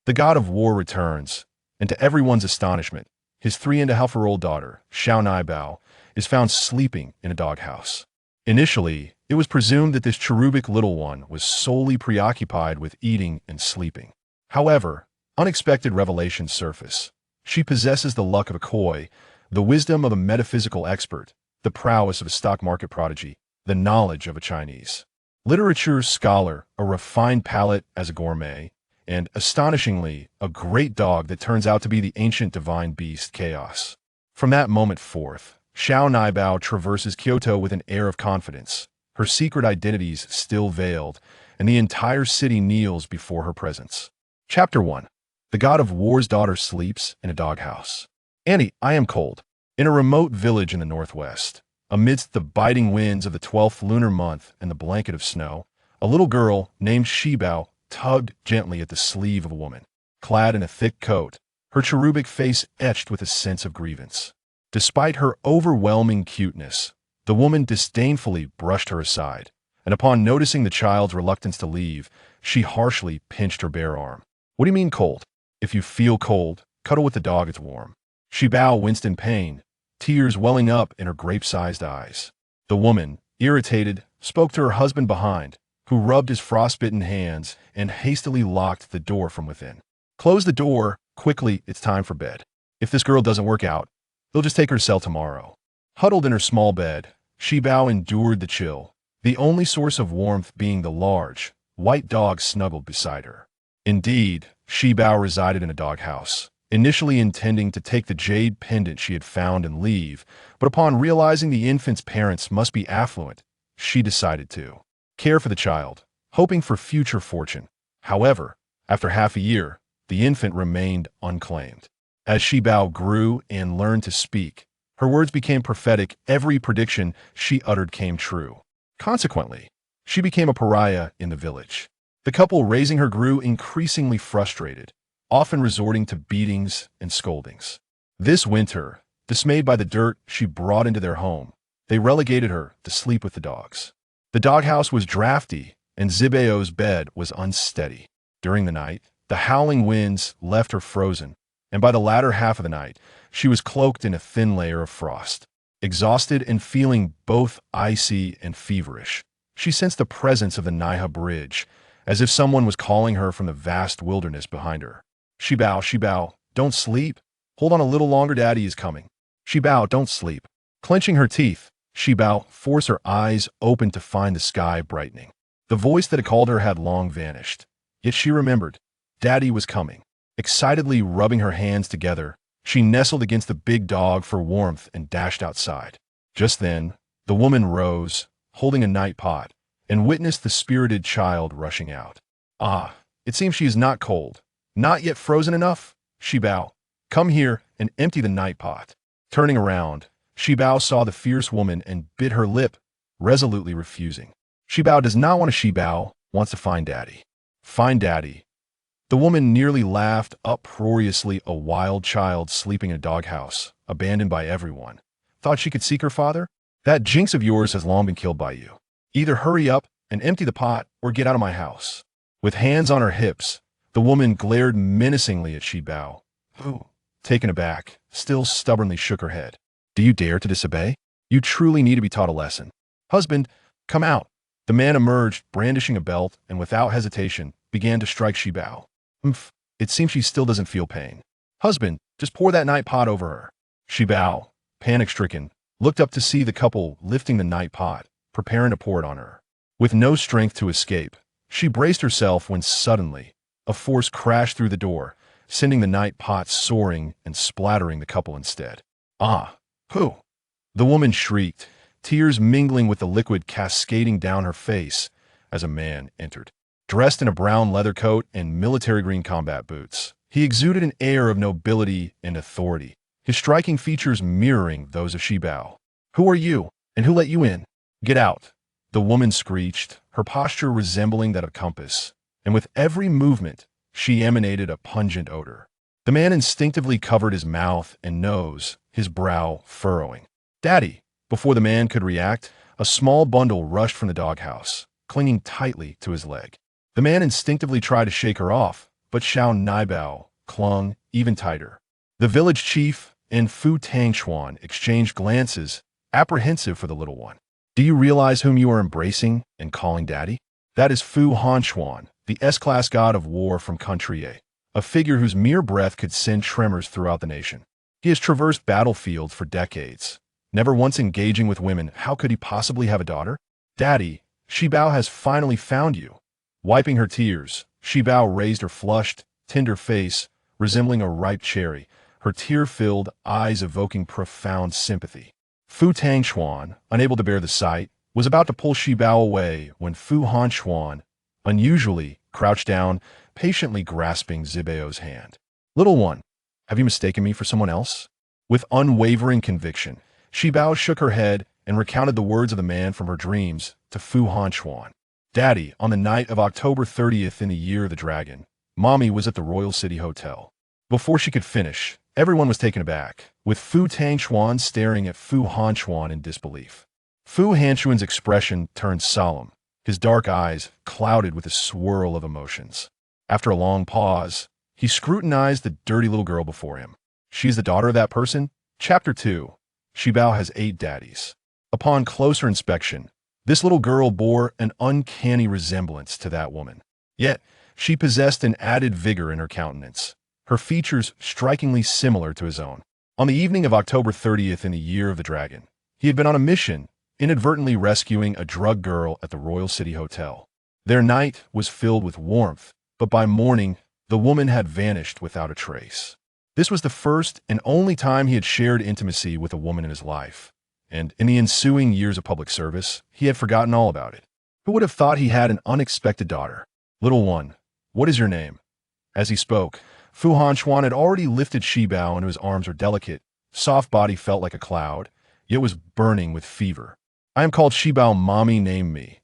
The god of war returns, and to everyone's astonishment, his 3.5-year-old daughter, Xiao Niebao, is found sleeping in a doghouse. Initially, it was presumed that this cherubic little one was solely preoccupied with eating and sleeping. However, unexpected revelations surface. She possesses the luck of a koi, the wisdom of a metaphysical expert, the prowess of a stock market prodigy, the knowledge of a Chinese literature scholar, a refined palate as a gourmet, and, astonishingly, a great dog that turns out to be the ancient divine beast Chaos. From that moment forth, Xiao Niebao traverses Kyoto with an air of confidence, her secret identities still veiled, and the entire city kneels before her presence. Chapter 1. The god of war's daughter sleeps in a doghouse. Annie, I am cold. In a remote village in the northwest, amidst the biting winds of the 12th lunar month and the blanket of snow, a little girl named Shibao tugged gently at the sleeve of a woman, clad in a thick coat, her cherubic face etched with a sense of grievance. Despite her overwhelming cuteness, the woman disdainfully brushed her aside, and upon noticing the child's reluctance to leave, she harshly pinched her bare arm. What do you mean cold? If you feel cold, cuddle with the dog, it's warm. Shibao winced in pain, tears welling up in her grape-sized eyes. The woman, irritated, spoke to her husband behind, who rubbed his frostbitten hands and hastily locked the door from within. Close the door, quickly, it's time for bed. If this girl doesn't work out, they'll just take her cell tomorrow. Huddled in her small bed, Shibao endured the chill, the only source of warmth being the large, white dog snuggled beside her. Indeed, Shibao resided in a doghouse, initially intending to take the jade pendant she had found and leave, but upon realizing the infant's parents must be affluent, she decided to care for the child, hoping for future fortune. However, after half a year, the infant remained unclaimed. As Shibao grew and learned to speak, her words became prophetic. Every prediction she uttered came true. Consequently, she became a pariah in the village. The couple raising her grew increasingly frustrated, often resorting to beatings and scoldings. This winter, dismayed by the dirt she brought into their home, they relegated her to sleep with the dogs. The doghouse was drafty, and Zibeo's bed was unsteady. During the night, the howling winds left her frozen, and by the latter half of the night, she was cloaked in a thin layer of frost. Exhausted and feeling both icy and feverish, she sensed the presence of the Naiha Bridge, as if someone was calling her from the vast wilderness behind her. Shibao, don't sleep. Hold on a little longer, Daddy is coming. Shibao, don't sleep. Clenching her teeth, Shibao forced her eyes open to find the sky brightening. The voice that had called her had long vanished, yet she remembered. Daddy was coming. Excitedly rubbing her hands together, she nestled against the big dog for warmth and dashed outside. Just then, the woman rose, holding a night pot, and witnessed the spirited child rushing out. Ah, it seems she is not cold. Not yet frozen enough? Shibao, come here and empty the night pot. Turning around, Shibao saw the fierce woman and bit her lip, resolutely refusing. Shibao does not want to. Shibao wants to find Daddy. Find Daddy. The woman nearly laughed uproariously. A wild child sleeping in a doghouse, abandoned by everyone. Thought she could seek her father? That jinx of yours has long been killed by you. Either hurry up and empty the pot or get out of my house. With hands on her hips, the woman glared menacingly at Shibao, who, taken aback, still stubbornly shook her head. Do you dare to disobey? You truly need to be taught a lesson. Husband, come out. The man emerged, brandishing a belt, and without hesitation, began to strike Shibao. It seems she still doesn't feel pain. Husband, just pour that night pot over her. Shibao, panic-stricken, looked up to see the couple lifting the night pot, preparing to pour it on her. With no strength to escape, she braced herself when suddenly, a force crashed through the door, sending the night pot soaring and splattering the couple instead. Ah, who? The woman shrieked, tears mingling with the liquid cascading down her face as a man entered. Dressed in a brown leather coat and military green combat boots, he exuded an air of nobility and authority, his striking features mirroring those of Shibao. Who are you, and who let you in? Get out, the woman screeched, her posture resembling that of a compass, and with every movement, she emanated a pungent odor. The man instinctively covered his mouth and nose, his brow furrowing. Daddy! Before the man could react, a small bundle rushed from the doghouse, clinging tightly to his leg. The man instinctively tried to shake her off, but Xiao Naibao clung even tighter. The village chief and Fu Tangxuan exchanged glances, apprehensive for the little one. Do you realize whom you are embracing and calling daddy? That is Fu Hanxuan, the S-class god of war from country a figure whose mere breath could send tremors throughout the nation. He has traversed battlefields for decades, never once engaging with women. How could he possibly have a daughter? Daddy, Shibao has finally found you. Wiping her tears, Shibao raised her flushed, tender face, resembling a ripe cherry, her tear-filled eyes evoking profound sympathy. Fu Tangxuan, unable to bear the sight, was about to pull Shibao away when Fu Hanxuan, unusually, crouched down, patiently grasping Zibeo's hand. Little one, have you mistaken me for someone else? With unwavering conviction, Shibao shook her head and recounted the words of the man from her dreams to Fu Hanxuan. Daddy, on the night of October 30th in the year of the dragon, Mommy was at the Royal City Hotel. Before she could finish, everyone was taken aback, with Fu Tangxuan staring at Fu Hanxuan in disbelief. Fu Hanxuan's expression turned solemn, his dark eyes clouded with a swirl of emotions. After a long pause, he scrutinized the dirty little girl before him. She is the daughter of that person? Chapter 2. Shibao has 8 daddies. Upon closer inspection, this little girl bore an uncanny resemblance to that woman. Yet, she possessed an added vigor in her countenance, her features strikingly similar to his own. On the evening of October 30th in the year of the dragon, he had been on a mission, inadvertently rescuing a drug girl at the Royal City Hotel. Their night was filled with warmth, but by morning, the woman had vanished without a trace. This was the first and only time he had shared intimacy with a woman in his life, and in the ensuing years of public service, he had forgotten all about it. Who would have thought he had an unexpected daughter? Little one, what is your name? As he spoke, Fu Hanxuan had already lifted Shibao into his arms. Her delicate, soft body felt like a cloud, yet was burning with fever. I am called Shibao. Mommy named me.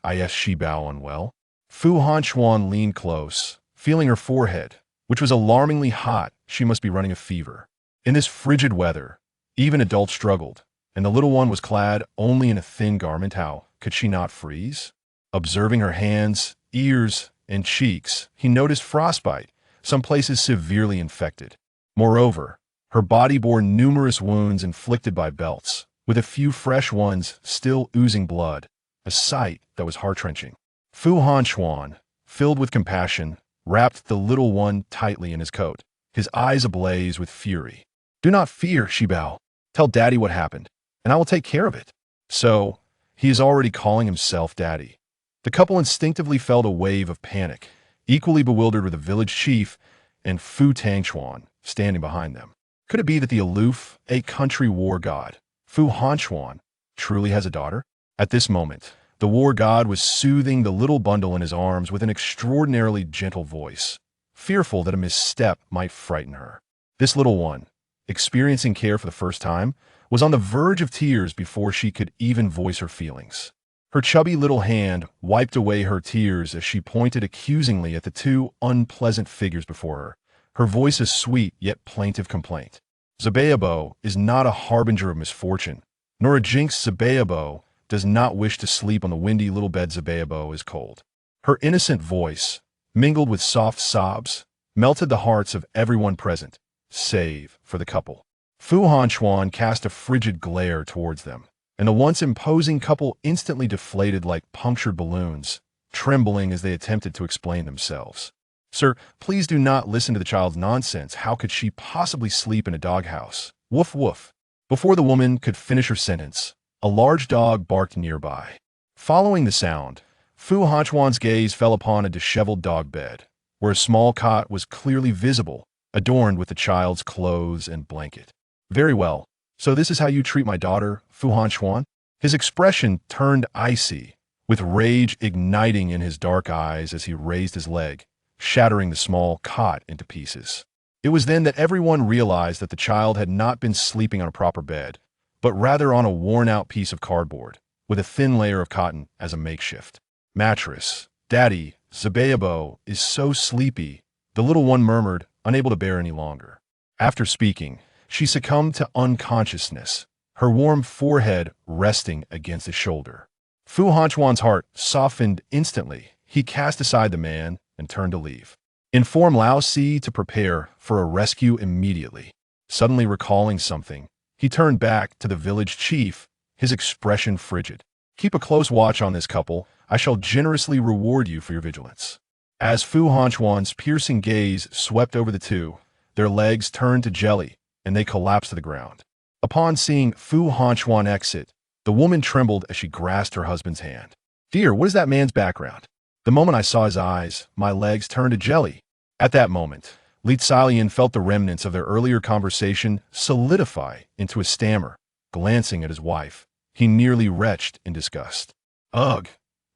I asked Shibao unwell. Fu Hanxuan leaned close, feeling her forehead, which was alarmingly hot. She must be running a fever. In this frigid weather, even adults struggled, and the little one was clad only in a thin garment. How could she not freeze? Observing her hands, ears, and cheeks, he noticed frostbite, some places severely infected. Moreover, her body bore numerous wounds inflicted by belts, with a few fresh ones still oozing blood, a sight that was heart-wrenching. Fu Hanxuan, filled with compassion, wrapped the little one tightly in his coat, his eyes ablaze with fury. Do not fear, Shibao. Tell Daddy what happened, and I will take care of it. So, he is already calling himself Daddy. The couple instinctively felt a wave of panic, equally bewildered with the village chief and Fu Tangxuan standing behind them. Could it be that the aloof, country war god, Fu Hanxuan, truly has a daughter? At this moment, the war god was soothing the little bundle in his arms with an extraordinarily gentle voice, fearful that a misstep might frighten her. This little one, experiencing care for the first time, was on the verge of tears before she could even voice her feelings. Her chubby little hand wiped away her tears as she pointed accusingly at the 2 unpleasant figures before her, her voice a sweet yet plaintive complaint. Zibeabo is not a harbinger of misfortune, nor a jinx. Zibeabo does not wish to sleep on the windy little bed. Zibeabo is cold. Her innocent voice, mingled with soft sobs, melted the hearts of everyone present, save for the couple. Fu Hanxuan cast a frigid glare towards them, and the once imposing couple instantly deflated like punctured balloons, trembling as they attempted to explain themselves. Sir, please do not listen to the child's nonsense. How could she possibly sleep in a doghouse? Woof woof. Before the woman could finish her sentence, a large dog barked nearby. Following the sound, Fu Hanxuan's gaze fell upon a disheveled dog bed, where a small cot was clearly visible, adorned with the child's clothes and blanket. Very well. So this is how you treat my daughter, Fu Hanxuan? His expression turned icy, with rage igniting in his dark eyes as he raised his leg, shattering the small cot into pieces. It was then that everyone realized that the child had not been sleeping on a proper bed, but rather on a worn-out piece of cardboard, with a thin layer of cotton as a makeshift mattress. Daddy, Zibeabo is so sleepy, the little one murmured, unable to bear any longer. After speaking, she succumbed to unconsciousness, her warm forehead resting against his shoulder. Fu Hanxuan's heart softened instantly. He cast aside the man and turned to leave. Inform Lao Si to prepare for a rescue immediately. Suddenly recalling something, he turned back to the village chief, his expression frigid. Keep a close watch on this couple. I shall generously reward you for your vigilance. As Fu Hanchuan's piercing gaze swept over the two, their legs turned to jelly, and they collapsed to the ground. Upon seeing Fu Hanchuan exit, the woman trembled as she grasped her husband's hand. Dear, what is that man's background? The moment I saw his eyes, my legs turned to jelly. At that moment, Li Xilian felt the remnants of their earlier conversation solidify into a stammer. Glancing at his wife, he nearly retched in disgust. Ugh!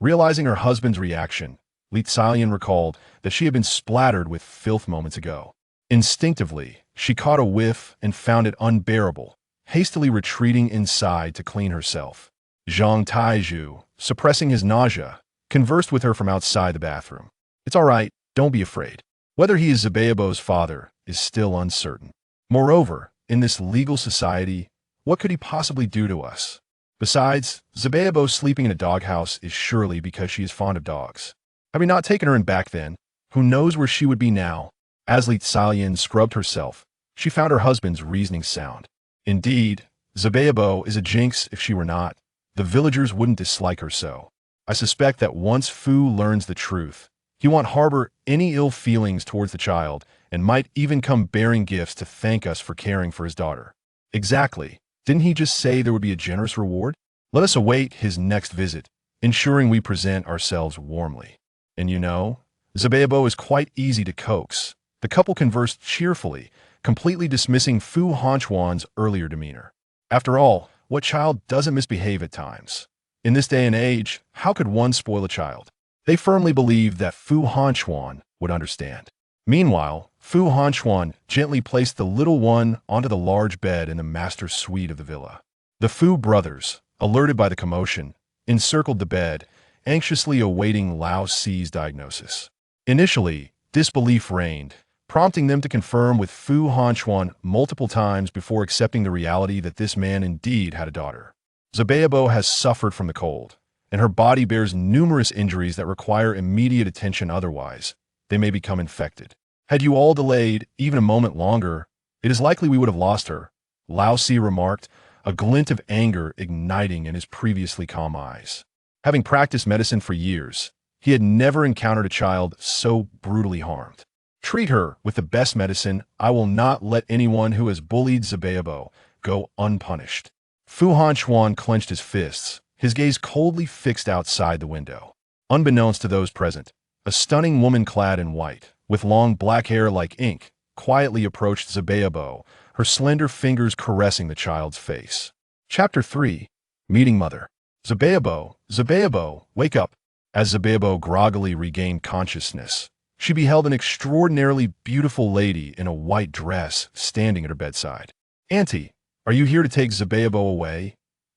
Realizing her husband's reaction, Li Xilian recalled that she had been splattered with filth moments ago. Instinctively, she caught a whiff and found it unbearable, hastily retreating inside to clean herself. Zhang Taizhu, suppressing his nausea, conversed with her from outside the bathroom. It's all right, don't be afraid. Whether he is Zabeabo's father is still uncertain. Moreover, in this legal society, what could he possibly do to us? Besides, Zabeabo sleeping in a doghouse is surely because she is fond of dogs. Have we not taken her in back then? Who knows where she would be now? As Li Xilian scrubbed herself, she found her husband's reasoning sound. Indeed, Zabeabo is a jinx if she were not. The villagers wouldn't dislike her so. I suspect that once Fu learns the truth, he won't harbor any ill feelings towards the child and might even come bearing gifts to thank us for caring for his daughter. Exactly. Didn't he just say there would be a generous reward? Let us await his next visit, ensuring we present ourselves warmly. And you know, Zabeabo is quite easy to coax. The couple conversed cheerfully, completely dismissing Fu Hanchuan's earlier demeanor. After all, what child doesn't misbehave at times? In this day and age, how could one spoil a child? They firmly believed that Fu Hanchuan would understand. Meanwhile, Fu Hanchuan gently placed the little one onto the large bed in the master suite of the villa. The Fu brothers, alerted by the commotion, encircled the bed, anxiously awaiting Lao Si's diagnosis. Initially, disbelief reigned, prompting them to confirm with Fu Hanchuan multiple times before accepting the reality that this man indeed had a daughter. Zabeabo has suffered from the cold, and her body bears numerous injuries that require immediate attention, otherwise they may become infected. Had you all delayed even a moment longer, it is likely we would have lost her, Lao Si remarked, a glint of anger igniting in his previously calm eyes. Having practiced medicine for years, he had never encountered a child so brutally harmed. Treat her with the best medicine. I will not let anyone who has bullied Zabeabo go unpunished. Fu Hanchuan clenched his fists, his gaze coldly fixed outside the window. Unbeknownst to those present, a stunning woman clad in white, with long black hair like ink, quietly approached Zabeabo, her slender fingers caressing the child's face. Chapter 3. Meeting Mother. Zabeabo, wake up. As Zabeabo groggily regained consciousness, she beheld an extraordinarily beautiful lady in a white dress standing at her bedside. Auntie, are you here to take Zabeabo away?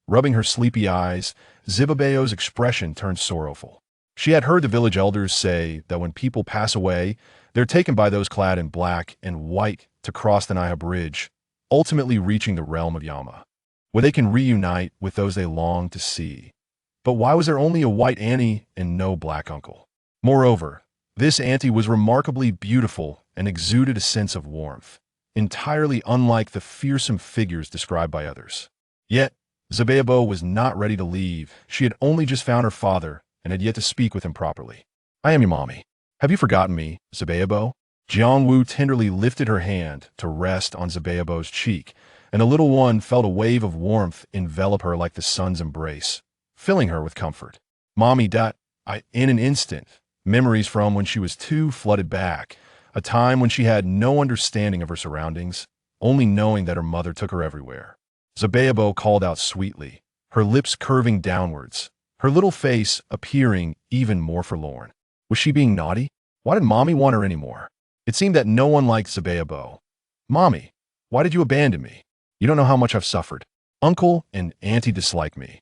Rubbing her sleepy eyes, Zabeabo's expression turned sorrowful. She had heard the village elders say that when people pass away, they're taken by those clad in black and white to cross the Naya Bridge, ultimately reaching the realm of Yama, where they can reunite with those they long to see. But why was there only a white auntie and no black uncle? Moreover, this auntie was remarkably beautiful and exuded a sense of warmth, entirely unlike the fearsome figures described by others. Yet, Zabeabo was not ready to leave. She had only just found her father and had yet to speak with him properly. I am your mommy. Have you forgotten me, Zabeabo? Jiangwu tenderly lifted her hand to rest on Zabeabo's cheek, and the little one felt a wave of warmth envelop her like the sun's embrace, filling her with comfort. Mommy, in an instant, memories from when she was 2 flooded back, a time when she had no understanding of her surroundings, only knowing that her mother took her everywhere. Zabeabo called out sweetly, her lips curving downwards, her little face appearing even more forlorn. Was she being naughty? Why did Mommy want her anymore? It seemed that no one liked Zabeabo. Mommy, why did you abandon me? You don't know how much I've suffered. Uncle and Auntie dislike me,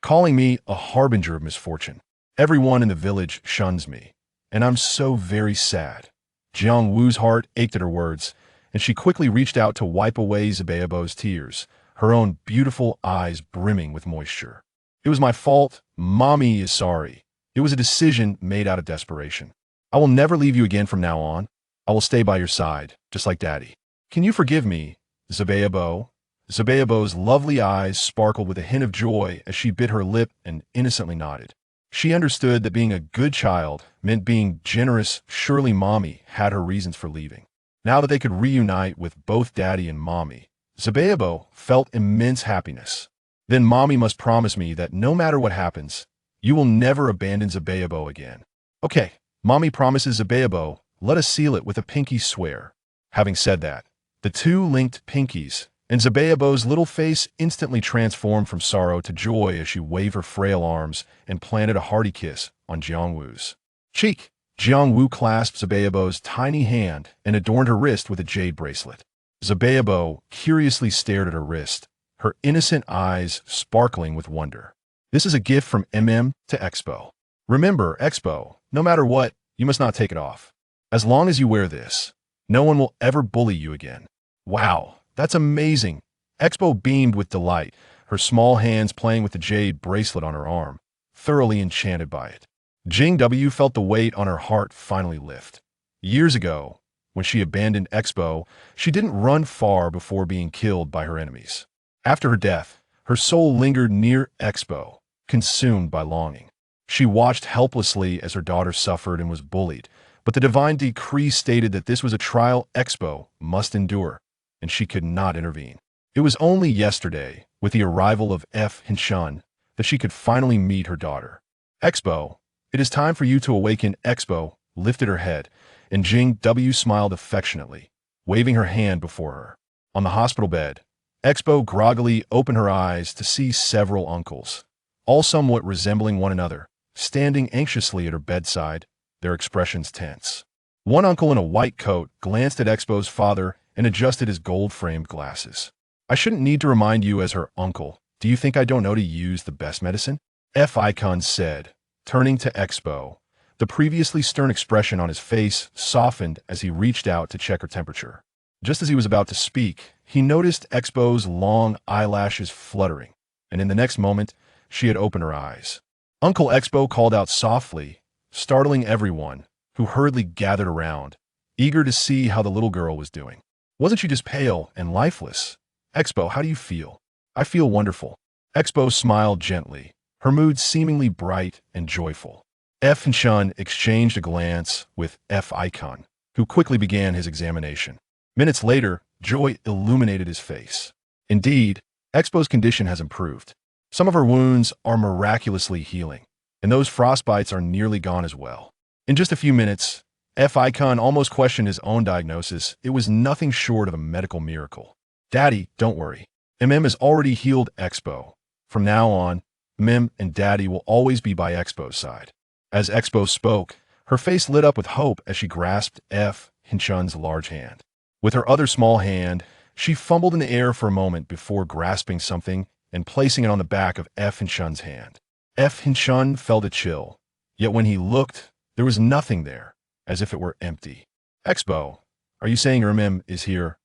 calling me a harbinger of misfortune. Everyone in the village shuns me, and I'm so very sad. Jiang Wu's heart ached at her words, and she quickly reached out to wipe away Zabeabo's tears, her own beautiful eyes brimming with moisture. It was my fault. Mommy is sorry. It was a decision made out of desperation. I will never leave you again from now on. I will stay by your side, just like Daddy. Can you forgive me, Zabayabo? Zabayabo's lovely eyes sparkled with a hint of joy as she bit her lip and innocently nodded. She understood that being a good child meant being generous. Surely Mommy had her reasons for leaving. Now that they could reunite with both Daddy and Mommy, Zabayabo felt immense happiness. Then Mommy must promise me that no matter what happens, you will never abandon Zabayabo again. Okay, Mommy promises Zabayabo. Let us seal it with a pinky swear. Having said that, the two linked pinkies, and Zabayabo's little face instantly transformed from sorrow to joy as she waved her frail arms and planted a hearty kiss on Jiangwu's cheek. Jiangwu clasped Zabayabo's tiny hand and adorned her wrist with a jade bracelet. Zabayabo curiously stared at her wrist, her innocent eyes sparkling with wonder. This is a gift from to Expo. Remember, Expo, no matter what, you must not take it off. As long as you wear this, no one will ever bully you again. Wow, that's amazing. Expo beamed with delight, her small hands playing with the jade bracelet on her arm, thoroughly enchanted by it. Jing felt the weight on her heart finally lift. Years ago, when she abandoned Expo, she didn't run far before being killed by her enemies. After her death, her soul lingered near Expo, consumed by longing. She watched helplessly as her daughter suffered and was bullied, but the divine decree stated that this was a trial Expo must endure, and she could not intervene. It was only yesterday, with the arrival of Hundun, that she could finally meet her daughter. Expo, it is time for you to awaken. Expo lifted her head, and Jing smiled affectionately, waving her hand before her. On the hospital bed, Expo groggily opened her eyes to see several uncles, all somewhat resembling one another, standing anxiously at her bedside, their expressions tense. One uncle in a white coat glanced at Expo's father and adjusted his gold-framed glasses. I shouldn't need to remind you as her uncle. Do you think I don't know to use the best medicine? Icon said, turning to Expo. The previously stern expression on his face softened as he reached out to check her temperature. Just as he was about to speak, he noticed Expo's long eyelashes fluttering, and in the next moment, she had opened her eyes. Uncle Expo called out softly, startling everyone, who hurriedly gathered around, eager to see how the little girl was doing. Wasn't she just pale and lifeless? Expo, how do you feel? I feel wonderful. Expo smiled gently, her mood seemingly bright and joyful. Hundun exchanged a glance with Icon, who quickly began his examination. Minutes later, joy illuminated his face. Indeed, Expo's condition has improved. Some of her wounds are miraculously healing, and those frostbites are nearly gone as well. In just a few minutes, Icon almost questioned his own diagnosis. It was nothing short of a medical miracle. Daddy, don't worry. has already healed Expo. From now on, and Daddy will always be by Expo's side. As Expo spoke, her face lit up with hope as she grasped Hundun's large hand. With her other small hand, she fumbled in the air for a moment before grasping something and placing it on the back of Hundun's hand. Hundun felt a chill, yet when he looked, there was nothing there, as if it were empty. Expo, are you saying your is here?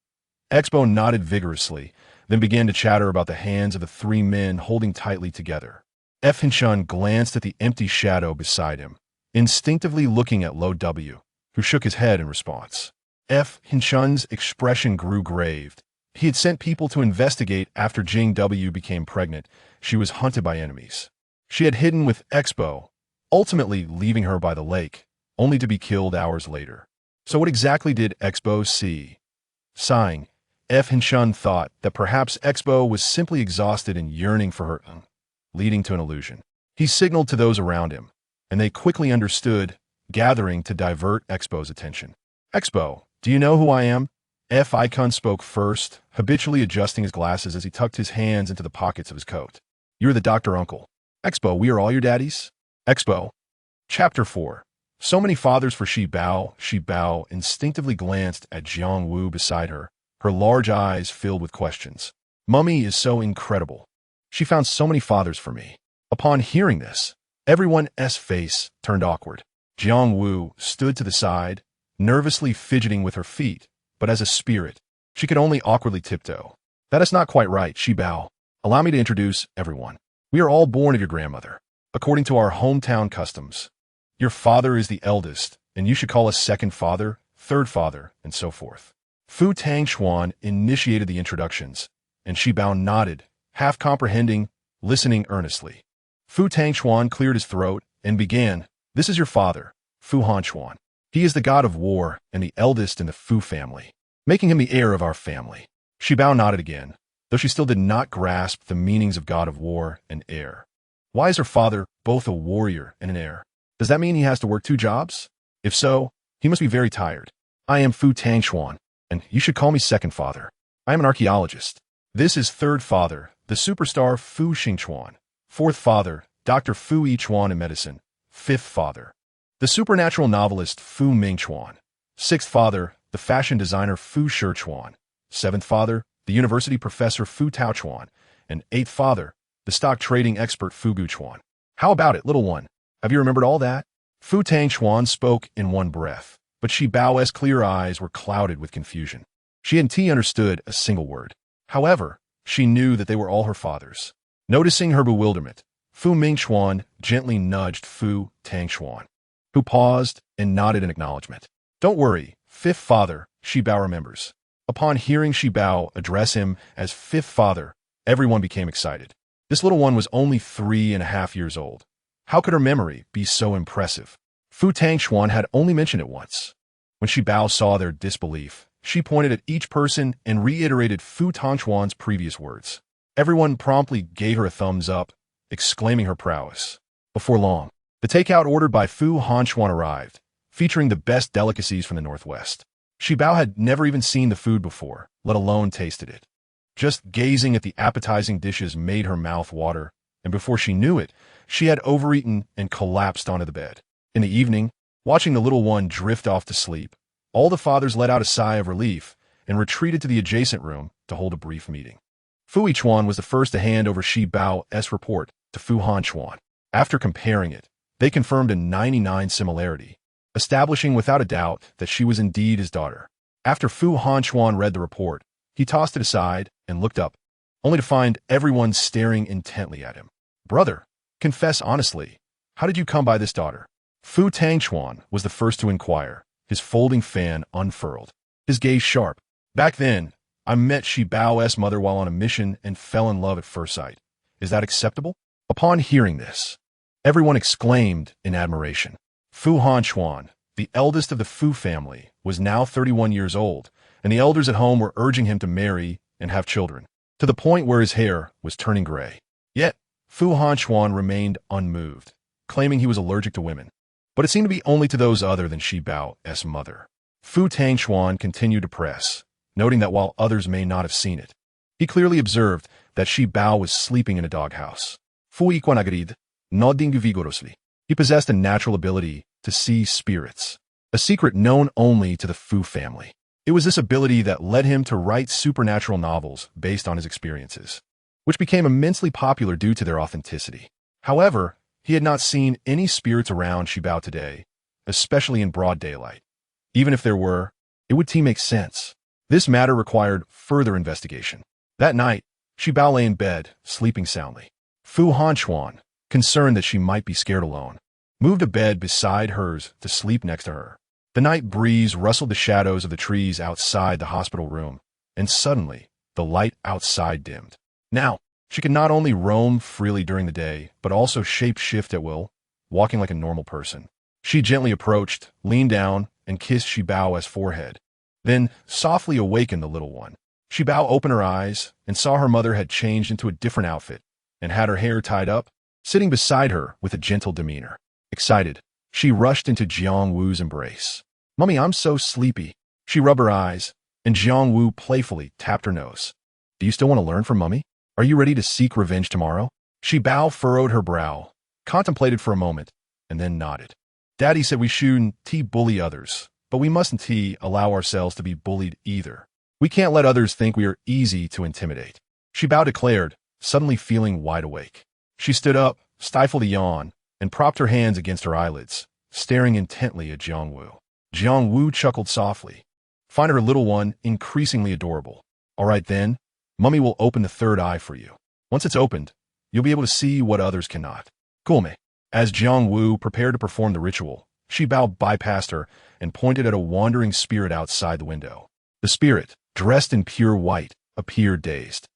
Expo nodded vigorously, then began to chatter about the hands of the three men holding tightly together. Hundun glanced at the empty shadow beside him, instinctively looking at Lo W, who shook his head in response. Hundun's expression grew grave. He had sent people to investigate after Jing W became pregnant. She was hunted by enemies. She had hidden with Expo, ultimately leaving her by the lake, only to be killed hours later. So what exactly did Expo see? Sighing, Hundun thought that perhaps Expo was simply exhausted and yearning for her, leading to an illusion. He signaled to those around him, and they quickly understood, gathering to divert Expo's attention. Expo, do you know who I am? Icon spoke first, habitually adjusting his glasses as he tucked his hands into the pockets of his coat. You're the doctor uncle. Expo, we are all your daddies? Expo. Chapter 4. So many fathers for Shi Bao instinctively glanced at Jiangwu beside her, her large eyes filled with questions. Mummy is so incredible. She found so many fathers for me. Upon hearing this, everyone's face turned awkward. Jiangwu stood to the side, nervously fidgeting with her feet, but as a spirit, she could only awkwardly tiptoe. That is not quite right, Shi Bao. Allow me to introduce everyone. We are all born of your grandmother, according to our hometown customs. Your father is the eldest, and you should call us second father, third father, and so forth. Fu Tangxuan initiated the introductions, and Shi Bao nodded, half comprehending, listening earnestly. Fu Tangxuan cleared his throat and began, "This is your father, Fu Hanchuan. He is the god of war and the eldest in the Fu family, making him the heir of our family." Shi Bao nodded again, though she still did not grasp the meanings of god of war and heir. Why is her father both a warrior and an heir? Does that mean he has to work 2 jobs? If so, he must be very tired. I am Fu Tangxuan, and you should call me second father. I am an archaeologist. This is third father, the superstar Fu Xingchuan. Fourth father, Dr. Fu Yichuan in medicine. Fifth father, the supernatural novelist Fu Mingchuan. Sixth father, the fashion designer Fu Shichuan. Seventh father, the university professor Fu Taochuan. And eighth father, the stock trading expert Fu Guchuan. How about it, little one? Have you remembered all that? Fu Tangxuan spoke in one breath, but Shi Bao's clear eyes were clouded with confusion. She and T understood a single word. However, she knew that they were all her father's. Noticing her bewilderment, Fu Mingchuan gently nudged Fu Tangxuan, who paused and nodded in acknowledgement. Don't worry, fifth father, Shi Bao remembers. Upon hearing Shi Bao address him as fifth father, everyone became excited. This little one was only 3.5 years old. How could her memory be so impressive? Fu Tangxuan had only mentioned it once. When Shi Bao saw their disbelief, she pointed at each person and reiterated Fu Tangxuan's previous words. Everyone promptly gave her a thumbs up, exclaiming her prowess. Before long, the takeout ordered by Fu Hanchuan arrived, featuring the best delicacies from the Northwest. Shi Bao had never even seen the food before, let alone tasted it. Just gazing at the appetizing dishes made her mouth water, and before she knew it, she had overeaten and collapsed onto the bed. In the evening, watching the little one drift off to sleep, all the fathers let out a sigh of relief and retreated to the adjacent room to hold a brief meeting. Fu Yichuan was the first to hand over Shi Bao's report to Fu Hanchuan. After comparing it, they confirmed a 99 similarity, establishing without a doubt that she was indeed his daughter. After Fu Hanchuan read the report, he tossed it aside and looked up, only to find everyone staring intently at him. Brother, confess honestly, how did you come by this daughter? Fu Tangxuan was the first to inquire, his folding fan unfurled, his gaze sharp. Back then, I met Shi Bao's mother while on a mission and fell in love at first sight. Is that acceptable? Upon hearing this, everyone exclaimed in admiration. Fu Hanchuan, the eldest of the Fu family, was now 31 years old, and the elders at home were urging him to marry and have children, to the point where his hair was turning gray. Yet, Fu Hanchuan remained unmoved, claiming he was allergic to women. But it seemed to be only to those other than Shi Bao's mother. Fu Tangxuan continued to press, noting that while others may not have seen it, he clearly observed that Shi Bao was sleeping in a doghouse. Fu Yichuan agreed, nodding vigorously. He possessed a natural ability to see spirits, a secret known only to the Fu family. It was this ability that led him to write supernatural novels based on his experiences, which became immensely popular due to their authenticity. However, he had not seen any spirits around Shi Bao today, especially in broad daylight. Even if there were, it would make sense. This matter required further investigation. That night, Shi Bao lay in bed, sleeping soundly. Fu Hanchuan, concerned that she might be scared alone, moved a bed beside hers to sleep next to her. The night breeze rustled the shadows of the trees outside the hospital room, and suddenly, the light outside dimmed. Now, she could not only roam freely during the day, but also shape-shift at will, walking like a normal person. She gently approached, leaned down, and kissed Shi Bao's forehead, then softly awakened the little one. Shi Bao opened her eyes and saw her mother had changed into a different outfit and had her hair tied up, sitting beside her with a gentle demeanor. Excited, she rushed into Jiang Wu's embrace. "Mummy, I'm so sleepy." She rubbed her eyes, and Jiang Wu playfully tapped her nose. "Do you still want to learn from Mummy? Are you ready to seek revenge tomorrow?" Shi Bao furrowed her brow, contemplated for a moment, and then nodded. "Daddy said we shouldn't bully others, but we mustn't allow ourselves to be bullied either. We can't let others think we are easy to intimidate." Shi Bao declared, suddenly feeling wide awake. She stood up, stifled a yawn, and propped her hands against her eyelids, staring intently at Jiang Wu. Jiang Wu chuckled softly, finding her little one increasingly adorable. "All right then, Mummy will open the third eye for you. Once it's opened, you'll be able to see what others cannot." Gourmet. As Jiang Wu prepared to perform the ritual, Shi Bao bypassed her and pointed at a wandering spirit outside the window. The spirit, dressed in pure white, appeared dazed,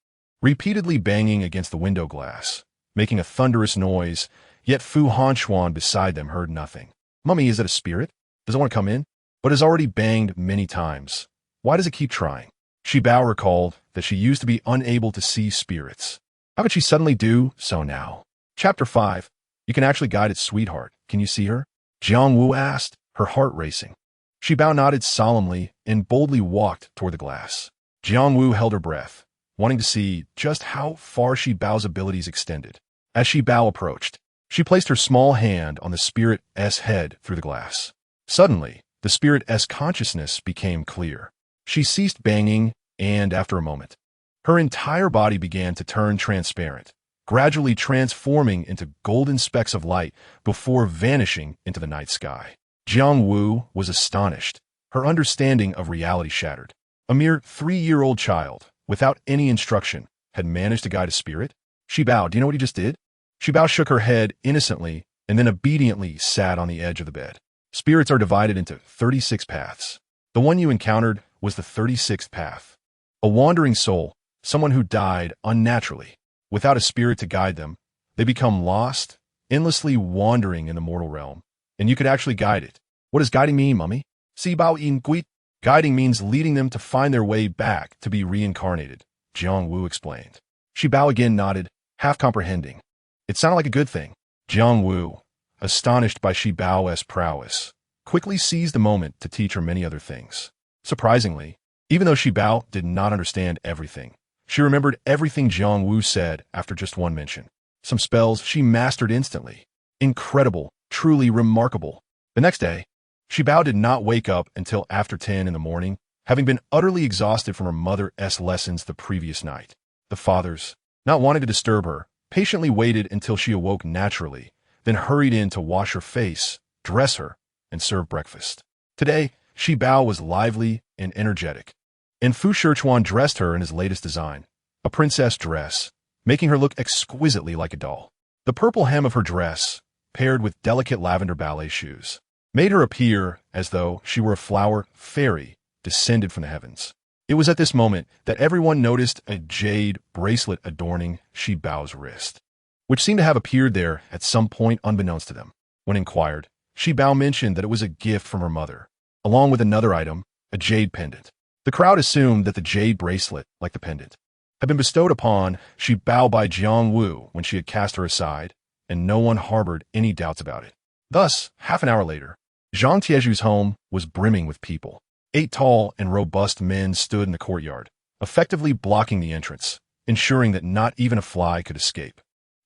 repeatedly banging against the window glass, making a thunderous noise, yet Fu Hanchuan beside them heard nothing. Mummy, is it a spirit? Does it want to come in? But has already banged many times. Why does it keep trying? Shi Bao recalled that she used to be unable to see spirits. How could she suddenly do so now? Chapter 5. You can actually guide it, sweetheart. Can you see her? Jiang Wu asked, her heart racing. Shi Bao nodded solemnly and boldly walked toward the glass. Jiang Wu held her breath, wanting to see just how far Shi Bao's abilities extended. As Shi Bao approached, she placed her small hand on the spirit's head through the glass. Suddenly, the spirit's consciousness became clear. She ceased banging, and after a moment, her entire body began to turn transparent, gradually transforming into golden specks of light before vanishing into the night sky. Jiang Wu was astonished. Her understanding of reality shattered. A mere 3-year-old child, without any instruction, had managed to guide a spirit? Shi Bao, do you know what he just did? Shi Bao shook her head innocently and then obediently sat on the edge of the bed. Spirits are divided into 36 paths. The one you encountered was the 36th path. A wandering soul, someone who died unnaturally. Without a spirit to guide them, they become lost, endlessly wandering in the mortal realm. And you could actually guide it. What does guiding mean, Mummy? Si Bao Yin Gui. Guiding means leading them to find their way back to be reincarnated, Jiang Wu explained. Shi Bao again nodded, half comprehending. It sounded like a good thing. Jiang Wu, astonished by Shi Bao's prowess, quickly seized the moment to teach her many other things. Surprisingly, even though Shi Bao did not understand everything, she remembered everything Jiang Wu said after just one mention. Some spells she mastered instantly. Incredible, truly remarkable. The next day, Shi Bao did not wake up until after 10 in the morning, having been utterly exhausted from her mother's lessons the previous night. The fathers, not wanting to disturb her, patiently waited until she awoke naturally, then hurried in to wash her face, dress her, and serve breakfast. Today, Shi Bao was lively and energetic, and Fu Shichuan dressed her in his latest design, a princess dress, making her look exquisitely like a doll. The purple hem of her dress, paired with delicate lavender ballet shoes, made her appear as though she were a flower fairy descended from the heavens. It was at this moment that everyone noticed a jade bracelet adorning Shi Bao's wrist, which seemed to have appeared there at some point unbeknownst to them. When inquired, Shi Bao mentioned that it was a gift from her mother, along with another item, a jade pendant. The crowd assumed that the jade bracelet, like the pendant, had been bestowed upon Shi Bao by Jiang Wu when she had cast her aside, and no one harbored any doubts about it. Thus, half an hour later, Zhang Tieju's home was brimming with people. 8 tall and robust men stood in the courtyard, effectively blocking the entrance, ensuring that not even a fly could escape.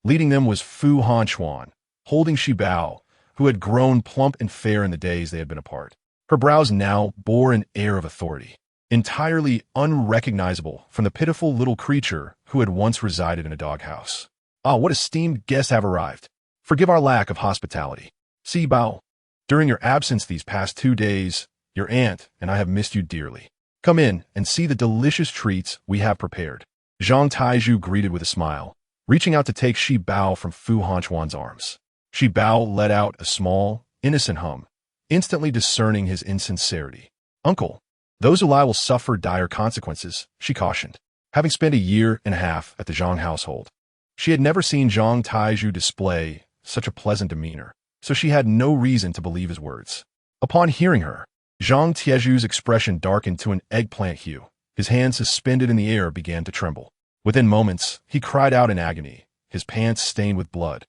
Leading them was Fu Hanchuan, holding Shi Bao, who had grown plump and fair in the days they had been apart. Her brows now bore an air of authority, entirely unrecognizable from the pitiful little creature who had once resided in a doghouse. Ah, what esteemed guests have arrived. Forgive our lack of hospitality. Si Bao, during your absence these past 2 days, your aunt and I have missed you dearly. Come in and see the delicious treats we have prepared. Zhang Taiju greeted with a smile, reaching out to take Shi Bao from Fu Hanchuan's arms. Shi Bao let out a small, innocent hum, instantly discerning his insincerity. Uncle, those who lie will suffer dire consequences, she cautioned. Having spent a year and a half at the Zhang household, she had never seen Zhang Taiju display such a pleasant demeanor, so she had no reason to believe his words. Upon hearing her, Zhang Tieju's expression darkened to an eggplant hue. His hands suspended in the air began to tremble. Within moments, he cried out in agony, his pants stained with blood.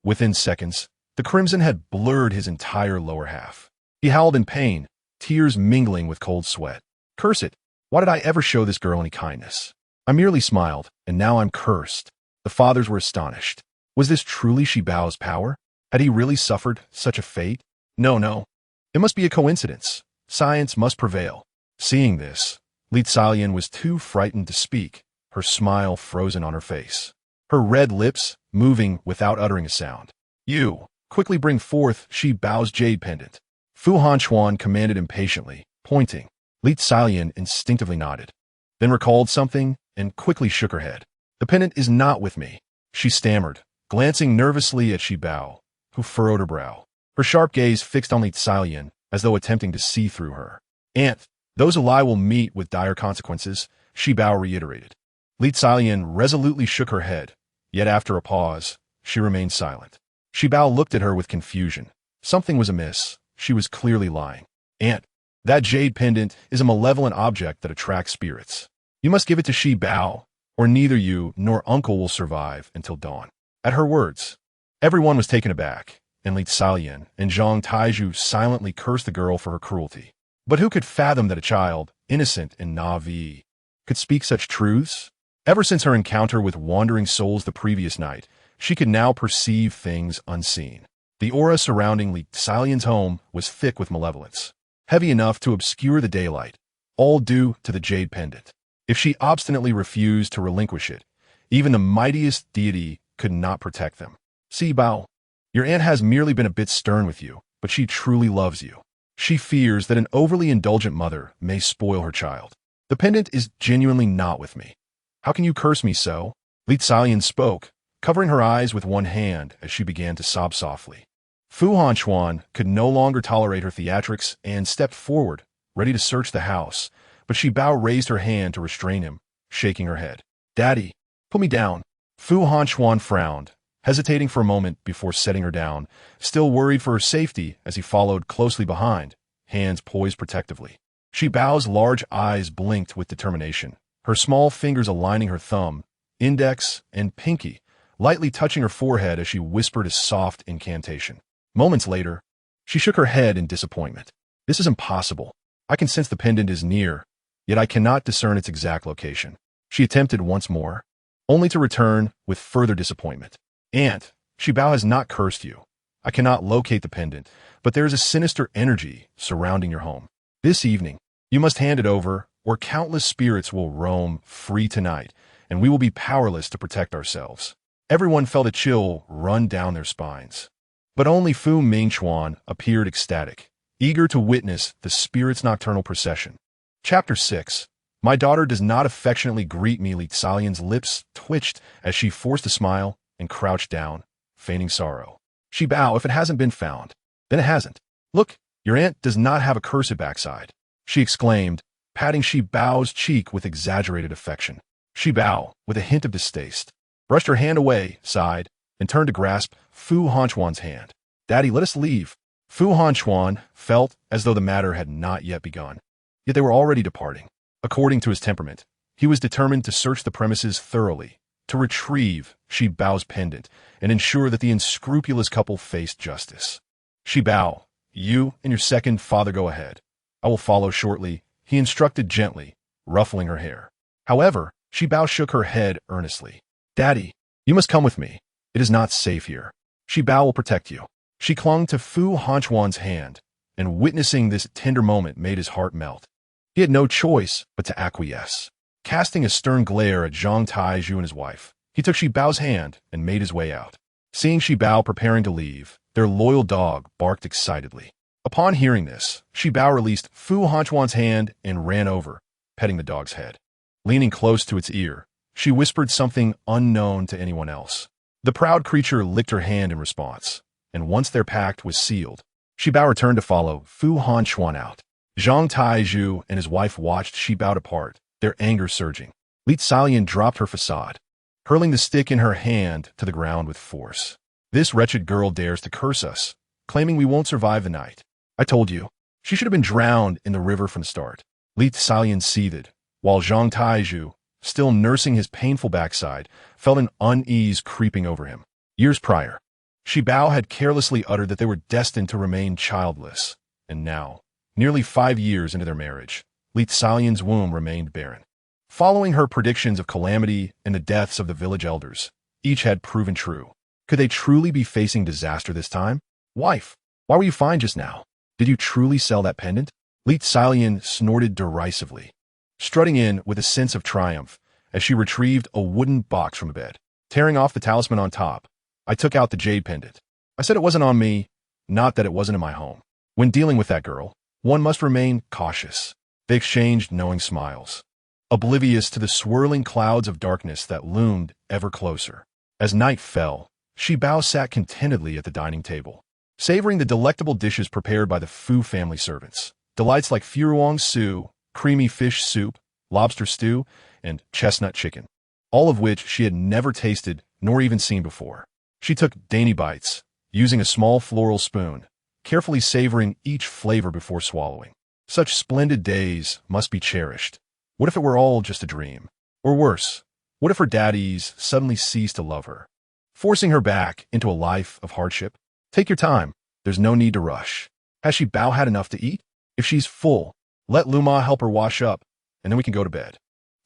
Within seconds, the crimson had blurred his entire lower half. He howled in pain, tears mingling with cold sweat. Curse it! Why did I ever show this girl any kindness? I merely smiled, and now I'm cursed. The fathers were astonished. Was this truly Shi Bao's power? Had he really suffered such a fate? No. It must be a coincidence. Science must prevail. Seeing this, Li Xiaolian was too frightened to speak, her smile frozen on her face, her red lips moving without uttering a sound. You, quickly bring forth Shi Bao's jade pendant. Fu Hanchuan commanded impatiently, pointing. Li Xiaolian instinctively nodded, then recalled something and quickly shook her head. The pendant is not with me, she stammered, glancing nervously at Shi Bao, who furrowed her brow. her sharp gaze fixed on Li Xiaolian, as though attempting to see through her. "Aunt, those who lie will meet with dire consequences," Shi Bao reiterated. Li Xiaolian resolutely shook her head, yet after a pause, she remained silent. Shi Bao looked at her with confusion. Something was amiss. She was clearly lying. "Aunt, that jade pendant is a malevolent object that attracts spirits. You must give it to Shi Bao, or neither you nor uncle will survive until dawn." At her words, everyone was taken aback, and Li Xiaolian and Zhang Taizhu silently cursed the girl for her cruelty. But who could fathom that a child, innocent and naive, could speak such truths? Ever since her encounter with wandering souls the previous night, she could now perceive things unseen. The aura surrounding Li Xiaolian's home was thick with malevolence, heavy enough to obscure the daylight, all due to the jade pendant. If she obstinately refused to relinquish it, even the mightiest deity could not protect them. "Si Bao, your aunt has merely been a bit stern with you, but she truly loves you. She fears that an overly indulgent mother may spoil her child. The pendant is genuinely not with me. How can you curse me so?" Li Xiaolian spoke, covering her eyes with one hand as she began to sob softly. Fu Hanchuan could no longer tolerate her theatrics and stepped forward, ready to search the house, but Shi Bao raised her hand to restrain him, shaking her head. "Daddy, put me down." Fu Hanchuan frowned, hesitating for a moment before setting her down, still worried for her safety as he followed closely behind, hands poised protectively. Shi Bao's large eyes blinked with determination, her small fingers aligning her thumb, index, and pinky, lightly touching her forehead as she whispered a soft incantation. Moments later, she shook her head in disappointment. "This is impossible. I can sense the pendant is near, yet I cannot discern its exact location." She attempted once more, only to return with further disappointment. "Aunt, Shi Bao has not cursed you. I cannot locate the pendant, but there is a sinister energy surrounding your home. This evening, you must hand it over, or countless spirits will roam free tonight, and we will be powerless to protect ourselves." Everyone felt a chill run down their spines. But only Fu Mingchuan appeared ecstatic, eager to witness the spirit's nocturnal procession. Chapter 6. My daughter does not affectionately greet me. Li Xiaolian's lips twitched as she forced a smile and crouched down, feigning sorrow. "Shi Bao, if it hasn't been found, then it hasn't. Look, your aunt does not have a cursed backside," she exclaimed, patting Shi Bao's cheek with exaggerated affection. Shi Bao, with a hint of distaste, brushed her hand away, sighed, and turned to grasp Fu Hanchuan's hand. "Daddy, let us leave." Fu Hanchuan felt as though the matter had not yet begun, yet they were already departing. According to his temperament, he was determined to search the premises thoroughly, to retrieve Shi Bao's pendant, and ensure that the unscrupulous couple faced justice. "Shi Bao, you and your second father go ahead. I will follow shortly," he instructed gently, ruffling her hair. However, Shi Bao shook her head earnestly. "Daddy, you must come with me. It is not safe here. Shi Bao will protect you." She clung to Fu Hanchuan's hand, and witnessing this tender moment made his heart melt. He had no choice but to acquiesce. Casting a stern glare at Zhang Taizhu and his wife, he took Shi Bao's hand and made his way out. Seeing Shi Bao preparing to leave, their loyal dog barked excitedly. Upon hearing this, Shi Bao released Fu Hanchuan's hand and ran over, petting the dog's head. Leaning close to its ear, she whispered something unknown to anyone else. The proud creature licked her hand in response, and once their pact was sealed, Shi Bao returned to follow Fu Hanchuan out. Zhang Taizhu and his wife watched Shi Bao depart, their anger surging. Li Xiaolian dropped her facade, hurling the stick in her hand to the ground with force. "This wretched girl dares to curse us, claiming we won't survive the night. I told you, she should have been drowned in the river from the start." Li Xiaolian seethed, while Zhang Taizhu, still nursing his painful backside, felt an unease creeping over him. Years prior, Shi Bao had carelessly uttered that they were destined to remain childless, and now, nearly 5 years into their marriage, Li Xiaolian's womb remained barren. Following her predictions of calamity and the deaths of the village elders, each had proven true. Could they truly be facing disaster this time? "Wife, why were you fine just now? Did you truly sell that pendant?" Li Xiaolian snorted derisively, strutting in with a sense of triumph as she retrieved a wooden box from the bed. Tearing off the talisman on top, I took out the jade pendant. I said it wasn't on me, not that it wasn't in my home. When dealing with that girl, one must remain cautious. They exchanged knowing smiles, oblivious to the swirling clouds of darkness that loomed ever closer. As night fell, Shi Bao sat contentedly at the dining table, savoring the delectable dishes prepared by the Fu family servants. Delights like furuang su, creamy fish soup, lobster stew, and chestnut chicken, all of which she had never tasted nor even seen before. She took dainty bites, using a small floral spoon, carefully savoring each flavor before swallowing. Such splendid days must be cherished. What if it were all just a dream? Or worse, what if her daddies suddenly ceased to love her, forcing her back into a life of hardship? Take your time. There's no need to rush. Has she Bao had enough to eat? If she's full, let Luma help her wash up, and then we can go to bed.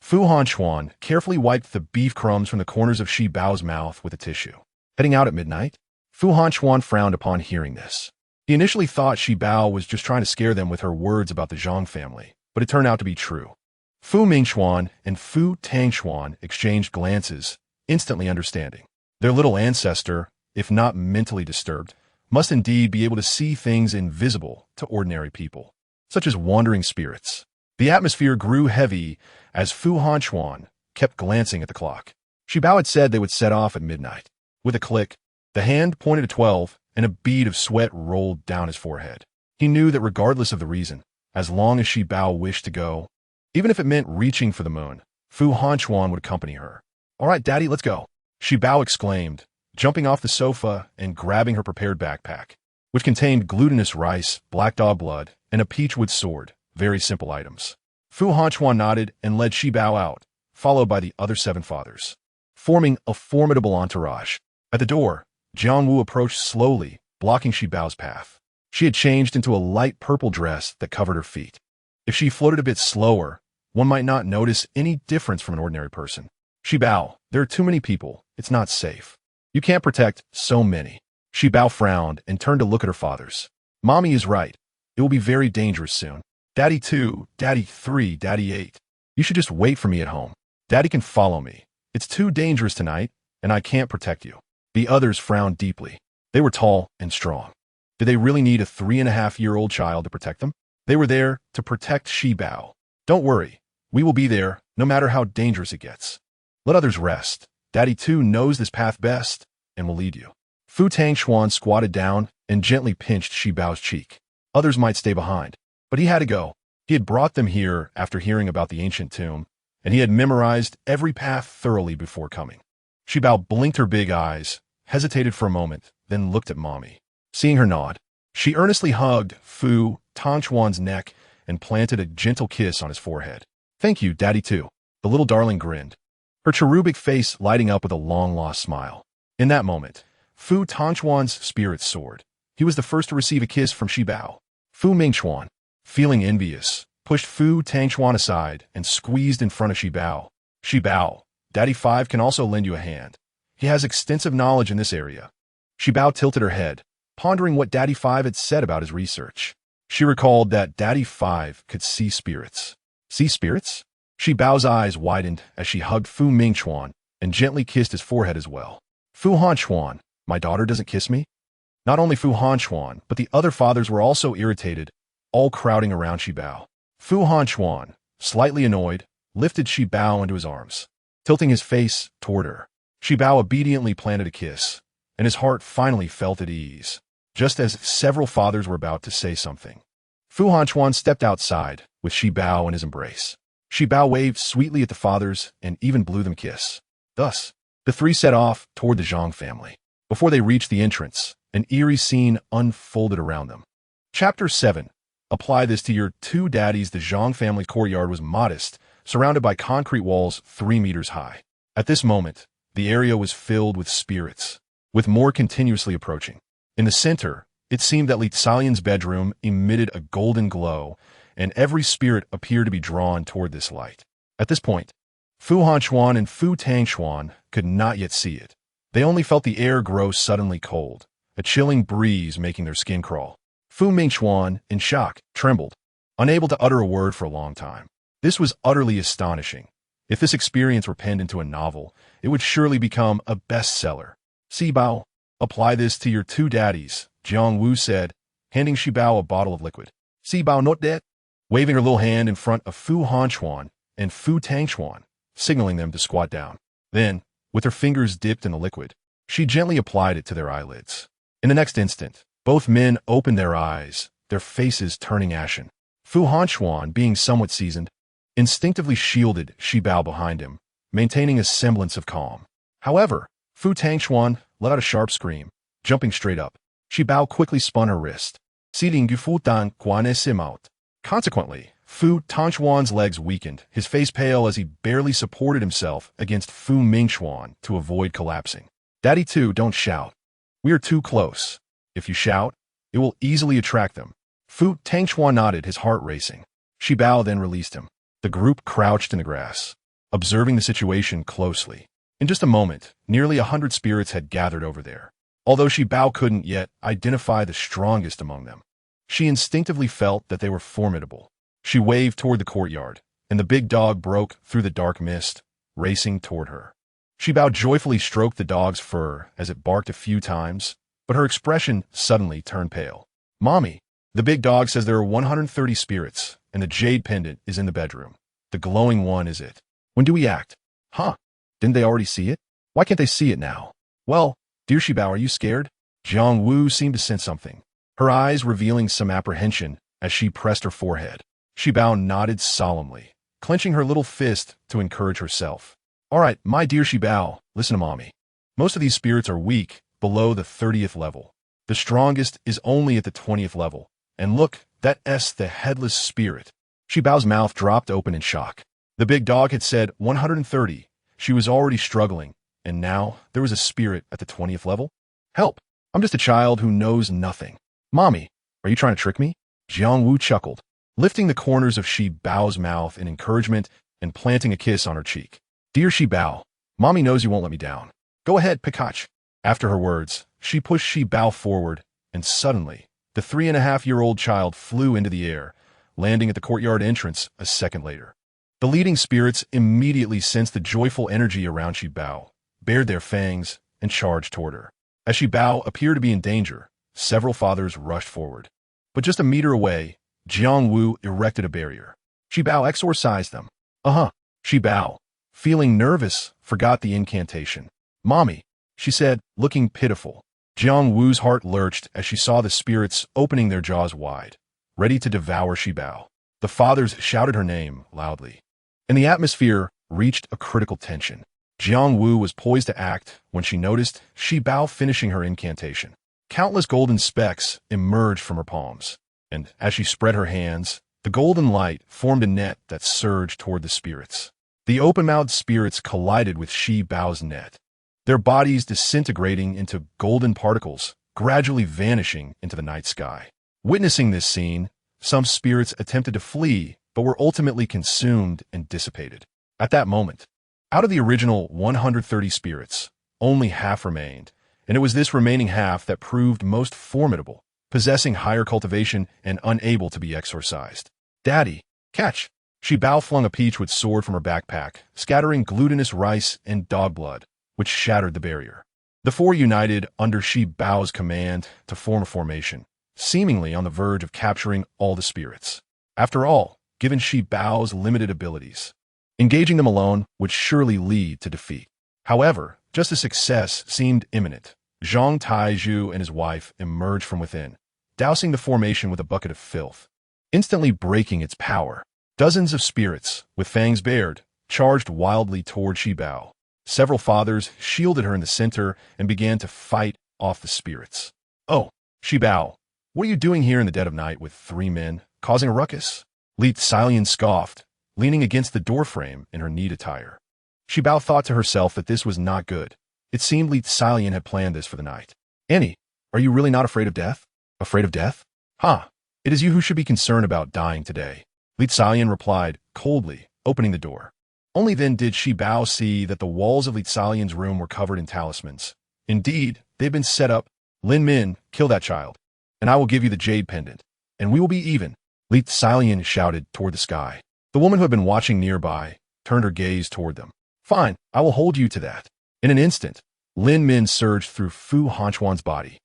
Fu Hanchuan carefully wiped the beef crumbs from the corners of Shi Bao's mouth with a tissue. Heading out at midnight? Fu Hanchuan frowned upon hearing this. He initially thought Shi Bao was just trying to scare them with her words about the Zhang family, but it turned out to be true. Fu Mingxuan and Fu Tangxuan exchanged glances, instantly understanding. Their little ancestor, if not mentally disturbed, must indeed be able to see things invisible to ordinary people, such as wandering spirits. The atmosphere grew heavy as Fu Hanchuan kept glancing at the clock. Shi Bao had said they would set off at midnight. With a click, the hand pointed to 12, and a bead of sweat rolled down his forehead. He knew that regardless of the reason, as long as Shi Bao wished to go, even if it meant reaching for the moon, Fu Hanchuan would accompany her. "All right, Daddy, let's go," Shi Bao exclaimed, jumping off the sofa and grabbing her prepared backpack, which contained glutinous rice, black dog blood, and a peachwood sword, very simple items. Fu Hanchuan nodded and led Shi Bao out, followed by the other 7 fathers, forming a formidable entourage. At the door, Jiang Wu approached slowly, blocking Shi Bao's path. She had changed into a light purple dress that covered her feet. If she floated a bit slower, one might not notice any difference from an ordinary person. "Shi Bao, there are too many people. It's not safe. You can't protect so many." Shi Bao frowned and turned to look at her fathers. "Mommy is right. It will be very dangerous soon. Daddy 2, Daddy 3, Daddy 8. You should just wait for me at home. Daddy can follow me. It's too dangerous tonight, and I can't protect you." The others frowned deeply. They were tall and strong. Did they really need a 3.5-year-old child to protect them? They were there to protect Shi Bao. "Don't worry. We will be there, no matter how dangerous it gets. Let others rest. Daddy 2 knows this path best and will lead you." Fu Tangxuan squatted down and gently pinched Shi Bao's cheek. Others might stay behind, but he had to go. He had brought them here after hearing about the ancient tomb, and he had memorized every path thoroughly before coming. Shi Bao blinked her big eyes, hesitated for a moment, then looked at Mommy. Seeing her nod, she earnestly hugged Fu Tangxuan's neck and planted a gentle kiss on his forehead. "Thank you, Daddy 2. The little darling grinned, her cherubic face lighting up with a long-lost smile. In that moment, Fu Tangxuan's spirits soared. He was the first to receive a kiss from Shi Bao. Fu Mingxuan, feeling envious, pushed Fu Tangxuan aside and squeezed in front of Shi Bao. "Shi Bao, Daddy 5 can also lend you a hand. He has extensive knowledge in this area." Shi Bao tilted her head, pondering what Daddy 5 had said about his research. She recalled that Daddy 5 could see spirits. See spirits? Shi Bao's eyes widened as she hugged Fu Mingxuan and gently kissed his forehead as well. "Fu Hanchuan, my daughter doesn't kiss me?" Not only Fu Hanchuan, but the other fathers were also irritated, all crowding around Shi Bao. Fu Hanchuan, slightly annoyed, lifted Shi Bao into his arms, tilting his face toward her. Shi Bao obediently planted a kiss, and his heart finally felt at ease, just as several fathers were about to say something. Fu Hanchuan stepped outside, with Shi Bao in his embrace. Shi Bao waved sweetly at the fathers and even blew them a kiss. Thus, the 3 set off toward the Zhang family. Before they reached the entrance, an eerie scene unfolded around them. Chapter 7. Apply this to your 2 daddies. The Zhang family courtyard was modest, surrounded by concrete walls 3 meters high. At this moment, the area was filled with spirits, with more continuously approaching. In the center, it seemed that Li Xiaoyan's bedroom emitted a golden glow, and every spirit appeared to be drawn toward this light. At this point, Fu Hanchuan and Fu Tangxuan could not yet see it. They only felt the air grow suddenly cold, a chilling breeze making their skin crawl. Fu Mingxuan, in shock, trembled, unable to utter a word for a long time. This was utterly astonishing. If this experience were penned into a novel, it would surely become a bestseller. "Shi Bao, apply this to your 2 daddies," Jiang Wu said, handing Shi Bao a bottle of liquid. "Shi Bao not dead?" Waving her little hand in front of Fu Hanchuan and Fu Tangxuan, signaling them to squat down. Then, with her fingers dipped in the liquid, she gently applied it to their eyelids. In the next instant, Both men opened their eyes, their faces turning ashen. Fu Hanchuan, being somewhat seasoned, instinctively shielded Shi Bao behind him, maintaining a semblance of calm. However, Fu Tangchuan let out a sharp scream, jumping straight up. Shi Bao quickly spun her wrist. Consequently, Fu Tangchuan's legs weakened, his face pale as he barely supported himself against Fu Mingchuan to avoid collapsing. Daddy too, don't shout. We are too close. If you shout, it will easily attract them. Fu Tangchuan nodded, his heart racing. Shi Bao then released him. The group crouched in the grass, observing the situation closely. In just a moment, nearly 100 spirits had gathered over there. Although Shi Bao couldn't yet identify the strongest among them, she instinctively felt that they were formidable. She waved toward the courtyard, and the big dog broke through the dark mist, racing toward her. Shi Bao joyfully stroked the dog's fur as it barked a few times, but her expression suddenly turned pale. Mommy, the big dog says there are 130 spirits, and the jade pendant is in the bedroom. The glowing one is it. When do we act? Huh? Didn't they already see it? Why can't they see it now? Well, dear Shi Bao, are you scared? Jiang Wu seemed to sense something, her eyes revealing some apprehension as she pressed her forehead. Shi Bao nodded solemnly, clenching her little fist to encourage herself. All right, my dear Shi Bao, listen to mommy. Most of these spirits are weak, below the 30th level. The strongest is only at the 20th level. And look, that's the headless spirit. Shi Bao's mouth dropped open in shock. The big dog had said 130. She was already struggling, and now there was a spirit at the 20th level? Help! I'm just a child who knows nothing. Mommy, are you trying to trick me? Jiang Wu chuckled, lifting the corners of Shi Bao's mouth in encouragement and planting a kiss on her cheek. Dear Shi Bao, mommy knows you won't let me down. Go ahead, Pikachu. After her words, she pushed Shi Bao forward, and suddenly, the 3.5-year-old child flew into the air, landing at the courtyard entrance a second later. The leading spirits immediately sensed the joyful energy around Shi Bao, bared their fangs, and charged toward her. As Shi Bao appeared to be in danger, several fathers rushed forward. But just a meter away, Jiang Wu erected a barrier. Shi Bao exorcised them. Shi Bao, feeling nervous, forgot the incantation. Mommy, she said, looking pitiful. Jiang Wu's heart lurched as she saw the spirits opening their jaws wide, ready to devour Shi Bao. The fathers shouted her name loudly, and the atmosphere reached a critical tension. Jiang Wu was poised to act when she noticed Shi Bao finishing her incantation. Countless golden specks emerged from her palms, and as she spread her hands, the golden light formed a net that surged toward the spirits. The open-mouthed spirits collided with Shi Bao's net, their bodies disintegrating into golden particles, gradually vanishing into the night sky. Witnessing this scene, some spirits attempted to flee, but were ultimately consumed and dissipated. At that moment, out of the original 130 spirits, only half remained, and it was this remaining half that proved most formidable, possessing higher cultivation and unable to be exorcised. Daddy, catch! Shi Bao flung a peachwood sword from her backpack, scattering glutinous rice and dog blood, which shattered the barrier. The four united under Shi Bao's command to form a formation, seemingly on the verge of capturing all the spirits. After all, given Shi Bao's limited abilities, engaging them alone would surely lead to defeat. However, just as success seemed imminent, Zhang Taizhu and his wife emerged from within, dousing the formation with a bucket of filth, instantly breaking its power. Dozens of spirits, with fangs bared, charged wildly toward Shi Bao. Several fathers shielded her in the center and began to fight off the spirits. Oh, Shi Bao, what are you doing here in the dead of night with 3 men, causing a ruckus? Li Xilian scoffed, leaning against the doorframe in her neat attire. Shi Bao thought to herself that this was not good. It seemed Li Xilian had planned this for the night. Annie, are you really not afraid of death? Afraid of death? It is you who should be concerned about dying today. Li Xilian replied, coldly, opening the door. Only then did Shi Bao see that the walls of Li Xilian's room were covered in talismans. Indeed, they had been set up. Lin Min, kill that child, and I will give you the jade pendant, and we will be even. Li Xilian shouted toward the sky. The woman who had been watching nearby turned her gaze toward them. Fine, I will hold you to that. In an instant, Lin Min surged through Fu Hanchuan's body,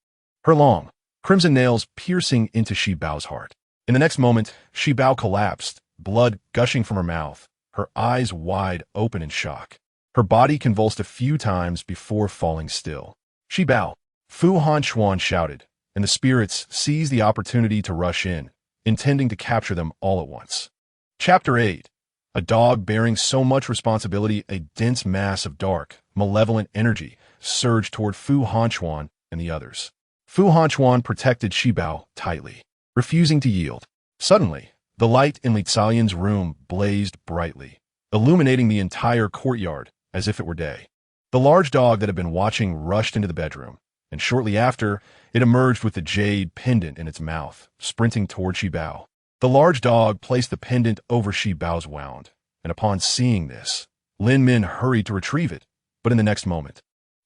her long, crimson nails piercing into Shi Bao's heart. In the next moment, Shi Bao collapsed, blood gushing from her mouth, her eyes wide open in shock. Her body convulsed a few times before falling still. Shi Bao, Fu Hanchuan shouted, and the spirits seized the opportunity to rush in, intending to capture them all at once. Chapter 8. A dog bearing so much responsibility, a dense mass of dark, malevolent energy surged toward Fu Hanchuan and the others. Fu Hanchuan protected Shibao tightly, refusing to yield. Suddenly, the light in Li Xiaoyan's room blazed brightly, illuminating the entire courtyard as if it were day. The large dog that had been watching rushed into the bedroom, and shortly after, it emerged with the jade pendant in its mouth, sprinting toward Shibao. The large dog placed the pendant over Shibao's wound, and upon seeing this, Lin Min hurried to retrieve it, but in the next moment,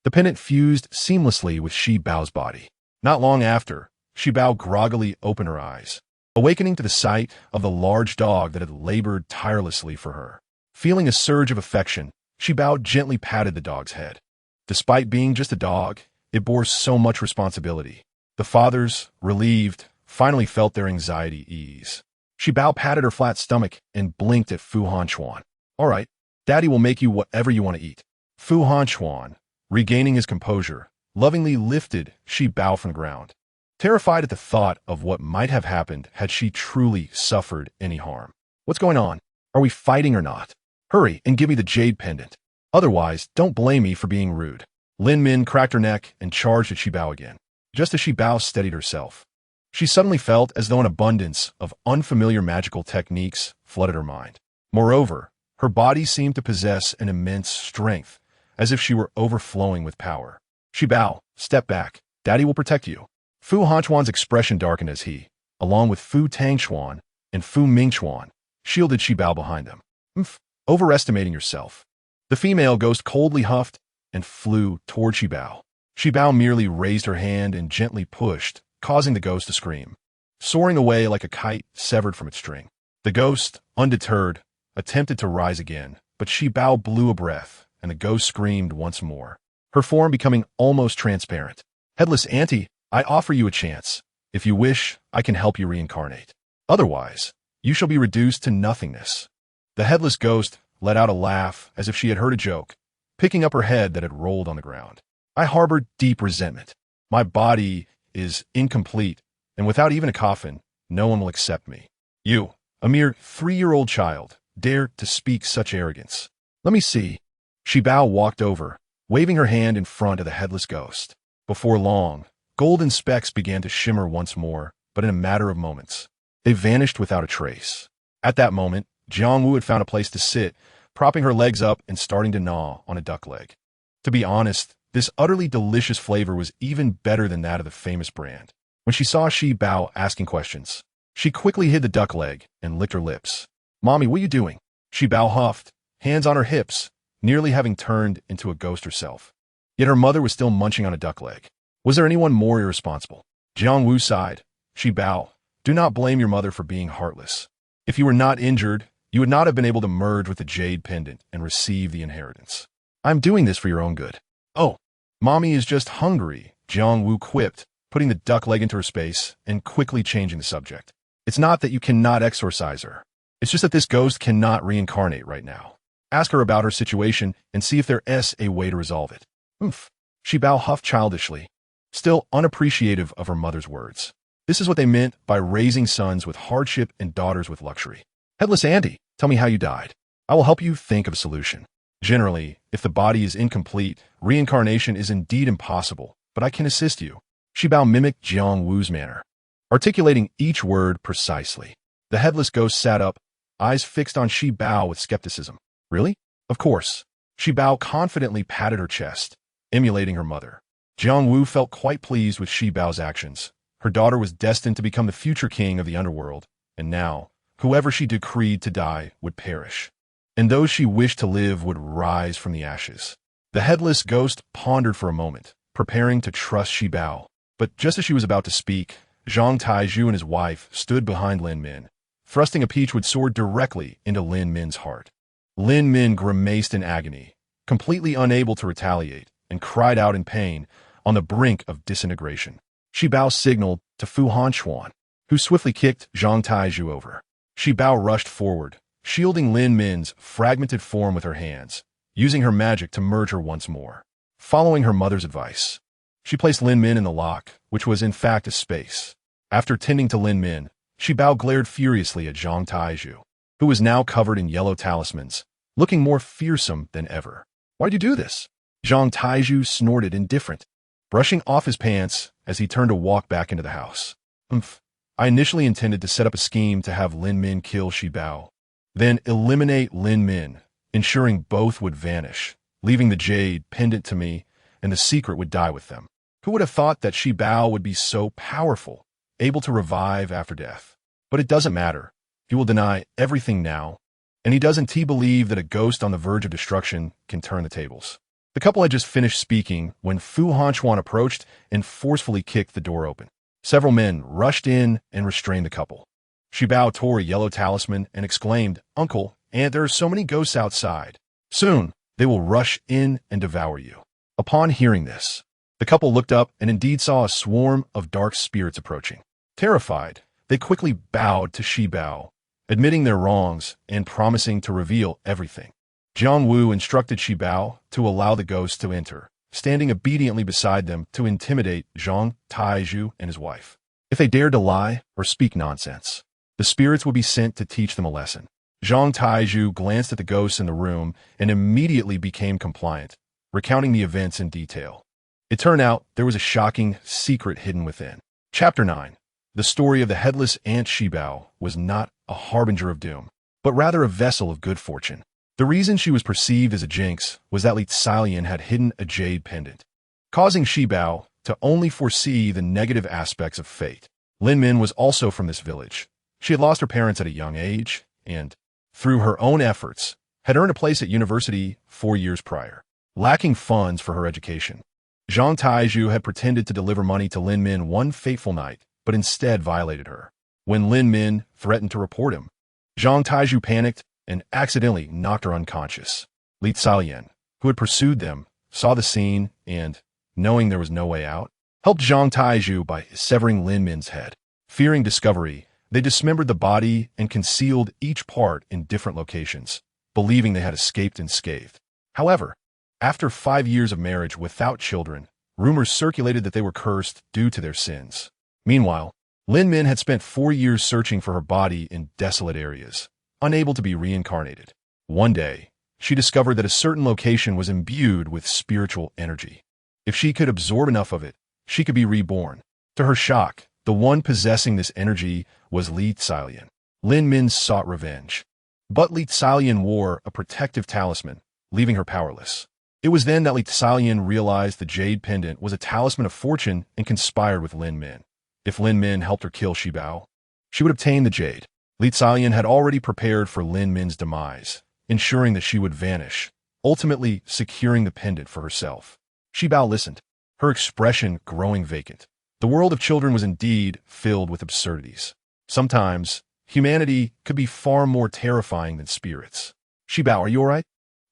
the pendant fused seamlessly with Shibao's body. Not long after, Shibao groggily opened her eyes, awakening to the sight of the large dog that had labored tirelessly for her. Feeling a surge of affection, Shibao gently patted the dog's head. Despite being just a dog, it bore so much responsibility. The fathers, relieved, finally felt their anxiety ease. Shibao patted her flat stomach and blinked at Fu Hanchuan. "All right, Daddy will make you whatever you want to eat." Fu Hanchuan, regaining his composure, lovingly lifted Shibao from the ground, terrified at the thought of what might have happened had she truly suffered any harm. "What's going on? Are we fighting or not? Hurry and give me the jade pendant. Otherwise, don't blame me for being rude." Lin Min cracked her neck and charged at Shibao again. Just as Shibao steadied herself, she suddenly felt as though an abundance of unfamiliar magical techniques flooded her mind. Moreover, her body seemed to possess an immense strength, as if she were overflowing with power. "Shibao, step back. Daddy will protect you." Fu Hanchuan's expression darkened as he, along with Fu Tangchuan and Fu Mingchuan, shielded Shibao behind them. Overestimating yourself." The female ghost coldly huffed and flew toward Shibao. Shibao merely raised her hand and gently pushed, causing the ghost to scream, soaring away like a kite severed from its string. The ghost, undeterred, attempted to rise again, but Shibao blew a breath, and the ghost screamed once more, her form becoming almost transparent. "Headless Auntie, I offer you a chance. If you wish, I can help you reincarnate. Otherwise, you shall be reduced to nothingness." The headless ghost let out a laugh as if she had heard a joke, picking up her head that had rolled on the ground. "I harbor deep resentment. My body is incomplete, and without even a coffin, no one will accept me. You, a mere 3-year-old child, dare to speak such arrogance. Let me see." Shibao walked over, waving her hand in front of the headless ghost. Before long, golden specks began to shimmer once more, but in a matter of moments, they vanished without a trace. At that moment, Jiangwu had found a place to sit, propping her legs up and starting to gnaw on a duck leg. To be honest, this utterly delicious flavor was even better than that of the famous brand. When she saw Shibao asking questions, she quickly hid the duck leg and licked her lips. "Mommy, what are you doing?" Shibao huffed, hands on her hips, nearly having turned into a ghost herself. Yet her mother was still munching on a duck leg. Was there anyone more irresponsible? Jiangwu sighed. "Shibao, do not blame your mother for being heartless. If you were not injured, you would not have been able to merge with the jade pendant and receive the inheritance. I'm doing this for your own good." "Oh, Mommy is just hungry," Jiangwu quipped, putting the duck leg into her space and quickly changing the subject. "It's not that you cannot exorcise her. It's just that this ghost cannot reincarnate right now. Ask her about her situation and see if there is a way to resolve it." Shibao huffed childishly, still unappreciative of her mother's words. This is what they meant by raising sons with hardship and daughters with luxury. "Headless Auntie, tell me how you died. I will help you think of a solution. Generally, if the body is incomplete, reincarnation is indeed impossible, but I can assist you." Shibao mimicked Jiangwu's manner, articulating each word precisely. The headless ghost sat up, eyes fixed on Shibao with skepticism. "Really? Of course." Shibao confidently patted her chest, emulating her mother. Jiangwu felt quite pleased with Shibao's actions. Her daughter was destined to become the future king of the underworld, and now, whoever she decreed to die would perish, and those she wished to live would rise from the ashes. The headless ghost pondered for a moment, preparing to trust Shibao. But just as she was about to speak, Zhang Taizhu and his wife stood behind Lin Min, thrusting a peachwood sword directly into Lin Min's heart. Lin Min grimaced in agony, completely unable to retaliate, and cried out in pain, on the brink of disintegration. Shibao signaled to Fu Hanchuan, who swiftly kicked Zhang Taizhu over. Shibao rushed forward, shielding Lin Min's fragmented form with her hands, using her magic to merge her once more. Following her mother's advice, She placed Lin Min in the lock, which was in fact a space. After tending to Lin Min, Shi Bao glared furiously at Zhang Taizhu, who was now covered in yellow talismans, looking more fearsome than ever. "Why'd you do this?" Zhang Taizhu snorted indifferent, brushing off his pants as he turned to walk back into the house. I initially intended to set up a scheme to have Lin Min kill Shi Bao, then eliminate Lin Min, ensuring both would vanish, leaving the jade pendant to me, and the secret would die with them. Who would have thought that Shi Bao would be so powerful, able to revive after death? But it doesn't matter. He will deny everything now, and he doesn't believe that a ghost on the verge of destruction can turn the tables. The couple had just finished speaking when Fu Hanchuan approached and forcefully kicked the door open. Several men rushed in and restrained the couple. Shi Bao tore a yellow talisman and exclaimed, "Uncle, and there are so many ghosts outside. Soon, they will rush in and devour you." Upon hearing this, the couple looked up and indeed saw a swarm of dark spirits approaching. Terrified, they quickly bowed to Shi Bao, admitting their wrongs and promising to reveal everything. Jiang Wu instructed Shi Bao to allow the ghosts to enter, standing obediently beside them to intimidate Zhang Taizhu and his wife. If they dared to lie or speak nonsense, the spirits would be sent to teach them a lesson. Zhang Taizhu glanced at the ghosts in the room and immediately became compliant, recounting the events in detail. It turned out there was a shocking secret hidden within. Chapter 9. The story of the headless ant Shi Bao was not a harbinger of doom, but rather a vessel of good fortune. The reason she was perceived as a jinx was that Li Xiaolian had hidden a jade pendant, causing Shi Bao to only foresee the negative aspects of fate. Lin Min was also from this village. She had lost her parents at a young age and, through her own efforts, had earned a place at university 4 years prior, lacking funds for her education. Zhang Taizhu had pretended to deliver money to Lin Min one fateful night, but instead violated her. When Lin Min threatened to report him, Zhang Taizhu panicked and accidentally knocked her unconscious. Li Xiaolian, who had pursued them, saw the scene and, knowing there was no way out, helped Zhang Taizhu by severing Lin Min's head. Fearing discovery, they dismembered the body and concealed each part in different locations, believing they had escaped unscathed. However, after 5 years of marriage without children, rumors circulated that they were cursed due to their sins. Meanwhile, Lin Min had spent 4 years searching for her body in desolate areas, unable to be reincarnated. One day, she discovered that a certain location was imbued with spiritual energy. If she could absorb enough of it, she could be reborn. To her shock, the one possessing this energy was Li Xiaolian. Lin Min sought revenge, but Li Xiaolian wore a protective talisman, leaving her powerless. It was then that Li Xiaolian realized the jade pendant was a talisman of fortune and conspired with Lin Min. If Lin Min helped her kill Shi Bao, she would obtain the jade. Li Xiaolian had already prepared for Lin Min's demise, ensuring that she would vanish, ultimately securing the pendant for herself. Shi Bao listened, her expression growing vacant. The world of children was indeed filled with absurdities. Sometimes, humanity could be far more terrifying than spirits. "Shi Bao, are you all right?"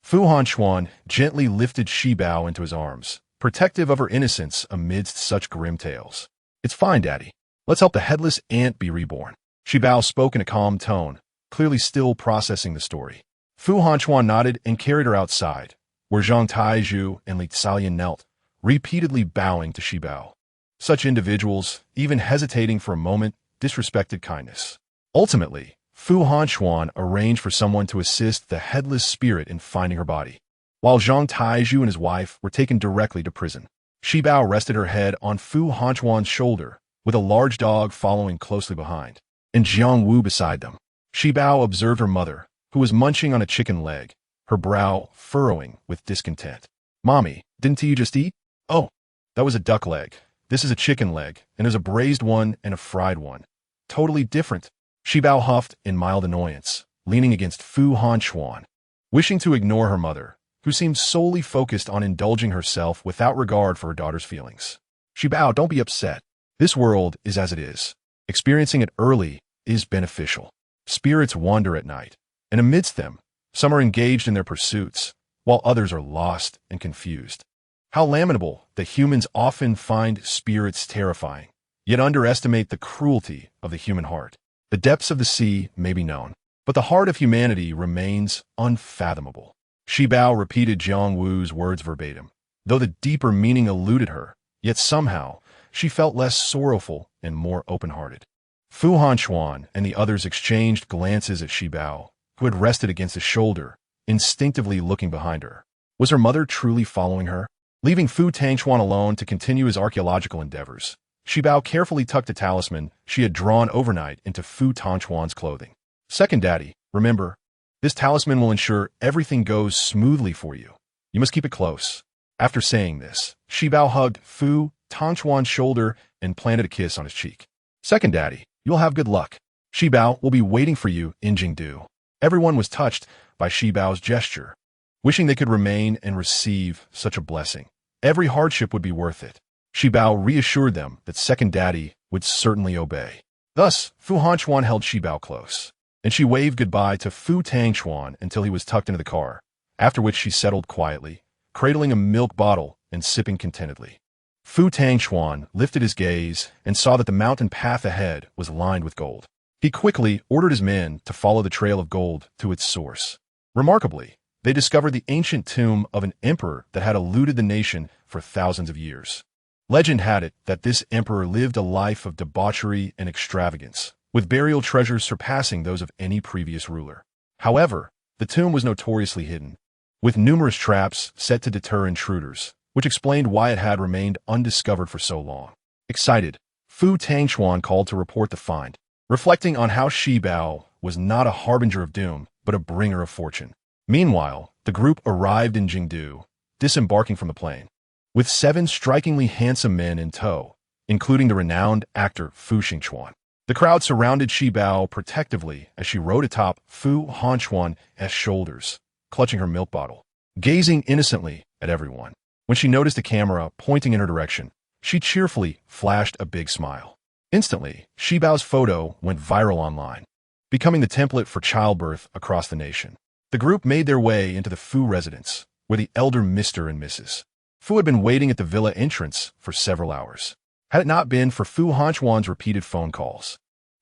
Fu Hanchuan gently lifted Shi Bao into his arms, protective of her innocence amidst such grim tales. "It's fine, Daddy. Let's help the headless ant be reborn." Shi Bao spoke in a calm tone, clearly still processing the story. Fu Hanchuan nodded and carried her outside, where Zhang Taizhu and Li Xiaolian knelt, repeatedly bowing to Shi Bao. Such individuals, even hesitating for a moment, disrespected kindness. Ultimately, Fu Hanchuan arranged for someone to assist the headless spirit in finding her body, while Zhang Taizhu and his wife were taken directly to prison. Shi Bao rested her head on Fu Hanchuan's shoulder, with a large dog following closely behind, and Jiang Wu beside them. Shi Bao observed her mother, who was munching on a chicken leg, her brow furrowing with discontent. "Mommy, didn't you just eat?" "Oh, that was a duck leg. This is a chicken leg, and there's a braised one and a fried one. Totally different." Shi Bao huffed in mild annoyance, leaning against Fu Hanchuan, wishing to ignore her mother, who seemed solely focused on indulging herself without regard for her daughter's feelings. "Shi Bao, don't be upset. This world is as it is. Experiencing it early is beneficial. Spirits wander at night, and amidst them, some are engaged in their pursuits, while others are lost and confused. How lamentable that humans often find spirits terrifying, yet underestimate the cruelty of the human heart. The depths of the sea may be known, but the heart of humanity remains unfathomable." Shi Bao repeated Jiang Wu's words verbatim. Though the deeper meaning eluded her, Yet somehow, she felt less sorrowful and more open-hearted. Fu Hanchuan and the others exchanged glances at Shibao, who had rested against his shoulder, instinctively looking behind her. Was her mother truly following her? Leaving Fu Tangchuan alone to continue his archaeological endeavors, Shibao carefully tucked the talisman she had drawn overnight into Fu Tangchuan's clothing. Second daddy, remember, this talisman will ensure everything goes smoothly for you. You must keep it close. After saying this, Shibao hugged Fu Tangchuan's shoulder and planted a kiss on his cheek. Second daddy, you'll have good luck. Shibao will be waiting for you in Jingdu. Everyone was touched by Shibao's gesture, wishing they could remain and receive such a blessing. Every hardship would be worth it. Shibao reassured them that second daddy would certainly obey. Thus, Fu Hanchuan held Shibao close, and she waved goodbye to Fu Tangchuan until he was tucked into the car, after which she settled quietly, cradling a milk bottle and sipping contentedly. Fu Tangchuan lifted his gaze and saw that the mountain path ahead was lined with gold. He quickly ordered his men to follow the trail of gold to its source. Remarkably, they discovered the ancient tomb of an emperor that had eluded the nation for thousands of years. Legend had it that this emperor lived a life of debauchery and extravagance, with burial treasures surpassing those of any previous ruler. However, the tomb was notoriously hidden, with numerous traps set to deter intruders, which explained why it had remained undiscovered for so long. Excited, Fu Tangchuan called to report the find, reflecting on how Shibao was not a harbinger of doom, but a bringer of fortune. Meanwhile, the group arrived in Jingdu, disembarking from the plane, with 7 strikingly handsome men in tow, including the renowned actor Fu Xingchuan. The crowd surrounded Shibao protectively as she rode atop Fu Hanchuan's shoulders, clutching her milk bottle, gazing innocently at everyone. When she noticed a camera pointing in her direction, she cheerfully flashed a big smile. Instantly, Shibao's photo went viral online, becoming the template for childbirth across the nation. The group made their way into the Fu residence, where the elder Mr. and Mrs. Fu had been waiting at the villa entrance for several hours. Had it not been for Fu Hanchuan's repeated phone calls,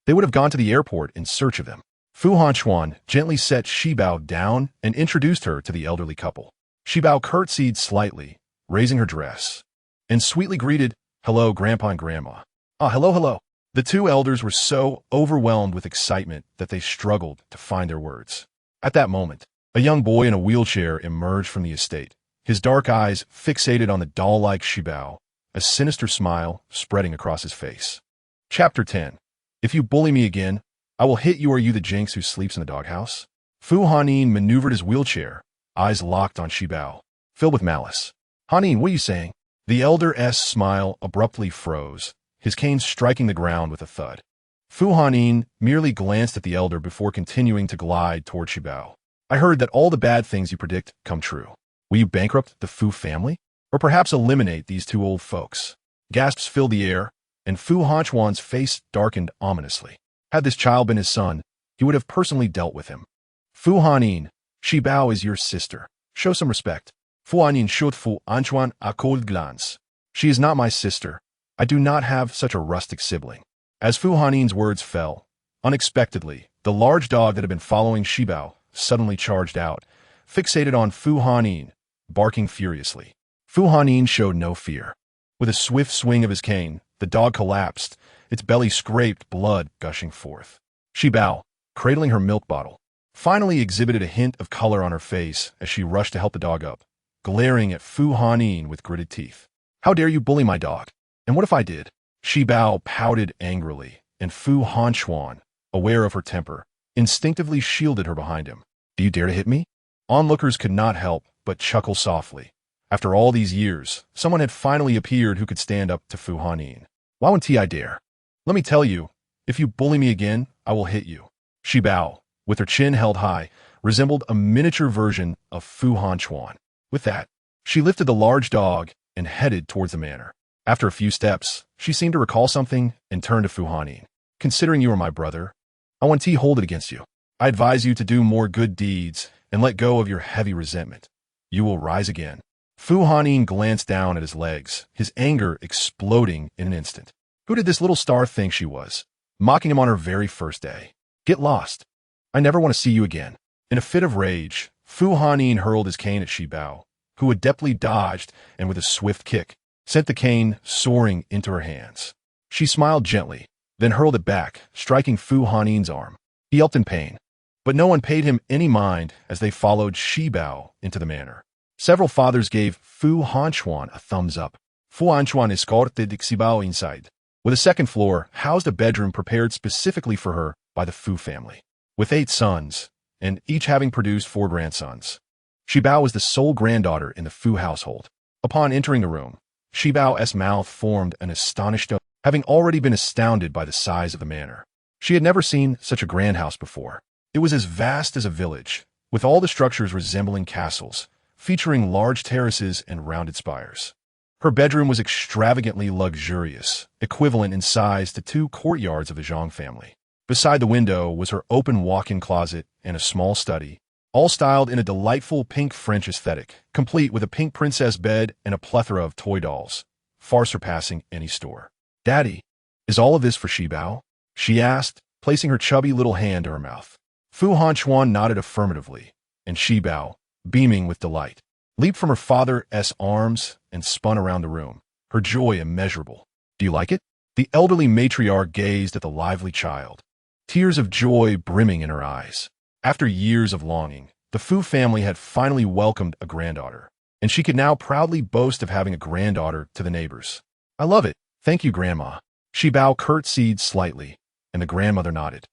they would have gone to the airport in search of them. Fu Hanchuan gently set Shibao down and introduced her to the elderly couple. Shibao curtsied slightly, raising her dress, and sweetly greeted, "Hello, Grandpa and Grandma." "Ah, hello, hello." The two elders were so overwhelmed with excitement that they struggled to find their words. At that moment, a young boy in a wheelchair emerged from the estate, his dark eyes fixated on the doll-like Shibao, a sinister smile spreading across his face. Chapter 10. If you bully me again, I will hit you. Are you the jinx who sleeps in the doghouse? Fu Hanyin maneuvered his wheelchair, eyes locked on Shibao, filled with malice. "Hanyin, what are you saying?" The elder's smile abruptly froze, his cane striking the ground with a thud. Fu Hanyin merely glanced at the elder before continuing to glide toward Shibao. "I heard that all the bad things you predict come true. Will you bankrupt the Fu family? Or perhaps eliminate these two old folks?" Gasps filled the air, and Fu Hanchuan's face darkened ominously. Had this child been his son, he would have personally dealt with him. "Fu Hanyin, Shibao is your sister. Show some respect." Fu Hanyin shot Fu Hanchuan a cold glance. "She is not my sister. I do not have such a rustic sibling." As Fu Hanyin's words fell, unexpectedly, the large dog that had been following Shibao suddenly charged out, fixated on Fu Hanyin, barking furiously. Fu Hanyin showed no fear. With a swift swing of his cane, the dog collapsed, its belly scraped, blood gushing forth. Shibao, cradling her milk bottle, finally exhibited a hint of color on her face as she rushed to help the dog up, glaring at Fu Hanyin with gritted teeth. "How dare you bully my dog? And what if I did?" Shibao pouted angrily, and Fu Hanchuan, aware of her temper, instinctively shielded her behind him. "Do you dare to hit me?" Onlookers could not help but chuckle softly. After all these years, someone had finally appeared who could stand up to Fu Hanyin. "Why wouldn't I dare? Let me tell you, if you bully me again, I will hit you." Shibao, with her chin held high, resembled a miniature version of Fu Hanchuan. With that, she lifted the large dog and headed towards the manor. After a few steps, she seemed to recall something and turned to Fu Hanyin. "Considering you are my brother, I want to hold it against you. I advise you to do more good deeds and let go of your heavy resentment. You will rise again." Fu Hanyin glanced down at his legs, his anger exploding in an instant. Who did this little star think she was, mocking him on her very first day? "Get lost. I never want to see you again." In a fit of rage, Fu Hanyin hurled his cane at Shibao, who adeptly dodged and with a swift kick, sent the cane soaring into her hands. She smiled gently, then hurled it back, striking Fu Hannin's arm. He yelped in pain, but no one paid him any mind as they followed Shi Bao into the manor. Several fathers gave Fu Hanchuan a thumbs up. Fu Hanchuan escorted Xi Bao inside, with a second floor housed a bedroom prepared specifically for her by the Fu family. With 8 sons, and each having produced 4 grandsons, Shi Bao was the sole granddaughter in the Fu household. Upon entering the room, Shi Bao's mouth formed an astonished open, having already been astounded by the size of the manor. She had never seen such a grand house before. It was as vast as a village, with all the structures resembling castles, featuring large terraces and rounded spires. Her bedroom was extravagantly luxurious, equivalent in size to 2 courtyards of the Zhang family. Beside the window was her open walk-in closet and a small study, all styled in a delightful pink French aesthetic, complete with a pink princess bed and a plethora of toy dolls, far surpassing any store. "Daddy, is all of this for Shi Bao?" she asked, placing her chubby little hand to her mouth. Fu Hanchuan nodded affirmatively, and Shi Bao, beaming with delight, leaped from her father's arms and spun around the room, her joy immeasurable. "Do you like it?" The elderly matriarch gazed at the lively child, tears of joy brimming in her eyes. After years of longing, the Fu family had finally welcomed a granddaughter, and she could now proudly boast of having a granddaughter to the neighbors. "I love it. Thank you, Grandma." Shi Bao curtsied slightly, and the grandmother nodded,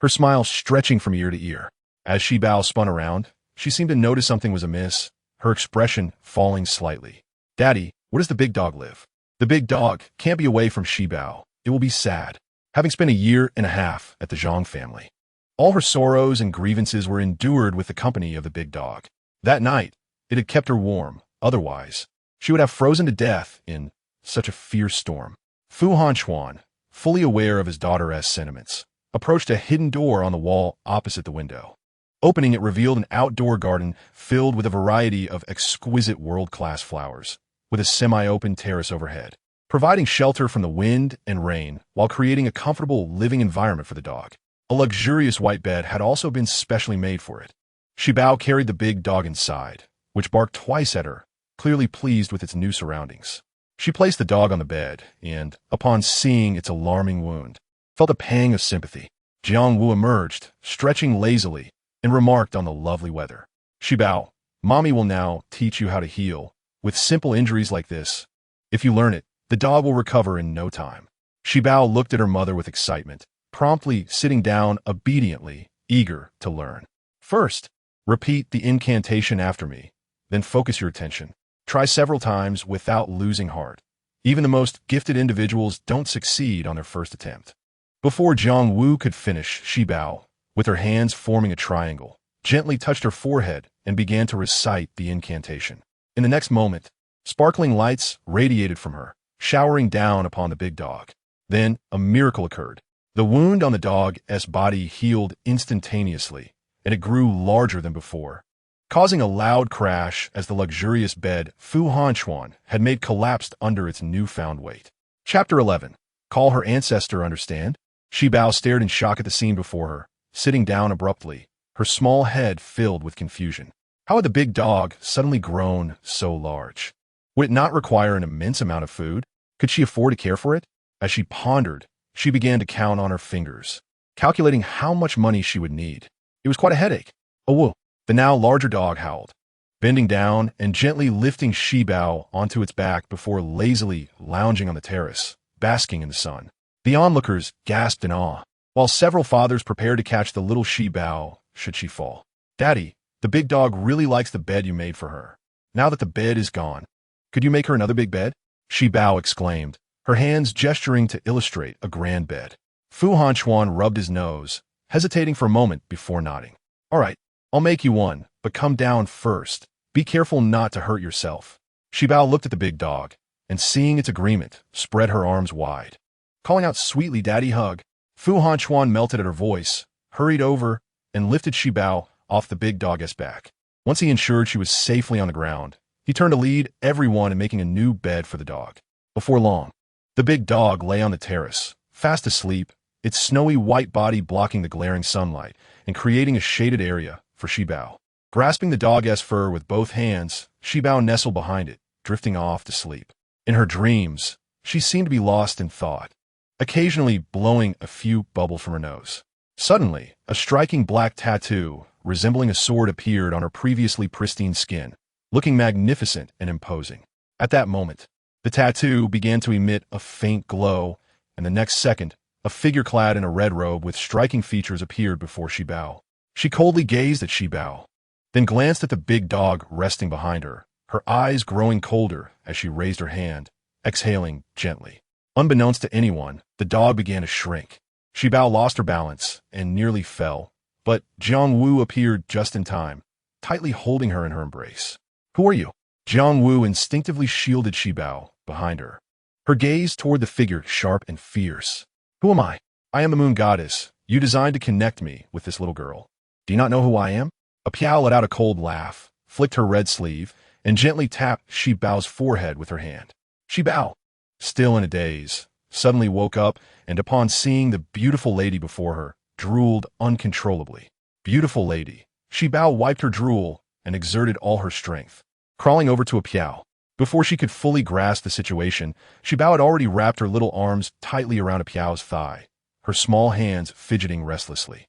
her smile stretching from ear to ear. As Shi Bao spun around, she seemed to notice something was amiss, her expression falling slightly. "Daddy, where does the big dog live?" "The big dog can't be away from Shi Bao. It will be sad, having spent a year and a half at the Zhang family." All her sorrows and grievances were endured with the company of the big dog. That night, it had kept her warm. Otherwise, she would have frozen to death in such a fierce storm. Fu Hanchuan, fully aware of his daughter's sentiments, approached a hidden door on the wall opposite the window. Opening it revealed an outdoor garden filled with a variety of exquisite world-class flowers, with a semi-open terrace overhead, providing shelter from the wind and rain while creating a comfortable living environment for the dog. A luxurious white bed had also been specially made for it. Shi Bao carried the big dog inside, which barked twice at her, clearly pleased with its new surroundings. She placed the dog on the bed and, upon seeing its alarming wound, felt a pang of sympathy. Jiang Wu emerged, stretching lazily, and remarked on the lovely weather. "Shi Bao, Mommy will now teach you how to heal. With simple injuries like this, if you learn it, the dog will recover in no time." Shi Bao looked at her mother with excitement, promptly sitting down obediently, eager to learn. "First, repeat the incantation after me, then focus your attention. Try several times without losing heart. Even the most gifted individuals don't succeed on their first attempt." Before Jiang Wu could finish, Shi Bao, with her hands forming a triangle, gently touched her forehead and began to recite the incantation. In the next moment, sparkling lights radiated from her, showering down upon the big dog. Then a miracle occurred. The wound on the dog's body healed instantaneously, and it grew larger than before, causing a loud crash as the luxurious bed Fu Hanchuan had made collapsed under its newfound weight. Chapter 11. Call her ancestor, understand? Shi Bao stared in shock at the scene before her, sitting down abruptly, her small head filled with confusion. How had the big dog suddenly grown so large? Would it not require an immense amount of food? Could she afford to care for it? As she pondered, she began to count on her fingers, calculating how much money she would need. It was quite a headache. "Oh, whoa!" The now larger dog howled, bending down and gently lifting Shi Bao onto its back before lazily lounging on the terrace, basking in the sun. The onlookers gasped in awe, while several fathers prepared to catch the little Shi Bao should she fall. "Daddy, the big dog really likes the bed you made for her. Now that the bed is gone, could you make her another big bed?" Shi Bao exclaimed, her hands gesturing to illustrate a grand bed. Fu Hanchuan rubbed his nose, hesitating for a moment before nodding. "All right, I'll make you one, but come down first. Be careful not to hurt yourself." Shi Bao looked at the big dog, and seeing its agreement, spread her arms wide, calling out sweetly, "Daddy, hug." Fu Hanchuan melted at her voice, hurried over, and lifted Shi Bao off the big dog's back. Once he ensured she was safely on the ground, he turned to lead everyone in making a new bed for the dog. Before long, the big dog lay on the terrace, fast asleep, its snowy white body blocking the glaring sunlight and creating a shaded area for Shi Bao. Grasping the dog's fur with both hands, Shi Bao nestled behind it, drifting off to sleep. In her dreams, she seemed to be lost in thought, occasionally blowing a few bubbles from her nose. Suddenly, a striking black tattoo resembling a sword appeared on her previously pristine skin, looking magnificent and imposing. At that moment, the tattoo began to emit a faint glow, and the next second, a figure clad in a red robe with striking features appeared before Shibao. She coldly gazed at Shibao, then glanced at the big dog resting behind her, her eyes growing colder as she raised her hand, exhaling gently. Unbeknownst to anyone, the dog began to shrink. Shibao lost her balance and nearly fell, but Jiang Wu appeared just in time, tightly holding her in her embrace. "Who are you?" Jiang Wu instinctively shielded Shibao behind her, her gaze toward the figure sharp and fierce. "Who am I?" "I am the moon goddess. You designed to connect me with this little girl. Do you not know who I am?" Apiao let out a cold laugh, flicked her red sleeve, and gently tapped Shibao's forehead with her hand. Shibao, still in a daze, suddenly woke up and upon seeing the beautiful lady before her, drooled uncontrollably. Beautiful lady. Shibao wiped her drool and exerted all her strength, crawling over to Apiao. Before she could fully grasp the situation, Shibao had already wrapped her little arms tightly around Apiao's thigh, her small hands fidgeting restlessly.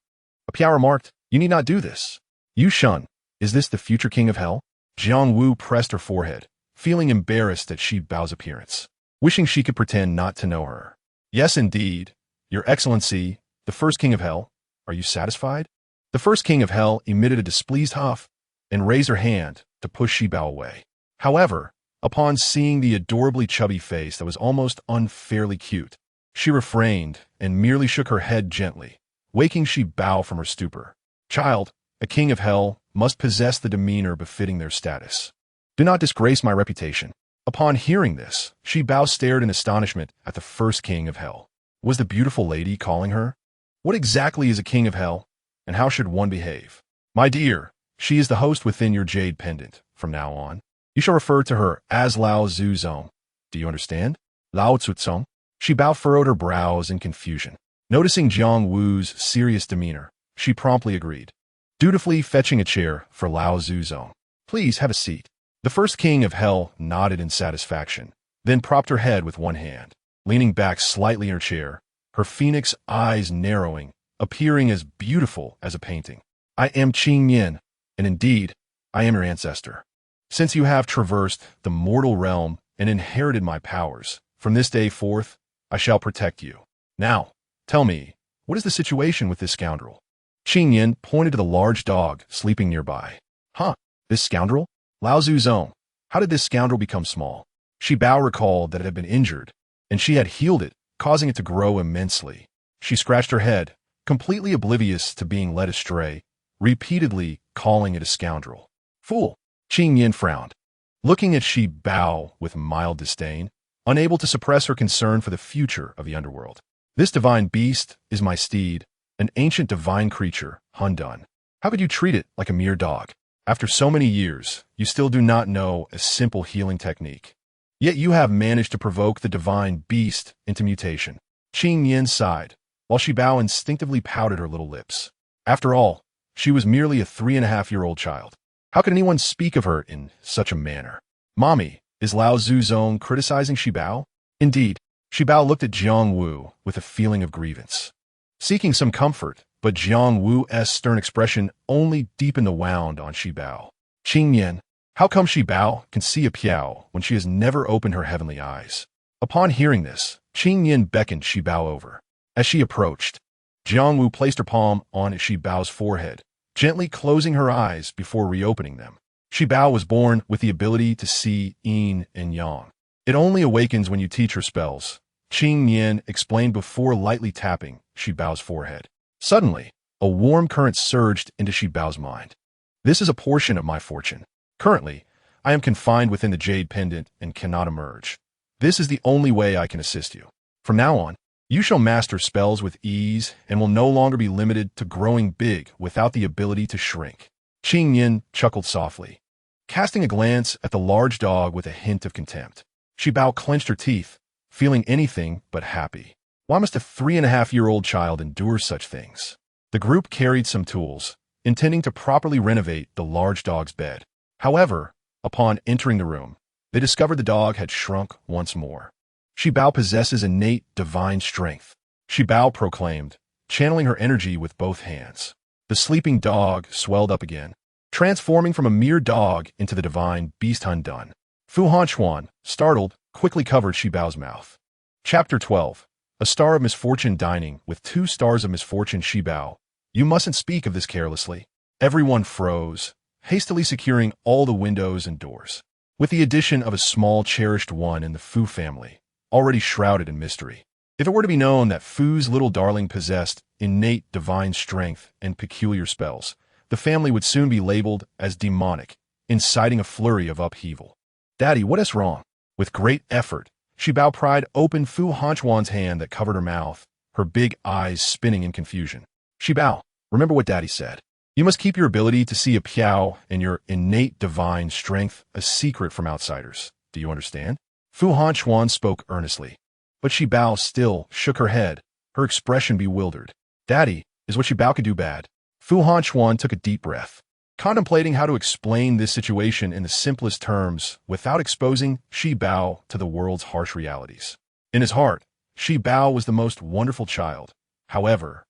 Apiao remarked, "You need not do this. Yu Shun, is this the future king of hell?" Jiang Wu pressed her forehead, feeling embarrassed at Shibao's appearance, wishing she could pretend not to know her. "Yes, indeed. Your Excellency, the first king of hell. Are you satisfied?" The first king of hell emitted a displeased huff and raised her hand to push Shibao away. However, upon seeing the adorably chubby face that was almost unfairly cute, she refrained and merely shook her head gently, waking Shibao from her stupor. "Child, a king of hell must possess the demeanor befitting their status. Do not disgrace my reputation." Upon hearing this, Shibao stared in astonishment at the first king of hell. Was the beautiful lady calling her? What exactly is a king of hell, and how should one behave? "My dear, she is the host within your jade pendant. From now on, you shall refer to her as Lao Zuzong. Do you understand?" "Lao Zuzong?" Shibao furrowed her brows in confusion. Noticing Jiang Wu's serious demeanor, she promptly agreed, dutifully fetching a chair for Lao Zuzong. "Please have a seat." The first king of hell nodded in satisfaction, then propped her head with one hand, leaning back slightly in her chair, her phoenix eyes narrowing, appearing as beautiful as a painting. "I am Qing Yin, and indeed, I am your ancestor. Since you have traversed the mortal realm and inherited my powers, from this day forth, I shall protect you. Now, tell me, what is the situation with this scoundrel?" Qing Yin pointed to the large dog sleeping nearby. "Huh, this scoundrel? Lao Zuzong, how did this scoundrel become small?" Shibao recalled that it had been injured, and she had healed it, causing it to grow immensely. She scratched her head, completely oblivious to being led astray, repeatedly calling it a scoundrel. "Fool!" Qing Yin frowned, looking at Shibao with mild disdain, unable to suppress her concern for the future of the underworld. "This divine beast is my steed, an ancient divine creature, Hundun. How could you treat it like a mere dog? After so many years, you still do not know a simple healing technique. Yet you have managed to provoke the divine beast into mutation." Qing Yin sighed, while Shibao instinctively pouted her little lips. After all, she was merely a 3.5-year-old child. How could anyone speak of her in such a manner? "Mommy, is Lao Zuzong criticizing Shibao?" Indeed, Shibao looked at Jiang Wu with a feeling of grievance, seeking some comfort, but Jiang Wu's stern expression only deepened the wound on Shibao. "Qing Yin, how come Shibao can see Apiao when she has never opened her heavenly eyes?" Upon hearing this, Qing Yin beckoned Shibao over. As she approached, Jiang Wu placed her palm on Shibao's forehead, gently closing her eyes before reopening them. Shibao was born with the ability to see yin and yang. It only awakens when you teach her spells, Qing Yin explained before lightly tapping Shibao's forehead. Suddenly, a warm current surged into Shibao's mind. "This is a portion of my fortune. Currently, I am confined within the jade pendant and cannot emerge. This is the only way I can assist you. From now on, you shall master spells with ease and will no longer be limited to growing big without the ability to shrink." Qing Yin chuckled softly, casting a glance at the large dog with a hint of contempt. Shibao clenched her teeth, feeling anything but happy. Why must a 3.5-year-old child endure such things? The group carried some tools, intending to properly renovate the large dog's bed. However, upon entering the room, they discovered the dog had shrunk once more. Shi Bao possesses innate divine strength, Shi Bao proclaimed, channeling her energy with both hands. The sleeping dog swelled up again, transforming from a mere dog into the divine beast Hundun. Fu Hanchuan, startled, quickly covered Shi Bao's mouth. Chapter 12. A star of misfortune dining with 2 stars of misfortune. Shi Bao, you mustn't speak of this carelessly. Everyone froze, hastily securing all the windows and doors, with the addition of a small cherished one in the Fu family, already shrouded in mystery. If it were to be known that Fu's little darling possessed innate divine strength and peculiar spells, the family would soon be labeled as demonic, inciting a flurry of upheaval. Daddy, what is wrong? With great effort, Shi Bao pried open Fu Hanchuan's hand that covered her mouth, her big eyes spinning in confusion. Shi Bao, remember what Daddy said. You must keep your ability to see a piao and your innate divine strength a secret from outsiders. Do you understand? Fu Hanchuan spoke earnestly, but Shi Bao still shook her head, her expression bewildered. Daddy, is what Shi Bao could do bad? Fu Hanchuan took a deep breath, contemplating how to explain this situation in the simplest terms without exposing Shi Bao to the world's harsh realities. In his heart, Shi Bao was the most wonderful child. However,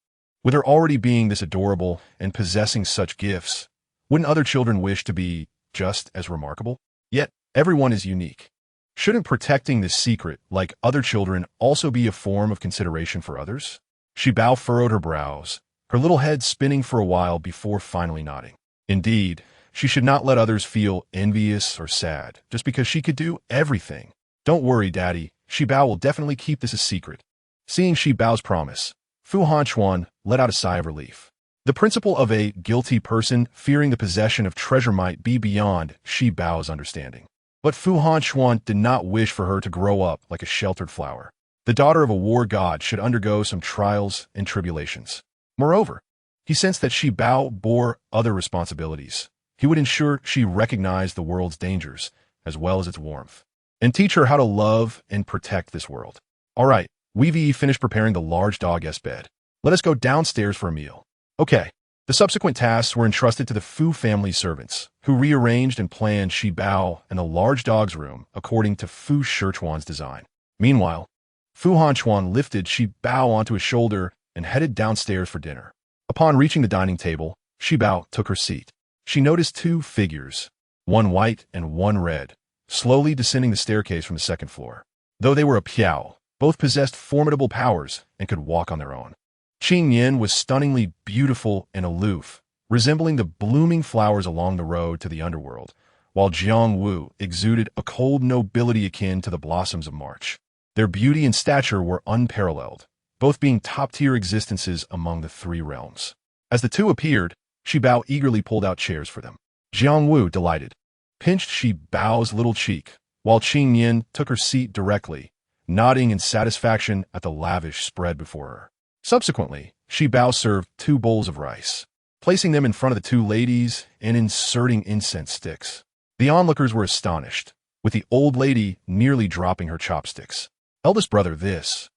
with her already being this adorable and possessing such gifts, wouldn't other children wish to be just as remarkable? Yet, everyone is unique. Shouldn't protecting this secret, like other children, also be a form of consideration for others? Shi Bao furrowed her brows, her little head spinning for a while before finally nodding. Indeed, she should not let others feel envious or sad just because she could do everything. Don't worry, Daddy. Shi Bao will definitely keep this a secret. Seeing Shi Bao's promise, Fu Hanchuan let out a sigh of relief. The principle of a guilty person fearing the possession of treasure might be beyond Shi Bao's understanding. But Fu Hanchuan did not wish for her to grow up like a sheltered flower. The daughter of a war god should undergo some trials and tribulations. Moreover, he sensed that Shi Bao bore other responsibilities. He would ensure she recognized the world's dangers, as well as its warmth, and teach her how to love and protect this world. All right, we've finished preparing the large dog's bed. Let us go downstairs for a meal. Okay. The subsequent tasks were entrusted to the Fu family servants, who rearranged and planned Shi Bao and the large dog's room according to Fu Shichuan's design. Meanwhile, Fu Hanchuan lifted Shi Bao onto his shoulder and headed downstairs for dinner. Upon reaching the dining table, Shi Bao took her seat. She noticed 2 figures, one white and one red, slowly descending the staircase from the 2nd floor. Though they were a piao, both possessed formidable powers and could walk on their own. Qing Yin was stunningly beautiful and aloof, resembling the blooming flowers along the road to the underworld, while Jiang Wu exuded a cold nobility akin to the blossoms of March. Their beauty and stature were unparalleled, both being top-tier existences among the 3 realms. As the 2 appeared, Shi Bao eagerly pulled out chairs for them. Jiang Wu, delighted, pinched Shi Bao's little cheek, while Qing Yin took her seat directly, nodding in satisfaction at the lavish spread before her. Subsequently, Shi Bao served 2 bowls of rice, placing them in front of the 2 ladies and inserting incense sticks. The onlookers were astonished, with the old lady nearly dropping her chopsticks. Eldest brother, this.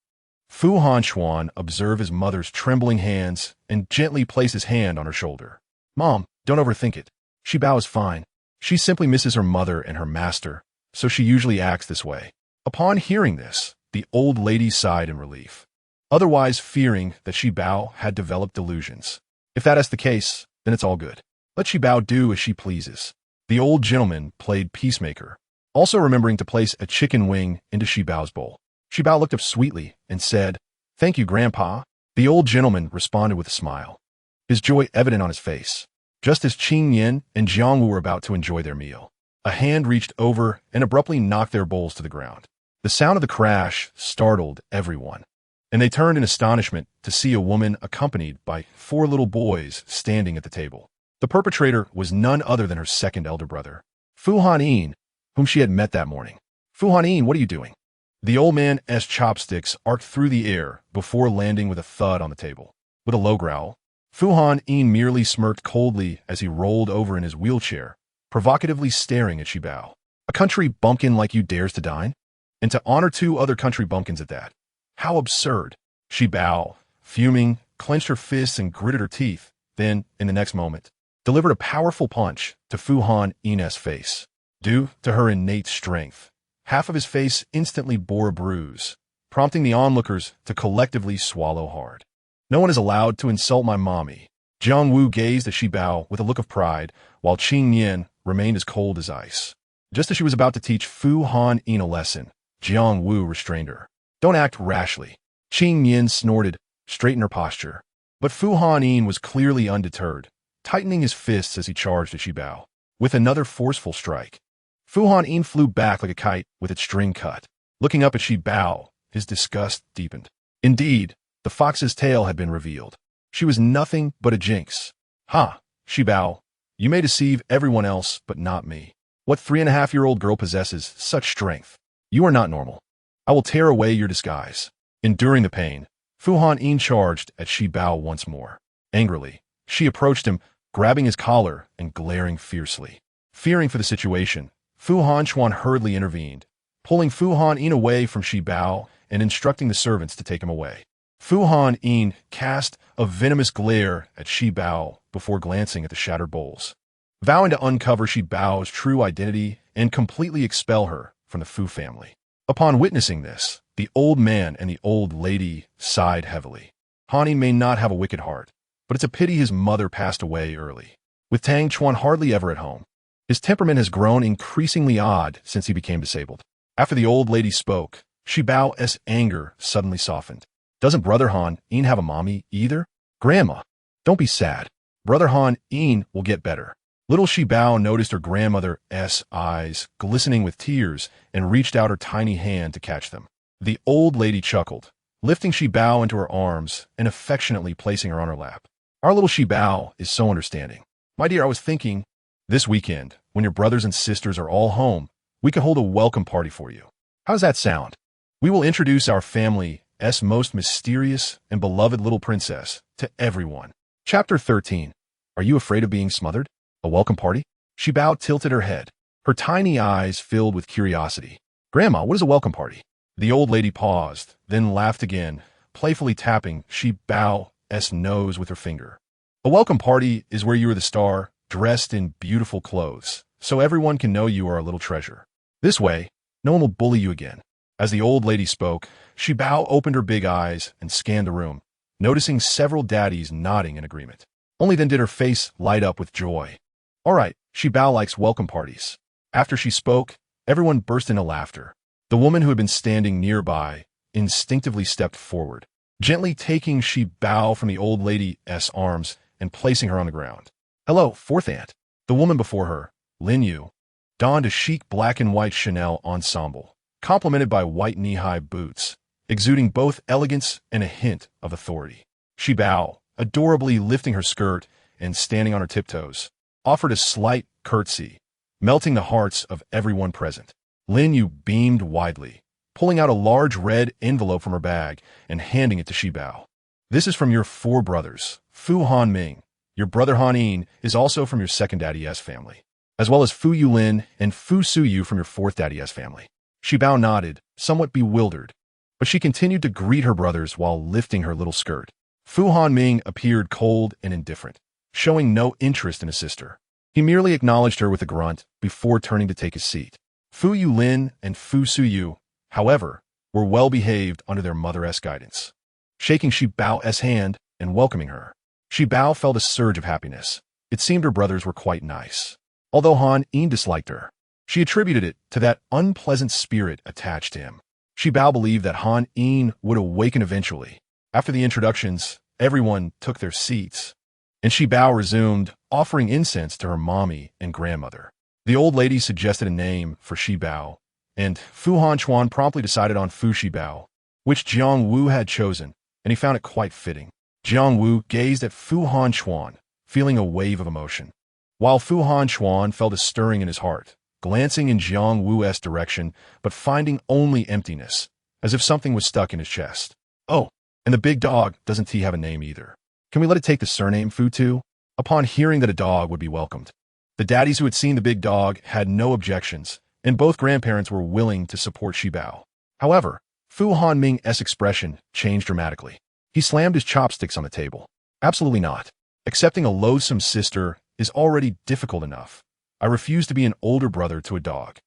Fu Hanchuan observed his mother's trembling hands and gently placed his hand on her shoulder. Mom, don't overthink it. Shi Bao is fine. She simply misses her mother and her master, so she usually acts this way. Upon hearing this, the old lady sighed in relief, otherwise fearing that Shi Bao had developed delusions. If that is the case, then it's all good. Let Shi Bao do as she pleases. The old gentleman played peacemaker, also remembering to place a chicken wing into Shi Bao's bowl. Shi Bao looked up sweetly and said, "Thank you, Grandpa." The old gentleman responded with a smile, his joy evident on his face, just as Qing Yin and Jiang Wu were about to enjoy their meal. A hand reached over and abruptly knocked their bowls to the ground. The sound of the crash startled everyone, and they turned in astonishment to see a woman accompanied by 4 little boys standing at the table. The perpetrator was none other than her 2nd elder brother, Fu Hanyin, whom she had met that morning. "Fu Hanyin, what are you doing?" The old man's chopsticks arced through the air before landing with a thud on the table. With a low growl, Fu Hanyin merely smirked coldly as he rolled over in his wheelchair, provocatively staring at Shi Bao. "A country bumpkin like you dares to dine? And to honor 2 other country bumpkins at that? How absurd!" Shi Bao, fuming, clenched her fists and gritted her teeth, then, in the next moment, delivered a powerful punch to Fu Hanyin's face. Due to her innate strength, half of his face instantly bore a bruise, prompting the onlookers to collectively swallow hard. No one is allowed to insult my mommy. Jiang Wu gazed at Shi Bao with a look of pride, while Qing Yin remained as cold as ice. Just as she was about to teach Fu Han Yin a lesson, Jiang Wu restrained her. Don't act rashly. Qing Yin snorted, straightened her posture. But Fu Han Yin was clearly undeterred, tightening his fists as he charged at Shi Bao. With another forceful strike, Fu Han Yin flew back like a kite with its string cut. Looking up at Shi Bao, his disgust deepened. Indeed, the fox's tail had been revealed. She was nothing but a jinx. Ha, Shi Bao, you may deceive everyone else, but not me. What 3.5-year-old girl possesses such strength? You are not normal. I will tear away your disguise. Enduring the pain, Fu Han Yin charged at Shi Bao once more. Angrily, she approached him, grabbing his collar and glaring fiercely. Fearing for the situation, Fu Han Chuan hurriedly intervened, pulling Fu Han Yin away from Shi Bao and instructing the servants to take him away. Fu Han Yin cast a venomous glare at Shi Bao before glancing at the shattered bowls, vowing to uncover Shi Bao's true identity and completely expel her from the Fu family. Upon witnessing this, the old man and the old lady sighed heavily. Han Yin may not have a wicked heart, but it's a pity his mother passed away early. With Tang Chuan hardly ever at home, his temperament has grown increasingly odd since he became disabled. After the old lady spoke, Shi Bao's anger suddenly softened. Doesn't Brother Han Yin have a mommy either? Grandma, don't be sad. Brother Han Yin will get better. Little Shi Bao noticed her grandmother's eyes glistening with tears and reached out her tiny hand to catch them. The old lady chuckled, lifting Shi Bao into her arms and affectionately placing her on her lap. Our little Shi Bao is so understanding. My dear, I was thinking, this weekend, when your brothers and sisters are all home, we could hold a welcome party for you. How does that sound? We will introduce our family's most mysterious and beloved little princess to everyone. Chapter 13. Are you afraid of being smothered? A welcome party? Shi Bao tilted her head, her tiny eyes filled with curiosity. Grandma, what is a welcome party? The old lady paused, then laughed again, playfully tapping Shi Bao's nose with her finger. A welcome party is where you are the star, dressed in beautiful clothes, so everyone can know you are a little treasure. This way, no one will bully you again. As the old lady spoke, Shi Bao opened her big eyes and scanned the room, noticing several daddies nodding in agreement. Only then did her face light up with joy. All right, Shi Bao likes welcome parties. After she spoke, everyone burst into laughter. The woman who had been standing nearby instinctively stepped forward, gently taking Shi Bao from the old lady's arms and placing her on the ground. Hello, fourth aunt. The woman before her, Lin Yu, donned a chic black and white Chanel ensemble, complemented by white knee-high boots, exuding both elegance and a hint of authority. Shi Bao, adorably lifting her skirt and standing on her tiptoes, offered a slight curtsy, melting the hearts of everyone present. Lin Yu beamed widely, pulling out a large red envelope from her bag and handing it to Shi Bao. This is from your 4 brothers, Fu Han Ming. Your brother Han Yin is also from your second daddy's family, as well as Fu Yulin and Fu Suyu from your 4th daddy's family. Shi Bao nodded, somewhat bewildered, but she continued to greet her brothers while lifting her little skirt. Fu Han Ming appeared cold and indifferent, showing no interest in his sister. He merely acknowledged her with a grunt before turning to take his seat. Fu Yulin and Fu Suyu, however, were well-behaved under their mother's guidance, shaking Shi Bao's hand and welcoming her. Shi Bao felt a surge of happiness. It seemed her brothers were quite nice. Although Han Yin disliked her, she attributed it to that unpleasant spirit attached to him. Shi Bao believed that Han Yin would awaken eventually. After the introductions, everyone took their seats, and Shi Bao resumed, offering incense to her mommy and grandmother. The old lady suggested a name for Shi Bao, and Fu Han Chuan promptly decided on Fu Shi Bao, which Jiang Wu had chosen, and he found it quite fitting. Jiang Wu gazed at Fu Han Chuan, feeling a wave of emotion, while Fu Han Chuan felt a stirring in his heart, glancing in Jiang Wu's direction, but finding only emptiness, as if something was stuck in his chest. Oh, and the big dog, doesn't he have a name either? Can we let it take the surname Fu too? Upon hearing that a dog would be welcomed, the daddies who had seen the big dog had no objections, and both grandparents were willing to support Shi Bao. However, Fu Han Ming's expression changed dramatically. He slammed his chopsticks on the table. Absolutely not. Accepting a loathsome sister is already difficult enough, I refuse to be an older brother to a dog.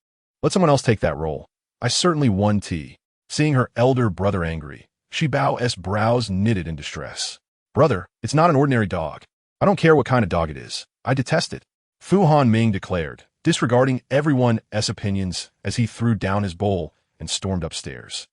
Let someone else take that role. I certainly won tea. Seeing her elder brother angry, Shibao's brows knitted in distress. Brother, it's not an ordinary dog. I don't care what kind of dog it is. I detest it. Fu Hanming declared, disregarding everyone's opinions as he threw down his bowl and stormed upstairs.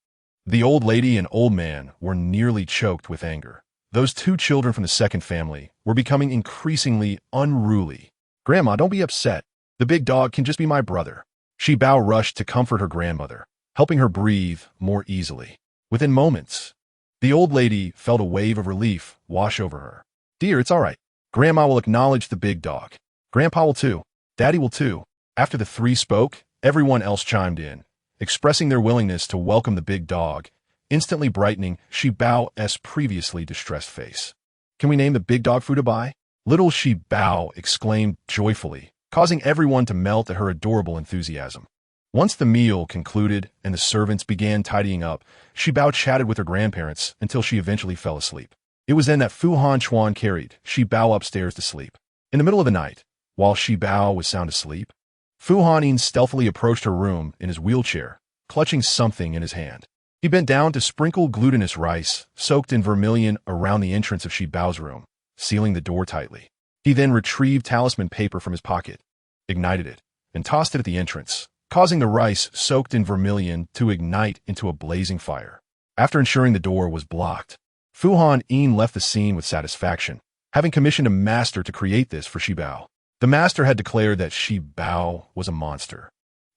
The old lady and old man were nearly choked with anger. Those two children from the second family were becoming increasingly unruly. Grandma, don't be upset. The big dog can just be my brother. Shibao rushed to comfort her grandmother, helping her breathe more easily. Within moments, the old lady felt a wave of relief wash over her. Dear, it's all right. Grandma will acknowledge the big dog. Grandpa will too. Daddy will too. After the three spoke, everyone else chimed in, expressing their willingness to welcome the big dog, instantly brightening Shibao's previously distressed face. Can we name the big dog Fudabai? Little Shibao exclaimed joyfully, causing everyone to melt at her adorable enthusiasm. Once the meal concluded and the servants began tidying up, Shibao chatted with her grandparents until she eventually fell asleep. It was then that Fu Hanchuan carried Shibao upstairs to sleep. In the middle of the night, while Shibao was sound asleep, Fu Hanyin stealthily approached her room in his wheelchair, clutching something in his hand. He bent down to sprinkle glutinous rice, soaked in vermilion, around the entrance of Shibao's room, sealing the door tightly. He then retrieved talisman paper from his pocket, ignited it, and tossed it at the entrance, causing the rice soaked in vermilion to ignite into a blazing fire. After ensuring the door was blocked, Fu Hanyin left the scene with satisfaction, having commissioned a master to create this for Shibao. The master had declared that Shibao was a monster,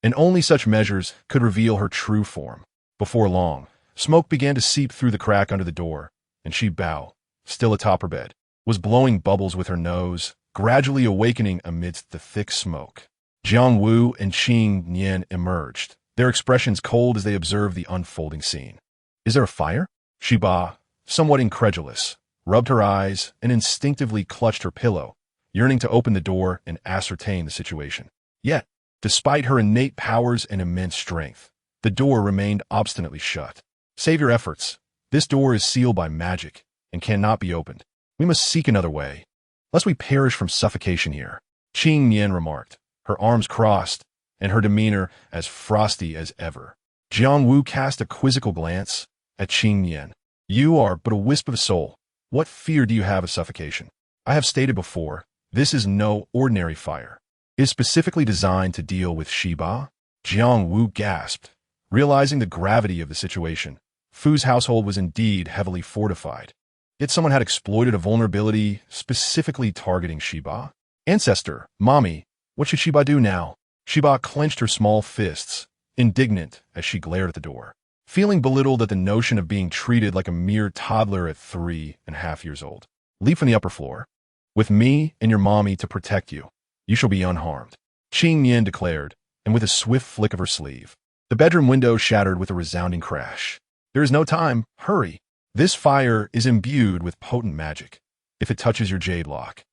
and only such measures could reveal her true form. Before long, smoke began to seep through the crack under the door, and Shibao, still atop her bed, was blowing bubbles with her nose, gradually awakening amidst the thick smoke. Jiang Wu and Qing Nian emerged, their expressions cold as they observed the unfolding scene. Is there a fire? Shiba, somewhat incredulous, rubbed her eyes and instinctively clutched her pillow, yearning to open the door and ascertain the situation. Yet, despite her innate powers and immense strength, the door remained obstinately shut. Save your efforts. This door is sealed by magic and cannot be opened. We must seek another way, lest we perish from suffocation here, Qing Nian remarked, her arms crossed and her demeanor as frosty as ever. Jiang Wu cast a quizzical glance at Qing Nian. You are but a wisp of a soul. What fear do you have of suffocation? I have stated before, this is no ordinary fire. It is specifically designed to deal with Shiba. Jiang Wu gasped, realizing the gravity of the situation. Fu's household was indeed heavily fortified. Yet someone had exploited a vulnerability specifically targeting Shiba. Ancestor, mommy, what should Shiba do now? Shiba clenched her small fists, indignant as she glared at the door, feeling belittled at the notion of being treated like a mere toddler at 3.5 years old. Leave from the upper floor. With me and your mommy to protect you, you shall be unharmed, Qing Nian declared, and with a swift flick of her sleeve, the bedroom window shattered with a resounding crash. There is no time. Hurry. This fire is imbued with potent magic. If it touches your jade lock,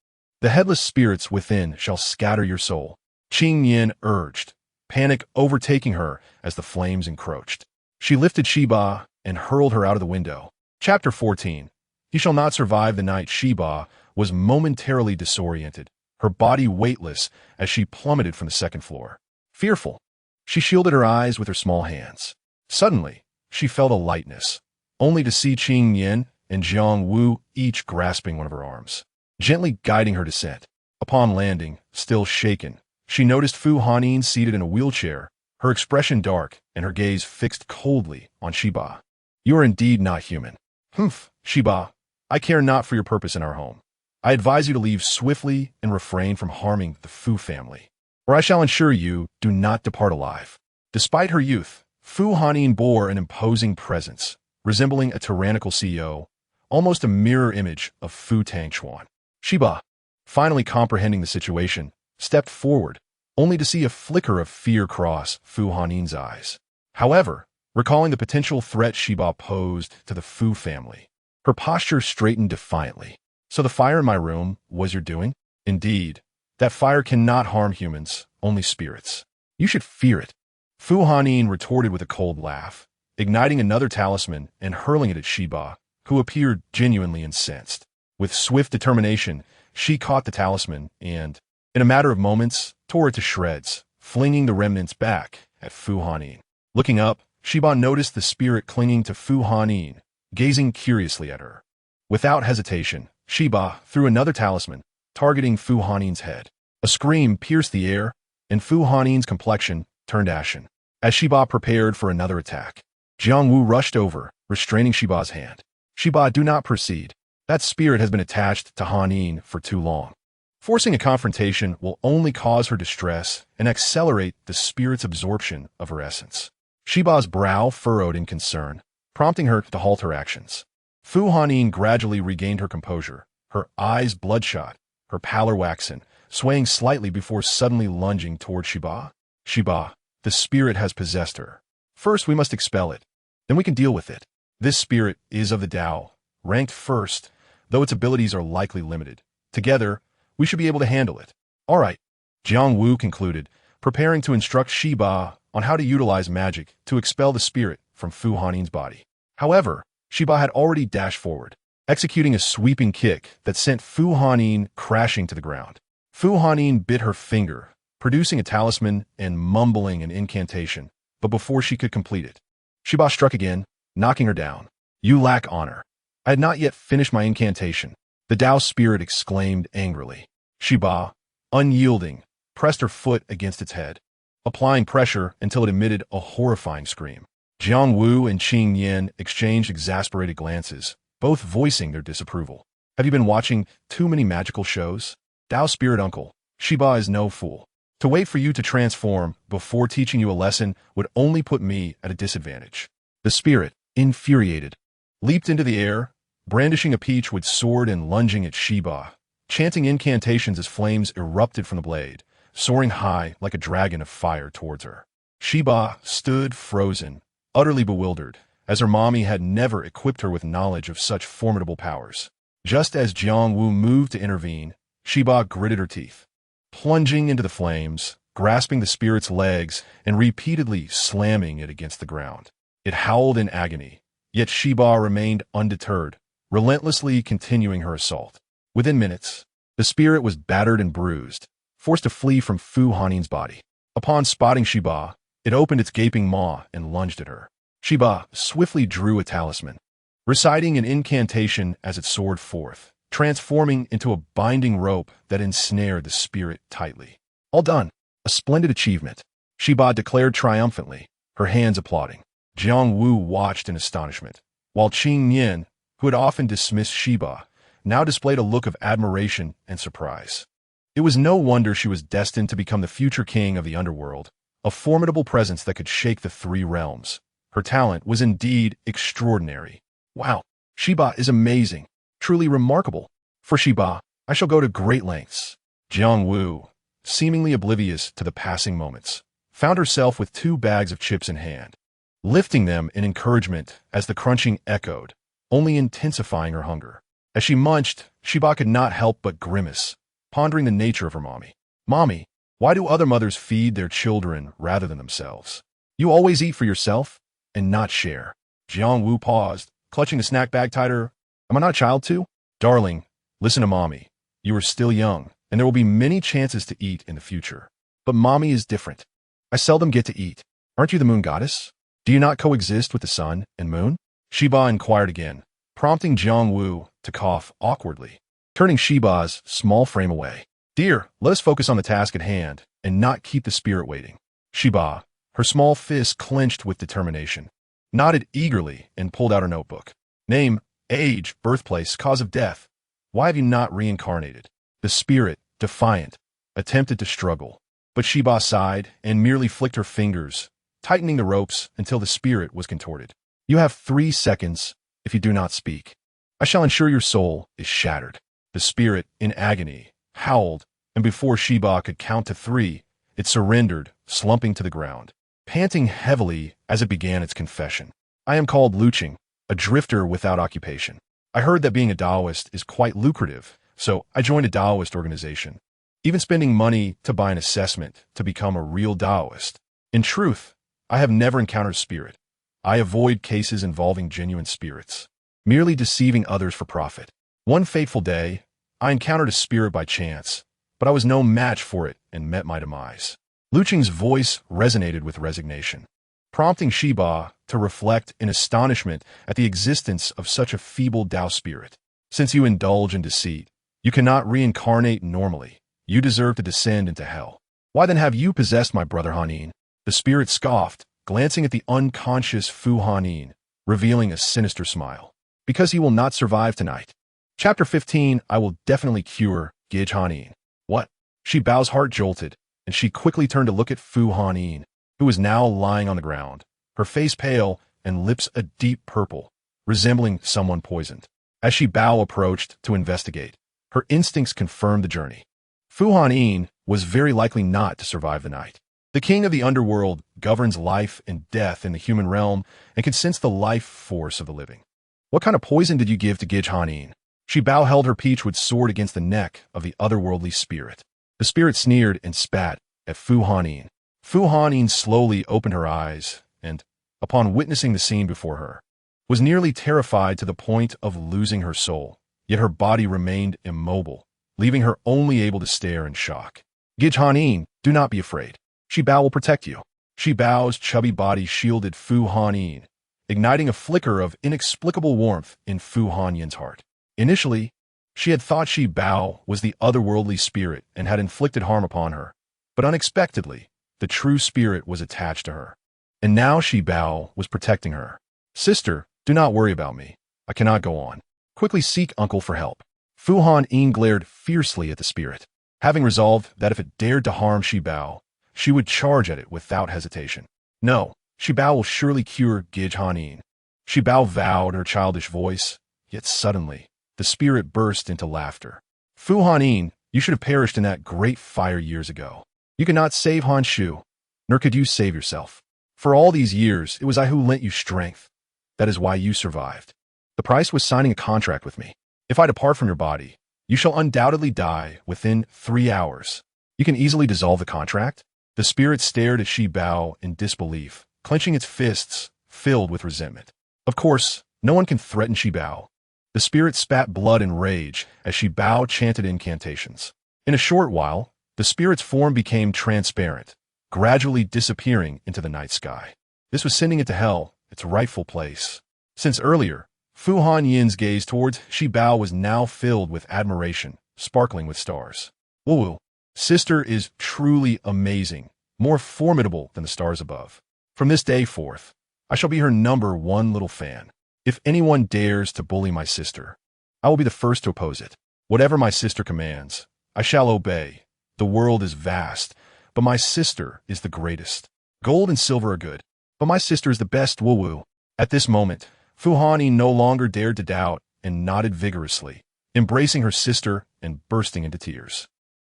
the headless spirits within shall scatter your soul, Qing Nian urged, panic overtaking her as the flames encroached. She lifted Shiba and hurled her out of the window. Chapter 14. He shall not survive the night. Shiba was momentarily disoriented, her body weightless as she plummeted from the second floor. Fearful, she shielded her eyes with her small hands. Suddenly, she felt a lightness, only to see Qing Nian and Jiang Wu each grasping one of her arms, gently guiding her descent. Upon landing, still shaken, she noticed Fu Hanyin seated in a wheelchair, her expression dark and her gaze fixed coldly on Shiba. You are indeed not human. Humph, Shiba, I care not for your purpose in our home. I advise you to leave swiftly and refrain from harming the Fu family, or I shall ensure you do not depart alive. Despite her youth, Fu Hanyin bore an imposing presence, resembling a tyrannical CEO, almost a mirror image of Fu Tangchuan. Shiba, finally comprehending the situation, stepped forward, only to see a flicker of fear cross Fu Hanyin's eyes. However, recalling the potential threat Shiba posed to the Fu family, her posture straightened defiantly. So the fire in my room was your doing? Indeed, that fire cannot harm humans, only spirits. You should fear it. Fu Hanyin retorted with a cold laugh, igniting another talisman and hurling it at Shiba, who appeared genuinely incensed. With swift determination, she caught the talisman and, in a matter of moments, tore it to shreds, flinging the remnants back at Fu Hanyin. Looking up, Shiba noticed the spirit clinging to Fu Hanyin, gazing curiously at her. Without hesitation, Shiba threw another talisman, targeting Fu Hanyin's head. A scream pierced the air, and Fu Hanyin's complexion turned ashen. As Shiba prepared for another attack, Jiangwu rushed over, restraining Shiba's hand. Shiba, do not proceed. That spirit has been attached to Hanyin for too long. Forcing a confrontation will only cause her distress and accelerate the spirit's absorption of her essence. Shiba's brow furrowed in concern, prompting her to halt her actions. Fu Hanyin gradually regained her composure, her eyes bloodshot, her pallor waxen, swaying slightly before suddenly lunging toward Shiba. Shiba, the spirit has possessed her. First, we must expel it. Then we can deal with it. This spirit is of the Tao, ranked first, though its abilities are likely limited. Together, we should be able to handle it. All right, Jiang Wu concluded, preparing to instruct Shiba on how to utilize magic to expel the spirit from Fu Hanyin's body. However, Shiba had already dashed forward, executing a sweeping kick that sent Fu Hanyin crashing to the ground. Fu Hanyin bit her finger, producing a talisman and mumbling an incantation, but before she could complete it, Shiba struck again, knocking her down. You lack honor. I had not yet finished my incantation, the Tao spirit exclaimed angrily. Shiba, unyielding, pressed her foot against its head, applying pressure until it emitted a horrifying scream. Jiang Wu and Qing Yan exchanged exasperated glances, both voicing their disapproval. Have you been watching too many magical shows? Tao spirit uncle, Shiba is no fool. To wait for you to transform before teaching you a lesson would only put me at a disadvantage. The spirit, infuriated, leaped into the air, brandishing a peach-wood sword and lunging at Shiba, chanting incantations as flames erupted from the blade, soaring high like a dragon of fire towards her. Shiba stood frozen, utterly bewildered, as her mommy had never equipped her with knowledge of such formidable powers. Just as Jiang Wu moved to intervene, Shiba gritted her teeth, plunging into the flames, grasping the spirit's legs, and repeatedly slamming it against the ground. It howled in agony, yet Shiba remained undeterred, relentlessly continuing her assault. Within minutes, the spirit was battered and bruised, forced to flee from Fu Hanyin's body. Upon spotting Shiba, it opened its gaping maw and lunged at her. Shiba swiftly drew a talisman, reciting an incantation as it soared forth, transforming into a binding rope that ensnared the spirit tightly. All done. A splendid achievement, Shiba declared triumphantly, her hands applauding. Jiang Wu watched in astonishment, while Qing Yan, who had often dismissed Shiba, now displayed a look of admiration and surprise. It was no wonder she was destined to become the future king of the underworld, a formidable presence that could shake the three realms. Her talent was indeed extraordinary. Wow, Shiba is amazing, truly remarkable. For Shiba, I shall go to great lengths. Jiang Wu, seemingly oblivious to the passing moments, found herself with 2 bags of chips in hand, lifting them in encouragement as the crunching echoed, only intensifying her hunger. As she munched, Shiba could not help but grimace, pondering the nature of her mommy. Mommy, why do other mothers feed their children rather than themselves? You always eat for yourself and not share. Jiang Wu paused, clutching the snack bag tighter. Am I not a child too? Darling, listen to mommy. You are still young, and there will be many chances to eat in the future. But mommy is different. I seldom get to eat. Aren't you the moon goddess? Do you not coexist with the sun and moon? Shiba inquired again, prompting Jiang Wu to cough awkwardly, turning Shiba's small frame away. Dear, let us focus on the task at hand and not keep the spirit waiting. Shiba, her small fist clenched with determination, nodded eagerly and pulled out her notebook. Name, age, birthplace, cause of death. Why have you not reincarnated? The spirit, defiant, attempted to struggle, but Shiba sighed and merely flicked her fingers, tightening the ropes until the spirit was contorted. You have 3 seconds if you do not speak. I shall ensure your soul is shattered. The spirit, in agony, howled, and before Shiba could count to 3, it surrendered, slumping to the ground, panting heavily as it began its confession. I am called Luching, a drifter without occupation. I heard that being a Taoist is quite lucrative, so I joined a Taoist organization, even spending money to buy an assessment to become a real Taoist. In truth, I have never encountered spirit. I avoid cases involving genuine spirits, merely deceiving others for profit. One fateful day, I encountered a spirit by chance, but I was no match for it and met my demise. Lu Qing's voice resonated with resignation, prompting Shiba to reflect in astonishment at the existence of such a feeble Tao spirit. Since you indulge in deceit, you cannot reincarnate normally. You deserve to descend into hell. Why then have you possessed my brother Hanin? The spirit scoffed, glancing at the unconscious Fu Hanin, revealing a sinister smile. Because he will not survive tonight. Chapter 15, I will definitely cure Gij Hanin. What? Shibao's heart jolted, and she quickly turned to look at Fu Hanin, who was now lying on the ground, her face pale and lips a deep purple, resembling someone poisoned. As Shibao approached to investigate, her instincts confirmed the journey. Fu Hanin was very likely not to survive the night. The king of the underworld governs life and death in the human realm and can sense the life force of the living. What kind of poison did you give to Gij Hanin? Shibao held her peachwood sword against the neck of the otherworldly spirit. The spirit sneered and spat at Fu Hanin. Fu Hanin slowly opened her eyes and, upon witnessing the scene before her, was nearly terrified to the point of losing her soul, yet her body remained immobile, leaving her only able to stare in shock. Gij Hanin, do not be afraid. Shibao will protect you. Shibao's chubby body shielded Fu Hanin, igniting a flicker of inexplicable warmth in Fu Hanin's heart. Initially, she had thought Shibao was the otherworldly spirit and had inflicted harm upon her, but unexpectedly, the true spirit was attached to her. And now Shibao was protecting her. Sister, do not worry about me. I cannot go on. Quickly seek uncle for help. Fu Hanin glared fiercely at the spirit, having resolved that if it dared to harm Shibao, she would charge at it without hesitation. No, Shibao will surely cure Gij Hanin. Shibao vowed her childish voice, yet suddenly, the spirit burst into laughter. Fu Hanin, you should have perished in that great fire years ago. You cannot save Han Shu, nor could you save yourself. For all these years, it was I who lent you strength. That is why you survived. The price was signing a contract with me. If I depart from your body, you shall undoubtedly die within 3 hours. You can easily dissolve the contract. The spirit stared at Shibao in disbelief, clenching its fists, filled with resentment. Of course, no one can threaten Shibao. The spirit spat blood and rage as Shibao chanted incantations. In a short while, the spirit's form became transparent, gradually disappearing into the night sky. This was sending it to hell, its rightful place. Since earlier, Fu Hanyin's gaze towards Shibao was now filled with admiration, sparkling with stars. Wu, sister is truly amazing, more formidable than the stars above. From this day forth, I shall be her #1 little fan. If anyone dares to bully my sister, I will be the first to oppose it. Whatever my sister commands, I shall obey. The world is vast, but my sister is the greatest. Gold and silver are good, but my sister is the best. Woo-woo. At this moment, Fu Hanin no longer dared to doubt and nodded vigorously, embracing her sister and bursting into tears.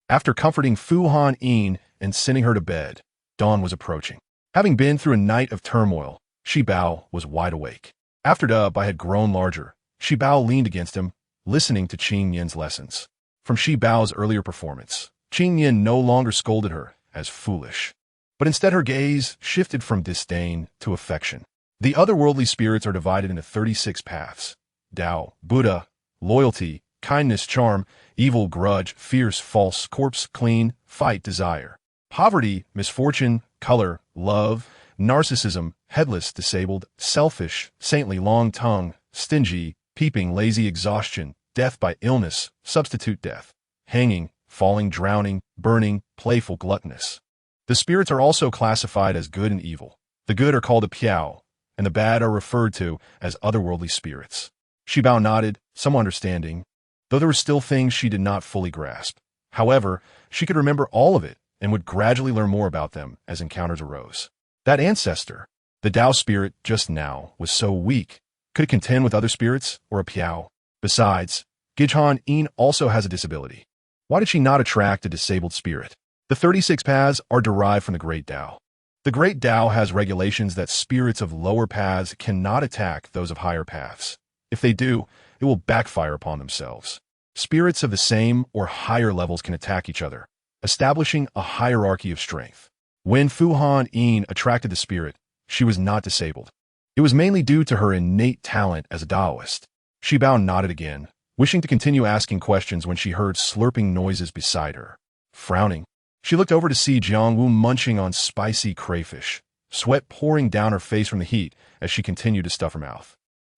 After comforting Fu Hanin and sending her to bed, dawn was approaching. Having been through a night of turmoil, Shibao was wide awake. After Bai had grown larger, Shibao leaned against him, listening to Qing Yin's lessons. From Shibao's earlier performance, Qing Yin no longer scolded her as foolish, but instead her gaze shifted from disdain to affection. The otherworldly spirits are divided into 36 paths: Tao, Buddha, loyalty, kindness, charm, evil, grudge, fierce, false, corpse, clean, fight, desire, poverty, misfortune, color, love, narcissism, headless, disabled, selfish, saintly, long tongue, stingy, peeping, lazy, exhaustion, death by illness, substitute death, hanging, falling, drowning, burning, playful, gluttonous. The spirits are also classified as good and evil. The good are called a piao, and the bad are referred to as otherworldly spirits. Shibao nodded, somewhat understanding, though there were still things she did not fully grasp. However, she could remember all of it and would gradually learn more about them as encounters arose. That ancestor, the Tao spirit just now, was so weak. Could it contend with other spirits or a piao? Besides, Gij Hanin also has a disability. Why did she not attract a disabled spirit? The 36 paths are derived from the Great Tao. The Great Tao has regulations that spirits of lower paths cannot attack those of higher paths. If they do, it will backfire upon themselves. Spirits of the same or higher levels can attack each other, establishing a hierarchy of strength. When Fu Hanin attracted the spirit, she was not disabled. It was mainly due to her innate talent as a Taoist. Shibao nodded again, wishing to continue asking questions when she heard slurping noises beside her. Frowning, She looked over to see Jiang Wu munching on spicy crayfish, sweat pouring down her face from the heat as she continued to stuff her mouth.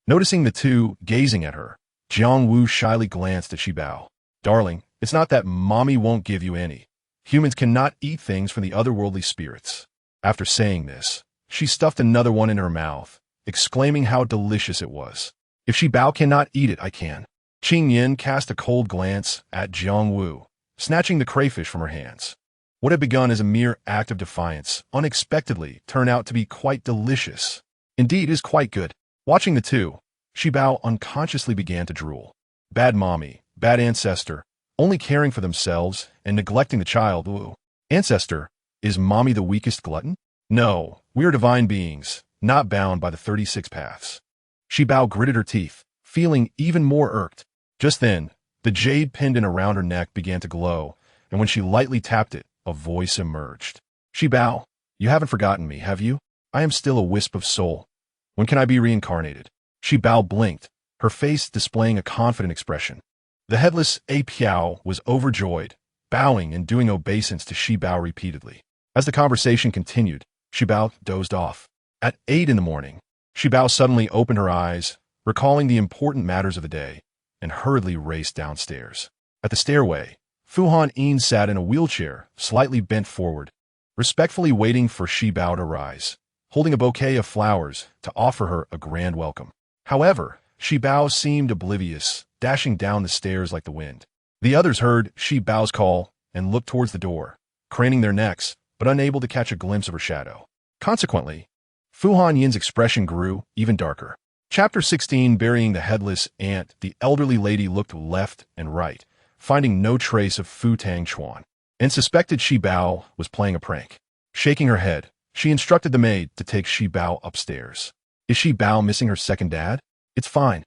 Noticing the two gazing at her, Jiang Wu shyly glanced at Shibao. Darling, it's not that mommy won't give you any. Humans cannot eat things from the otherworldly spirits. After saying this, she stuffed another one in her mouth, exclaiming how delicious it was. If Shibao cannot eat it, I can. Qing Yin cast a cold glance at Jiang Wu, snatching the crayfish from her hands. What had begun as a mere act of defiance unexpectedly turned out to be quite delicious. Indeed, it is quite good. Watching the two, Shibao unconsciously began to drool. Bad mommy, bad ancestor, only caring for themselves and neglecting the child. Ooh. Ancestor, is mommy the weakest glutton? No, we are divine beings, not bound by the 36 paths. Shibao gritted her teeth, feeling even more irked. Just then, the jade pendant around her neck began to glow, and when she lightly tapped it, a voice emerged. Shibao, you haven't forgotten me, have you? I am still a wisp of soul. When can I be reincarnated? Shibao blinked, her face displaying a confident expression. The headless Apiao was overjoyed, bowing and doing obeisance to Shibao repeatedly. As the conversation continued, Shibao dozed off. At 8 in the morning, Shibao suddenly opened her eyes, recalling the important matters of the day, and hurriedly raced downstairs. At the stairway, Fuhan Yin sat in a wheelchair, slightly bent forward, respectfully waiting for Shibao to rise, holding a bouquet of flowers to offer her a grand welcome. However, Shibao seemed oblivious, dashing down the stairs like the wind. The others heard Shibao's call and looked towards the door, craning their necks, but unable to catch a glimpse of her shadow. Consequently, Fuhan Yin's expression grew even darker. Chapter 16, Burying the Headless Ant. The elderly lady looked left and right, finding no trace of Fu Tangchuan, and suspected Shibao was playing a prank. Shaking her head, she instructed the maid to take Shibao upstairs. Is Shibao missing her second dad? It's fine.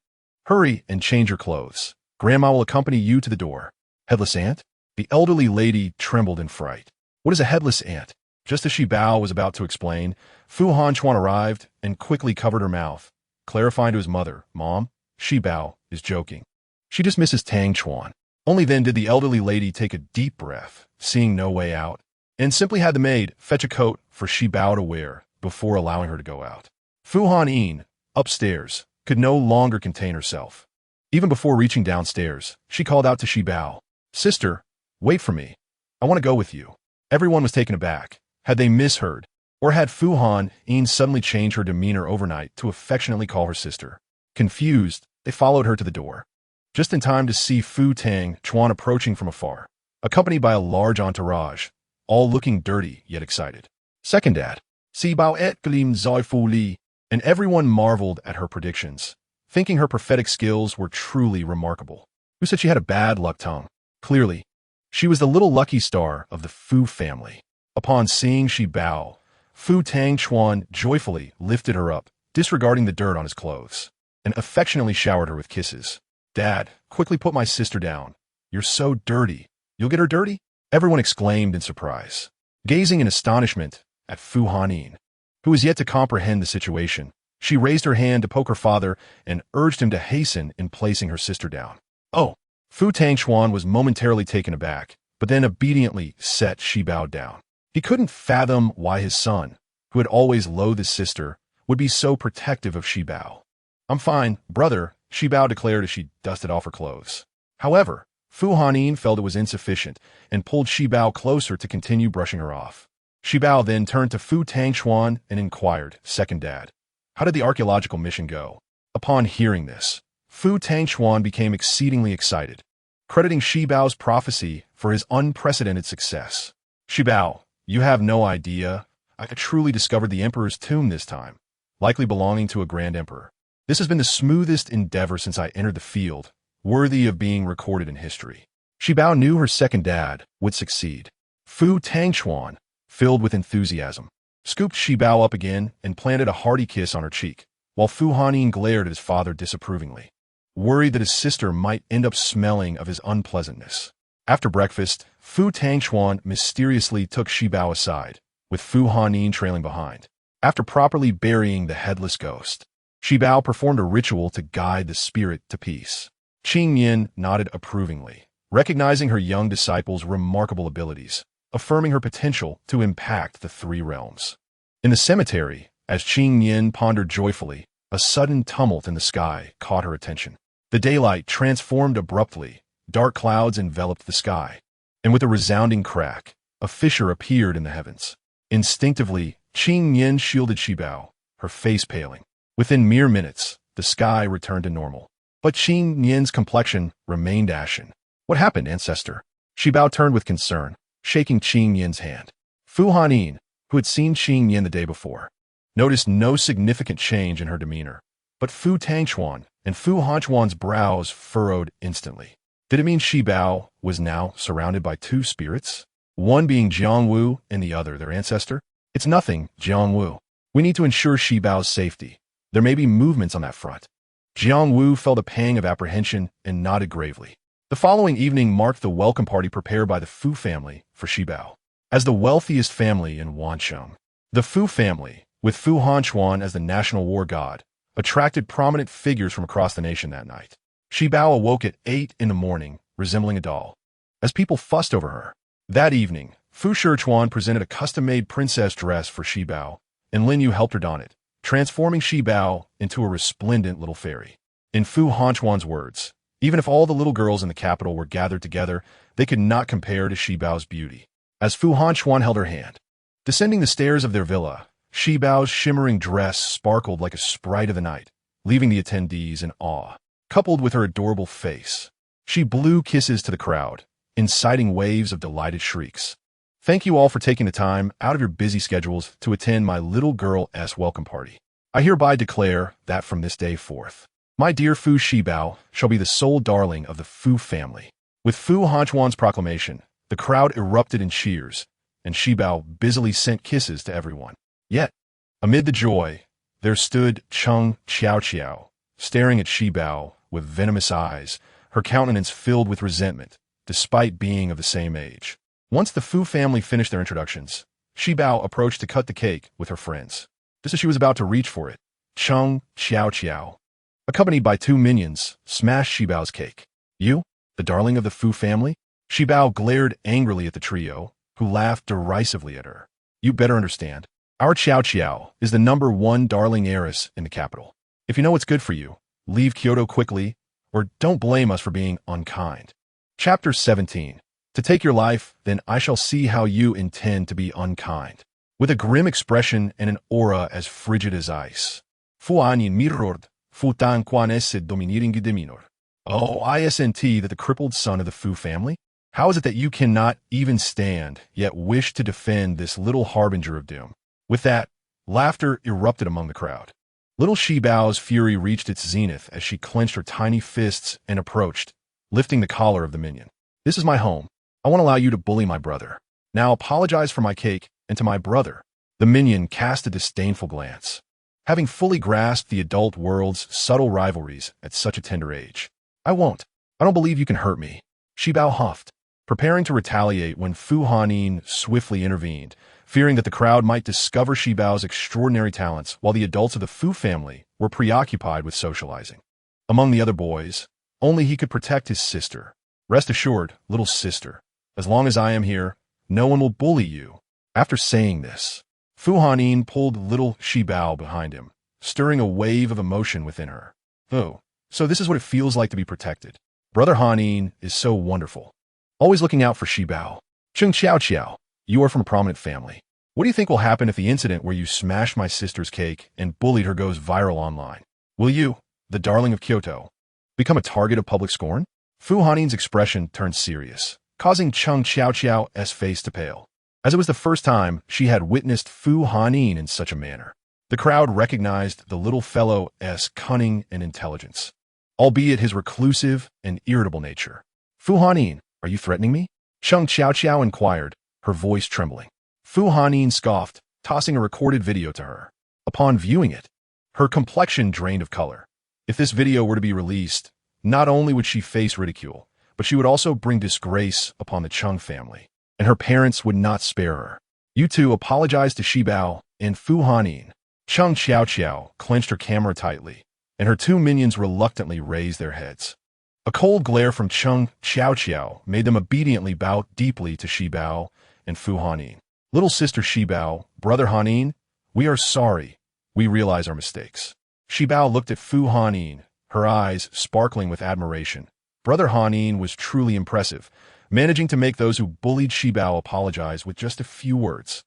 Hurry and change your clothes. Grandma will accompany you to the door. Headless ant? The elderly lady trembled in fright. What is a headless ant? Just as Shibao was about to explain, Fu Hanchuan arrived and quickly covered her mouth, clarifying to his mother, Mom, Shibao is joking. She just misses Tang Chuan. Only then did the elderly lady take a deep breath, seeing no way out, and simply had the maid fetch a coat for Shibao to wear before allowing her to go out. Fu Han Yin, upstairs, could no longer contain herself. Even before reaching downstairs, she called out to Shibao, Sister, wait for me. I want to go with you. Everyone was taken aback. Had they misheard? Or had Fu Han Yin suddenly changed her demeanor overnight to affectionately call her sister? Confused, they followed her to the door. Just in time to see Fu Tang Chuan approaching from afar, accompanied by a large entourage, all looking dirty yet excited. Second dad, Si Bao Et Glim Zoi Fu Li, and everyone marveled at her predictions, thinking her prophetic skills were truly remarkable. Who said she had a bad luck tongue? Clearly, she was the little lucky star of the Fu family. Upon seeing Shibao, Fu Tang Chuan joyfully lifted her up, disregarding the dirt on his clothes, and affectionately showered her with kisses. Dad, quickly put my sister down. You're so dirty. You'll get her dirty? Everyone exclaimed in surprise, gazing in astonishment at Fu Hanin, who was yet to comprehend the situation. She raised her hand to poke her father and urged him to hasten in placing her sister down. Oh! Fu Tangchuan was momentarily taken aback, but then obediently set Shibao down. He couldn't fathom why his son, who had always loathed his sister, would be so protective of Shibao. I'm fine, brother, Shibao declared as she dusted off her clothes. However, Fu Hanin felt it was insufficient and pulled Shibao closer to continue brushing her off. Shibao then turned to Fu Tangchuan and inquired, Second dad, how did the archaeological mission go? Upon hearing this, Fu Tangchuan became exceedingly excited, crediting Shibao's prophecy for his unprecedented success. Shibao, you have no idea. I truly discovered the emperor's tomb this time, likely belonging to a grand emperor. This has been the smoothest endeavor since I entered the field, worthy of being recorded in history. Shibao knew her second dad would succeed. Fu Tangchuan, filled with enthusiasm, scooped Shibao up again and planted a hearty kiss on her cheek, while Fu Hanin glared at his father disapprovingly, worried that his sister might end up smelling of his unpleasantness. After breakfast, Fu Tangchuan mysteriously took Shibao aside, with Fu Hanin trailing behind. After properly burying the headless ghost, Shibao performed a ritual to guide the spirit to peace. Qing Yin nodded approvingly, recognizing her young disciple's remarkable abilities. affirming her potential to impact the three realms. In the cemetery, as Qing Yin pondered joyfully, a sudden tumult in the sky caught her attention. The daylight transformed abruptly, dark clouds enveloped the sky, and with a resounding crack, a fissure appeared in the heavens. Instinctively, Qing Yin shielded Shibao, her face paling. Within mere minutes, the sky returned to normal. But Qing Yin's complexion remained ashen. "What happened, ancestor?" Shibao turned with concern, shaking Qing Yin's hand. Fu Hanyin, who had seen Qing Yin the day before, noticed no significant change in her demeanor. But Fu Tangchuan and Fu Hanchuan's brows furrowed instantly. Did it mean Shibao was now surrounded by two spirits? One being Jiangwu and the other their ancestor? "It's nothing, Jiangwu. We need to ensure Shibao's safety. There may be movements on that front." Jiangwu felt a pang of apprehension and nodded gravely. The following evening marked the welcome party prepared by the Fu family for Shibao. As the wealthiest family in Wancheng, the Fu family, with Fu Hanchuan as the national war god, attracted prominent figures from across the nation that night. Shibao awoke at 8 in the morning, resembling a doll, as people fussed over her. That evening, Fu Shichuan presented a custom-made princess dress for Shibao, and Lin Yu helped her don it, transforming Shibao into a resplendent little fairy. In Fu Hanchuan's words, even if all the little girls in the capital were gathered together, they could not compare to Shibao's beauty. As Fu Hanchuan held her hand, descending the stairs of their villa, Shibao's shimmering dress sparkled like a sprite of the night, leaving the attendees in awe. Coupled with her adorable face, she blew kisses to the crowd, inciting waves of delighted shrieks. "Thank you all for taking the time out of your busy schedules to attend my little girl's welcome party. I hereby declare that from this day forth, my dear Fu Shibao shall be the sole darling of the Fu family." With Fu Hanchuan's proclamation, the crowd erupted in cheers, and Shibao busily sent kisses to everyone. Yet, amid the joy, there stood Cheng Xiao, staring at Shibao with venomous eyes, her countenance filled with resentment, despite being of the same age. Once the Fu family finished their introductions, Shibao approached to cut the cake with her friends. Just as she was about to reach for it, Cheng Xiao, accompanied by two minions, smashed Shibao's cake. "You, the darling of the Fu family?" Shibao glared angrily at the trio, who laughed derisively at her. "You better understand. Our Xiao is the #1 darling heiress in the capital. If you know what's good for you, leave Kyoto quickly, or don't blame us for being unkind." Chapter 17. To take your life, then I shall see how you intend to be unkind. With a grim expression and an aura as frigid as ice. Fu anin mirrord, fu tan quan esse domineering deminor. Oh, isn't that the crippled son of the Fu family? How is it that you cannot even stand, yet wish to defend this little harbinger of doom? With that, laughter erupted among the crowd. Little Shibao's fury reached its zenith as she clenched her tiny fists and approached, lifting the collar of the minion. "This is my home. I won't allow you to bully my brother. Now apologize for my cake and to my brother." The minion cast a disdainful glance, having fully grasped the adult world's subtle rivalries at such a tender age. "I won't. I don't believe you can hurt me." Shibao huffed, preparing to retaliate when Fu Hanyin swiftly intervened, fearing that the crowd might discover Shibao's extraordinary talents while the adults of the Fu family were preoccupied with socializing. Among the other boys, only he could protect his sister. "Rest assured, little sister, as long as I am here, no one will bully you." After saying this, Fu Hanyin pulled little Shibao behind him, stirring a wave of emotion within her. "Oh, so this is what it feels like to be protected. Brother Hanyin is so wonderful. Always looking out for Shibao. Cheng Xiao, you are from a prominent family. What do you think will happen if the incident where you smashed my sister's cake and bullied her goes viral online? Will you, the darling of Kyoto, become a target of public scorn?" Fu Hanyin's expression turned serious, causing Cheng Xiao's face to pale, as it was the first time she had witnessed Fu Hanyin in such a manner. The crowd recognized the little fellow's cunning and intelligence, albeit his reclusive and irritable nature. "Fu Hanyin, are you threatening me?" Cheng Xiao inquired, her voice trembling. Fu Hanyin scoffed, tossing a recorded video to her. Upon viewing it, her complexion drained of color. If this video were to be released, not only would she face ridicule, but she would also bring disgrace upon the Cheng family, and her parents would not spare her. "You two apologized to Shibao and Fu Hanyin." Cheng Xiao clenched her camera tightly, and her two minions reluctantly raised their heads. A cold glare from Cheng Xiao made them obediently bow deeply to Shibao and Fu Hanyin. Little sister Shibao, brother Hanyin, we are sorry. We realize our mistakes. Shibao looked at Fu Hanyin, her eyes sparkling with admiration. Brother Hanyin was truly impressive, managing to make those who bullied Shibao apologize with just a few words.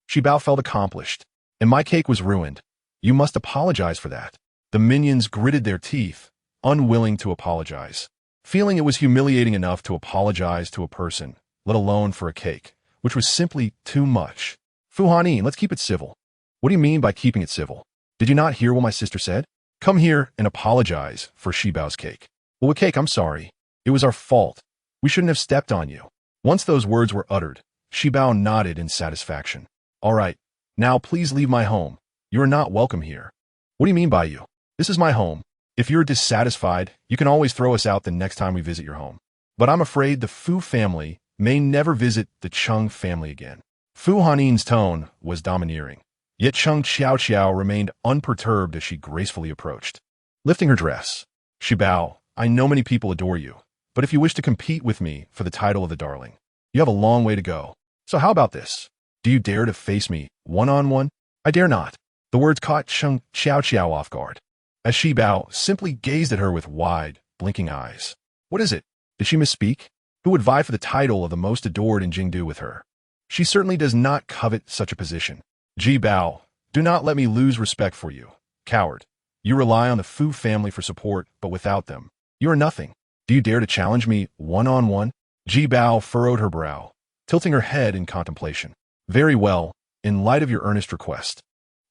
Shibao felt accomplished. And my cake was ruined. You must apologize for that. The minions gritted their teeth, unwilling to apologize. Feeling it was humiliating enough to apologize to a person, let alone for a cake, which was simply too much. Fu Hanyin, let's keep it civil. What do you mean by keeping it civil? Did you not hear what my sister said? Come here and apologize for Shibao's cake. Well, what cake? I'm sorry. It was our fault. We shouldn't have stepped on you. Once those words were uttered, Shibao nodded in satisfaction. All right, now please leave my home. You are not welcome here. What do you mean by you? This is my home. If you're dissatisfied, you can always throw us out the next time we visit your home. But I'm afraid the Fu family may never visit the Cheng family again. Fu Hanyin's tone was domineering. Yet Cheng Xiao remained unperturbed as she gracefully approached. Lifting her dress, Shibao, I know many people adore you, but if you wish to compete with me for the title of the darling, you have a long way to go. So how about this? Do you dare to face me one-on-one? I dare not. The words caught Cheng Xiao off guard, as Shibao simply gazed at her with wide, blinking eyes. What is it? Did she misspeak? Who would vie for the title of the most adored in Jingdu with her? She certainly does not covet such a position. Shibao, do not let me lose respect for you. Coward. You rely on the Fu family for support, but without them, you are nothing. Do you dare to challenge me one-on-one? Shibao furrowed her brow, tilting her head in contemplation. Very well, in light of your earnest request,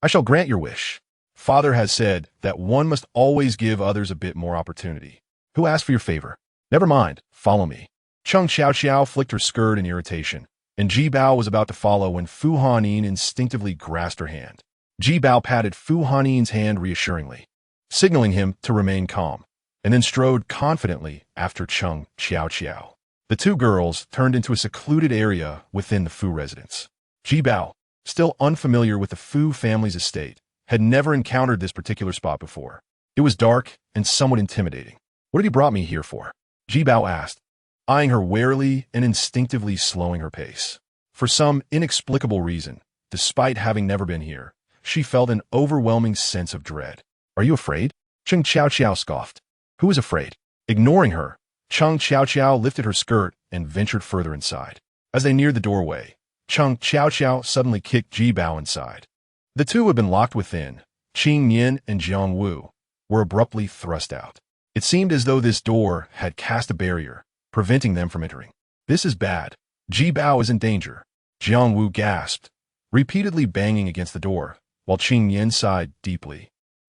I shall grant your wish. Father has said that one must always give others a bit more opportunity. Who asked for your favor? Never mind, follow me. Cheng Xiao flicked her skirt in irritation, and Shibao was about to follow when Fu Hanyin instinctively grasped her hand. Shibao patted Fu Hanyin's hand reassuringly, signaling him to remain calm, and then strode confidently after Cheng Xiao. The two girls turned into a secluded area within the Fu residence. Shibao, still unfamiliar with the Fu family's estate, had never encountered this particular spot before. It was dark and somewhat intimidating. What have you brought me here for? Shibao asked, eyeing her warily and instinctively slowing her pace. For some inexplicable reason, despite having never been here, she felt an overwhelming sense of dread. Are you afraid? Cheng Xiao scoffed. Who is afraid? Ignoring her, Cheng Xiao lifted her skirt and ventured further inside. As they neared the doorway, Cheng Xiao suddenly kicked Shibao inside. The two who had been locked within, Qing Yin and Jiang Wu, were abruptly thrust out. It seemed as though this door had cast a barrier, preventing them from entering. This is bad. Shibao is in danger. Jiang Wu gasped, repeatedly banging against the door, while Qing Yin sighed deeply,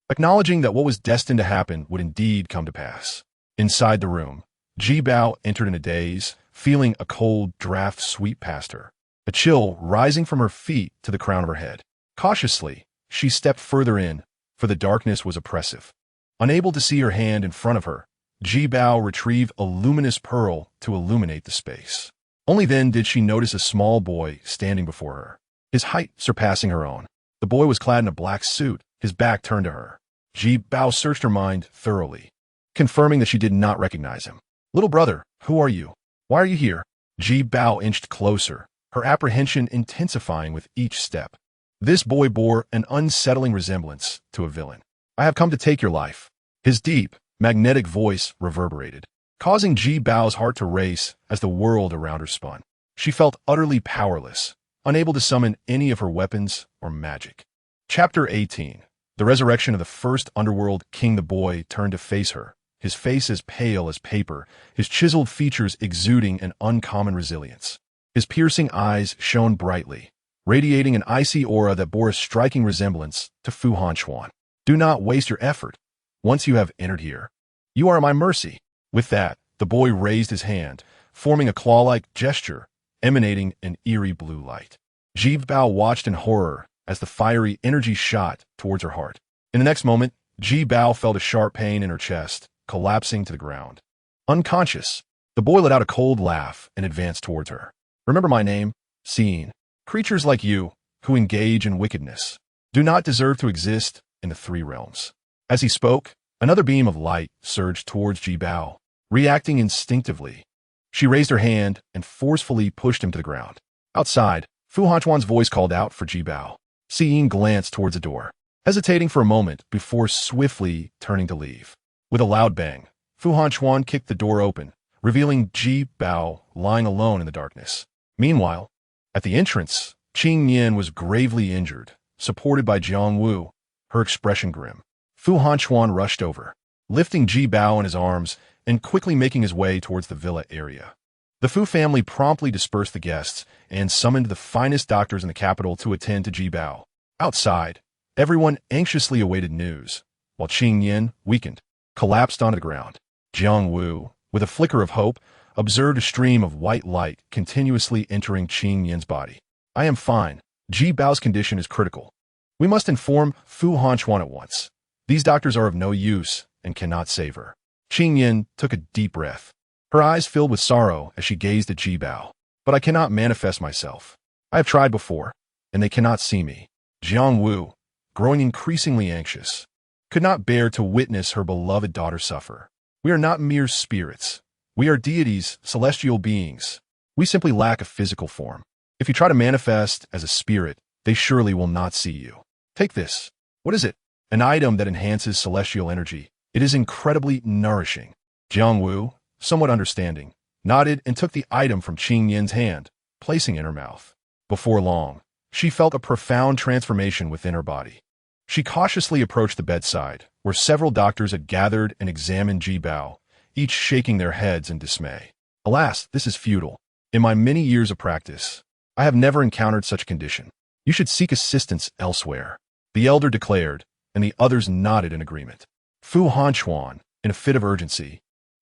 acknowledging that what was destined to happen would indeed come to pass. Inside the room, Shibao entered in a daze, feeling a cold draft sweep past her, a chill rising from her feet to the crown of her head. Cautiously, she stepped further in, for the darkness was oppressive. Unable to see her hand in front of her, Shibao retrieved a luminous pearl to illuminate the space. Only then did she notice a small boy standing before her, his height surpassing her own. The boy was clad in a black suit, his back turned to her. Shibao searched her mind thoroughly, confirming that she did not recognize him. Little brother, who are you? Why are you here? Shibao inched closer, her apprehension intensifying with each step. This boy bore an unsettling resemblance to a villain. I have come to take your life. His deep, magnetic voice reverberated, causing Shibao's heart to race as the world around her spun. She felt utterly powerless, unable to summon any of her weapons or magic. Chapter 18. The resurrection of the first underworld king. The boy turned to face her, his face as pale as paper, his chiseled features exuding an uncommon resilience. His piercing eyes shone brightly, radiating an icy aura that bore a striking resemblance to Fu Hanchuan. Do not waste your effort. Once you have entered here, you are at my mercy. With that, the boy raised his hand, forming a claw-like gesture, emanating an eerie blue light. Shibao watched in horror as the fiery energy shot towards her heart. In the next moment, Shibao felt a sharp pain in her chest, collapsing to the ground. Unconscious, the boy let out a cold laugh and advanced towards her. Remember my name? Seen. Creatures like you, who engage in wickedness, do not deserve to exist in the three realms. As he spoke, another beam of light surged towards Shibao. Reacting instinctively, she raised her hand and forcefully pushed him to the ground. Outside, Fu Hanchuan's voice called out for Ji Bao. Seeing glanced towards the door, hesitating for a moment before swiftly turning to leave. With a loud bang, Fu Hanchuan kicked the door open, revealing Ji Bao lying alone in the darkness. Meanwhile, at the entrance, Qing Yin was gravely injured, supported by Jiang Wu, her expression grim. Fu Hanchuan rushed over, lifting Ji Bao in his arms and quickly making his way towards the villa area. The Fu family promptly dispersed the guests and summoned the finest doctors in the capital to attend to Ji Bao. Outside, everyone anxiously awaited news, while Qing Yin, weakened, collapsed onto the ground. Jiang Wu, with a flicker of hope, observed a stream of white light continuously entering Qing Yin's body. I am fine. Ji Bao's condition is critical. We must inform Fu Hanchuan at once. These doctors are of no use and cannot save her. Qing Yin took a deep breath. Her eyes filled with sorrow as she gazed at Ji Bao. But I cannot manifest myself. I have tried before, and they cannot see me. Jiang Wu, growing increasingly anxious, could not bear to witness her beloved daughter suffer. We are not mere spirits. We are deities, celestial beings. We simply lack a physical form. If you try to manifest as a spirit, they surely will not see you. Take this. What is it? An item that enhances celestial energy. It is incredibly nourishing. Jiang Wu, somewhat understanding, nodded and took the item from Qing Yin's hand, placing it in her mouth. Before long, she felt a profound transformation within her body. She cautiously approached the bedside, where several doctors had gathered and examined Ji Bao, each shaking their heads in dismay. Alas, this is futile. In my many years of practice, I have never encountered such a condition. You should seek assistance elsewhere, the elder declared, and the others nodded in agreement. Fu Hanchuan, in a fit of urgency,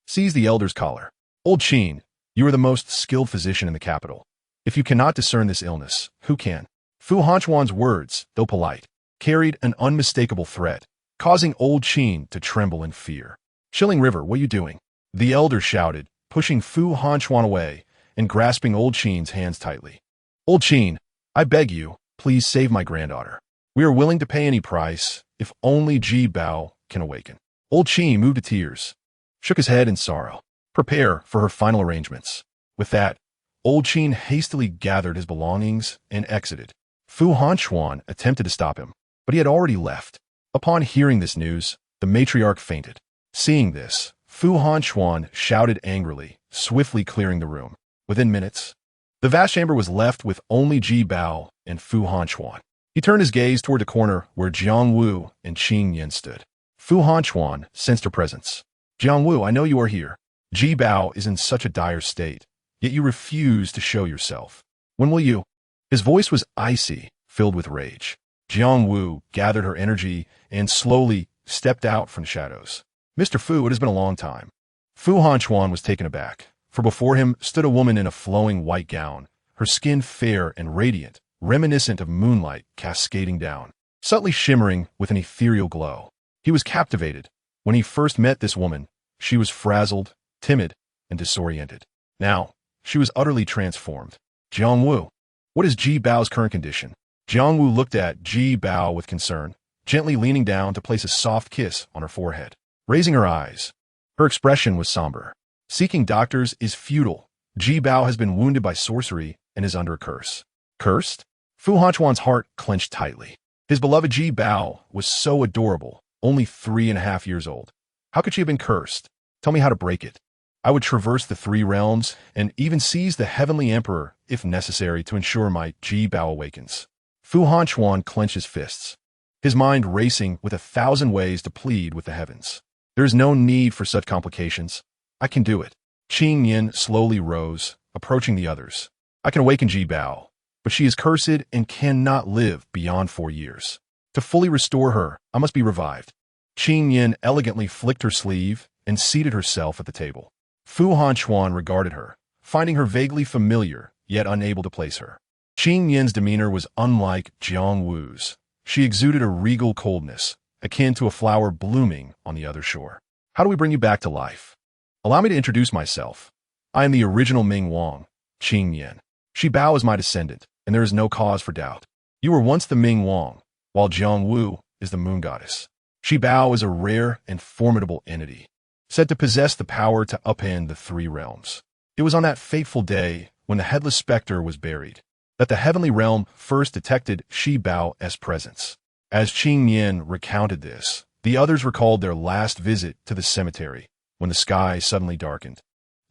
seized the elder's collar. Old Qin, you are the most skilled physician in the capital. If you cannot discern this illness, who can? Fu Hanchuan's words, though polite, carried an unmistakable threat, causing old Qin to tremble in fear. Chilling River, what are you doing? The elder shouted, pushing Fu Hanchuan away and grasping old Qin's hands tightly. Old Qin, I beg you, please save my granddaughter. We are willing to pay any price, if only Ji Bao can awaken. Old Qin, moved to tears, shook his head in sorrow. Prepare for her final arrangements. With that, old Qin hastily gathered his belongings and exited. Fu Hanchuan attempted to stop him, but he had already left. Upon hearing this news, the matriarch fainted. Seeing this, Fu Hanchuan shouted angrily, swiftly clearing the room. Within minutes, the vast chamber was left with only Ji Bao and Fu Hanchuan. He turned his gaze toward the corner where Jiang Wu and Qing Yin stood. Fu Hanchuan sensed her presence. Jiang Wu, I know you are here. Ji Bao is in such a dire state, yet you refuse to show yourself. When will you? His voice was icy, filled with rage. Jiang Wu gathered her energy and slowly stepped out from the shadows. Mr. Fu, it has been a long time. Fu Hanchuan was taken aback, for before him stood a woman in a flowing white gown, her skin fair and radiant, reminiscent of moonlight cascading down, subtly shimmering with an ethereal glow. He was captivated. When he first met this woman, she was frazzled, timid, and disoriented. Now, she was utterly transformed. Jiang Wu, what is Ji Bao's current condition? Jiang Wu looked at Ji Bao with concern, gently leaning down to place a soft kiss on her forehead. Raising her eyes, her expression was somber. Seeking doctors is futile. Ji Bao has been wounded by sorcery and is under a curse. Cursed? Fu Hanchuan's heart clenched tightly. His beloved Ji Bao was so adorable, only 3.5 years old. How could she have been cursed? Tell me how to break it. I would traverse the 3 realms and even seize the heavenly emperor if necessary to ensure my Ji Bao awakens. Fu Hanchuan clenched his fists, his mind racing with 1,000 ways to plead with the heavens. There is no need for such complications. I can do it. Qing Yin slowly rose, approaching the others. I can awaken Ji Bao, but she is cursed and cannot live beyond 4 years. To fully restore her, I must be revived. Qing Yin elegantly flicked her sleeve and seated herself at the table. Fu Hanchuan regarded her, finding her vaguely familiar, yet unable to place her. Qing Yin's demeanor was unlike Jiang Wu's. She exuded a regal coldness, akin to a flower blooming on the other shore. How do we bring you back to life? Allow me to introduce myself. I am the original Ming Wang, Qing Yin. Ji Bao is my descendant, and there is no cause for doubt. You were once the Ming Wang, while Jiang Wu is the moon goddess. Ji Bao is a rare and formidable entity, said to possess the power to upend the 3 realms. It was on that fateful day when the headless specter was buried, that the heavenly realm first detected Shi Bao's presence. As Qing Yin recounted this, the others recalled their last visit to the cemetery, when the sky suddenly darkened,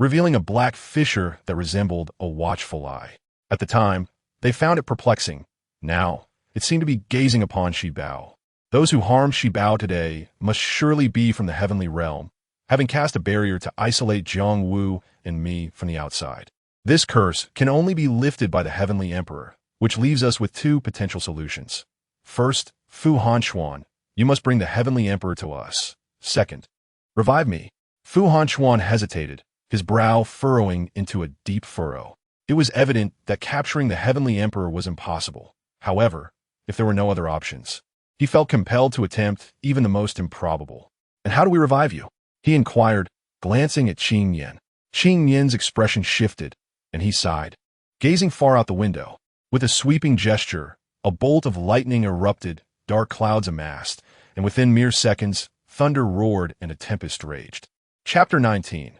revealing a black fissure that resembled a watchful eye. At the time, they found it perplexing. Now, it seemed to be gazing upon Shi Bao. Those who harm Shi Bao today must surely be from the heavenly realm, having cast a barrier to isolate Jiang Wu and me from the outside. This curse can only be lifted by the heavenly emperor, which leaves us with two potential solutions. First, Fu Hanchuan, you must bring the heavenly emperor to us. Second, revive me. Fu Hanchuan hesitated, his brow furrowing into a deep furrow. It was evident that capturing the heavenly emperor was impossible. However, if there were no other options, he felt compelled to attempt even the most improbable. And how do we revive you? He inquired, glancing at Qing Yin. Qing Yin's expression shifted, and he sighed, gazing far out the window. With a sweeping gesture, a bolt of lightning erupted, dark clouds amassed, and within mere seconds, thunder roared and a tempest raged. Chapter 19.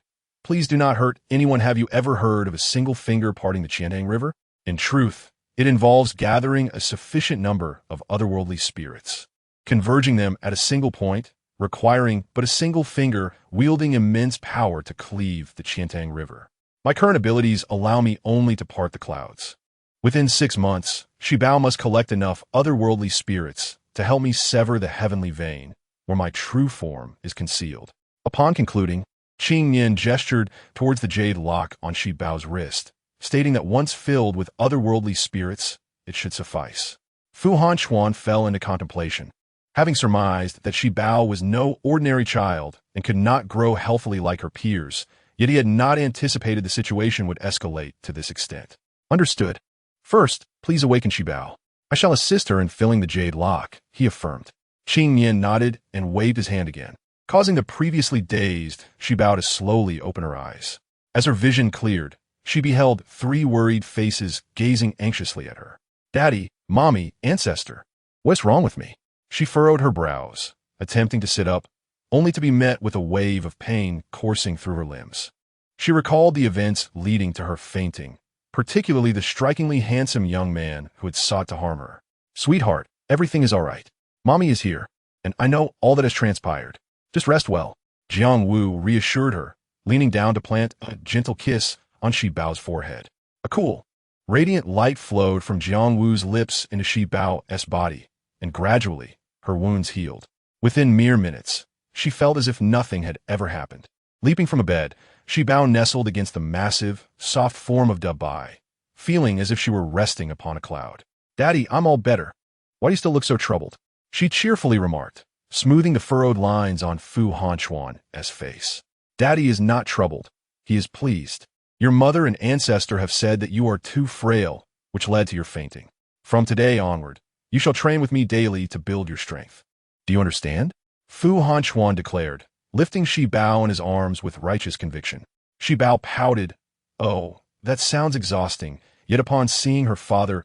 Please do not hurt anyone. Have you ever heard of a single finger parting the Qiantang River? In truth, it involves gathering a sufficient number of otherworldly spirits, converging them at a single point, requiring but a single finger wielding immense power to cleave the Qiantang River. My current abilities allow me only to part the clouds. Within 6 months, Shi Bao must collect enough otherworldly spirits to help me sever the heavenly vein, where my true form is concealed. Upon concluding, Qing Yin gestured towards the jade lock on Shi Bao's wrist, stating that once filled with otherworldly spirits, it should suffice. Fu Hanchuan fell into contemplation, having surmised that Shi Bao was no ordinary child and could not grow healthily like her peers, yet he had not anticipated the situation would escalate to this extent. Understood. First, please awaken Shi Bao. I shall assist her in filling the jade lock, he affirmed. Qing Yin nodded and waved his hand again, causing the previously dazed Shi Bao to slowly open her eyes. As her vision cleared, she beheld 3 worried faces gazing anxiously at her. Daddy, Mommy, Ancestor, what's wrong with me? She furrowed her brows, attempting to sit up, only to be met with a wave of pain coursing through her limbs. She recalled the events leading to her fainting, particularly the strikingly handsome young man who had sought to harm her. Sweetheart, everything is all right. Mommy is here, and I know all that has transpired. Just rest well. Jiang Wu reassured her, leaning down to plant a gentle kiss on Shi Bao's forehead. A cool, radiant light flowed from Jiang Wu's lips into Shi Bao's body, and gradually, her wounds healed. Within mere minutes, she felt as if nothing had ever happened. Leaping from a bed, Shi Bao nestled against the massive, soft form of Dubai, feeling as if she were resting upon a cloud. Daddy, I'm all better. Why do you still look so troubled? She cheerfully remarked, smoothing the furrowed lines on Fu Hanchuan's face. Daddy is not troubled. He is pleased. Your mother and ancestor have said that you are too frail, which led to your fainting. From today onward, you shall train with me daily to build your strength. Do you understand? Fu Hanchuan declared, lifting Shi Bao in his arms with righteous conviction. Shi Bao pouted. Oh, that sounds exhausting, yet upon seeing her father's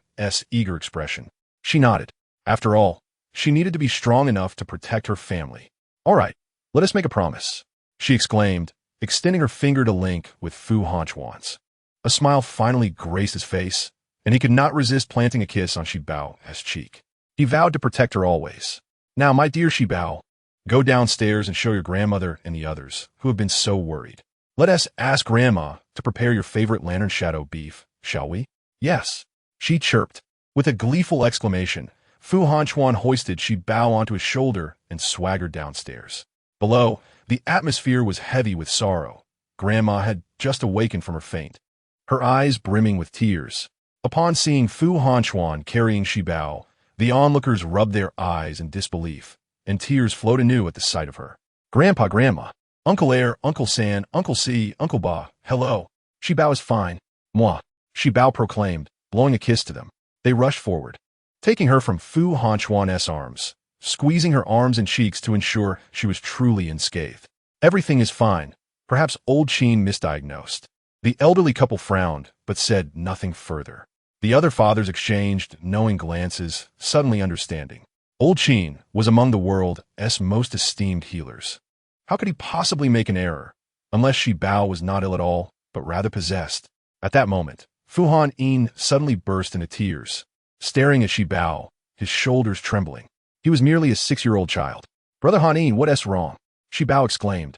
eager expression, she nodded. After all, she needed to be strong enough to protect her family. All right, let us make a promise, she exclaimed, extending her finger to link with Fu Hanchuan's. A smile finally graced his face, and he could not resist planting a kiss on Shi Bao's cheek. He vowed to protect her always. Now, my dear Shi Bao, go downstairs and show your grandmother and the others, who have been so worried. Let us ask Grandma to prepare your favorite lantern shadow beef, shall we? Yes, she chirped. With a gleeful exclamation, Fu Hanchuan hoisted Shi Bao onto his shoulder and swaggered downstairs. Below, the atmosphere was heavy with sorrow. Grandma had just awakened from her faint, her eyes brimming with tears. Upon seeing Fu Hanchuan carrying Shi Bao, the onlookers rubbed their eyes in disbelief, and tears flowed anew at the sight of her. Grandpa, Grandma, Uncle Air, Uncle San, Uncle C, Uncle Ba, hello. Shi Bao is fine. Moi, Shi Bao proclaimed, blowing a kiss to them. They rushed forward, taking her from Fu Hanchuan's arms, squeezing her arms and cheeks to ensure she was truly unscathed. Everything is fine. Perhaps old Qin misdiagnosed. The elderly couple frowned, but said nothing further. The other fathers exchanged knowing glances, suddenly understanding. Old Qin was among the world's most esteemed healers. How could he possibly make an error, unless Shi Bao was not ill at all, but rather possessed? At that moment, Fu Han Yin suddenly burst into tears, staring at Shi Bao, his shoulders trembling. He was merely a 6-year-old child. Brother Han Yin, what's wrong? Shi Bao exclaimed,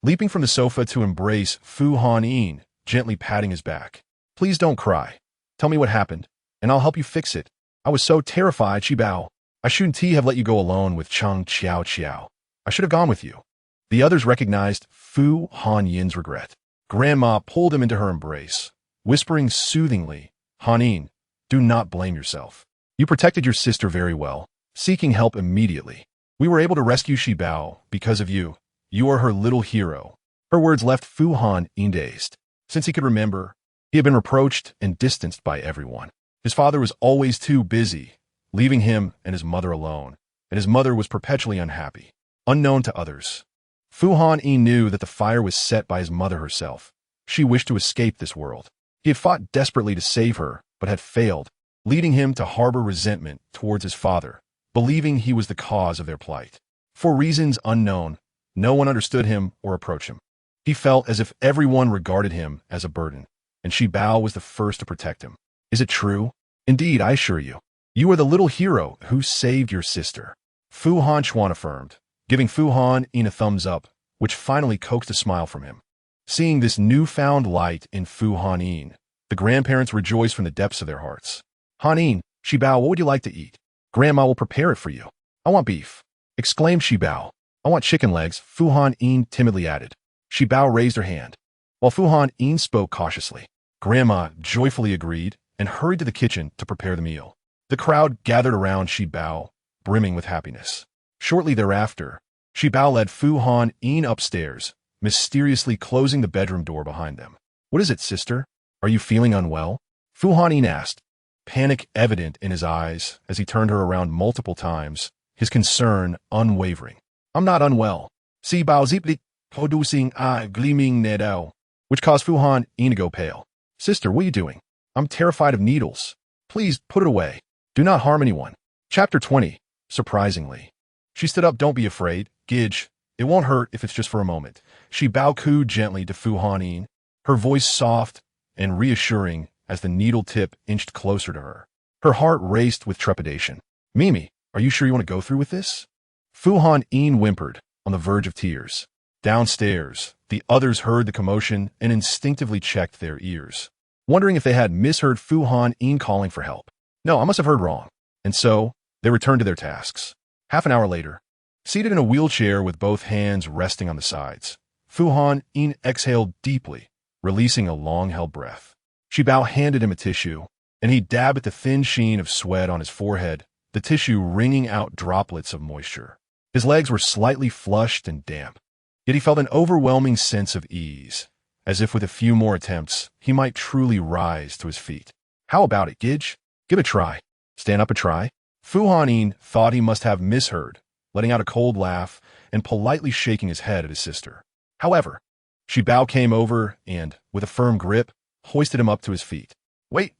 leaping from the sofa to embrace Fu Han Yin, gently patting his back. Please don't cry. Tell me what happened, and I'll help you fix it. I was so terrified, Shi Bao. I shouldn't have let you go alone with Cheng Qiao Qiao. I should have gone with you. The others recognized Fu Han Yin's regret. Grandma pulled him into her embrace, whispering soothingly, Han Yin, do not blame yourself. You protected your sister very well, seeking help immediately. We were able to rescue Shi Bao because of you. You are her little hero. Her words left Fu Han Yin dazed. Since he could remember, he had been reproached and distanced by everyone. His father was always too busy, leaving him and his mother alone, and his mother was perpetually unhappy. Unknown to others, Fu Han Yin knew that the fire was set by his mother herself. She wished to escape this world. He had fought desperately to save her, but had failed, leading him to harbor resentment towards his father, believing he was the cause of their plight. For reasons unknown, no one understood him or approached him. He felt as if everyone regarded him as a burden, and Shi Bao was the first to protect him. Is it true? Indeed, I assure you. You are the little hero who saved your sister. Fu Han Chuan affirmed, giving Fu Han Yin a thumbs up, which finally coaxed a smile from him. Seeing this newfound light in Fu Han Yin, the grandparents rejoiced from the depths of their hearts. Han Yin, Shi Bao, what would you like to eat? Grandma will prepare it for you. I want beef, exclaimed Shi Bao. I want chicken legs, Fu Han Yin timidly added. Shi Bao raised her hand. While Fu Han Yin spoke cautiously, Grandma joyfully agreed and hurried to the kitchen to prepare the meal. The crowd gathered around Shi Bao, brimming with happiness. Shortly thereafter, Shi Bao led Fu Han Yin upstairs, mysteriously closing the bedroom door behind them. What is it, sister? Are you feeling unwell? Fu Han Yin asked, panic evident in his eyes as he turned her around multiple times, his concern unwavering. I'm not unwell. Shi Bao zipli producing a gleaming nedao, which caused Fu Han Yin to go pale. Sister, what are you doing? I'm terrified of needles. Please put it away. Do not harm anyone. Chapter 20. Surprisingly. She stood up. Don't be afraid. Gidge. It won't hurt if it's just for a moment. She cooed gently to Fu Han Yin, her voice soft and reassuring as the needle tip inched closer to her. Her heart raced with trepidation. Mimi, are you sure you want to go through with this? Fu Han Yin whimpered, on the verge of tears. Downstairs, the others heard the commotion and instinctively checked their ears, wondering if they had misheard Fu Han Yin calling for help. No, I must have heard wrong. And so, they returned to their tasks. Half an hour later, seated in a wheelchair with both hands resting on the sides, Fu Han Yin exhaled deeply, releasing a long-held breath. Shi Bao handed him a tissue, and he dabbed at the thin sheen of sweat on his forehead, the tissue wringing out droplets of moisture. His legs were slightly flushed and damp, yet he felt an overwhelming sense of ease, as if with a few more attempts, he might truly rise to his feet. How about it, Gidge? Give it a try. Stand up and try. Fu Han Yin thought he must have misheard, letting out a cold laugh and politely shaking his head at his sister. However, Shi Bao came over and, with a firm grip, hoisted him up to his feet. Wait,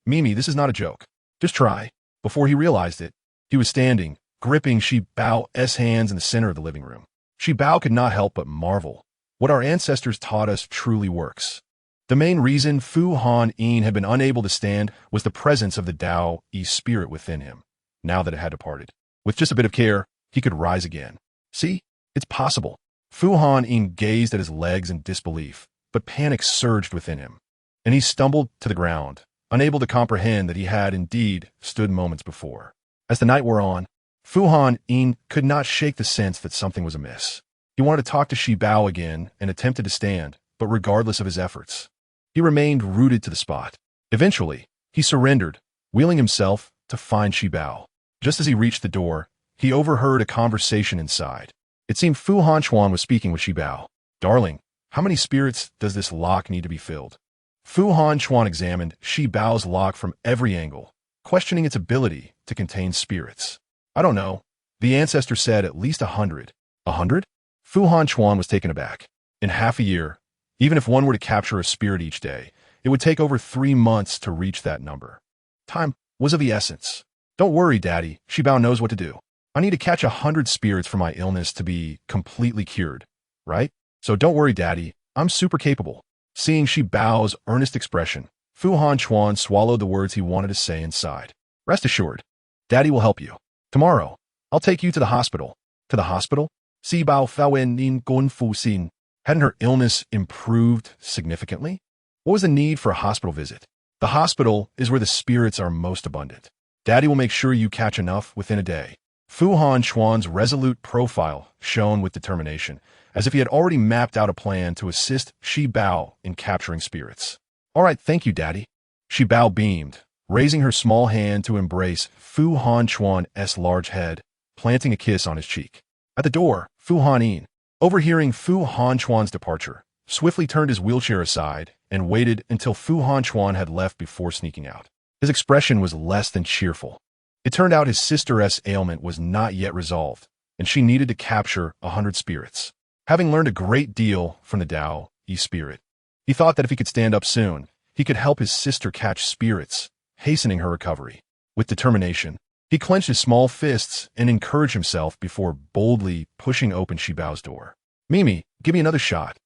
Mimi, this is not a joke. Just try. Before he realized it, he was standing, gripping Shi Bao's hands in the center of the living room. Shi Bao could not help but marvel. What our ancestors taught us truly works. The main reason Fu Han Yin had been unable to stand was the presence of the Tao-E spirit within him, now that it had departed. With just a bit of care, he could rise again. See? It's possible. Fu Han Yin gazed at his legs in disbelief, but panic surged within him, and he stumbled to the ground, unable to comprehend that he had indeed stood moments before. As the night wore on, Fu Han Yin could not shake the sense that something was amiss. He wanted to talk to Shi Bao again and attempted to stand, but regardless of his efforts, he remained rooted to the spot. Eventually, he surrendered, wheeling himself to find Shi Bao. Just as he reached the door, he overheard a conversation inside. It seemed Fu Han Chuan was speaking with Shi Bao. Darling, how many spirits does this lock need to be filled? Fu Han Chuan examined Shi Bao's lock from every angle, questioning its ability to contain spirits. I don't know. The ancestor said at least 100. 100? Fu Han Chuan was taken aback. In half a year, even if one were to capture a spirit each day, it would take over 3 months to reach that number. Time was of the essence. Don't worry, Daddy. Shi Bao knows what to do. I need to catch 100 spirits for my illness to be completely cured, right? So don't worry, Daddy. I'm super capable. Seeing Shi Bao's earnest expression, Fu Hanchuan swallowed the words he wanted to say and sighed. Rest assured, Daddy will help you. Tomorrow, I'll take you to the hospital. To the hospital? Si Bao Faoen Nin Gun Fu Xin. Hadn't her illness improved significantly? What was the need for a hospital visit? The hospital is where the spirits are most abundant. Daddy will make sure you catch enough within a day. Fu Hanchuan's resolute profile shone with determination, as if he had already mapped out a plan to assist Shi Bao in capturing spirits. All right, thank you, Daddy. Shi Bao beamed, raising her small hand to embrace Fu Hanchuan's large head, planting a kiss on his cheek. At the door, Fu Hanyin, overhearing Fu Hanchuan's departure, swiftly turned his wheelchair aside and waited until Fu Hanchuan had left before sneaking out. His expression was less than cheerful. It turned out his sister's ailment was not yet resolved, and she needed to capture 100 spirits. Having learned a great deal from the Tao spirit, he thought that if he could stand up soon, he could help his sister catch spirits, hastening her recovery. With determination, he clenched his small fists and encouraged himself before boldly pushing open Shi Bao's door. Mimi, give me another shot.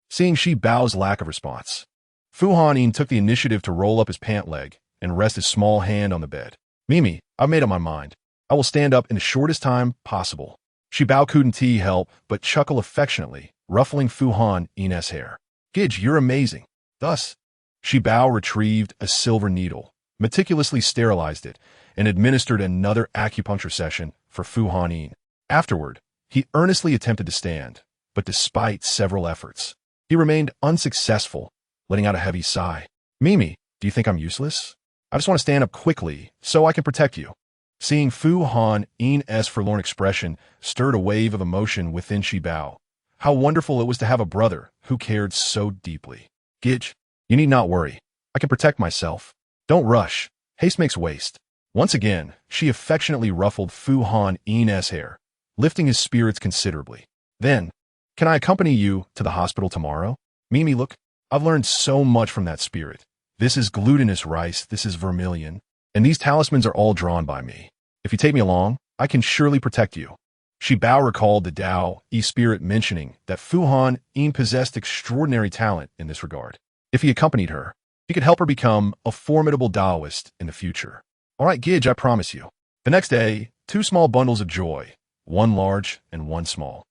Seeing Shi Bao's lack of response, Fu Hanyin took the initiative to roll up his pant leg and rest his small hand on the bed. Mimi, I've made up my mind. I will stand up in the shortest time possible. Shi Bao couldn't help but chuckle affectionately, ruffling Fu Hanyin's hair. Gidge, you're amazing. Thus, Shi Bao retrieved a silver needle, meticulously sterilized it, and administered another acupuncture session for Fu Hanyin. Afterward, he earnestly attempted to stand, but despite several efforts, he remained unsuccessful, letting out a heavy sigh. Mimi, do you think I'm useless? I just want to stand up quickly so I can protect you. Seeing Fu Hanyin's forlorn expression stirred a wave of emotion within Shi Bao. How wonderful it was to have a brother who cared so deeply. Gidge, you need not worry. I can protect myself. Don't rush. Haste makes waste. Once again, she affectionately ruffled Fu Hanyin's hair, lifting his spirits considerably. Then, can I accompany you to the hospital tomorrow? Mimi, look, I've learned so much from that spirit. This is glutinous rice, this is vermilion, and these talismans are all drawn by me. If you take me along, I can surely protect you. Shi Bao recalled the Tao spirit mentioning that Fu Hanyin possessed extraordinary talent in this regard. If he accompanied her, he could help her become a formidable Taoist in the future. All right, Gidge, I promise you. The next day, 2 small bundles of joy, one large and one small.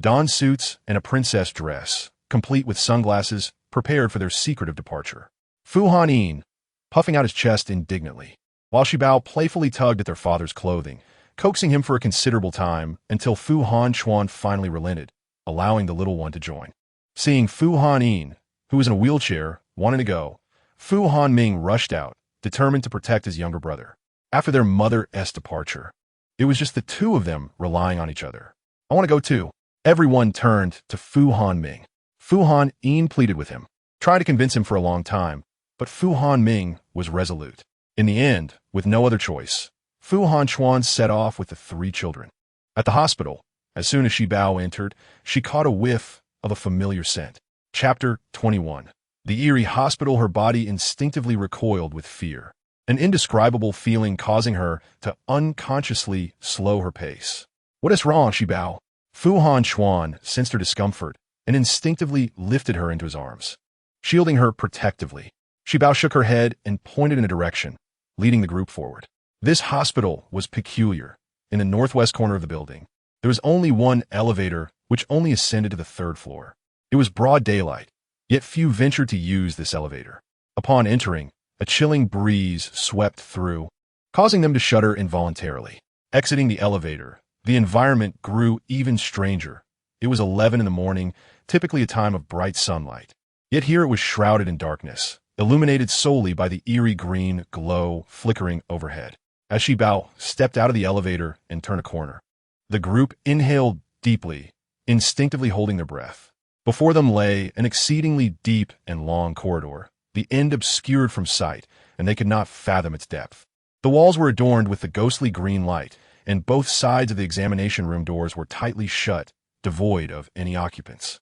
Donned suits and a princess dress, complete with sunglasses, prepared for their secretive departure. Fu Hanyin, puffing out his chest indignantly, while Shi Bao playfully tugged at their father's clothing, coaxing him for a considerable time until Fu Hanchuan finally relented, allowing the little one to join. Seeing Fu Hanyin, who was in a wheelchair, wanting to go, Fu Hanming rushed out, determined to protect his younger brother. After their mother's departure, it was just the two of them relying on each other. I want to go too. Everyone turned to Fu Hanming. Fu Hanyin pleaded with him, tried to convince him for a long time, but Fu Hanming was resolute. In the end, with no other choice, Fu Hanchuan set off with the 3 children. At the hospital, as soon as Shi Bao entered, she caught a whiff of a familiar scent. Chapter 21. The eerie hospital, her body instinctively recoiled with fear, an indescribable feeling causing her to unconsciously slow her pace. What is wrong, Shi Bao? Fu Hanchuan sensed her discomfort and instinctively lifted her into his arms, shielding her protectively. Shi Bao shook her head and pointed in a direction, leading the group forward. This hospital was peculiar. In the northwest corner of the building, there was only one elevator which only ascended to the 3rd floor. It was broad daylight, yet few ventured to use this elevator. Upon entering, a chilling breeze swept through, causing them to shudder involuntarily. Exiting the elevator, the environment grew even stranger. It was 11 in the morning, typically a time of bright sunlight. Yet here it was shrouded in darkness, illuminated solely by the eerie green glow flickering overhead. As Shi Bao stepped out of the elevator and turned a corner, the group inhaled deeply, instinctively holding their breath. Before them lay an exceedingly deep and long corridor, the end obscured from sight, and they could not fathom its depth. The walls were adorned with the ghostly green light, and both sides of the examination room doors were tightly shut, devoid of any occupants.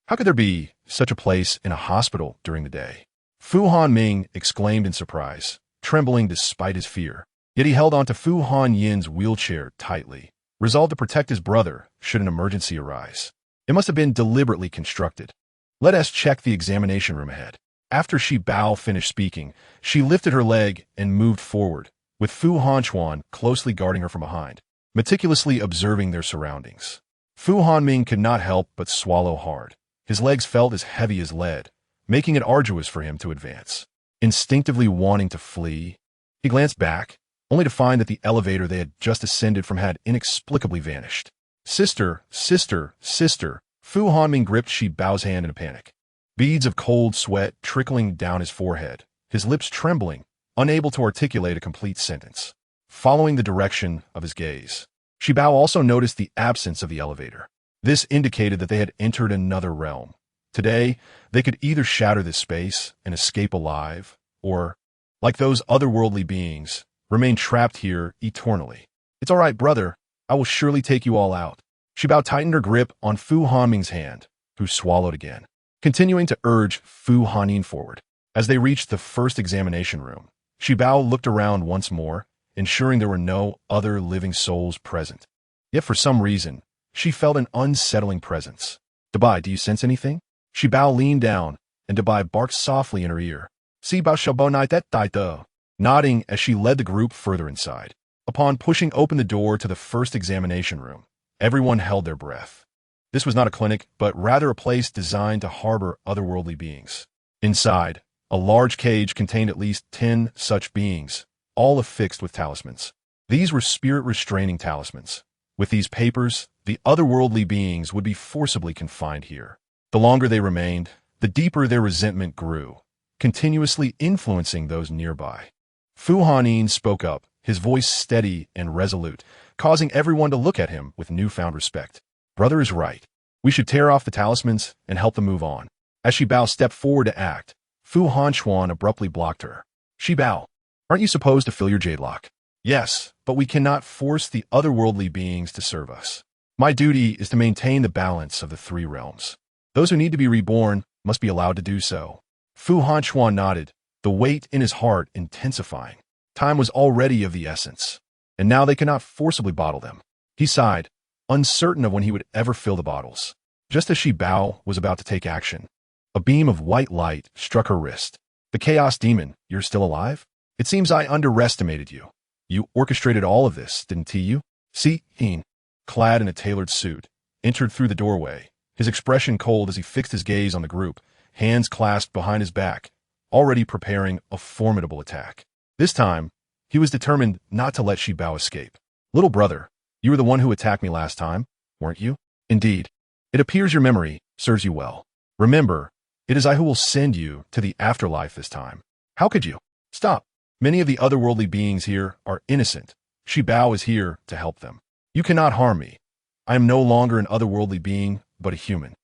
How could there be such a place in a hospital during the day? Fu Hanming exclaimed in surprise, trembling despite his fear. Yet he held on to Fu Hanyin's wheelchair tightly, resolved to protect his brother should an emergency arise. It must have been deliberately constructed. Let us check the examination room ahead. After Shi Bao finished speaking, she lifted her leg and moved forward, with Fu Hanchuan closely guarding her from behind, meticulously observing their surroundings. Fu Hanming could not help but swallow hard. His legs felt as heavy as lead, making it arduous for him to advance. Instinctively wanting to flee, he glanced back, only to find that the elevator they had just ascended from had inexplicably vanished. Sister, sister, sister, Fu Hanming gripped Shi Bao's hand in a panic. Beads of cold sweat trickling down his forehead, his lips trembling, unable to articulate a complete sentence. Following the direction of his gaze, Shi Bao also noticed the absence of the elevator. This indicated that they had entered another realm. Today, they could either shatter this space and escape alive, or, like those otherworldly beings, remain trapped here eternally. It's all right, brother. I will surely take you all out. Shi Bao tightened her grip on Fu Hanming's hand, who swallowed again, continuing to urge Fu Hanyin forward. As they reached the first examination room, Shi Bao looked around once more, ensuring there were no other living souls present. Yet for some reason, she felt an unsettling presence. Dabai, do you sense anything? Shi Bao leaned down, and Dabai barked softly in her ear. Si Bao Shabo Nai Det Dai Do, nodding as she led the group further inside. Upon pushing open the door to the first examination room, everyone held their breath. This was not a clinic, but rather a place designed to harbor otherworldly beings. Inside, a large cage contained at least 10 such beings, all affixed with talismans. These were spirit-restraining talismans. With these papers, the otherworldly beings would be forcibly confined here. The longer they remained, the deeper their resentment grew, continuously influencing those nearby. Fu Hanyin spoke up, his voice steady and resolute, causing everyone to look at him with newfound respect. Brother is right. We should tear off the talismans and help them move on. As Shi Bao stepped forward to act, Fu Hanchuan abruptly blocked her. Shi Bao, aren't you supposed to fill your jade lock? Yes, but we cannot force the otherworldly beings to serve us. My duty is to maintain the balance of the three realms. Those who need to be reborn must be allowed to do so. Fu Hanchuan nodded, the weight in his heart intensifying. Time was already of the essence, and now they cannot forcibly bottle them. He sighed, uncertain of when he would ever fill the bottles. Just as Shi Bao was about to take action, a beam of white light struck her wrist. The Chaos Demon, you're still alive? It seems I underestimated you. You orchestrated all of this, didn't you? Si Yin, clad in a tailored suit, entered through the doorway, his expression cold as he fixed his gaze on the group, hands clasped behind his back, already preparing a formidable attack. This time, he was determined not to let Shi Bao escape. Little brother, you were the one who attacked me last time, weren't you? Indeed. It appears your memory serves you well. Remember, it is I who will send you to the afterlife this time. How could you? Stop. Many of the otherworldly beings here are innocent. Shi Bao is here to help them. You cannot harm me. I am no longer an otherworldly being, but a human.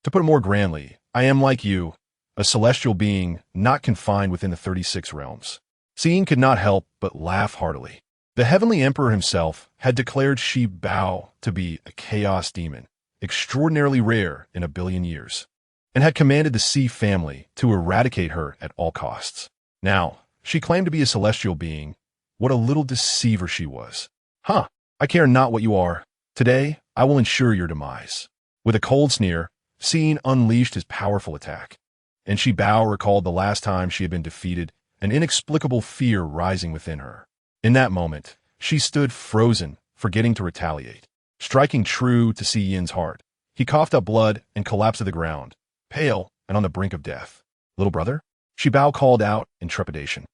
To put it more grandly, I am like you, a celestial being not confined within the 36 realms. Seeing could not help but laugh heartily. The Heavenly Emperor himself had declared Shi Bao to be a chaos demon, extraordinarily rare in 1 billion years, and had commanded the Sea family to eradicate her at all costs. Now, she claimed to be a celestial being. What a little deceiver she was. Huh, I care not what you are. Today, I will ensure your demise. With a cold sneer, Seeing unleashed his powerful attack, and Shi Bao recalled the last time she had been defeated, an inexplicable fear rising within her. In that moment, she stood frozen, forgetting to retaliate. Striking true to Si Yin's heart, he coughed up blood and collapsed to the ground, pale and on the brink of death. Little brother? Shi Bao called out in trepidation.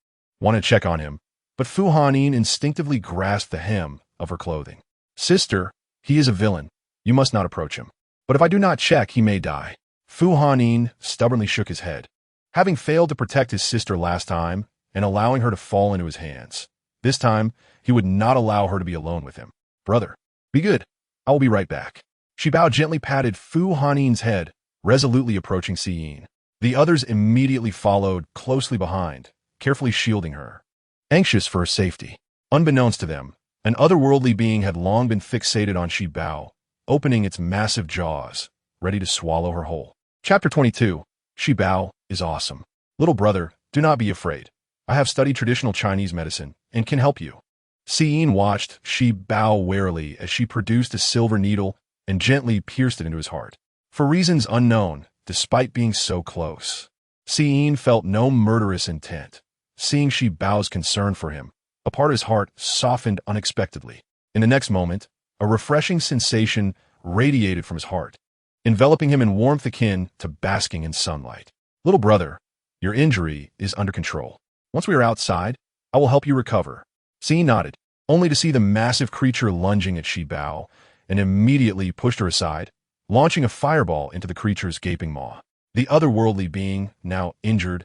Wanted to check on him, but Fu Hanyin instinctively grasped the hem of her clothing. Sister, he is a villain. You must not approach him. But if I do not check, he may die. Fu Hanyin stubbornly shook his head. Having failed to protect his sister last time and allowing her to fall into his hands, this time he would not allow her to be alone with him. Brother, be good. I will be right back. Shi Bao gently patted Fu Hanyin's head, resolutely approaching Si Yin. The others immediately followed closely behind, carefully shielding her, anxious for her safety. Unbeknownst to them, an otherworldly being had long been fixated on Shi Bao, opening its massive jaws, ready to swallow her whole. Chapter 22. Shi Bao is awesome. Little brother, do not be afraid. I have studied traditional Chinese medicine and can help you. Si Yin watched Shi Bao warily as she produced a silver needle and gently pierced it into his heart. For reasons unknown, despite being so close, Seeing felt no murderous intent. Seeing Shi Bao's concern for him, a part of his heart softened unexpectedly. In the next moment, a refreshing sensation radiated from his heart, enveloping him in warmth akin to basking in sunlight. Little brother, your injury is under control. Once we are outside, I will help you recover. Seeing nodded, only to see the massive creature lunging at Shi Bao, and immediately pushed her aside, launching a fireball into the creature's gaping maw. The otherworldly being, now injured,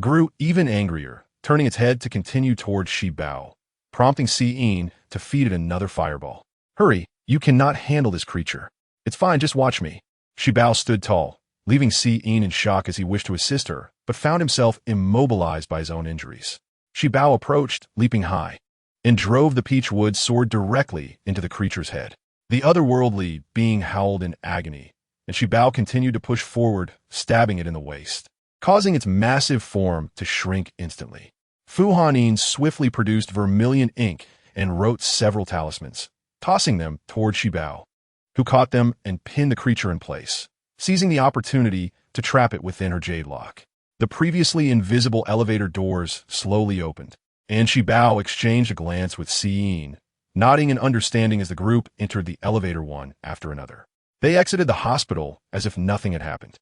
grew even angrier, turning its head to continue towards Shi Bao, prompting Seeing to feed it another fireball. Hurry, you cannot handle this creature. It's fine, just watch me. Shi Bao stood tall, leaving Seeing in shock as he wished to assist her, but found himself immobilized by his own injuries. Shi Bao approached, leaping high, and drove the peach wood sword directly into the creature's head. The otherworldly being howled in agony, and Shi Bao continued to push forward, stabbing it in the waist, causing its massive form to shrink instantly. Fu Hanyin swiftly produced vermilion ink and wrote several talismans, tossing them toward Shi Bao, who caught them and pinned the creature in place, seizing the opportunity to trap it within her jade lock. The previously invisible elevator doors slowly opened, and Shi Bao exchanged a glance with Seeing, nodding in understanding as the group entered the elevator one after another. They exited the hospital as if nothing had happened.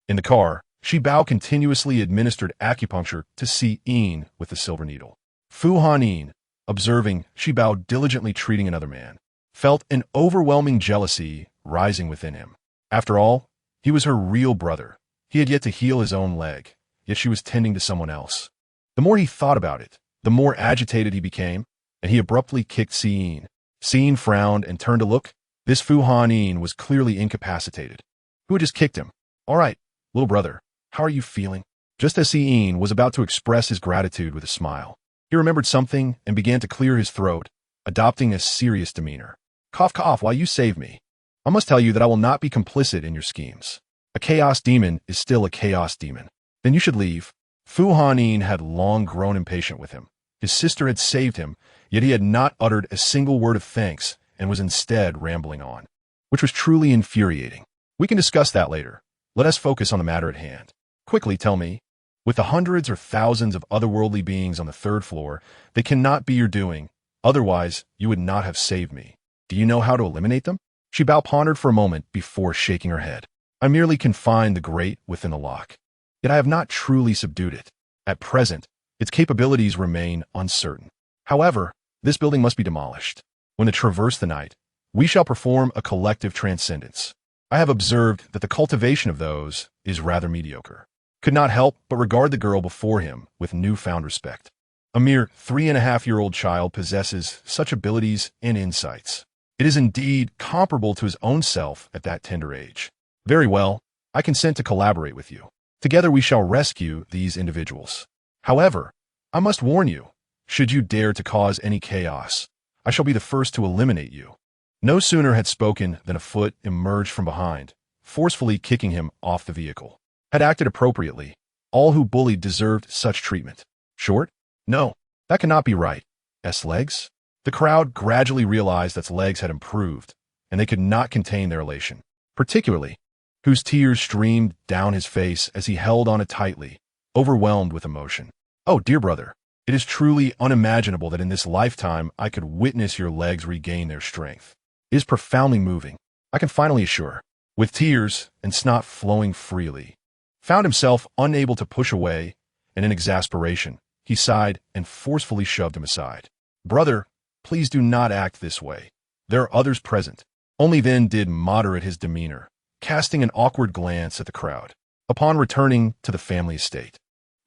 In the car, Shi Bao continuously administered acupuncture to Seeing with the silver needle. Fu Hanyin, observing Shi Bao diligently treating another man, felt an overwhelming jealousy rising within him. After all, he was her real brother. He had yet to heal his own leg, yet she was tending to someone else. The more he thought about it, the more agitated he became, and he abruptly kicked Seeing. Seeing frowned and turned to look. This Fu Hanyin was clearly incapacitated. Who had just kicked him? All right, little brother, how are you feeling? Just as Seeing was about to express his gratitude with a smile, he remembered something and began to clear his throat, adopting a serious demeanor. Cough, cough, while you save me. I must tell you that I will not be complicit in your schemes. A chaos demon is still a chaos demon. Then you should leave. Fu Hanyin had long grown impatient with him. His sister had saved him, yet he had not uttered a single word of thanks and was instead rambling on, which was truly infuriating. We can discuss that later. Let us focus on the matter at hand. Quickly tell me, with the hundreds or thousands of otherworldly beings on the third floor, they cannot be your doing, otherwise you would not have saved me. Do you know how to eliminate them? Shi Bao pondered for a moment before shaking her head. I merely confined the grate within the lock, yet I have not truly subdued it. At present, its capabilities remain uncertain. However, this building must be demolished. When it traverse the night, we shall perform a collective transcendence. I have observed that the cultivation of those is rather mediocre. Could not help but regard the girl before him with newfound respect. A mere 3.5-year-old child possesses such abilities and insights. It is indeed comparable to his own self at that tender age. Very well, I consent to collaborate with you. Together we shall rescue these individuals. However, I must warn you, should you dare to cause any chaos, I shall be the first to eliminate you. No sooner had spoken than a foot emerged from behind, forcefully kicking him off the vehicle. Had acted appropriately. All who bullied deserved such treatment. Short? No, that cannot be right. S legs? The crowd gradually realized that its legs had improved, and they could not contain their elation. Particularly, whose tears streamed down his face as he held on it tightly, overwhelmed with emotion. Oh, dear brother, it is truly unimaginable that in this lifetime I could witness your legs regain their strength. It is profoundly moving, I can finally assure. With tears and snot flowing freely, found himself unable to push away, and in exasperation, he sighed and forcefully shoved him aside. Brother, please do not act this way. There are others present. Only then did moderate his demeanor, casting an awkward glance at the crowd. Upon returning to the family estate,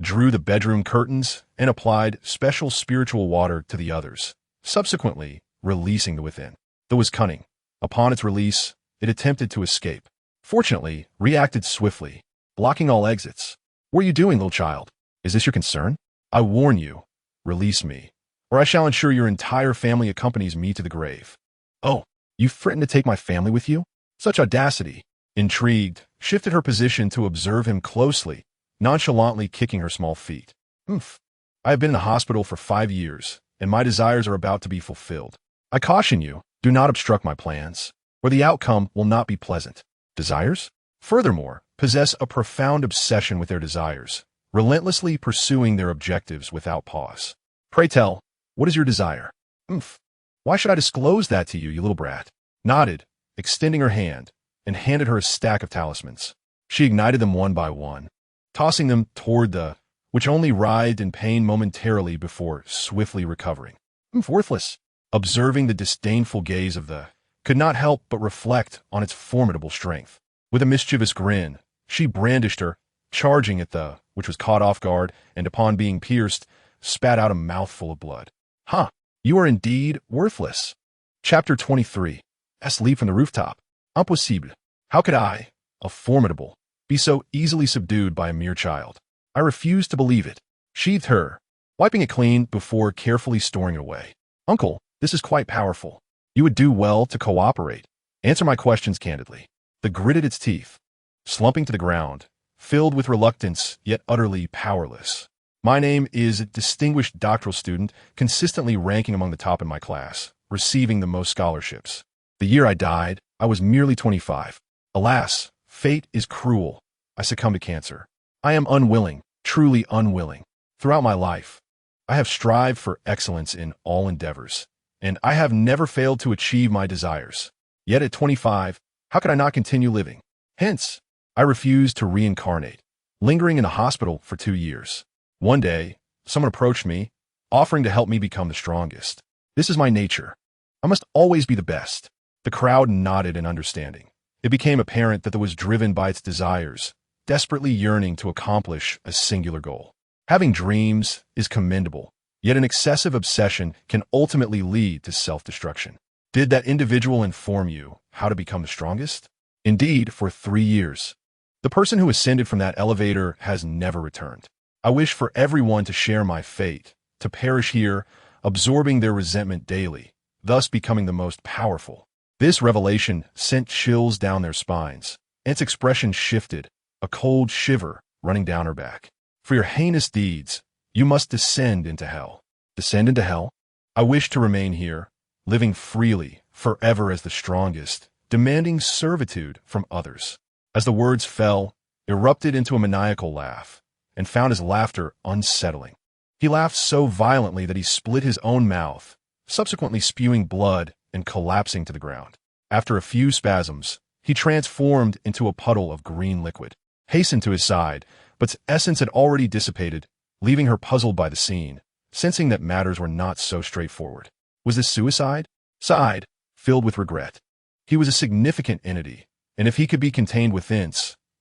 drew the bedroom curtains and applied special spiritual water to the others, subsequently releasing the within. Though was cunning. Upon its release, it attempted to escape. Fortunately, reacted swiftly, blocking all exits. What are you doing, little child? Is this your concern? I warn you, release me, or I shall ensure your entire family accompanies me to the grave. Oh, you threaten to take my family with you? Such audacity. Intrigued, shifted her position to observe him closely, nonchalantly kicking her small feet. Oomph. I have been in the hospital for 5 years, and my desires are about to be fulfilled. I caution you, do not obstruct my plans, or the outcome will not be pleasant. Desires? Furthermore, possess a profound obsession with their desires, relentlessly pursuing their objectives without pause. Pray tell, what is your desire? Umph. Why should I disclose that to you, you little brat? Nodded, extending her hand, and handed her a stack of talismans. She ignited them one by one, tossing them toward the, which only writhed in pain momentarily before swiftly recovering. Worthless. Observing the disdainful gaze of the, could not help but reflect on its formidable strength. With a mischievous grin, she brandished her, charging at the, which was caught off guard, and upon being pierced, spat out a mouthful of blood. Huh, you are indeed worthless. Chapter 23. S. Leap from the rooftop. Impossible. How could I, a formidable, be so easily subdued by a mere child? I refused to believe it. Sheathed her, wiping it clean before carefully storing it away. Uncle, this is quite powerful. You would do well to cooperate. Answer my questions candidly. The gritted its teeth, slumping to the ground, filled with reluctance yet utterly powerless. My name is a distinguished doctoral student, consistently ranking among the top in my class, receiving the most scholarships. The year I died, I was merely 25. Alas, fate is cruel. I succumbed to cancer. I am unwilling, truly unwilling. Throughout my life, I have strived for excellence in all endeavors, and I have never failed to achieve my desires. Yet at 25, how could I not continue living? Hence, I refused to reincarnate, lingering in a hospital for 2 years. One day, someone approached me, offering to help me become the strongest. This is my nature. I must always be the best. The crowd nodded in understanding. It became apparent that it was driven by its desires, desperately yearning to accomplish a singular goal. Having dreams is commendable, yet an excessive obsession can ultimately lead to self-destruction. Did that individual inform you how to become the strongest? Indeed, for 3 years. The person who ascended from that elevator has never returned. I wish for everyone to share my fate, to perish here, absorbing their resentment daily, thus becoming the most powerful. This revelation sent chills down their spines, and its expression shifted, a cold shiver running down her back. For your heinous deeds, you must descend into hell. Descend into hell? I wish to remain here, living freely, forever as the strongest, demanding servitude from others. As the words fell, erupted into a maniacal laugh, and found his laughter unsettling. He laughed so violently that he split his own mouth, subsequently spewing blood and collapsing to the ground. After a few spasms, he transformed into a puddle of green liquid, hastened to his side, but its essence had already dissipated, leaving her puzzled by the scene, sensing that matters were not so straightforward. Was this suicide? Sighed, filled with regret. He was a significant entity, and if he could be contained within,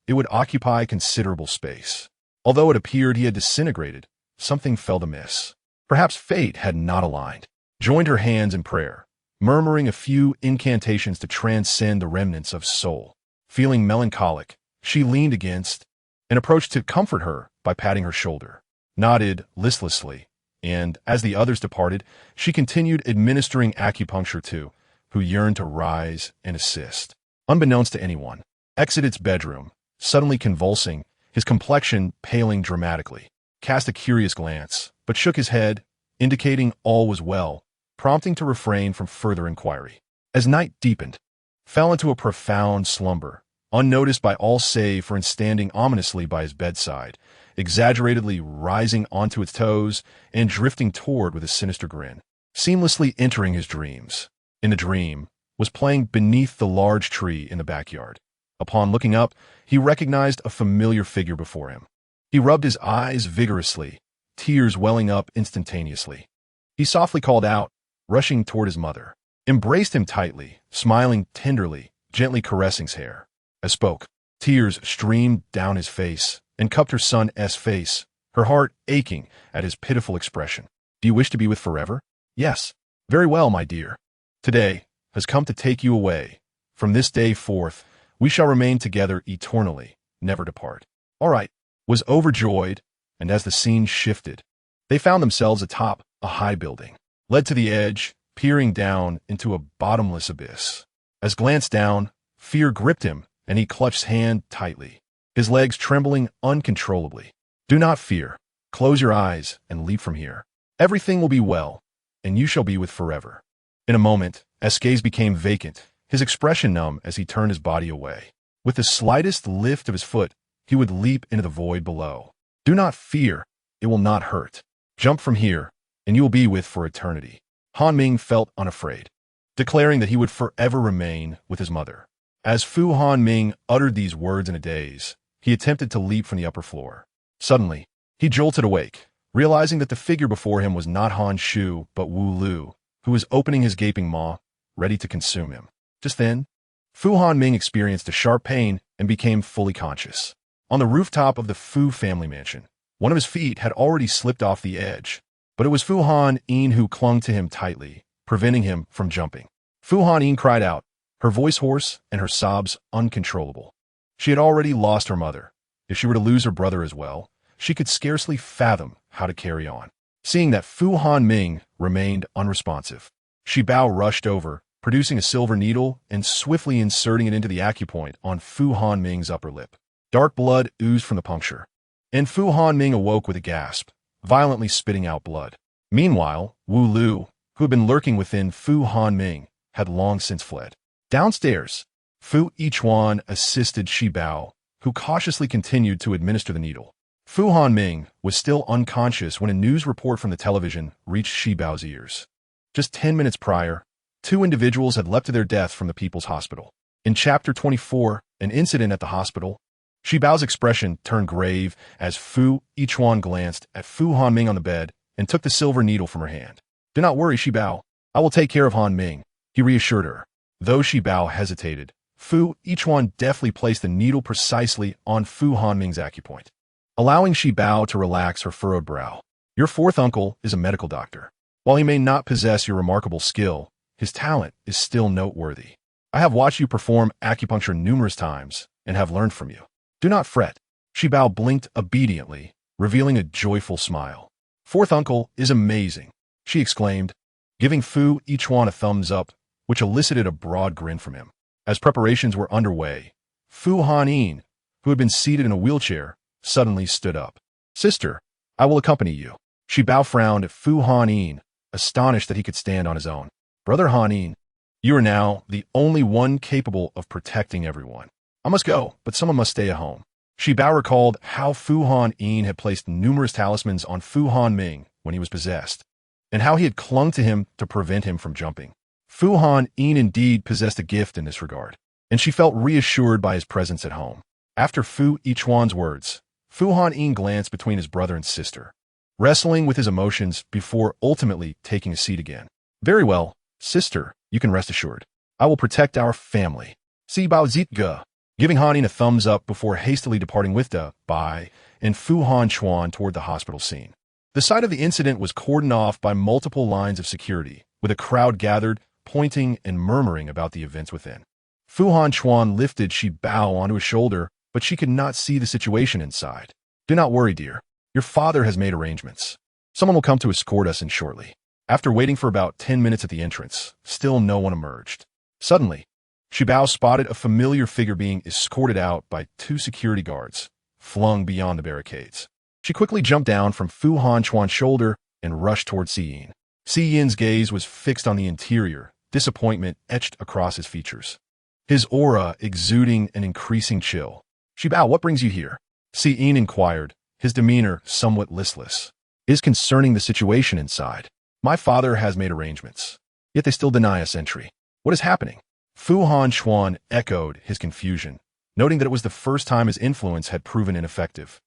it would occupy considerable space. Although it appeared he had disintegrated, something felt amiss. Perhaps fate had not aligned. Joined her hands in prayer, murmuring a few incantations to transcend the remnants of soul. Feeling melancholic, she leaned against and approached to comfort her by patting her shoulder. Nodded listlessly, and as the others departed, she continued administering acupuncture to who yearned to rise and assist. Unbeknownst to anyone, exited its bedroom, suddenly convulsing, his complexion paling dramatically. Cast a curious glance, but shook his head, indicating all was well, prompting to refrain from further inquiry. As night deepened, fell into a profound slumber, unnoticed by all save for standing ominously by his bedside, exaggeratedly rising onto its toes and drifting toward with a sinister grin, seamlessly entering his dreams. In the dream, was playing beneath the large tree in the backyard. Upon looking up, he recognized a familiar figure before him. He rubbed his eyes vigorously, tears welling up instantaneously. He softly called out, rushing toward his mother, embraced him tightly, smiling tenderly, gently caressing his hair. As spoke, tears streamed down his face and cupped her son's face, her heart aching at his pitiful expression. Do you wish to be with forever? Yes. Very well, my dear. Today has come to take you away. From this day forth, we shall remain together eternally, never depart. All right, was overjoyed, and as the scene shifted, they found themselves atop a high building, led to the edge, peering down into a bottomless abyss. As glanced down, fear gripped him, and he clutched his hand tightly, his legs trembling uncontrollably. Do not fear. Close your eyes and leap from here. Everything will be well, and you shall be with forever. In a moment, as gaze became vacant, his expression numb as he turned his body away. With the slightest lift of his foot, he would leap into the void below. Do not fear, it will not hurt. Jump from here, and you will be with for eternity. Han Ming felt unafraid, declaring that he would forever remain with his mother. As Fu Han Ming uttered these words in a daze, he attempted to leap from the upper floor. Suddenly, he jolted awake, realizing that the figure before him was not Han Shu, but Wu Lu, who was opening his gaping maw, ready to consume him. Just then, Fu Han Ming experienced a sharp pain and became fully conscious. On the rooftop of the Fu family mansion, one of his feet had already slipped off the edge, but it was Fu Han Yin who clung to him tightly, preventing him from jumping. Fu Han Yin cried out, her voice hoarse and her sobs uncontrollable. She had already lost her mother. If she were to lose her brother as well, she could scarcely fathom how to carry on. Seeing that Fu Han Ming remained unresponsive, Shi Bao rushed over, producing a silver needle and swiftly inserting it into the acupoint on Fu Han Ming's upper lip. Dark blood oozed from the puncture, and Fu Han Ming awoke with a gasp, violently spitting out blood. Meanwhile, Wu Lu, who had been lurking within Fu Han Ming, had long since fled. Downstairs, Fu Yichuan assisted Shi Bao, who cautiously continued to administer the needle. Fu Han Ming was still unconscious when a news report from the television reached Shi Bao's ears. Just 10 minutes prior, 2 individuals had leapt to their death from the People's Hospital. In Chapter 24, an incident at the hospital, Shi Bao's expression turned grave as Fu Yichuan glanced at Fu Han Ming on the bed and took the silver needle from her hand. Do not worry, Shi Bao. I will take care of Han Ming, he reassured her. Though Shi Bao hesitated, Fu Yichuan deftly placed the needle precisely on Fu Han Ming's acupoint, allowing Shi Bao to relax her furrowed brow. Your fourth uncle is a medical doctor. While he may not possess your remarkable skill, his talent is still noteworthy. I have watched you perform acupuncture numerous times and have learned from you. Do not fret. Shi Bao blinked obediently, revealing a joyful smile. Fourth uncle is amazing, she exclaimed, giving Fu Yichuan a thumbs up, which elicited a broad grin from him. As preparations were underway, Fu Han Yin, who had been seated in a wheelchair, suddenly stood up. Sister, I will accompany you. Shi Bao frowned at Fu Han Yin, astonished that he could stand on his own. Brother Han Yin, you are now the only one capable of protecting everyone. I must go, but someone must stay at home. Shi Bao recalled how Fu Han Yin had placed numerous talismans on Fu Han Ming when he was possessed, and how he had clung to him to prevent him from jumping. Fu Han Yin indeed possessed a gift in this regard, and she felt reassured by his presence at home. After Fu Yichuan's words, Fu Han Yin glanced between his brother and sister, wrestling with his emotions before ultimately taking a seat again. Very well, sister, you can rest assured. I will protect our family. Si Bao Zit Ge, giving Han Yin a thumbs up before hastily departing with Da Bai and Fu Han Chuan toward the hospital scene. The site of the incident was cordoned off by multiple lines of security, with a crowd gathered, pointing and murmuring about the events within. Fu Han Chuan lifted Shi Bao onto his shoulder, but she could not see the situation inside. Do not worry, dear. Your father has made arrangements. Someone will come to escort us in shortly. After waiting for about 10 minutes at the entrance, still no one emerged. Suddenly, Shi Bao spotted a familiar figure being escorted out by 2 security guards, flung beyond the barricades. She quickly jumped down from Fu Han Chuan's shoulder and rushed toward Si Yin. Si Yin's gaze was fixed on the interior, disappointment etched across his features, his aura exuding an increasing chill. Shi Bao, what brings you here? Si Yin inquired, his demeanor somewhat listless. It is concerning the situation inside. My father has made arrangements, yet they still deny us entry. What is happening? Fu Han Chuan echoed his confusion, noting that it was the first time his influence had proven ineffective.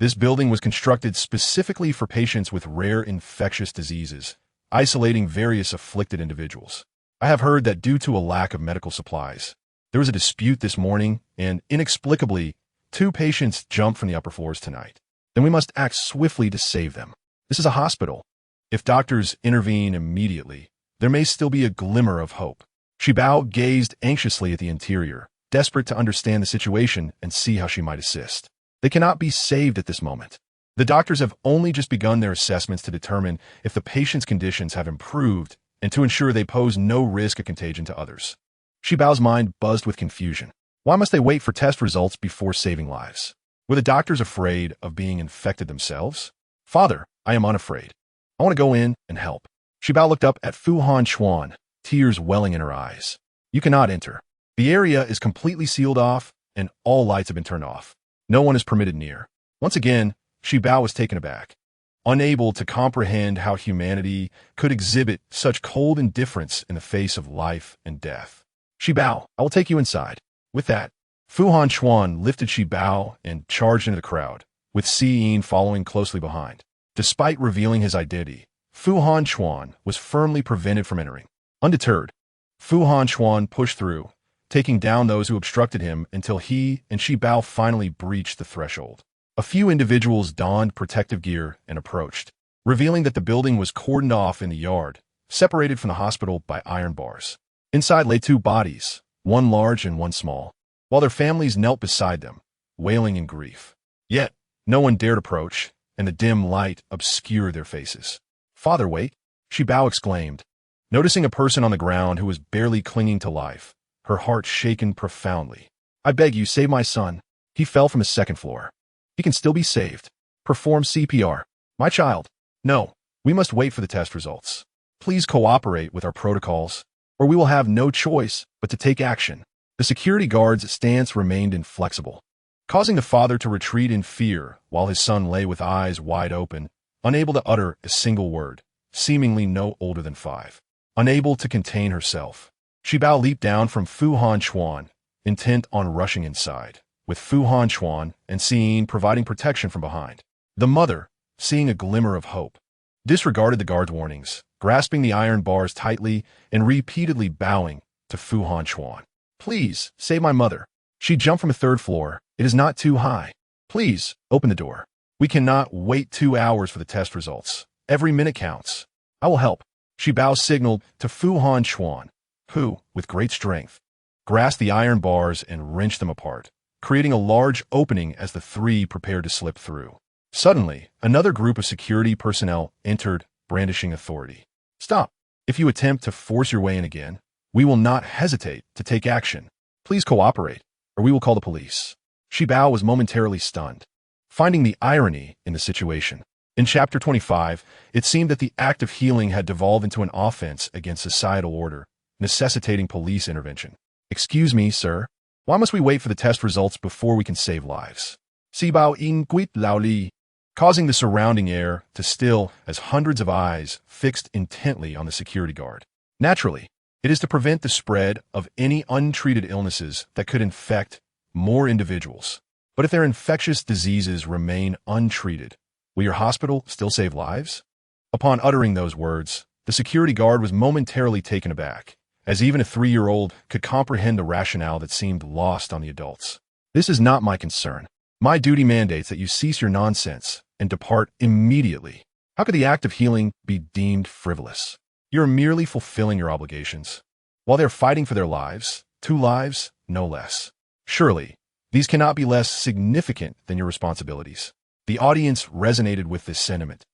This building was constructed specifically for patients with rare infectious diseases, isolating various afflicted individuals. I have heard that due to a lack of medical supplies, there was a dispute this morning, and inexplicably, 2 patients jumped from the upper floors tonight. Then we must act swiftly to save them. This is a hospital. If doctors intervene immediately, there may still be a glimmer of hope. Shi Bao gazed anxiously at the interior, desperate to understand the situation and see how she might assist. They cannot be saved at this moment. The doctors have only just begun their assessments to determine if the patient's conditions have improved and to ensure they pose no risk of contagion to others. Shi Bao's mind buzzed with confusion. Why must they wait for test results before saving lives? Were the doctors afraid of being infected themselves? Father, I am unafraid. I want to go in and help. Shi Bao looked up at Fu Han Chuan, tears welling in her eyes. You cannot enter. The area is completely sealed off, and all lights have been turned off. No one is permitted near. Once again, Shi Bao was taken aback, unable to comprehend how humanity could exhibit such cold indifference in the face of life and death. Shi Bao, I will take you inside. With that, Fu Hongquan lifted Shi Bao and charged into the crowd, with Si Yin following closely behind. Despite revealing his identity, Fu Hongquan was firmly prevented from entering. Undeterred, Fu Hongquan pushed through, taking down those who obstructed him until he and Shi Bao finally breached the threshold. A few individuals donned protective gear and approached, revealing that the building was cordoned off in the yard, separated from the hospital by iron bars. Inside lay two bodies, one large and one small, while their families knelt beside them, wailing in grief. Yet, no one dared approach, and the dim light obscured their faces. "Father, wait!" Shi Bao exclaimed, noticing a person on the ground who was barely clinging to life, her heart shaken profoundly. "I beg you, save my son. He fell from his second floor. He can still be saved. Perform CPR. My child." "No, we must wait for the test results. Please cooperate with our protocols, or we will have no choice but to take action." The security guard's stance remained inflexible, causing the father to retreat in fear while his son lay with eyes wide open, unable to utter a single word, seemingly no older than 5. Unable to contain herself, Shi Bao leaped down from Fu Hongquan, intent on rushing inside, with Fu Hongquan and Si Yin providing protection from behind. The mother, seeing a glimmer of hope, disregarded the guard's warnings, grasping the iron bars tightly and repeatedly bowing to Fu Hongquan. "Please, save my mother. She jumped from a third floor. It is not too high. Please, open the door. We cannot wait 2 hours for the test results. Every minute counts. I will help." Shi Bao signaled to Fu Hongquan, who, with great strength, grasped the iron bars and wrenched them apart, creating a large opening as the three prepared to slip through. Suddenly, another group of security personnel entered, brandishing authority. "Stop! If you attempt to force your way in again, we will not hesitate to take action. Please cooperate, or we will call the police." Shi Bao was momentarily stunned, finding the irony in the situation. In Chapter 25, it seemed that the act of healing had devolved into an offense against societal order, necessitating police intervention. "Excuse me, sir. Why must we wait for the test results before we can save lives?" Si Bao in quit lao li, causing the surrounding air to still as hundreds of eyes fixed intently on the security guard. Naturally, it is to prevent the spread of any untreated illnesses that could infect more individuals. But if their infectious diseases remain untreated, will your hospital still save lives? Upon uttering those words, the security guard was momentarily taken aback, as even a 3-year-old could comprehend the rationale that seemed lost on the adults. "This is not my concern. My duty mandates that you cease your nonsense and depart immediately. How could the act of healing be deemed frivolous? You're merely fulfilling your obligations, while they're fighting for their lives, 2 lives, no less. Surely, these cannot be less significant than your responsibilities." The audience resonated with this sentiment,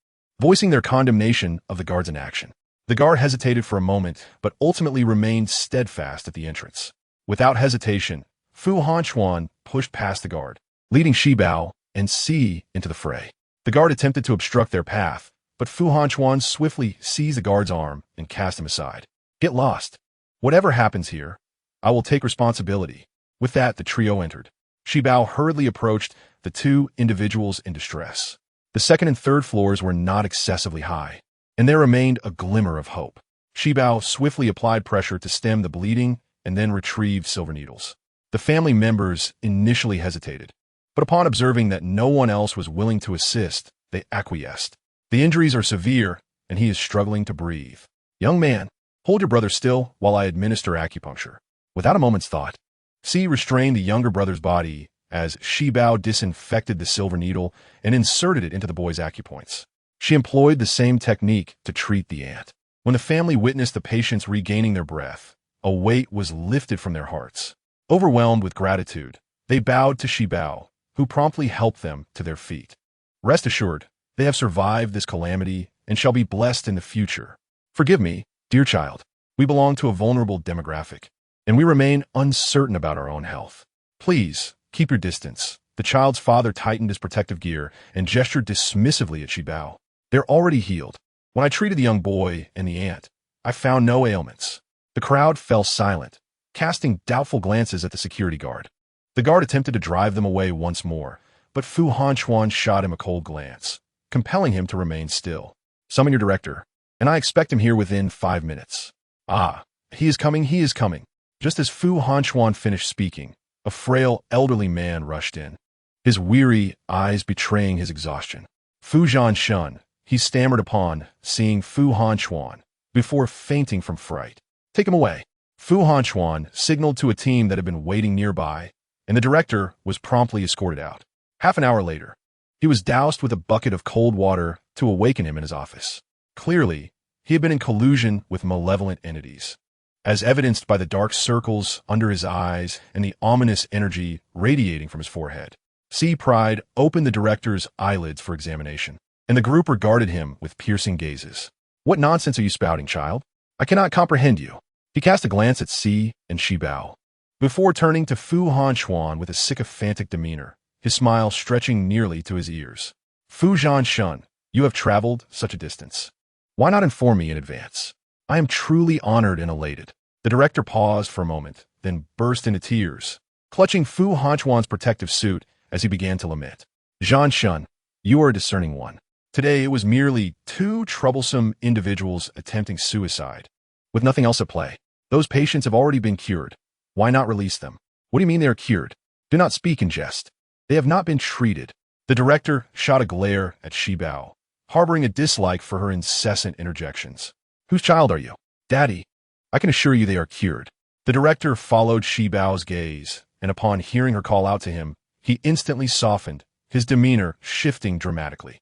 voicing their condemnation of the guard's inaction. The guard hesitated for a moment, but ultimately remained steadfast at the entrance. Without hesitation, Fu Hongquan pushed past the guard, leading Shi Bao and Si into the fray. The guard attempted to obstruct their path, but Fu Hongquan swiftly seized the guard's arm and cast him aside. "Get lost. Whatever happens here, I will take responsibility." With that, the trio entered. Shi Bao hurriedly approached the 2 individuals in distress. The second and third floors were not excessively high, and there remained a glimmer of hope. Shi Bao swiftly applied pressure to stem the bleeding and then retrieved silver needles. The family members initially hesitated, but upon observing that no one else was willing to assist, they acquiesced. "The injuries are severe, and he is struggling to breathe. Young man, hold your brother still while I administer acupuncture." Without a moment's thought, Si restrained the younger brother's body as Shi Bao disinfected the silver needle and inserted it into the boy's acupoints. She employed the same technique to treat the ant. When the family witnessed the patients regaining their breath, a weight was lifted from their hearts. Overwhelmed with gratitude, they bowed to Shi Bao, who promptly helped them to their feet. "Rest assured, they have survived this calamity and shall be blessed in the future. Forgive me, dear child. We belong to a vulnerable demographic, and we remain uncertain about our own health. Please, keep your distance." The child's father tightened his protective gear and gestured dismissively at Shi Bao. "They're already healed. When I treated the young boy and the ant, I found no ailments." The crowd fell silent, casting doubtful glances at the security guard. The guard attempted to drive them away once more, but Fu Hanchuan shot him a cold glance, compelling him to remain still. Summon your director, and I expect him here within 5 minutes. Ah, he is coming, he is coming. Just as Fu Hanchuan finished speaking, a frail, elderly man rushed in, his weary eyes betraying his exhaustion. Fu Zhanshun, he stammered upon seeing Fu Hanchuan, before fainting from fright. Take him away. Fu Hanchuan signaled to a team that had been waiting nearby, and the director was promptly escorted out. Half an hour later, he was doused with a bucket of cold water to awaken him in his office. Clearly, he had been in collusion with malevolent entities, as evidenced by the dark circles under his eyes and the ominous energy radiating from his forehead. Pride opened the director's eyelids for examination, and the group regarded him with piercing gazes. What nonsense are you spouting, child? I cannot comprehend you. He cast a glance at C and Shibao, before turning to Fu Hanchuan with a sycophantic demeanor, his smile stretching nearly to his ears. Fu Zhanshun, you have traveled such a distance. Why not inform me in advance? I am truly honored and elated. The director paused for a moment, then burst into tears, clutching Fu Hanchuan's protective suit as he began to lament. Zhanshun, you are a discerning one. Today it was merely 2 troublesome individuals attempting suicide, with nothing else at play. Those patients have already been cured. Why not release them? What do you mean they are cured? Do not speak in jest. They have not been treated. The director shot a glare at Shibao, harboring a dislike for her incessant interjections. Whose child are you? Daddy. I can assure you they are cured. The director followed Shibao's gaze, and upon hearing her call out to him, he instantly softened, his demeanor shifting dramatically.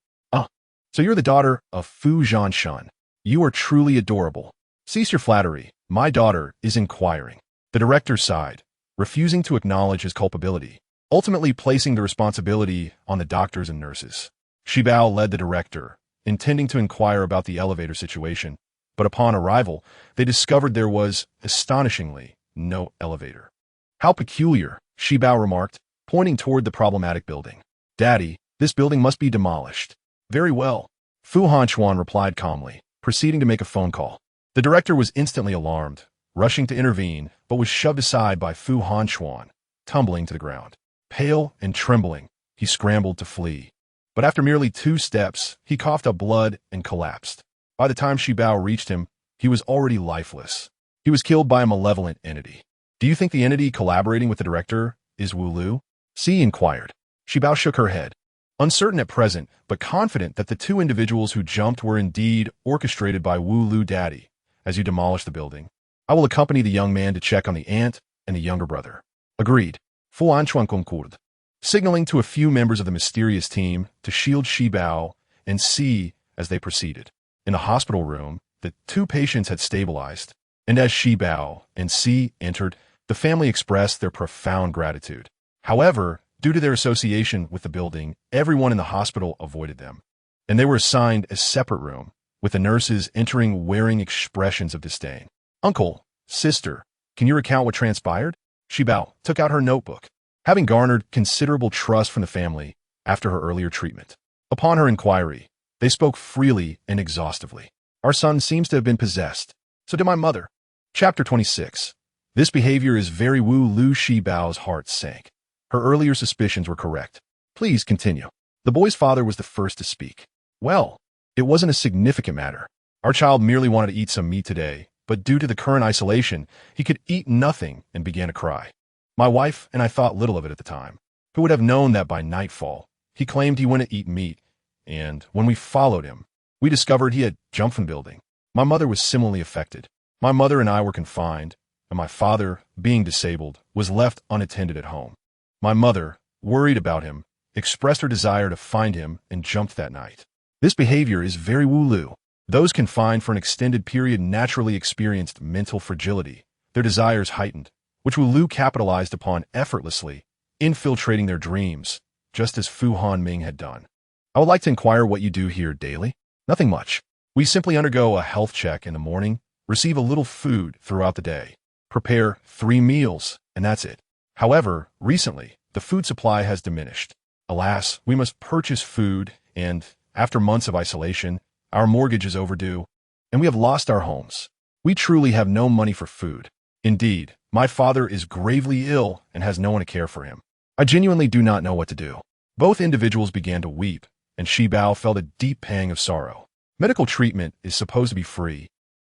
So you're the daughter of Fu Zhanshun. You are truly adorable. Cease your flattery. My daughter is inquiring. The director sighed, refusing to acknowledge his culpability, ultimately placing the responsibility on the doctors and nurses. Shibao led the director, intending to inquire about the elevator situation, but upon arrival, they discovered there was, astonishingly, no elevator. How peculiar, Shibao remarked, pointing toward the problematic building. Daddy, this building must be demolished. Very well. Fu Hanchuan replied calmly, proceeding to make a phone call. The director was instantly alarmed, rushing to intervene, but was shoved aside by Fu Hanchuan, tumbling to the ground. Pale and trembling, he scrambled to flee. But after merely 2 steps, he coughed up blood and collapsed. By the time Shibao reached him, he was already lifeless. He was killed by a malevolent entity. Do you think the entity collaborating with the director is Wu Lu? C inquired. Shibao shook her head, uncertain at present, but confident that the 2 individuals who jumped were indeed orchestrated by Wu Lu. Daddy, as you demolish the building, I will accompany the young man to check on the aunt and the younger brother. Agreed. Fu Hanchuan concurred, signaling to a few members of the mysterious team to shield Shibao and C as they proceeded. In the hospital room, the 2 patients had stabilized, and as Shibao and C entered, the family expressed their profound gratitude. However, due to their association with the building, everyone in the hospital avoided them, and they were assigned a separate room, with the nurses entering wearing expressions of disdain. Uncle, sister, can you recount what transpired? Shibao took out her notebook, having garnered considerable trust from the family after her earlier treatment. Upon her inquiry, they spoke freely and exhaustively. Our son seems to have been possessed. So did my mother. Chapter 26. This behavior is very Wu Lu. Shibao's heart sank. Her earlier suspicions were correct. Please continue. The boy's father was the first to speak. Well, it wasn't a significant matter. Our child merely wanted to eat some meat today, but due to the current isolation, he could eat nothing and began to cry. My wife and I thought little of it at the time. Who would have known that by nightfall, he claimed he wouldn't eat meat, and when we followed him, we discovered he had jumped from the building. My mother was similarly affected. My mother and I were confined, and my father, being disabled, was left unattended at home. My mother, worried about him, expressed her desire to find him and jumped that night. This behavior is very Wu Lu. Those confined for an extended period naturally experienced mental fragility, their desires heightened, which Wu Lu capitalized upon effortlessly, infiltrating their dreams, just as Fu Hanming had done. I would like to inquire what you do here daily. Nothing much. We simply undergo a health check in the morning, receive a little food throughout the day, prepare 3 meals, and that's it. However, recently, the food supply has diminished. Alas, we must purchase food, and, after months of isolation, our mortgage is overdue, and we have lost our homes. We truly have no money for food. Indeed, my father is gravely ill and has no one to care for him. I genuinely do not know what to do. Both individuals began to weep, and Shibao felt a deep pang of sorrow. Medical treatment is supposed to be free,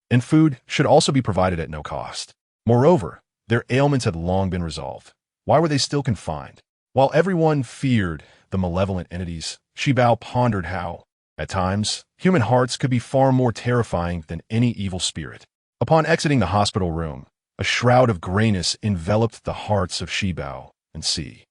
and food should also be provided at no cost. Moreover, their ailments had long been resolved. Why were they still confined? While everyone feared the malevolent entities, Shibao pondered how, at times, human hearts could be far more terrifying than any evil spirit. Upon exiting the hospital room, a shroud of grayness enveloped the hearts of Shibao and Si.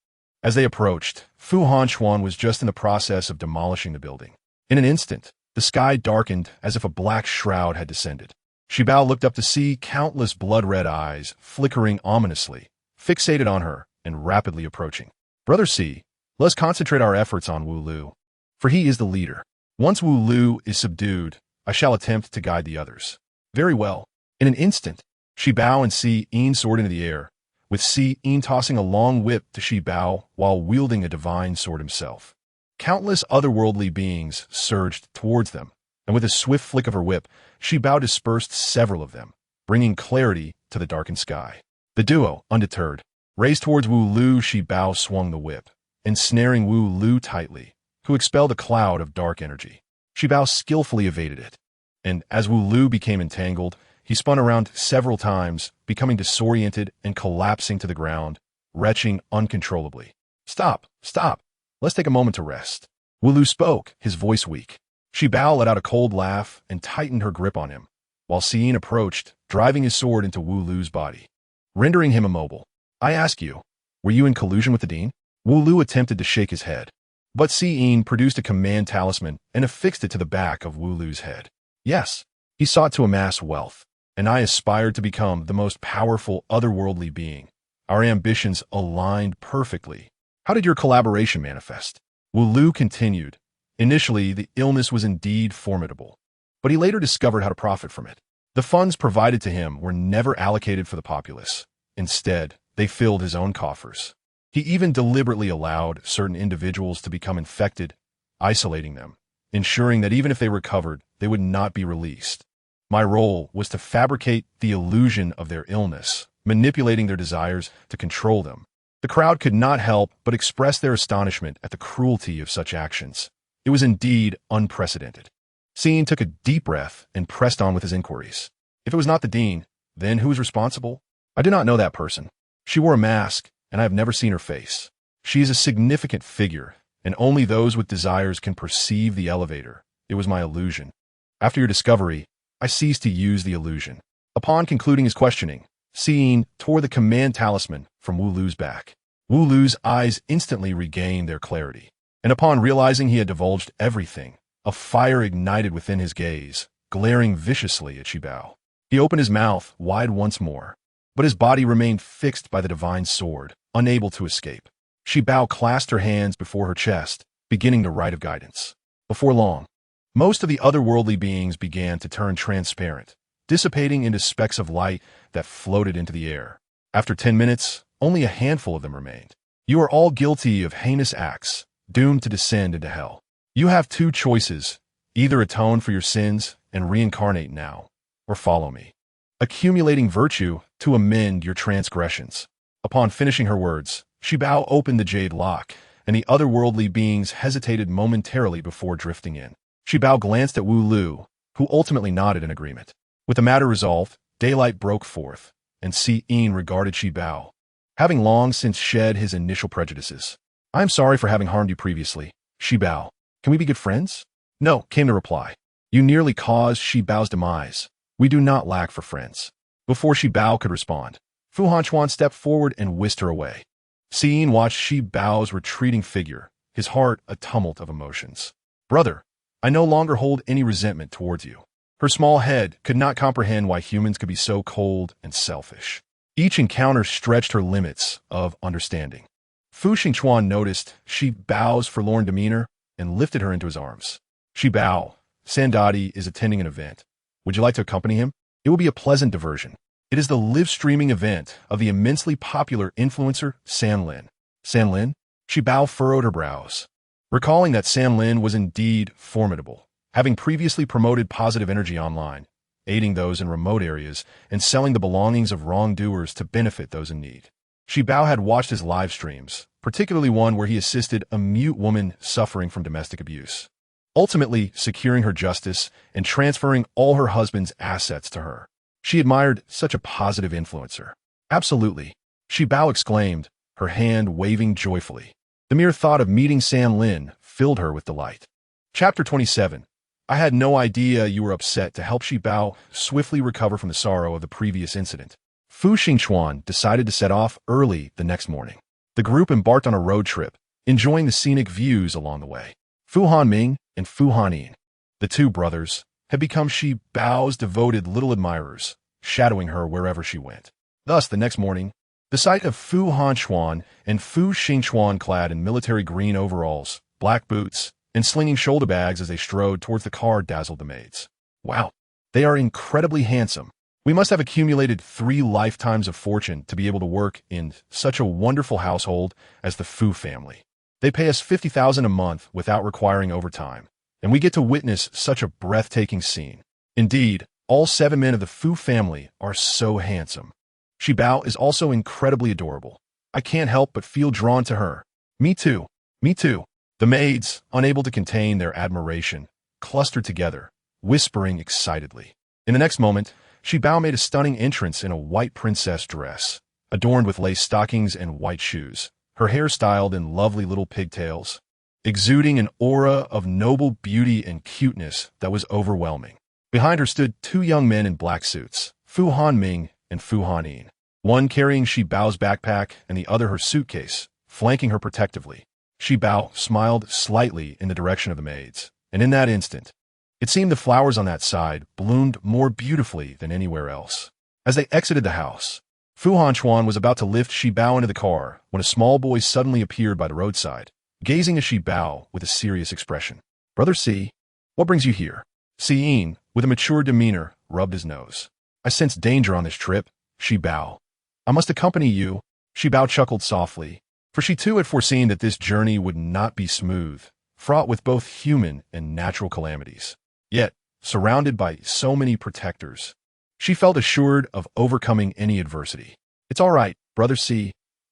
As they approached, Fu Hanchuan was just in the process of demolishing the building. In an instant, the sky darkened as if a black shroud had descended. Shibao looked up to see countless blood-red eyes flickering ominously, fixated on her and rapidly approaching. Brother Si, let's concentrate our efforts on Wu Lu, for he is the leader. Once Wu Lu is subdued, I shall attempt to guide the others. Very well. In an instant, Shibao and Si Yin soared into the air, with Si Yin tossing a long whip to Shibao while wielding a divine sword himself. Countless otherworldly beings surged towards them, and with a swift flick of her whip, Shibao dispersed several of them, bringing clarity to the darkened sky. The duo, undeterred, raced towards Wu Lu. Shibao swung the whip, ensnaring Wu Lu tightly, who expelled a cloud of dark energy. Shibao skillfully evaded it, and as Wu Lu became entangled, he spun around several times, becoming disoriented and collapsing to the ground, retching uncontrollably. Stop! Stop! Let's take a moment to rest. Wu Lu spoke, his voice weak. Shibao let out a cold laugh and tightened her grip on him, while Si Yin approached, driving his sword into Wu Lu's body, rendering him immobile. I ask you, were you in collusion with the Dean? Wu Lu attempted to shake his head, but Si Yin produced a command talisman and affixed it to the back of Wu Lu's head. Yes, he sought to amass wealth, and I aspired to become the most powerful otherworldly being. Our ambitions aligned perfectly. How did your collaboration manifest? Wu Lu continued. Initially, the illness was indeed formidable, but he later discovered how to profit from it. The funds provided to him were never allocated for the populace. Instead, they filled his own coffers. He even deliberately allowed certain individuals to become infected, isolating them, ensuring that even if they recovered, they would not be released. My role was to fabricate the illusion of their illness, manipulating their desires to control them. The crowd could not help but express their astonishment at the cruelty of such actions. It was indeed unprecedented. Si Yin took a deep breath and pressed on with his inquiries. If it was not the Dean, then who was responsible? I do not know that person. She wore a mask, and I have never seen her face. She is a significant figure, and only those with desires can perceive the elevator. It was my illusion. After your discovery, I ceased to use the illusion. Upon concluding his questioning, Si Yin tore the command talisman from Wu Lu's back. Wu Lu's eyes instantly regained their clarity, and upon realizing he had divulged everything, a fire ignited within his gaze, glaring viciously at Shibao. He opened his mouth wide once more, but his body remained fixed by the divine sword, unable to escape. Shibao clasped her hands before her chest, beginning the rite of guidance. Before long, most of the otherworldly beings began to turn transparent, dissipating into specks of light that floated into the air. After 10 minutes, only a handful of them remained. You are all guilty of heinous acts, doomed to descend into hell. You have two choices: either atone for your sins and reincarnate now, or follow me, accumulating virtue to amend your transgressions. Upon finishing her words, Shibao opened the jade lock, and the otherworldly beings hesitated momentarily before drifting in. Shibao glanced at Wu Lu, who ultimately nodded in agreement. With the matter resolved, daylight broke forth, and Si Yin regarded Shibao, having long since shed his initial prejudices. I am sorry for having harmed you previously, Shibao. Can we be good friends? No, came the reply. You nearly caused Shibao's demise. We do not lack for friends. Before Shibao could respond, Fu Hanchuan stepped forward and whisked her away. Si Yin watched Shibao's retreating figure, his heart a tumult of emotions. Brother, I no longer hold any resentment towards you. Her small head could not comprehend why humans could be so cold and selfish. Each encounter stretched her limits of understanding. Fu Xingchuan noticed Shibao's forlorn demeanor and lifted her into his arms. Shibao, Sandati is attending an event. Would you like to accompany him? It will be a pleasant diversion. It is the live-streaming event of the immensely popular influencer Sanlin. Sanlin? Shibao furrowed her brows, recalling that Sanlin was indeed formidable, having previously promoted positive energy online, aiding those in remote areas and selling the belongings of wrongdoers to benefit those in need. Shibao had watched his live streams, particularly one where he assisted a mute woman suffering from domestic abuse, ultimately securing her justice and transferring all her husband's assets to her. She admired such a positive influencer. Absolutely, Shi Bao exclaimed, her hand waving joyfully. The mere thought of meeting San Lin filled her with delight. Chapter 27. I had no idea you were upset. To help Shi Bao swiftly recover from the sorrow of the previous incident, Fu Xingchuan decided to set off early the next morning. The group embarked on a road trip, enjoying the scenic views along the way. Fu Hanming and Fu Hanyin, the two brothers, had become Shi Bao's devoted little admirers, shadowing her wherever she went. Thus, the next morning, the sight of Fu Hanchuan and Fu Xingchuan clad in military green overalls, black boots, and slinging shoulder bags as they strode towards the car dazzled the maids. Wow, they are incredibly handsome. We must have accumulated 3 lifetimes of fortune to be able to work in such a wonderful household as the Fu family. They pay us 50,000 a month without requiring overtime, and we get to witness such a breathtaking scene. Indeed, all 7 men of the Fu family are so handsome. Shi Bao is also incredibly adorable. I can't help but feel drawn to her. Me too. Me too. The maids, unable to contain their admiration, clustered together, whispering excitedly. In the next moment, Shi Bao made a stunning entrance in a white princess dress, adorned with lace stockings and white shoes, her hair styled in lovely little pigtails, exuding an aura of noble beauty and cuteness that was overwhelming. Behind her stood 2 young men in black suits, Fu Hanming and Fu Hanyin, one carrying Shi Bao's backpack and the other her suitcase, flanking her protectively. Shi Bao smiled slightly in the direction of the maids, and in that instant, it seemed the flowers on that side bloomed more beautifully than anywhere else. As they exited the house, Fu Hanchuan was about to lift Shi Bao into the car when a small boy suddenly appeared by the roadside, gazing at Shi Bao with a serious expression. Brother Si, what brings you here? Si Yin, with a mature demeanor, rubbed his nose. I sense danger on this trip, Shi Bao. I must accompany you. Shi Bao chuckled softly, for she too had foreseen that this journey would not be smooth, fraught with both human and natural calamities. Yet, surrounded by so many protectors, she felt assured of overcoming any adversity. It's all right, Brother Si.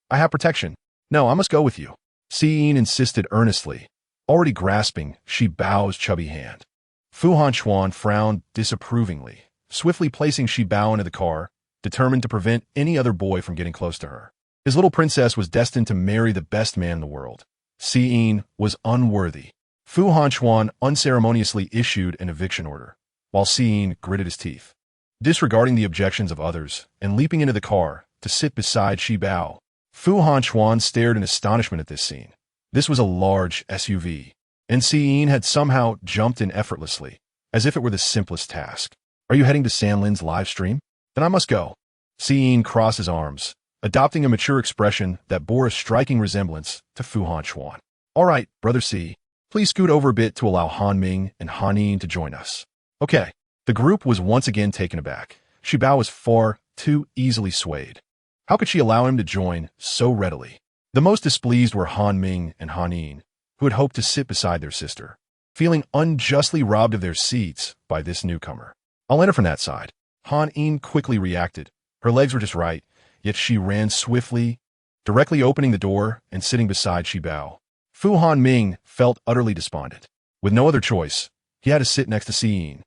I have protection. No, I must go with you. Si Yin insisted earnestly, already grasping Shi Bao's chubby hand. Fu Hanchuan frowned disapprovingly, swiftly placing Shi Bao into the car, determined to prevent any other boy from getting close to her. His little princess was destined to marry the best man in the world. Si Yin was unworthy. Fu Hanchuan unceremoniously issued an eviction order, while Si Yin gritted his teeth. Disregarding the objections of others and leaping into the car to sit beside Shi Bao, Fu Hanchuan stared in astonishment at this scene. This was a large SUV, and Si Yin had somehow jumped in effortlessly, as if it were the simplest task. Are you heading to San Lin's live stream? Then I must go. Si Yin crossed his arms, adopting a mature expression that bore a striking resemblance to Fu Hanchuan. All right, Brother Si, please scoot over a bit to allow Hanming and Hanyin to join us. Okay. The group was once again taken aback. Shi Bao was far too easily swayed. How could she allow him to join so readily? The most displeased were Hanming and Hanyin, who had hoped to sit beside their sister, feeling unjustly robbed of their seats by this newcomer. I'll enter from that side. Hanyin quickly reacted. Her legs were just right, yet she ran swiftly, directly opening the door and sitting beside Shi Bao. Fu Hanming felt utterly despondent. With no other choice, he had to sit next to Si Yin.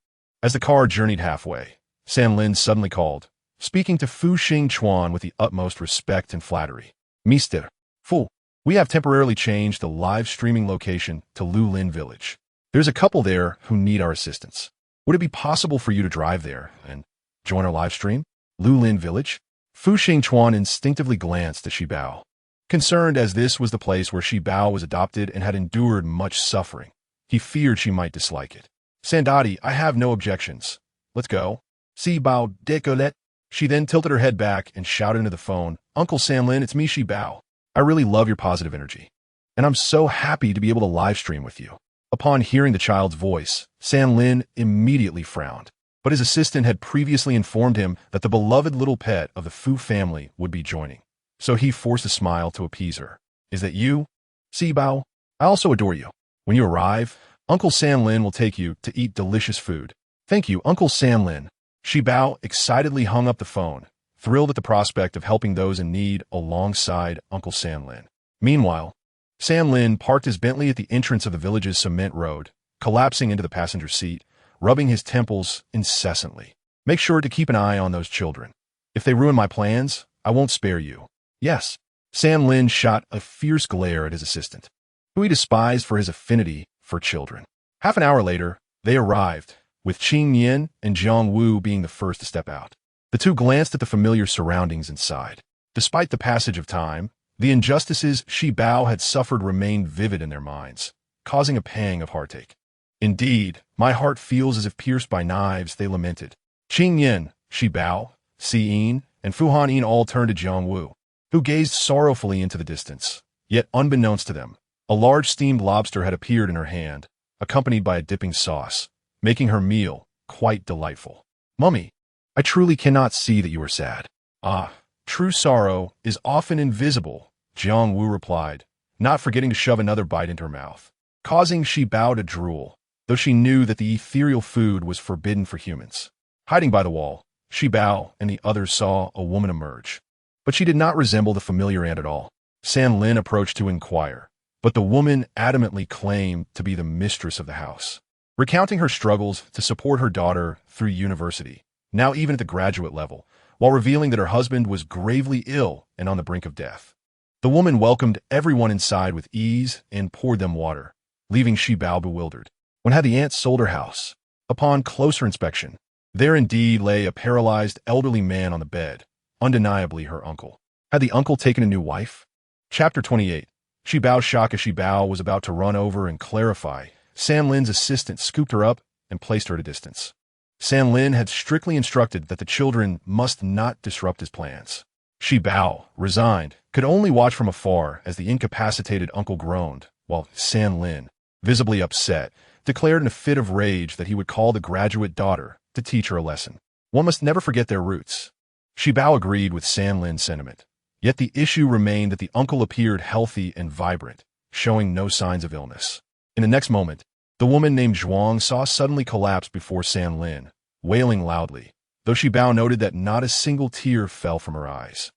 As the car journeyed halfway, San Lin suddenly called, speaking to Fu Xingchuan with the utmost respect and flattery. Mr. Fu, we have temporarily changed the live streaming location to Lulin Village. There's a couple there who need our assistance. Would it be possible for you to drive there and join our live stream? Lulin Village? Fu Xingchuan instinctively glanced at Shi Bao, concerned as this was the place where Shi Bao was adopted and had endured much suffering. He feared she might dislike it. Sandati, I have no objections. Let's go. Si Bao decolette. She then tilted her head back and shouted into the phone, Uncle San Lin, it's me, Shi Bao. I really love your positive energy, and I'm so happy to be able to live stream with you. Upon hearing the child's voice, San Lin immediately frowned, but his assistant had previously informed him that the beloved little pet of the Fu family would be joining, so he forced a smile to appease her. Is that you? Si Bao, I also adore you. When you arrive, Uncle San Lin will take you to eat delicious food. Thank you, Uncle San Lin. Shi Bao excitedly hung up the phone, thrilled at the prospect of helping those in need alongside Uncle San Lin. Meanwhile, San Lin parked his Bentley at the entrance of the village's cement road, collapsing into the passenger seat, rubbing his temples incessantly. Make sure to keep an eye on those children. If they ruin my plans, I won't spare you. Yes. San Lin shot a fierce glare at his assistant, who he despised for his affinity for children. Half an hour later, they arrived, with Qing Yin and Jiang Wu being the first to step out. The two glanced at the familiar surroundings inside. Despite the passage of time, the injustices Shi Bao had suffered remained vivid in their minds, causing a pang of heartache. Indeed, my heart feels as if pierced by knives, they lamented. Qing Yin, Shi Bao, Si Yin, and Fu Han Yin all turned to Jiang Wu, who gazed sorrowfully into the distance. Yet, unbeknownst to them, a large steamed lobster had appeared in her hand, accompanied by a dipping sauce, making her meal quite delightful. Mummy, I truly cannot see that you are sad. Ah, true sorrow is often invisible, Jiang Wu replied, not forgetting to shove another bite into her mouth, causing Shi Bao to drool, though she knew that the ethereal food was forbidden for humans. Hiding by the wall, Shi Bao and the others saw a woman emerge. But she did not resemble the familiar aunt at all. San Lin approached to inquire, but the woman adamantly claimed to be the mistress of the house, recounting her struggles to support her daughter through university, now even at the graduate level, while revealing that her husband was gravely ill and on the brink of death. The woman welcomed everyone inside with ease and poured them water, leaving Shi Bao bewildered. When had the aunt sold her house? Upon closer inspection, there indeed lay a paralyzed elderly man on the bed, undeniably her uncle. Had the uncle taken a new wife? Chapter 28. Shi Bao's shock as Shi Bao was about to run over and clarify, San Lin's assistant scooped her up and placed her at a distance. San Lin had strictly instructed that the children must not disrupt his plans. Shi Bao, resigned, could only watch from afar as the incapacitated uncle groaned, while San Lin, visibly upset, declared in a fit of rage that he would call the graduate daughter to teach her a lesson. One must never forget their roots. Shi Bao agreed with San Lin's sentiment. Yet the issue remained that the uncle appeared healthy and vibrant, showing no signs of illness. In the next moment, the woman named Zhuang saw suddenly collapse before San Lin, wailing loudly, though Shi Bao noted that not a single tear fell from her eyes.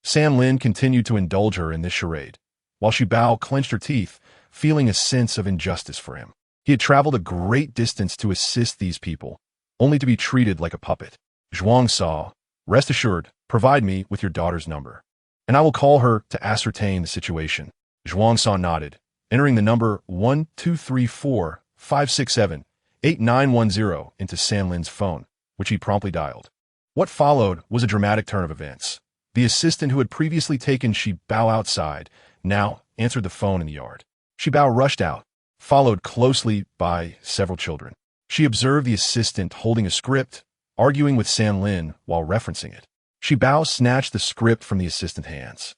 San Lin continued to indulge her in this charade, while Shi Bao clenched her teeth, feeling a sense of injustice for him. He had traveled a great distance to assist these people, only to be treated like a puppet. Zhuang saw, rest assured, provide me with your daughter's number, and I will call her to ascertain the situation. Zhuang Sa nodded, entering the number 1234-567-8910 into San Lin's phone, which he promptly dialed. What followed was a dramatic turn of events. The assistant who had previously taken Shi Bao outside now answered the phone in the yard. Shi Bao rushed out, followed closely by several children. She observed the assistant holding a script, arguing with San Lin while referencing it. Shi Bao snatched the script from the assistant's hands,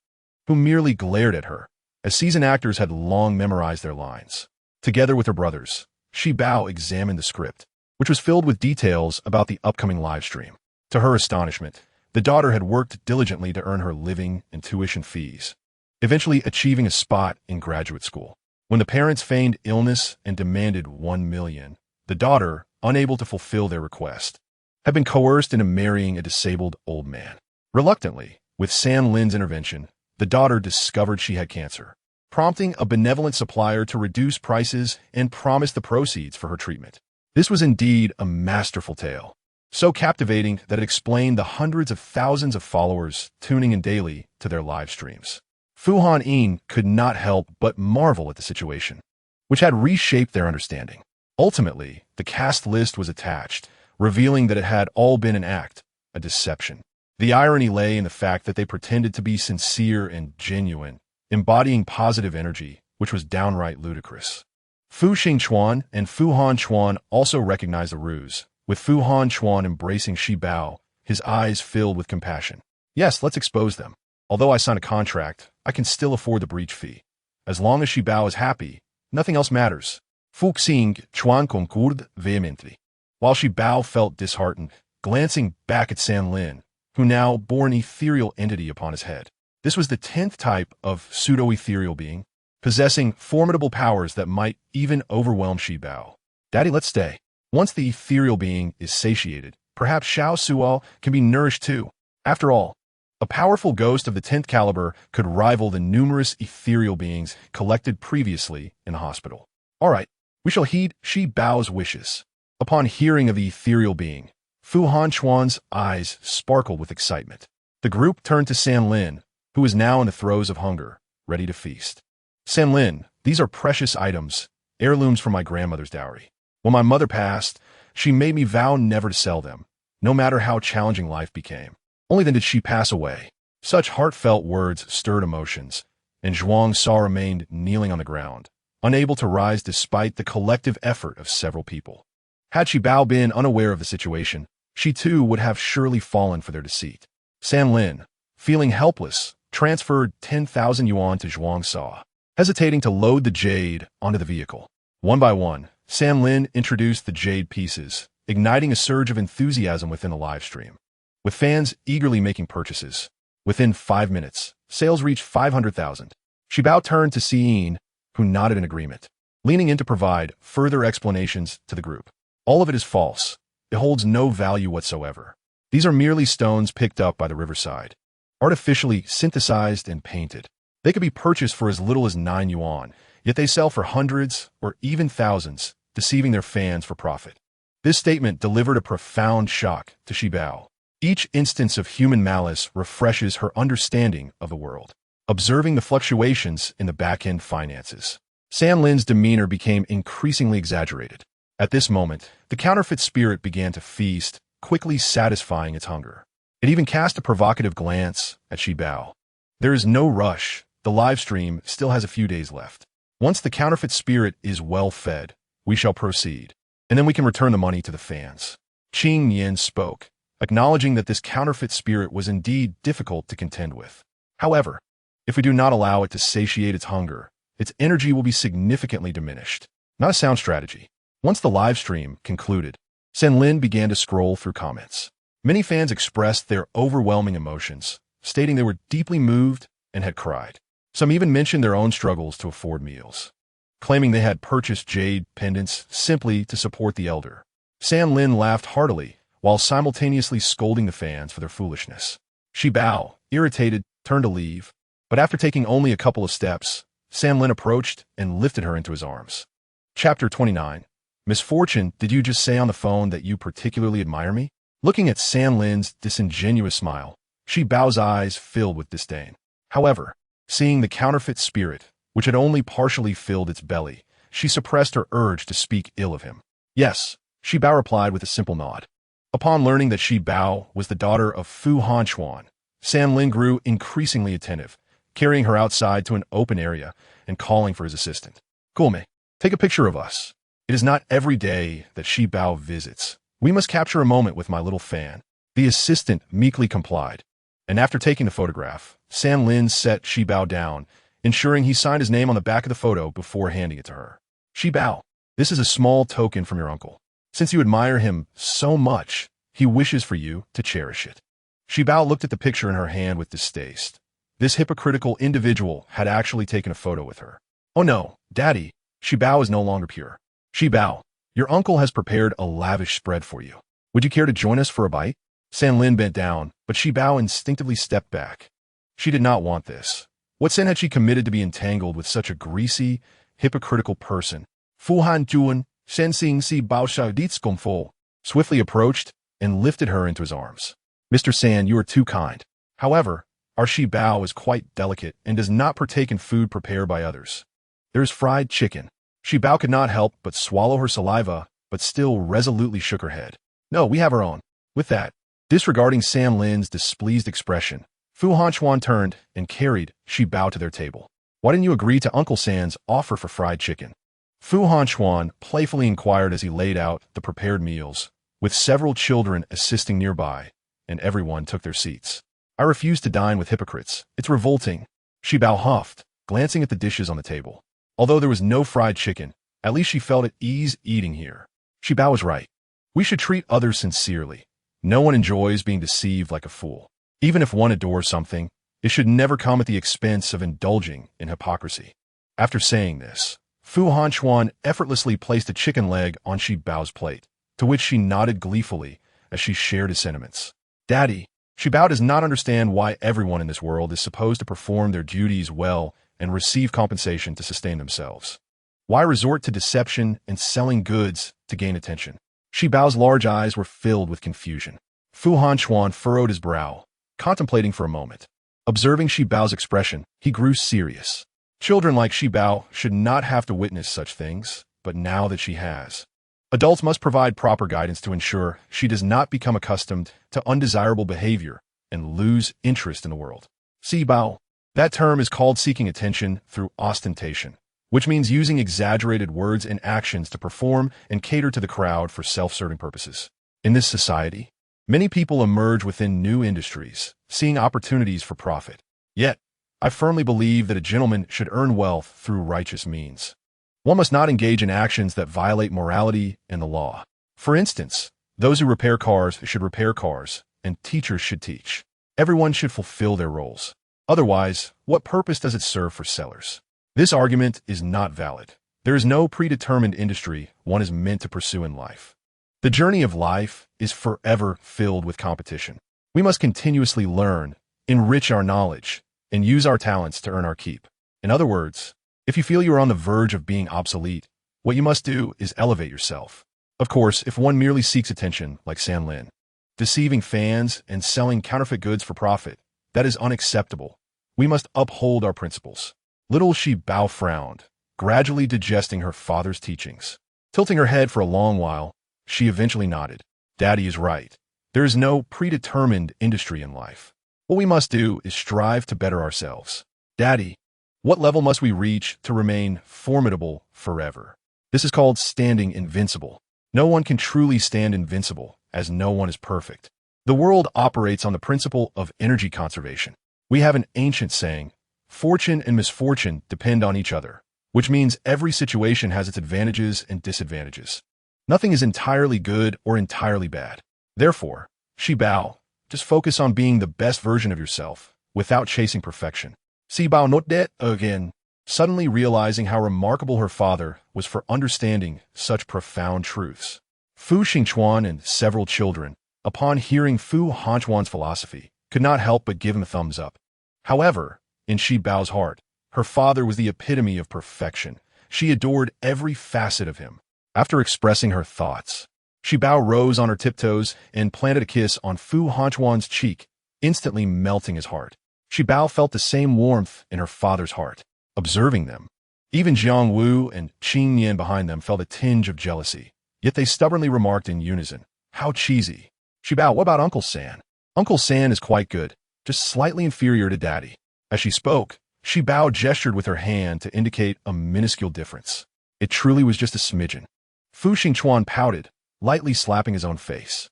who merely glared at her, as seasoned actors had long memorized their lines. Together with her brothers, Shi Bao examined the script, which was filled with details about the upcoming live stream. To her astonishment, the daughter had worked diligently to earn her living and tuition fees, eventually achieving a spot in graduate school. When the parents feigned illness and demanded $1 million, the daughter, unable to fulfill their request, had been coerced into marrying a disabled old man. Reluctantly, with San Lin's intervention, the daughter discovered she had cancer, prompting a benevolent supplier to reduce prices and promise the proceeds for her treatment. This was indeed a masterful tale, so captivating that it explained the hundreds of thousands of followers tuning in daily to their live streams. Fu Han Yin could not help but marvel at the situation, which had reshaped their understanding. Ultimately, the cast list was attached, revealing that it had all been an act, a deception. The irony lay in the fact that they pretended to be sincere and genuine, embodying positive energy, which was downright ludicrous. Fu Xingchuan and Fu Han also recognized the ruse, with Fu Han embracing Shi Bao, his eyes filled with compassion. Yes, let's expose them. Although I signed a contract, I can still afford the breach fee. As long as Shi Bao is happy, nothing else matters. Fu Xingchuan concurred vehemently, while Shi Bao felt disheartened, glancing back at San Lin, who now bore an ethereal entity upon his head. This was the 10th type of pseudo-ethereal being, possessing formidable powers that might even overwhelm Shi Bao. Daddy, let's stay. Once the ethereal being is satiated, perhaps Xiao Suo can be nourished too. After all, A powerful ghost of the 10th caliber could rival the numerous ethereal beings collected previously in the hospital. All right, we shall heed Shi Bao's wishes. Upon hearing of the ethereal being, Fu Hanquan's eyes sparkled with excitement. The group turned to San Lin, who was now in the throes of hunger, ready to feast. San Lin, these are precious items, heirlooms from my grandmother's dowry. When my mother passed, she made me vow never to sell them, no matter how challenging life became. Only then did she pass away. Such heartfelt words stirred emotions, and Zhuang Sa remained kneeling on the ground, unable to rise despite the collective effort of several people. Had Shi Bao been unaware of the situation, she too would have surely fallen for their deceit. San Lin, feeling helpless, transferred 10,000 yuan to Zhuang Sa, hesitating to load the jade onto the vehicle. One by one, San Lin introduced the jade pieces, igniting a surge of enthusiasm within the live stream. With fans eagerly making purchases, within 5 minutes, sales reached 500,000. Shi Bao turned to Xiyin, who nodded in agreement, leaning in to provide further explanations to the group. All of it is false. It holds no value whatsoever. These are merely stones picked up by the riverside, artificially synthesized and painted. They could be purchased for as little as 9 yuan, yet they sell for hundreds or even thousands, deceiving their fans for profit. This statement delivered a profound shock to Shi Bao. Each instance of human malice refreshes her understanding of the world. Observing the fluctuations in the back-end finances, San Lin's demeanor became increasingly exaggerated. At this moment, the counterfeit spirit began to feast, quickly satisfying its hunger. It even cast a provocative glance at Shi Bao. There is no rush. The live stream still has a few days left. Once the counterfeit spirit is well fed, we shall proceed, and then we can return the money to the fans. Qing Yin spoke, acknowledging that this counterfeit spirit was indeed difficult to contend with. However, if we do not allow it to satiate its hunger, its energy will be significantly diminished. Not a sound strategy. Once the live stream concluded, San Lin began to scroll through comments. Many fans expressed their overwhelming emotions, stating they were deeply moved and had cried. Some even mentioned their own struggles to afford meals, claiming they had purchased jade pendants simply to support the elder. San Lin laughed heartily, while simultaneously scolding the fans for their foolishness. Shi Bao, irritated, turned to leave, but after taking only a couple of steps, San Lin approached and lifted her into his arms. Chapter 29. Misfortune, did you just say on the phone that you particularly admire me? Looking at San Lin's disingenuous smile, Shi Bao's eyes filled with disdain. However, seeing the counterfeit spirit, which had only partially filled its belly, she suppressed her urge to speak ill of him. Yes, Shi Bao replied with a simple nod. Upon learning that Shi Bao was the daughter of Fu Hanquan, San Lin grew increasingly attentive, carrying her outside to an open area and calling for his assistant. Gourmet, take a picture of us. It is not every day that Shi Bao visits. We must capture a moment with my little fan. The assistant meekly complied, and after taking the photograph, San Lin set Shi Bao down, ensuring he signed his name on the back of the photo before handing it to her. Shi Bao, this is a small token from your uncle. Since you admire him so much, he wishes for you to cherish it. Shi Bao looked at the picture in her hand with distaste. This hypocritical individual had actually taken a photo with her. Oh no, Daddy, Shi Bao is no longer pure. Shi Bao, your uncle has prepared a lavish spread for you. Would you care to join us for a bite? San Lin bent down, but Shi Bao instinctively stepped back. She did not want this. What sin had she committed to be entangled with such a greasy, hypocritical person? Fu Hanquan, Shen Xing Si Bao Shao Dietz Gong Fo, swiftly approached and lifted her into his arms. Mr. San, you are too kind. However, our Shi Bao is quite delicate and does not partake in food prepared by others. There is fried chicken. Shi Bao could not help but swallow her saliva, but still resolutely shook her head. No, we have our own. With that, disregarding San Lin's displeased expression, Fu Hanquan turned and carried Shi Bao to their table. Why didn't you agree to Uncle San's offer for fried chicken? Fu Hanquan playfully inquired as he laid out the prepared meals, with several children assisting nearby, and everyone took their seats. I refuse to dine with hypocrites. It's revolting. Shi Bao huffed, glancing at the dishes on the table. Although there was no fried chicken, at least she felt at ease eating here. Shi Bao was right. We should treat others sincerely. No one enjoys being deceived like a fool. Even if one adores something, it should never come at the expense of indulging in hypocrisy. After saying this, Fu Hanquan effortlessly placed a chicken leg on Shi Bao's plate, to which she nodded gleefully as she shared his sentiments. Daddy, Shibao does not understand why everyone in this world is supposed to perform their duties well and receive compensation to sustain themselves. Why resort to deception and selling goods to gain attention? Shibao's large eyes were filled with confusion. Fu Hanchuan furrowed his brow, contemplating for a moment. Observing Shibao's expression, he grew serious. Children like Shibao should not have to witness such things, but now that she has. Adults must provide proper guidance to ensure she does not become accustomed to undesirable behavior and lose interest in the world. Shibao. That term is called seeking attention through ostentation, which means using exaggerated words and actions to perform and cater to the crowd for self-serving purposes. In this society, many people emerge within new industries, seeing opportunities for profit. Yet, I firmly believe that a gentleman should earn wealth through righteous means. One must not engage in actions that violate morality and the law. For instance, those who repair cars should repair cars, and teachers should teach. Everyone should fulfill their roles. Otherwise, what purpose does it serve for sellers? This argument is not valid. There is no predetermined industry one is meant to pursue in life. The journey of life is forever filled with competition. We must continuously learn, enrich our knowledge, and use our talents to earn our keep. In other words, if you feel you are on the verge of being obsolete, what you must do is elevate yourself. Of course, if one merely seeks attention, like San Lin, deceiving fans and selling counterfeit goods for profit, that is unacceptable. We must uphold our principles. Little Shibao frowned, gradually digesting her father's teachings. Tilting her head for a long while, she eventually nodded. Daddy is right. There is no predetermined industry in life. What we must do is strive to better ourselves. Daddy, what level must we reach to remain formidable forever? This is called standing invincible. No one can truly stand invincible, as no one is perfect. The world operates on the principle of energy conservation. We have an ancient saying, fortune and misfortune depend on each other, which means every situation has its advantages and disadvantages. Nothing is entirely good or entirely bad. Therefore, Shibao, just focus on being the best version of yourself, without chasing perfection. Shibao nodded again, suddenly realizing how remarkable her father was for understanding such profound truths. Fu Xingchuan and several children, upon hearing Fu Hanchuan's philosophy, could not help but give him a thumbs up. However, in Shibao's heart, her father was the epitome of perfection. She adored every facet of him. After expressing her thoughts, Shibao rose on her tiptoes and planted a kiss on Fu Hanchuan's cheek, instantly melting his heart. Shibao felt the same warmth in her father's heart. Observing them, even Jiang Wu and Qing Yan behind them felt a tinge of jealousy. Yet they stubbornly remarked in unison, "How cheesy." Shibao, what about Uncle San? Uncle San is quite good, just slightly inferior to Daddy. As she spoke, Shibao gestured with her hand to indicate a minuscule difference. It truly was just a smidgen. Fu Xingchuan pouted, lightly slapping his own face.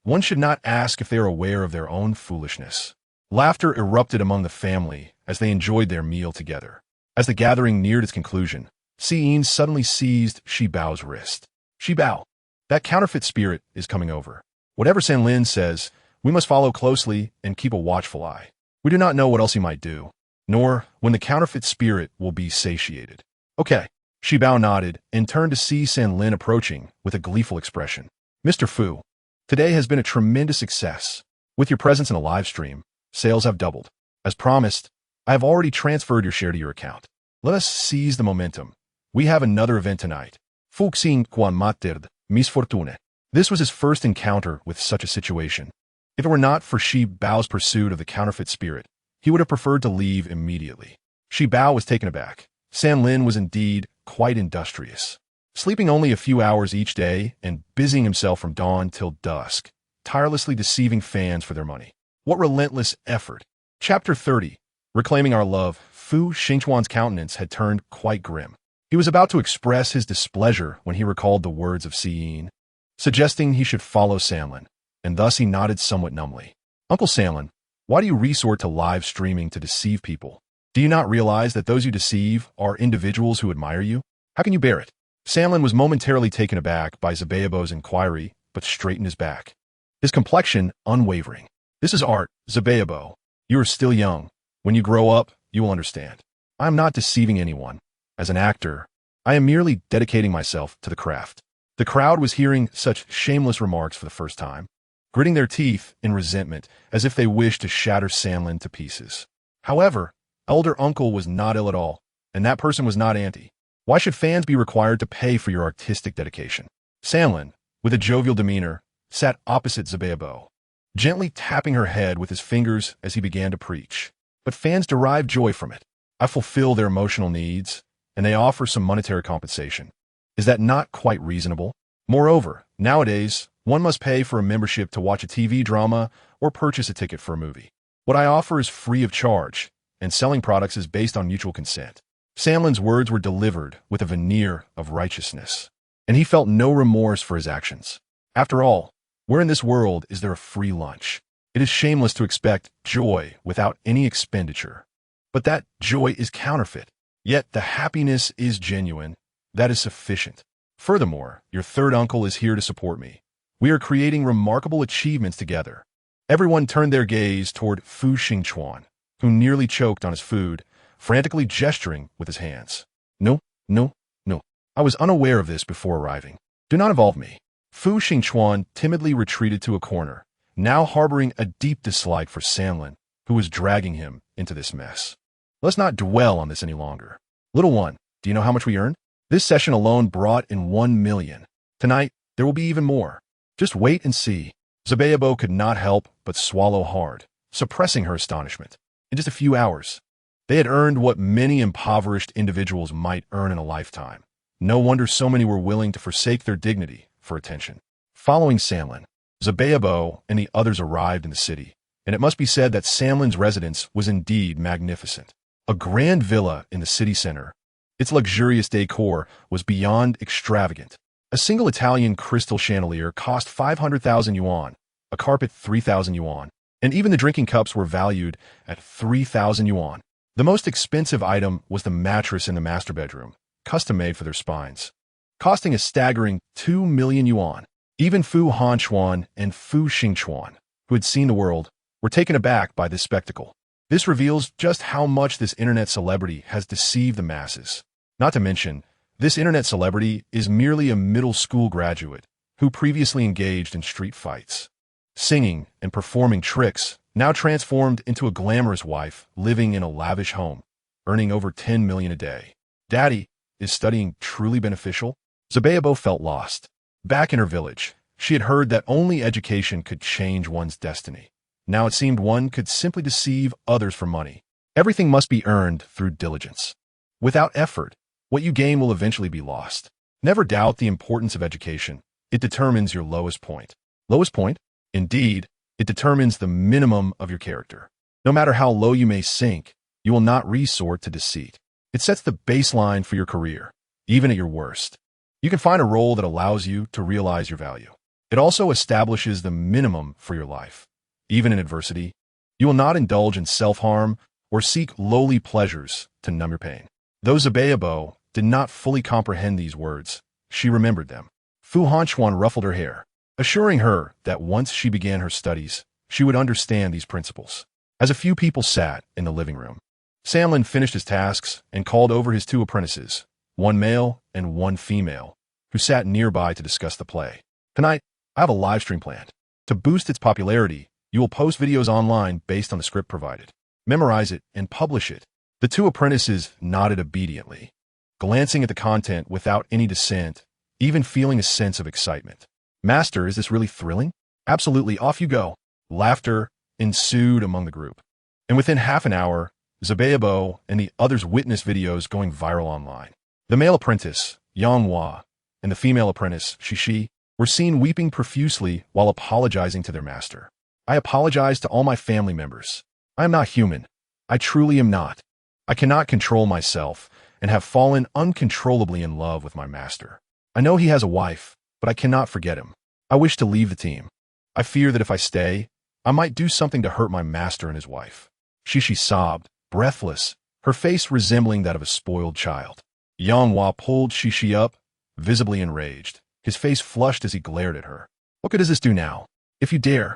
One should not ask if they are aware of their own foolishness. Laughter erupted among the family as they enjoyed their meal together. As the gathering neared its conclusion, Siyin suddenly seized Shibao's wrist. Shibao, that counterfeit spirit is coming over. Whatever San Lin says, we must follow closely and keep a watchful eye. We do not know what else he might do, nor when the counterfeit spirit will be satiated. Okay. Shibao nodded and turned to see San Lin approaching with a gleeful expression. Mr. Fu, today has been a tremendous success. With your presence in a live stream, sales have doubled. As promised, I have already transferred your share to your account. Let us seize the momentum. We have another event tonight. Fu Xingchuan mattered, misfortune. This was his first encounter with such a situation. If it were not for Shibao's pursuit of the counterfeit spirit, he would have preferred to leave immediately. Shibao was taken aback. San Lin was indeed quite industrious, sleeping only a few hours each day and busying himself from dawn till dusk, tirelessly deceiving fans for their money. What relentless effort! Chapter 30. Reclaiming our love. Fu Xingchuan's countenance had turned quite grim. He was about to express his displeasure when he recalled the words of Siyin, suggesting he should follow Sanlin, and thus he nodded somewhat numbly. Uncle Sanlin, why do you resort to live streaming to deceive people? Do you not realize that those you deceive are individuals who admire you? How can you bear it? Sanlin was momentarily taken aback by Zabayabo's inquiry, but straightened his back. His complexion unwavering. This is art, Zabayabo. You are still young. When you grow up, you will understand. I am not deceiving anyone. As an actor, I am merely dedicating myself to the craft. The crowd was hearing such shameless remarks for the first time. gritting their teeth in resentment as if they wished to shatter Sanlin to pieces. However, elder uncle was not ill at all, and that person was not Auntie. Why should fans be required to pay for your artistic dedication? Sanlin, with a jovial demeanor, sat opposite Zabeabo, gently tapping her head with his fingers as he began to preach. But fans derive joy from it. I fulfill their emotional needs, and they offer some monetary compensation. Is that not quite reasonable? Moreover, nowadays, one must pay for a membership to watch a TV drama or purchase a ticket for a movie. What I offer is free of charge, and selling products is based on mutual consent. Sanlin's words were delivered with a veneer of righteousness, and he felt no remorse for his actions. After all, where in this world is there a free lunch? It is shameless to expect joy without any expenditure. But that joy is counterfeit. Yet the happiness is genuine. That is sufficient. Furthermore, your third uncle is here to support me. We are creating remarkable achievements together. Everyone turned their gaze toward Fu Xingchuan, who nearly choked on his food, frantically gesturing with his hands. No, no, no. I was unaware of this before arriving. Do not involve me. Fu Xingchuan timidly retreated to a corner, now harboring a deep dislike for Sanlin, who was dragging him into this mess. Let's not dwell on this any longer. Little one, do you know how much we earned? This session alone brought in 1 million. Tonight, there will be even more. Just wait and see. Zabeabo could not help but swallow hard, suppressing her astonishment. In just a few hours, they had earned what many impoverished individuals might earn in a lifetime. No wonder so many were willing to forsake their dignity for attention. Following Sanlin, Zabeabo and the others arrived in the city, and it must be said that Sanlin's residence was indeed magnificent. A grand villa in the city center. Its luxurious decor was beyond extravagant. A single Italian crystal chandelier cost 500,000 yuan, a carpet 3,000 yuan, and even the drinking cups were valued at 3,000 yuan. The most expensive item was the mattress in the master bedroom, custom-made for their spines, costing a staggering 2 million yuan. Even Fu Hanchuan and Fu Xingchuan, who had seen the world, were taken aback by this spectacle. This reveals just how much this internet celebrity has deceived the masses. Not to mention, this internet celebrity is merely a middle school graduate who previously engaged in street fights, singing and performing tricks, now transformed into a glamorous wife living in a lavish home, earning over 10 million a day. Daddy, is studying truly beneficial? Zabeabo felt lost. Back in her village, she had heard that only education could change one's destiny. Now it seemed one could simply deceive others for money. Everything must be earned through diligence. Without effort, what you gain will eventually be lost. Never doubt the importance of education. It determines your lowest point. Lowest point? Indeed, it determines the minimum of your character. No matter how low you may sink, you will not resort to deceit. It sets the baseline for your career, even at your worst. You can find a role that allows you to realize your value. It also establishes the minimum for your life. Even in adversity, you will not indulge in self-harm or seek lowly pleasures to numb your pain. Though Zabeabo did not fully comprehend these words, she remembered them. Fu Hanchuan ruffled her hair, assuring her that once she began her studies, she would understand these principles. As a few people sat in the living room, Sanlin finished his tasks and called over his 2 apprentices, 1 male and 1 female, who sat nearby to discuss the play. Tonight, I have a live stream planned. To boost its popularity, you will post videos online based on the script provided. Memorize it and publish it. The 2 apprentices nodded obediently, glancing at the content without any dissent, even feeling a sense of excitement. Master, is this really thrilling? Absolutely, off you go. Laughter ensued among the group. And within half an hour, Zabeabo and the others witnessed videos going viral online. The male apprentice, Yang Hua, and the female apprentice, Shishi, were seen weeping profusely while apologizing to their master. I apologize to all my family members. I am not human. I truly am not. I cannot control myself and have fallen uncontrollably in love with my master. I know he has a wife, but I cannot forget him. I wish to leave the team. I fear that if I stay, I might do something to hurt my master and his wife. Shishi sobbed, breathless, her face resembling that of a spoiled child. Yang Hua pulled Shishi up, visibly enraged. His face flushed as he glared at her. What good does this do now? If you dare,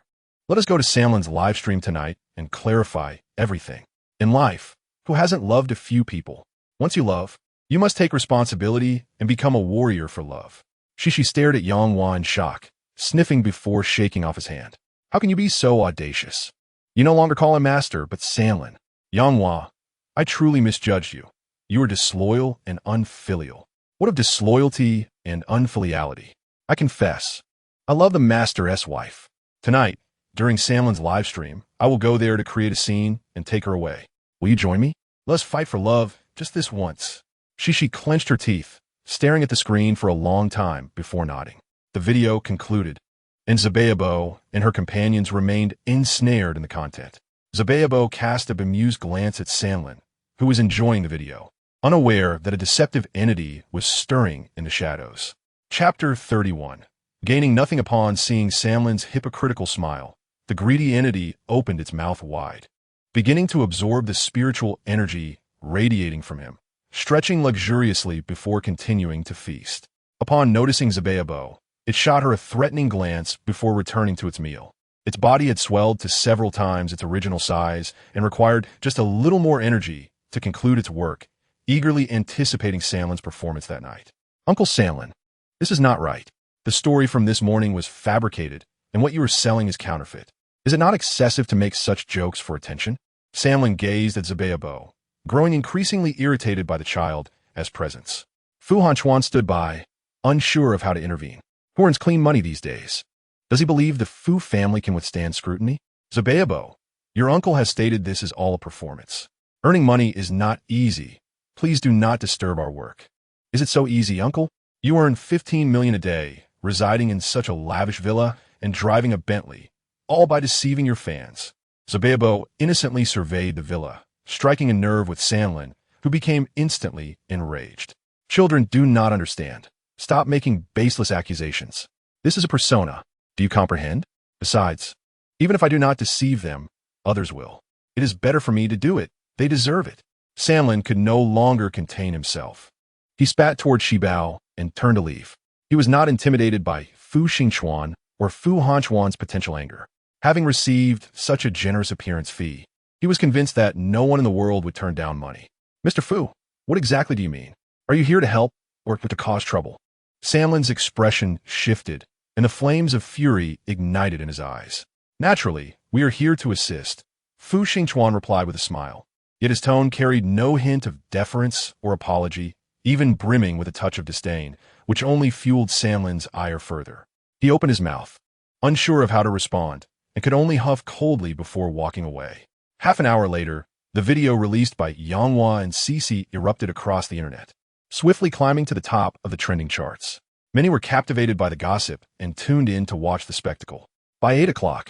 let us go to Sanlin's live stream tonight and clarify everything. In life, who hasn't loved a few people? Once you love, you must take responsibility and become a warrior for love. Shishi stared at Yang Hua in shock, sniffing before shaking off his hand. How can you be so audacious? You no longer call him master, but Sanlin. Yanghua, I truly misjudged you. You are disloyal and unfilial. What of disloyalty and unfiliality? I confess, I love the master's wife. Tonight, during Sanlin's live stream, I will go there to create a scene and take her away. Will you join me? Let's fight for love, just this once. Shishi clenched her teeth, staring at the screen for a long time before nodding. The video concluded, and Zabayabo and her companions remained ensnared in the content. Zabayabo cast a bemused glance at Sanlin, who was enjoying the video, unaware that a deceptive entity was stirring in the shadows. Chapter 31. Gaining nothing upon seeing Sanlin's hypocritical smile, the greedy entity opened its mouth wide, beginning to absorb the spiritual energy radiating from him, stretching luxuriously before continuing to feast. Upon noticing Zabayabo, it shot her a threatening glance before returning to its meal. Its body had swelled to several times its original size and required just a little more energy to conclude its work, eagerly anticipating Sanlin's performance that night. Uncle Sanlin, this is not right. The story from this morning was fabricated, and what you are selling is counterfeit. Is it not excessive to make such jokes for attention? Sanlin gazed at Zabayabo, growing increasingly irritated by the child as presence. Fu Hanchuan stood by, unsure of how to intervene. Who earns clean money these days? Does he believe the Fu family can withstand scrutiny? Zabayabo, your uncle has stated this is all a performance. Earning money is not easy. Please do not disturb our work. Is it so easy, uncle? You earn 15 million a day, residing in such a lavish villa and driving a Bentley, all by deceiving your fans. Zabayabo innocently surveyed the villa, striking a nerve with Sanlin, who became instantly enraged. Children do not understand. Stop making baseless accusations. This is a persona. Do you comprehend? Besides, even if I do not deceive them, others will. It is better for me to do it. They deserve it. Sanlin could no longer contain himself. He spat toward Shibao and turned to leave. He was not intimidated by Fu Xingchuan or Fu Hanchuan's potential anger. Having received such a generous appearance fee, he was convinced that no one in the world would turn down money. Mr. Fu, what exactly do you mean? Are you here to help or to cause trouble? Sanlin's expression shifted, and the flames of fury ignited in his eyes. Naturally, we are here to assist, Fu Xingchuan replied with a smile. Yet his tone carried no hint of deference or apology, even brimming with a touch of disdain, which only fueled Sanlin's ire further. He opened his mouth, unsure of how to respond, and could only huff coldly before walking away. Half an hour later, the video released by Yanghua and Cici erupted across the internet, swiftly climbing to the top of the trending charts. Many were captivated by the gossip and tuned in to watch the spectacle. By 8 o'clock,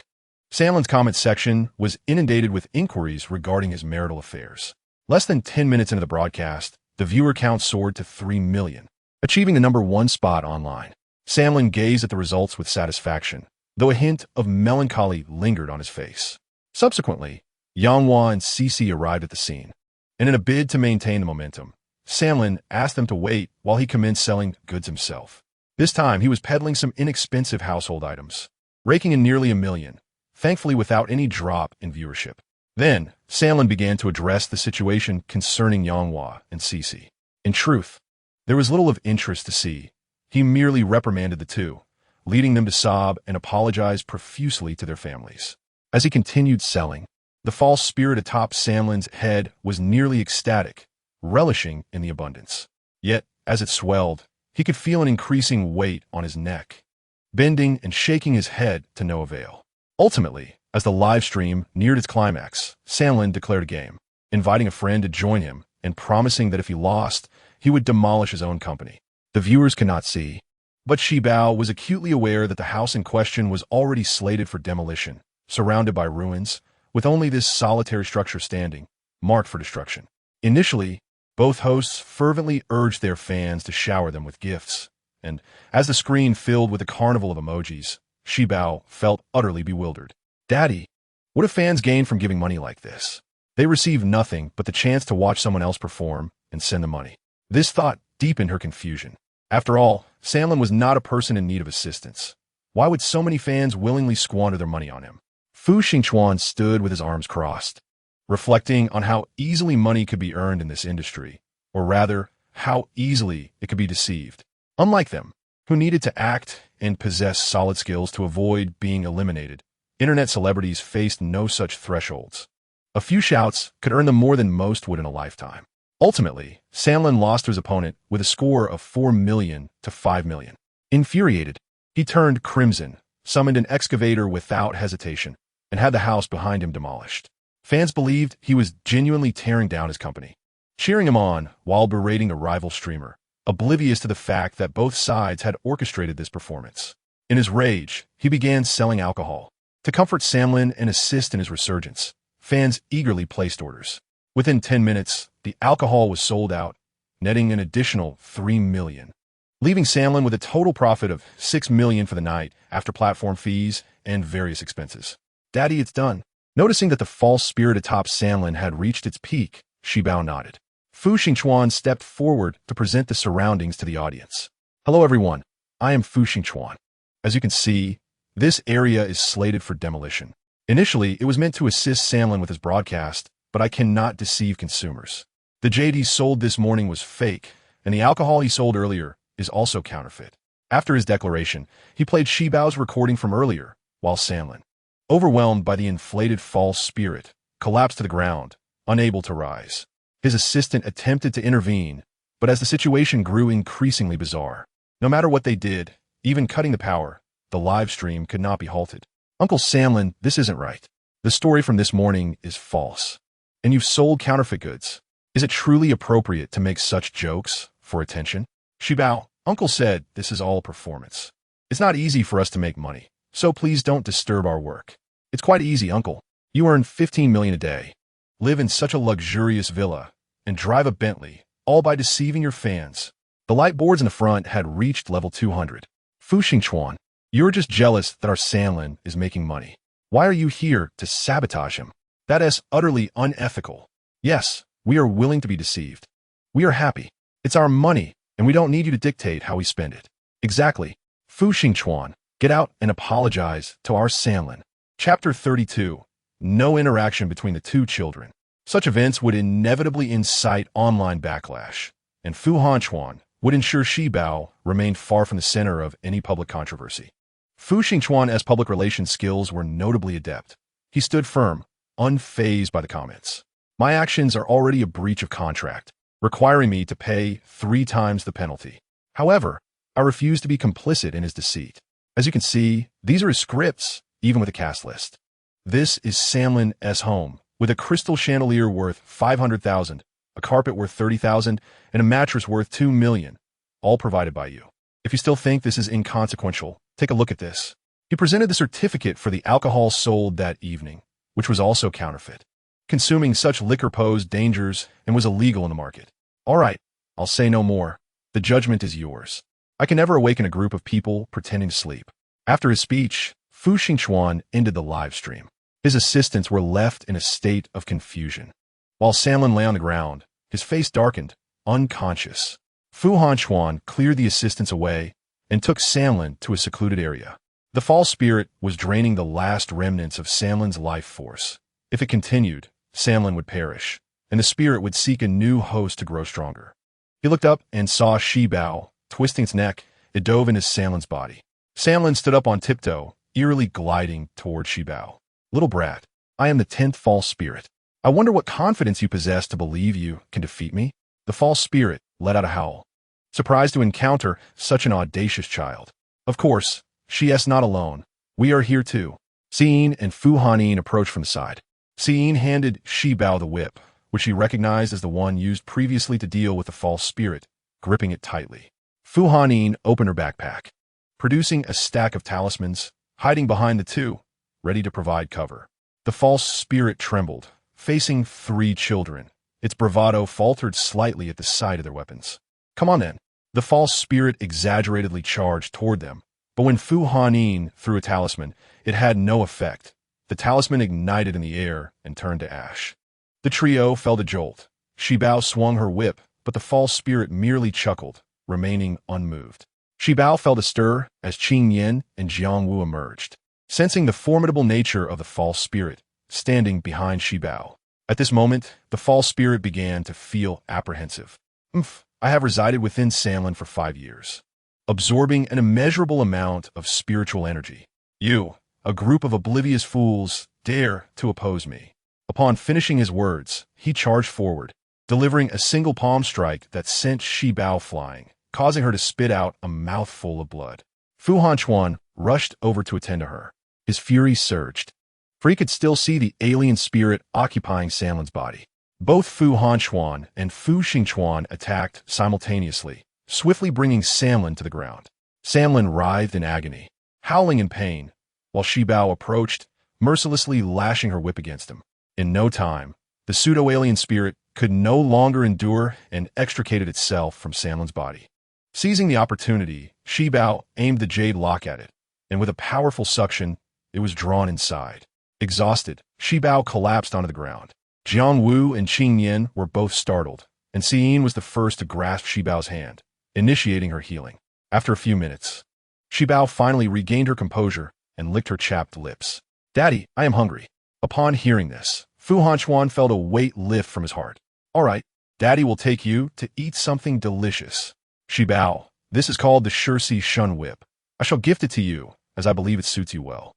Sanlin's comment section was inundated with inquiries regarding his marital affairs. Less than 10 minutes into the broadcast, the viewer count soared to 3 million, achieving the #1 spot online. Sanlin gazed at the results with satisfaction, though a hint of melancholy lingered on his face. Subsequently, Yanghua and Cici arrived at the scene, and in a bid to maintain the momentum, Sanlin asked them to wait while he commenced selling goods himself. This time, he was peddling some inexpensive household items, raking in nearly 1 million, thankfully without any drop in viewership. Then, Sanlin began to address the situation concerning Yanghua and Cici. In truth, there was little of interest to see. He merely reprimanded the two, leading them to sob and apologize profusely to their families. As he continued selling, the false spirit atop Sanlin's head was nearly ecstatic, relishing in the abundance. Yet, as it swelled, he could feel an increasing weight on his neck, bending and shaking his head to no avail. Ultimately, as the live stream neared its climax, Sanlin declared a game, inviting a friend to join him and promising that if he lost, he would demolish his own company. The viewers could not see, but Shibao was acutely aware that the house in question was already slated for demolition, surrounded by ruins, with only this solitary structure standing, marked for destruction. Initially, both hosts fervently urged their fans to shower them with gifts, and as the screen filled with a carnival of emojis, Shibao felt utterly bewildered. Daddy, what do fans gain from giving money like this? They receive nothing but the chance to watch someone else perform and send the money. This thought deepened her confusion. After all, Sanlin was not a person in need of assistance. Why would so many fans willingly squander their money on him? Fu Xingchuan stood with his arms crossed, reflecting on how easily money could be earned in this industry, or rather, how easily it could be deceived. Unlike them, who needed to act and possess solid skills to avoid being eliminated, Internet celebrities faced no such thresholds. A few shouts could earn them more than most would in a lifetime. Ultimately, Sanlin lost to his opponent with a score of 4 million to 5 million. Infuriated, he turned crimson, summoned an excavator without hesitation, and had the house behind him demolished. Fans believed he was genuinely tearing down his company, cheering him on while berating a rival streamer, oblivious to the fact that both sides had orchestrated this performance. In his rage, he began selling alcohol. To comfort Sanlin and assist in his resurgence, fans eagerly placed orders. Within 10 minutes, the alcohol was sold out, netting an additional 3 million, leaving Sanlin with a total profit of 6 million for the night after platform fees and various expenses. Daddy, it's done. Noticing that the false spirit atop Sanlin had reached its peak, Shibao nodded. Fu Xingchuan stepped forward to present the surroundings to the audience. Hello everyone, I am Fu Xingchuan. As you can see, this area is slated for demolition. Initially, it was meant to assist Sanlin with his broadcast, but I cannot deceive consumers. The JD sold this morning was fake, and the alcohol he sold earlier is also counterfeit. After his declaration, he played Shibao's recording from earlier, while Sanlin, overwhelmed by the inflated false spirit, collapsed to the ground, unable to rise. His assistant attempted to intervene, but as the situation grew increasingly bizarre, no matter what they did, even cutting the power, the live stream could not be halted. Uncle Sanlin, this isn't right. The story from this morning is false. And you've sold counterfeit goods. Is it truly appropriate to make such jokes for attention? Shibao, Uncle said this is all performance. It's not easy for us to make money, so please don't disturb our work. It's quite easy, Uncle. You earn 15 million a day, live in such a luxurious villa, and drive a Bentley, all by deceiving your fans. The light boards in the front had reached level 200. Fu Xingchuan, you're just jealous that our Sanlin is making money. Why are you here to sabotage him? That is utterly unethical. Yes, we are willing to be deceived. We are happy. It's our money, and we don't need you to dictate how we spend it. Exactly. Fu Xingchuan, get out and apologize to our Sanlin. Chapter 32. No interaction between the two children. Such events would inevitably incite online backlash, and Fu Hanchuan would ensure Shibao remained far from the center of any public controversy. Fu Xingchuan's public relations skills were notably adept. He stood firm, unfazed by the comments. My actions are already a breach of contract, requiring me to pay 3 times the penalty. However, I refuse to be complicit in his deceit. As you can see, these are his scripts, even with a cast list. This is Sanlin's home, with a crystal chandelier worth 500,000, a carpet worth 30,000, and a mattress worth 2 million, all provided by you. If you still think this is inconsequential, take a look at this. He presented the certificate for the alcohol sold that evening, which was also counterfeit. Consuming such liquor posed dangers and was illegal in the market. All right, I'll say no more. The judgment is yours. I can never awaken a group of people pretending to sleep. After his speech, Fu Xingchuan ended the live stream. His assistants were left in a state of confusion. While Sanlin lay on the ground, his face darkened, unconscious. Fu Hanchuan cleared the assistants away and took Sanlin to a secluded area. The false spirit was draining the last remnants of Sanlin's life force. If it continued, Sanlin would perish, and the spirit would seek a new host to grow stronger. He looked up and saw Shibao. Twisting its neck, it dove into Sanlin's body. Sanlin stood up on tiptoe, eerily gliding toward Shibao. Little brat, I am the 10th false spirit. I wonder what confidence you possess to believe you can defeat me? The false spirit let out a howl, surprised to encounter such an audacious child. Of course, she is not alone. We are here too. Xiyin and Fu Hanin approached from the side. Xiyin handed Shibao the whip, which he recognized as the one used previously to deal with the false spirit, gripping it tightly. Fu Hanin opened her backpack, producing a stack of talismans, hiding behind the two, ready to provide cover. The false spirit trembled, facing 3 children. Its bravado faltered slightly at the sight of their weapons. Come on then. The false spirit exaggeratedly charged toward them, but when Fu Hanin threw a talisman, it had no effect. The talisman ignited in the air and turned to ash. The trio fell to jolt. Shibao swung her whip, but the false spirit merely chuckled, remaining unmoved. Shibao fell to stir as Qing Yin and Jiang Wu emerged, sensing the formidable nature of the false spirit, standing behind Shibao. At this moment, the false spirit began to feel apprehensive. I have resided within Sanlin for 5 years, absorbing an immeasurable amount of spiritual energy. You, A group of oblivious fools dare to oppose me. Upon finishing his words, he charged forward, delivering a single palm strike that sent Shi Bao flying, causing her to spit out a mouthful of blood. Fu Hanchuan rushed over to attend to her. His fury surged, for he could still see the alien spirit occupying Sanlin's body. Both Fu Hanchuan and Fu Xingchuan attacked simultaneously, swiftly bringing Sanlin to the ground. Sanlin writhed in agony, howling in pain, while Shi Bao approached, mercilessly lashing her whip against him. In no time, the pseudo-alien spirit could no longer endure and extricated itself from Sanlin's body. Seizing the opportunity, Shi Bao aimed the jade lock at it, and with a powerful suction, it was drawn inside. Exhausted, Shi Bao collapsed onto the ground. Jiang Wu and Qing Yin were both startled, and Xiyin was the first to grasp Shi Bao's hand, initiating her healing. After a few minutes, Shi Bao finally regained her composure and licked her chapped lips. "Daddy, I am hungry." Upon hearing this, Fu Hanchuan felt a weight lift from his heart. "All right, Daddy will take you to eat something delicious." "Shi Bao, this is called the Shursi Shun Whip. I shall gift it to you, as I believe it suits you well.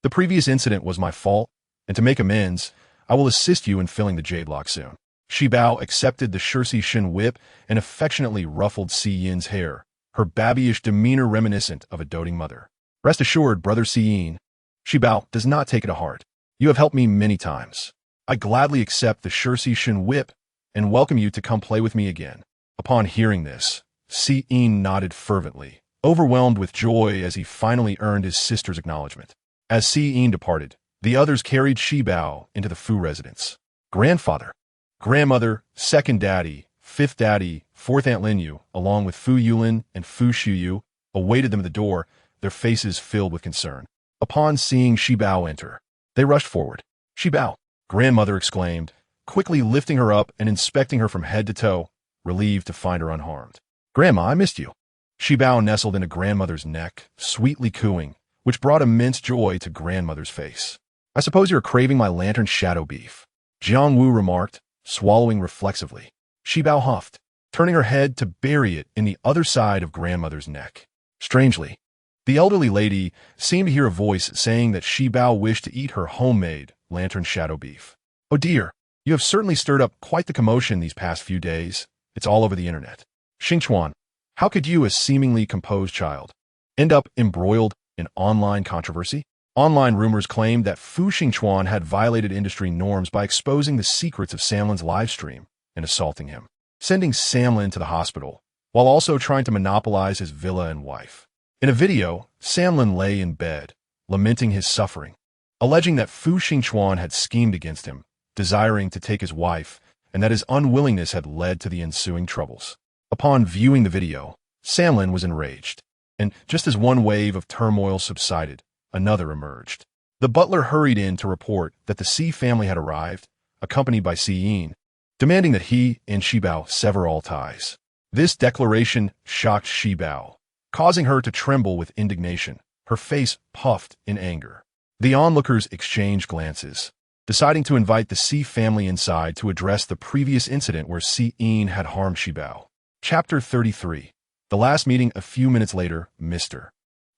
The previous incident was my fault, and to make amends, I will assist you in filling the jade lock soon." Shi Bao accepted the Shursi Shin whip and affectionately ruffled Si Yin's hair, her babyish demeanor reminiscent of a doting mother. "Rest assured, brother Si Yin, Shi Bao does not take it to heart. You have helped me many times. I gladly accept the Shursi Shin whip and welcome you to come play with me again." Upon hearing this, Si Yin nodded fervently, overwhelmed with joy as he finally earned his sister's acknowledgement. As Si Yin departed, the others carried Shi Bao into the Fu residence. Grandfather, grandmother, second daddy, fifth daddy, fourth Aunt Linyu, along with Fu Yulin and Fu Shuyu, awaited them at the door, their faces filled with concern. Upon seeing Shi Bao enter, they rushed forward. "Shi Bao," grandmother exclaimed, quickly lifting her up and inspecting her from head to toe, relieved to find her unharmed. "Grandma, I missed you." Shi Bao nestled into grandmother's neck, sweetly cooing, which brought immense joy to grandmother's face. "I suppose you're craving my lantern shadow beef," Jiang Wu remarked, swallowing reflexively. Shi Bao huffed, turning her head to bury it in the other side of grandmother's neck. Strangely, the elderly lady seemed to hear a voice saying that Shi Bao wished to eat her homemade lantern shadow beef. "Oh dear, you have certainly stirred up quite the commotion these past few days. It's all over the internet. Xingchuan, how could you, a seemingly composed child, end up embroiled in online controversy?" Online rumors claimed that Fu Xingchuan had violated industry norms by exposing the secrets of Samlin's livestream and assaulting him, sending Samlin to the hospital, while also trying to monopolize his villa and wife. In a video, Samlin lay in bed, lamenting his suffering, alleging that Fu Xingchuan had schemed against him, desiring to take his wife, and that his unwillingness had led to the ensuing troubles. Upon viewing the video, Samlin was enraged, and just as one wave of turmoil subsided, another emerged. The butler hurried in to report that the Si family had arrived, accompanied by Si Yin, demanding that he and Shi Bao sever all ties. This declaration shocked Shi Bao, causing her to tremble with indignation, her face puffed in anger. The onlookers exchanged glances, deciding to invite the Si family inside to address the previous incident where Si Yin had harmed Shi Bao. Chapter 33. The last meeting a few minutes later, Mr.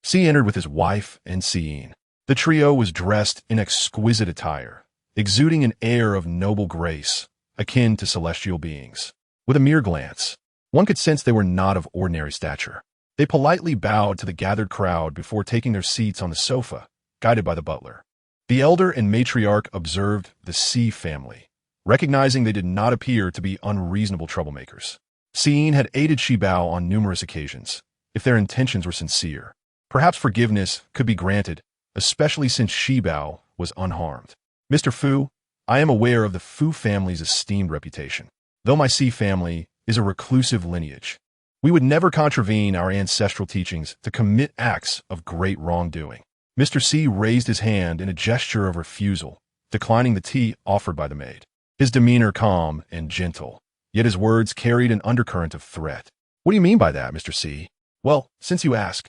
Si entered with his wife and Si Yin. The trio was dressed in exquisite attire, exuding an air of noble grace, akin to celestial beings. With a mere glance, one could sense they were not of ordinary stature. They politely bowed to the gathered crowd before taking their seats on the sofa, guided by the butler. The elder and matriarch observed the Si family, recognizing they did not appear to be unreasonable troublemakers. Si Yin had aided Shi Bao on numerous occasions. If their intentions were sincere, perhaps forgiveness could be granted, especially since Shi Bao was unharmed. "Mr. Fu, I am aware of the Fu family's esteemed reputation. Though my Si family is a reclusive lineage, we would never contravene our ancestral teachings to commit acts of great wrongdoing." Mr. Si raised his hand in a gesture of refusal, declining the tea offered by the maid. His demeanor calm and gentle, yet his words carried an undercurrent of threat. "What do you mean by that, Mr. Si? Well, since you ask,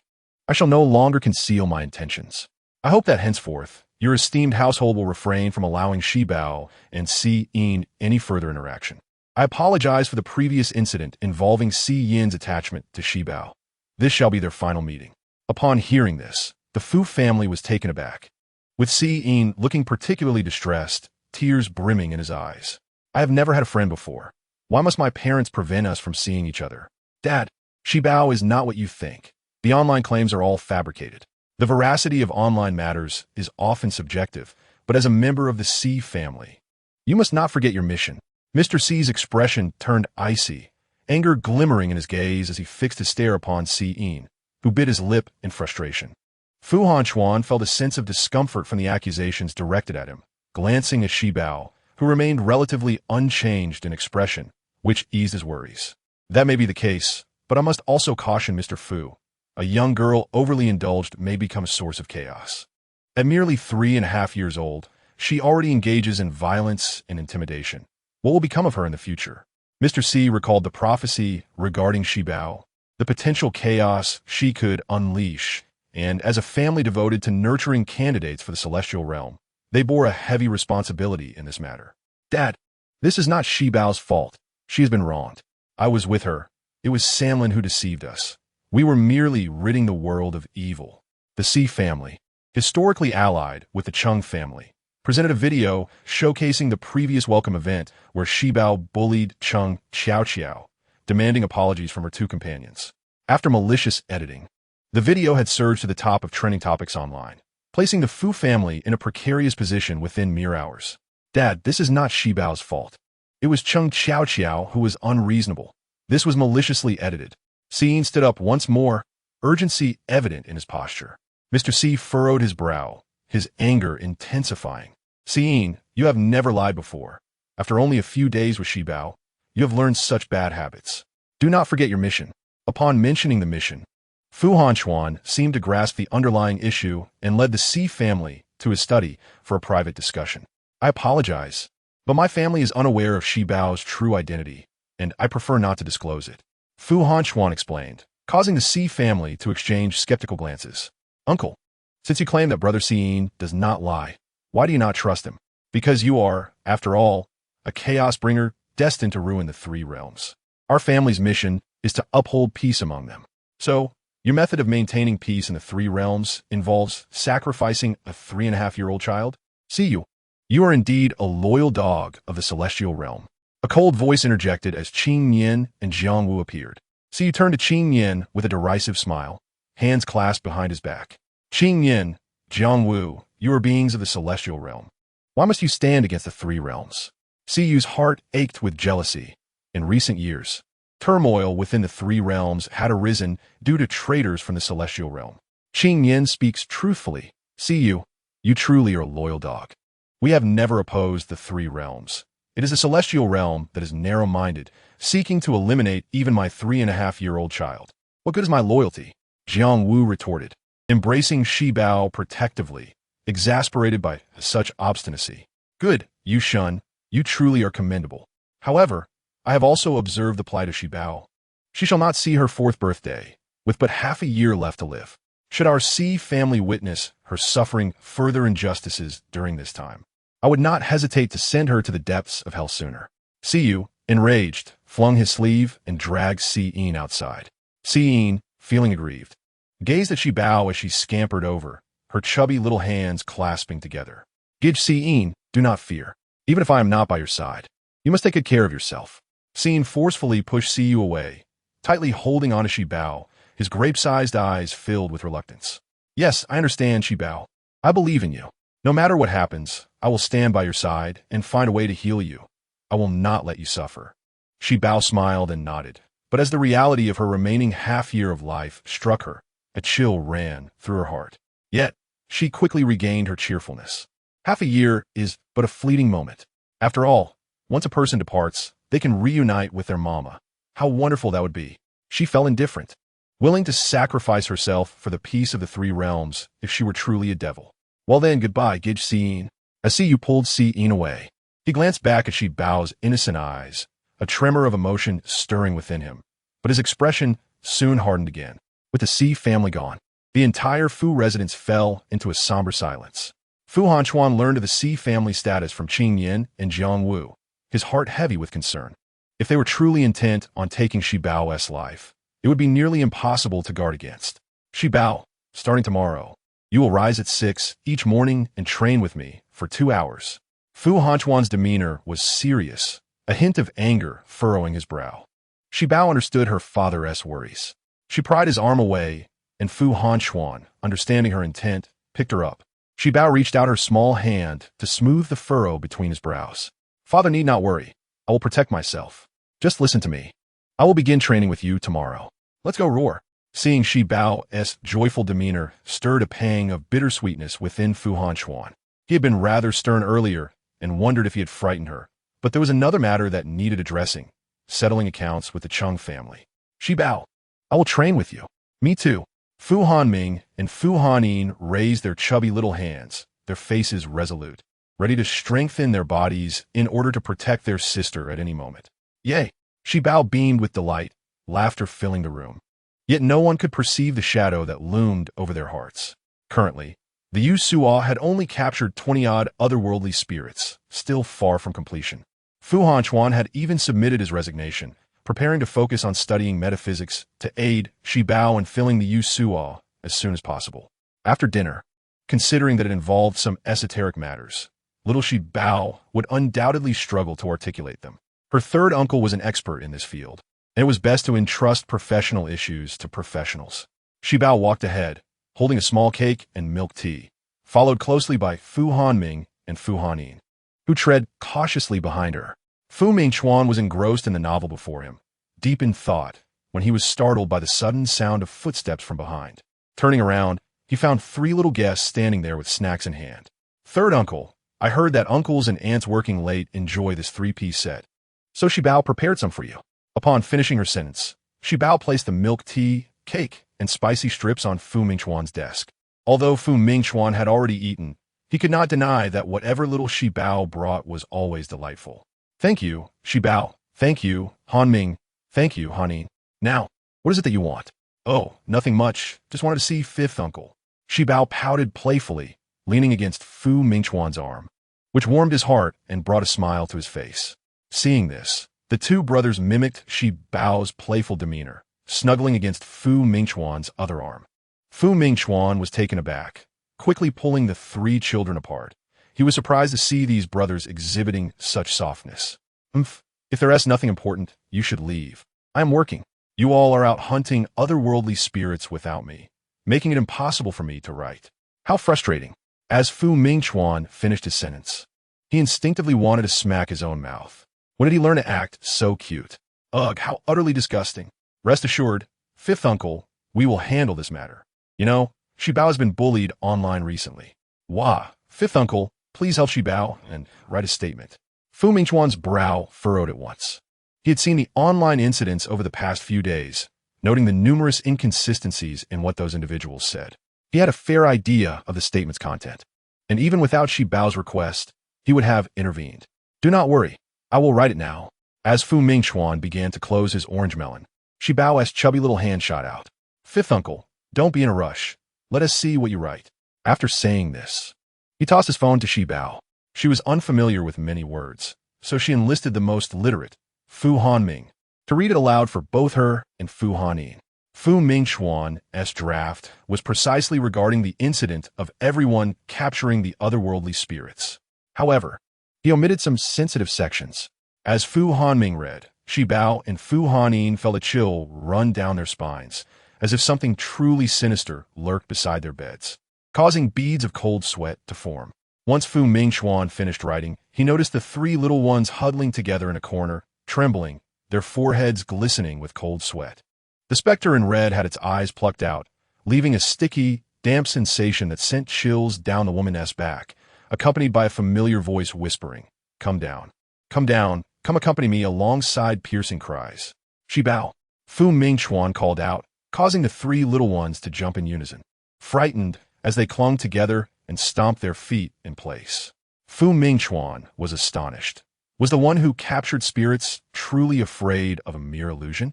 I shall no longer conceal my intentions. I hope that henceforth, your esteemed household will refrain from allowing Shi Bao and Si Yin any further interaction. I apologize for the previous incident involving Si Yin's attachment to Shi Bao. This shall be their final meeting." Upon hearing this, the Fu family was taken aback, with Si Yin looking particularly distressed, tears brimming in his eyes. I have never had a friend before. Why must my parents prevent us from seeing each other? Dad, Shibao is not what you think. The online claims are all fabricated. The veracity of online matters is often subjective, but as a member of the Si family, you must not forget your mission. Mr. Si's expression turned icy, anger glimmering in his gaze as he fixed his stare upon Si Yin, who bit his lip in frustration. Fu Hanchuan felt a sense of discomfort from the accusations directed at him, glancing at Shibao, who remained relatively unchanged in expression, which eased his worries. That may be the case, but I must also caution Mr. Fu. A young girl overly indulged may become a source of chaos. At merely 3.5 years old, she already engages in violence and intimidation. What will become of her in the future? Mr. Si recalled the prophecy regarding Shibao, the potential chaos she could unleash, and as a family devoted to nurturing candidates for the celestial realm, they bore a heavy responsibility in this matter. Dad, this is not Shibao's fault. She has been wronged. I was with her. It was Sanlin who deceived us. We were merely ridding the world of evil. The Si family, historically allied with the Chung family, presented a video showcasing the previous welcome event where Shibao bullied Chung Xiaoqiao, demanding apologies from her two companions. After malicious editing, the video had surged to the top of trending topics online, placing the Fu family in a precarious position within mere hours. Dad, this is not Shibao's fault. It was Chung Xiaoqiao who was unreasonable. This was maliciously edited. Si Yin stood up once more, urgency evident in his posture. Mr. Si furrowed his brow, his anger intensifying. Si Yin, you have never lied before. After only a few days with Shibao, you have learned such bad habits. Do not forget your mission. Upon mentioning the mission, Fu Hanchuan seemed to grasp the underlying issue and led the Si family to his study for a private discussion. I apologize, but my family is unaware of Shibao's true identity, and I prefer not to disclose it. Fu Hanchuan explained, causing the Si family to exchange skeptical glances. Uncle, since you claim that Brother Si Yin does not lie, why do you not trust him? Because you are, after all, a chaos bringer destined to ruin the three realms. Our family's mission is to uphold peace among them. So, your method of maintaining peace in the three realms involves sacrificing a 3.5-year-old child? See you. You are indeed a loyal dog of the celestial realm. A cold voice interjected as Qing Yin and Jiang Wu appeared. So you turned to Qing Yin with a derisive smile, hands clasped behind his back. Qing Yin, Jiang Wu, you are beings of the celestial realm. Why must you stand against the three realms? Si Yu's heart ached with jealousy. In recent years, turmoil within the three realms had arisen due to traitors from the celestial realm. Qing Yin speaks truthfully. Si Yu, you truly are a loyal dog. We have never opposed the three realms. It is the celestial realm that is narrow-minded, seeking to eliminate even my 3.5-year-old child. What good is my loyalty? Jiang Wu retorted, embracing Shibao protectively, exasperated by such obstinacy. Good, Yu Shun, you truly are commendable. However, I have also observed the plight of Shibao. She shall not see her 4th birthday, with but half a year left to live. Should our Si family witness her suffering further injustices during this time, I would not hesitate to send her to the depths of hell sooner. Si Yu, enraged, flung his sleeve and dragged Si Yin outside. Si Yin, feeling aggrieved, gazed at Shibao as she scampered over, her chubby little hands clasping together. Gij Si Yin, do not fear. Even if I am not by your side, you must take good care of yourself. Si Yin forcefully pushed Si Yu away, tightly holding on to Shibao, his grape-sized eyes filled with reluctance. Yes, I understand, Shibao. I believe in you. No matter what happens, I will stand by your side and find a way to heal you. I will not let you suffer. Shibao smiled and nodded, but as the reality of her remaining half-year of life struck her, a chill ran through her heart. Yet, she quickly regained her cheerfulness. Half a year is but a fleeting moment. After all, once a person departs, they can reunite with their mama. How wonderful that would be. She felt indifferent, willing to sacrifice herself for the peace of the three realms if she were truly a devil. Well then, goodbye, Gij Si Yin. As Si Yu pulled Si Yin away, he glanced back at Shibao's innocent eyes, a tremor of emotion stirring within him. But his expression soon hardened again. With the Si family gone, the entire Fu residence fell into a somber silence. Fu Hanchuan learned of the Si family status from Qing Yin and Jiang Wu, his heart heavy with concern. If they were truly intent on taking Shibao's life, it would be nearly impossible to guard against. Shibao, starting tomorrow, You will rise at 6 each morning and train with me for 2 hours. Fu Hanchuan's demeanor was serious, a hint of anger furrowing his brow. Shi Bao understood her father's worries. She pried his arm away, and Fu Hanchuan, understanding her intent, picked her up. Shi Bao reached out her small hand to smooth the furrow between his brows. Father need not worry. I will protect myself. Just listen to me. I will begin training with you tomorrow. Let's go roar. Seeing Shi Bao's joyful demeanor stirred a pang of bittersweetness within Fu Hanchuan. He had been rather stern earlier and wondered if he had frightened her. But there was another matter that needed addressing, settling accounts with the Chung family. Shi Bao, I will train with you. Me too. Fu Hanming and Fu Hanin raised their chubby little hands, their faces resolute, ready to strengthen their bodies in order to protect their sister at any moment. Yay! Shi Bao beamed with delight, laughter filling the room. Yet no one could perceive the shadow that loomed over their hearts. Currently, the Yu Suo had only captured 20-odd otherworldly spirits, still far from completion. Fu Hanchuan had even submitted his resignation, preparing to focus on studying metaphysics to aid Shi Bao in filling the Yu Suo as soon as possible. After dinner, considering that it involved some esoteric matters, little Shi Bao would undoubtedly struggle to articulate them. Her third uncle was an expert in this field, and it was best to entrust professional issues to professionals. Shi Bao walked ahead, holding a small cake and milk tea, followed closely by Fu Hanming and Fu Hanin, who tread cautiously behind her. Fu Mingchuan was engrossed in the novel before him, deep in thought, when he was startled by the sudden sound of footsteps from behind. Turning around, he found 3 little guests standing there with snacks in hand. Third uncle, I heard that uncles and aunts working late enjoy this 3-piece set. So Shi Bao prepared some for you. Upon finishing her sentence, Shi Bao placed the milk tea, cake, and spicy strips on Fu Mingchuan's desk. Although Fu Mingchuan had already eaten, he could not deny that whatever little Shi Bao brought was always delightful. Thank you, Shi Bao. Thank you, Hanming. Thank you, Hanin. Now, what is it that you want? Oh, nothing much. Just wanted to see fifth uncle. Shi Bao pouted playfully, leaning against Fu Mingchuan's arm, which warmed his heart and brought a smile to his face. Seeing this, the two brothers mimicked Shi Bao's playful demeanor, snuggling against Fu Mingchuan's other arm. Fu Mingchuan was taken aback, quickly pulling the 3 children apart. He was surprised to see these brothers exhibiting such softness. If there is nothing important, you should leave. I am working. You all are out hunting otherworldly spirits without me, making it impossible for me to write. How frustrating. As Fu Mingchuan finished his sentence, he instinctively wanted to smack his own mouth. When did he learn to act so cute? Ugh, how utterly disgusting. Rest assured, fifth uncle, we will handle this matter. You know, Shi Bao has been bullied online recently. Wah, fifth uncle, please help Shi Bao and write a statement. Fu Mingchuan's brow furrowed at once. He had seen the online incidents over the past few days, noting the numerous inconsistencies in what those individuals said. He had a fair idea of the statement's content, and even without Shi Bao's request, he would have intervened. Do not worry, I will write it now. As Fu Mingchuan began to close his orange melon, Shi Bao's chubby little hand shot out. Fifth uncle, don't be in a rush. Let us see what you write. After saying this, he tossed his phone to Shi Bao. She was unfamiliar with many words, so she enlisted the most literate, Fu Hanming, to read it aloud for both her and Fu Hanin. Fu Mingchuan's draft was precisely regarding the incident of everyone capturing the otherworldly spirits. However, he omitted some sensitive sections. As Fu Hanming read, Shi Bao and Fu Hanin felt a chill run down their spines, as if something truly sinister lurked beside their beds, causing beads of cold sweat to form. Once Fu Mingchuan finished writing, he noticed the 3 little ones huddling together in a corner, trembling, their foreheads glistening with cold sweat. The specter in red had its eyes plucked out, leaving a sticky, damp sensation that sent chills down the woman's back, accompanied by a familiar voice whispering, "Come down. Come down. Come accompany me," alongside piercing cries. Shi Bao. Fu Mingchuan called out, causing the 3 little ones to jump in unison, frightened as they clung together and stomped their feet in place. Fu Mingchuan was astonished. Was the one who captured spirits truly afraid of a mere illusion?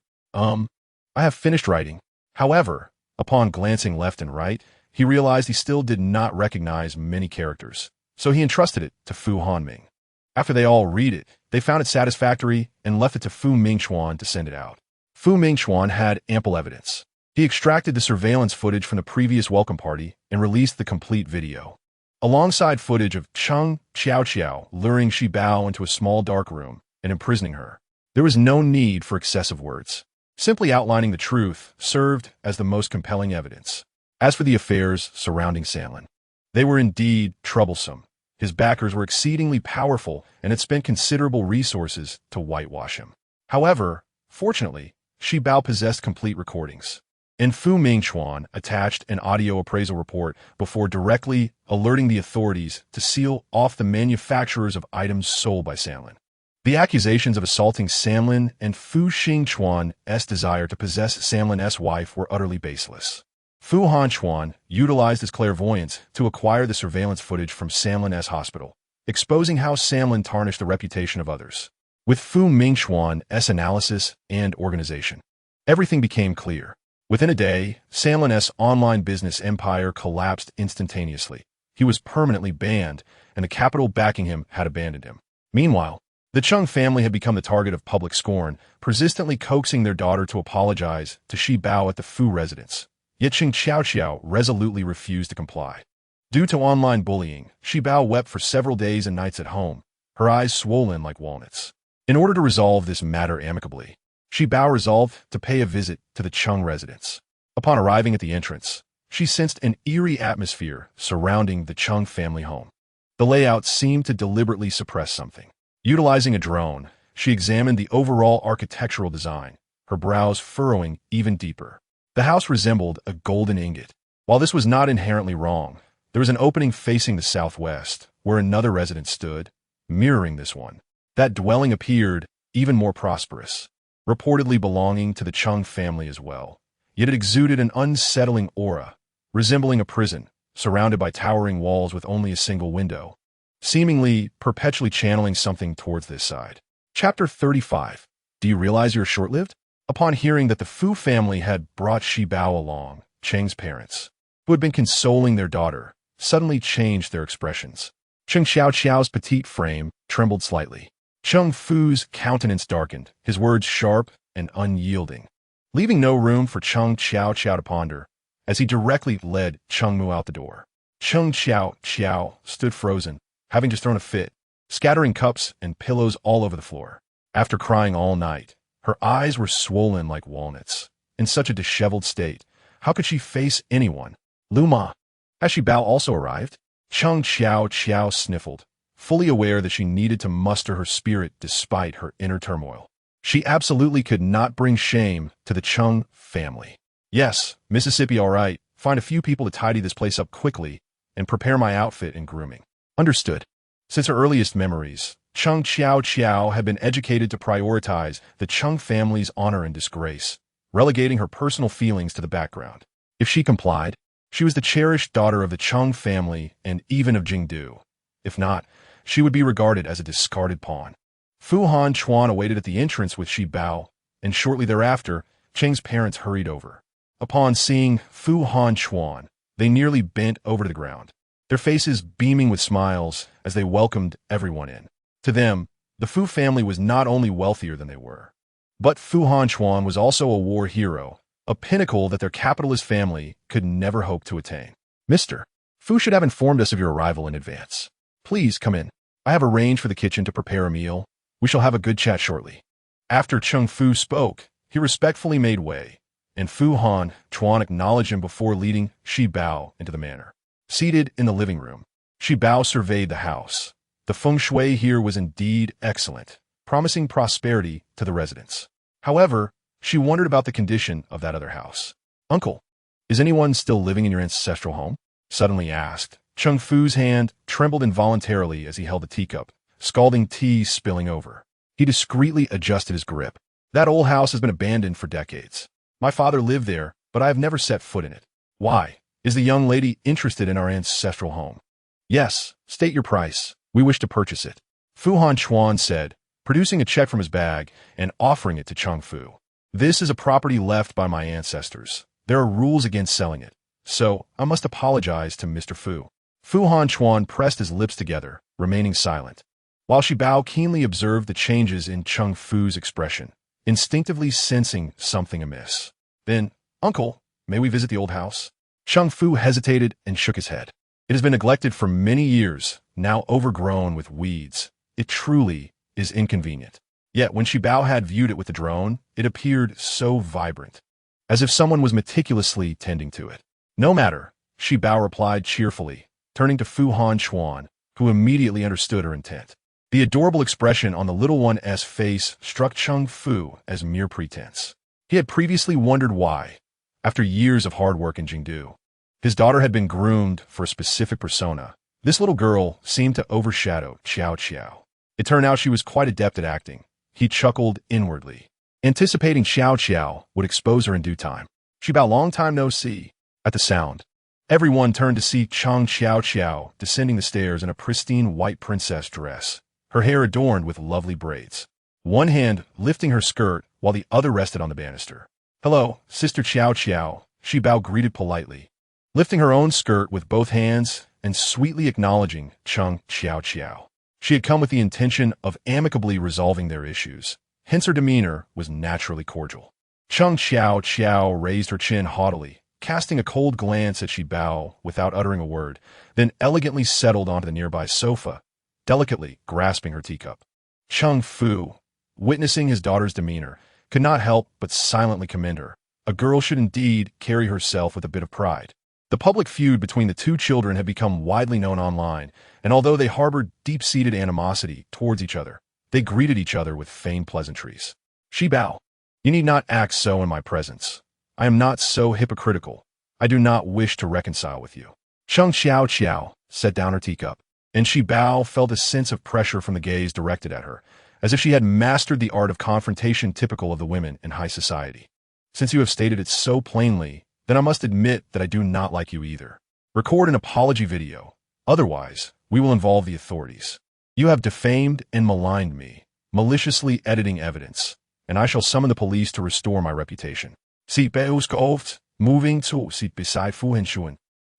I have finished writing. However, upon glancing left and right, he realized he still did not recognize many characters, so he entrusted it to Fu Hanming. After they all read it, they found it satisfactory and left it to Fu Mingchuan to send it out. Fu Mingchuan had ample evidence. He extracted the surveillance footage from the previous welcome party and released the complete video. Alongside footage of Cheng Xiao luring Shi Bao into a small dark room and imprisoning her. There was no need for excessive words. Simply outlining the truth served as the most compelling evidence. As for the affairs surrounding Sanlin, they were indeed troublesome. His backers were exceedingly powerful and had spent considerable resources to whitewash him. However, fortunately, Shi Bao possessed complete recordings. And Fu Mingchuan attached an audio appraisal report before directly alerting the authorities to seal off the manufacturers of items sold by Sanlin. The accusations of assaulting Sanlin and Fu Xingchuan's desire to possess Sanlin's wife were utterly baseless. Fu Hanchuan utilized his clairvoyance to acquire the surveillance footage from Sanlin's hospital, exposing how Sanlin tarnished the reputation of others. With Fu Mingchuan's analysis and organization, everything became clear. Within a day, Sanlin's online business empire collapsed instantaneously. He was permanently banned, and the capital backing him had abandoned him. Meanwhile, the Cheng family had become the target of public scorn, persistently coaxing their daughter to apologize to Shi Bao at the Fu residence. Yet Cheng Xiao resolutely refused to comply. Due to online bullying, Shi Bao wept for several days and nights at home, her eyes swollen like walnuts. In order to resolve this matter amicably, Shi Bao resolved to pay a visit to the Cheng residence. Upon arriving at the entrance, she sensed an eerie atmosphere surrounding the Cheng family home. The layout seemed to deliberately suppress something. Utilizing a drone, she examined the overall architectural design, her brows furrowing even deeper. The house resembled a golden ingot. While this was not inherently wrong, there was an opening facing the southwest, where another residence stood, mirroring this one. That dwelling appeared even more prosperous, reportedly belonging to the Cheng family as well. Yet it exuded an unsettling aura, resembling a prison, surrounded by towering walls with only a single window, seemingly perpetually channeling something towards this side. Chapter 35. Do you realize you're short-lived? Upon hearing that the Fu family had brought Shi Bao along, Cheng's parents, who had been consoling their daughter, suddenly changed their expressions. Cheng Xiao's petite frame trembled slightly. Cheng Fu's countenance darkened, his words sharp and unyielding, leaving no room for Cheng Xiao to ponder, as he directly led Cheng Mu out the door. Cheng Xiao stood frozen, having just thrown a fit, scattering cups and pillows all over the floor. After crying all night, her eyes were swollen like walnuts. In such a disheveled state, how could she face anyone? Luma, has Shi Bao also arrived? Cheng Xiao sniffled, fully aware that she needed to muster her spirit despite her inner turmoil. She absolutely could not bring shame to the Cheng family. Yes, Mississippi all right, find a few people to tidy this place up quickly and prepare my outfit and grooming. Understood. Since her earliest memories, Cheng Xiao had been educated to prioritize the Cheng family's honor and disgrace, relegating her personal feelings to the background. If she complied, she was the cherished daughter of the Cheng family and even of Jingdu. If not, she would be regarded as a discarded pawn. Fu Hanchuan awaited at the entrance with Shi Bao, and shortly thereafter, Cheng's parents hurried over. Upon seeing Fu Hanchuan, they nearly bent over to the ground, their faces beaming with smiles as they welcomed everyone in. To them, the Fu family was not only wealthier than they were, but Fu Hanchuan was also a war hero, a pinnacle that their capitalist family could never hope to attain. Mr. Fu should have informed us of your arrival in advance. Please come in. I have arranged for the kitchen to prepare a meal. We shall have a good chat shortly. After Cheng Fu spoke, he respectfully made way, and Fu Hanchuan acknowledged him before leading Shi Bao into the manor. Seated in the living room, Shi Bao surveyed the house. The feng shui here was indeed excellent, promising prosperity to the residents. However, she wondered about the condition of that other house. Uncle, is anyone still living in your ancestral home? Suddenly asked. Cheng Fu's hand trembled involuntarily as he held the teacup, scalding tea spilling over. He discreetly adjusted his grip. That old house has been abandoned for decades. My father lived there, but I have never set foot in it. Why? Is the young lady interested in our ancestral home? Yes, state your price. We wish to purchase it. Fu Hanchuan said, producing a check from his bag and offering it to Cheng Fu. This is a property left by my ancestors. There are rules against selling it, so I must apologize to Mr. Fu. Fu Hanchuan pressed his lips together, remaining silent, while Shi Bao keenly observed the changes in Cheng Fu's expression, instinctively sensing something amiss. Then, Uncle, may we visit the old house? Chung Fu hesitated and shook his head. It has been neglected for many years, now overgrown with weeds. It truly is inconvenient. Yet when Shibao had viewed it with the drone, it appeared so vibrant, as if someone was meticulously tending to it. No matter, Shibao replied cheerfully, turning to Fu Hanchuan, who immediately understood her intent. The adorable expression on the little one's face struck Chung Fu as mere pretense. He had previously wondered why, after years of hard work in Jingdu, his daughter had been groomed for a specific persona. This little girl seemed to overshadow Xiao Xiao. It turned out she was quite adept at acting. He chuckled inwardly, anticipating Xiao Xiao would expose her in due time. Shibao, long time no see. At the sound, everyone turned to see Chung Xiao Xiao descending the stairs in a pristine white princess dress, her hair adorned with lovely braids. One hand lifting her skirt while the other rested on the banister. Hello, Sister Xiao Xiao, Shibao greeted politely, lifting her own skirt with both hands and sweetly acknowledging Chung Xiao Xiao. She had come with the intention of amicably resolving their issues, hence her demeanor was naturally cordial. Chung Xiao Xiao raised her chin haughtily, casting a cold glance at Shibao without uttering a word, then elegantly settled onto the nearby sofa, delicately grasping her teacup. Chung Fu, witnessing his daughter's demeanor, could not help but silently commend her. A girl should indeed carry herself with a bit of pride. The public feud between the two children had become widely known online, and although they harbored deep-seated animosity towards each other, they greeted each other with feigned pleasantries. Shibao, you need not act so in my presence. I am not so hypocritical. I do not wish to reconcile with you. Chung Xiao Xiao set down her teacup, and Shibao felt a sense of pressure from the gaze directed at her, as if she had mastered the art of confrontation typical of the women in high society. Since you have stated it so plainly, then I must admit that I do not like you either. Record an apology video. Otherwise, we will involve the authorities. You have defamed and maligned me, maliciously editing evidence, and I shall summon the police to restore my reputation. Moving to sit beside Fu Hanchuan,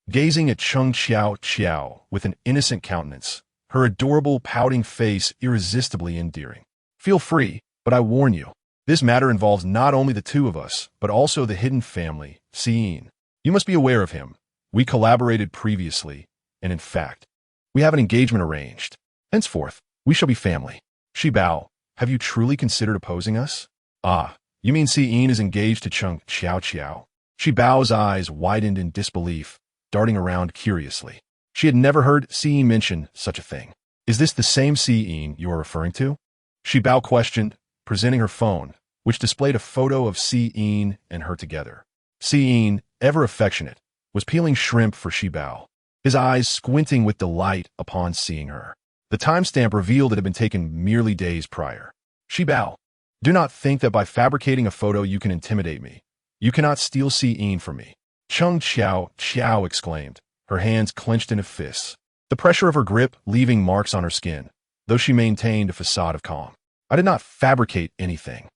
gazing at Chung Xiao Xiao with an innocent countenance, her adorable pouting face irresistibly endearing. Feel free, but I warn you, this matter involves not only the two of us, but also the hidden family, Siin. You must be aware of him. We collaborated previously, and in fact, we have an engagement arranged. Henceforth, we shall be family. Shibao, have you truly considered opposing us? Ah, you mean Siin is engaged to Chung Xiao Xiao? Shibao's eyes widened in disbelief, darting around curiously. She had never heard Siin mention such a thing. Is this the same Siin you are referring to? Shibao questioned, presenting her phone, which displayed a photo of Siin and her together. Siin, ever affectionate, was peeling shrimp for Shibao, his eyes squinting with delight upon seeing her. The timestamp revealed it had been taken merely days prior. Shibao, do not think that by fabricating a photo you can intimidate me. You cannot steal Siin from me. Chung Xiao Xiao exclaimed, her hands clenched into fists, the pressure of her grip leaving marks on her skin, though she maintained a facade of calm. I did not fabricate anything.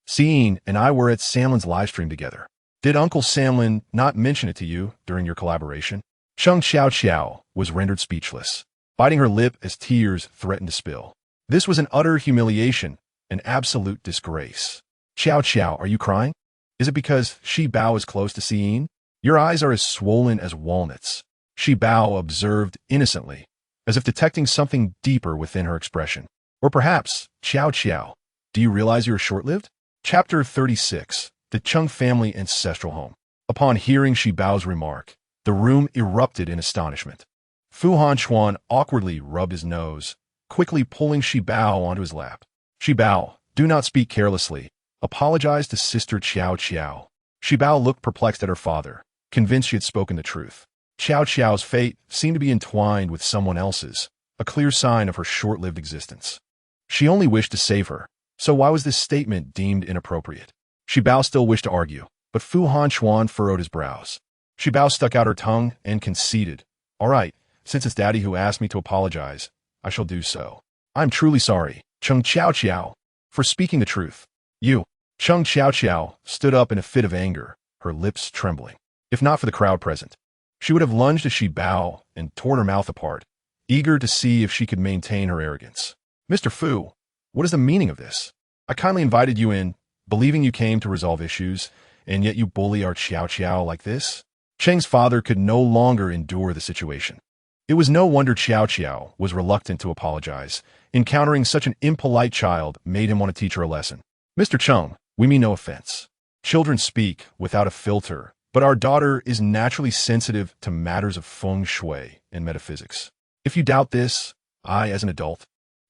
Siin and I were at Samlin's livestream together. Did Uncle Samlin not mention it to you during your collaboration? Chung Xiao Xiao was rendered speechless, biting her lip as tears threatened to spill. This was an utter humiliation, an absolute disgrace. Xiao Xiao, are you crying? Is it because Shibao is close to Siin? Your eyes are as swollen as walnuts. Shibao observed innocently, as if detecting something deeper within her expression. Or perhaps, Xiao Xiao, do you realize you are short-lived? Chapter 36, The Chung Family Ancestral Home. Upon hearing Shibao's remark, the room erupted in astonishment. Fu Hanchuan awkwardly rubbed his nose, quickly pulling Shibao onto his lap. Shibao, do not speak carelessly. Apologize to Sister Xiao Xiao. Shibao looked perplexed at her father, convinced she had spoken the truth. Xiao Xiao's fate seemed to be entwined with someone else's, a clear sign of her short-lived existence. She only wished to save her, so why was this statement deemed inappropriate? Shibao still wished to argue, but Fu Hanchuan furrowed his brows. Shibao stuck out her tongue and conceded. All right, since it's Daddy who asked me to apologize, I shall do so. I'm truly sorry, Chung Xiao Xiao, for speaking the truth. You. Chung Xiao Xiao stood up in a fit of anger, her lips trembling. If not for the crowd present, she would have lunged at Shibao and torn her mouth apart, eager to see if she could maintain her arrogance. Mr. Fu, what is the meaning of this? I kindly invited you in, believing you came to resolve issues, and yet you bully our Xiao Qiao like this? Cheng's father could no longer endure the situation. It was no wonder Xiao Qiao was reluctant to apologize. Encountering such an impolite child made him want to teach her a lesson. Mr. Cheng, we mean no offense. Children speak without a filter, but our daughter is naturally sensitive to matters of feng shui and metaphysics. If you doubt this, I, as an adult,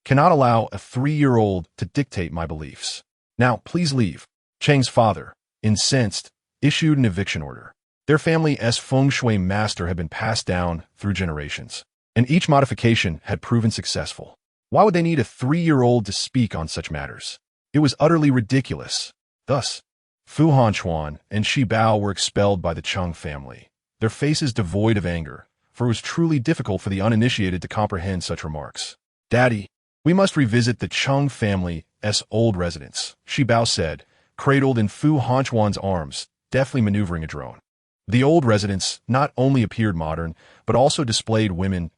cannot allow a 3-year-old to dictate my beliefs. Now, please leave. Cheng's father, incensed, issued an eviction order. Their family's feng shui master had been passed down through generations, and each modification had proven successful. Why would they need a 3-year-old to speak on such matters? It was utterly ridiculous. Thus, Fu Hanchuan and Shi Bao were expelled by the Cheng family, their faces devoid of anger, for it was truly difficult for the uninitiated to comprehend such remarks. Daddy, we must revisit the Cheng family's old residence, Shi Bao said, cradled in Fu Hanchuan's arms, deftly maneuvering a drone. The old residence not only appeared modern, but also displayed women's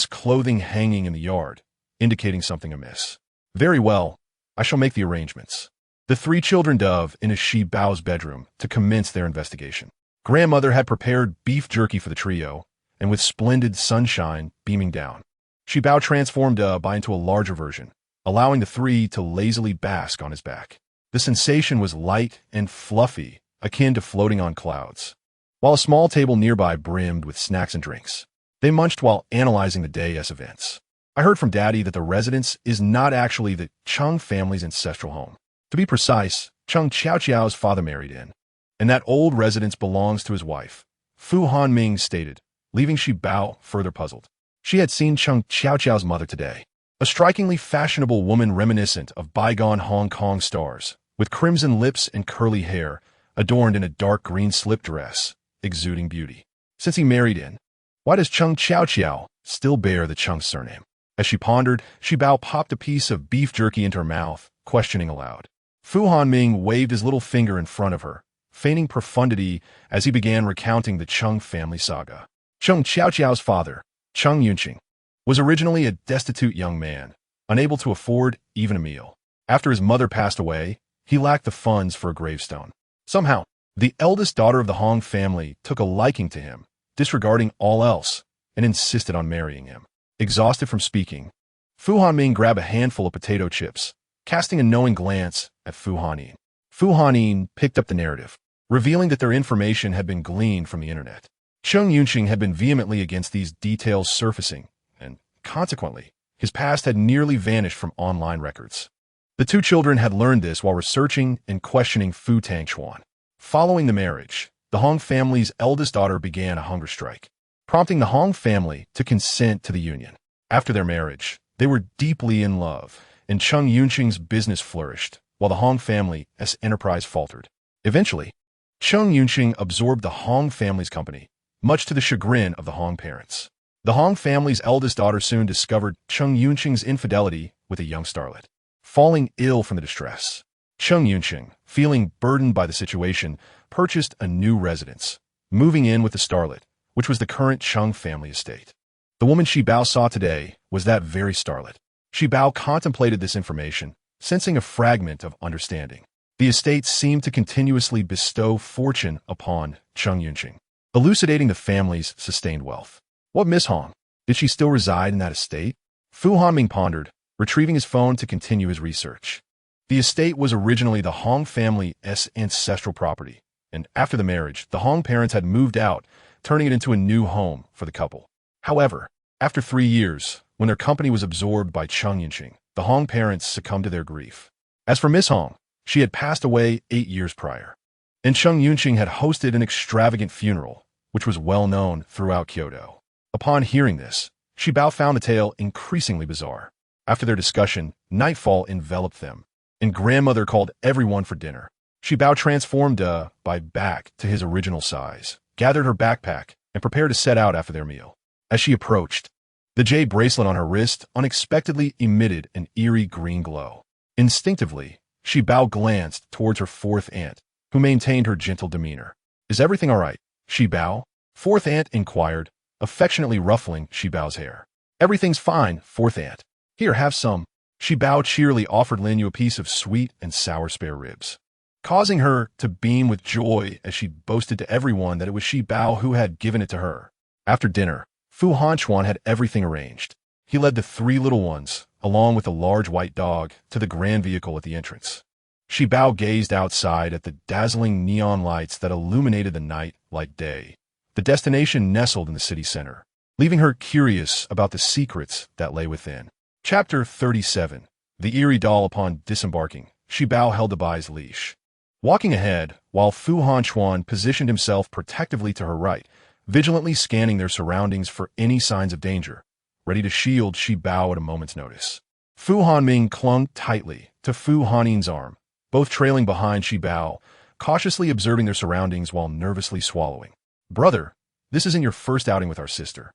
clothing hanging in the yard, indicating something amiss. Very well, I shall make the arrangements. The 3 children dove into Shi Bao's bedroom to commence their investigation. Grandmother had prepared beef jerky for the trio, and with splendid sunshine beaming down, Shi Bao transformed Bai into a larger version, allowing the 3 to lazily bask on his back. The sensation was light and fluffy, akin to floating on clouds, while a small table nearby brimmed with snacks and drinks. They munched while analyzing the day's events. I heard from Daddy that the residence is not actually the Cheng family's ancestral home. To be precise, Cheng Qiaoqiao's father married in, and that old residence belongs to his wife, Fu Hanming stated, leaving Shi Bao further puzzled. She had seen Cheng Qiaoqiao's mother today, a strikingly fashionable woman reminiscent of bygone Hong Kong stars, with crimson lips and curly hair, adorned in a dark green slip dress, exuding beauty. Since he married in, why does Cheng Qiaoqiao still bear the Cheng surname? As she pondered, Shi Bao popped a piece of beef jerky into her mouth, questioning aloud. Fu Hanming waved his little finger in front of her, feigning profundity as he began recounting the Cheng family saga. Cheng Qiaoqiao's father, Cheng Yunqing, was originally a destitute young man, unable to afford even a meal. After his mother passed away, he lacked the funds for a gravestone. Somehow, the eldest daughter of the Hong family took a liking to him, disregarding all else, and insisted on marrying him. Exhausted from speaking, Fu Hanming grabbed a handful of potato chips, casting a knowing glance at Fu Hanin. Fu Hanin picked up the narrative, revealing that their information had been gleaned from the internet. Cheng Yunqing had been vehemently against these details surfacing, and, consequently, his past had nearly vanished from online records. The 2 children had learned this while researching and questioning Fu Tangxuan. Following the marriage, the Hong family's eldest daughter began a hunger strike, prompting the Hong family to consent to the union. After their marriage, they were deeply in love, and Cheng Yunqing's business flourished, while the Hong family's enterprise faltered. Eventually, Cheng Yunqing absorbed the Hong family's company, much to the chagrin of the Hong parents. The Hong family's eldest daughter soon discovered Cheng Yunqing's infidelity with a young starlet. Falling ill from the distress, Cheng Yunqing, feeling burdened by the situation, purchased a new residence, moving in with the starlet, which was the current Cheng family estate. The woman Shi Bao saw today was that very starlet. Shi Bao contemplated this information, sensing a fragment of understanding. The estate seemed to continuously bestow fortune upon Cheng Yunqing, elucidating the family's sustained wealth. What Miss Hong? Did she still reside in that estate? Fu Hanming pondered, retrieving his phone to continue his research. The estate was originally the Hong family's ancestral property, and after the marriage, the Hong parents had moved out, turning it into a new home for the couple. However, after 3 years, when their company was absorbed by Cheng Yunqing, the Hong parents succumbed to their grief. As for Miss Hong, she had passed away 8 years prior, and Cheng Yunqing had hosted an extravagant funeral, which was well known throughout Kyoto. Upon hearing this, Shi Bao found the tale increasingly bizarre. After their discussion, nightfall enveloped them, and grandmother called everyone for dinner. Shi Bao transformed Bai back to his original size, gathered her backpack, and prepared to set out after their meal. As she approached, the jade bracelet on her wrist unexpectedly emitted an eerie green glow. Instinctively, Shi Bao glanced towards her 4th aunt, who maintained her gentle demeanor. Is everything all right, Shi Bao? 4th aunt inquired, affectionately ruffling Shi Bao's hair. Everything's fine, 4th aunt. Here, have some. Shi Bao cheerily offered Lin Yu a piece of sweet and sour spare ribs. causing her to beam with joy as she boasted to everyone that it was Shi Bao who had given it to her. After dinner, Fu Hanchuan had everything arranged. He led the three little ones, along with a large white dog, to the grand vehicle at the entrance. Shi Bao gazed outside at the dazzling neon lights that illuminated the night like day. The destination nestled in the city center, leaving her curious about the secrets that lay within. Chapter 37. The eerie doll. Upon disembarking, Shi Bao held Bai's leash. Walking ahead, while Fu Hanchuan positioned himself protectively to her right, vigilantly scanning their surroundings for any signs of danger, ready to shield Shi Bao at a moment's notice. Fu Hanming clung tightly to Fu Hannin's arm, both trailing behind Shi Bao, cautiously observing their surroundings while nervously swallowing. "Brother, this isn't your first outing with our sister.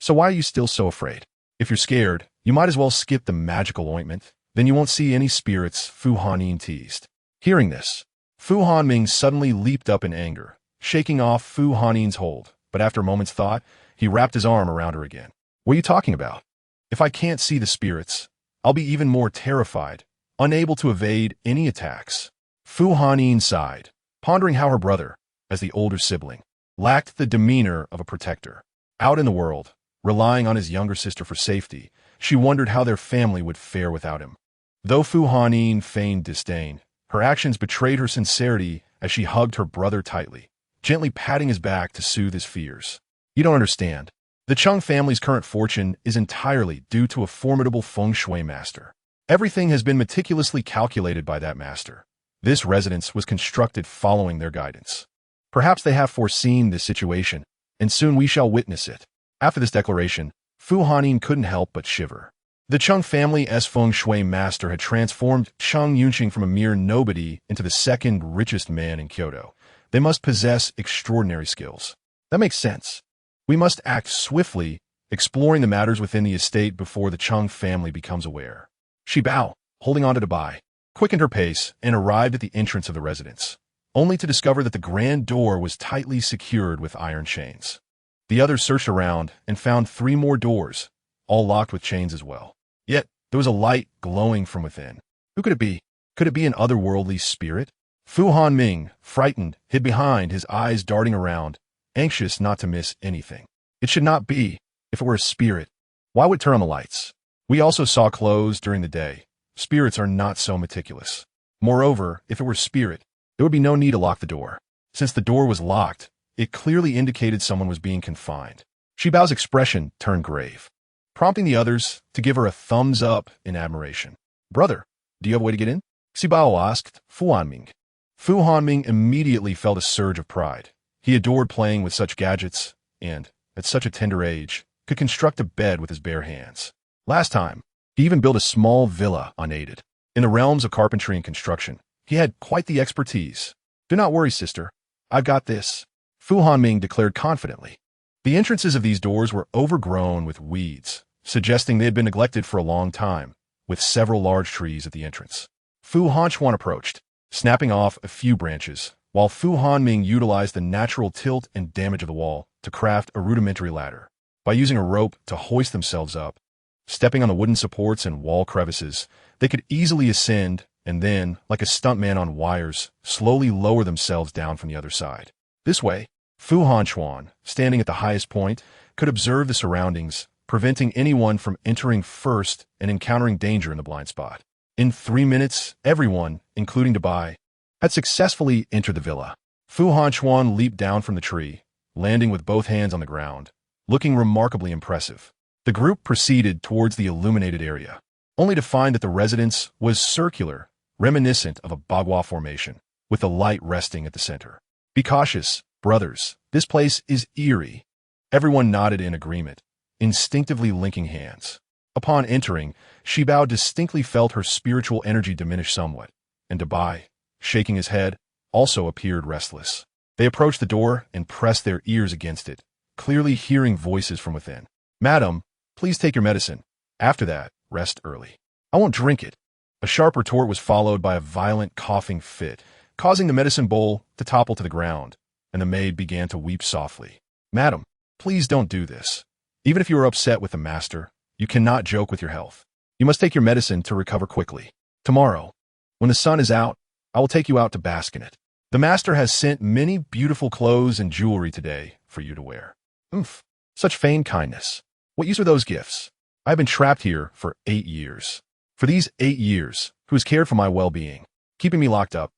So why are you still so afraid? If you're scared, you might as well skip the magical ointment. Then you won't see any spirits," Fu Hannin teased. Hearing this, Fu Hanming suddenly leaped up in anger, shaking off Fu Hannin's hold, but after a moment's thought, he wrapped his arm around her again. "What are you talking about? If I can't see the spirits, I'll be even more terrified, unable to evade any attacks." Fu Hannin sighed, pondering how her brother, as the older sibling, lacked the demeanor of a protector. Out in the world, relying on his younger sister for safety, she wondered how their family would fare without him. Though Fu Hannin feigned disdain, her actions betrayed her sincerity as she hugged her brother tightly, gently patting his back to soothe his fears. "You don't understand. The Chung family's current fortune is entirely due to a formidable feng shui master. Everything has been meticulously calculated by that master. This residence was constructed following their guidance. Perhaps they have foreseen this situation, and soon we shall witness it." After this declaration, Fu Hannin couldn't help but shiver. The Chung family's feng shui master had transformed Chung Yunqing from a mere nobody into the second richest man in Kyoto. They must possess extraordinary skills. That makes sense. We must act swiftly, exploring the matters within the estate before the Chung family becomes aware. Shi Bao, holding on to Bai, quickened her pace and arrived at the entrance of the residence, only to discover that the grand door was tightly secured with iron chains. The others searched around and found 3 more doors, all locked with chains as well. Yet, there was a light glowing from within. Who could it be? Could it be an otherworldly spirit? Fu Hanming, frightened, hid behind, his eyes darting around, anxious not to miss anything. It should not be. If it were a spirit, why would it turn on the lights? We also saw clothes during the day. Spirits are not so meticulous. Moreover, if it were spirit, there would be no need to lock the door. Since the door was locked, it clearly indicated someone was being confined. Shi Bao's expression turned grave, prompting the others to give her a thumbs up in admiration. "Brother, do you have a way to get in?" Shi Bao asked Fu Hanming. Fu Hanming immediately felt a surge of pride. He adored playing with such gadgets and, at such a tender age, could construct a bed with his bare hands. Last time, he even built a small villa unaided. In the realms of carpentry and construction, he had quite the expertise. "Do not worry, sister. I've got this," Fu Hanming declared confidently. The entrances of these doors were overgrown with weeds, suggesting they had been neglected for a long time, with several large trees at the entrance. Fu Hanchuan approached, snapping off a few branches, while Fu Hanming utilized the natural tilt and damage of the wall to craft a rudimentary ladder. By using a rope to hoist themselves up, stepping on the wooden supports and wall crevices, they could easily ascend and then, like a stuntman on wires, slowly lower themselves down from the other side. This way, Fu Hanchuan, standing at the highest point, could observe the surroundings, preventing anyone from entering first and encountering danger in the blind spot. In 3 minutes, everyone, including Bai, had successfully entered the villa. Fu Hanchuan leaped down from the tree, landing with both hands on the ground, looking remarkably impressive. The group proceeded towards the illuminated area, only to find that the residence was circular, reminiscent of a bagua formation, with the light resting at the center. "Be cautious, brothers. This place is eerie." Everyone nodded in agreement, instinctively linking hands. Upon entering, Shi Bao distinctly felt her spiritual energy diminish somewhat, and Bai, shaking his head, also appeared restless. They approached the door and pressed their ears against it, clearly hearing voices from within. "Madam, please take your medicine. After that, rest early." "I won't drink it." A sharp retort was followed by a violent coughing fit, causing the medicine bowl to topple to the ground, and the maid began to weep softly. "Madam, please don't do this. Even if you are upset with the master, you cannot joke with your health. You must take your medicine to recover quickly. Tomorrow, when the sun is out, I will take you out to bask in it. The master has sent many beautiful clothes and jewelry today for you to wear. Oomph, such feigned kindness. What use are those gifts? I have been trapped here for 8 years. For these 8 years, who has cared for my well-being, keeping me locked up?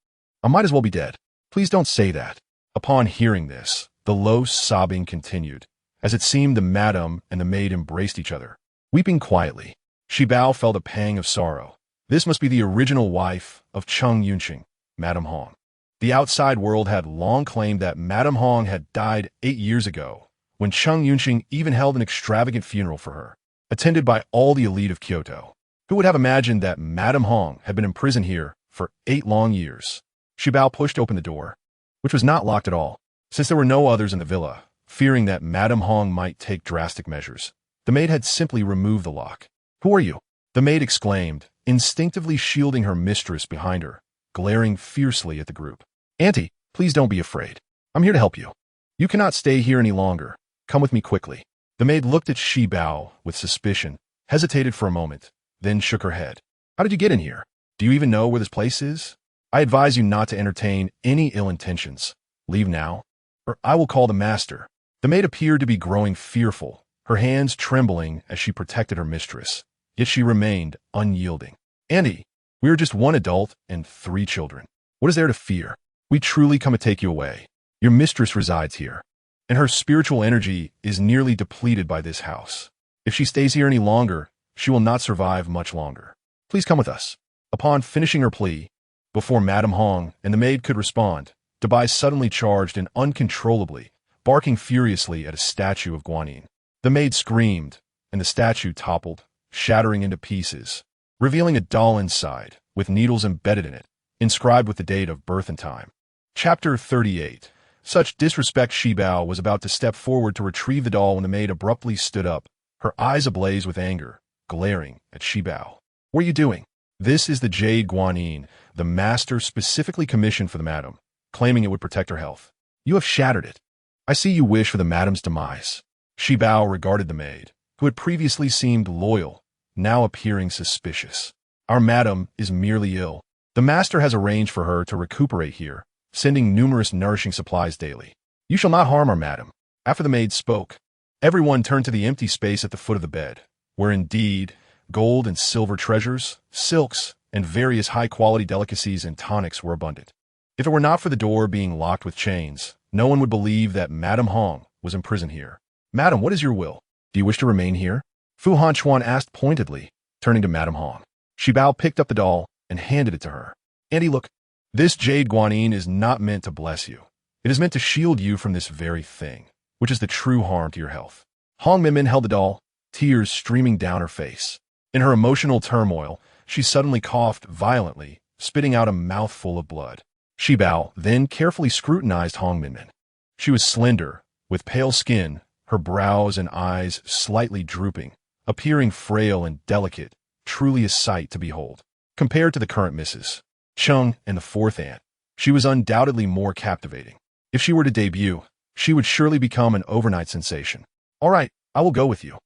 I might as well be dead. Please don't say that. Upon hearing this, the low sobbing continued, as it seemed the madam and the maid embraced each other. Weeping quietly, Shibao felt a pang of sorrow. This must be the original wife of Chung Yunqing, Madame Hong. The outside world had long claimed that Madame Hong had died 8 years ago, when Chung Yunqing even held an extravagant funeral for her, attended by all the elite of Kyoto. Who would have imagined that Madame Hong had been imprisoned here for 8 long years? Shibao pushed open the door, which was not locked at all, since there were no others in the villa. Fearing that Madame Hong might take drastic measures, the maid had simply removed the lock. "Who are you?" the maid exclaimed, instinctively shielding her mistress behind her, glaring fiercely at the group. "Auntie, please don't be afraid. I'm here to help you. You cannot stay here any longer. Come with me quickly." The maid looked at Shibao with suspicion, hesitated for a moment, then shook her head. "How did you get in here? Do you even know where this place is? I advise you not to entertain any ill intentions. Leave now, or I will call the master." The maid appeared to be growing fearful, her hands trembling as she protected her mistress, yet she remained unyielding. "Auntie, we are just 1 adult and 3 children. What is there to fear? We truly come to take you away. Your mistress resides here, and her spiritual energy is nearly depleted by this house. If she stays here any longer, she will not survive much longer. Please come with us." Upon finishing her plea, before Madame Hong and the maid could respond, Dabai suddenly charged and uncontrollably, barking furiously at a statue of Guanyin. The maid screamed, and the statue toppled, shattering into pieces, revealing a doll inside, with needles embedded in it, inscribed with the date of birth and time. Chapter 38. Such disrespect. Shibao was about to step forward to retrieve the doll when the maid abruptly stood up, her eyes ablaze with anger, glaring at Shibao. "What are you doing?" "This is the Jade Guanyin, the master specifically commissioned for the madam, claiming it would protect her health. You have shattered it. I see you wish for the madam's demise." Shibao regarded the maid, who had previously seemed loyal, now appearing suspicious. "Our madam is merely ill. The master has arranged for her to recuperate here, sending numerous nourishing supplies daily. You shall not harm our madam." After the maid spoke, everyone turned to the empty space at the foot of the bed, where indeed gold and silver treasures, silks, and various high-quality delicacies and tonics were abundant. If it were not for the door being locked with chains, no one would believe that Madame Hong was imprisoned here. "Madam, what is your will? Do you wish to remain here?" Fu Hanchuan asked pointedly, turning to Madame Hong. Shibao picked up the doll and handed it to her. "Auntie, look. This Jade Guanyin is not meant to bless you. It is meant to shield you from this very thing, which is the true harm to your health." Hong Minmin held the doll, tears streaming down her face. In her emotional turmoil, she suddenly coughed violently, spitting out a mouthful of blood. Shibao then carefully scrutinized Hong Minmin. She was slender, with pale skin, her brows and eyes slightly drooping, appearing frail and delicate, truly a sight to behold. Compared to the current Mrs. Chung and the 4th aunt, she was undoubtedly more captivating. If she were to debut, she would surely become an overnight sensation. "All right, I will go with you."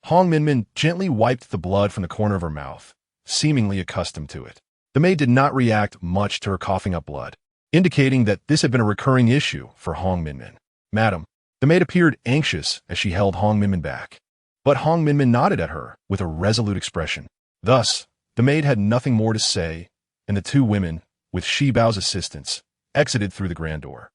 Hong Minmin gently wiped the blood from the corner of her mouth, seemingly accustomed to it. The maid did not react much to her coughing up blood, indicating that this had been a recurring issue for Hong Minmin. "Madam," the maid appeared anxious as she held Hong Minmin back. But Hong Minmin nodded at her with a resolute expression. Thus, the maid had nothing more to say, and the 2 women, with Shibao's assistance, exited through the grand door.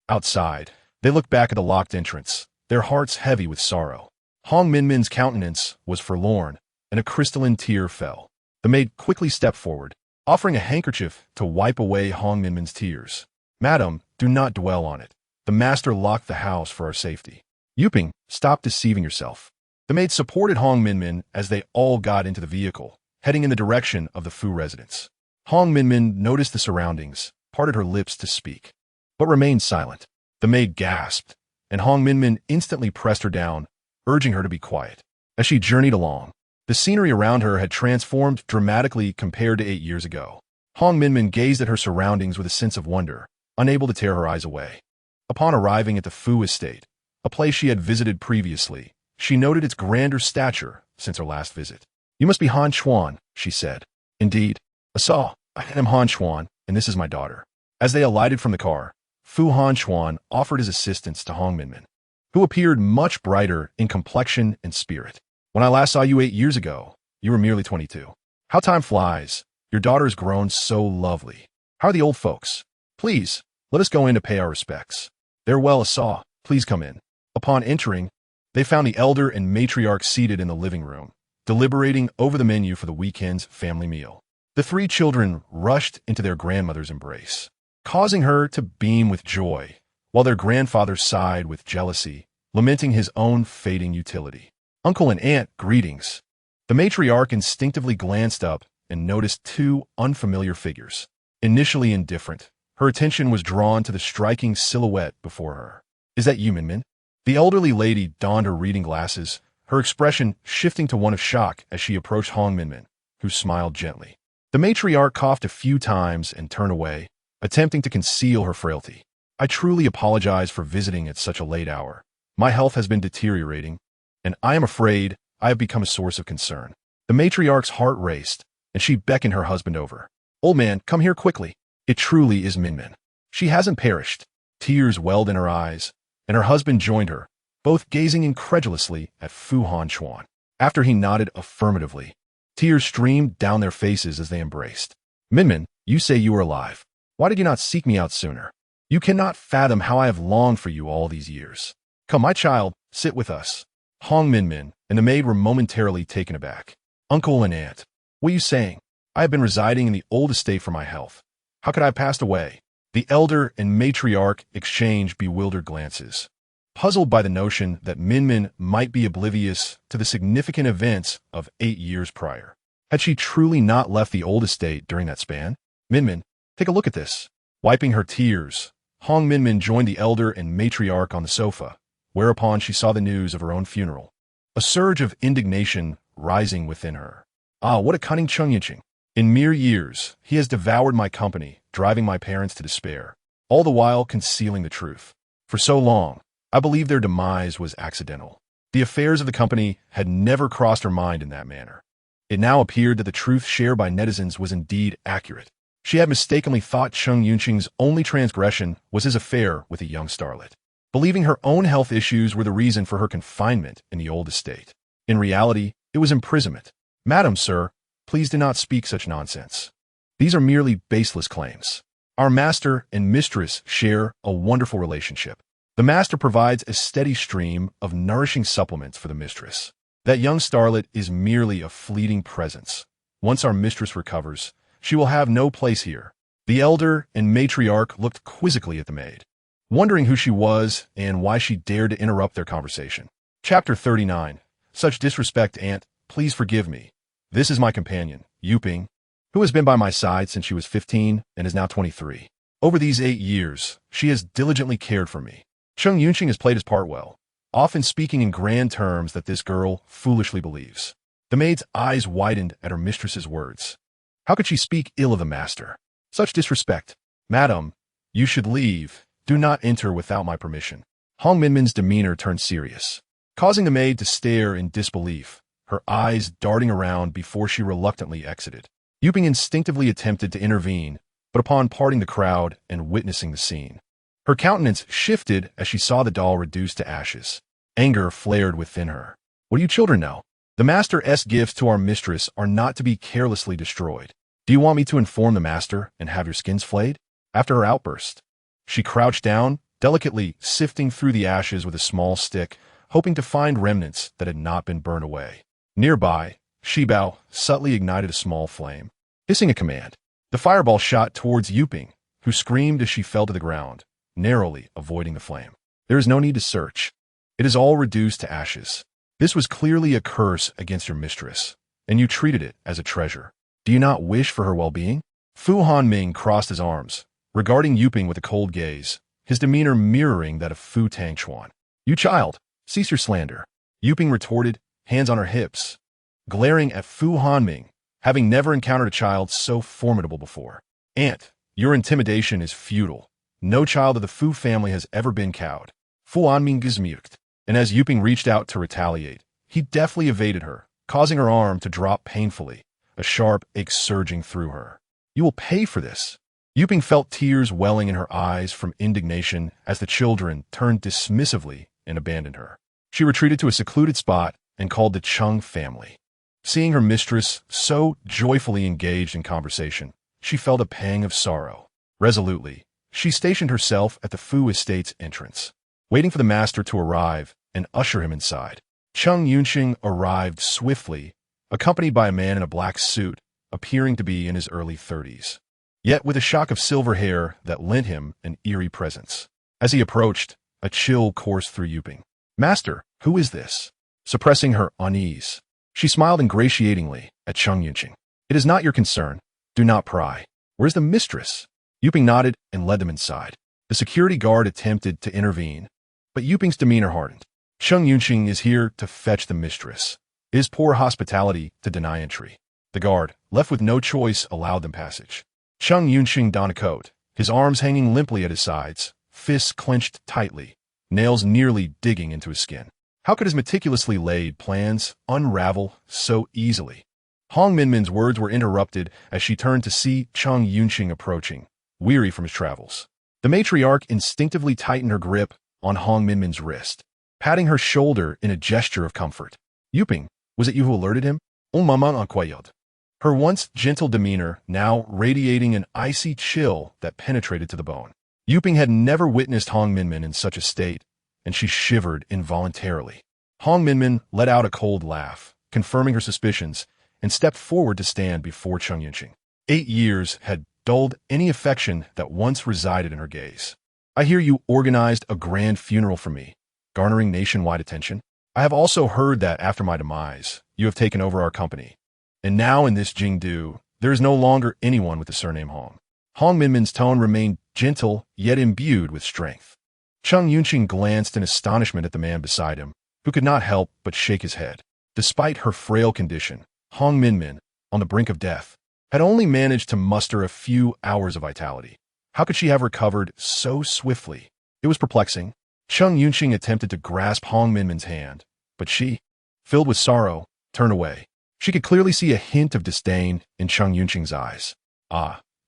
Outside, they looked back at the locked entrance, their hearts heavy with sorrow. Hong Minmin's countenance was forlorn, and a crystalline tear fell. The maid quickly stepped forward, offering a handkerchief to wipe away Hong Minmin's tears. "Madam, do not dwell on it. The master locked the house for our safety. Yuping, stop deceiving yourself." The maid supported Hong Minmin as they all got into the vehicle, heading in the direction of the Fu residence. Hong Minmin noticed the surroundings, parted her lips to speak, but remained silent. The maid gasped, and Hong Minmin instantly pressed her down, urging her to be quiet. As she journeyed along, the scenery around her had transformed dramatically compared to 8 years ago. Hong Minmin gazed at her surroundings with a sense of wonder, unable to tear her eyes away. Upon arriving at the Fu estate, a place she had visited previously, she noted its grander stature since her last visit. "You must be Han Chuan," she said. "Indeed. I am Han Chuan, and this is my daughter." As they alighted from the car, Fu Hanquan offered his assistance to Hong Minmin, who appeared much brighter in complexion and spirit. "When I last saw you 8 years ago, you were merely 22. How time flies. Your daughter's grown so lovely. How are the old folks? Please, let us go in to pay our respects. They're well saw. Please come in." Upon entering, they found the elder and matriarch seated in the living room, deliberating over the menu for the weekend's family meal. The 3 children rushed into their grandmother's embrace, causing her to beam with joy, while their grandfather sighed with jealousy, lamenting his own fading utility. "Uncle and aunt, greetings." The matriarch instinctively glanced up and noticed 2 unfamiliar figures. Initially indifferent, her attention was drawn to the striking silhouette before her. "Is that you, Minmin?" The elderly lady donned her reading glasses, her expression shifting to one of shock as she approached Hong Minmin, who smiled gently. The matriarch coughed a few times and turned away, attempting to conceal her frailty. "I truly apologize for visiting at such a late hour. My health has been deteriorating, and I am afraid I have become a source of concern." The matriarch's heart raced, and she beckoned her husband over. "Old man, come here quickly. It truly is Minmin. She hasn't perished." Tears welled in her eyes, and her husband joined her, both gazing incredulously at Fu Hanquan. After he nodded affirmatively, tears streamed down their faces as they embraced. "Minmin, you say you are alive. Why did you not seek me out sooner? You cannot fathom how I have longed for you all these years. Come, my child, sit with us." Hong Minmin and the maid were momentarily taken aback. "Uncle and aunt, what are you saying? I have been residing in the old estate for my health. How could I have passed away?" The elder and matriarch exchanged bewildered glances, puzzled by the notion that Minmin might be oblivious to the significant events of 8 years prior. Had she truly not left the old estate during that span? "Minmin, take a look at this." Wiping her tears, Hong Minmin joined the elder and matriarch on the sofa, whereupon she saw the news of her own funeral, a surge of indignation rising within her. "Ah, what a cunning Chung Yinqing. In mere years, he has devoured my company, driving my parents to despair, all the while concealing the truth. For so long, I believed their demise was accidental. The affairs of the company had never crossed her mind in that manner. It now appeared that the truth shared by netizens was indeed accurate. She had mistakenly thought Chung Yunqing's only transgression was his affair with a young starlet, believing her own health issues were the reason for her confinement in the old estate. In reality, it was imprisonment. "Madam, sir, please do not speak such nonsense. These are merely baseless claims. Our master and mistress share a wonderful relationship. The master provides a steady stream of nourishing supplements for the mistress. That young starlet is merely a fleeting presence. Once our mistress recovers, she will have no place here." The elder and matriarch looked quizzically at the maid, wondering who she was and why she dared to interrupt their conversation. Chapter 39. Such disrespect, aunt, please forgive me. This is my companion, Yuping, who has been by my side since she was 15 and is now 23. Over these 8 years, she has diligently cared for me. Chung Yunqing has played his part well, often speaking in grand terms that this girl foolishly believes. The maid's eyes widened at her mistress's words. How could she speak ill of the master? Such disrespect. "Madam, you should leave. Do not enter without my permission." Hong Minmin's demeanor turned serious, causing the maid to stare in disbelief, her eyes darting around before she reluctantly exited. Yuping instinctively attempted to intervene, but upon parting the crowd and witnessing the scene, her countenance shifted as she saw the doll reduced to ashes. Anger flared within her. "What do you children know? The master's gifts to our mistress are not to be carelessly destroyed. Do you want me to inform the master and have your skins flayed?" After her outburst, she crouched down, delicately sifting through the ashes with a small stick, hoping to find remnants that had not been burned away. Nearby, Shibao subtly ignited a small flame. Hissing a command, the fireball shot towards Yuping, who screamed as she fell to the ground, narrowly avoiding the flame. "There is no need to search. It is all reduced to ashes. This was clearly a curse against your mistress, and you treated it as a treasure. Do you not wish for her well-being?" Fu Hanming crossed his arms, regarding Yuping with a cold gaze, his demeanor mirroring that of Fu Tangchuan. "You child, cease your slander," Yuping retorted, hands on her hips, glaring at Fu Hanming, having never encountered a child so formidable before. "Aunt, your intimidation is futile. No child of the Fu family has ever been cowed." Fu Hanming gizmuked, and as Yuping reached out to retaliate, he deftly evaded her, causing her arm to drop painfully, a sharp ache surging through her. "You will pay for this." Yuping felt tears welling in her eyes from indignation as the children turned dismissively and abandoned her. She retreated to a secluded spot and called the Chung family. Seeing her mistress so joyfully engaged in conversation, she felt a pang of sorrow. Resolutely, she stationed herself at the Fu estate's entrance, waiting for the master to arrive and usher him inside. Chung Yunqing arrived swiftly, accompanied by a man in a black suit, appearing to be in his early 30s, yet with a shock of silver hair that lent him an eerie presence. As he approached, a chill coursed through Yuping. "Master, who is this?" Suppressing her unease, she smiled ingratiatingly at Chung Yunqing. "It is not your concern. Do not pry. Where's the mistress?" Yuping nodded and led them inside. The security guard attempted to intervene, but Yuping's demeanor hardened. "Chung Yunqing is here to fetch the mistress. It is poor hospitality to deny entry." The guard, left with no choice, allowed them passage. Chung Yunqing donned a coat, his arms hanging limply at his sides, fists clenched tightly, nails nearly digging into his skin. How could his meticulously laid plans unravel so easily? Hong Minmin's words were interrupted as she turned to see Chung Yunqing approaching, weary from his travels. The matriarch instinctively tightened her grip on Hong Minmin's wrist, patting her shoulder in a gesture of comfort. "Yuping, was it you who alerted him?" Maman enquired, her once gentle demeanor now radiating an icy chill that penetrated to the bone. Yuping had never witnessed Hong Minmin in such a state, and she shivered involuntarily. Hong Minmin let out a cold laugh, confirming her suspicions, and stepped forward to stand before Chung Yunqing. 8 years had dulled any affection that once resided in her gaze. "I hear you organized a grand funeral for me, garnering nationwide attention. I have also heard that after my demise, you have taken over our company. And now in this Jingdu, there is no longer anyone with the surname Hong." Hong Minmin's tone remained gentle, yet imbued with strength. Chung Yunqing glanced in astonishment at the man beside him, who could not help but shake his head. Despite her frail condition, Hong Minmin, on the brink of death, had only managed to muster a few hours of vitality. How could she have recovered so swiftly? It was perplexing. Chung Yunqing attempted to grasp Hong Minmin's hand, but she, filled with sorrow, turned away. She could clearly see a hint of disdain in Chung Yunqing's eyes.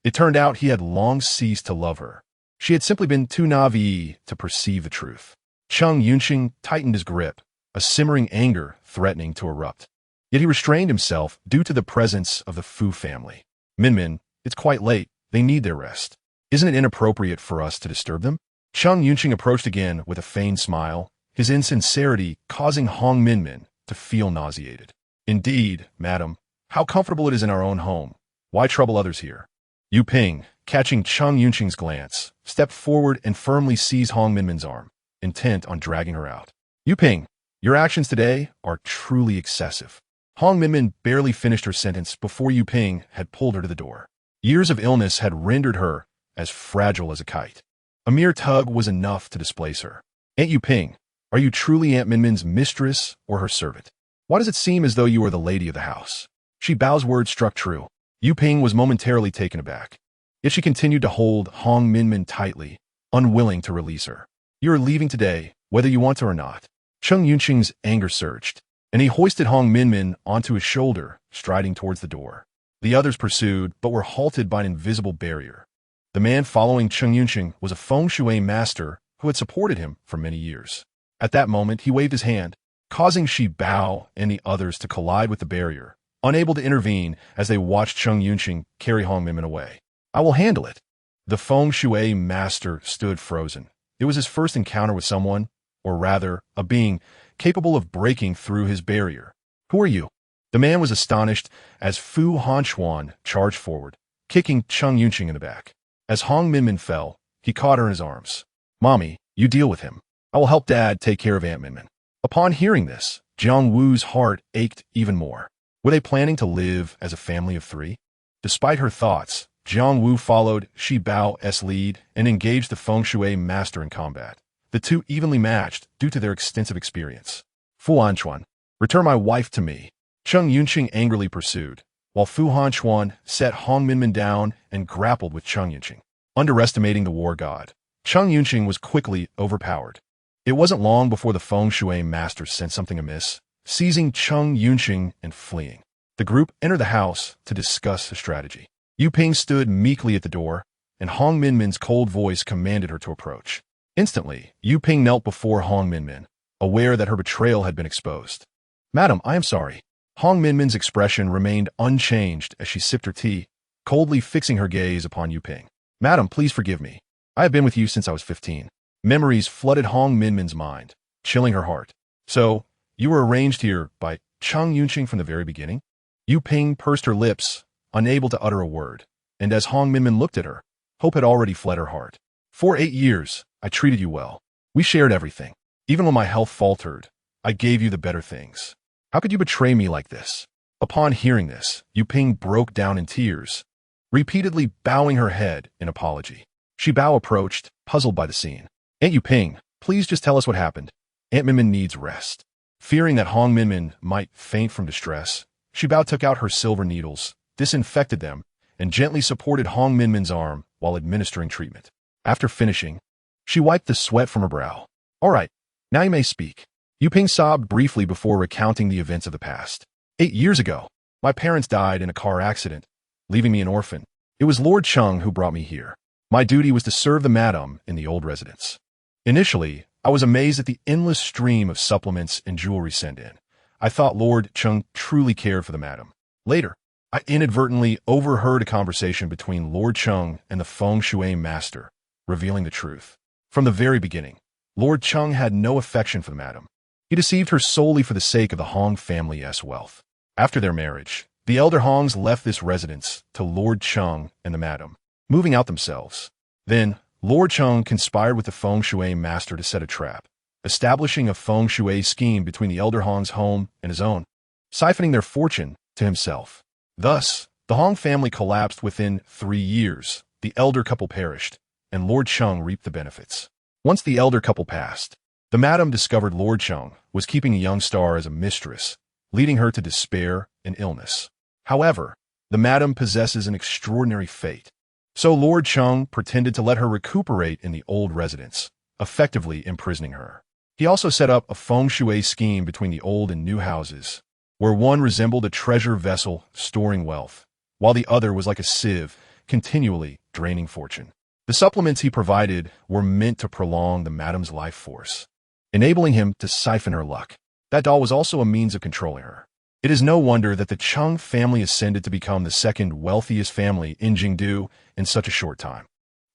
It turned out he had long ceased to love her. She had simply been too naive to perceive the truth. Chung Yunqing tightened his grip, a simmering anger threatening to erupt. Yet he restrained himself due to the presence of the Fu family. "Minmin, it's quite late. They need their rest. Isn't it inappropriate for us to disturb them?" Chung Yunqing approached again with a feigned smile, his insincerity causing Hong Minmin to feel nauseated. "Indeed, madam, how comfortable it is in our own home. Why trouble others here?" Yuping, catching Chung Yunqing's glance, stepped forward and firmly seized Hong Minmin's arm, intent on dragging her out. "Yuping, your actions today are truly excessive." Hong Minmin barely finished her sentence before Yuping had pulled her to the door. Years of illness had rendered her as fragile as a kite. A mere tug was enough to displace her. "Aunt Yuping, are you truly Aunt Minmin's mistress or her servant? Why does it seem as though you are the lady of the house?" Shi Bao's words struck true. Yuping was momentarily taken aback. Yet she continued to hold Hong Minmin tightly, unwilling to release her. "You are leaving today, whether you want to or not." Chung Yunqing's anger surged, and he hoisted Hong Minmin onto his shoulder, striding towards the door. The others pursued, but were halted by an invisible barrier. The man following Chung Yunqing was a feng shui master who had supported him for many years. At that moment, he waved his hand, causing Shi Bao and the others to collide with the barrier, unable to intervene as they watched Chung Yunqing carry Hong Minmin away. "I will handle it." The feng shui master stood frozen. It was his first encounter with someone, or rather, a being, capable of breaking through his barrier. "Who are you?" The man was astonished as Fu Hanchuan charged forward, kicking Chung Yunqing in the back. As Hong Minmin fell, he caught her in his arms. "Mommy, you deal with him. I will help Dad take care of Aunt Minmin." Upon hearing this, Jiang Wu's heart ached even more. Were they planning to live as a family of 3? Despite her thoughts, Jiang Wu followed Shi Bao's lead and engaged the feng shui master in combat. The two evenly matched due to their extensive experience. "Fu Hanchuan, return my wife to me," Chung Yunqing angrily pursued, while Fu Hanchuan set Hong Minmin down and grappled with Chung Yunqing. Underestimating the war god, Chung Yunqing was quickly overpowered. It wasn't long before the feng shui master sensed something amiss, seizing Chung Yunqing and fleeing. The group entered the house to discuss the strategy. Yuping stood meekly at the door, and Hong Minmin's cold voice commanded her to approach. Instantly, Yu Ping knelt before Hong Minmin, aware that her betrayal had been exposed. "Madam, I am sorry." Hong Minmin's expression remained unchanged as she sipped her tea, coldly fixing her gaze upon Yu Ping. "Madam, please forgive me. I have been with you since I was 15. Memories flooded Hong Minmin's mind, chilling her heart. "So, you were arranged here by Cheng Yunqing from the very beginning?" Yu Ping pursed her lips, unable to utter a word, and as Hong Minmin looked at her, hope had already fled her heart. "For 8 years, I treated you well. We shared everything. Even when my health faltered, I gave you the better things. How could you betray me like this?" Upon hearing this, Yu Ping broke down in tears, repeatedly bowing her head in apology. Shi Bao approached, puzzled by the scene. "Aunt Yu Ping, please just tell us what happened. Aunt Minmin needs rest." Fearing that Hong Minmin might faint from distress, Shi Bao took out her silver needles, disinfected them, and gently supported Hong Minmin's arm while administering treatment. After finishing, she wiped the sweat from her brow. "All right, now you may speak." Yu Ping sobbed briefly before recounting the events of the past. 8 years ago, my parents died in a car accident, leaving me an orphan. It was Lord Cheng who brought me here. My duty was to serve the madam in the old residence. Initially, I was amazed at the endless stream of supplements and jewelry sent in. I thought Lord Cheng truly cared for the madam. Later, I inadvertently overheard a conversation between Lord Cheng and the feng shui master, revealing the truth. From the very beginning, Lord Cheng had no affection for the madam. He deceived her solely for the sake of the Hong family's wealth. After their marriage, the elder Hongs left this residence to Lord Cheng and the madam, moving out themselves. Then, Lord Cheng conspired with the feng shui master to set a trap, establishing a feng shui scheme between the elder Hong's home and his own, siphoning their fortune to himself. Thus, the Hong family collapsed within 3 years, the elder couple perished, and Lord Cheng reaped the benefits. Once the elder couple passed, the madam discovered Lord Cheng was keeping a young star as a mistress, leading her to despair and illness. However, the madam possesses an extraordinary fate. So Lord Cheng pretended to let her recuperate in the old residence, effectively imprisoning her. He also set up a feng shui scheme between the old and new houses, where one resembled a treasure vessel storing wealth, while the other was like a sieve, continually draining fortune. The supplements he provided were meant to prolong the madam's life force, enabling him to siphon her luck. That doll was also a means of controlling her. It is no wonder that the Cheng family ascended to become the second wealthiest family in Jingdu in such a short time.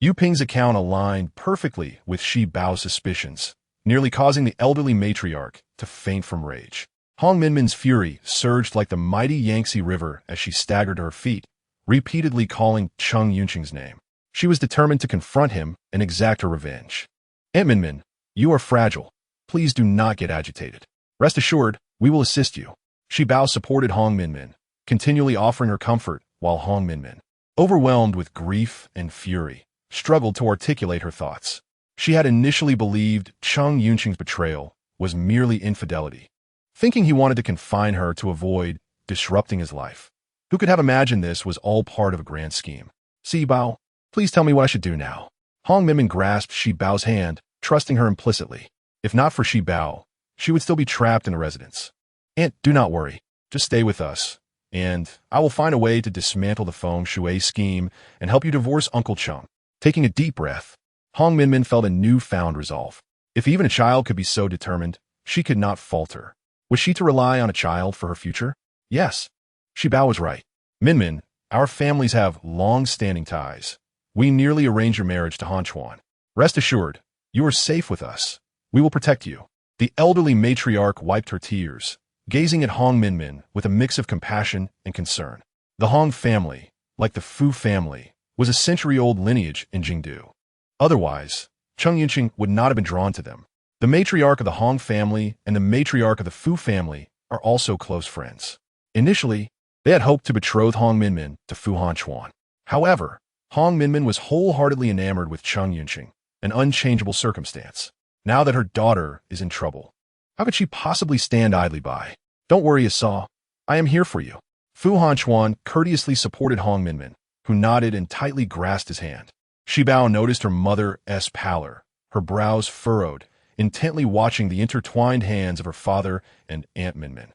Yu Ping's account aligned perfectly with Shi Bao's suspicions, nearly causing the elderly matriarch to faint from rage. Hong Minmin's fury surged like the mighty Yangtze River as she staggered to her feet, repeatedly calling Cheng Yunqing's name. She was determined to confront him and exact her revenge. "Aunt Minmin, you are fragile. Please do not get agitated. Rest assured, we will assist you." Shi Bao supported Hong Minmin, continually offering her comfort, while Hong Minmin, overwhelmed with grief and fury, struggled to articulate her thoughts. She had initially believed Cheng Yunqing's betrayal was merely infidelity, thinking he wanted to confine her to avoid disrupting his life. Who could have imagined this was all part of a grand scheme? "Shi Bao, please tell me what I should do now." Hong Minmin grasped Shi Bao's hand, trusting her implicitly. If not for Shi Bao, she would still be trapped in the residence. "Aunt, do not worry. Just stay with us, and I will find a way to dismantle the feng shui scheme and help you divorce Uncle Cheng." Taking a deep breath, Hong Minmin felt a newfound resolve. If even a child could be so determined, she could not falter. Was she to rely on a child for her future? Yes. Shi Bao was right. "Minmin, our families have long-standing ties. We nearly arranged your marriage to Han Chuan. Rest assured, you are safe with us. We will protect you." The elderly matriarch wiped her tears, gazing at Hong Minmin with a mix of compassion and concern. The Hong family, like the Fu family, was a century-old lineage in Jingdu. Otherwise, Cheng Yunqing would not have been drawn to them. The matriarch of the Hong family and the matriarch of the Fu family are also close friends. Initially, they had hoped to betroth Hong Minmin to Fu Hanchuan. However, Hong Minmin was wholeheartedly enamored with Cheng Yunqing, an unchangeable circumstance. Now that her daughter is in trouble, how could she possibly stand idly by? "Don't worry, Asa. I am here for you." Fu Hanchuan courteously supported Hong Minmin, who nodded and tightly grasped his hand. Shi Bao noticed her mother's pallor, her brows furrowed, intently watching the intertwined hands of her father and Aunt Minmin.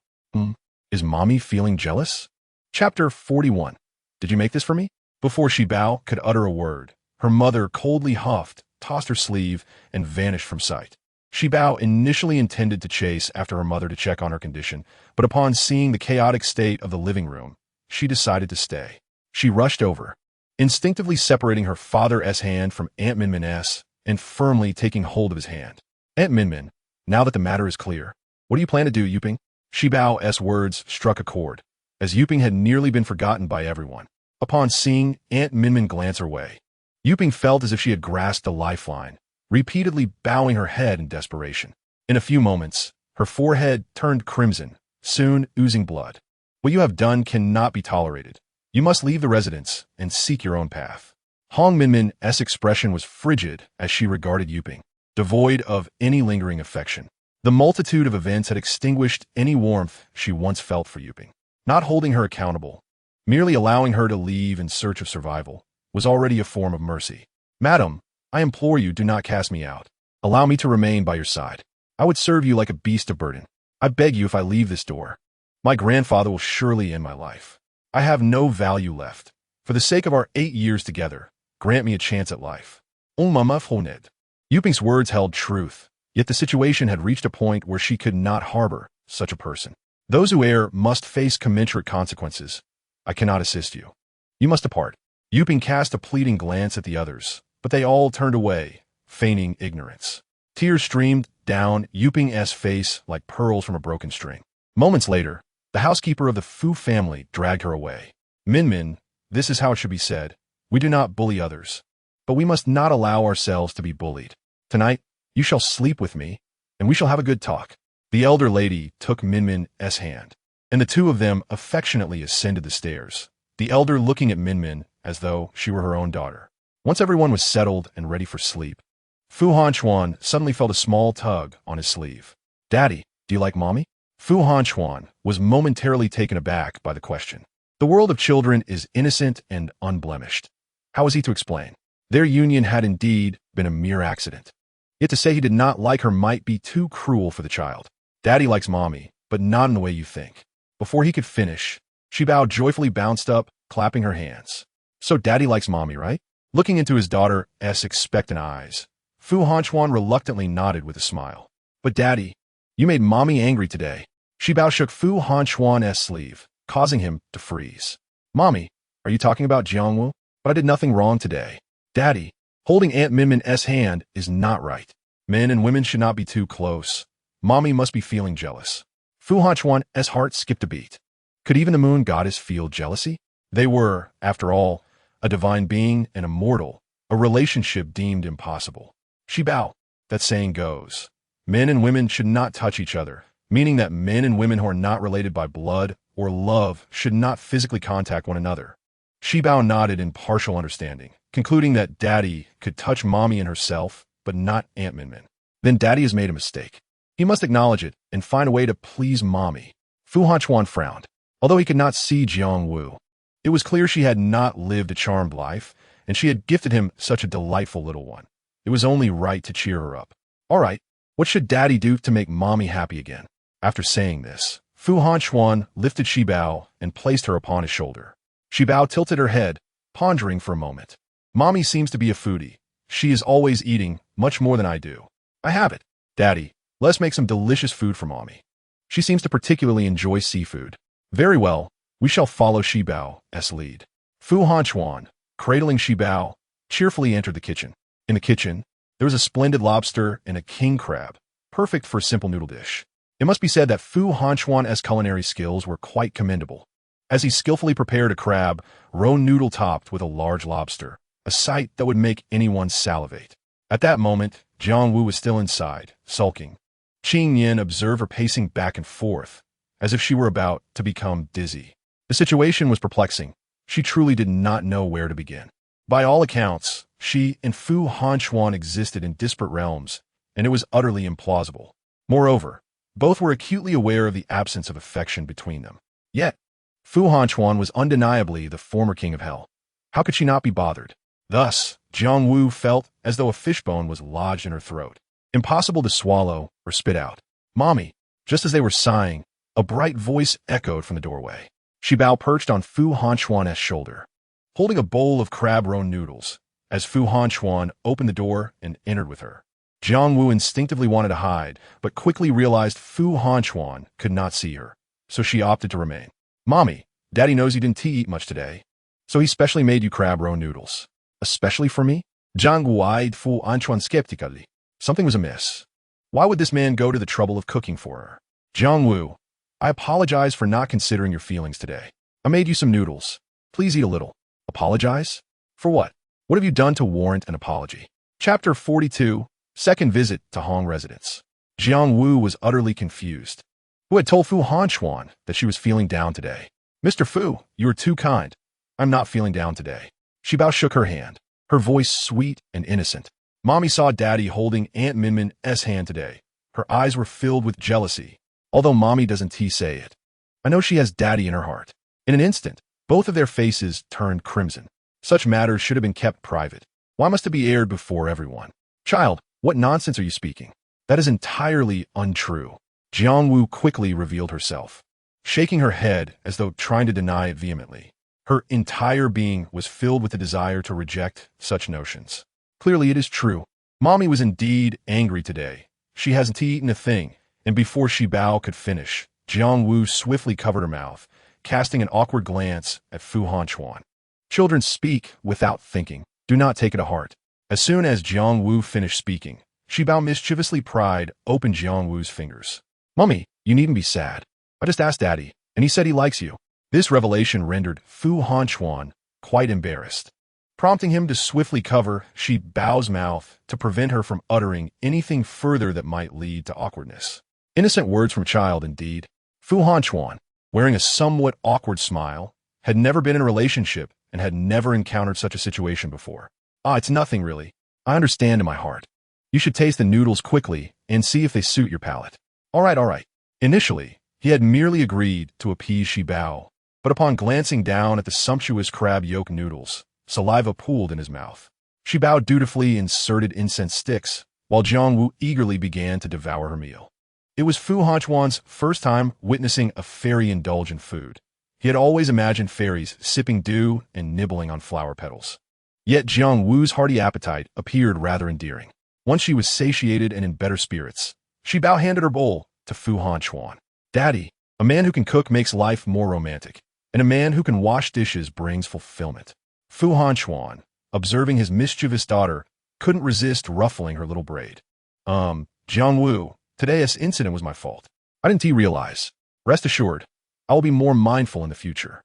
Is Mommy feeling jealous? Chapter 41. Did you make this for me? Before Shi Bao could utter a word, Her mother coldly huffed, tossed her sleeve, and vanished from sight. Shibao initially intended to chase after her mother to check on her condition, but upon seeing the chaotic state of the living room, she decided to stay. She rushed over, instinctively separating her father's hand from Aunt Minmin's and firmly taking hold of his hand. Aunt Minmin, now that the matter is clear, what do you plan to do, Yuping? Shibao's words struck a chord, as Yuping had nearly been forgotten by everyone. Upon seeing Aunt Minmin glance her way, Yuping felt as if she had grasped a lifeline, repeatedly bowing her head in desperation. In a few moments, her forehead turned crimson, soon oozing blood. What you have done cannot be tolerated. You must leave the residence and seek your own path. Hong Minmin's expression was frigid as she regarded Yuping, devoid of any lingering affection. The multitude of events had extinguished any warmth she once felt for Yuping. Not holding her accountable, merely allowing her to leave in search of survival, was already a form of mercy. Madam, I implore you, do not cast me out. Allow me to remain by your side. I would serve you like a beast of burden. I beg you, if I leave this door, my grandfather will surely end my life. I have no value left. For the sake of our 8 years together, grant me a chance at life. Mama Foned. Yuping's words held truth, yet the situation had reached a point where she could not harbor such a person. Those who err must face commensurate consequences. I cannot assist you. You must depart. Yuping cast a pleading glance at the others, but they all turned away, feigning ignorance. Tears streamed down Yuping's face like pearls from a broken string. Moments later, the housekeeper of the Fu family dragged her away. Minmin, this is how it should be said. We do not bully others, but we must not allow ourselves to be bullied. Tonight, you shall sleep with me, and we shall have a good talk. The elder lady took Minmin's hand, and the two of them affectionately ascended the stairs, the elder looking at Minmin as though she were her own daughter. Once everyone was settled and ready for sleep, Fu Hanchuan suddenly felt a small tug on his sleeve. Daddy, do you like mommy? Fu Hanchuan was momentarily taken aback by the question. The world of children is innocent and unblemished. How was he to explain? Their union had indeed been a mere accident. Yet to say he did not like her might be too cruel for the child. Daddy likes mommy, but not in the way you think. Before he could finish, Shibao joyfully bounced up, clapping her hands. So Daddy likes mommy, right? Looking into his daughter's expectant eyes, Fu Hanchuan reluctantly nodded with a smile. But Daddy, you made mommy angry today. Shibao shook Fu Hanchuan's sleeve, causing him to freeze. Mommy, are you talking about Jiangwu? But I did nothing wrong today. Daddy, holding Aunt Minmin's hand is not right. Men and women should not be too close. Mommy must be feeling jealous. Fu Hanchuan's heart skipped a beat. Could even the moon goddess feel jealousy? They were, after all, a divine being and a mortal, a relationship deemed impossible. Shibao, that saying goes. Men and women should not touch each other, meaning that men and women who are not related by blood or love should not physically contact one another. Shibao nodded in partial understanding, concluding that Daddy could touch mommy and herself, but not Aunt Minmin. Then Daddy has made a mistake. He must acknowledge it and find a way to please mommy. Fu Hanchuan frowned. Although he could not see Jiangwu, it was clear she had not lived a charmed life, and she had gifted him such a delightful little one. It was only right to cheer her up. All right, what should Daddy do to make mommy happy again? After saying this, Fu Hanchuan lifted Shibao and placed her upon his shoulder. Shibao tilted her head, pondering for a moment. Mommy seems to be a foodie. She is always eating, much more than I do. I have it. Daddy, let's make some delicious food for mommy. She seems to particularly enjoy seafood. Very well, we shall follow Shibao's lead. Fu Hanchuan, cradling Shibao, cheerfully entered the kitchen. In the kitchen, there was a splendid lobster and a king crab, perfect for a simple noodle dish. It must be said that Fu Hanchuan's culinary skills were quite commendable, as he skillfully prepared a crab, roe noodle topped with a large lobster, a sight that would make anyone salivate. At that moment, Jiangwu was still inside, sulking. Qing Yin observed her pacing back and forth, as if she were about to become dizzy. The situation was perplexing. She truly did not know where to begin. By all accounts, she and Fu Hanchuan existed in disparate realms, and it was utterly implausible. Moreover, both were acutely aware of the absence of affection between them. Yet, Fu Hanchuan was undeniably the former king of hell. How could she not be bothered? Thus, Jiangwu felt as though a fishbone was lodged in her throat, impossible to swallow or spit out. Mommy, just as they were sighing, a bright voice echoed from the doorway. Shibao perched on Fu Hanchuan's shoulder, holding a bowl of crab roe noodles, as Fu Hanchuan opened the door and entered with her. Jiang Wu instinctively wanted to hide, but quickly realized Fu Hanchuan could not see her, so she opted to remain. Mommy, Daddy knows you didn't eat much today, so he specially made you crab roe noodles. Especially for me? Jiang Wu eyed Fu Hanchuan skeptically. Something was amiss. Why would this man go to the trouble of cooking for her? Jiang Wu, I apologize for not considering your feelings today. I made you some noodles. Please eat a little. Apologize? For what? What have you done to warrant an apology? Chapter 42, Second Visit to Hong Residence. Jiang Wu was utterly confused. Who had told Fu Hanchuan that she was feeling down today? Mr. Fu, you are too kind. I'm not feeling down today. Shibao shook her hand, her voice sweet and innocent. Mommy saw Daddy holding Aunt Minmin's hand today. Her eyes were filled with jealousy, although Mommy doesn't say it. I know she has Daddy in her heart. In an instant, both of their faces turned crimson. Such matters should have been kept private. Why must it be aired before everyone? Child, what nonsense are you speaking? That is entirely untrue. Jiang Wu quickly revealed herself, shaking her head as though trying to deny it vehemently. Her entire being was filled with the desire to reject such notions. Clearly it is true. Mommy was indeed angry today. She hasn't eaten a thing, and before Shibao could finish, Jiang Wu swiftly covered her mouth, casting an awkward glance at Fu Hanchuan. Children speak without thinking. Do not take it to heart. As soon as Jiang Wu finished speaking, Shibao mischievously pried open Jiang Wu's fingers. Mummy, you needn't be sad. I just asked Daddy, and he said he likes you. This revelation rendered Fu Hanchuan quite embarrassed, prompting him to swiftly cover Shibao's mouth to prevent her from uttering anything further that might lead to awkwardness. Innocent words from child indeed. Fu Hanchuan, wearing a somewhat awkward smile, had never been in a relationship and had never encountered such a situation before. It's nothing really. I understand in my heart. You should taste the noodles quickly and see if they suit your palate. All right. Initially, he had merely agreed to appease Shibao, but upon glancing down at the sumptuous crab yolk noodles, saliva pooled in his mouth. Shibao dutifully inserted incense sticks, while Jiang Wu eagerly began to devour her meal. It was Fu Hanchuan's first time witnessing a fairy-indulgent food. He had always imagined fairies sipping dew and nibbling on flower petals. Yet Jiang Wu's hearty appetite appeared rather endearing. Once she was satiated and in better spirits, Shibao handed her bowl to Fu Hanchuan. Daddy, a man who can cook makes life more romantic, and a man who can wash dishes brings fulfillment. Fu Hanchuan, observing his mischievous daughter, couldn't resist ruffling her little braid. Jiang Wu, today's incident was my fault. I didn't realize. Rest assured, I will be more mindful in the future.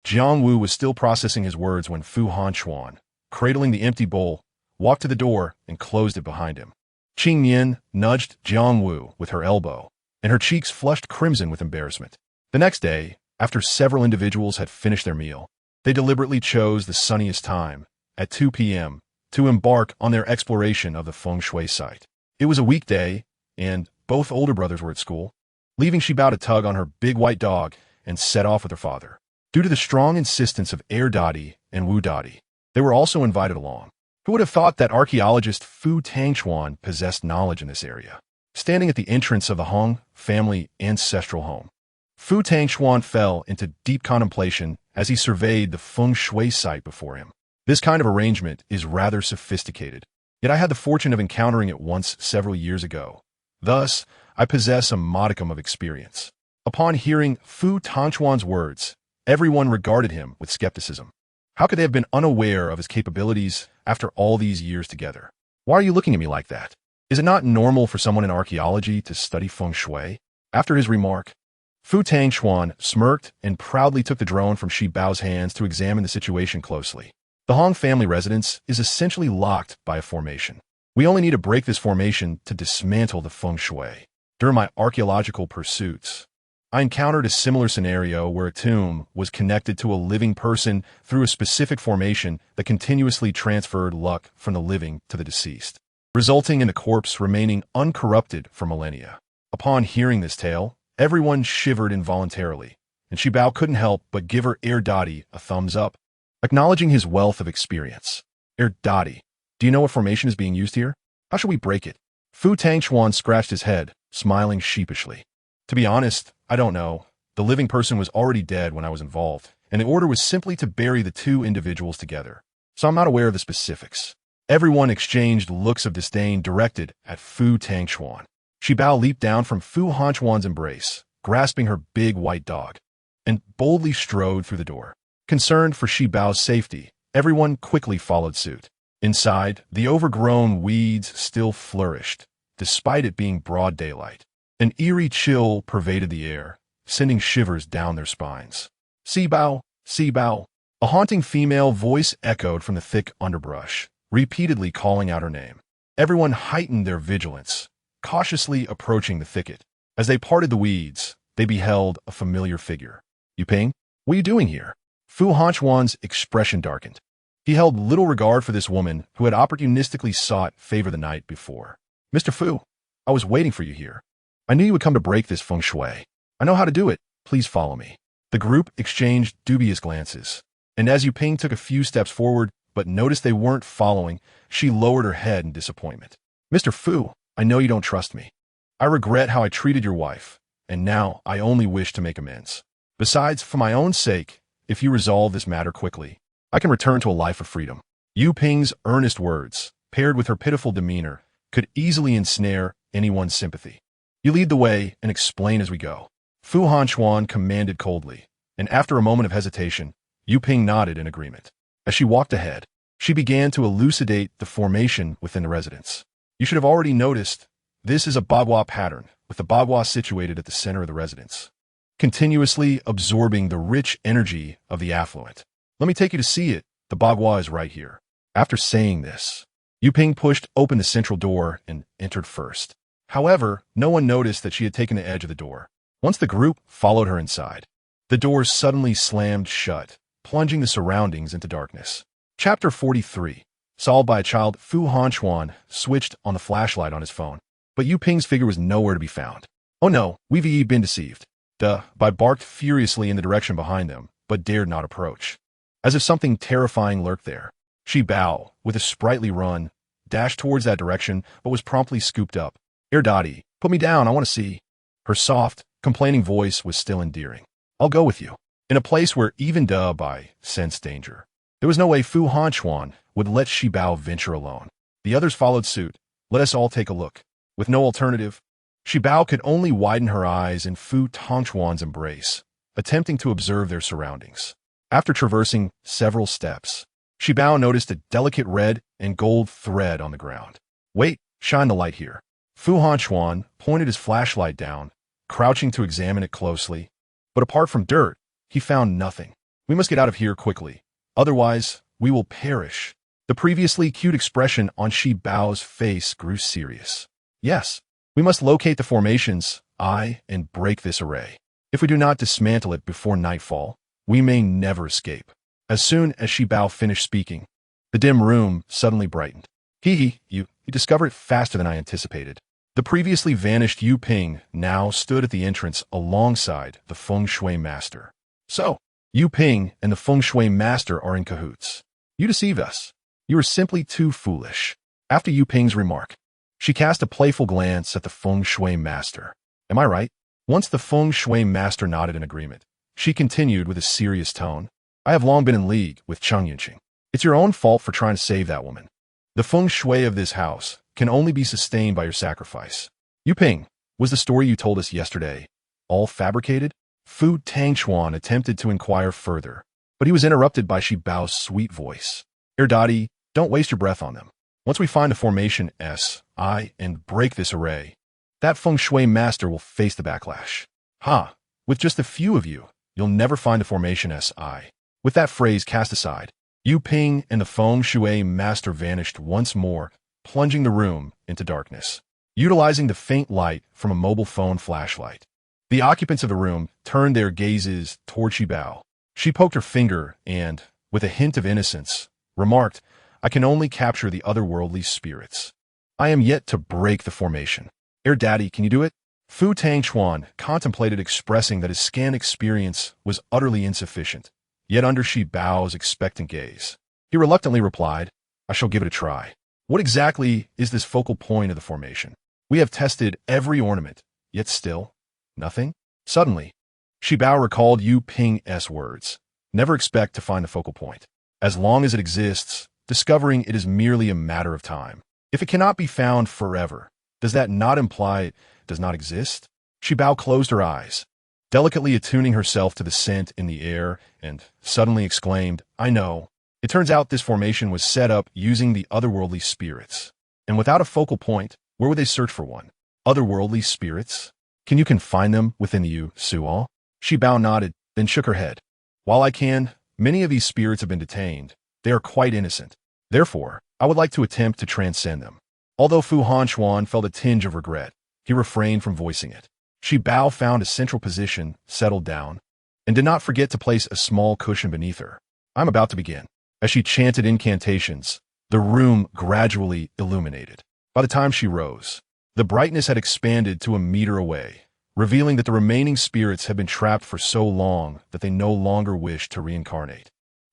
Jiang Wu was still processing his words when Fu Hanchuan, cradling the empty bowl, walked to the door and closed it behind him. Qing Yin nudged Jiang Wu with her elbow, and her cheeks flushed crimson with embarrassment. The next day, after several individuals had finished their meal, they deliberately chose the sunniest time, at 2 p.m., to embark on their exploration of the feng shui site. It was a weekday, and both older brothers were at school, leaving Shibao to tug on her big white dog and set off with her father. Due to the strong insistence of Daddy and Wu Daddy, they were also invited along. Who would have thought that archaeologist Fu Tangchuan possessed knowledge in this area? Standing at the entrance of the Hong family ancestral home, Fu Tangchuan fell into deep contemplation as he surveyed the feng shui site before him. This kind of arrangement is rather sophisticated, yet I had the fortune of encountering it once several years ago. Thus, I possess a modicum of experience. Upon hearing Fu Tangchuan's words, everyone regarded him with skepticism. How could they have been unaware of his capabilities after all these years together? Why are you looking at me like that? Is it not normal for someone in archaeology to study feng shui? After his remark, Fu Tangchuan smirked and proudly took the drone from Shibao's hands to examine the situation closely. The Hong family residence is essentially locked by a formation. We only need to break this formation to dismantle the feng shui. During my archaeological pursuits, I encountered a similar scenario where a tomb was connected to a living person through a specific formation that continuously transferred luck from the living to the deceased, resulting in the corpse remaining uncorrupted for millennia. Upon hearing this tale, everyone shivered involuntarily, and Shibao couldn't help but give her Daddy a thumbs up, acknowledging his wealth of experience. Daddy, do you know what formation is being used here? How should we break it? Fu Tangchuan scratched his head, smiling sheepishly. To be honest, I don't know. The living person was already dead when I was involved, and the order was simply to bury the two individuals together. so I'm not aware of the specifics. Everyone exchanged looks of disdain directed at Fu Tangchuan. Shi Bao leaped down from Fu Hanchuan's embrace, grasping her big white dog, and boldly strode through the door. Concerned for Shi Bao's safety, everyone quickly followed suit. Inside, the overgrown weeds still flourished, despite it being broad daylight. An eerie chill pervaded the air, sending shivers down their spines. Si Bao, Si Bao. A haunting female voice echoed from the thick underbrush, repeatedly calling out her name. Everyone heightened their vigilance, cautiously approaching the thicket. As they parted the weeds, they beheld a familiar figure. Yu Ping, what are you doing here? Fu Hanchuan's expression darkened. He held little regard for this woman who had opportunistically sought favor the night before. Mr. Fu, I was waiting for you here. I knew you would come to break this feng shui. I know how to do it. Please follow me. The group exchanged dubious glances, and as Yu Ping took a few steps forward but noticed they weren't following, she lowered her head in disappointment. Mr. Fu, I know you don't trust me. I regret how I treated your wife, and now I only wish to make amends. Besides, for my own sake, if you resolve this matter quickly, I can return to a life of freedom. Yu Ping's earnest words, paired with her pitiful demeanor, could easily ensnare anyone's sympathy. You lead the way and explain as we go. Fu Hanchuan commanded coldly, and after a moment of hesitation, Yu Ping nodded in agreement. As she walked ahead, she began to elucidate the formation within the residence. You should have already noticed, this is a bagua pattern, with the bagua situated at the center of the residence, continuously absorbing the rich energy of the affluent. Let me take you to see it. The bagua is right here. After saying this, Yu Ping pushed open the central door and entered first. However, no one noticed that she had taken the edge of the door. Once the group followed her inside, the doors suddenly slammed shut, plunging the surroundings into darkness. Chapter 43. Solved by a child. Fu Hanchuan switched on the flashlight on his phone, but Yu Ping's figure was nowhere to be found. Oh no, we've been deceived. Bai barked furiously in the direction behind them, but dared not approach. As if something terrifying lurked there, Shi Bao, with a sprightly run, dashed towards that direction, but was promptly scooped up. Daddy, put me down, I want to see. Her soft, complaining voice was still endearing. I'll go with you. In a place where even Bai sensed danger, there was no way Fu Hanchuan would let Shi Bao venture alone. The others followed suit. Let us all take a look. With no alternative, Shi Bao could only widen her eyes in Fu Tangchuan's embrace, attempting to observe their surroundings. After traversing several steps, Shi Bao noticed a delicate red and gold thread on the ground. Wait, shine the light here. Fu Hanchuan pointed his flashlight down, crouching to examine it closely. But apart from dirt, he found nothing. We must get out of here quickly. Otherwise, we will perish. The previously cute expression on Shi Bao's face grew serious. Yes, we must locate the formations, and break this array. If we do not dismantle it before nightfall, we may never escape. As soon as Shi Bao finished speaking, the dim room suddenly brightened. You discovered it faster than I anticipated. The previously vanished Yu Ping now stood at the entrance alongside the feng shui master. So, Yu Ping and the feng shui master are in cahoots. You deceived us. You are simply too foolish. After Yu Ping's remark, she cast a playful glance at the feng shui master. Am I right? Once the feng shui master nodded in agreement, she continued with a serious tone. I have long been in league with Cheng Yunqing. It's your own fault for trying to save that woman. The feng shui of this house can only be sustained by your sacrifice. Yu Ping, was the story you told us yesterday all fabricated? Fu Tangchuan attempted to inquire further, but he was interrupted by Shi Bao's sweet voice. Daddy, don't waste your breath on them. Once we find the formation and break this array, that feng shui master will face the backlash. With just a few of you, you'll never find the formation Si. With that phrase cast aside, Yu Ping and the feng shui master vanished once more, plunging the room into darkness. Utilizing the faint light from a mobile phone flashlight, the occupants of the room turned their gazes toward Shi Bao. She poked her finger and, with a hint of innocence, remarked, I can only capture the otherworldly spirits. I am yet to break the formation. Daddy, can you do it? Fu Tangchuan contemplated expressing that his scan experience was utterly insufficient, yet under Shi Bao's expectant gaze, he reluctantly replied, I shall give it a try. What exactly is this focal point of the formation? We have tested every ornament, yet still, nothing? Suddenly, Shi Bao recalled Yu Ping's words. Never expect to find the focal point. As long as it exists, discovering it is merely a matter of time. If it cannot be found forever, does that not imply it does not exist? Shibao closed her eyes, delicately attuning herself to the scent in the air, and suddenly exclaimed, I know. It turns out this formation was set up using the otherworldly spirits. And without a focal point, where would they search for one? Otherworldly spirits? Can you confine them within you, Suo? Shibao nodded, then shook her head. While I can, many of these spirits have been detained. They are quite innocent. Therefore, I would like to attempt to transcend them. Although Fu Hanchuan felt a tinge of regret, he refrained from voicing it. Shibao found a central position, settled down, and did not forget to place a small cushion beneath her. I'm about to begin. As she chanted incantations, the room gradually illuminated. By the time she rose, the brightness had expanded to a meter away, revealing that the remaining spirits had been trapped for so long that they no longer wished to reincarnate,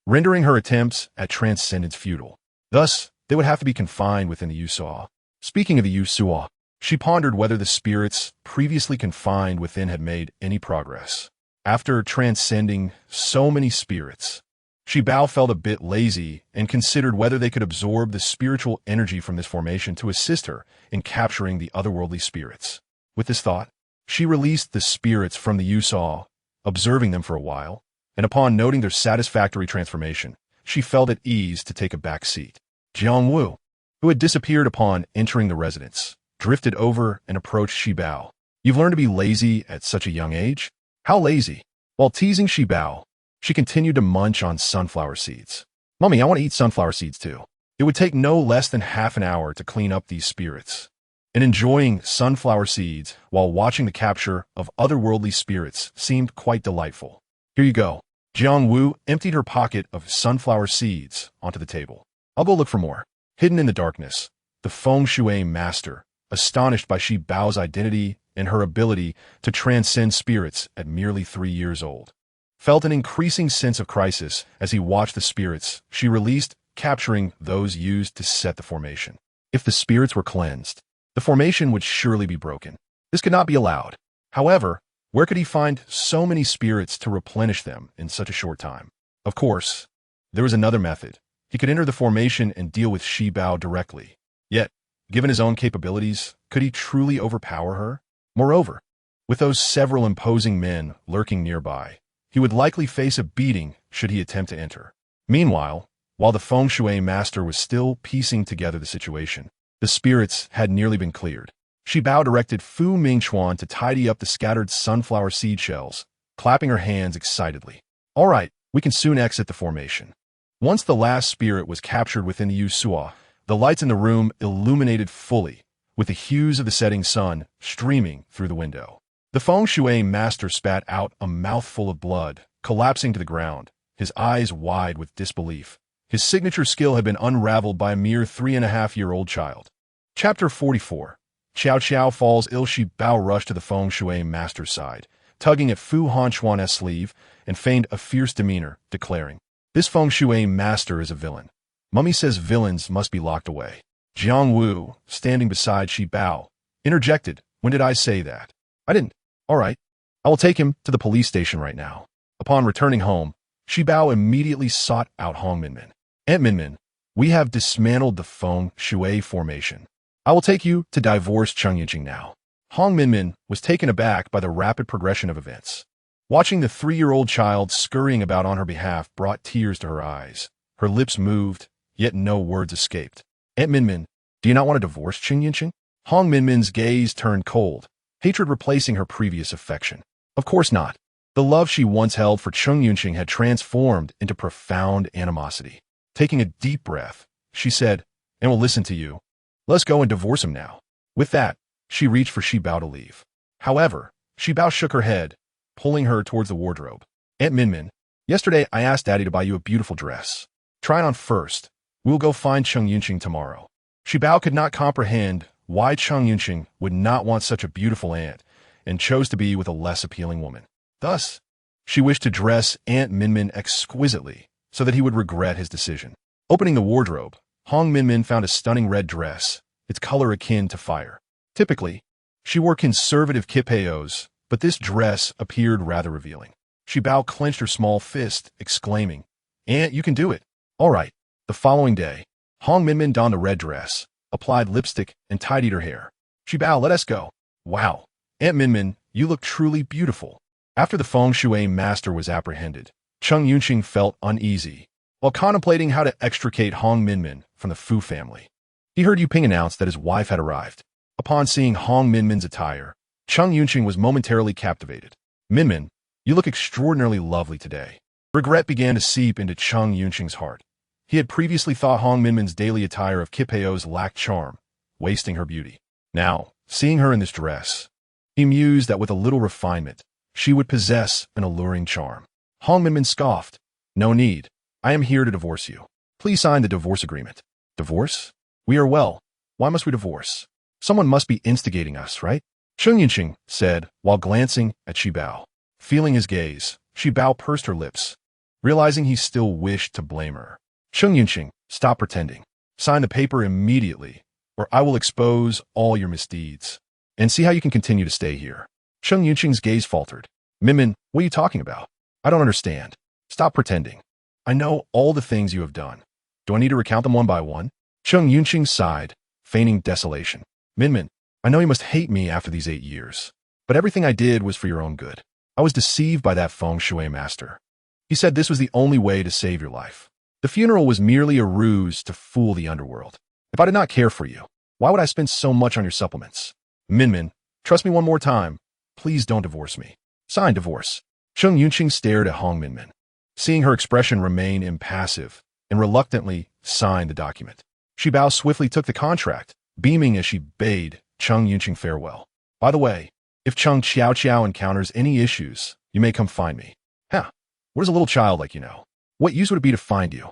rendering her attempts at transcendence futile. Thus, they would have to be confined within the Yusua. Speaking of the Yusua, she pondered whether the spirits previously confined within had made any progress. After transcending so many spirits, Shibao felt a bit lazy and considered whether they could absorb the spiritual energy from this formation to assist her in capturing the otherworldly spirits. With this thought, she released the spirits from the Yusua, observing them for a while, and upon noting their satisfactory transformation, she felt at ease to take a back seat. Jiang Wu, who had disappeared upon entering the residence, drifted over and approached Shibao. You've learned to be lazy at such a young age? How lazy? While teasing Shibao, she continued to munch on sunflower seeds. Mummy, I want to eat sunflower seeds too. It would take no less than half an hour to clean up these spirits. And enjoying sunflower seeds while watching the capture of otherworldly spirits seemed quite delightful. Here you go. Jiang Wu emptied her pocket of sunflower seeds onto the table. I'll go look for more. Hidden in the darkness, the feng shui master, astonished by Shibao's identity and her ability to transcend spirits at merely 3 years old, felt an increasing sense of crisis as he watched the spirits she released, capturing those used to set the formation. If the spirits were cleansed, the formation would surely be broken. This could not be allowed. However, where could he find so many spirits to replenish them in such a short time? Of course, there was another method. He could enter the formation and deal with Shibao directly. Yet, given his own capabilities, could he truly overpower her? Moreover, with those several imposing men lurking nearby, he would likely face a beating should he attempt to enter. Meanwhile, while the feng shui master was still piecing together the situation, the spirits had nearly been cleared. Shibao directed Fu Mingchuan to tidy up the scattered sunflower seed shells, clapping her hands excitedly. All right, we can soon exit the formation. Once the last spirit was captured within the Yusua, the lights in the room illuminated fully, with the hues of the setting sun streaming through the window. The feng shui master spat out a mouthful of blood, collapsing to the ground, his eyes wide with disbelief. His signature skill had been unraveled by a mere 3.5-year-old child. Chapter 44. Qiao Qiao falls ill. Shibao rushed to the feng shui master's side, tugging at Fu Hanchuan's sleeve, and feigned a fierce demeanor, declaring, This feng shui master is a villain. Mummy says villains must be locked away. Jiang Wu, standing beside Shibao, interjected, When did I say that? I didn't. All right. I will take him to the police station right now. Upon returning home, Shibao immediately sought out Hong Minmin. Aunt Minmin, we have dismantled the feng shui formation. I will take you to divorce Cheng Yinqing now. Hong Minmin was taken aback by the rapid progression of events. Watching the 3-year-old child scurrying about on her behalf brought tears to her eyes. Her lips moved, yet no words escaped. Aunt Minmin, do you not want to divorce Cheng Yinqing? Hong Minmin's gaze turned cold, hatred replacing her previous affection. Of course not. The love she once held for Cheng Yinqing had transformed into profound animosity. Taking a deep breath, she said, and will listen to you. Let's go and divorce him now. With that, she reached for Shibao to leave. However, Shibao shook her head, pulling her towards the wardrobe. Aunt Minmin, yesterday I asked Daddy to buy you a beautiful dress. Try it on first. We'll go find Cheng Yinqing tomorrow. Shibao could not comprehend why Cheng Yinqing would not want such a beautiful aunt and chose to be with a less appealing woman. Thus, she wished to dress Aunt Minmin exquisitely so that he would regret his decision. Opening the wardrobe, Hong Minmin found a stunning red dress, its color akin to fire. Typically, she wore conservative kipayos, but this dress appeared rather revealing. Shibao clenched her small fist, exclaiming, Aunt, you can do it. All right. The following day, Hong Minmin donned a red dress, applied lipstick, and tidied her hair. She bowed, let us go. Wow. Aunt Minmin, you look truly beautiful. After the feng shui master was apprehended, Cheng Yunqing felt uneasy while contemplating how to extricate Hong Minmin from the Fu family. He heard Yu Ping announce that his wife had arrived. Upon seeing Hong Minmin's attire, Cheng Yunqing was momentarily captivated. Minmin, you look extraordinarily lovely today. Regret began to seep into Cheng Yunqing's heart. He had previously thought Hong Minmin's daily attire of kipeos lacked charm, wasting her beauty. Now, seeing her in this dress, he mused that with a little refinement, she would possess an alluring charm. Hong Minmin scoffed. No need. I am here to divorce you. Please sign the divorce agreement. Divorce? We are well. Why must we divorce? Someone must be instigating us, right? Cheng Yunqing said, while glancing at Shibao. Feeling his gaze, Shibao pursed her lips, realizing he still wished to blame her. Cheng Yunqing, stop pretending. Sign the paper immediately, or I will expose all your misdeeds. And see how you can continue to stay here. Cheng Yunqing's gaze faltered. Minmin, what are you talking about? I don't understand. Stop pretending. I know all the things you have done. Do I need to recount them one by one? Cheng Yunqing sighed, feigning desolation. Minmin, I know you must hate me after these 8 years, but everything I did was for your own good. I was deceived by that feng shui master. He said this was the only way to save your life. The funeral was merely a ruse to fool the underworld. If I did not care for you, why would I spend so much on your supplements? Minmin, trust me one more time. Please don't divorce me. Sign divorce. Cheng Yunqing stared at Hong Minmin, seeing her expression remain impassive, and reluctantly signed the document. Shibao swiftly took the contract, beaming as she bade Cheng Yunqing farewell. By the way, if Cheng Qiao encounters any issues, you may come find me. Huh, what does a little child like you know? What use would it be to find you?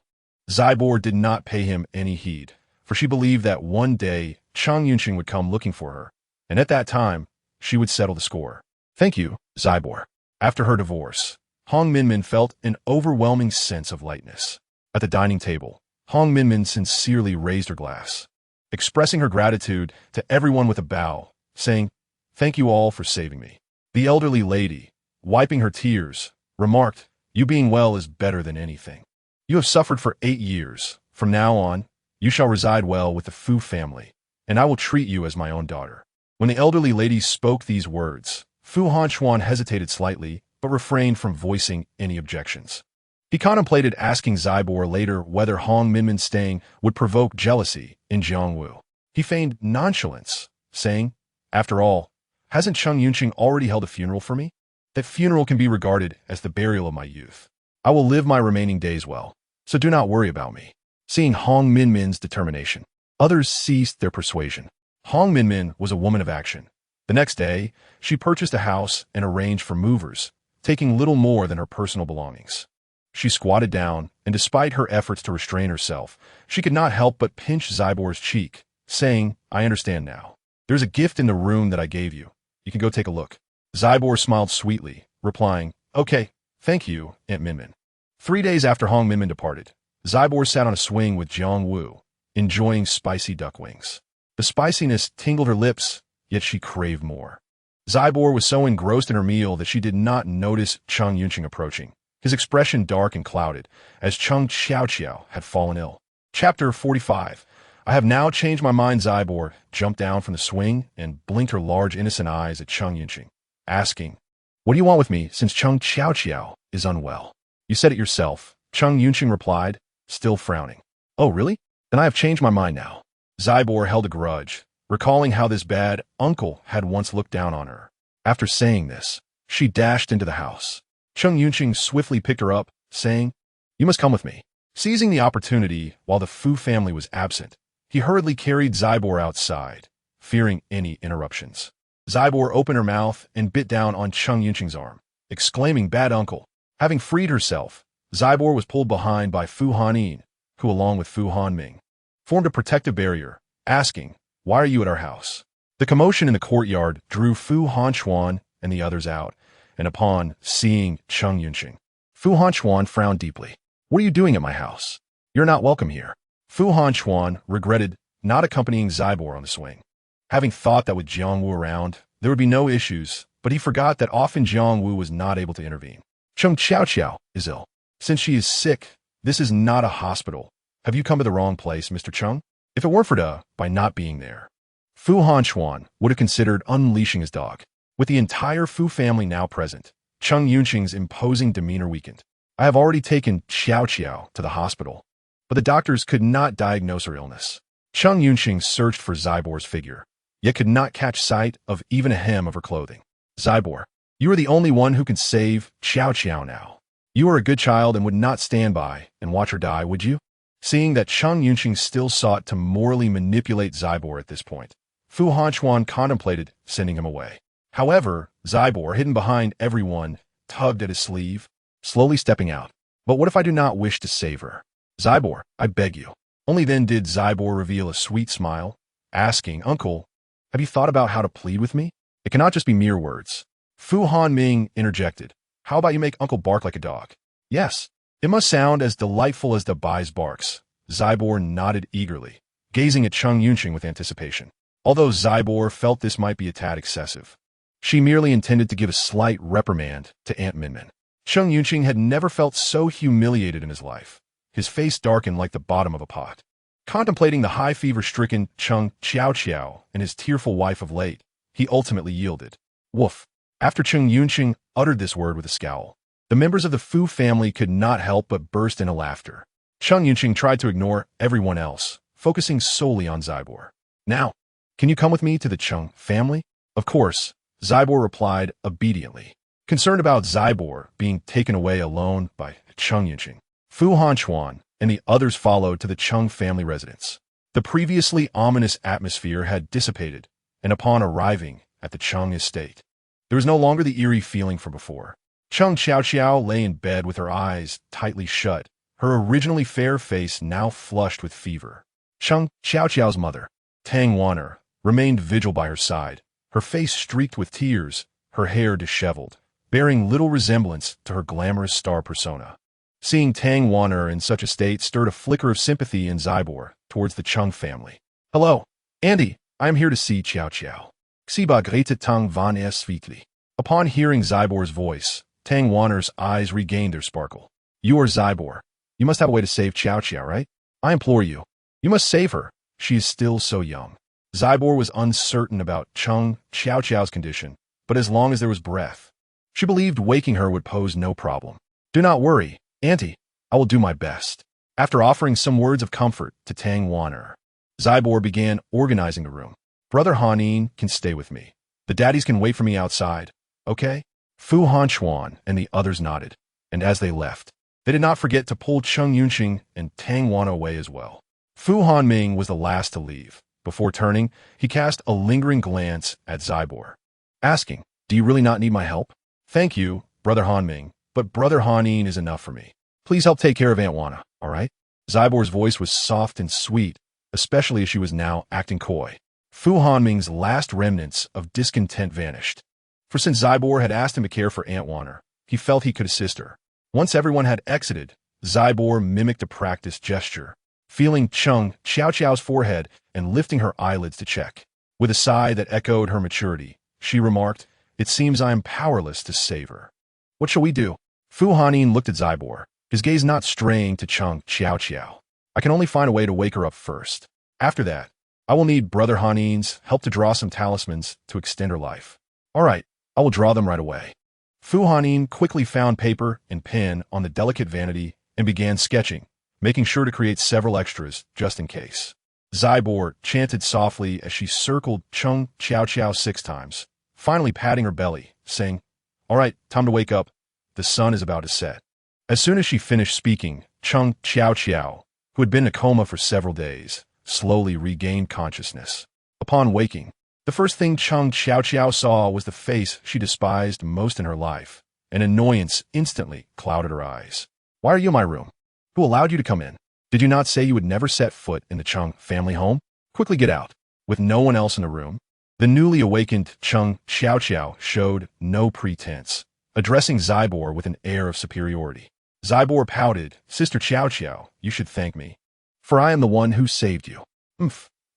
Zybor did not pay him any heed, for she believed that one day Cheng Yunqing would come looking for her, and at that time, she would settle the score. Thank you, Zybor. After her divorce, Hong Minmin felt an overwhelming sense of lightness. At the dining table, Hong Minmin sincerely raised her glass, expressing her gratitude to everyone with a bow, saying, Thank you all for saving me. The elderly lady, wiping her tears, remarked, You being well is better than anything. You have suffered for 8 years. From now on, you shall reside well with the Fu family, and I will treat you as my own daughter. When the elderly lady spoke these words, Fu Hanchuan hesitated slightly, but refrained from voicing any objections. He contemplated asking Zybor later whether Hong Minmin's staying would provoke jealousy in Jiangwu. He feigned nonchalance, saying, After all, hasn't Cheng Yunqing already held a funeral for me? That funeral can be regarded as the burial of my youth. I will live my remaining days well, so do not worry about me. Seeing Hong Minmin's determination, others ceased their persuasion. Hong Minmin was a woman of action. The next day, she purchased a house and arranged for movers, taking little more than her personal belongings. She squatted down, and despite her efforts to restrain herself, she could not help but pinch Zybor's cheek, saying, I understand now. There's a gift in the room that I gave you. You can go take a look. Zybor smiled sweetly, replying, Okay, thank you, Aunt Minmin. 3 days after Hong Minmin departed, Zybor sat on a swing with Jiang Wu, enjoying spicy duck wings. The spiciness tingled her lips, yet she craved more. Zybor was so engrossed in her meal that she did not notice Cheng Yunqing approaching, his expression dark and clouded, as Cheng Qiao had fallen ill. Chapter 45. I have now changed my mind. Zybor jumped down from the swing and blinked her large innocent eyes at Cheng Yunqing, asking, What do you want with me since Cheng Qiao is unwell? You said it yourself, Cheng Yunqing replied, still frowning. Oh, really? Then I have changed my mind now. Zybor held a grudge, recalling how this bad uncle had once looked down on her. After saying this, she dashed into the house. Cheng Yunqing swiftly picked her up, saying, You must come with me. Seizing the opportunity while the Fu family was absent, he hurriedly carried Zybor outside, fearing any interruptions. Zybor opened her mouth and bit down on Cheng Yunqing's arm, exclaiming, Bad uncle. Having freed herself, Zybor was pulled behind by Fu Hanyin, who, along with Fu Hanming, formed a protective barrier, asking, Why are you at our house? The commotion in the courtyard drew Fu Hanchuan and the others out, and upon seeing Cheng Yunqing, Fu Hanchuan frowned deeply. What are you doing at my house? You're not welcome here. Fu Hanchuan regretted not accompanying Zybor on the swing. Having thought that with Jiangwu around, there would be no issues, but he forgot that often Jiangwu was not able to intervene. Cheng Qiao is ill. Since she is sick, This is not a hospital. Have you come to the wrong place, Mr. Chung? If it weren't for by not being there, Fu Hanchuan would have considered unleashing his dog. With the entire Fu family now present, Chung Yunqing's imposing demeanor weakened. I have already taken Xiao Xiao to the hospital, but the doctors could not diagnose her illness. Chung Yunqing searched for Zybor's figure, yet could not catch sight of even a hem of her clothing. Zybor, you are the only one who can save Xiao Xiao now. You are a good child and would not stand by and watch her die, would you? Seeing that Chung Yunqing still sought to morally manipulate Zybor at this point, Fu Hanchuan contemplated sending him away. However, Zybor, hidden behind everyone, tugged at his sleeve, slowly stepping out. But what if I do not wish to save her? Zybor, I beg you. Only then did Zybor reveal a sweet smile, asking, Uncle, have you thought about how to plead with me? It cannot just be mere words. Fu Hanming interjected. How about you make Uncle bark like a dog? Yes. It must sound as delightful as the Bai's barks. Zybor nodded eagerly, gazing at Chung Yunqing with anticipation. Although Zybor felt this might be a tad excessive, she merely intended to give a slight reprimand to Aunt Minmin. Chung Yunqing had never felt so humiliated in his life. His face darkened like the bottom of a pot. Contemplating the high fever-stricken Chung Xiao Xiao and his tearful wife of late, he ultimately yielded. Woof. After Chung Yunqing uttered this word with a scowl, the members of the Fu family could not help but burst into laughter. Chung Yunqing tried to ignore everyone else, focusing solely on Zybor. Now, can you come with me to the Chung family? Of course, Zybor replied obediently. Concerned about Zybor being taken away alone by Chung Yunqing, Fu Hanchuan and the others followed to the Chung family residence. The previously ominous atmosphere had dissipated, and upon arriving at the Chung estate, there was no longer the eerie feeling from before. Chung Xiao Xiao lay in bed with her eyes tightly shut, her originally fair face now flushed with fever. Chung Xiao Xiao's mother, Tang Wan'er, remained vigil by her side, her face streaked with tears, her hair disheveled, bearing little resemblance to her glamorous star persona. Seeing Tang Wan'er in such a state stirred a flicker of sympathy in Zybor towards the Chung family. Hello, Andy, I am here to see Xiao Xiao. Xiba Grete Tang Van Es Sweetly. Upon hearing Zybor's voice, Tang Wan'er's eyes regained their sparkle. You are Zybor. You must have a way to save Xiao Xiao, right? I implore you. You must save her. She is still so young. Zybor was uncertain about Chung Xiao Xiao's condition, but as long as there was breath, she believed waking her would pose no problem. Do not worry, Auntie. I will do my best. After offering some words of comfort to Tang Wan'er, Zybor began organizing the room. Brother Hanin can stay with me. The daddies can wait for me outside, okay? Fu Hanchuan and the others nodded, and as they left, they did not forget to pull Chung Yunqing and Tang Wan'er away as well. Fu Hanming was the last to leave. Before turning, he cast a lingering glance at Zybor, asking, Do you really not need my help? Thank you, Brother Hanming, but Brother Hanin is enough for me. Please help take care of Aunt Wanna, all right? Zybor's voice was soft and sweet, especially as she was now acting coy. Fu Hanming's last remnants of discontent vanished. For since Zybor had asked him to care for Aunt Wanner, he felt he could assist her. Once everyone had exited, Zybor mimicked a practiced gesture, feeling Chung Xiao Xiao's forehead and lifting her eyelids to check. With a sigh that echoed her maturity, she remarked, It seems I am powerless to save her. What shall we do? Fu Hanin looked at Zybor, his gaze not straying to Chung Xiao Xiao. I can only find a way to wake her up first. After that, I will need Brother Hanin's help to draw some talismans to extend her life. All right, I will draw them right away. Fu Hanin quickly found paper and pen on the delicate vanity and began sketching, making sure to create several extras just in case. Zybor chanted softly as she circled Chung Xiao Xiao 6 times, finally patting her belly, saying, All right, time to wake up. The sun is about to set. As soon as she finished speaking, Chung Xiao Xiao, who had been in a coma for several days, slowly regained consciousness. Upon waking, the first thing Chung Xiao Xiao saw was the face she despised most in her life, and annoyance instantly clouded her eyes. Why are you in my room? Who allowed you to come in? Did you not say you would never set foot in the Chung family home? Quickly get out. With no one else in the room, the newly awakened Chung Xiao Xiao showed no pretense, addressing Zybor with an air of superiority. Zybor pouted, Sister Xiao Xiao, you should thank me, for I am the one who saved you.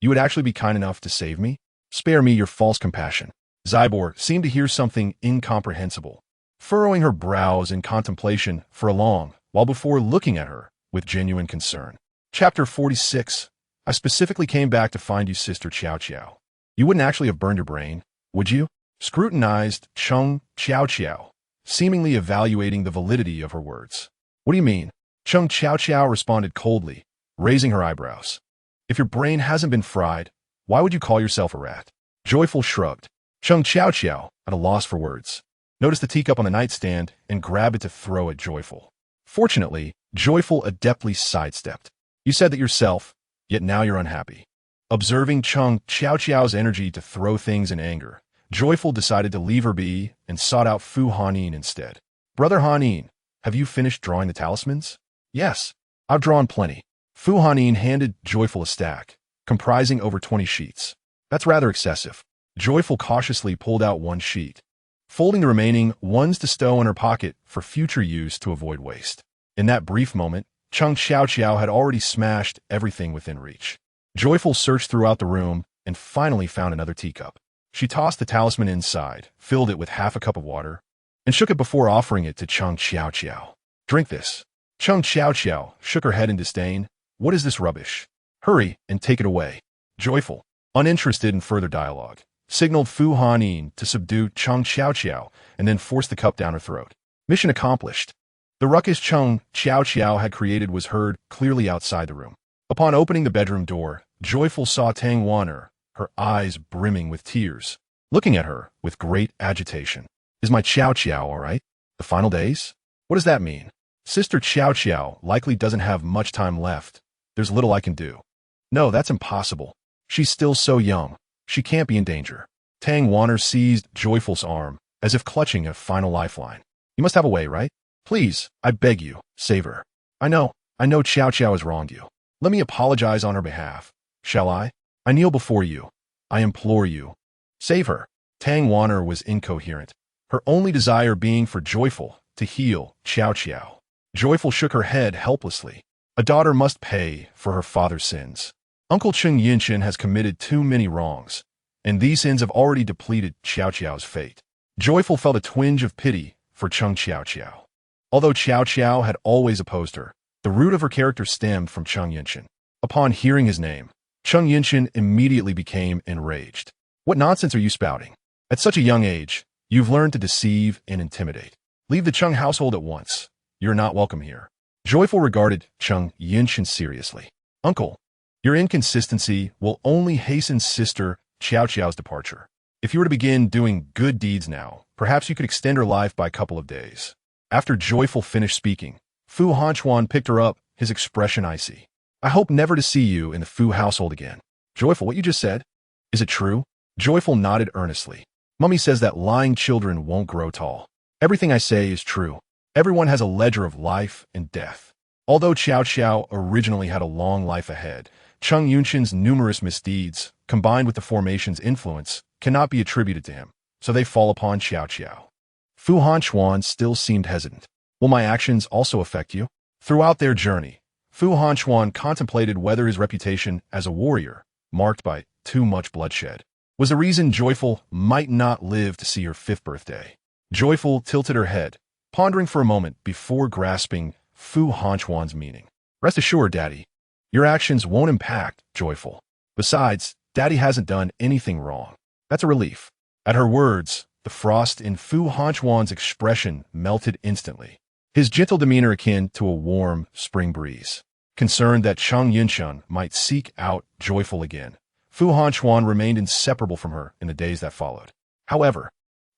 You would actually be kind enough to save me? Spare me your false compassion. Zybor seemed to hear something incomprehensible, furrowing her brows in contemplation for a long while before looking at her with genuine concern. Chapter 46. I specifically came back to find you, Sister Qiao Qiao. You wouldn't actually have burned your brain, would you? Scrutinized Chung Qiao Qiao, seemingly evaluating the validity of her words. What do you mean? Chung Qiao Qiao responded coldly, raising her eyebrows. If your brain hasn't been fried, why would you call yourself a rat? Joyful shrugged. Chung Qiao Qiao, at a loss for words, noticed the teacup on the nightstand and grabbed it to throw at Joyful. Fortunately, Joyful adeptly sidestepped. You said that yourself, yet now you're unhappy. Observing Chung Qiao Qiao's energy to throw things in anger, Joyful decided to leave her be and sought out Fu Hanyin instead. Brother Hanyin, have you finished drawing the talismans? Yes, I've drawn plenty. Fu Hanyin handed Joyful a stack, comprising over 20 sheets. That's rather excessive. Joyful cautiously pulled out one sheet, folding the remaining ones to stow in her pocket for future use to avoid waste. In that brief moment, Chung Qiao Qiao had already smashed everything within reach. Joyful searched throughout the room and finally found another teacup. She tossed the talisman inside, filled it with half a cup of water, and shook it before offering it to Chung Qiao Qiao. Drink this. Chung Qiao Qiao shook her head in disdain. What is this rubbish? Hurry and take it away. Joyful, uninterested in further dialogue, signaled Fu Hanyin to subdue Chung Qiao Qiao and then force the cup down her throat. Mission accomplished. The ruckus Chung Qiao Qiao had created was heard clearly outside the room. Upon opening the bedroom door, Joyful saw Tang Wan'er, her eyes brimming with tears, looking at her with great agitation. Is my Qiao Qiao all right? The final days? What does that mean? Sister Qiao Qiao likely doesn't have much time left. There's little I can do. No, that's impossible. She's still so young. She can't be in danger. Tang Wan'er seized Joyful's arm, as if clutching a final lifeline. You must have a way, right? Please, I beg you, save her. I know Qiao Qiao has wronged you. Let me apologize on her behalf. Shall I? I kneel before you. I implore you. Save her. Tang Wan'er was incoherent, her only desire being for Joyful to heal Qiao Qiao. Joyful shook her head helplessly. A daughter must pay for her father's sins. Uncle Chung Yinshin has committed too many wrongs, and these sins have already depleted Qiao Qiao's fate. Joyful felt a twinge of pity for Chung Qiao Qiao. Although Qiao Qiao had always opposed her, the root of her character stemmed from Chung Yinshin. Upon hearing his name, Chung Yinshin immediately became enraged. What nonsense are you spouting? At such a young age, you've learned to deceive and intimidate. Leave the Chung household at once. You're not welcome here. Joyful regarded Chung Yinshin seriously. Uncle, your inconsistency will only hasten Sister Qiao Qiao's departure. If you were to begin doing good deeds now, perhaps you could extend her life by a couple of days. After Joyful finished speaking, Fu Hanchuan picked her up, his expression icy. I hope never to see you in the Fu household again. Joyful, what you just said? Is it true? Joyful nodded earnestly. Mummy says that lying children won't grow tall. Everything I say is true. Everyone has a ledger of life and death. Although Qiao Qiao originally had a long life ahead, Chung Yinshin's numerous misdeeds, combined with the formation's influence, cannot be attributed to him, so they fall upon Qiao Qiao. Fu Hanchuan still seemed hesitant. Will my actions also affect you? Throughout their journey, Fu Hanchuan contemplated whether his reputation as a warrior, marked by too much bloodshed, was a reason Joyful might not live to see her 5th birthday. Joyful tilted her head, pondering for a moment before grasping Fu Hanchuan's meaning. Rest assured, Daddy, your actions won't impact Joyful. Besides, Daddy hasn't done anything wrong. That's a relief. At her words, the frost in Fu Hanchuan's expression melted instantly, his gentle demeanor akin to a warm spring breeze. Concerned that Chung Yinshin might seek out Joyful again, Fu Hanchuan remained inseparable from her in the days that followed. However,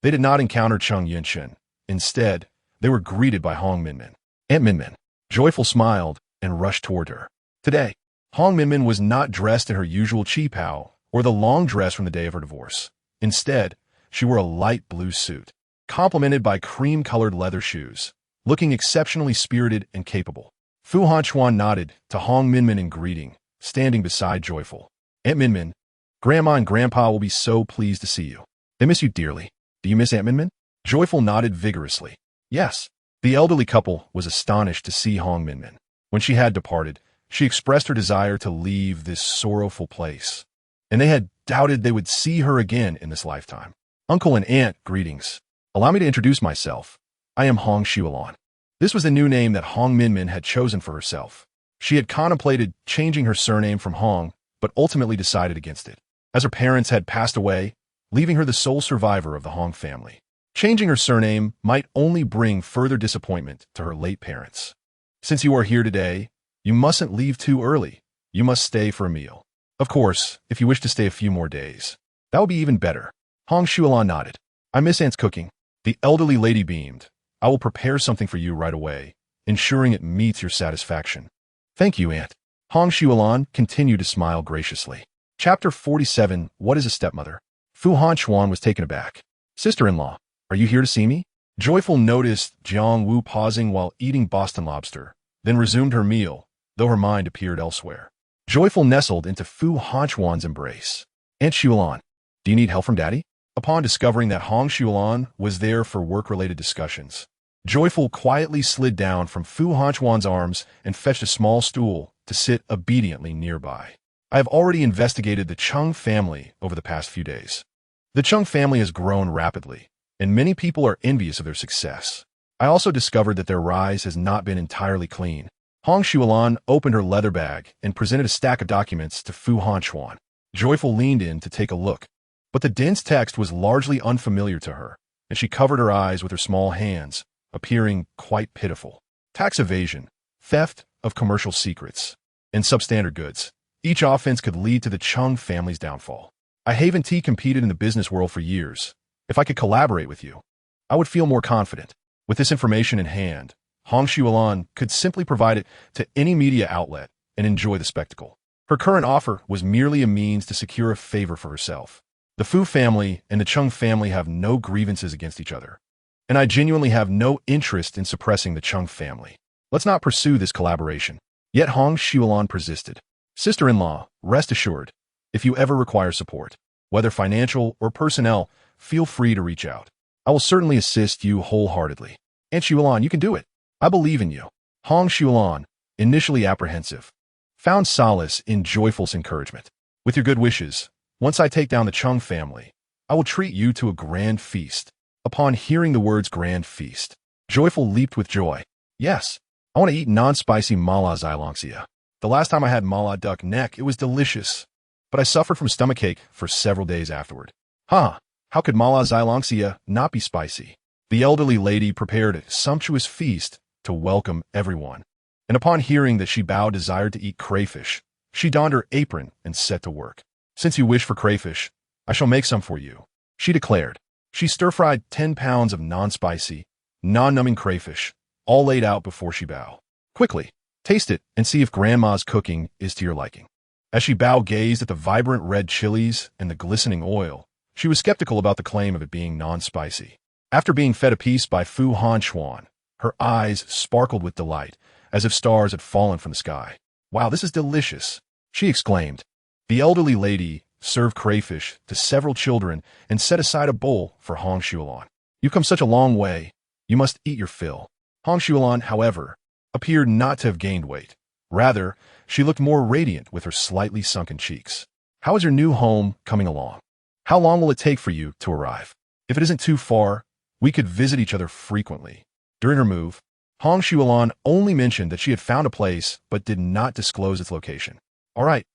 they did not encounter Chung Yinshin. Instead, they were greeted by Hong Minmin. Aunt Minmin. Joyful smiled and rushed toward her. Today, Hong Minmin was not dressed in her usual qipao or the long dress from the day of her divorce. Instead, she wore a light blue suit, complemented by cream-colored leather shoes, looking exceptionally spirited and capable. Fu Hanchuan nodded to Hong Minmin in greeting, standing beside Joyful. Aunt Minmin, Grandma and Grandpa will be so pleased to see you. They miss you dearly. Do you miss Aunt Minmin? Joyful nodded vigorously. Yes. The elderly couple was astonished to see Hong Minmin. When she had departed, she expressed her desire to leave this sorrowful place, and they had doubted they would see her again in this lifetime. Uncle and Aunt, greetings. Allow me to introduce myself. I am Hong Xuelon. This was the new name that Hong Minmin had chosen for herself. She had contemplated changing her surname from Hong, but ultimately decided against it, as her parents had passed away, leaving her the sole survivor of the Hong family. Changing her surname might only bring further disappointment to her late parents. Since you are here today, you mustn't leave too early. You must stay for a meal. Of course, if you wish to stay a few more days. That would be even better. Hong Shualan nodded. I miss Aunt's cooking. The elderly lady beamed. I will prepare something for you right away, ensuring it meets your satisfaction. Thank you, Aunt. Hong Shualan continued to smile graciously. Chapter 47, What is a Stepmother? Fu Hanchuan was taken aback. Sister-in-law, are you here to see me? Joyful noticed Jiang Wu pausing while eating Boston lobster, then resumed her meal, though her mind appeared elsewhere. Joyful nestled into Fu Hanchuan's embrace. Aunt Shualan, do you need help from Daddy? Upon discovering that Hong Shualan was there for work-related discussions, Joyful quietly slid down from Fu Hanchuan's arms and fetched a small stool to sit obediently nearby. I have already investigated the Chung family over the past few days. The Chung family has grown rapidly, and many people are envious of their success. I also discovered that their rise has not been entirely clean. Hong Shualan opened her leather bag and presented a stack of documents to Fu Hanchuan. Joyful leaned in to take a look, but the dense text was largely unfamiliar to her, and she covered her eyes with her small hands, appearing quite pitiful. Tax evasion, theft of commercial secrets, and substandard goods. Each offense could lead to the Chung family's downfall. I Haven Tea competed in the business world for years. If I could collaborate with you, I would feel more confident. With this information in hand, Hong Shualan could simply provide it to any media outlet and enjoy the spectacle. Her current offer was merely a means to secure a favor for herself. The Fu family and the Chung family have no grievances against each other, and I genuinely have no interest in suppressing the Chung family. Let's not pursue this collaboration. Yet Hong Shualan persisted. Sister-in-law, rest assured, if you ever require support, whether financial or personnel, feel free to reach out. I will certainly assist you wholeheartedly. Aunt Shualan, you can do it. I believe in you. Hong Shualan, initially apprehensive, found solace in Joyful's encouragement. With your good wishes, once I take down the Chung family, I will treat you to a grand feast. Upon hearing the words grand feast, Joyful leaped with joy. Yes, I want to eat non-spicy mala xylongxia. The last time I had mala duck neck, it was delicious, but I suffered from stomachache for several days afterward. How could mala xylongxia not be spicy? The elderly lady prepared a sumptuous feast to welcome everyone, and upon hearing that Shi Bao desired to eat crayfish, she donned her apron and set to work. Since you wish for crayfish, I shall make some for you, she declared. She stir-fried 10 pounds of non-spicy, non-numbing crayfish, all laid out before Shi Bao. Quickly, taste it and see if Grandma's cooking is to your liking. As Shi Bao gazed at the vibrant red chilies and the glistening oil, she was skeptical about the claim of it being non-spicy. After being fed a piece by Fu Hanchuan, her eyes sparkled with delight, as if stars had fallen from the sky. Wow, this is delicious, she exclaimed. The elderly lady served crayfish to several children and set aside a bowl for Hong Shualan. You've come such a long way. You must eat your fill. Hong Shualan, however, appeared not to have gained weight. Rather, she looked more radiant with her slightly sunken cheeks. How is your new home coming along? How long will it take for you to arrive? If it isn't too far, we could visit each other frequently. During her move, Hong Shualan only mentioned that she had found a place but did not disclose its location. All right,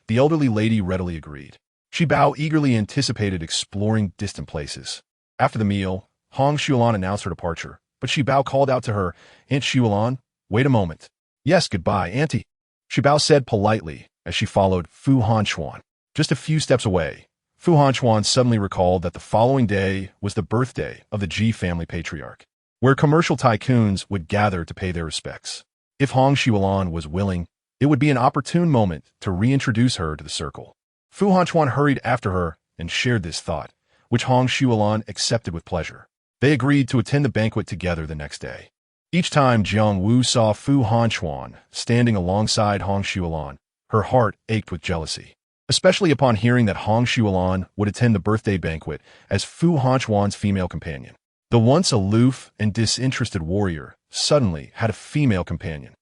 the elderly lady readily agreed. Shi Bao eagerly anticipated exploring distant places. After the meal, Hong Shualan announced her departure, but Shi Bao called out to her, Aunt Shualan, wait a moment. Yes, goodbye, Auntie. Shi Bao said politely as she followed Fu Hanchuan. Just a few steps away, Fu Hanchuan suddenly recalled that the following day was the birthday of the Ji family patriarch, where commercial tycoons would gather to pay their respects. If Hong Shualan was willing, it would be an opportune moment to reintroduce her to the circle. Fu Hanchuan hurried after her and shared this thought, which Hong Shualan accepted with pleasure. They agreed to attend the banquet together the next day. Each time Jiang Wu saw Fu Hanchuan standing alongside Hong Shualan, her heart ached with jealousy, especially upon hearing that Hong Shualan would attend the birthday banquet as Fu Hanchuan's female companion. The once aloof and disinterested warrior suddenly had a female companion,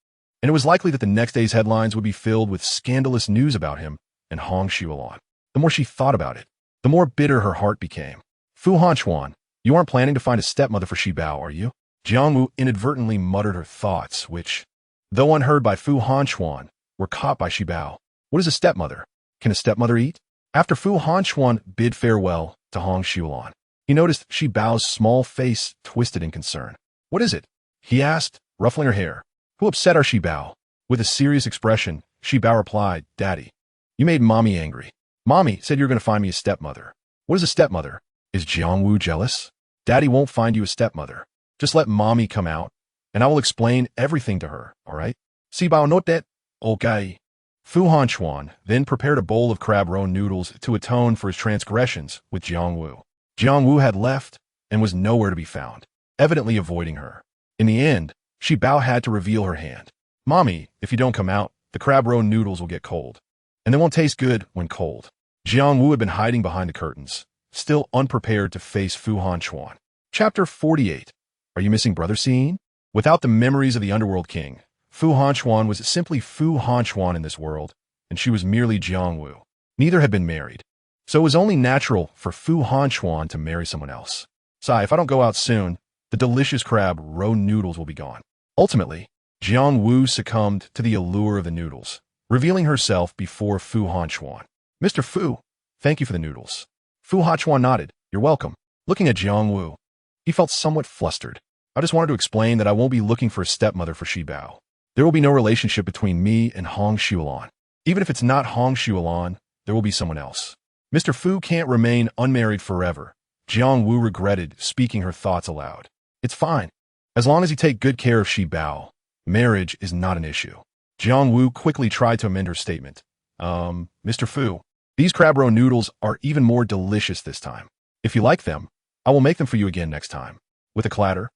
and it was likely that the next day's headlines would be filled with scandalous news about him and Hong Shualan. The more she thought about it, the more bitter her heart became. Fu Hanchuan, you aren't planning to find a stepmother for Shi Bao, are you? Jiangwu inadvertently muttered her thoughts, which, though unheard by Fu Hanchuan, were caught by Shibao. What is a stepmother? Can a stepmother eat? After Fu Hanchuan bid farewell to Hong Xiulan, he noticed Shibao's small face twisted in concern. What is it? He asked, ruffling her hair. Who upset our Shibao? With a serious expression, Shibao replied, Daddy, you made Mommy angry. Mommy said you're going to find me a stepmother. What is a stepmother? Is Jiangwu jealous? Daddy won't find you a stepmother. Just let Mommy come out, and I will explain everything to her, all right? Shibao note that? Okay. Fu Hanchuan then prepared a bowl of crab roe noodles to atone for his transgressions with Jiangwu. Jiangwu had left and was nowhere to be found, evidently avoiding her. In the end, Shibao had to reveal her hand. Mommy, if you don't come out, the crab roe noodles will get cold, and they won't taste good when cold. Jiangwu had been hiding behind the curtains, still unprepared to face Fu Hanchuan. Chapter 48. Are you missing Brother Seeing? Without the memories of the Underworld King, Fu Hanchuan was simply Fu Hanchuan in this world, and she was merely Jiangwu. Neither had been married, so it was only natural for Fu Hanchuan to marry someone else. Sigh, if I don't go out soon, the delicious crab roe noodles will be gone. Ultimately, Jiangwu succumbed to the allure of the noodles, revealing herself before Fu Hanchuan. Mr. Fu, thank you for the noodles. Fu Hanchuan nodded. You're welcome. Looking at Jiangwu, he felt somewhat flustered. I just wanted to explain that I won't be looking for a stepmother for Shibao. There will be no relationship between me and Hong Xiulan. Even if it's not Hong Xiulan, there will be someone else. Mr. Fu can't remain unmarried forever. Jiangwu regretted speaking her thoughts aloud. It's fine. As long as you take good care of Shibao, marriage is not an issue. Jiangwu quickly tried to amend her statement. Mr. Fu, these crab roe noodles are even more delicious this time. If you like them, I will make them for you again next time. With a clatter,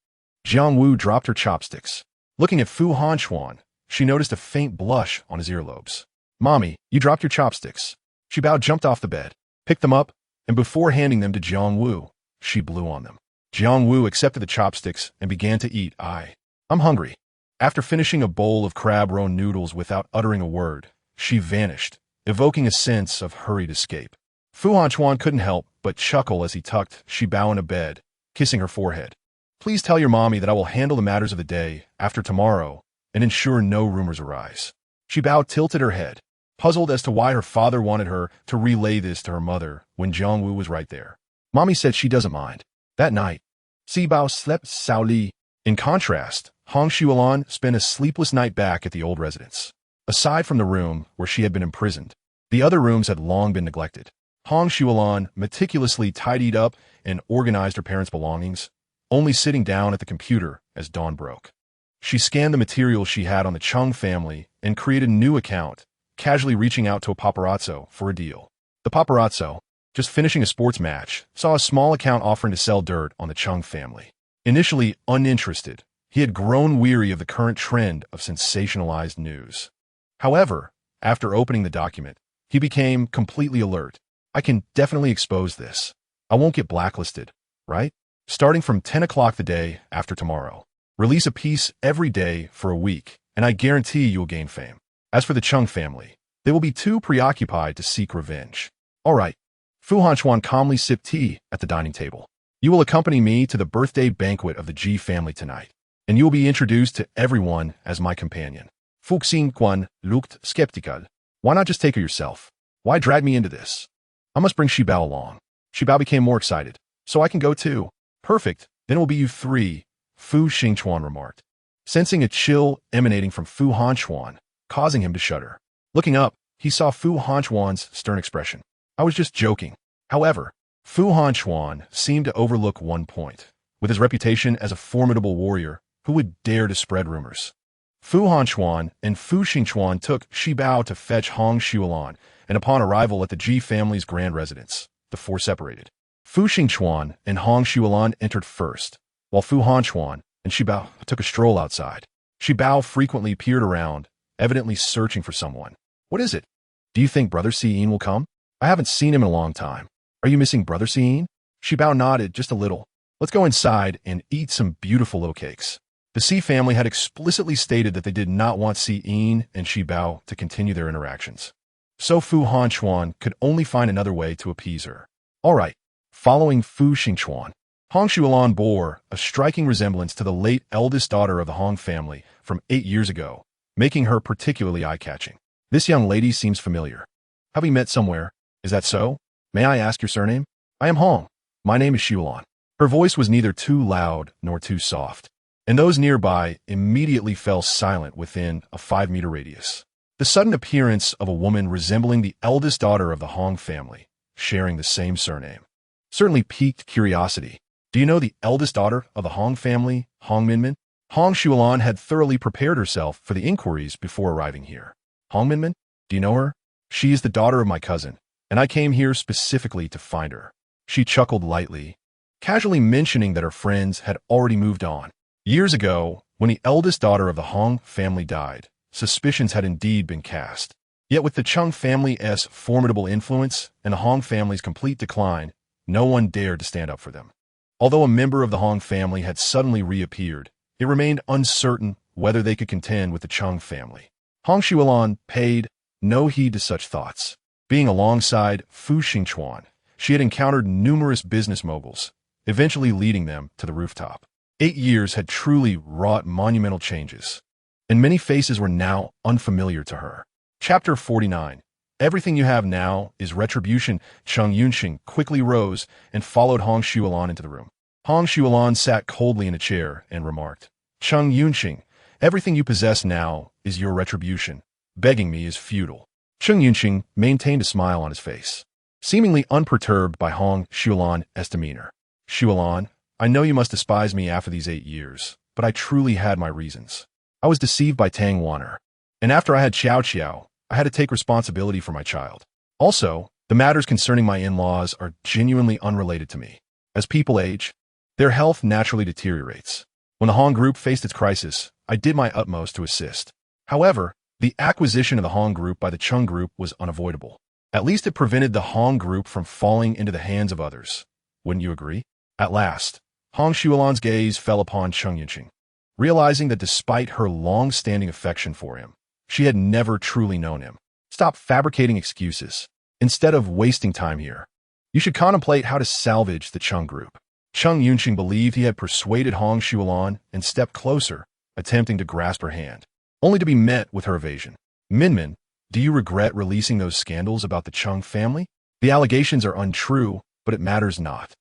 Jiangwu dropped her chopsticks. Looking at Fu Hanchuan, she noticed a faint blush on his earlobes. Mommy, you dropped your chopsticks. Shibao jumped off the bed, picked them up, and before handing them to Jiangwu, she blew on them. Jiangwu accepted the chopsticks and began to eat. I'm hungry. After finishing a bowl of crab roe noodles without uttering a word, she vanished, evoking a sense of hurried escape. Fu Hanchuan couldn't help but chuckle as he tucked Shibao in a bed, kissing her forehead. Please tell your mommy that I will handle the matters of the day after tomorrow and ensure no rumors arise. Shibao tilted her head, puzzled as to why her father wanted her to relay this to her mother when Jiangwu was right there. Mommy said she doesn't mind. That night, Shibao slept soundly. In contrast, Hong Xiulan spent a sleepless night back at the old residence. Aside from the room where she had been imprisoned, the other rooms had long been neglected. Hong Xiulan meticulously tidied up and organized her parents' belongings, only sitting down at the computer as dawn broke. She scanned the materials she had on the Chung family and created a new account, casually reaching out to a paparazzo for a deal. The paparazzo, just finishing a sports match, saw a small account offering to sell dirt on the Chung family. Initially uninterested, he had grown weary of the current trend of sensationalized news. However, after opening the document, he became completely alert. I can definitely expose this. I won't get blacklisted, right? Starting from 10 o'clock the day after tomorrow. Release a piece every day for a week, and I guarantee you'll gain fame. As for the Chung family, they will be too preoccupied to seek revenge. All right. Fu Hanchuan calmly sipped tea at the dining table. You will accompany me to the birthday banquet of the Ji family tonight, and you will be introduced to everyone as my companion. Fu Xingquan looked skeptical. Why not just take her yourself? Why drag me into this? I must bring Shibao along. Shibao became more excited. So I can go too. Perfect. Then it will be you three, Fu Xingquan remarked, sensing a chill emanating from Fu Hanchuan, causing him to shudder. Looking up, he saw Fu Hanchuan's stern expression. I was just joking. However, Fu Hanchuan seemed to overlook one point. With his reputation as a formidable warrior, who would dare to spread rumors? Fu Hanchuan and Fu Xingquan took Shibao to fetch Hong Xiulan, and upon arrival at the Ji family's grand residence, the four separated. Fu Xingquan and Hong Xiulan entered first, while Fu Hanchuan and Shibao took a stroll outside. Shibao frequently peered around, evidently searching for someone. What is it? Do you think Brother Seeing will come? I haven't seen him in a long time. Are you missing Brother Seeing? Shibao nodded just a little. Let's go inside and eat some beautiful little cakes. The Si family had explicitly stated that they did not want Seeing and Shibao to continue their interactions. So Fu Hanchuan could only find another way to appease her. All right. Following Fu Xingquan, Hong Xuelan bore a striking resemblance to the late eldest daughter of the Hong family from 8 years ago, making her particularly eye-catching. This young lady seems familiar. Have we met somewhere? Is that so? May I ask your surname? I am Hong. My name is Xuelan. Her voice was neither too loud nor too soft, and those nearby immediately fell silent within a 5-meter radius. The sudden appearance of a woman resembling the eldest daughter of the Hong family, sharing the same surname, certainly piqued curiosity. Do you know the eldest daughter of the Hong family, Hong Minmin? Hong Xuelan had thoroughly prepared herself for the inquiries before arriving here. Hong Minmin? Do you know her? She is the daughter of my cousin, and I came here specifically to find her. She chuckled lightly, casually mentioning that her friends had already moved on. Years ago, when the eldest daughter of the Hong family died, suspicions had indeed been cast. Yet with the Chung family's formidable influence and the Hong family's complete decline, no one dared to stand up for them. Although a member of the Hong family had suddenly reappeared, it remained uncertain whether they could contend with the Chung family. Hong Xuelan paid no heed to such thoughts. Being alongside Fu Xingchuan, she had encountered numerous business moguls, eventually leading them to the rooftop. 8 years had truly wrought monumental changes, and many faces were now unfamiliar to her. Chapter 49. Everything you have now is retribution. Chung Yunxing quickly rose and followed Hong Xuelan into the room. Hong Xuelan sat coldly in a chair and remarked, Chung Yunxing, everything you possess now is your retribution. Begging me is futile. Chung Yunxing maintained a smile on his face, seemingly unperturbed by Hong Xuelan's demeanor. Xuelan, I know you must despise me after these 8 years, but I truly had my reasons. I was deceived by Tang Wan'er, and after I had Xiao Qiao, I had to take responsibility for my child. Also, the matters concerning my in-laws are genuinely unrelated to me. As people age, their health naturally deteriorates. When the Hong group faced its crisis, I did my utmost to assist. However, the acquisition of the Hong group by the Chung group was unavoidable. At least it prevented the Hong group from falling into the hands of others. Wouldn't you agree? At last, Hong Xuelan's gaze fell upon Chung Yunxing. Realizing that despite her long-standing affection for him, she had never truly known him. Stop fabricating excuses. Instead of wasting time here, you should contemplate how to salvage the Chung group. Chung Yunxing believed he had persuaded Hong Xuelan and stepped closer, attempting to grasp her hand, only to be met with her evasion. Minmin, do you regret releasing those scandals about the Chung family? The allegations are untrue, but it matters not.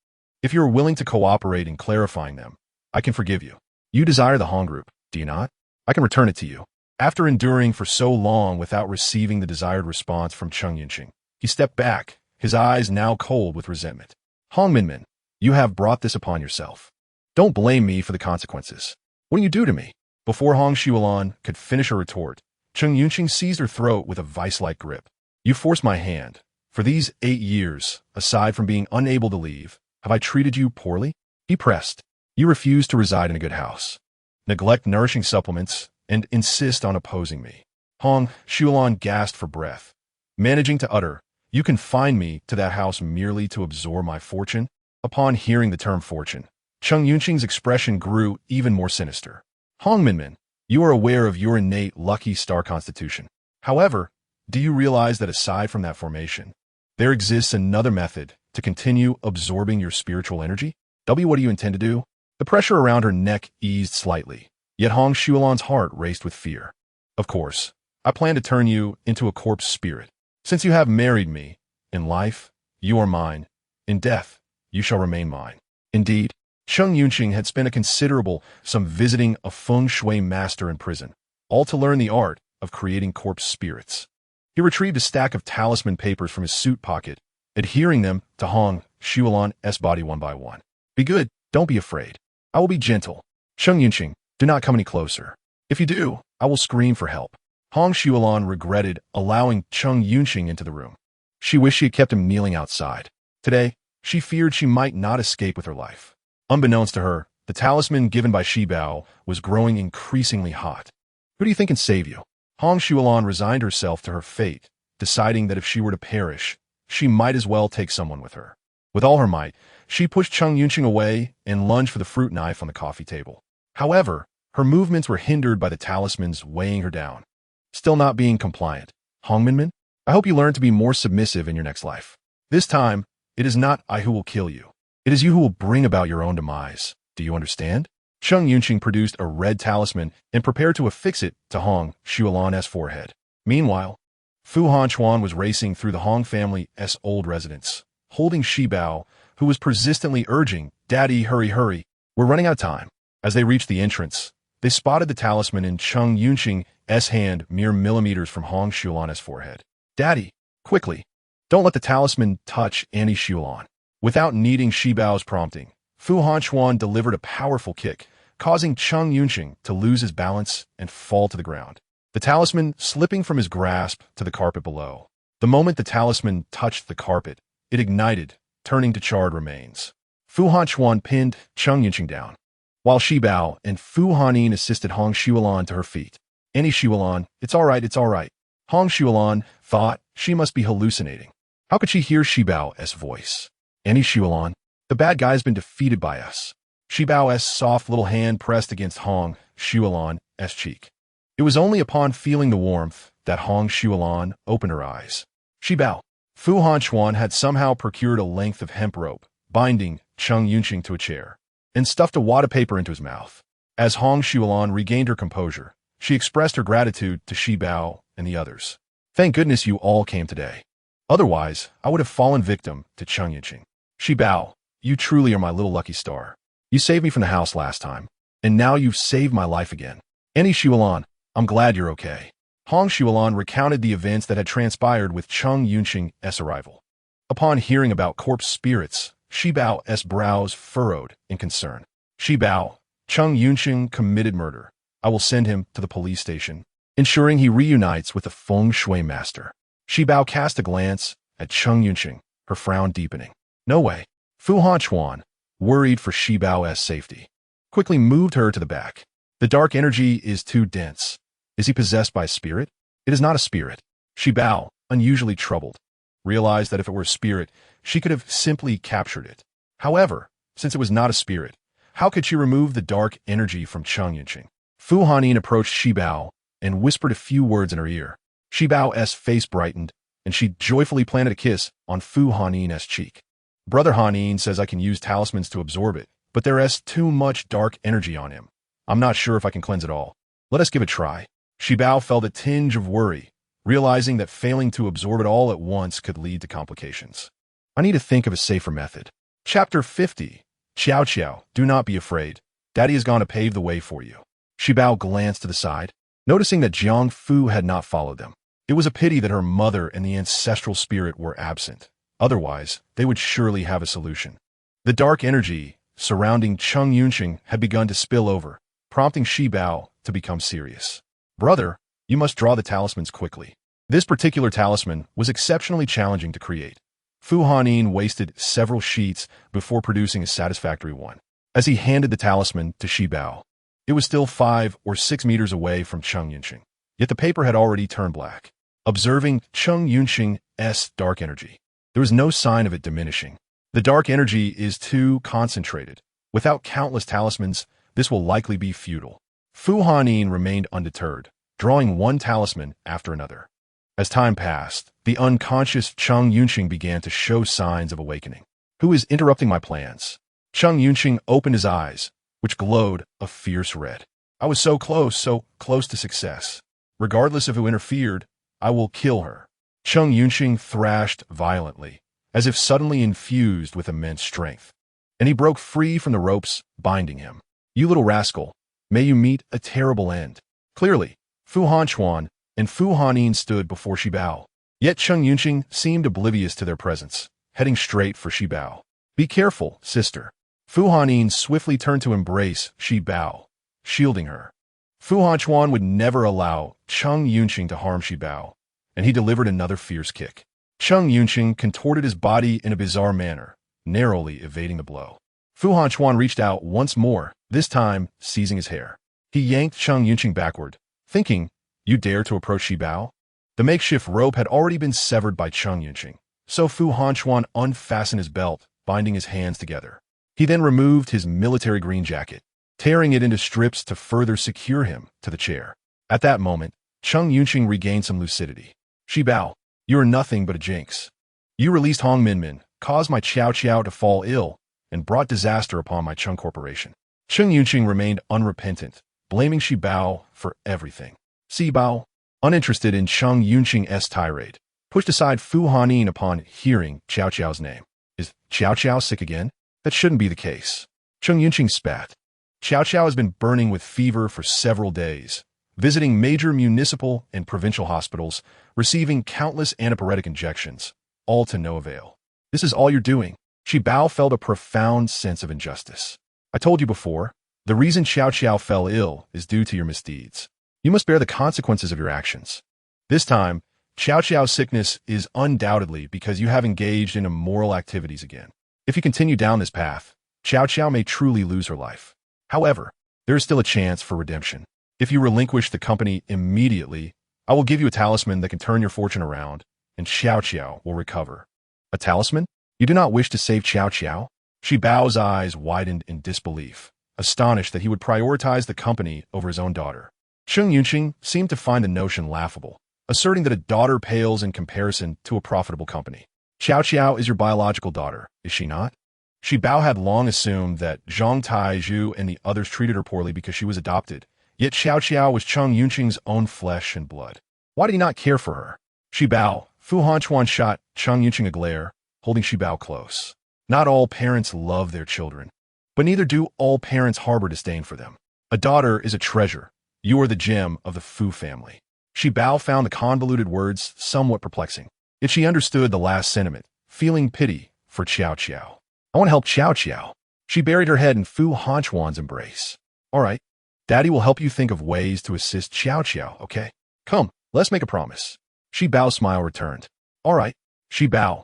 If you are willing to cooperate in clarifying them, I can forgive you. You desire the Hong group, do you not? I can return it to you. After enduring for so long without receiving the desired response from Chung Yunxing, he stepped back, his eyes now cold with resentment. Hong Minmin, you have brought this upon yourself. Don't blame me for the consequences. What do you do to me? Before Hong Xuelan could finish her retort, Chung Yunxing seized her throat with a vice-like grip. You forced my hand. For these 8 years, aside from being unable to leave, have I treated you poorly? He pressed. You refuse to reside in a good house, neglect nourishing supplements, and insist on opposing me. Hong Xuelan gasped for breath, managing to utter, you confine me to that house merely to absorb my fortune? Upon hearing the term fortune, Chung Yunxing's expression grew even more sinister. Hong Minmin, you are aware of your innate lucky star constitution. However, do you realize that aside from that formation, there exists another method to continue absorbing your spiritual energy? What do you intend to do? The pressure around her neck eased slightly, yet Hong Xuelan's heart raced with fear. Of course, I plan to turn you into a corpse spirit. Since you have married me, in life, you are mine. In death, you shall remain mine. Indeed, Chung Yunxing had spent a considerable sum visiting a feng shui master in prison, all to learn the art of creating corpse spirits. He retrieved a stack of talisman papers from his suit pocket, adhering them to Hong Xuelan's body one by one. Be good, don't be afraid. I will be gentle. Chung Yunxing, do not come any closer. If you do, I will scream for help. Hong Xuelan regretted allowing Chung Yunxing into the room. She wished she had kept him kneeling outside. Today, she feared she might not escape with her life. Unbeknownst to her, the talisman given by Shibao was growing increasingly hot. Who do you think can save you? Hong Xuelan resigned herself to her fate, deciding that if she were to perish, she might as well take someone with her. With all her might, she pushed Chung Yunxing away and lunged for the fruit knife on the coffee table. However, her movements were hindered by the talismans weighing her down. Still not being compliant. Hong Minmin, I hope you learn to be more submissive in your next life. This time, it is not I who will kill you. It is you who will bring about your own demise. Do you understand? Cheng Yunqing produced a red talisman and prepared to affix it to Hong Xuelan's forehead. Meanwhile, Fu Hanchuan was racing through the Hong family's old residence, holding Shi Bao, who was persistently urging, "Daddy, hurry, hurry. We're running out of time." As they reached the entrance, they spotted the talisman in Cheng Yunqing's hand mere millimeters from Hong Xuelan's forehead. "Daddy, quickly. Don't let the talisman touch Annie Xuelan." Without needing Shi Bao's prompting, Fu Hanchuan delivered a powerful kick, causing Cheng Yunqing to lose his balance and fall to the ground, the talisman slipping from his grasp to the carpet below. The moment the talisman touched the carpet, it ignited, turning to charred remains. Fu Hanchuan pinned Cheng Yunqing down, while Shi Bao and Fu Hanin assisted Hong Xuelan to her feet. "Annie Xuelan, it's all right, it's all right." Hong Xuelan thought she must be hallucinating. How could she hear Shi Bao's voice? "Annie Xuelan, the bad guy's been defeated by us." Shi Bao's soft little hand pressed against Hong Xuelan's cheek. It was only upon feeling the warmth that Hong Xuelan opened her eyes. "Shi Bao." Fu Hanchuan had somehow procured a length of hemp rope, binding Cheng Yunqing to a chair, and stuffed a wad of paper into his mouth. As Hong Xuelan regained her composure, she expressed her gratitude to Shi Bao and the others. "Thank goodness you all came today. Otherwise, I would have fallen victim to Cheng Yunqing. Shi Bao, you truly are my little lucky star. You saved me from the house last time, and now you've saved my life again. Annie Xuelan, I'm glad you're okay." Hong Xuelan recounted the events that had transpired with Cheng Yunqing's arrival. Upon hearing about corpse spirits, Shi Bao's brows furrowed in concern. "Shi Bao, Cheng Yunqing committed murder. I will send him to the police station, ensuring he reunites with the feng shui master." Shi Bao cast a glance at Cheng Yunqing, her frown deepening. "No way." Fu Hanchuan, worried for Shi Bao's safety, quickly moved her to the back. "The dark energy is too dense. Is he possessed by a spirit?" "It is not a spirit." Shi Bao, unusually troubled, realized that if it were a spirit, she could have simply captured it. However, since it was not a spirit, how could she remove the dark energy from Cheng Yunqing? Fu Hanin approached Shi Bao and whispered a few words in her ear. Shi Bao's face brightened, and she joyfully planted a kiss on Fu Hanin's cheek. "Brother Hanin says I can use talismans to absorb it, but there is too much dark energy on him. I'm not sure if I can cleanse it all. Let us give it a try." Shi Bao felt a tinge of worry, realizing that failing to absorb it all at once could lead to complications. "I need to think of a safer method." Chapter 50. Qiao Qiao, do not be afraid. Daddy is going to pave the way for you. Shi Bao glanced to the side, noticing that Jiang Fu had not followed them. It was a pity that her mother and the ancestral spirit were absent. Otherwise, they would surely have a solution. The dark energy surrounding Cheng Yunqing had begun to spill over, prompting Shi Bao to become serious. "Brother, you must draw the talismans quickly." This particular talisman was exceptionally challenging to create. Fu Hanin wasted several sheets before producing a satisfactory one. As he handed the talisman to Shi Bao, it was still 5 or 6 meters away from Cheng Yunqing, yet the paper had already turned black. Observing Cheng Yunqing's dark energy, there was no sign of it diminishing. The dark energy is too concentrated. Without countless talismans, this will likely be futile. Fu Hanin remained undeterred, drawing one talisman after another. As time passed, the unconscious Cheng Yunqing began to show signs of awakening. "Who is interrupting my plans?" Cheng Yunqing opened his eyes, which glowed a fierce red. "I was so close to success. Regardless of who interfered, I will kill her." Cheng Yunqing thrashed violently, as if suddenly infused with immense strength, and he broke free from the ropes binding him. "You little rascal, may you meet a terrible end." Clearly, Fu Hanchuan and Fu Hanin stood before Shi Bao, yet Cheng Yunqing seemed oblivious to their presence, heading straight for Shi Bao. "Be careful, sister." Fu Hanin swiftly turned to embrace Shi Bao, shielding her. Fu Hanchuan would never allow Cheng Yunqing to harm Shi Bao, and he delivered another fierce kick. Cheng Yunqing contorted his body in a bizarre manner, narrowly evading the blow. Fu Hanchuan reached out once more, this time seizing his hair. He yanked Cheng Yunqing backward, thinking, "You dare to approach Shi Bao?" The makeshift rope had already been severed by Cheng Yunqing, so Fu Hanchuan unfastened his belt, binding his hands together. He then removed his military green jacket, tearing it into strips to further secure him to the chair. At that moment, Cheng Yunqing regained some lucidity. "Shi Bao, you are nothing but a jinx. You released Hong Minmin, caused my Qiao Qiao to fall ill, and brought disaster upon my Chung Corporation. Cheng Yunqing remained unrepentant, blaming Shi Bao for everything. Si Bao, uninterested in Cheng Yunqing's tirade, pushed aside Fu Hanyin upon hearing Qiao Qiao's name. Is Qiao Qiao sick again? That shouldn't be the case. Cheng Yunqing spat. Qiao Qiao has been burning with fever for several days, visiting major municipal and provincial hospitals, receiving countless antipyretic injections, all to no avail. This is all you're doing. Shi Bao felt a profound sense of injustice. I told you before, the reason Qiao Qiao fell ill is due to your misdeeds. You must bear the consequences of your actions. This time, Qiao Qiao's sickness is undoubtedly because you have engaged in immoral activities again. If you continue down this path, Qiao Qiao may truly lose her life. However, there is still a chance for redemption. If you relinquish the company immediately, I will give you a talisman that can turn your fortune around, and Qiao Qiao will recover. A talisman? You do not wish to save Qiao Qiao? Shi Bao's eyes widened in disbelief, astonished that he would prioritize the company over his own daughter. Cheng Yunqing seemed to find the notion laughable, asserting that a daughter pales in comparison to a profitable company. Qiao Qiao is your biological daughter, is she not? Shi Bao had long assumed that Zhang Taizhu and the others treated her poorly because she was adopted, yet Qiao Qiao was Cheng Yunqing's own flesh and blood. Why did he not care for her? Shi Bao, Fu Hanchuan shot Cheng Yunqing a glare, holding Shi Bao close. Not all parents love their children, but neither do all parents harbor disdain for them. A daughter is a treasure. You are the gem of the Fu family. Shi Bao found the convoluted words somewhat perplexing, yet she understood the last sentiment, feeling pity for Qiao Qiao. I want to help Qiao Qiao. She buried her head in Fu Hanchuan's embrace. All right, Daddy will help you think of ways to assist Qiao Qiao, okay? Come, let's make a promise. Shi Bao's smile returned. All right, Shi Bao,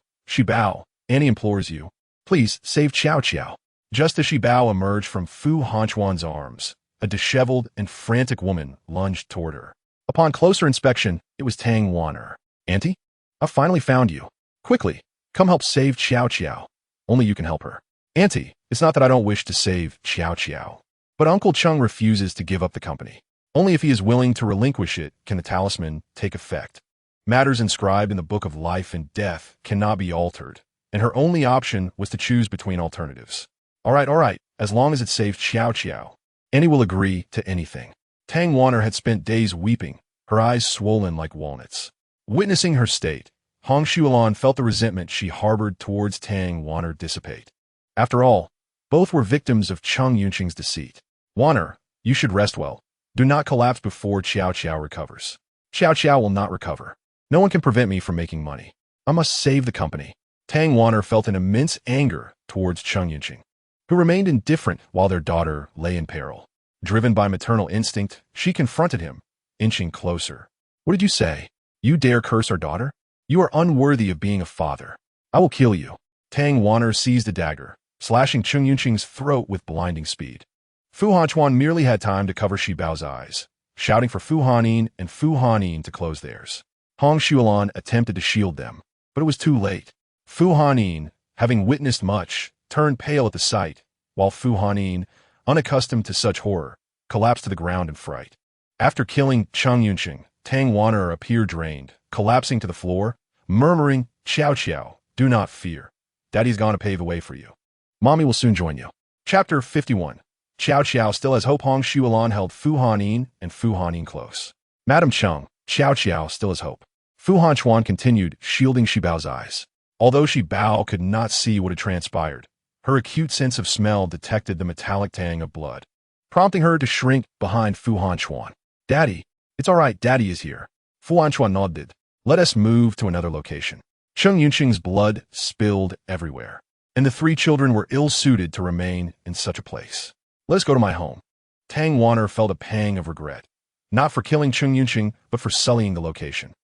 Annie implores you. Please save Qiao Qiao. Just as Shi Bao emerged from Fu Hanchuan's arms, a disheveled and frantic woman lunged toward her. Upon closer inspection, it was Tang Wan'er. Auntie, I've finally found you. Quickly, come help save Qiao Qiao. Only you can help her. Auntie, it's not that I don't wish to save Qiao Qiao, but Uncle Cheng refuses to give up the company. Only if he is willing to relinquish it can the talisman take effect. Matters inscribed in the Book of Life and Death cannot be altered, and her only option was to choose between alternatives. All right, as long as it saves Qiao Qiao. Annie will agree to anything. Tang Wan'er had spent days weeping, her eyes swollen like walnuts. Witnessing her state, Hong Shuolan felt the resentment she harbored towards Tang Wan'er dissipate. After all, both were victims of Cheng Yunqing's deceit. Wan'er, you should rest well. Do not collapse before Qiao Qiao recovers. Qiao Qiao will not recover. No one can prevent me from making money. I must save the company. Tang Wan'er felt an immense anger towards Cheng Yunqing, who remained indifferent while their daughter lay in peril. Driven by maternal instinct, she confronted him, inching closer. What did you say? You dare curse our daughter? You are unworthy of being a father. I will kill you. Tang Wan'er seized a dagger, slashing Cheng Yunqing's throat with blinding speed. Fu Hanchuan merely had time to cover Shi Bao's eyes, shouting for Fu Hanyin and Fu Hanyin to close theirs. Hong Shuolan attempted to shield them, but it was too late. Fu Hanyin, having witnessed much, turned pale at the sight, while Fu Hanyin, unaccustomed to such horror, collapsed to the ground in fright. After killing Cheng Yunqing, Tang Wan'er appeared drained, collapsing to the floor, murmuring, Qiao Qiao, do not fear. Daddy's gone to pave the way for you. Mommy will soon join you. Chapter 51. Qiao Qiao still has hope. Hong Shuolan held Fu Hanyin and Fu Hanyin close. Madam Cheng, Qiao Qiao still has hope. Fu Hanchuan continued, shielding Shi Bao's eyes. Although Shi Bao could not see what had transpired, her acute sense of smell detected the metallic tang of blood, prompting her to shrink behind Fu Hanchuan. Daddy, it's all right, Daddy is here. Fu Hanchuan nodded. Let us move to another location. Cheng Yunqing's blood spilled everywhere, and the three children were ill-suited to remain in such a place. Let us go to my home. Tang Wan'er felt a pang of regret, not for killing Cheng Yunqing, but for sullying the location.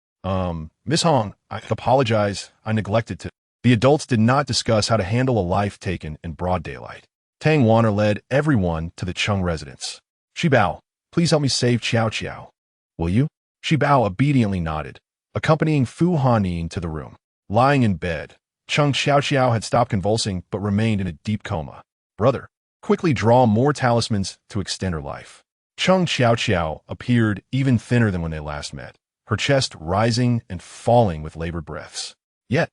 Miss Hong, I apologize, I neglected to. The adults did not discuss how to handle a life taken in broad daylight. Tang Wan'er led everyone to the Cheng residence. Shi Bao, please help me save Qiao Qiao. Will you? Shi Bao obediently nodded, accompanying Fu Hanyin to the room. Lying in bed, Cheng Qiao Qiao had stopped convulsing but remained in a deep coma. Brother, quickly draw more talismans to extend her life. Cheng Qiao Qiao appeared even thinner than when they last met, her chest rising and falling with labored breaths. Yet,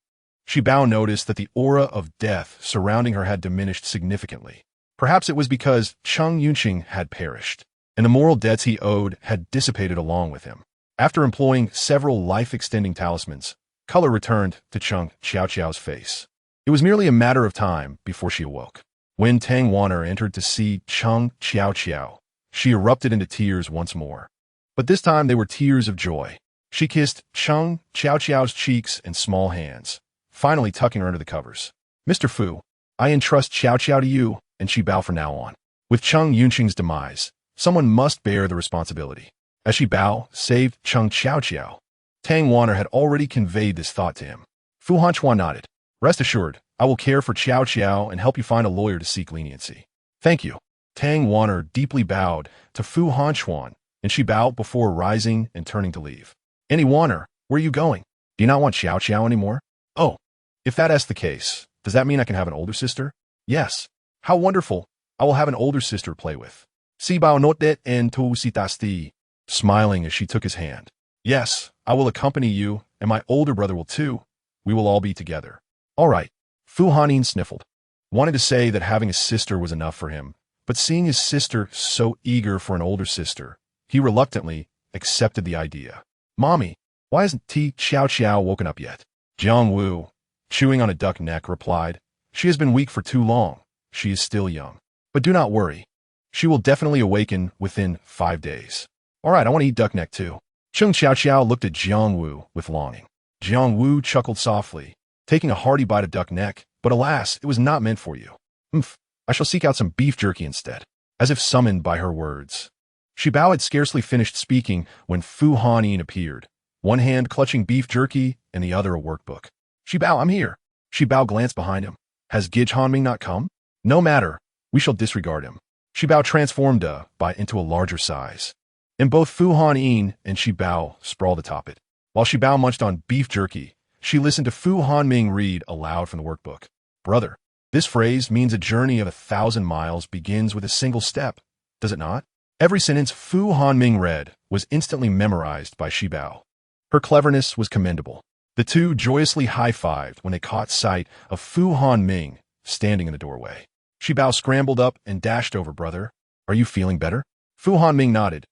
Shi Bao noticed that the aura of death surrounding her had diminished significantly. Perhaps it was because Cheng Yunqing had perished, and the moral debts he owed had dissipated along with him. After employing several life-extending talismans, color returned to Cheng Xiaoqiao's face. It was merely a matter of time before she awoke. When Tang Wanner entered to see Cheng Xiaoqiao, she erupted into tears once more. But this time they were tears of joy. She kissed Cheng Xiaoqiao's cheeks and small hands, finally tucking her under the covers. "Mr. Fu, I entrust Xiaoqiao to you, and Shi Bao from now on. With Cheng Yunqing's demise, someone must bear the responsibility." As Shi Bao saved Cheng Xiaoqiao, Tang Wanner had already conveyed this thought to him. Fu Hanchuan nodded. "Rest assured, I will care for Xiaoqiao and help you find a lawyer to seek leniency." "Thank you." Tang Wanner deeply bowed to Fu Hanchuan, and Shi Bao before rising and turning to leave. "Any Wanner, where are you going? Do you not want Xiaoqiao anymore?" "Oh, if that's the case, does that mean I can have an older sister?" "Yes." "How wonderful. I will have an older sister to play with." Si Bao notet en tu sitasti, smiling as she took his hand. "Yes, I will accompany you, and my older brother will too. We will all be together." "All right." Fu Hanyin sniffled. Wanted to say that having a sister was enough for him, but seeing his sister so eager for an older sister, he reluctantly accepted the idea. "Mommy, why hasn't Ti Xiaoqiao woken up yet?" Jiang Wu, chewing on a duck neck, replied, "She has been weak for too long. She is still young. But do not worry. She will definitely awaken within 5 days." "All right, I want to eat duck neck too." Cheng Xiaoqiao looked at Jiang Wu with longing. Jiang Wu chuckled softly, taking a hearty bite of duck neck, but alas, it was not meant for you. "Umph, I shall seek out some beef jerky instead," as if summoned by her words. Shi Bao had scarcely finished speaking when Fu Hanyin appeared, one hand clutching beef jerky and the other a workbook. "Shi Bao, I'm here." Shi Bao glanced behind him. "Has Gij Hanming not come?" "No matter. We shall disregard him." Shi Bao transformed into a larger size, and both Fu Hanyin and Shi Bao sprawled atop it. While Shi Bao munched on beef jerky, she listened to Fu Hanming read aloud from the workbook. "Brother, this phrase means a journey of 1,000 miles begins with a single step, does it not?" Every sentence Fu Hanming read was instantly memorized by Shi Bao. Her cleverness was commendable. The two joyously high-fived when they caught sight of Fu Hanming standing in the doorway. Shi Bao scrambled up and dashed over. "Brother, are you feeling better?" Fu Hanming nodded.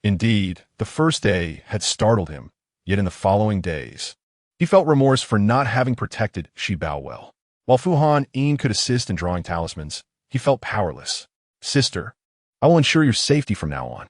Indeed, the first day had startled him, yet in the following days, he felt remorse for not having protected Shi Bao well. While Fu Hanyin could assist in drawing talismans, he felt powerless. "Sister, I will ensure your safety from now on."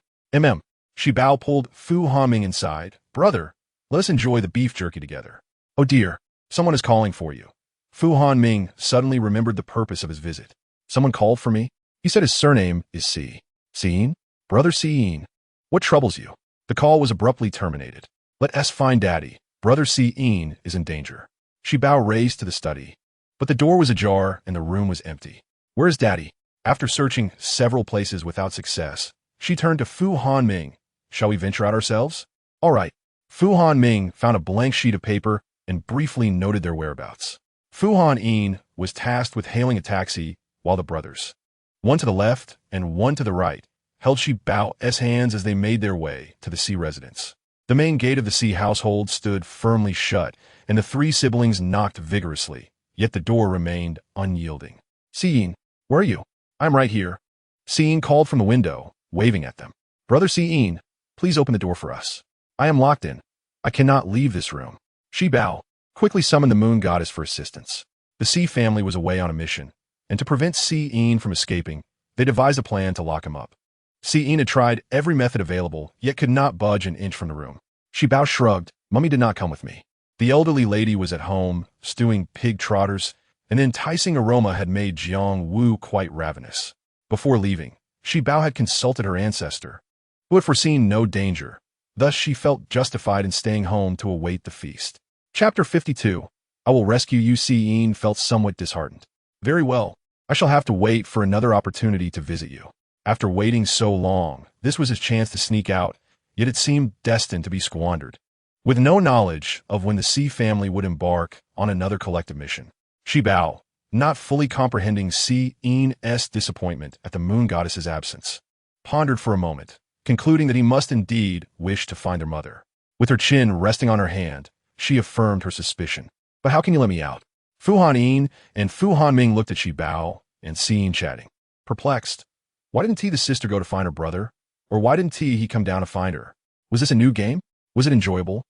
Shi Bao pulled Fu Hanming inside. "Brother, let us enjoy the beef jerky together." "Oh dear, someone is calling for you." Fu Hanming suddenly remembered the purpose of his visit. "Someone called for me?" He said his surname is Si. "Siin? Brother Siin, what troubles you?" The call was abruptly terminated. "Let us find Daddy. Brother Siin is in danger." Shi Bao raced to the study, but the door was ajar and the room was empty. "Where is Daddy?" After searching several places without success, she turned to Fu Hanming. "Shall we venture out ourselves?" "All right." Fu Hanming found a blank sheet of paper and briefly noted their whereabouts. Fu Hanyin was tasked with hailing a taxi, while the brothers, one to the left and one to the right, held Shi Bao's hands as they made their way to the Si residence. The main gate of the Si household stood firmly shut, and the three siblings knocked vigorously, yet the door remained unyielding. "Siin, where are you?" "I'm right here." Siin called from the window, waving at them. "Brother Siin, please open the door for us. I am locked in. I cannot leave this room." Shi Bao quickly summoned the moon goddess for assistance. The Si family was away on a mission, and to prevent Siin from escaping, they devised a plan to lock him up. Siin had tried every method available, yet could not budge an inch from the room. Shi Bao shrugged. "Mummy did not come with me." The elderly lady was at home, stewing pig trotters, and the enticing aroma had made Jiang Wu quite ravenous. Before leaving, Shi Bao had consulted her ancestor, who had foreseen no danger. Thus she felt justified in staying home to await the feast. Chapter 52. I will rescue you. Siin felt somewhat disheartened. "Very well. I shall have to wait for another opportunity to visit you." After waiting so long, this was his chance to sneak out, yet it seemed destined to be squandered. With no knowledge of when the Si family would embark on another collective mission, Shi Bao, not fully comprehending Siin's disappointment at the moon goddess's absence, pondered for a moment, concluding that he must indeed wish to find their mother. With her chin resting on her hand, she affirmed her suspicion. But how can you let me out? Fu Han and Fu Hanming looked at Shi Bao and Xin chatting. Perplexed. Why didn't the sister go to find her brother? Or why didn't he come down to find her? Was this a new game? Was it enjoyable?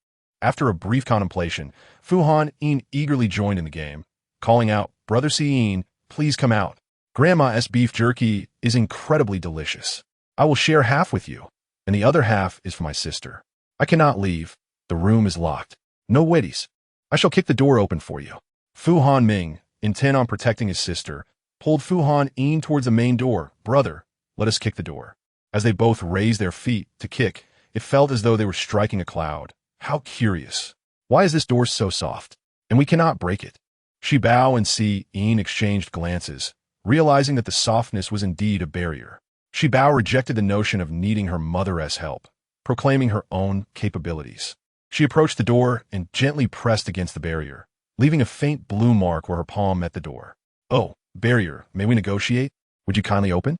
After a brief contemplation, Fu Han eagerly joined in the game, calling out, Brother Xin, please come out. Grandma's beef jerky is incredibly delicious. I will share half with you, and the other half is for my sister. I cannot leave. The room is locked. No witties. I shall kick the door open for you. Fu Hanming, intent on protecting his sister, pulled Fu Han towards the main door. Brother, let us kick the door. As they both raised their feet to kick, it felt as though they were striking a cloud. How curious. Why is this door so soft? And we cannot break it. Shi Bao and Xin exchanged glances, realizing that the softness was indeed a barrier. Shi Bao rejected the notion of needing her mother's help, proclaiming her own capabilities. She approached the door and gently pressed against the barrier, leaving a faint blue mark where her palm met the door. Oh, barrier, may we negotiate? Would you kindly open?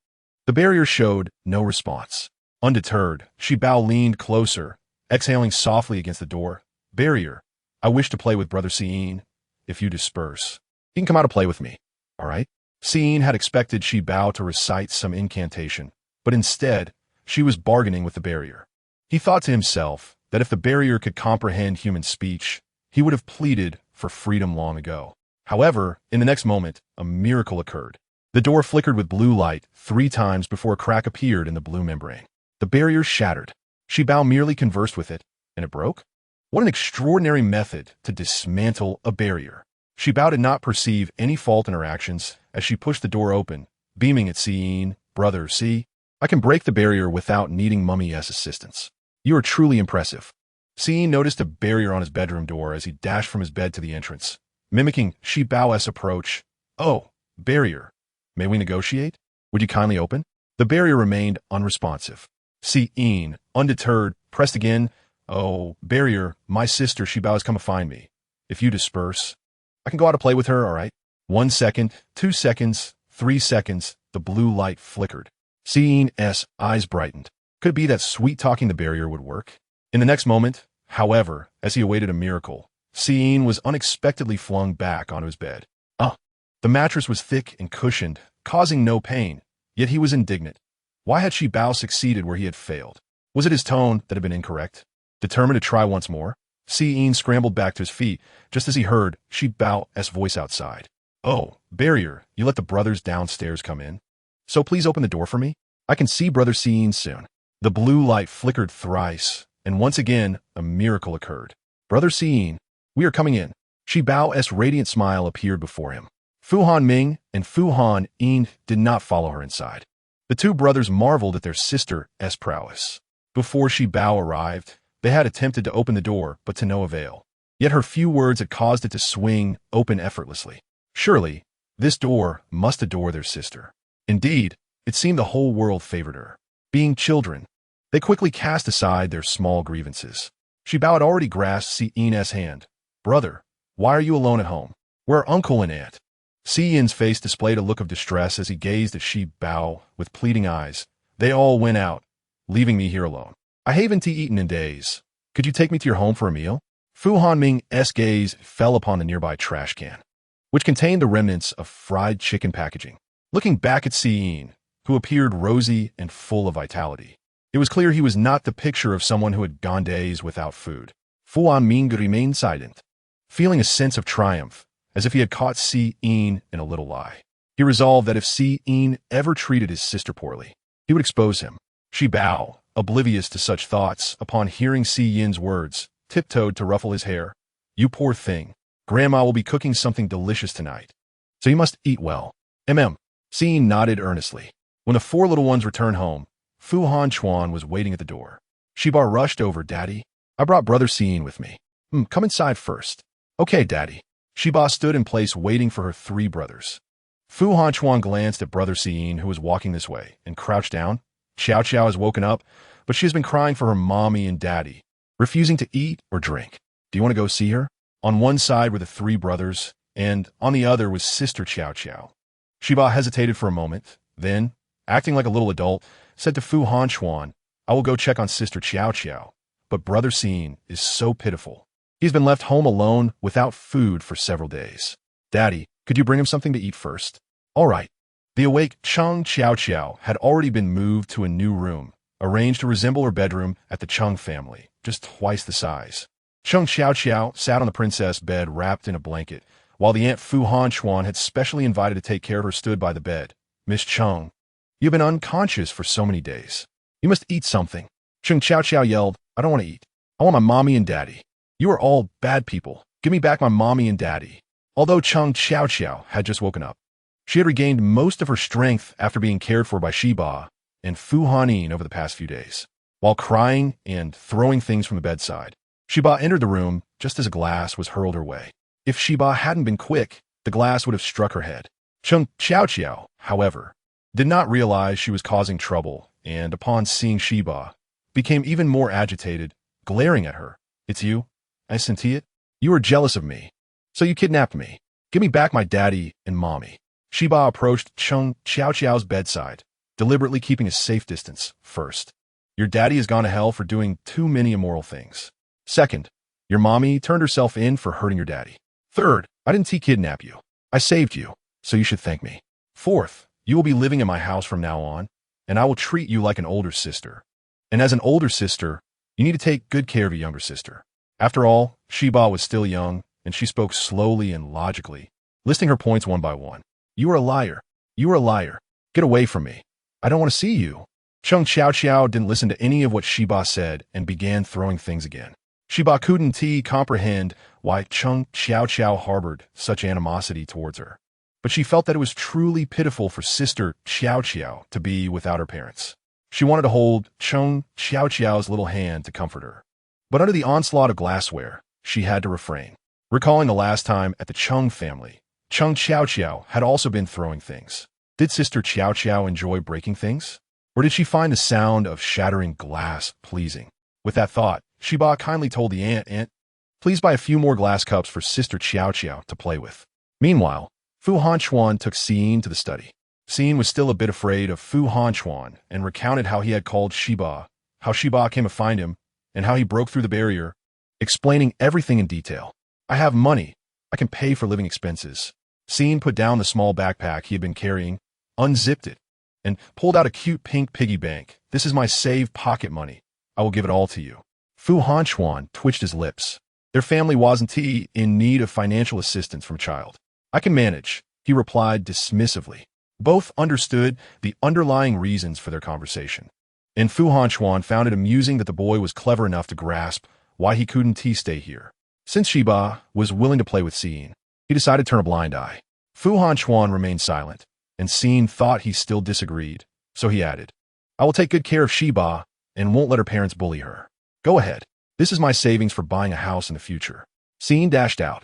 The barrier showed no response. Undeterred, Shi Bao leaned closer, exhaling softly against the door. Barrier, I wish to play with Brother Xin. If you disperse, you can come out to play with me. All right? Xin had expected Shi Bao to recite some incantation, but instead, she was bargaining with the barrier. He thought to himself that if the barrier could comprehend human speech, he would have pleaded for freedom long ago. However, in the next moment, a miracle occurred. The door flickered with blue light 3 times before a crack appeared in the blue membrane. The barrier shattered. Shi Bao merely conversed with it, and it broke? What an extraordinary method to dismantle a barrier. Shi Bao did not perceive any fault in her actions as she pushed the door open, beaming at Xin. Brother, see? I can break the barrier without needing Mummy's assistance. You are truly impressive. Xin noticed a barrier on his bedroom door as he dashed from his bed to the entrance, mimicking Shi Bao's approach. Oh, barrier. May we negotiate? Would you kindly open? The barrier remained unresponsive. Xin, undeterred, pressed again. Oh, barrier, my sister Shi Bao has come to find me. If you disperse, I can go out to play with her, all right? 1 second, 2 seconds, 3 seconds, the blue light flickered. Xin's eyes brightened. Could it be that sweet-talking the barrier would work? In the next moment, however, as he awaited a miracle, Xin was unexpectedly flung back onto his bed. The mattress was thick and cushioned, causing no pain, yet he was indignant. Why had Shi Bao succeeded where he had failed? Was it his tone that had been incorrect? Determined to try once more, Xin scrambled back to his feet just as he heard Shi Bao's voice outside. Oh, barrier, you let the brothers downstairs come in? So please open the door for me? I can see Brother Xin soon. The blue light flickered thrice, and once again, a miracle occurred. Brother Xin, we are coming in. Shi Bao's radiant smile appeared before him. Fu Hanming and Fu Han did not follow her inside. The two brothers marveled at their sister's prowess. Before Shi Bao arrived, they had attempted to open the door, but to no avail. Yet her few words had caused it to swing open effortlessly. Surely, this door must adore their sister. Indeed, it seemed the whole world favored her. Being children, they quickly cast aside their small grievances. Shi Bao had already grasped Xin's hand. Brother, why are you alone at home? Where are uncle and aunt? Xin's face displayed a look of distress as he gazed at Shi Bao with pleading eyes. They all went out, leaving me here alone. I haven't eaten in days. Could you take me to your home for a meal? Fu Hanming's gaze fell upon the nearby trash can, which contained the remnants of fried chicken packaging. Looking back at Xin, who appeared rosy and full of vitality, it was clear he was not the picture of someone who had gone days without food. Fu Hanming remained silent, feeling a sense of triumph, as if he had caught Xin in a little lie. He resolved that if Xin ever treated his sister poorly, he would expose him. Shi Bao, oblivious to such thoughts, upon hearing Xin's words, tiptoed to ruffle his hair. You poor thing. Grandma will be cooking something delicious tonight, so you must eat well. Xin nodded earnestly. When the 4 little ones returned home, Fu Hanchuan was waiting at the door. Shi Bao rushed over. Daddy, I brought Brother Xin with me. Come inside first. Okay, Daddy. Shi Bao stood in place waiting for her 3 brothers. Fu Hanchuan glanced at Brother Xin, who was walking this way, and crouched down. Xiao Xiao has woken up, but she has been crying for her mommy and daddy, refusing to eat or drink. Do you want to go see her? On one side were the 3 brothers, and on the other was Sister Xiao Xiao. Shi Bao hesitated for a moment, then, acting like a little adult, said to Fu Hanchuan, I will go check on Sister Xiao Xiao, but Brother Xin is so pitiful. He's been left home alone without food for several days. Daddy, could you bring him something to eat first? All right. The awake Chung Xiao Xiao had already been moved to a new room, arranged to resemble her bedroom at the Chung family, just twice the size. Chung Xiao Xiao sat on the princess bed wrapped in a blanket, while the Aunt Fu Han Chuan had specially invited to take care of her stood by the bed. Miss Chung, you've been unconscious for so many days. You must eat something. Chung Xiao Xiao yelled, I don't want to eat. I want my mommy and daddy. You are all bad people. Give me back my mommy and daddy. Although Chung Xiao Xiao had just woken up, she had regained most of her strength after being cared for by Shiba and Fu Hanin over the past few days. While crying and throwing things from the bedside, Shiba entered the room just as a glass was hurled her way. If Shiba hadn't been quick, the glass would have struck her head. Chung Xiao Xiao, however, did not realize she was causing trouble, and upon seeing Shiba, became even more agitated, glaring at her. It's you? I senti it? You were jealous of me, so you kidnapped me. Give me back my daddy and mommy. Shiba approached Chung Xiao Xiao's bedside, deliberately keeping a safe distance. First, your daddy has gone to hell for doing too many immoral things. Second, your mommy turned herself in for hurting your daddy. Third, I didn't kidnap you. I saved you, so you should thank me. Fourth, you will be living in my house from now on, and I will treat you like an older sister. And as an older sister, you need to take good care of your younger sister. After all, Shiba was still young, and she spoke slowly and logically, listing her points one by one. You are a liar. You are a liar. Get away from me. I don't want to see you. Chung Xiao Xiao didn't listen to any of what Shiba said and began throwing things again. Shiba couldn't comprehend why Chung Xiao Xiao harbored such animosity towards her, but she felt that it was truly pitiful for sister Xiao Xiao to be without her parents. She wanted to hold Chung Xiao Xiao's little hand to comfort her, but under the onslaught of glassware, she had to refrain. Recalling the last time at the Chung family, Chung Xiao Xiao had also been throwing things. Did sister Xiao Xiao enjoy breaking things? Or did she find the sound of shattering glass pleasing? With that thought, Shiba kindly told the aunt, please buy a few more glass cups for sister Xiao Xiao to play with. Meanwhile, Fu Han Chuan took Xin to the study. Xin was still a bit afraid of Fu Han Chuan and recounted how he had called Shiba, how Shiba came to find him, and how he broke through the barrier, explaining everything in detail. I have money. I can pay for living expenses. Xin put down the small backpack he had been carrying, unzipped it, and pulled out a cute pink piggy bank. This is my saved pocket money. I will give it all to you. Fu Han Chuan twitched his lips. Their family wasn't in need of financial assistance from a child. I can manage, he replied dismissively. Both understood the underlying reasons for their conversation, and Fu Han Chuan found it amusing that the boy was clever enough to grasp why he couldn't stay here. Since Shiba was willing to play with Xin, he decided to turn a blind eye. Fu Han Chuan remained silent, and Xin thought he still disagreed, so he added, I will take good care of Shiba and won't let her parents bully her. Go ahead. This is my savings for buying a house in the future. Xin dashed out,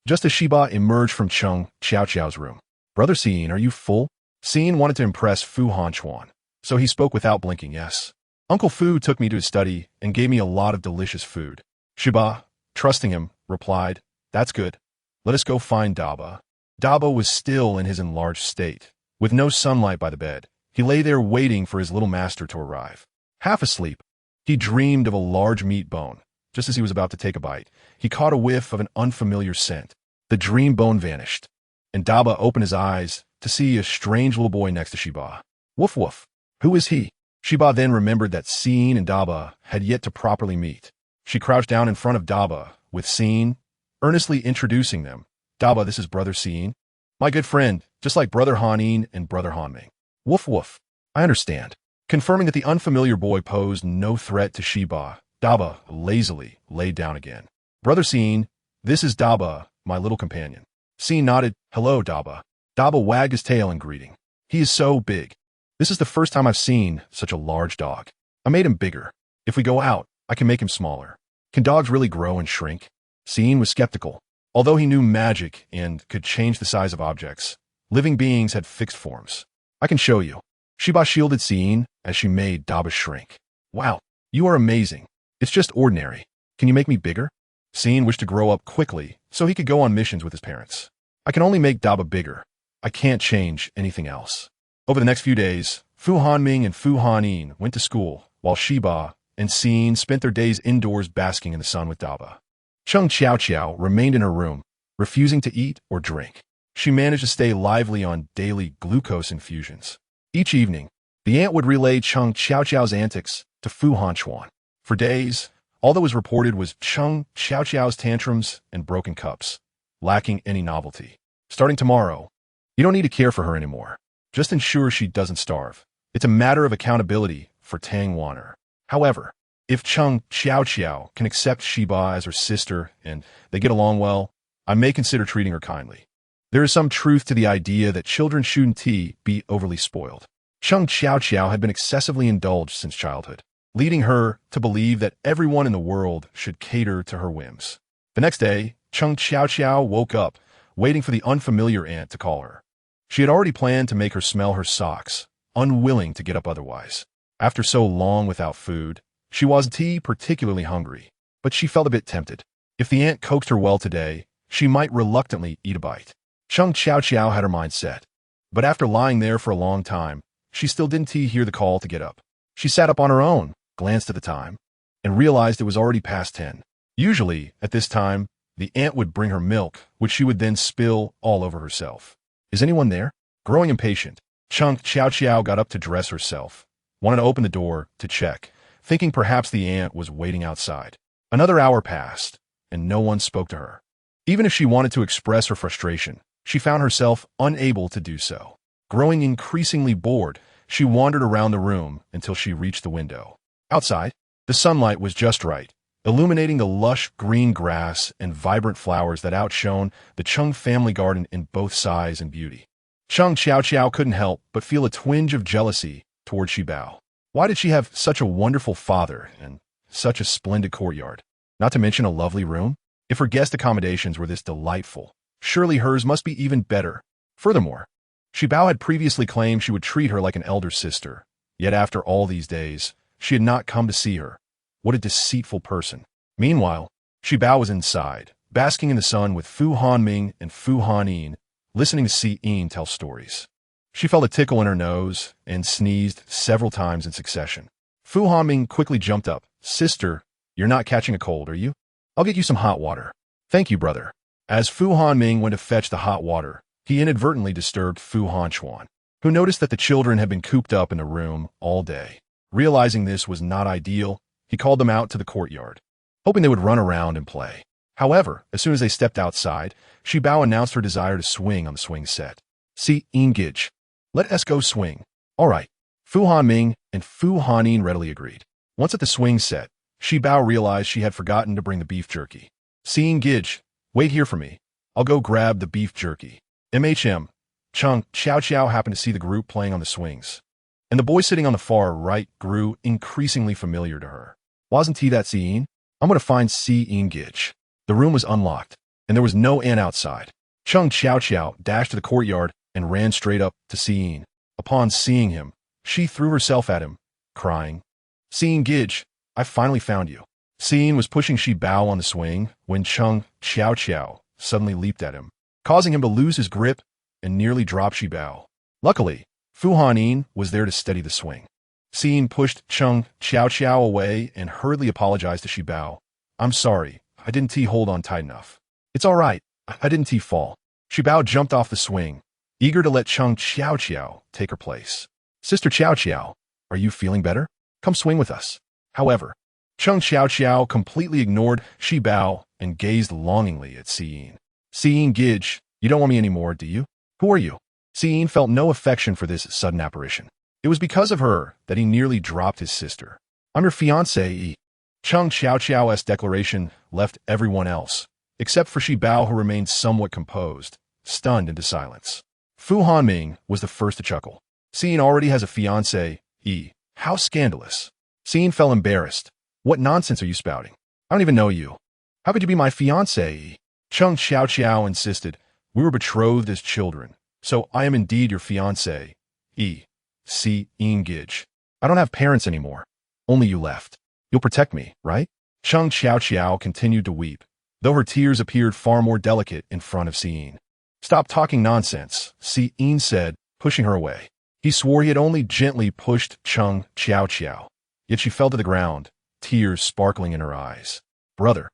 just as Shiba emerged from Chung Xiao Xiao's room. Brother Xin, are you full? Xin wanted to impress Fu Han Chuan, so he spoke without blinking. Yes. Uncle Fu took me to his study and gave me a lot of delicious food. Shiba, trusting him, replied, that's good. Let us go find Daba. Daba was still in his enlarged state. With no sunlight by the bed, he lay there waiting for his little master to arrive. Half asleep, he dreamed of a large meat bone. Just as he was about to take a bite, he caught a whiff of an unfamiliar scent. The dream bone vanished, and Daba opened his eyes to see a strange little boy next to Shiba. Woof woof. Who is he? Shiba then remembered that Xin and Daba had yet to properly meet. She crouched down in front of Daba, with Xin, earnestly introducing them. Daba, this is Brother Xin. My good friend, just like Brother Hanin and Brother Hanming. Woof woof. I understand. Confirming that the unfamiliar boy posed no threat to Shiba, Daba lazily laid down again. Brother Xin, this is Daba, my little companion. Xin nodded. Hello, Daba. Daba wagged his tail in greeting. He is so big. This is the first time I've seen such a large dog. I made him bigger. If we go out, I can make him smaller. Can dogs really grow and shrink? Xin was skeptical. Although he knew magic and could change the size of objects, living beings had fixed forms. I can show you. Shiba shielded Xin as she made Daba shrink. Wow, you are amazing. It's just ordinary. Can you make me bigger? Xin wished to grow up quickly so he could go on missions with his parents. I can only make Daba bigger. I can't change anything else. Over the next few days, Fu Hanming and Fu Hanin went to school, while Shiba and Xin spent their days indoors basking in the sun with Daba. Chung Chow Chow remained in her room, refusing to eat or drink. She managed to stay lively on daily glucose infusions. Each evening, the aunt would relay Chung Chow Chow's antics to Fu Hanchuan. For days, all that was reported was Chung Chow Chow's tantrums and broken cups, lacking any novelty. Starting tomorrow, you don't need to care for her anymore. Just ensure she doesn't starve. It's a matter of accountability for Tang Waner. However, if Chung Chow Chow can accept Shiba as her sister and they get along well, I may consider treating her kindly. There is some truth to the idea that children shouldn't be overly spoiled. Chung Chow Chow had been excessively indulged since childhood, leading her to believe that everyone in the world should cater to her whims. The next day, Chung Chow Chow woke up, waiting for the unfamiliar aunt to call her. She had already planned to make her smell her socks, unwilling to get up otherwise. After so long without food, she wasn't particularly hungry, but she felt a bit tempted. If the aunt coaxed her well today, she might reluctantly eat a bite. Chung Chow Chow had her mind set. But after lying there for a long time, she still didn't hear the call to get up. She sat up on her own, glanced at the time, and realized it was already past 10. Usually, at this time, the aunt would bring her milk, which she would then spill all over herself. Is anyone there? Growing impatient, Chung Chow Chow got up to dress herself, wanted to open the door to check, thinking perhaps the aunt was waiting outside. Another hour passed, and no one spoke to her. Even if she wanted to express her frustration, she found herself unable to do so. Growing increasingly bored, she wandered around the room until she reached the window. Outside, the sunlight was just right, illuminating the lush green grass and vibrant flowers that outshone the Chung family garden in both size and beauty. Chung Chow Chow couldn't help but feel a twinge of jealousy toward Shibao. Why did she have such a wonderful father and such a splendid courtyard? Not to mention a lovely room? If her guest accommodations were this delightful, surely hers must be even better. Furthermore, Shibao had previously claimed she would treat her like an elder sister, yet after all these days, she had not come to see her. What a deceitful person. Meanwhile, Shibao was inside, basking in the sun with Fu Hanming and Fu Hanin, listening to Si Yin tell stories. She felt a tickle in her nose and sneezed several times in succession. Fu Hanming quickly jumped up. Sister, you're not catching a cold, are you? I'll get you some hot water. Thank you, brother. As Fu Hanming went to fetch the hot water, he inadvertently disturbed Fu Hanchuan, who noticed that the children had been cooped up in the room all day. Realizing this was not ideal, he called them out to the courtyard, hoping they would run around and play. However, as soon as they stepped outside, Shibao announced her desire to swing on the swing set. Si Ingij, let us go swing. All right. Fu Hanming and Fu Hanin readily agreed. Once at the swing set, Shibao realized she had forgotten to bring the beef jerky. Si Ingij, wait here for me. I'll go grab the beef jerky. Chung Chow Chow happened to see the group playing on the swings, and the boy sitting on the far right grew increasingly familiar to her. Wasn't he that Si Yin? I'm going to find Si Ingij. The room was unlocked, and there was no aunt outside. Chung Chow Chow dashed to the courtyard and ran straight up to Si Yin. Upon seeing him, she threw herself at him, crying, Si Ingij, I finally found you. Si Yin was pushing Shibao on the swing when Chung Chow Chow suddenly leaped at him, causing him to lose his grip and nearly drop Shibao. Luckily, Fu Hanin was there to steady the swing. Si Yin pushed Chung Chow Chow away and hurriedly apologized to Shibao. I'm sorry, I didn't hold on tight enough. It's all right, I didn't fall. Shibao jumped off the swing, eager to let Chung Chow Chow take her place. Sister Chow Chow, are you feeling better? Come swing with us. However, Chung Chow Chow completely ignored Shibao and gazed longingly at Si Yin. Si Ingij, you don't want me anymore, do you? Who are you? Si Yin felt no affection for this sudden apparition. It was because of her that he nearly dropped his sister. I'm your fiancé. Chung Chow Chow's declaration left everyone else, except for Shibao, who remained somewhat composed, stunned into silence. Fu Hanming was the first to chuckle. Si Yin already has a fiancé. How scandalous. Si Yin felt embarrassed. What nonsense are you spouting? I don't even know you. How could you be my fiancé? Chung Chow Chow insisted. We were betrothed as children, so I am indeed your fiancé. Si Ingij. I don't have parents anymore. Only you left. You'll protect me, right? Chung Chow Chow continued to weep, though her tears appeared far more delicate in front of Si Yin. Stop talking nonsense, Si Yin said, pushing her away. He swore he had only gently pushed Chung Chow Chow, yet she fell to the ground, tears sparkling in her eyes. Brother.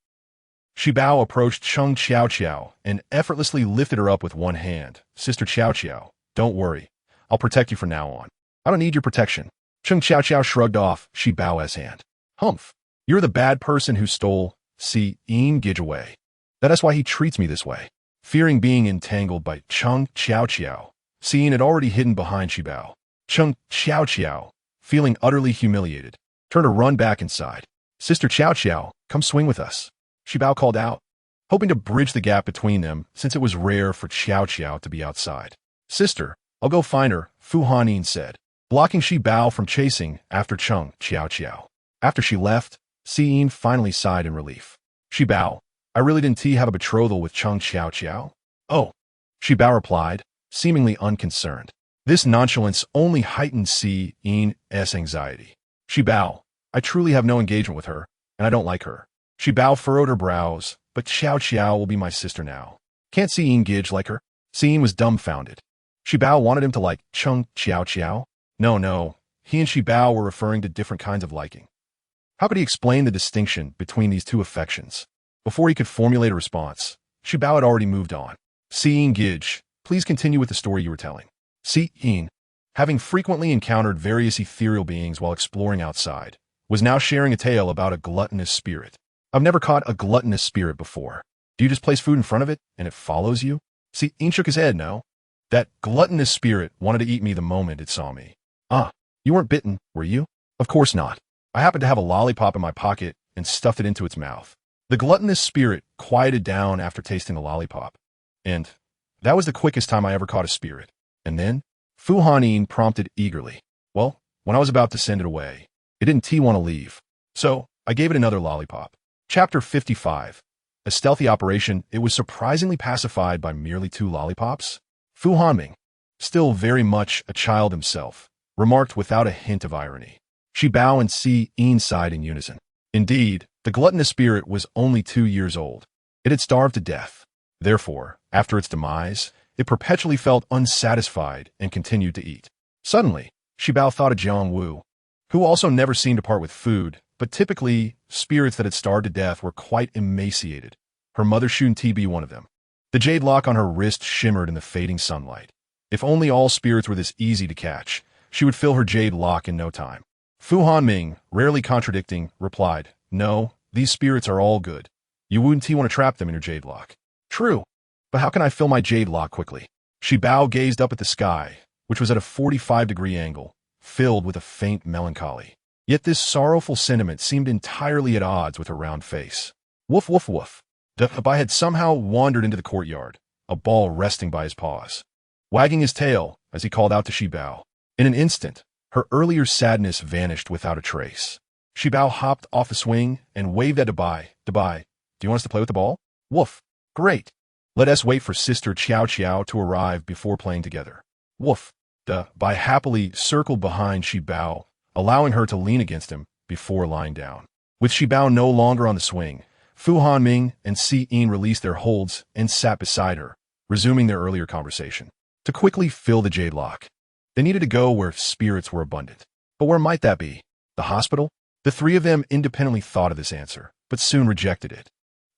Shi Bao approached Cheng Qiao Qiao and effortlessly lifted her up with one hand. Sister Qiao Qiao, don't worry. I'll protect you from now on. I don't need your protection. Cheng Qiao Qiao shrugged off Shi Bao's hand. Humph. You're the bad person who stole Si Yin Gij away. That is why he treats me this way. Fearing being entangled by Cheng Qiao Qiao, Si Yin had already hidden behind Shi Bao. Cheng Qiao Qiao, feeling utterly humiliated, turned to run back inside. Sister Qiao Qiao, come swing with us. Shi Bao called out, hoping to bridge the gap between them since it was rare for Qiao Qiao to be outside. Sister, I'll go find her, Fu Hanyin said, blocking Shi Bao from chasing after Cheng Qiao Qiao. After she left, Si Yin finally sighed in relief. Shi Bao, I really didn't have a betrothal with Cheng Qiao Qiao? Oh, Shi Bao replied, seemingly unconcerned. This nonchalance only heightened Si Yin's anxiety. Shi Bao, I truly have no engagement with her, and I don't like her. Shi Bao furrowed her brows, but Qiao Qiao will be my sister now. Can't Si Yin Gij like her? Si Yin was dumbfounded. Shi Bao wanted him to like Cheng Qiao Qiao? No, he and Shi Bao were referring to different kinds of liking. How could he explain the distinction between these two affections? Before he could formulate a response, Shi Bao had already moved on. Si Yin Gij, please continue with the story you were telling. Si Yin, having frequently encountered various ethereal beings while exploring outside, was now sharing a tale about a gluttonous spirit. I've never caught a gluttonous spirit before. Do you just place food in front of it, and it follows you? Si Yin shook his head, no. That gluttonous spirit wanted to eat me the moment it saw me. Ah, you weren't bitten, were you? Of course not. I happened to have a lollipop in my pocket and stuffed it into its mouth. The gluttonous spirit quieted down after tasting the lollipop. And that was the quickest time I ever caught a spirit. And then, Fu Hanyin prompted eagerly. Well, when I was about to send it away, it didn't want to leave. So, I gave it another lollipop. Chapter 55. A stealthy operation, it was surprisingly pacified by merely 2 lollipops. Fu Hanming, still very much a child himself, remarked without a hint of irony. Shi Bao and Si Yin sighed in unison. Indeed, the gluttonous spirit was only 2 years old. It had starved to death. Therefore, after its demise, it perpetually felt unsatisfied and continued to eat. Suddenly, Shi Bao thought of Jiang Wu, who also never seemed to part with food, but typically, spirits that had starved to death were quite emaciated. Her mother Shun Ti be one of them. The jade lock on her wrist shimmered in the fading sunlight. If only all spirits were this easy to catch, she would fill her jade lock in no time. Fu Hanming, rarely contradicting, replied, No, these spirits are all good. You wouldn't want to trap them in your jade lock. True, but how can I fill my jade lock quickly? Shi Bao gazed up at the sky, which was at a 45-degree angle, filled with a faint melancholy. Yet this sorrowful sentiment seemed entirely at odds with her round face. Woof, woof, woof. The Bai had somehow wandered into the courtyard, a ball resting by his paws, wagging his tail as he called out to Shi Bao. In an instant, her earlier sadness vanished without a trace. Shi Bao hopped off the swing and waved at Dabai. Dabai, do you want us to play with the ball? Woof. Great. Let us wait for Sister Qiao Qiao to arrive before playing together. Woof. Dabai happily circled behind Shi Bao, allowing her to lean against him before lying down. With Shi Bao no longer on the swing, Fu Hanming and Si Yin released their holds and sat beside her, resuming their earlier conversation. To quickly fill the jade lock, they needed to go where spirits were abundant. But where might that be? The hospital? The 3 of them independently thought of this answer, but soon rejected it.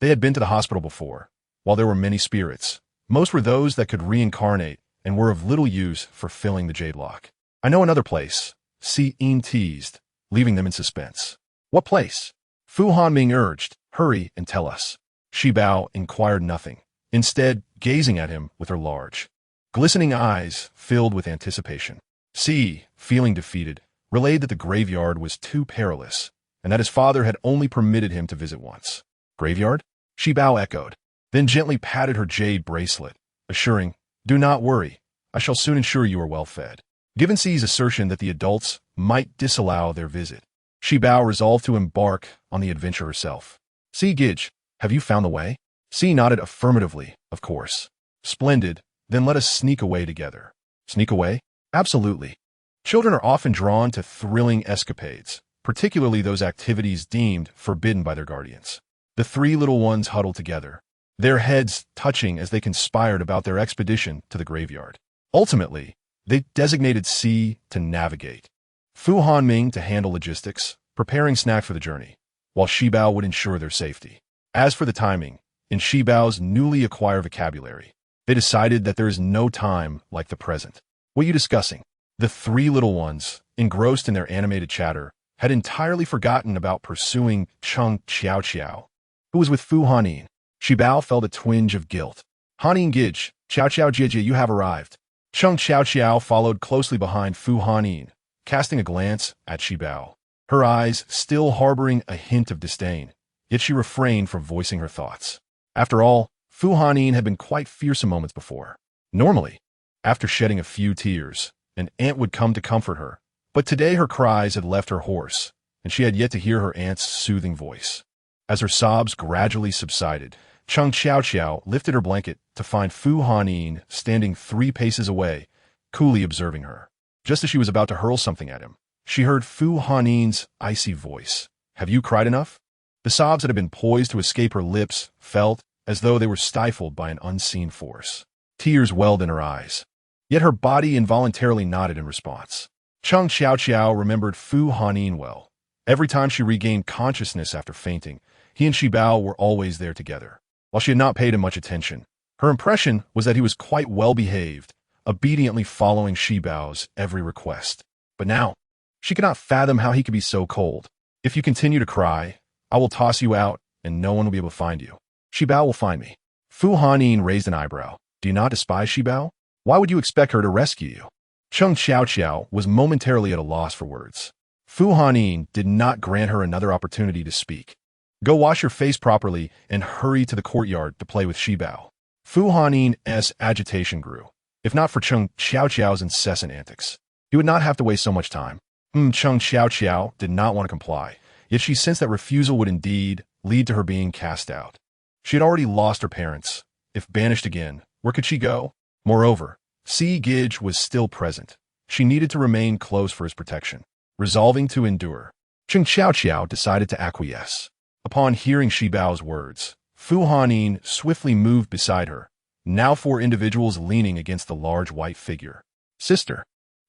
They had been to the hospital before. While there were many spirits, most were those that could reincarnate and were of little use for filling the jade lock. I know another place, Si Yin teased, leaving them in suspense. What place? Fu Hanming urged, hurry and tell us. Shi Bao inquired nothing, instead gazing at him with her large, glistening eyes filled with anticipation. Si, feeling defeated, relayed that the graveyard was too perilous, and that his father had only permitted him to visit once. Graveyard? Shi Bao echoed, then gently patted her jade bracelet, assuring, do not worry, I shall soon ensure you are well fed. Given Si's assertion that the adults might disallow their visit, Shi Bao resolved to embark on the adventure herself. Si Gij, have you found the way? Si nodded affirmatively, of course. Splendid, then let us sneak away together. Sneak away? Absolutely. Children are often drawn to thrilling escapades, particularly those activities deemed forbidden by their guardians. The 3 little ones huddled together, their heads touching as they conspired about their expedition to the graveyard. Ultimately, they designated Si to navigate, Fu Hanming to handle logistics, preparing snacks for the journey, while Shi Bao would ensure their safety. As for the timing, in Shibao's newly acquired vocabulary, they decided that there is no time like the present. What are you discussing? The three little ones, engrossed in their animated chatter, had entirely forgotten about pursuing Chung Xiao Xiao, who was with Fu Hanyin. Shibao felt a twinge of guilt. Hanyin Gij, Xiao Xiao Jie, you have arrived. Chung Xiao Xiao followed closely behind Fu Hanyin, casting a glance at Shibao, her eyes still harboring a hint of disdain, yet she refrained from voicing her thoughts. After all, Fu Hanyin had been quite fearsome moments before. Normally, after shedding a few tears, an aunt would come to comfort her, but today her cries had left her hoarse, and she had yet to hear her aunt's soothing voice. As her sobs gradually subsided, Chung Xiao Xiao lifted her blanket to find Fu Hanyin standing 3 paces away, coolly observing her. Just as she was about to hurl something at him, she heard Fu Hanyin's icy voice. Have you cried enough? The sobs that had been poised to escape her lips felt as though they were stifled by an unseen force. Tears welled in her eyes, yet her body involuntarily nodded in response. Chung Xiao Xiao remembered Fu Hanyin well. Every time she regained consciousness after fainting, he and Shibao were always there together. While she had not paid him much attention, her impression was that he was quite well behaved, obediently following Shibao's every request. But now, she could not fathom how he could be so cold. If you continue to cry, I will toss you out, and no one will be able to find you. Shibao will find me. Fu Hanyin raised an eyebrow. Do you not despise Shibao? Why would you expect her to rescue you? Chung Xiao Xiao was momentarily at a loss for words. Fu Hanyin did not grant her another opportunity to speak. Go wash your face properly and hurry to the courtyard to play with Shibao. Fu Hanyin's agitation grew. If not for Chung Xiao Xiao's incessant antics, he would not have to waste so much time. Chung Xiao Xiao did not want to comply, yet she sensed that refusal would indeed lead to her being cast out. She had already lost her parents. If banished again, where could she go? Moreover, Si Gij was still present. She needed to remain close for his protection. Resolving to endure, Chung Xiao Xiao decided to acquiesce. Upon hearing Shibao's words, Fu Hanyin swiftly moved beside her, now 4 individuals leaning against the large white figure. Sister.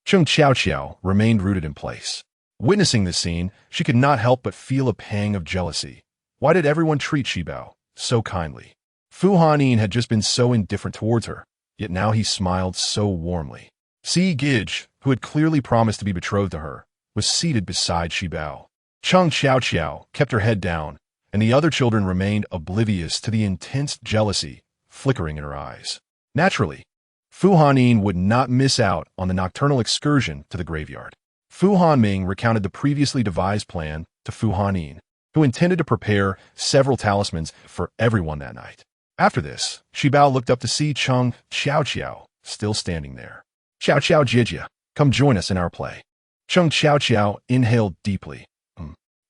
Chung Xiao Xiao remained rooted in place. Witnessing this scene, she could not help but feel a pang of jealousy. Why did everyone treat Shibao so kindly? Fu Hanyin had just been so indifferent towards her, yet now he smiled so warmly. Si Gij, who had clearly promised to be betrothed to her, was seated beside Shibao. Chung Xiao Xiao kept her head down, and the other children remained oblivious to the intense jealousy flickering in her eyes. Naturally, Fu Hanyin would not miss out on the nocturnal excursion to the graveyard. Fu Hanming recounted the previously devised plan to Fu Hanyin, who intended to prepare several talismans for everyone that night. After this, Shibao looked up to see Chung Xiao Xiao still standing there. Xiao Xiao Jie, come join us in our play. Chung Xiao Xiao inhaled deeply.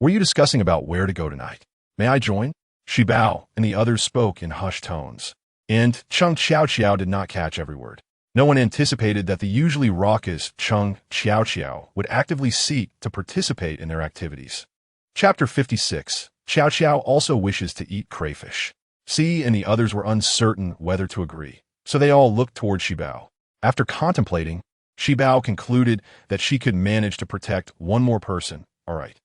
Were you discussing about where to go tonight? May I join? Shibao and the others spoke in hushed tones, and Chung Xiao Xiao did not catch every word. No one anticipated that the usually raucous Chung Xiao Xiao would actively seek to participate in their activities. Chapter 56. Xiao Xiao also wishes to eat crayfish. Si and the others were uncertain whether to agree, so they all looked toward Shibao. After contemplating, Shibao concluded that she could manage to protect one more person. All right.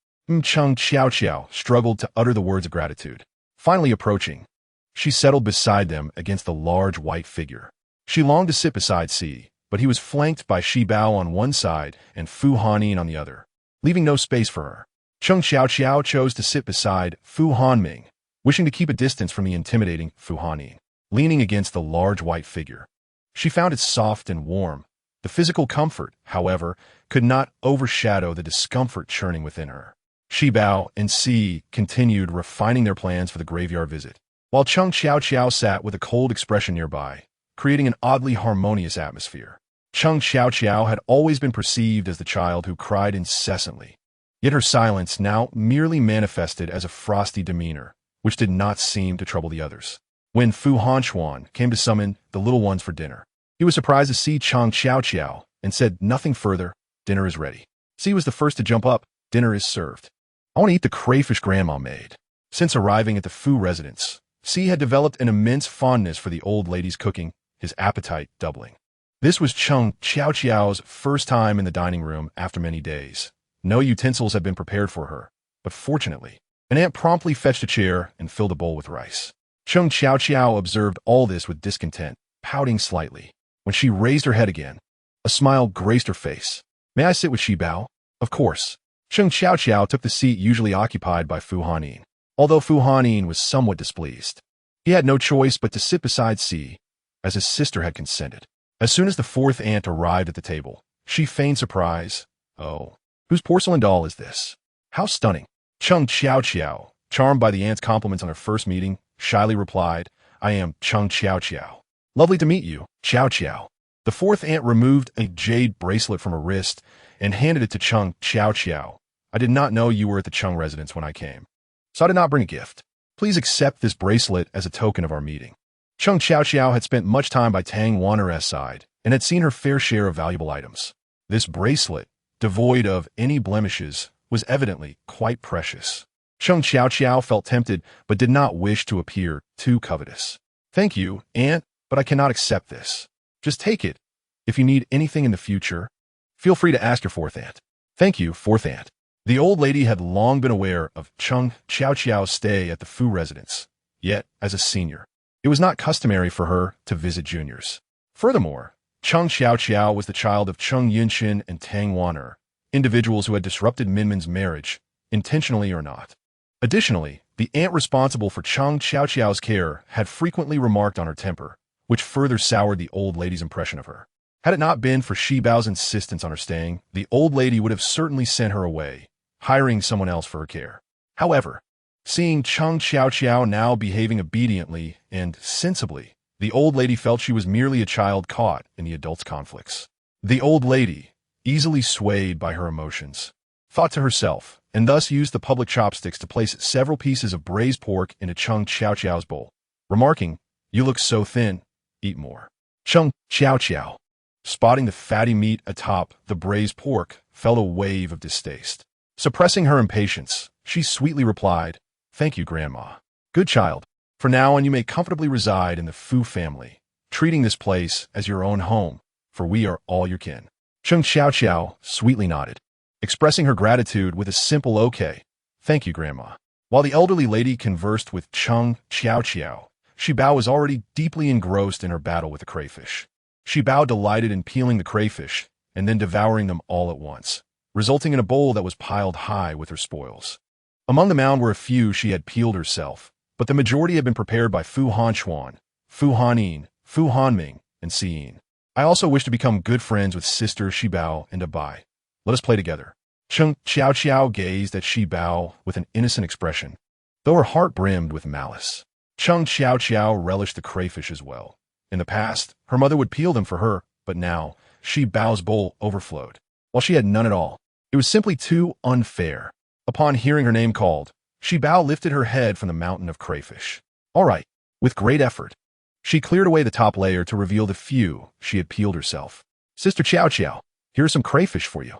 Chung Xiao Xiao struggled to utter the words of gratitude. Finally approaching, she settled beside them against the large white figure. She longed to sit beside Si, but he was flanked by Shibao on one side and Fu Hanyin on the other, leaving no space for her. Chung Xiao Xiao chose to sit beside Fu Hanming, wishing to keep a distance from the intimidating Fu Hanyin, leaning against the large white figure. She found it soft and warm. The physical comfort, however, could not overshadow the discomfort churning within her. Shibao and Si continued refining their plans for the graveyard visit, while Chung Xiao Xiao sat with a cold expression nearby, creating an oddly harmonious atmosphere. Chung Xiao Xiao had always been perceived as the child who cried incessantly, yet her silence now merely manifested as a frosty demeanor, which did not seem to trouble the others. When Fu Hanchuan came to summon the little ones for dinner, he was surprised to see Chung Xiao Xiao and said nothing further. Dinner is ready. Si was the first to jump up. Dinner is served. I want to eat the crayfish Grandma made. Since arriving at the Fu residence, Si had developed an immense fondness for the old lady's cooking, his appetite doubling. This was Chung Xiao Xiao's first time in the dining room after many days. No utensils had been prepared for her, but fortunately, An ant promptly fetched a chair and filled a bowl with rice. Chung Chao Chiao observed all this with discontent, pouting slightly. When she raised her head again, a smile graced her face. "May I sit with Shi Bao?" "Of course." Chung Chao Chiao took the seat usually occupied by Fu Hanyin, although Fu Hanyin was somewhat displeased. He had no choice but to sit beside Si, as his sister had consented. As soon as the fourth aunt arrived at the table, she feigned surprise. "Oh, whose porcelain doll is this? How stunning." Chung Chao Chiao, charmed by the aunt's compliments on her first meeting, shyly replied, "I am Chung Chao Chiao. Lovely to meet you, Chao Chiao." The fourth aunt removed a jade bracelet from her wrist and handed it to Chung Chao Chiao. "I did not know you were at the Chung residence when I came, so I did not bring a gift. Please accept this bracelet as a token of our meeting." Chung Chao Chiao had spent much time by Tang Wanner's side and had seen her fair share of valuable items. This bracelet, devoid of any blemishes, was evidently quite precious. Chung Chao Chiao felt tempted but did not wish to appear too covetous. "Thank you, aunt, but I cannot accept this. Just take it. If you need anything in the future, feel free to ask your fourth aunt." "Thank you, fourth aunt." The old lady had long been aware of Chung Chao Chiao's stay at the Fu residence, yet, as a senior, it was not customary for her to visit juniors. Furthermore, Chung Chao Chiao was the child of Chung Yunxin and Tang Wanner, individuals who had disrupted Minmin's marriage, intentionally or not. Additionally, the aunt responsible for Chung Chao Chiao's care had frequently remarked on her temper, which further soured the old lady's impression of her. Had it not been for Shi Bao's insistence on her staying, the old lady would have certainly sent her away, hiring someone else for her care. However, seeing Chung Chao Chiao now behaving obediently and sensibly, the old lady felt she was merely a child caught in the adult's conflicts. The old lady, easily swayed by her emotions, thought to herself, and thus used the public chopsticks to place several pieces of braised pork into Chung Chao Chiao's bowl, remarking, "You look so thin, eat more." Chung Chao Chiao, spotting the fatty meat atop the braised pork, felt a wave of distaste. Suppressing her impatience, she sweetly replied, "Thank you, Grandma. Good child. For now on you may comfortably reside in the Fu family, treating this place as your own home, for we are all your kin." Chung Chao Chiao sweetly nodded, expressing her gratitude with a simple "Okay, thank you, Grandma." While the elderly lady conversed with Chung Chao Chiao, Shi Bao was already deeply engrossed in her battle with the crayfish. Shi Bao delighted in peeling the crayfish and then devouring them all at once, resulting in a bowl that was piled high with her spoils. Among the mound were a few she had peeled herself, but the majority had been prepared by Fu Hanchuan, Fu Hanyin, Fu Hanming, and Siyin. "I also wish to become good friends with Sister Shi Bao and Abai. Let us play together." Chung Chao Chiao gazed at Shi Bao with an innocent expression, though her heart brimmed with malice. Chung Chao Chiao relished the crayfish as well. In the past, her mother would peel them for her, but now, Shi Bao's bowl overflowed, while she had none at all. It was simply too unfair. Upon hearing her name called, Shi Bao lifted her head from the mountain of crayfish. All right, with great effort, she cleared away the top layer to reveal the few she had peeled herself. "Sister Chao Chiao, here are some crayfish for you."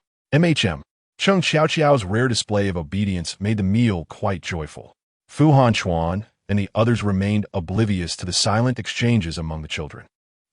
Chung Chao Chiao's rare display of obedience made the meal quite joyful. Fu Hanchuan and the others remained oblivious to the silent exchanges among the children.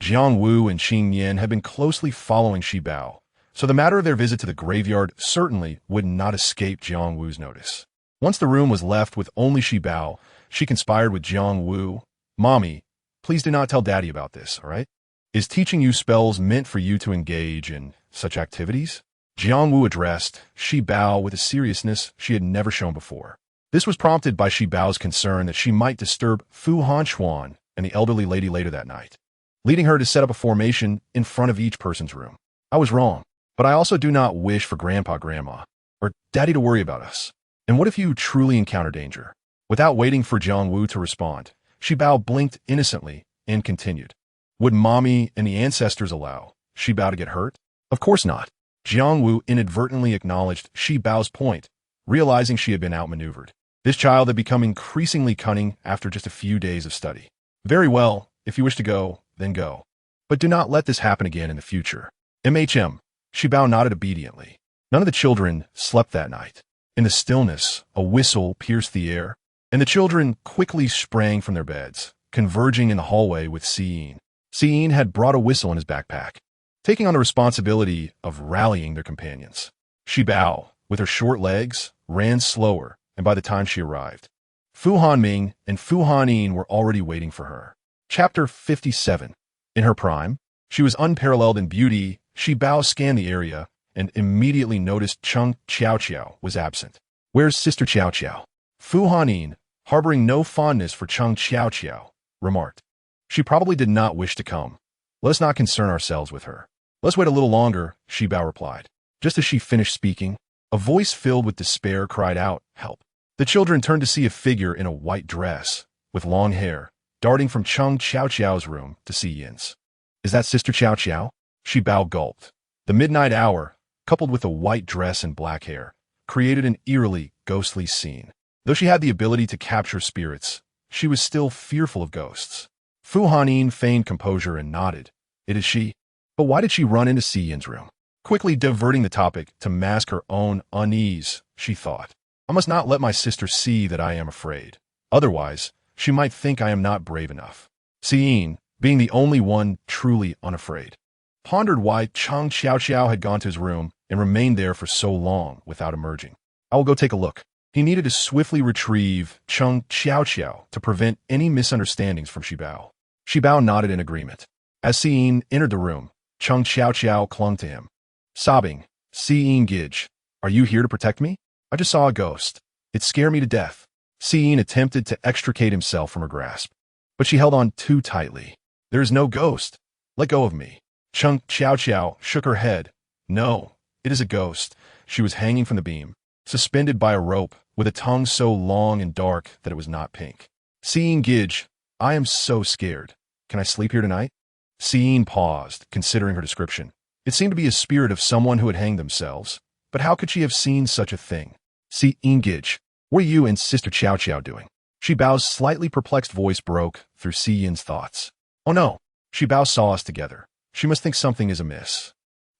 Jiang Wu and Qing Yan had been closely following Shi Bao, so the matter of their visit to the graveyard certainly would not escape Jiang Wu's notice. Once the room was left with only Shi Bao, she conspired with Jiang Wu. "Mommy, please do not tell Daddy about this, all right? Is teaching you spells meant for you to engage in such activities?" Jiang Wu addressed Shi Bao with a seriousness she had never shown before. This was prompted by Shi Bao's concern that she might disturb Fu Hanchuan and the elderly lady later that night, leading her to set up a formation in front of each person's room. "I was wrong, but I also do not wish for Grandpa, Grandma, or Daddy to worry about us. And what if you truly encounter danger?" Without waiting for Jiang Wu to respond, Shi Bao blinked innocently and continued. "Would Mommy and the ancestors allow Shi Bao to get hurt?" "Of course not." Jiang Wu inadvertently acknowledged Shi Bao's point, realizing she had been outmaneuvered. This child had become increasingly cunning after just a few days of study. "Very well, if you wish to go, then go. But do not let this happen again in the future." Shi Bao nodded obediently. None of the children slept that night. In the stillness, a whistle pierced the air, and the children quickly sprang from their beds, converging in the hallway with Siyin. Siyin had brought a whistle in his backpack, taking on the responsibility of rallying their companions. Shi Bao, with her short legs, ran slower and by the time she arrived, Fu Hanming and Fu Hanyin were already waiting for her. Chapter 57. In her prime, she was unparalleled in beauty. Shi Bao scanned the area and immediately noticed Cheng Qiao was absent. "Where's Sister Qiao?" Fu Hanyin, harboring no fondness for Cheng Qiao, remarked. "She probably did not wish to come. Let us not concern ourselves with her. Let's wait a little longer," Shi Bao replied. Just as she finished speaking, a voice filled with despair cried out, "Help." The children turned to see a figure in a white dress, with long hair, darting from Cheng Qiao's room to Si Yin's. "Is that Sister Qiao?" Shi Bao gulped. The midnight hour, coupled with a white dress and black hair, created an eerily ghostly scene. Though she had the ability to capture spirits, she was still fearful of ghosts. Fu Hanyin feigned composure and nodded. "It is she. But why did she run into Si Yin's room?" Quickly diverting the topic to mask her own unease, she thought, "I must not let my sister see that I am afraid. Otherwise, she might think I am not brave enough." Si Yin, being the only one truly unafraid, pondered why Cheng Qiao had gone to his room and remained there for so long without emerging. "I will go take a look." He needed to swiftly retrieve Cheng Qiao to prevent any misunderstandings from Shi Bao. Shi Bao nodded in agreement. As Si Yin entered the room, Cheng Qiao clung to him. Sobbing, "Si Yin Gij, are you here to protect me? I just saw a ghost. It scared me to death." Si Yin attempted to extricate himself from her grasp, but she held on too tightly. "There is no ghost. Let go of me." Cheng Qiao shook her head. "No, it is a ghost." She was hanging from the beam, suspended by a rope, with a tongue so long and dark that it was not pink. "Si Yin Gij, I am so scared. Can I sleep here tonight?" Si Yin paused, considering her description. It seemed to be a spirit of someone who had hanged themselves, but how could she have seen such a thing? "Si Yin Gij, what are you and Sister Qiao doing?" Shi Bao's slightly perplexed voice broke through Si Yin's thoughts. "Oh no." Shi Bao saw us together. She must think something is amiss.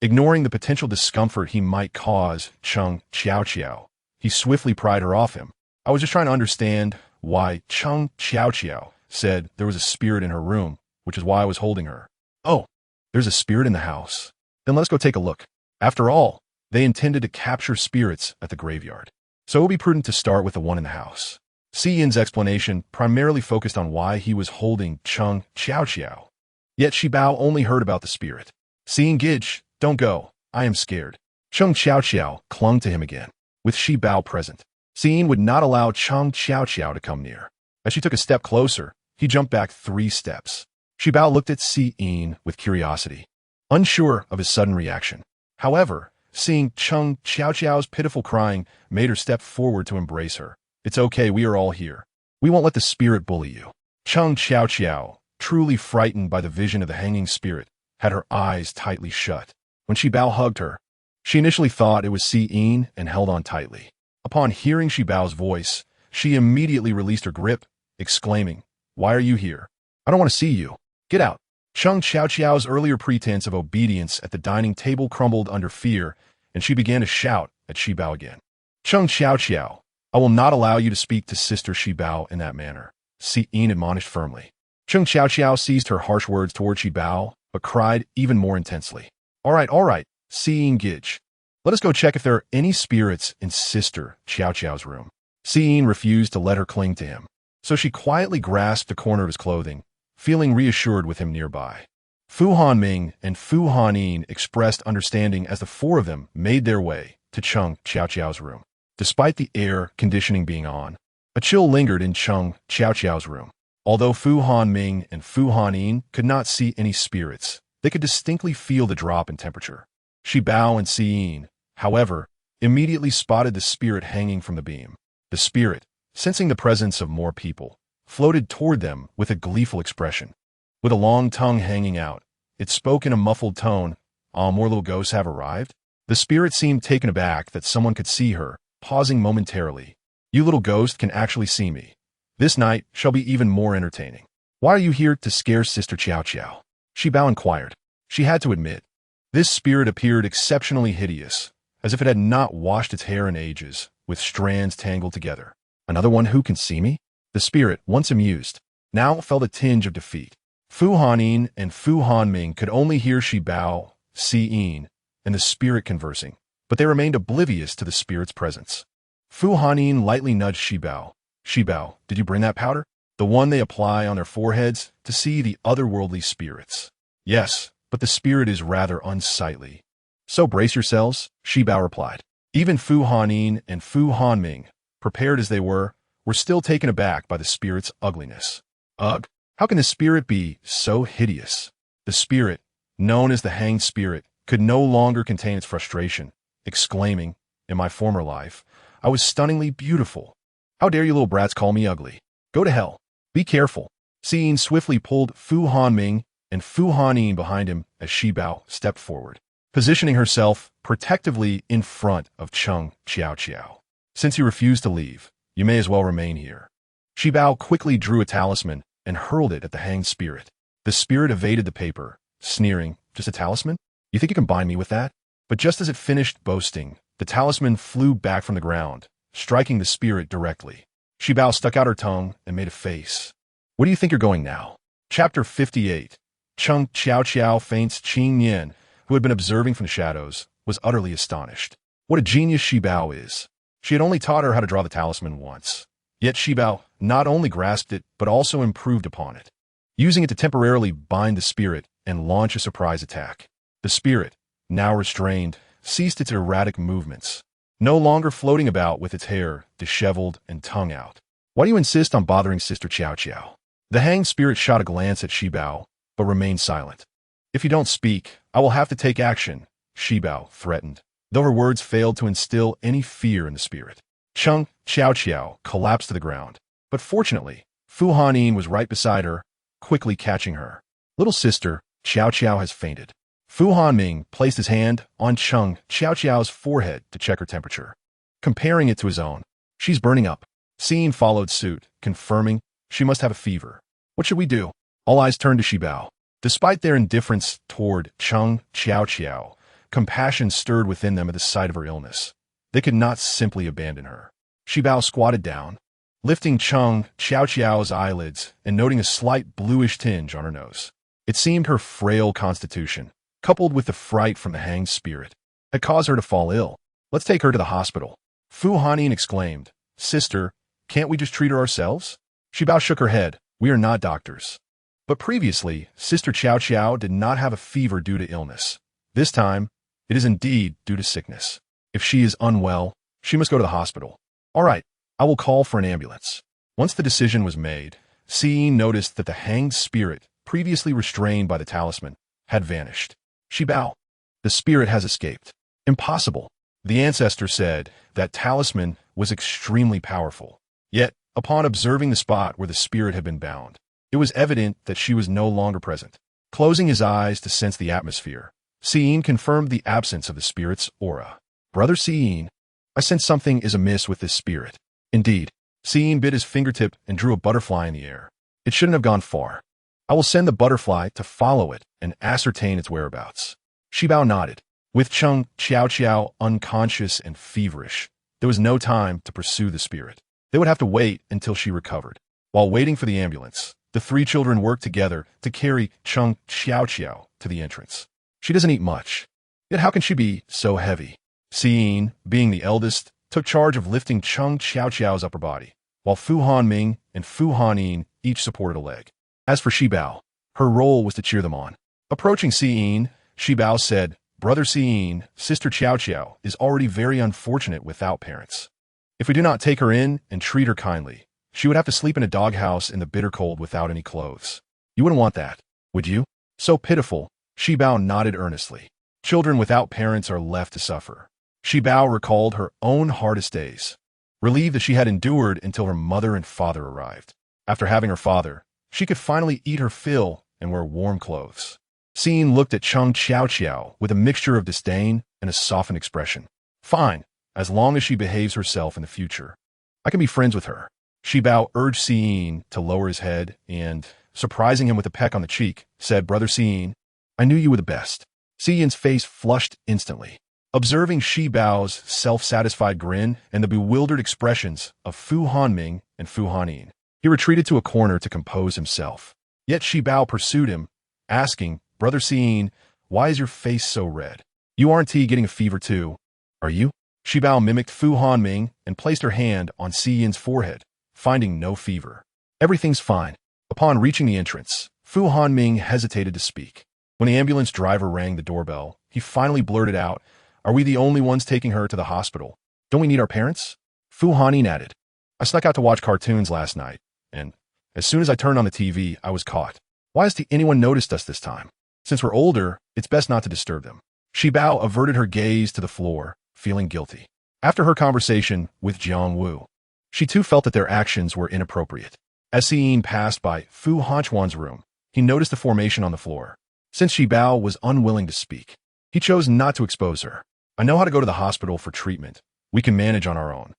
Ignoring the potential discomfort he might cause Cheng Qiao, he swiftly pried her off him. "I was just trying to understand why Cheng Qiao said there was a spirit in her room, which is why I was holding her." "Oh, there's a spirit in the house? Then let's go take a look." After all, they intended to capture spirits at the graveyard, so it would be prudent to start with the one in the house. Si Yin's explanation primarily focused on why he was holding Cheng Qiao. Yet Shi Bao only heard about the spirit. "Si Yin Gij, don't go. I am scared." Cheng Qiao clung to him again, with Shi Bao present. Si Yin would not allow Cheng Qiao to come near. As she took a step closer, he jumped back 3 steps. Shi Bao looked at Si Yin with curiosity, unsure of his sudden reaction. However, seeing Cheng Qiao's pitiful crying made her step forward to embrace her. "It's okay, we are all here. We won't let the spirit bully you." Cheng Qiao, truly frightened by the vision of the hanging spirit, had her eyes tightly shut. When Shi Bao hugged her, she initially thought it was Si Yin and held on tightly. Upon hearing Shi Bao's voice, she immediately released her grip, exclaiming, "Why are you here? I don't want to see you. Get out." Cheng Qiao's earlier pretense of obedience at the dining table crumbled under fear, and she began to shout at Shi Bao again. "Cheng Qiao, I will not allow you to speak to Sister Shi Bao in that manner," Si Yin admonished firmly. Cheng Qiao seized her harsh words toward Shi Bao, but cried even more intensely. All right, Si Yin Gij. Let us go check if there are any spirits in Sister Qiao's room." Si Yin refused to let her cling to him, so she quietly grasped a corner of his clothing, feeling reassured with him nearby. Fu Hanming and Fu Hanyin expressed understanding as the 4 of them made their way to Cheng Qiao's room. Despite the air conditioning being on, a chill lingered in Cheng Qiao's room. Although Fu Hanming and Fu Hanyin could not see any spirits, they could distinctly feel the drop in temperature. Shi Bao and Si Yin, however, immediately spotted the spirit hanging from the beam. The spirit, sensing the presence of more people, floated toward them with a gleeful expression. With a long tongue hanging out, it spoke in a muffled tone, "More little ghosts have arrived?" The spirit seemed taken aback that someone could see her, pausing momentarily. "You little ghost can actually see me. This night shall be even more entertaining. Why are you here to scare Sister Qiao?" Shi Bao inquired. She had to admit, this spirit appeared exceptionally hideous, as if it had not washed its hair in ages, with strands tangled together. "Another one who can see me?" The spirit, once amused, now felt a tinge of defeat. Fu Hanyin and Fu Hanming could only hear Shi Bao, Si Yin, and the spirit conversing, but they remained oblivious to the spirit's presence. Fu Hanyin lightly nudged Shibao. Shibao, did you bring that powder? The one they apply on their foreheads to see the otherworldly spirits. Yes, but the spirit is rather unsightly. So brace yourselves, Shibao replied. Even Fu Hanyin and Fu Hanming, prepared as they were still taken aback by the spirit's ugliness. Ugh, how can the spirit be so hideous? The spirit, known as the hanged spirit, could no longer contain its frustration, exclaiming, in my former life, I was stunningly beautiful. How dare you little brats call me ugly? Go to hell. Be careful. Seeing swiftly pulled Fu Hanming and Fu Hanyin behind him as Shibao stepped forward, positioning herself protectively in front of Cheng Qiao. Since you refuse to leave, you may as well remain here. Shibao quickly drew a talisman and hurled it at the hanged spirit. The spirit evaded the paper, sneering, just a talisman? You think you can bind me with that? But just as it finished boasting, the talisman flew back from the ground, striking the spirit directly. Shibao stuck out her tongue and made a face. Where do you think you're going now? Chapter 58. Cheng Qiao faints Qing Nian, who had been observing from the shadows, was utterly astonished. What a genius Shibao is. She had only taught her how to draw the talisman once. Yet Shibao not only grasped it, but also improved upon it, using it to temporarily bind the spirit and launch a surprise attack. The spirit, now restrained, ceased its erratic movements, no longer floating about with its hair disheveled and tongue out. Why do you insist on bothering Sister Qiao? The hanged spirit shot a glance at Shibao, but remained silent. If you don't speak, I will have to take action, Shibao threatened, though her words failed to instill any fear in the spirit. Cheng Qiao collapsed to the ground, but fortunately, Fu Hanyin was right beside her, quickly catching her. Little sister, Qiao has fainted. Fu Hanming placed his hand on Cheng Qiao's forehead to check her temperature, comparing it to his own. She's burning up. Xin followed suit, confirming she must have a fever. What should we do? All eyes turned to Shibao. Despite their indifference toward Cheng Qiao, compassion stirred within them at the sight of her illness. They could not simply abandon her. Shibao squatted down, lifting Cheng Qiao's eyelids and noting a slight bluish tinge on her nose. It seemed her frail constitution, coupled with the fright from the hanged spirit, had caused her to fall ill. Let's take her to the hospital. Fu Hanyin exclaimed, Sister, can't we just treat her ourselves? Shibao shook her head. We are not doctors. But previously, Sister Qiao did not have a fever due to illness. This time, it is indeed due to sickness. If she is unwell, she must go to the hospital. All right, I will call for an ambulance. Once the decision was made, Xin noticed that the hanged spirit, previously restrained by the talisman, had vanished. Shibao, the spirit has escaped. Impossible. The ancestor said that talisman was extremely powerful. Yet, upon observing the spot where the spirit had been bound, it was evident that she was no longer present. Closing his eyes to sense the atmosphere, Xin confirmed the absence of the spirit's aura. Brother Xin, I sense something is amiss with this spirit. Indeed, Xin bit his fingertip and drew a butterfly in the air. It shouldn't have gone far. I will send the butterfly to follow it and ascertain its whereabouts. Shibao nodded. With Cheng Qiao unconscious and feverish, there was no time to pursue the spirit. They would have to wait until she recovered. While waiting for the ambulance, the three children worked together to carry Cheng Qiao to the entrance. She doesn't eat much. Yet how can she be so heavy? Xin, being the eldest, took charge of lifting Cheng Qiao's upper body, while Fu Hanming and Fu Hanyin each supported a leg. As for Shibao, her role was to cheer them on. Approaching Xin, Shibao said, Brother Xin, Sister Qiao is already very unfortunate without parents. If we do not take her in and treat her kindly, she would have to sleep in a doghouse in the bitter cold without any clothes. You wouldn't want that, would you? So pitiful, Shibao nodded earnestly. Children without parents are left to suffer. Shibao recalled her own hardest days, relieved that she had endured until her mother and father arrived. After having her father, she could finally eat her fill and wear warm clothes. Xin looked at Cheng Qiao with a mixture of disdain and a softened expression. Fine, as long as she behaves herself in the future. I can be friends with her. Shibao urged Xin to lower his head and, surprising him with a peck on the cheek, said, Brother Xin, I knew you were the best. Xin's face flushed instantly. Observing Shibao's self-satisfied grin and the bewildered expressions of Fu Hanming and Fu Hanyin, he retreated to a corner to compose himself. Yet Shibao pursued him, asking, Brother Xin, why is your face so red? You aren't getting a fever too, are you? Shibao mimicked Fu Hanming and placed her hand on Si Yin's forehead, finding no fever. Everything's fine. Upon reaching the entrance, Fu Hanming hesitated to speak. When the ambulance driver rang the doorbell, he finally blurted out, "Are we the only ones taking her to the hospital? Don't we need our parents?" Fu Hanming added, "I snuck out to watch cartoons last night, and as soon as I turned on the TV, I was caught. Why has anyone noticed us this time? Since we're older, it's best not to disturb them." Shibao averted her gaze to the floor, feeling guilty. After her conversation with Jiang Wu, she too felt that their actions were inappropriate. As Si Yin passed by Fu Hanchuan's room, he noticed the formation on the floor. Since Shibao was unwilling to speak, he chose not to expose her. "I know how to go to the hospital for treatment. We can manage on our own."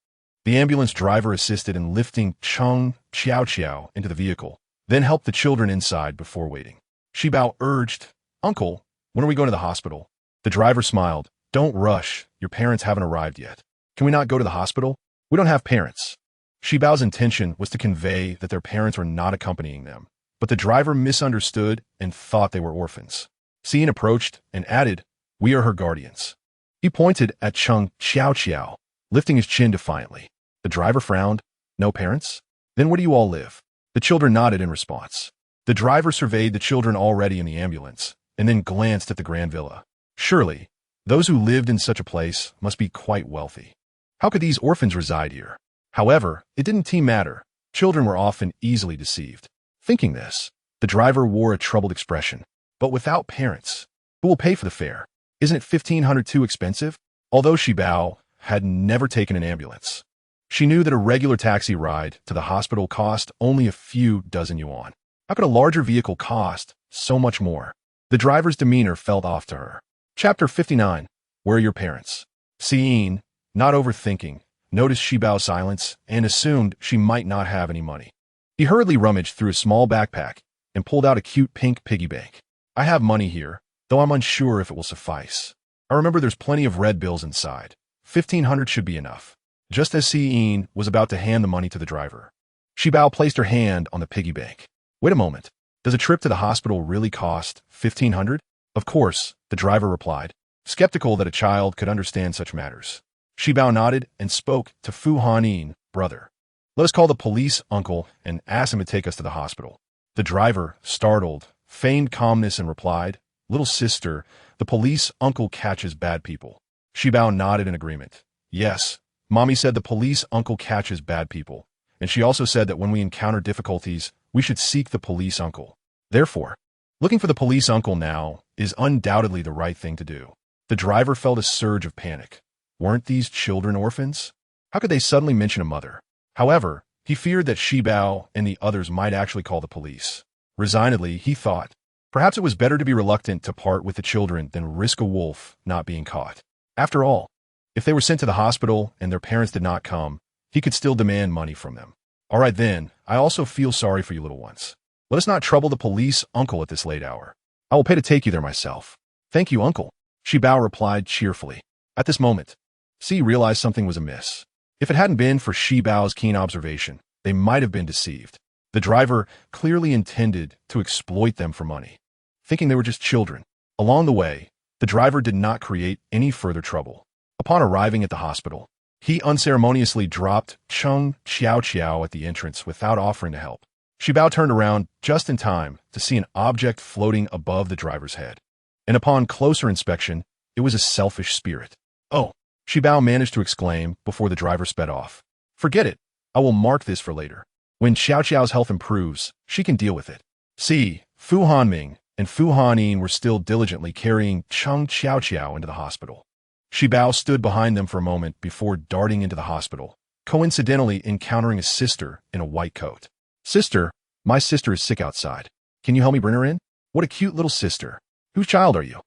The ambulance driver assisted in lifting Cheng Xiao into the vehicle, then helped the children inside before waiting. Shibao urged, "Uncle, when are we going to the hospital?" The driver smiled. "Don't rush. Your parents haven't arrived yet. Can we not go to the hospital? We don't have parents." Shibao's intention was to convey that their parents were not accompanying them, but the driver misunderstood and thought they were orphans. Si Yin approached and added, "We are her guardians." He pointed at Cheng Xiao, lifting his chin defiantly. The driver frowned. "No parents? Then where do you all live?" The children nodded in response. The driver surveyed the children already in the ambulance, and then glanced at the grand villa. Surely, those who lived in such a place must be quite wealthy. How could these orphans reside here? However, it didn't matter. Children were often easily deceived. Thinking this, the driver wore a troubled expression. "But without parents, who will pay for the fare? Isn't it 1,500 too expensive?" Although Shibao had never taken an ambulance, she knew that a regular taxi ride to the hospital cost only a few dozen yuan. How could a larger vehicle cost so much more? The driver's demeanor felt off to her. Chapter 59. Where are your parents? Si Yin, not overthinking, noticed Shibao's silence and assumed she might not have any money. He hurriedly rummaged through a small backpack and pulled out a cute pink piggy bank. "I have money here, though I'm unsure if it will suffice. I remember there's plenty of red bills inside. 1,500 should be enough." Just as Si Yin was about to hand the money to the driver, Shibao placed her hand on the piggy bank. "Wait a moment. Does a trip to the hospital really cost 1,500? "Of course," the driver replied, skeptical that a child could understand such matters. Shibao nodded and spoke to Fu Hanyin, "Brother, let us call the police, uncle, and ask him to take us to the hospital." The driver, startled, feigned calmness and replied, "Little sister, the police uncle catches bad people." Shibao nodded in agreement. "Yes, Mommy said the police uncle catches bad people, and she also said that when we encounter difficulties, we should seek the police uncle. Therefore, looking for the police uncle now is undoubtedly the right thing to do." The driver felt a surge of panic. Weren't these children orphans? How could they suddenly mention a mother? However, he feared that Shibao and the others might actually call the police. Resignedly, he thought, perhaps it was better to be reluctant to part with the children than risk a wolf not being caught. After all, if they were sent to the hospital and their parents did not come, he could still demand money from them. "All right then, I also feel sorry for you little ones. Let us not trouble the police uncle at this late hour. I will pay to take you there myself." "Thank you, uncle," Shibao replied cheerfully. At this moment, Si realized something was amiss. If it hadn't been for Shibao's keen observation, they might have been deceived. The driver clearly intended to exploit them for money, thinking they were just children. Along the way, the driver did not create any further trouble. Upon arriving at the hospital, he unceremoniously dropped Cheng Xiao at the entrance without offering to help. Shibao turned around just in time to see an object floating above the driver's head. And upon closer inspection, it was a selfish spirit. "Oh!" Shibao managed to exclaim before the driver sped off. "Forget it. I will mark this for later. When Xiao's health improves, she can deal with it." Fu Hanming and Fu Hanyin were still diligently carrying Cheng Xiao into the hospital. Shibao stood behind them for a moment before darting into the hospital, coincidentally encountering a sister in a white coat. "Sister, my sister is sick outside. Can you help me bring her in?" "What a cute little sister. Whose child are you?"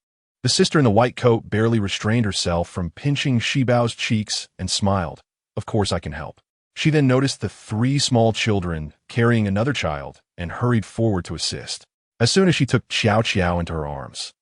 The sister in the white coat barely restrained herself from pinching Shibao's cheeks and smiled. "Of course I can help." She then noticed the 3 small children carrying another child and hurried forward to assist. As soon as she took Xiao into her arms,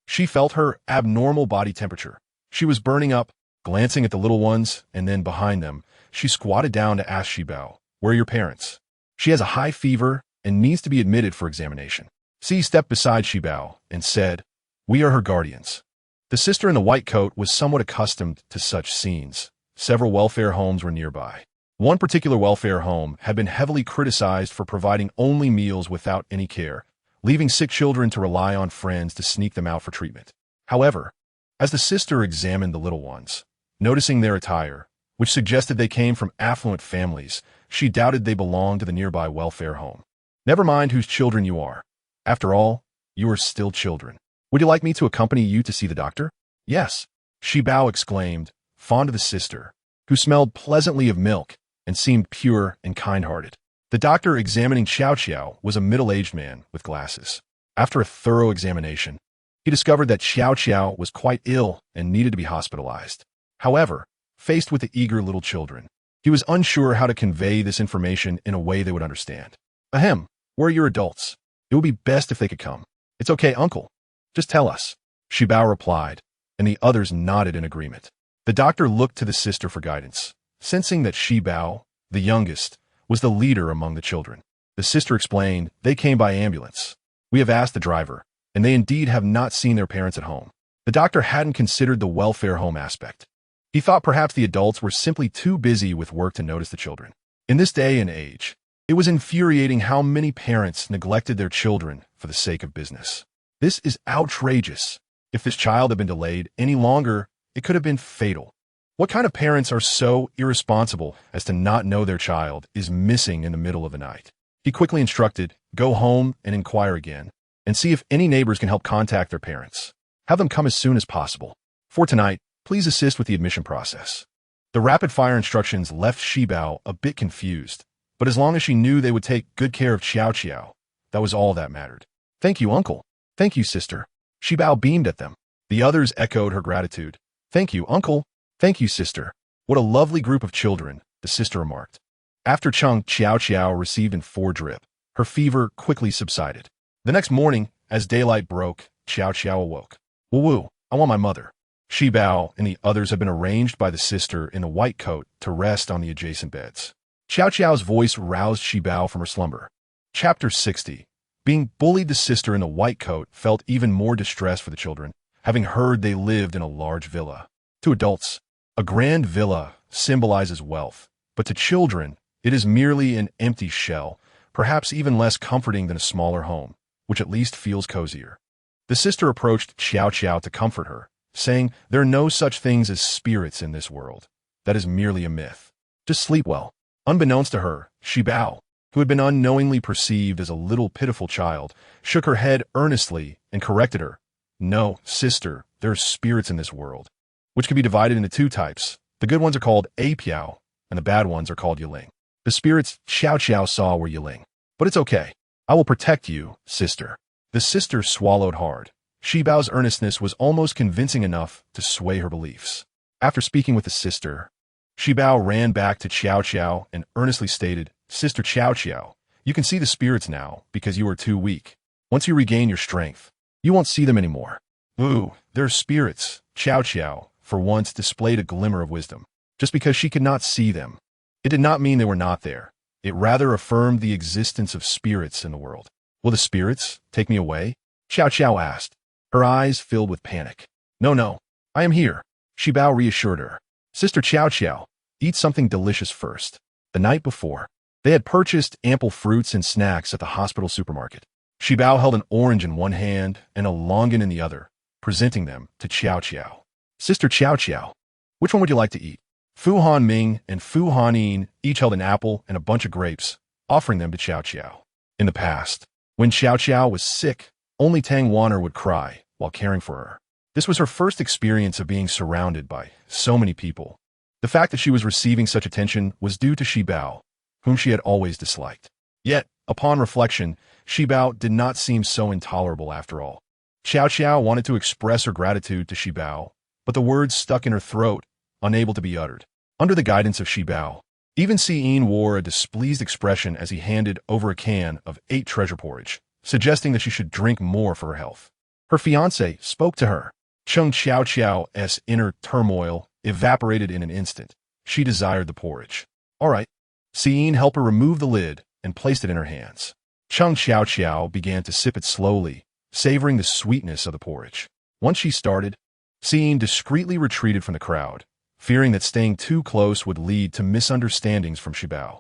she felt her abnormal body temperature. She was burning up, glancing at the little ones, and then behind them, she squatted down to ask Shibao, "Where are your parents?" "She has a high fever and needs to be admitted for examination." Si stepped beside Shibao and said, "We are her guardians." The sister in the white coat was somewhat accustomed to such scenes, several welfare homes were nearby. One particular welfare home had been heavily criticized for providing only meals without any care, leaving sick children to rely on friends to sneak them out for treatment. However, as the sister examined the little ones, noticing their attire, which suggested they came from affluent families, she doubted they belonged to the nearby welfare home. Never mind whose children you are. After all, you are still children. Would you like me to accompany you to see the doctor? Yes, Shibao exclaimed, fond of the sister, who smelled pleasantly of milk and seemed pure and kind-hearted. The doctor examining Xiao Xiao was a middle-aged man with glasses. After a thorough examination, he discovered that Xiao Xiao was quite ill and needed to be hospitalized. However, faced with the eager little children, he was unsure how to convey this information in a way they would understand. Ahem, where are your adults? It would be best if they could come. It's okay, uncle. Just tell us. Shibao replied, and the others nodded in agreement. The doctor looked to the sister for guidance, sensing that Shibao, the youngest, was the leader among the children. The sister explained, they came by ambulance. We have asked the driver, and they indeed have not seen their parents at home. The doctor hadn't considered the welfare home aspect. He thought perhaps the adults were simply too busy with work to notice the children. In this day and age, it was infuriating how many parents neglected their children for the sake of business. This is outrageous. If this child had been delayed any longer, it could have been fatal. What kind of parents are so irresponsible as to not know their child is missing in the middle of the night? He quickly instructed, go home and inquire again, and see if any neighbors can help contact their parents. Have them come as soon as possible. For tonight, please assist with the admission process. The rapid-fire instructions left Shibao a bit confused, but as long as she knew they would take good care of Xiao Xiao, that was all that mattered. Thank you, uncle. Thank you, sister. Shibao beamed at them. The others echoed her gratitude. Thank you, uncle. Thank you, sister. What a lovely group of children, the sister remarked. After Xiao Xiao received an 4-drip, her fever quickly subsided. The next morning, as daylight broke, Xiao Xiao awoke. Woo-woo, I want my mother. Shibao and the others had been arranged by the sister in a white coat to rest on the adjacent beds. Xiao Xiao's voice roused Shibao from her slumber. Chapter 60. Being bullied, the sister in the white coat felt even more distressed for the children, having heard they lived in a large villa. To adults, a grand villa symbolizes wealth, but to children, it is merely an empty shell, perhaps even less comforting than a smaller home, which at least feels cozier. The sister approached Xiao Xiao to comfort her, saying, there are no such things as spirits in this world. That is merely a myth. Just sleep well. Unbeknownst to her, Shibao, who had been unknowingly perceived as a little pitiful child, shook her head earnestly and corrected her. No, sister, there are spirits in this world, which can be divided into 2 types. The good ones are called Apiao, and the bad ones are called Yiling. The spirits Xiao Xiao saw were Yiling. But it's okay. I will protect you, sister. The sister swallowed hard. Shibao's earnestness was almost convincing enough to sway her beliefs. After speaking with the sister, Shibao ran back to Xiao Xiao and earnestly stated, Sister Xiao Xiao, you can see the spirits now because you are too weak. Once you regain your strength, you won't see them anymore. Ooh, they're spirits. Xiao Xiao, for once, displayed a glimmer of wisdom. Just because she could not see them, it did not mean they were not there. It rather affirmed the existence of spirits in the world. Will the spirits take me away? Xiao Xiao asked. Her eyes filled with panic. No, I am here. Shibao reassured her. Sister Xiao Xiao, eat something delicious first. The night before, they had purchased ample fruits and snacks at the hospital supermarket. Shibao held an orange in one hand and a longan in the other, presenting them to Xiao Xiao. Sister Xiao Xiao, which one would you like to eat? Fu Han Ming and Fu Hanin each held an apple and a bunch of grapes, offering them to Xiao Xiao. In the past, when Xiao Xiao was sick, only Tang Wanner would cry while caring for her. This was her first experience of being surrounded by so many people. The fact that she was receiving such attention was due to Shibao, whom she had always disliked. Yet, upon reflection, Shibao did not seem so intolerable after all. Xiao Xiao wanted to express her gratitude to Shibao, but the words stuck in her throat, unable to be uttered. Under the guidance of Shibao, even Si-in wore a displeased expression as he handed over a can of 8 treasure porridge, suggesting that she should drink more for her health. Her fiancé spoke to her. Cheng Xiao Xiao's inner turmoil evaporated in an instant. She desired the porridge. All right. Si-in helped her remove the lid and placed it in her hands. Cheng Xiao Xiao began to sip it slowly, savoring the sweetness of the porridge. Once she started, Si-in discreetly retreated from the crowd, fearing that staying too close would lead to misunderstandings from Shibao.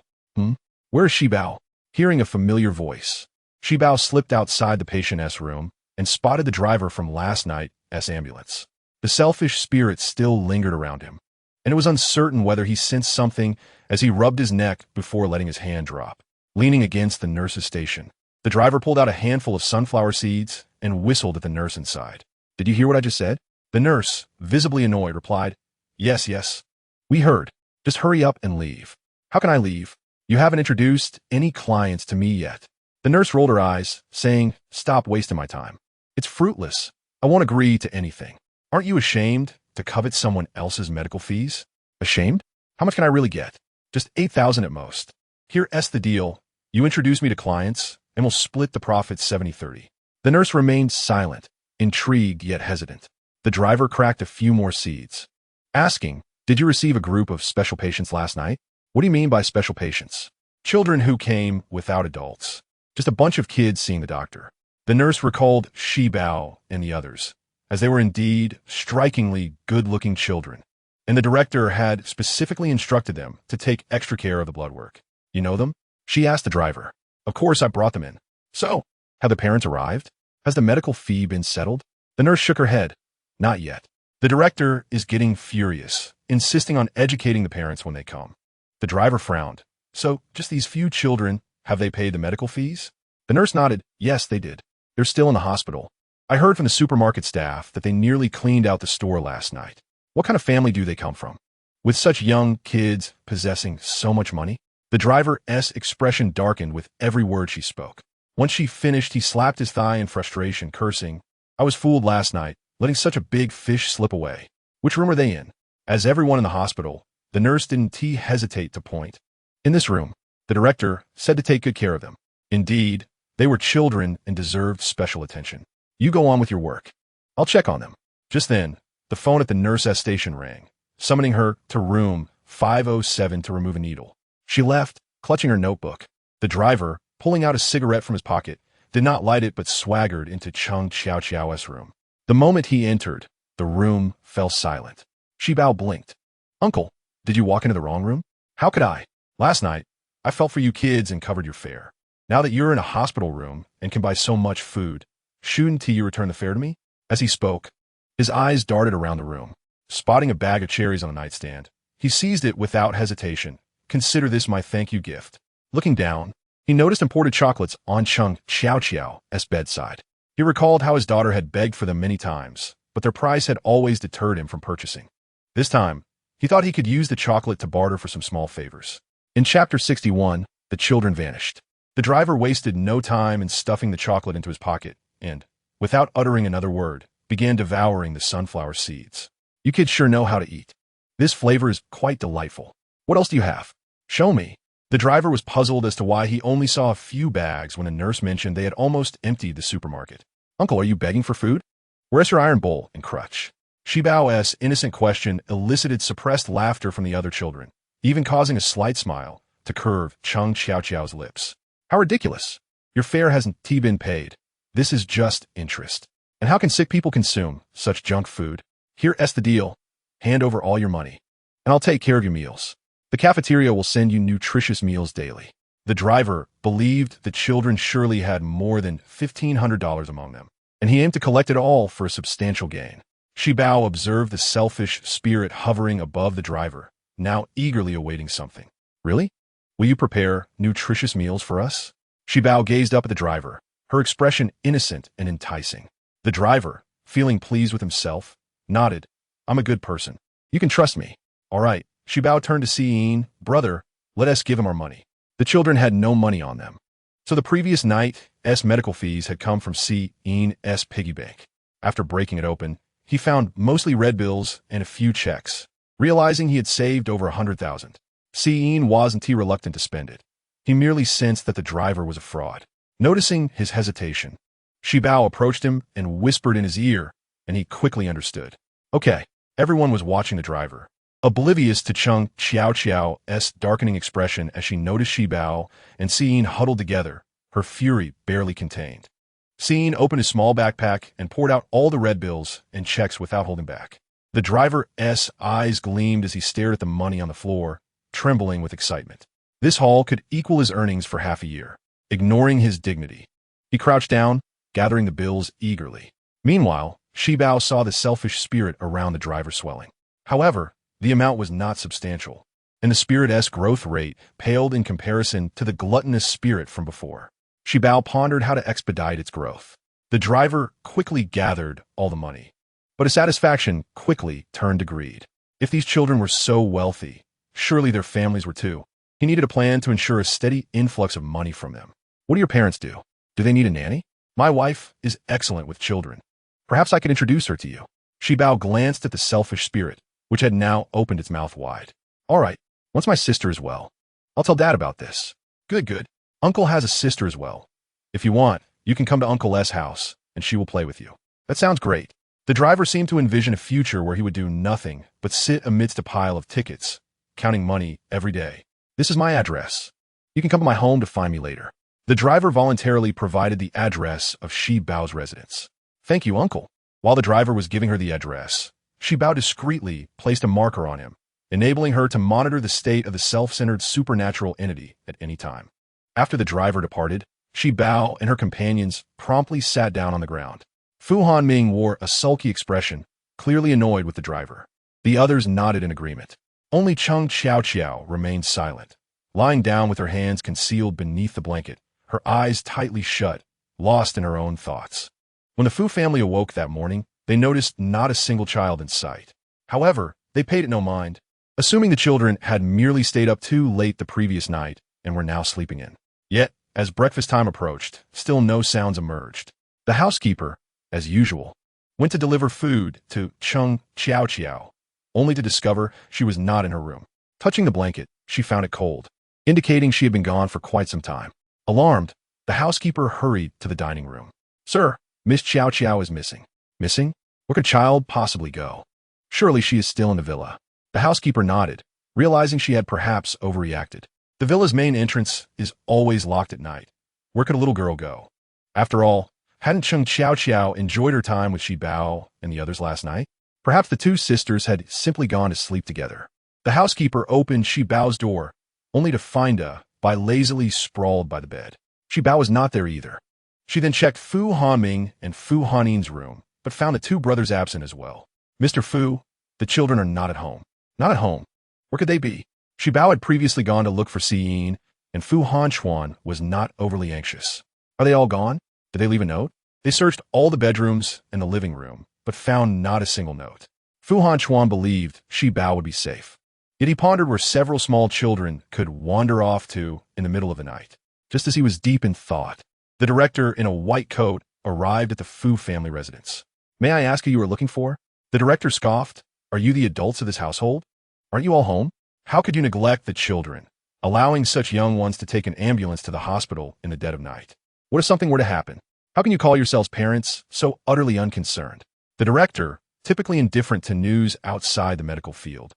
Where is Shibao? Hearing a familiar voice, Shibao slipped outside the patient's room and spotted the driver from last night's ambulance. The selfish spirit still lingered around him, and it was uncertain whether he sensed something as he rubbed his neck before letting his hand drop. Leaning against the nurse's station, the driver pulled out a handful of sunflower seeds and whistled at the nurse inside. "Did you hear what I just said?" The nurse, visibly annoyed, replied, Yes. We heard. Just hurry up and leave." "How can I leave? You haven't introduced any clients to me yet." The nurse rolled her eyes, saying, "Stop wasting my time. It's fruitless. I won't agree to anything. Aren't you ashamed to covet someone else's medical fees?" "Ashamed? How much can I really get?" "Just 8,000 at most. Here's the deal. You introduce me to clients, and we'll split the profits 70-30. The nurse remained silent, intrigued yet hesitant. The driver cracked a few more seeds, asking, "Did you receive a group of special patients last night?" "What do you mean by special patients?" "Children who came without adults. Just a bunch of kids seeing the doctor." The nurse recalled Shibao and the others, as they were indeed strikingly good-looking children, and the director had specifically instructed them to take extra care of the blood work. "You know them?" she asked the driver. "Of course, I brought them in." "So, have the parents arrived? Has the medical fee been settled?" The nurse shook her head. "Not yet. The director is getting furious, insisting on educating the parents when they come." The driver frowned. "So, just these few children, have they paid the medical fees?" The nurse nodded. "Yes, they did. They're still in the hospital. I heard from the supermarket staff that they nearly cleaned out the store last night." "What kind of family do they come from, with such young kids possessing so much money?" The driver's expression darkened with every word she spoke. Once she finished, he slapped his thigh in frustration, cursing, "I was fooled last night, letting such a big fish slip away. Which room are they in?" As everyone in the hospital, the nurse didn't hesitate to point. "In this room." The director said to take good care of them. Indeed, they were children and deserved special attention. "You go on with your work. I'll check on them." Just then, the phone at the nurse's station rang, summoning her to room 507 to remove a needle. She left, clutching her notebook. The driver, pulling out a cigarette from his pocket, did not light it but swaggered into Chung Xiao's room. The moment he entered, the room fell silent. Shibao blinked. "Uncle, did you walk into the wrong room?" "How could I? Last night, I felt for you kids and covered your fare. Now that you're in a hospital room and can buy so much food, shouldn't you return the fare to me?" As he spoke, his eyes darted around the room. Spotting a bag of cherries on the nightstand, he seized it without hesitation. "Consider this my thank you gift." Looking down, he noticed imported chocolates on Chung Xiao's bedside. He recalled how his daughter had begged for them many times, but their price had always deterred him from purchasing. This time, he thought he could use the chocolate to barter for some small favors. In Chapter 61, the children vanished. The driver wasted no time in stuffing the chocolate into his pocket and, without uttering another word, began devouring the sunflower seeds. "You kids sure know how to eat. This flavor is quite delightful. What else do you have? Show me." The driver was puzzled as to why he only saw a few bags when a nurse mentioned they had almost emptied the supermarket. "Uncle, are you begging for food? Where's your iron bowl and crutch?" Shibao's innocent question elicited suppressed laughter from the other children, even causing a slight smile to curve Chung Xiao's lips. "How ridiculous. Your fare hasn't been paid. This is just interest. And how can sick people consume such junk food? Here's the deal. Hand over all your money, and I'll take care of your meals. The cafeteria will send you nutritious meals daily." The driver believed the children surely had more than $1,500 among them, and he aimed to collect it all for a substantial gain. Shibao observed the selfish spirit hovering above the driver, now eagerly awaiting something. "Really? Will you prepare nutritious meals for us?" Shibao gazed up at the driver, her expression innocent and enticing. The driver, feeling pleased with himself, nodded. "I'm a good person. You can trust me." "All right." Shibao turned to Seein. "Brother, let us give him our money." The children had no money on them, so the previous night's medical fees had come from Sein's piggy bank. After breaking it open, he found mostly red bills and a few checks. Realizing he had saved over 100,000, Sein wasn't reluctant to spend it. He merely sensed that the driver was a fraud. Noticing his hesitation, Shibao approached him and whispered in his ear, and he quickly understood. Okay, everyone was watching the driver, oblivious to Chung Xiao's darkening expression as she noticed Shibao and Sein huddled together, her fury barely contained. Sein opened his small backpack and poured out all the red bills and checks without holding back. The driver's eyes gleamed as he stared at the money on the floor, trembling with excitement. This haul could equal his earnings for half a year. Ignoring his dignity, he crouched down, gathering the bills eagerly. Meanwhile, Shibao saw the selfish spirit around the driver swelling. However, the amount was not substantial, and the spirit's growth rate paled in comparison to the gluttonous spirit from before. Shibao pondered how to expedite its growth. The driver quickly gathered all the money, but his satisfaction quickly turned to greed. If these children were so wealthy, surely their families were too. He needed a plan to ensure a steady influx of money from them. What do your parents do? Do they need a nanny? My wife is excellent with children. Perhaps I could introduce her to you. Shibao glanced at the selfish spirit, which had now opened its mouth wide. All right, once my sister is well, I'll tell Dad about this. Good, good. Uncle has a sister as well. If you want, you can come to Uncle S' house, and she will play with you. That sounds great. The driver seemed to envision a future where he would do nothing but sit amidst a pile of tickets, counting money every day. This is my address. You can come to my home to find me later. The driver voluntarily provided the address of Shibao's residence. Thank you, Uncle. While the driver was giving her the address, Shibao discreetly placed a marker on him, enabling her to monitor the state of the self-centered supernatural entity at any time. After the driver departed, Shibao and her companions promptly sat down on the ground. Fu Hanming wore a sulky expression, clearly annoyed with the driver. The others nodded in agreement. Only Cheng Xiao remained silent, lying down with her hands concealed beneath the blanket, her eyes tightly shut, lost in her own thoughts. When the Fu family awoke that morning, they noticed not a single child in sight. However, they paid it no mind, assuming the children had merely stayed up too late the previous night and were now sleeping in. Yet, as breakfast time approached, still no sounds emerged. The housekeeper, as usual, went to deliver food to Cheng Xiao, only to discover she was not in her room. Touching the blanket, she found it cold, indicating she had been gone for quite some time. Alarmed, the housekeeper hurried to the dining room. Sir, Miss Xiao is missing. Missing? Where could child possibly go? Surely she is still in the villa. The housekeeper nodded, realizing she had perhaps overreacted. The villa's main entrance is always locked at night. Where could a little girl go? After all, hadn't Cheng Xiao enjoyed her time with Shibao and the others last night? Perhaps the two sisters had simply gone to sleep together. The housekeeper opened Shibao's door, only to find Bai lazily sprawled by the bed. Shibao was not there either. She then checked Fu Hanming and Fu Hannin's room, but found the two brothers absent as well. Mr. Fu, the children are not at home. Not at home. Where could they be? Shibao had previously gone to look for Xiyin, and Fu Hanchuan was not overly anxious. Are they all gone? Did they leave a note? They searched all the bedrooms and the living room, but found not a single note. Fu Hanchuan believed Shibao would be safe. Yet he pondered where several small children could wander off to in the middle of the night. Just as he was deep in thought, the director in a white coat arrived at the Fu family residence. May I ask who you are looking for? The director scoffed. Are you the adults of this household? Aren't you all home? How could you neglect the children, allowing such young ones to take an ambulance to the hospital in the dead of night? What if something were to happen? How can you call yourselves parents so utterly unconcerned? The director, typically indifferent to news outside the medical field,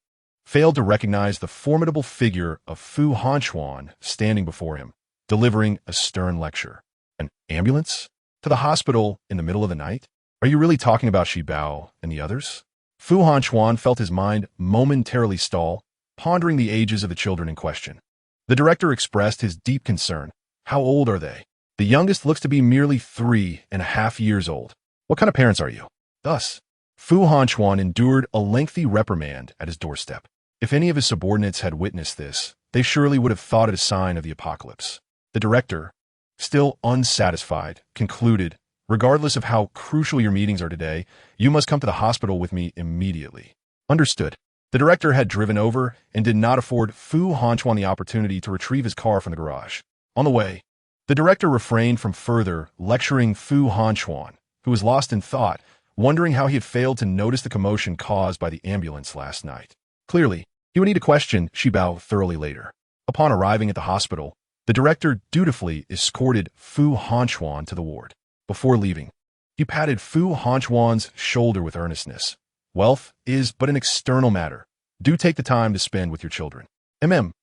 failed to recognize the formidable figure of Fu Hanchuan standing before him, delivering a stern lecture. An ambulance? To the hospital in the middle of the night? Are you really talking about Shibao and the others? Fu Hanchuan felt his mind momentarily stall, pondering the ages of the children in question. The director expressed his deep concern. How old are they? The youngest looks to be merely 3.5 years old. What kind of parents are you? Thus, Fu Hanchuan endured a lengthy reprimand at his doorstep. If any of his subordinates had witnessed this, they surely would have thought it a sign of the apocalypse. The director, still unsatisfied, concluded, regardless of how crucial your meetings are today, you must come to the hospital with me immediately. Understood. The director had driven over and did not afford Fu Hanchuan the opportunity to retrieve his car from the garage. On the way, the director refrained from further lecturing Fu Hanchuan, who was lost in thought, wondering how he had failed to notice the commotion caused by the ambulance last night. Clearly, he would need to question Shibao thoroughly later. Upon arriving at the hospital, the director dutifully escorted Fu Hanchuan to the ward. Before leaving, he patted Fu Hanchuan's shoulder with earnestness. Wealth is but an external matter. Do take the time to spend with your children.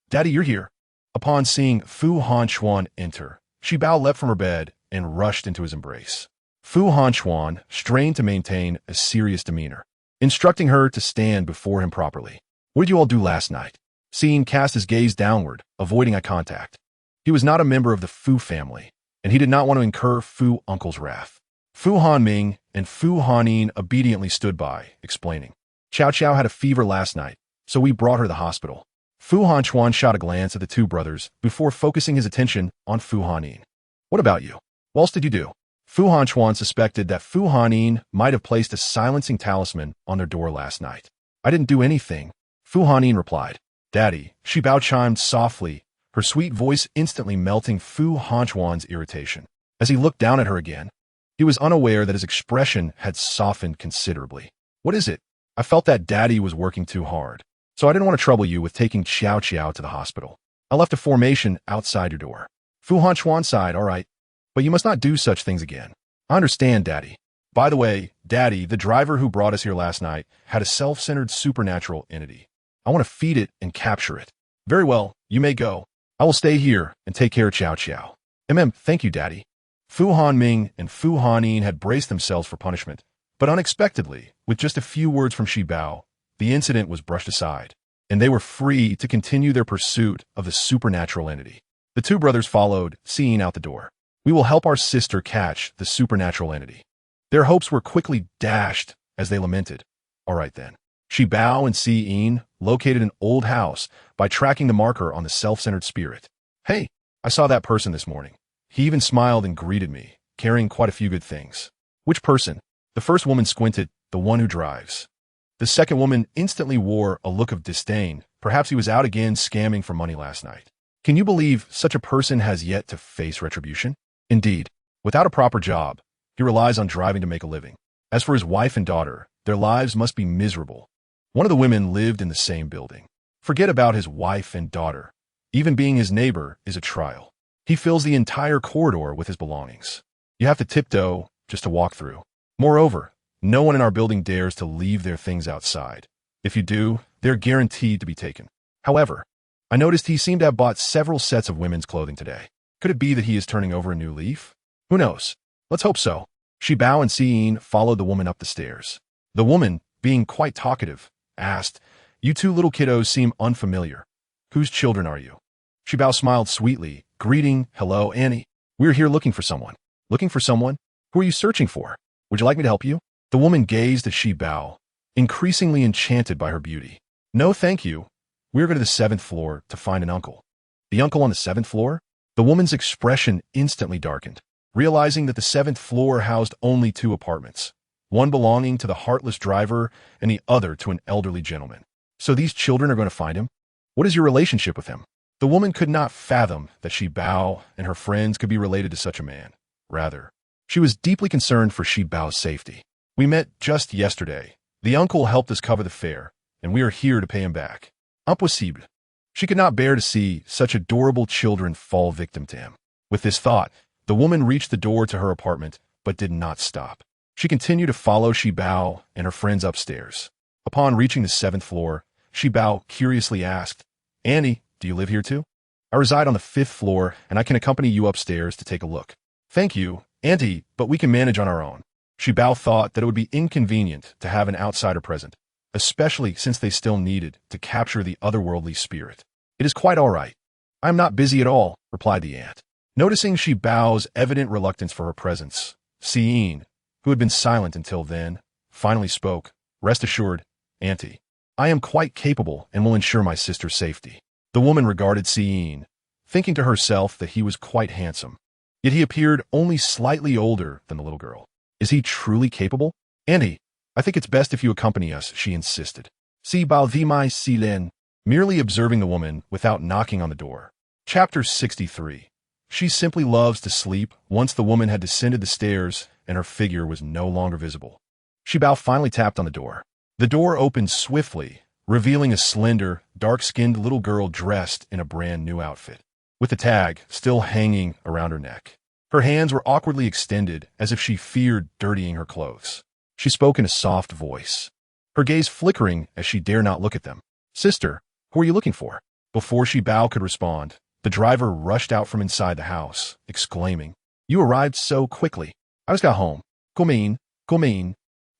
Daddy, you're here. Upon seeing Fu Hanchuan enter, Shibao leapt from her bed and rushed into his embrace. Fu Hanchuan strained to maintain a serious demeanor. instructing her to stand before him properly. What did you all do last night? Seeing cast his gaze downward, avoiding eye contact. He was not a member of the Fu family, and he did not want to incur Fu uncle's wrath. Fu Hanming and Fu Hanin obediently stood by, explaining. Xiao Xiao had a fever last night, so we brought her to the hospital. Fu Hanchuan shot a glance at the two brothers before focusing his attention on Fu Hanin. What about you? What else did you do? Fu Hanchuan suspected that Fu Hanin might have placed a silencing talisman on their door last night. I didn't do anything, Fu Hanin replied. Daddy, Shi Bao chimed softly, her sweet voice instantly melting Fu Hanchuan's irritation. As he looked down at her again, he was unaware that his expression had softened considerably. What is it? I felt that Daddy was working too hard, so I didn't want to trouble you with taking Xiao Xiao to the hospital. I left a formation outside your door. Fu Hanchuan sighed, all right, but you must not do such things again. I understand, Daddy. By the way, Daddy, the driver who brought us here last night had a self-centered supernatural entity. I want to feed it and capture it. Very well, you may go. I will stay here and take care of Xiao Xiao. Thank you, Daddy. Fu Hanming and Fu Hanin had braced themselves for punishment, but unexpectedly, with just a few words from Shi Bao, the incident was brushed aside, and they were free to continue their pursuit of the supernatural entity. The two brothers followed, seeing out the door. We will help our sister catch the supernatural entity. Their hopes were quickly dashed as they lamented. All right then. Shi Bao and Si Yin located an old house by tracking the marker on the self-centered spirit. Hey, I saw that person this morning. He even smiled and greeted me, carrying quite a few good things. Which person? The first woman squinted, the one who drives. The second woman instantly wore a look of disdain. Perhaps he was out again scamming for money last night. Can you believe such a person has yet to face retribution? Indeed, without a proper job, he relies on driving to make a living. As for his wife and daughter, their lives must be miserable. One of the women lived in the same building. Forget about his wife and daughter. Even being his neighbor is a trial. He fills the entire corridor with his belongings. You have to tiptoe just to walk through. Moreover, no one in our building dares to leave their things outside. If you do, they're guaranteed to be taken. However, I noticed he seemed to have bought several sets of women's clothing today. Could it be that he is turning over a new leaf? Who knows? Let's hope so. Shi Bao and Si Yin followed the woman up the stairs. The woman, being quite talkative, asked, You two little kiddos seem unfamiliar. Whose children are you? Shi Bao smiled sweetly, greeting, Hello, Annie. We're here looking for someone. Looking for someone? Who are you searching for? Would you like me to help you? The woman gazed at Shi Bao, increasingly enchanted by her beauty. No, thank you. We're going to the 7th floor to find an uncle. The uncle on the 7th floor? The woman's expression instantly darkened, realizing that the 7th floor housed only 2 apartments, one belonging to the heartless driver and the other to an elderly gentleman. So these children are going to find him? What is your relationship with him? The woman could not fathom that Shi Bao and her friends could be related to such a man. Rather, she was deeply concerned for Shi Bao's safety. We met just yesterday. The uncle helped us cover the fare, and we are here to pay him back. Impossible. She could not bear to see such adorable children fall victim to him. With this thought, the woman reached the door to her apartment, but did not stop. She continued to follow Shi Bao and her friends upstairs. Upon reaching the 7th floor, Shi Bao curiously asked, Annie, do you live here too? I reside on the 5th floor, and I can accompany you upstairs to take a look. Thank you, Auntie, but we can manage on our own. Shi Bao thought that it would be inconvenient to have an outsider present, especially since they still needed to capture the otherworldly spirit. It is quite all right. I am not busy at all, replied the aunt. Noticing Shi Bao's evident reluctance for her presence, Si Yin, who had been silent until then, finally spoke. Rest assured, Auntie, I am quite capable and will ensure my sister's safety. The woman regarded Si Yin, thinking to herself that he was quite handsome. Yet he appeared only slightly older than the little girl. Is he truly capable? Auntie, I think it's best if you accompany us, she insisted. Si Bao Vi Mai Si Lin, merely observing the woman without knocking on the door. Chapter 63. She simply loves to sleep once the woman had descended the stairs and her figure was no longer visible. Shi Bao finally tapped on the door. The door opened swiftly, revealing a slender, dark-skinned little girl dressed in a brand new outfit, with the tag still hanging around her neck. Her hands were awkwardly extended as if she feared dirtying her clothes. She spoke in a soft voice, her gaze flickering as she dare not look at them. Sister, who are you looking for? Before Shi Bao could respond, the driver rushed out from inside the house, exclaiming, You arrived so quickly. I just got home. Gourmet.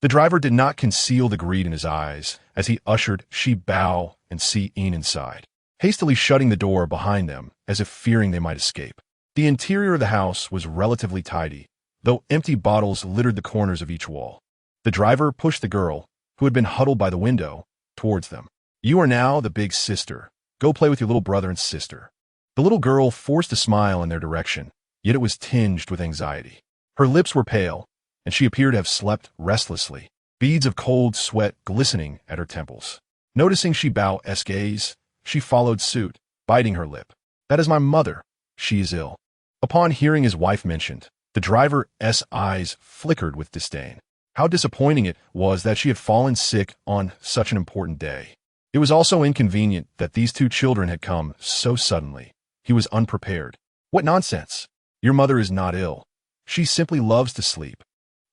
The The driver did not conceal the greed in his eyes as he ushered Shi Bao and Si Yin inside, hastily shutting the door behind them as if fearing they might escape. The interior of the house was relatively tidy, though empty bottles littered the corners of each wall. The driver pushed the girl, who had been huddled by the window, towards them. "You are now the big sister. Go play with your little brother and sister." The little girl forced a smile in their direction, yet it was tinged with anxiety. Her lips were pale, and she appeared to have slept restlessly, beads of cold sweat glistening at her temples. Noticing Shi Bao's gaze, she followed suit, biting her lip. "That is my mother. She is ill." Upon hearing his wife mentioned, the driver's eyes flickered with disdain. How disappointing it was that she had fallen sick on such an important day. It was also inconvenient that these two children had come so suddenly. He was unprepared. "What nonsense! Your mother is not ill. She simply loves to sleep."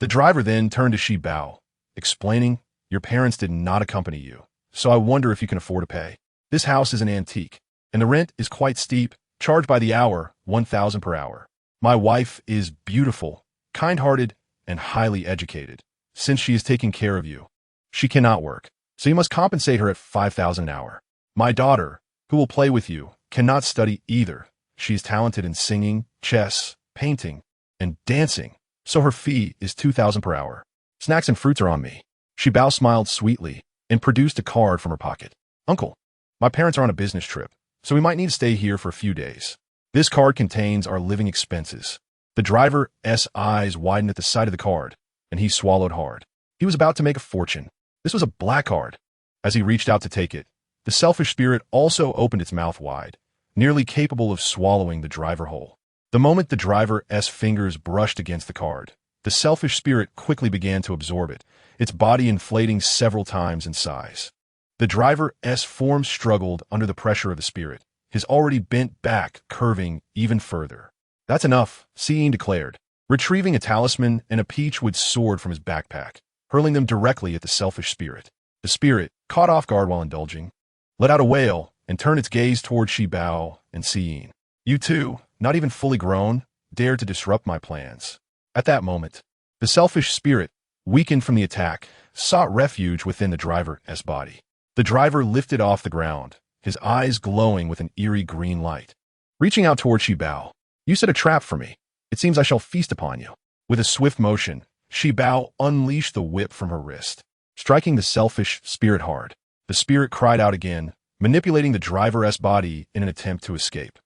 The driver then turned to Shi Bao, explaining, "Your parents did not accompany you, so I wonder if you can afford to pay. This house is an antique, and the rent is quite steep, charged by the hour, 1,000 per hour. My wife is beautiful, kind-hearted, and highly educated. Since she is taking care of you, she cannot work, so you must compensate her at 5,000 an hour. My daughter, who will play with you, cannot study either. She is talented in singing, chess, painting, and dancing, so her fee is 2,000 per hour. Snacks and fruits are on me." Shi Bao smiled sweetly and produced a card from her pocket. "Uncle, my parents are on a business trip, so we might need to stay here for a few days. This card contains our living expenses." The driver's eyes widened at the sight of the card, and he swallowed hard. He was about to make a fortune. This was a black card. As he reached out to take it, the selfish spirit also opened its mouth wide, nearly capable of swallowing the driver whole. The moment the driver's fingers brushed against the card, the selfish spirit quickly began to absorb it, its body inflating several times in size. The driver's form struggled under the pressure of the spirit, his already bent back curving even further. "That's enough," Si Yin declared, retrieving a talisman and a peachwood sword from his backpack, hurling them directly at the selfish spirit. The spirit, caught off guard while indulging, let out a wail and turned its gaze toward Shi Bao and Si Yin. "You two, not even fully grown, dare to disrupt my plans." At that moment, the selfish spirit, weakened from the attack, sought refuge within the driver's body. The driver lifted off the ground, his eyes glowing with an eerie green light. Reaching out toward Shi Bao, "You set a trap for me. It seems I shall feast upon you." With a swift motion, Shi Bao unleashed the whip from her wrist, striking the selfish spirit hard. The spirit cried out again, manipulating the driver's body in an attempt to escape.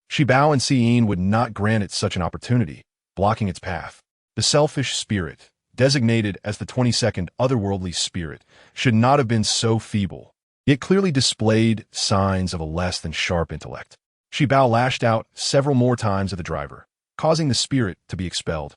Shi Bao and Si Yin would not grant it such an opportunity, blocking its path. The selfish spirit, designated as the 22nd otherworldly spirit, should not have been so feeble, yet clearly displayed signs of a less than sharp intellect. Shi Bao lashed out several more times at the driver, causing the spirit to be expelled.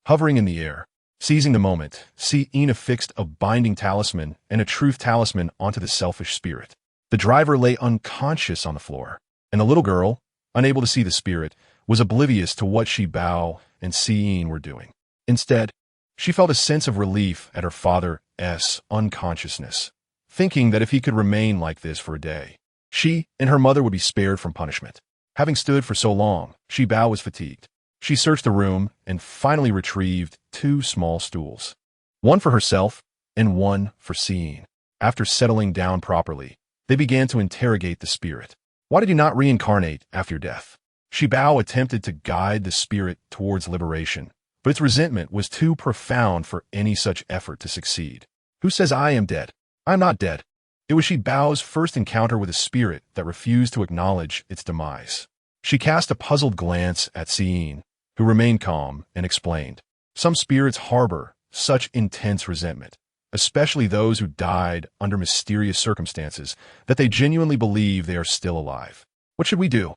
Hovering in the air, seizing the moment, Si Yin affixed a binding talisman and a truth talisman onto the selfish spirit. The driver lay unconscious on the floor, and the little girl, unable to see the spirit, was oblivious to what Shi Bao and Si Yin were doing. Instead, she felt a sense of relief at her father's unconsciousness, thinking that if he could remain like this for a day, she and her mother would be spared from punishment. Having stood for so long, Shi Bao was fatigued. She searched the room and finally retrieved 2 small stools, one for herself and one for Si Yin. After settling down properly, they began to interrogate the spirit. "Why did you not reincarnate after your death?" Shi Bao attempted to guide the spirit towards liberation, but its resentment was too profound for any such effort to succeed. "Who says I am dead? I am not dead." It was Shi Bao's first encounter with a spirit that refused to acknowledge its demise. She cast a puzzled glance at Si Yin, who remained calm, and explained, "Some spirits harbor such intense resentment, especially those who died under mysterious circumstances, that they genuinely believe they are still alive. What should we do?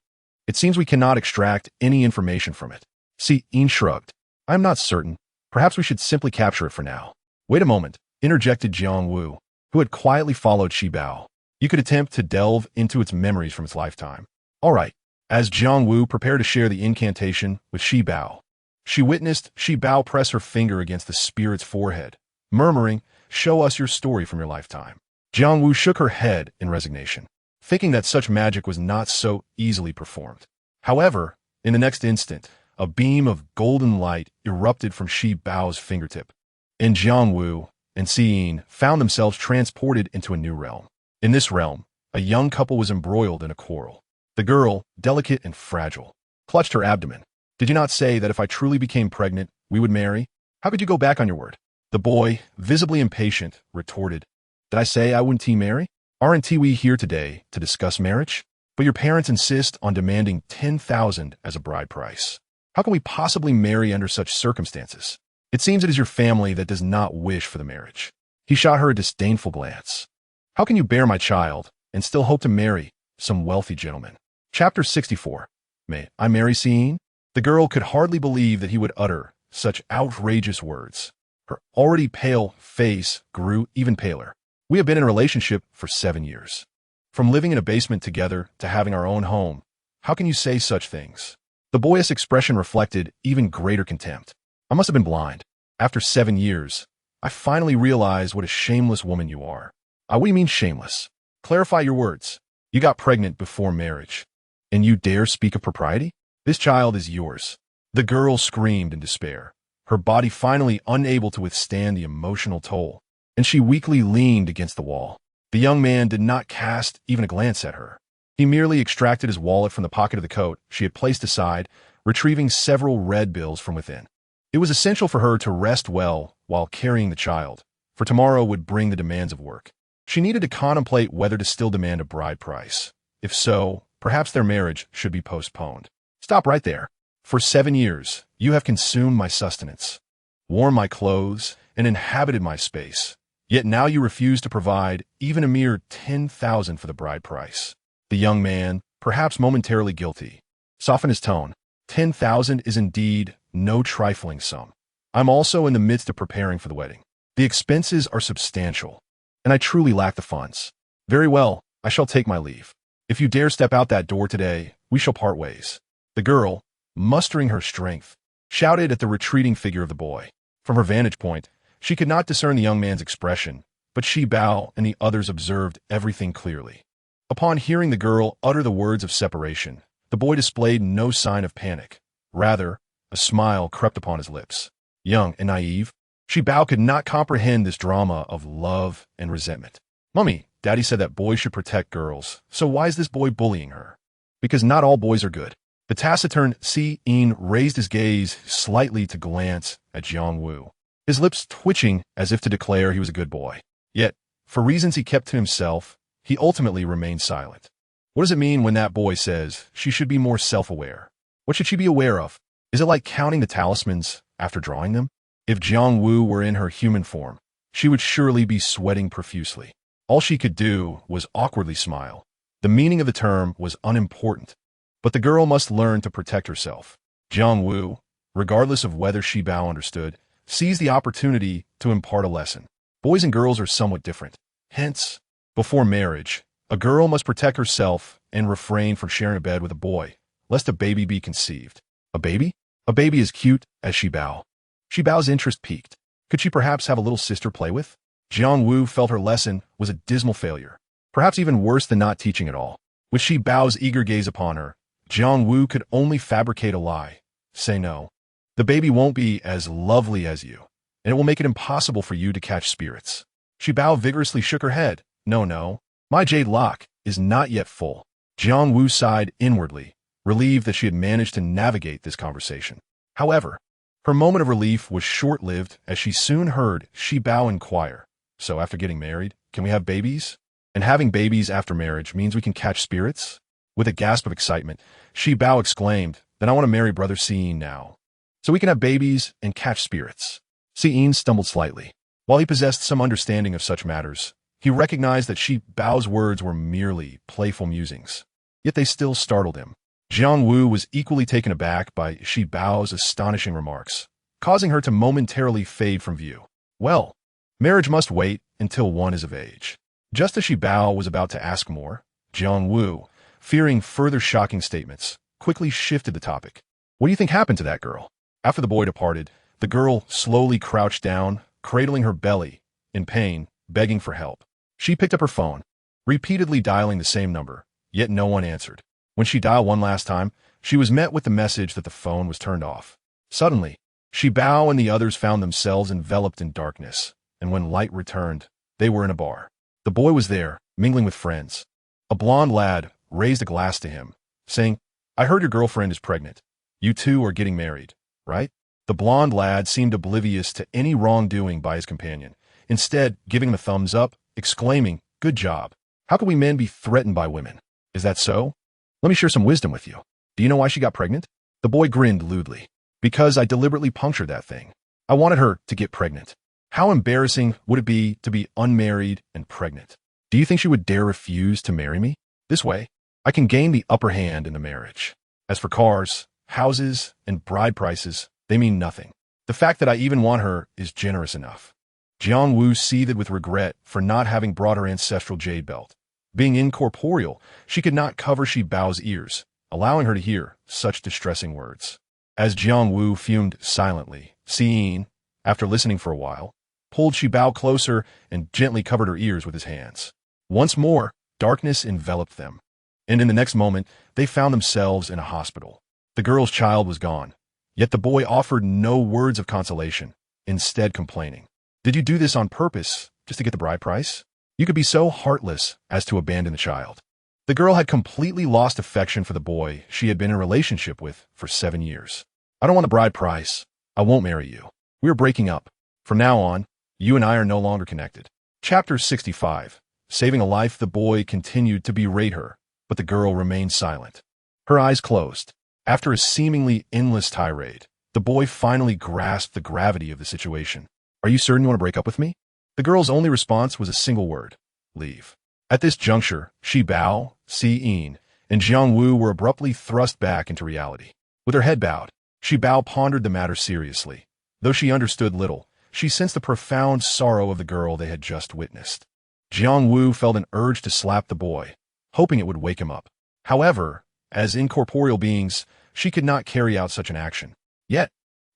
It seems we cannot extract any information from it." Si Yin shrugged. "I am not certain. Perhaps we should simply capture it for now." "Wait a moment," interjected Jiang Wu, who had quietly followed Shi Bao. "You could attempt to delve into its memories from its lifetime." "All right." As Jiang Wu prepared to share the incantation with Shi Bao, she witnessed Shi Bao press her finger against the spirit's forehead, murmuring, "Show us your story from your lifetime." Jiang Wu shook her head in resignation, thinking that such magic was not so easily performed. However, in the next instant, a beam of golden light erupted from Shi Bao's fingertip, and Jiang Wu, and seeing found themselves transported into a new realm. In this realm, a young couple was embroiled in a quarrel. The girl, delicate and fragile, clutched her abdomen. "Did you not say that if I truly became pregnant, we would marry? How could you go back on your word?" The boy, visibly impatient, retorted, "Did I say I wouldn't marry? Aren't we here today to discuss marriage? But your parents insist on demanding 10,000 as a bride price. How can we possibly marry under such circumstances? It seems it is your family that does not wish for the marriage." He shot her a disdainful glance. "How can you bear my child and still hope to marry some wealthy gentleman?" Chapter 64. May I marry Seeing? The girl could hardly believe that he would utter such outrageous words. Her already pale face grew even paler. "We have been in a relationship for 7 years. From living in a basement together to having our own home. How can you say such things?" The boyish expression reflected even greater contempt. "I must have been blind. After 7 years, I finally realized what a shameless woman you are." What do you mean shameless? Clarify your words. You got pregnant before marriage, and you dare speak of propriety? This child is yours." The girl screamed in despair, her body finally unable to withstand the emotional toll, and she weakly leaned against the wall. The young man did not cast even a glance at her. He merely extracted his wallet from the pocket of the coat she had placed aside, retrieving several red bills from within. It was essential for her to rest well while carrying the child, for tomorrow would bring the demands of work. She needed to contemplate whether to still demand a bride price. If so, perhaps their marriage should be postponed. "Stop right there. For 7 years, you have consumed my sustenance, worn my clothes, and inhabited my space. Yet now you refuse to provide even a mere 10,000 for the bride price." The young man, perhaps momentarily guilty, softened his tone. 10,000 is indeed no trifling sum. I'm also in the midst of preparing for the wedding. The expenses are substantial, and I truly lack the funds. Very well, I shall take my leave. If you dare step out that door today, we shall part ways. The girl, mustering her strength, shouted at the retreating figure of the boy. From her vantage point, she could not discern the young man's expression, but Bao and the others observed everything clearly. Upon hearing the girl utter the words of separation, the boy displayed no sign of panic. Rather, a smile crept upon his lips. Young and naive, Bao could not comprehend this drama of love and resentment. "Mummy, Daddy said that boys should protect girls, so why is this boy bullying her?" "Because not all boys are good." The taciturn Si-in raised his gaze slightly to glance at Jiang-Wu, his lips twitching as if to declare he was a good boy. Yet, for reasons he kept to himself, he ultimately remained silent. What does it mean when that boy says she should be more self-aware? What should she be aware of? Is it like counting the talismans after drawing them? If Jiang-Wu were in her human form, she would surely be sweating profusely. All she could do was awkwardly smile. The meaning of the term was unimportant, but the girl must learn to protect herself. Jiang-Wu, regardless of whether Bao understood, seized the opportunity to impart a lesson. Boys and girls are somewhat different. Hence, before marriage, a girl must protect herself and refrain from sharing a bed with a boy, lest a baby be conceived. A baby? A baby as cute as Bao. Bao's interest piqued. Could she perhaps have a little sister play with? Jiang-Wu felt her lesson was a dismal failure, perhaps even worse than not teaching at all. With Bao's eager gaze upon her, Jiang-Wu could only fabricate a lie. Say no. The baby won't be as lovely as you, and it will make it impossible for you to catch spirits. Bao vigorously shook her head. No, my jade lock is not yet full. Jiang-Wu sighed inwardly, relieved that she had managed to navigate this conversation. However, her moment of relief was short-lived as she soon heard Bao inquire, "So after getting married, can we have babies? And having babies after marriage means we can catch spirits?" With a gasp of excitement, Bao exclaimed, "Then I want to marry Brother Seeing now, so we can have babies and catch spirits." Seeing stumbled slightly. While he possessed some understanding of such matters, he recognized that Bao's words were merely playful musings. Yet they still startled him. Jiang-Wu was equally taken aback by Bao's astonishing remarks, causing her to momentarily fade from view. Well, marriage must wait until one is of age. Just as Bao was about to ask more, Jiang-Wu, fearing further shocking statements, quickly shifted the topic. "What do you think happened to that girl?" After the boy departed, the girl slowly crouched down, cradling her belly, in pain, begging for help. She picked up her phone, repeatedly dialing the same number, yet no one answered. When she dialed one last time, she was met with the message that the phone was turned off. Suddenly, Bao and the others found themselves enveloped in darkness. and when light returned, they were in a bar. The boy was there, mingling with friends. A blond lad raised a glass to him, saying, "I heard your girlfriend is pregnant. You two are getting married, right?" The blond lad seemed oblivious to any wrongdoing by his companion, instead giving him a thumbs up, exclaiming, "Good job. How can we men be threatened by women? Is that so? Let me share some wisdom with you. Do you know why she got pregnant?" The boy grinned lewdly. "Because I deliberately punctured that thing. I wanted her to get pregnant. How embarrassing would it be to be unmarried and pregnant? Do you think she would dare refuse to marry me? This way, I can gain the upper hand in the marriage. As for cars, houses, and bride prices, they mean nothing. The fact that I even want her is generous enough." Jiang Wu seethed with regret for not having brought her ancestral jade belt. Being incorporeal, she could not cover Shi Bao's ears, allowing her to hear such distressing words. As Jiang Wu fumed silently, Xiyin, after listening for a while, pulled Shi Bao closer and gently covered her ears with his hands. Once more, darkness enveloped them, and in the next moment, they found themselves in a hospital. The girl's child was gone, yet the boy offered no words of consolation, instead complaining. "Did you do this on purpose, just to get the bride price? You could be so heartless as to abandon the child." The girl had completely lost affection for the boy she had been in a relationship with for 7 years. "I don't want the bride price. I won't marry you. We are breaking up. From now on, you and I are no longer connected." Chapter 65. Saving a life. The boy continued to berate her, but the girl remained silent. Her eyes closed. After a seemingly endless tirade, the boy finally grasped the gravity of the situation. "Are you certain you want to break up with me?" The girl's only response was a single word: "Leave." At this juncture, Shi Bao, Xiyin, and Jiang Wu were abruptly thrust back into reality. With her head bowed, Shi Bao pondered the matter seriously. Though she understood little, she sensed the profound sorrow of the girl they had just witnessed. Jiang Wu felt an urge to slap the boy, hoping it would wake him up. However, as incorporeal beings, she could not carry out such an action. Yet,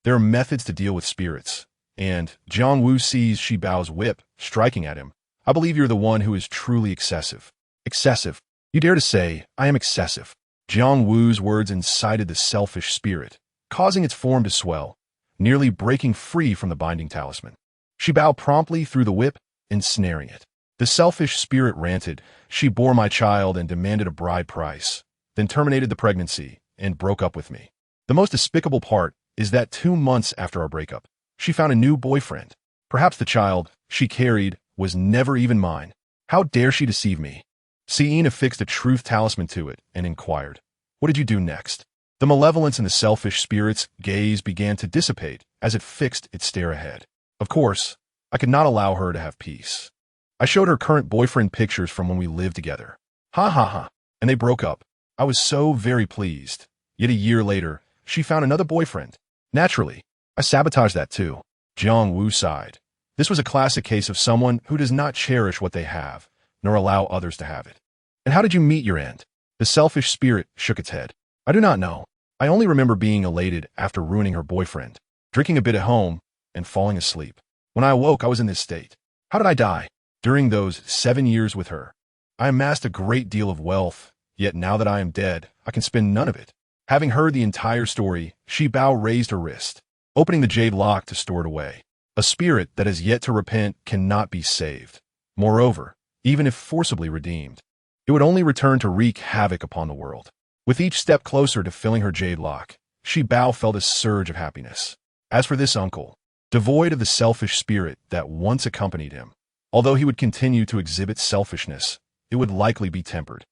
there are methods to deal with spirits, and Jiang Wu seized Shi Bao's whip, striking at him. "I believe you're the one who is truly excessive." "Excessive? You dare to say I am excessive?" Jiang Wu's words incited the selfish spirit, causing its form to swell, nearly breaking free from the binding talisman. Shi Bao promptly threw the whip, ensnaring it. The selfish spirit ranted, "She bore my child and demanded a bride price, then terminated the pregnancy and broke up with me. The most despicable part is that 2 months after our breakup, she found a new boyfriend. Perhaps the child she carried was never even mine. How dare she deceive me?" Xiyin affixed a truth talisman to it and inquired, "What did you do next?" The malevolence in the selfish spirit's gaze began to dissipate as it fixed its stare ahead. "Of course, I could not allow her to have peace. I showed her current boyfriend pictures from when we lived together. Ha ha ha. And they broke up. I was so very pleased. Yet a year later, she found another boyfriend. Naturally, I sabotaged that too." Jiang Wu sighed. This was a classic case of someone who does not cherish what they have, nor allow others to have it. "And how did you meet your end?" The selfish spirit shook its head. "I do not know. I only remember being elated after ruining her boyfriend, drinking a bit at home, and falling asleep. When I awoke, I was in this state. How did I die? During those 7 years with her, I amassed a great deal of wealth, yet now that I am dead, I can spend none of it." Having heard the entire story, Shi Bao raised her wrist, opening the jade lock to store it away. A spirit that has yet to repent cannot be saved. Moreover, even if forcibly redeemed, it would only return to wreak havoc upon the world. With each step closer to filling her jade lock, Shi Bao felt a surge of happiness. As for this uncle, devoid of the selfish spirit that once accompanied him, although he would continue to exhibit selfishness, it would likely be tempered.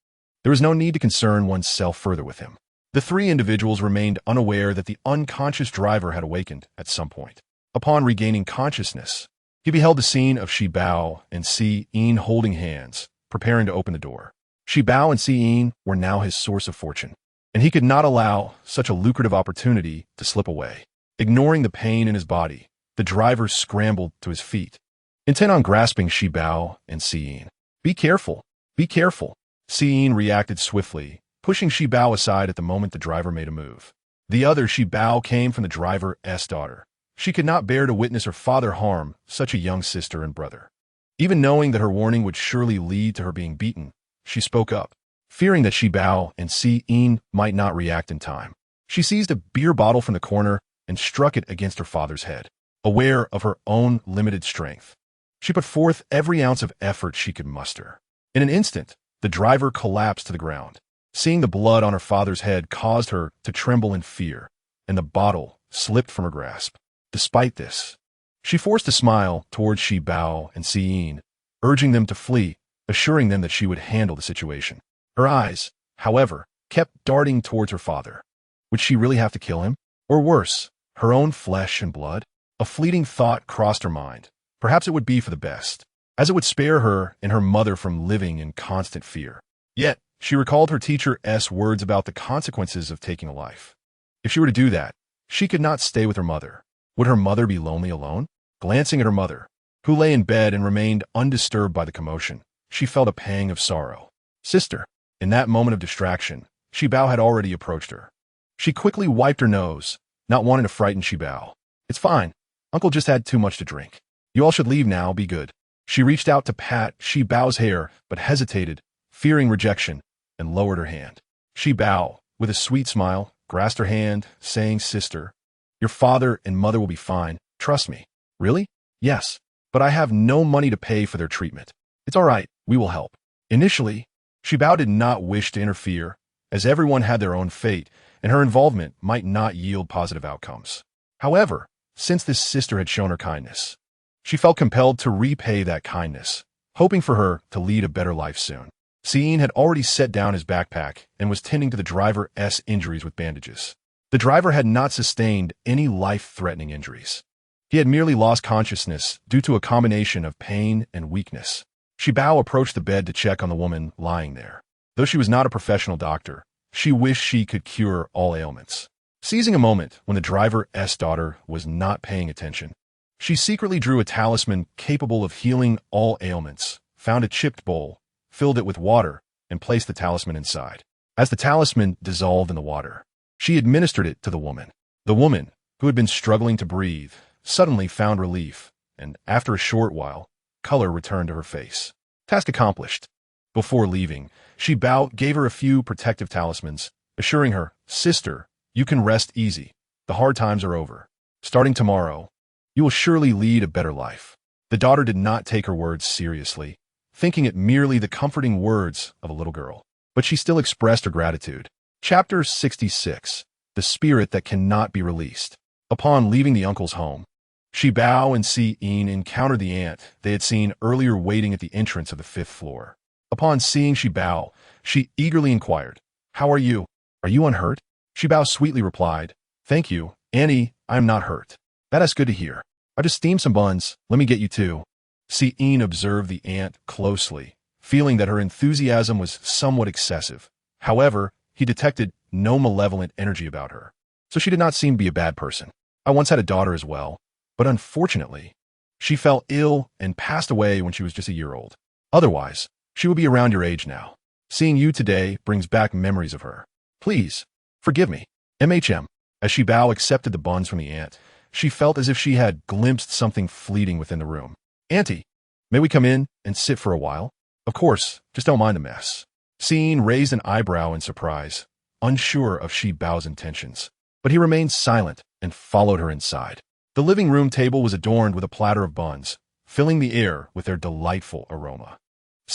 There was no need to concern oneself further with him. The 3 individuals remained unaware that the unconscious driver had awakened at some point. Upon regaining consciousness, he beheld the scene of Shi Bao and Xiyin holding hands, preparing to open the door. Shi Bao and Xiyin were now his source of fortune, and he could not allow such a lucrative opportunity to slip away. Ignoring the pain in his body, the driver scrambled to his feet, intent on grasping Shi Bao and Xiyin. "Be careful! Be careful!" Xiyin reacted swiftly, pushing Shi Bao aside at the moment the driver made a move. The other Shi Bao came from the driver's daughter. She could not bear to witness her father harm such a young sister and brother. Even knowing that her warning would surely lead to her being beaten, she spoke up, fearing that Shi Bao and Xiyin might not react in time. She seized a beer bottle from the corner and struck it against her father's head. Aware of her own limited strength, She put forth every ounce of effort she could muster. In an instant, the driver collapsed to the ground. Seeing the blood on her father's head caused her to tremble in fear, and the bottle slipped from her grasp. Despite this, she forced a smile towards Shi Bao and Yin, urging them to flee, assuring them that she would handle the situation. Her eyes, however, kept darting towards her father. Would she really have to kill him? Or worse, her own flesh and blood? A fleeting thought crossed her mind. Perhaps it would be for the best, as it would spare her and her mother from living in constant fear. Yet, she recalled her teacher's words about the consequences of taking a life. If she were to do that, she could not stay with her mother. Would her mother be lonely alone? Glancing at her mother, who lay in bed and remained undisturbed by the commotion, she felt a pang of sorrow. Sister. In that moment of distraction, Shi Bao had already approached her. She quickly wiped her nose, not wanting to frighten Shi Bao. It's fine. Uncle just had too much to drink. You all should leave now, be good. She reached out to pat Shi Bao's hair, but hesitated, fearing rejection, and lowered her hand. Shi Bao, with a sweet smile, grasped her hand, saying, Sister, your father and mother will be fine, trust me. Really? Yes, but I have no money to pay for their treatment. It's all right, we will help. Initially, Shi Bao did not wish to interfere, as everyone had their own fate, and her involvement might not yield positive outcomes. However, since this sister had shown her kindness, she felt compelled to repay that kindness, hoping for her to lead a better life soon. Yin had already set down his backpack and was tending to the driver's injuries with bandages. The driver had not sustained any life-threatening injuries. He had merely lost consciousness due to a combination of pain and weakness. Shi Bao approached the bed to check on the woman lying there. Though she was not a professional doctor, she wished she could cure all ailments. Seizing a moment when the driver's daughter was not paying attention, she secretly drew a talisman capable of healing all ailments, found a chipped bowl, filled it with water, and placed the talisman inside. As the talisman dissolved in the water, she administered it to the woman. The woman, who had been struggling to breathe, suddenly found relief, and after a short while, color returned to her face. Task accomplished. Before leaving, Shi Bao gave her a few protective talismans, assuring her, Sister, you can rest easy. The hard times are over. Starting tomorrow, you will surely lead a better life. The daughter did not take her words seriously, thinking it merely the comforting words of a little girl. But she still expressed her gratitude. Chapter 66. The Spirit That Cannot Be Released. Upon leaving the uncle's home, Shi Bao and Yin encountered the aunt they had seen earlier waiting at the entrance of the 5th floor. Upon seeing Shi Bao, she eagerly inquired, How are you? Are you unhurt? Shi Bao sweetly replied, Thank you, Annie, I am not hurt. That is good to hear. I just steamed some buns, let me get you two. Yin observed the aunt closely, feeling that her enthusiasm was somewhat excessive. However, he detected no malevolent energy about her, so she did not seem to be a bad person. I once had a daughter as well, but unfortunately, she fell ill and passed away when she was just a year old. Otherwise, she would be around your age now. Seeing you today brings back memories of her. Please, forgive me. MHM. As Shi Bao accepted the buns from the aunt, she felt as if she had glimpsed something fleeting within the room. Auntie, may we come in and sit for a while? Of course, just don't mind the mess. Yin raised an eyebrow in surprise, unsure of Shi Bao's intentions, but he remained silent and followed her inside. The living room table was adorned with a platter of buns, filling the air with their delightful aroma.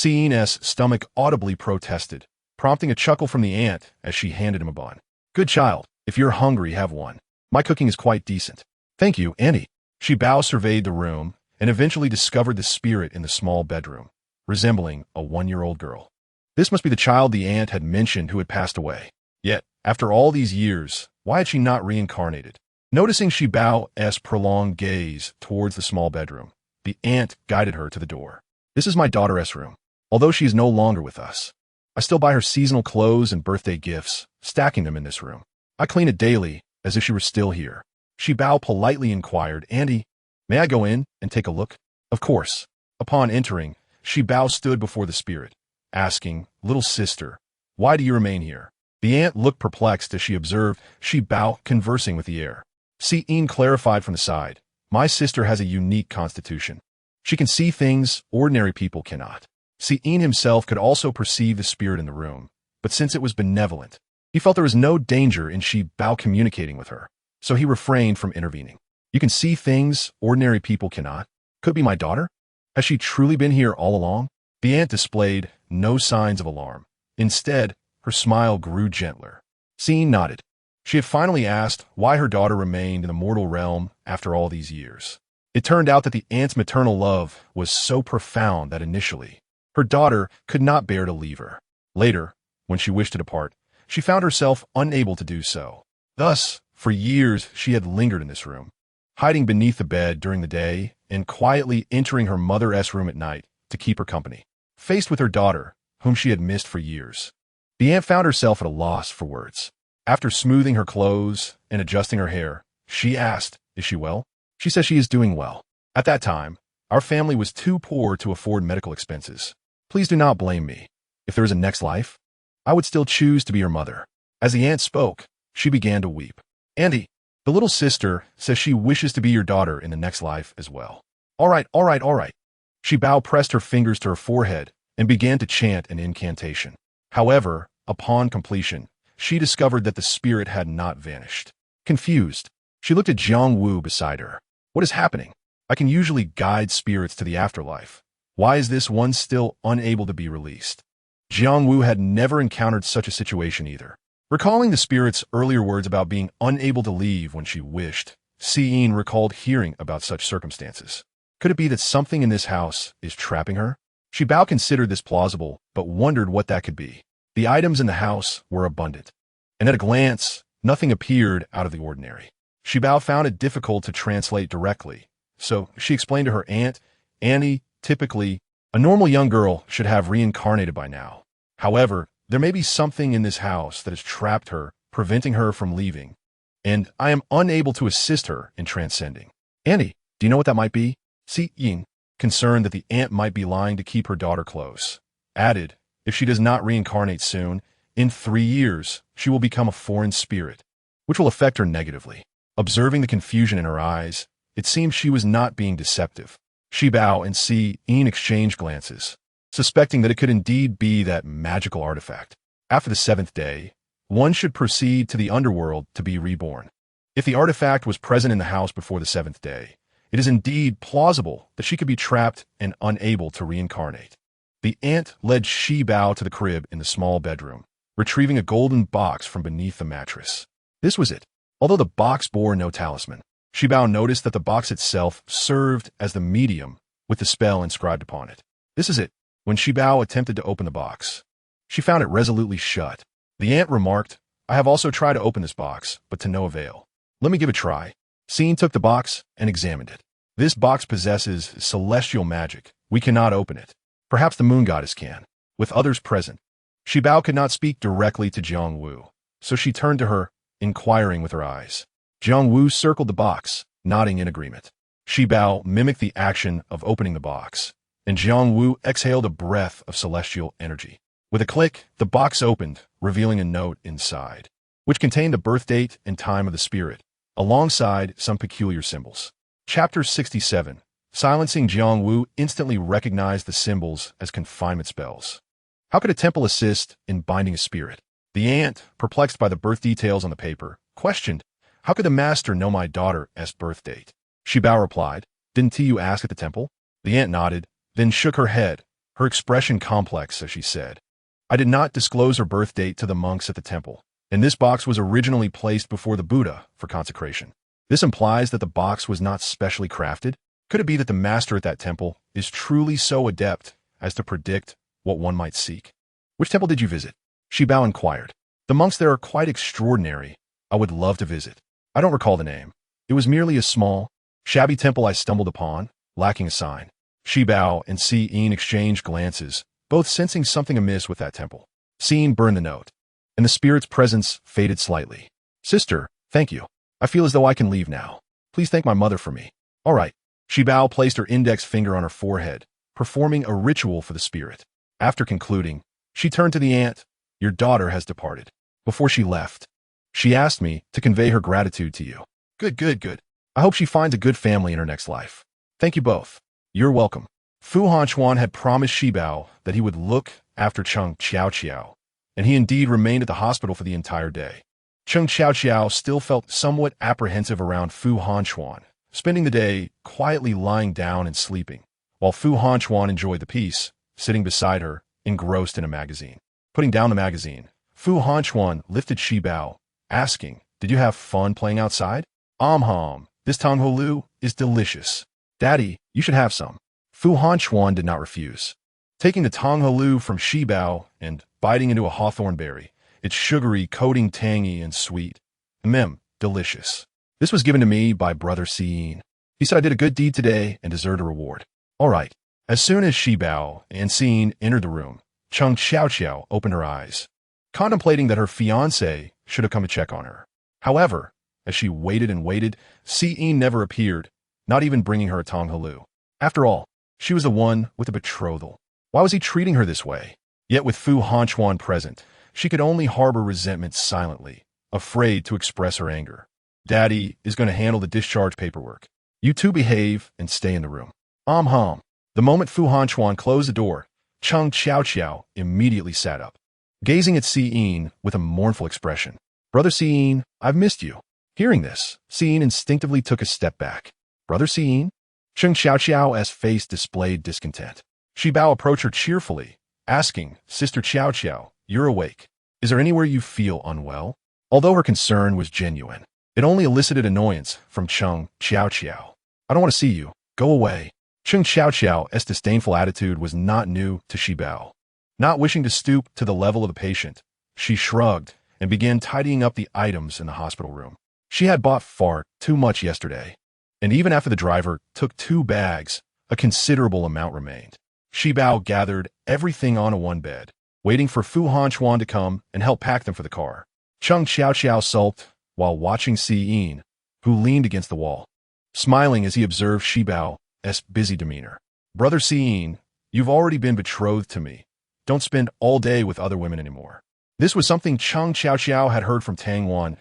Yin's stomach audibly protested, prompting a chuckle from the aunt as she handed him a bun. Good child, if you're hungry, have one. My cooking is quite decent. Thank you, Auntie. Shi Bao surveyed the room and eventually discovered the spirit in the small bedroom, resembling a 1-year-old girl. This must be the child the aunt had mentioned who had passed away. Yet, after all these years, why had she not reincarnated? Noticing Shi Bao's prolonged gaze towards the small bedroom, the aunt guided her to the door. This is my daughter's room. Although she is no longer with us, I still buy her seasonal clothes and birthday gifts, stacking them in this room. I clean it daily, as if she were still here. Shi Bao politely inquired, Auntie, may I go in and take a look? Of course. Upon entering, Shi Bao stood before the spirit, asking, Little sister, why do you remain here? The aunt looked perplexed as she observed Shi Bao conversing with the air. Yin clarified from the side, My sister has a unique constitution. She can see things ordinary people cannot. Yin himself could also perceive the spirit in the room, but since it was benevolent, he felt there was no danger in Shi Bao communicating with her, so he refrained from intervening. You can see things ordinary people cannot? Could be my daughter? Has she truly been here all along? The aunt displayed no signs of alarm. Instead, her smile grew gentler. Sean nodded. She had finally asked why her daughter remained in the mortal realm after all these years. It turned out that the aunt's maternal love was so profound that initially, her daughter could not bear to leave her. Later, when she wished to depart, she found herself unable to do so. Thus, for years she had lingered in this room, hiding beneath the bed during the day and quietly entering her mother's room at night to keep her company. Faced with her daughter, whom she had missed for years, the aunt found herself at a loss for words. After smoothing her clothes and adjusting her hair, she asked, "Is she well?" She says she is doing well. At that time, our family was too poor to afford medical expenses. Please do not blame me. If there is a next life, I would still choose to be your mother. As the aunt spoke, she began to weep. Andy, the little sister, says she wishes to be your daughter in the next life as well. All right, all right, all right. She pressed her fingers to her forehead and began to chant an incantation. However, upon completion, she discovered that the spirit had not vanished. Confused, she looked at Jiang Wu beside her. What is happening? I can usually guide spirits to the afterlife. Why is this one still unable to be released? Jiang Wu had never encountered such a situation either. Recalling the spirit's earlier words about being unable to leave when she wished, Sean recalled hearing about such circumstances. Could it be that something in this house is trapping her? She considered this plausible, but wondered what that could be. The items in the house were abundant, and at a glance, nothing appeared out of the ordinary. She found it difficult to translate directly, so she explained to her aunt, Annie, typically, a normal young girl should have reincarnated by now. However, there may be something in this house that has trapped her, preventing her from leaving, and I am unable to assist her in transcending. Annie, do you know what that might be? Ying, concerned that the aunt might be lying to keep her daughter close, added, if she does not reincarnate soon, in 3 years, she will become a foreign spirit, which will affect her negatively. Observing the confusion in her eyes, it seemed she was not being deceptive. Shi Bao and Ian exchanged glances, suspecting that it could indeed be that magical artifact. After the 7th day, one should proceed to the underworld to be reborn. If the artifact was present in the house before the 7th day, it is indeed plausible that she could be trapped and unable to reincarnate. The aunt led Shi Bao to the crib in the small bedroom, retrieving a golden box from beneath the mattress. This was it. Although the box bore no talisman, Shi Bao noticed that the box itself served as the medium with the spell inscribed upon it. This is it. When Shi Bao attempted to open the box, she found it resolutely shut. The aunt remarked, I have also tried to open this box, but to no avail. Let me give it a try. Sean took the box and examined it. This box possesses celestial magic. We cannot open it. Perhaps the moon goddess can. With others present, Shi Bao could not speak directly to Jiang Wu, so she turned to her, inquiring with her eyes. Jiang Wu circled the box, nodding in agreement. Shi Bao mimicked the action of opening the box, and Jiang Wu exhaled a breath of celestial energy. With a click, the box opened, revealing a note inside, which contained the birth date and time of the spirit, alongside some peculiar symbols. Chapter 67. Silencing Jiang Wu instantly recognized the symbols as confinement spells. How could a temple assist in binding a spirit? The aunt, perplexed by the birth details on the paper, questioned, how could the master know my daughter's birth date? Shi Bao replied, didn't you ask at the temple? The aunt nodded, then shook her head, her expression complex as she said, I did not disclose her birth date to the monks at the temple, and this box was originally placed before the Buddha for consecration. This implies that the box was not specially crafted. Could it be that the master at that temple is truly so adept as to predict what one might seek? Which temple did you visit? Shi Bao inquired. The monks there are quite extraordinary. I would love to visit. I don't recall the name. It was merely a small, shabby temple I stumbled upon, lacking a sign. Shi Bao and Ian exchanged glances, both sensing something amiss with that temple. Ian burned the note, and the spirit's presence faded slightly. Sister, thank you. I feel as though I can leave now. Please thank my mother for me. All right. Shi Bao placed her index finger on her forehead, performing a ritual for the spirit. After concluding, she turned to the aunt. Your daughter has departed. Before she left, she asked me to convey her gratitude to you. Good, good, good. I hope she finds a good family in her next life. Thank you both. You're welcome. Fu Hanchuan had promised Shi Bao that he would look after Cheng Xiao, and he indeed remained at the hospital for the entire day. Cheng Xiao still felt somewhat apprehensive around Fu Hanchuan, spending the day quietly lying down and sleeping, while Fu Hanchuan enjoyed the peace, sitting beside her, engrossed in a magazine. Putting down the magazine, Fu Hanchuan lifted Shi Bao, asking, "Did you have fun playing outside?" This Tang Holu is delicious. Daddy, you should have some." Fu Hanchuan did not refuse. Taking the Tang Holu from Shi Bao and biting into a hawthorn berry, its sugary coating tangy and sweet. Delicious. "This was given to me by Brother Siin. He said I did a good deed today and deserved a reward." "All right." As soon as Shi Bao and Siin entered the room, Cheng Xiao opened her eyes, contemplating that her fiancé should have come to check on her. However, as she waited and waited, Siin never appeared, not even bringing her a Tang Holu. After all, she was the one with the betrothal. Why was he treating her this way? Yet with Fu Hanchuan present, she could only harbor resentment silently, afraid to express her anger. "Daddy is going to handle the discharge paperwork. You two behave and stay in the room." The moment Fu Hanchuan closed the door, Cheng Xiao immediately sat up, gazing at Siin with a mournful expression. "Brother Siin, I've missed you." Hearing this, Siin instinctively took a step back. "Brother Siin?" Cheng Xiao's face displayed discontent. Shi Bao approached her cheerfully, asking, "Sister Xiao, you're awake. Is there anywhere you feel unwell?" Although her concern was genuine, it only elicited annoyance from Cheng Xiao. "I don't want to see you. Go away." Cheng Xiao's disdainful attitude was not new to Shi Bao. Not wishing to stoop to the level of the patient, she shrugged and began tidying up the items in the hospital room. She had bought far too much yesterday, and even after the driver took 2 bags, a considerable amount remained. Shi Bao gathered everything onto one bed, waiting for Fu Hanchuan to come and help pack them for the car. Cheng Xiao sulked while watching Siin, who leaned against the wall, smiling as he observed Shi Bao's busy demeanor. "Brother Siin, you've already been betrothed to me. Don't spend all day with other women anymore." This was something Cheng Xiao had heard from Tang Wan,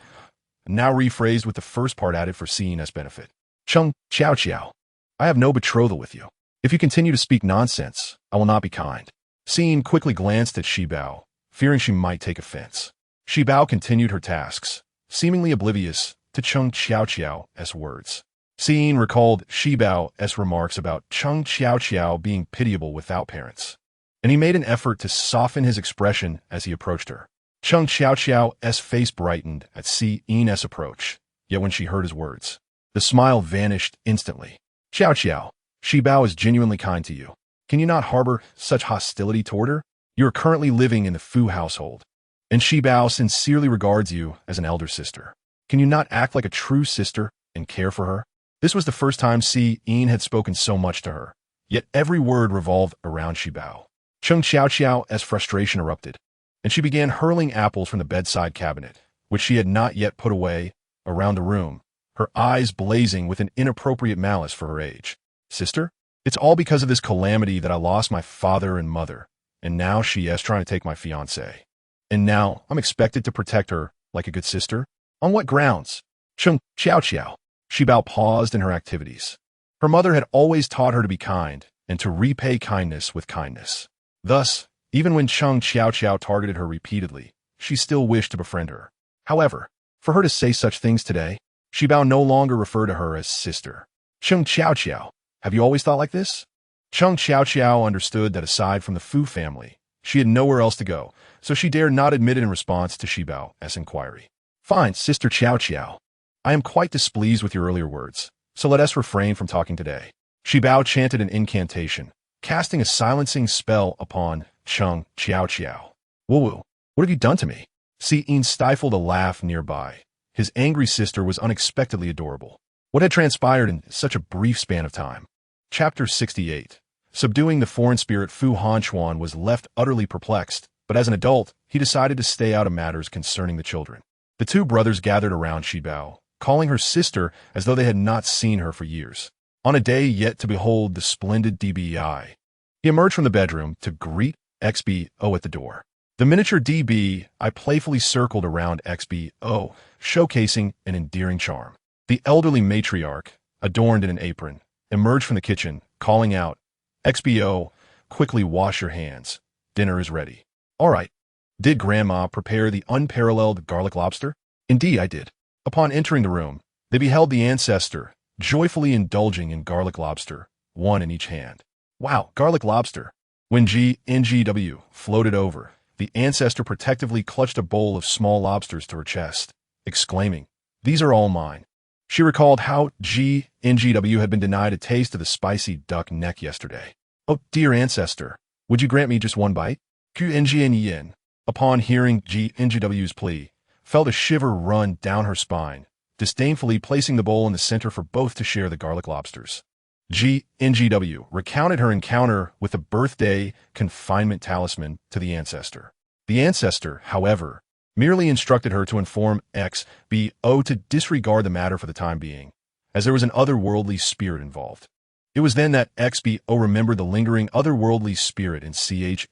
now rephrased with the first part added for Siin's benefit. "Cheng Xiao, I have no betrothal with you. If you continue to speak nonsense, I will not be kind." Siin quickly glanced at Shi Bao, fearing she might take offense. Shi Bao continued her tasks, seemingly oblivious to Cheng Xiao's words. Siin recalled Shi Bao's remarks about Cheng Xiao being pitiable without parents, and he made an effort to soften his expression as he approached her. Cheng Xiao's face brightened at Siin's approach, yet when she heard his words, the smile vanished instantly. "Xiao, Shi Bao is genuinely kind to you. Can you not harbor such hostility toward her? You are currently living in the Fu household, and Shi Bao sincerely regards you as an elder sister. Can you not act like a true sister and care for her?" This was the first time Siin had spoken so much to her, yet every word revolved around Shi Bao. Cheng Xiao's frustration erupted, and she began hurling apples from the bedside cabinet, which she had not yet put away, around the room, her eyes blazing with an inappropriate malice for her age. "Sister, it's all because of this calamity that I lost my father and mother, and now she is trying to take my fiancé. And now I'm expected to protect her like a good sister? On what grounds?" Cheng Xiao. Shi Bao paused in her activities. Her mother had always taught her to be kind and to repay kindness with kindness. Thus, even when Cheng Xiao targeted her repeatedly, she still wished to befriend her. However, for her to say such things today, Shi Bao no longer referred to her as sister. "Cheng Xiao, have you always thought like this?" Cheng Xiao understood that aside from the Fu family, she had nowhere else to go, so she dared not admit it in response to Shi Bao's inquiry. "Fine, Sister Xiao. I am quite displeased with your earlier words, so let us refrain from talking today." Shi Bao chanted an incantation, casting a silencing spell upon Cheng Xiao. "Woo, what have you done to me?" Siin stifled a laugh nearby. His angry sister was unexpectedly adorable. What had transpired in such a brief span of time? Chapter 68. Subduing the foreign spirit, Fu Hanchuan was left utterly perplexed, but as an adult, he decided to stay out of matters concerning the children. The 2 brothers gathered around Shi Bao, calling her sister as though they had not seen her for years. On a day yet to behold the splendid DBI, he emerged from the bedroom to greet XBO at the door. The miniature DBI playfully circled around XBO, showcasing an endearing charm. The elderly matriarch, adorned in an apron, emerged from the kitchen, calling out, "XBO, quickly wash your hands. Dinner is ready." "All right. Did Grandma prepare the unparalleled garlic lobster?" "Indeed, I did." Upon entering the room, they beheld the ancestor, joyfully indulging in garlic lobster, one in each hand. Wow, garlic lobster. When GNGW floated over, the ancestor protectively clutched a bowl of small lobsters to her chest, exclaiming, "These are all mine." She recalled how GNGW had been denied a taste of the spicy duck neck yesterday. "Oh, dear ancestor, would you grant me just one bite?" QNGN, upon hearing GNGW's plea, felt a shiver run down her spine, disdainfully placing the bowl in the center for both to share the garlic lobsters. GNGW recounted her encounter with the birthday confinement talisman to the ancestor. The ancestor, however, merely instructed her to inform XBO to disregard the matter for the time being, as there was an otherworldly spirit involved. It was then that XBO remembered the lingering otherworldly spirit in CH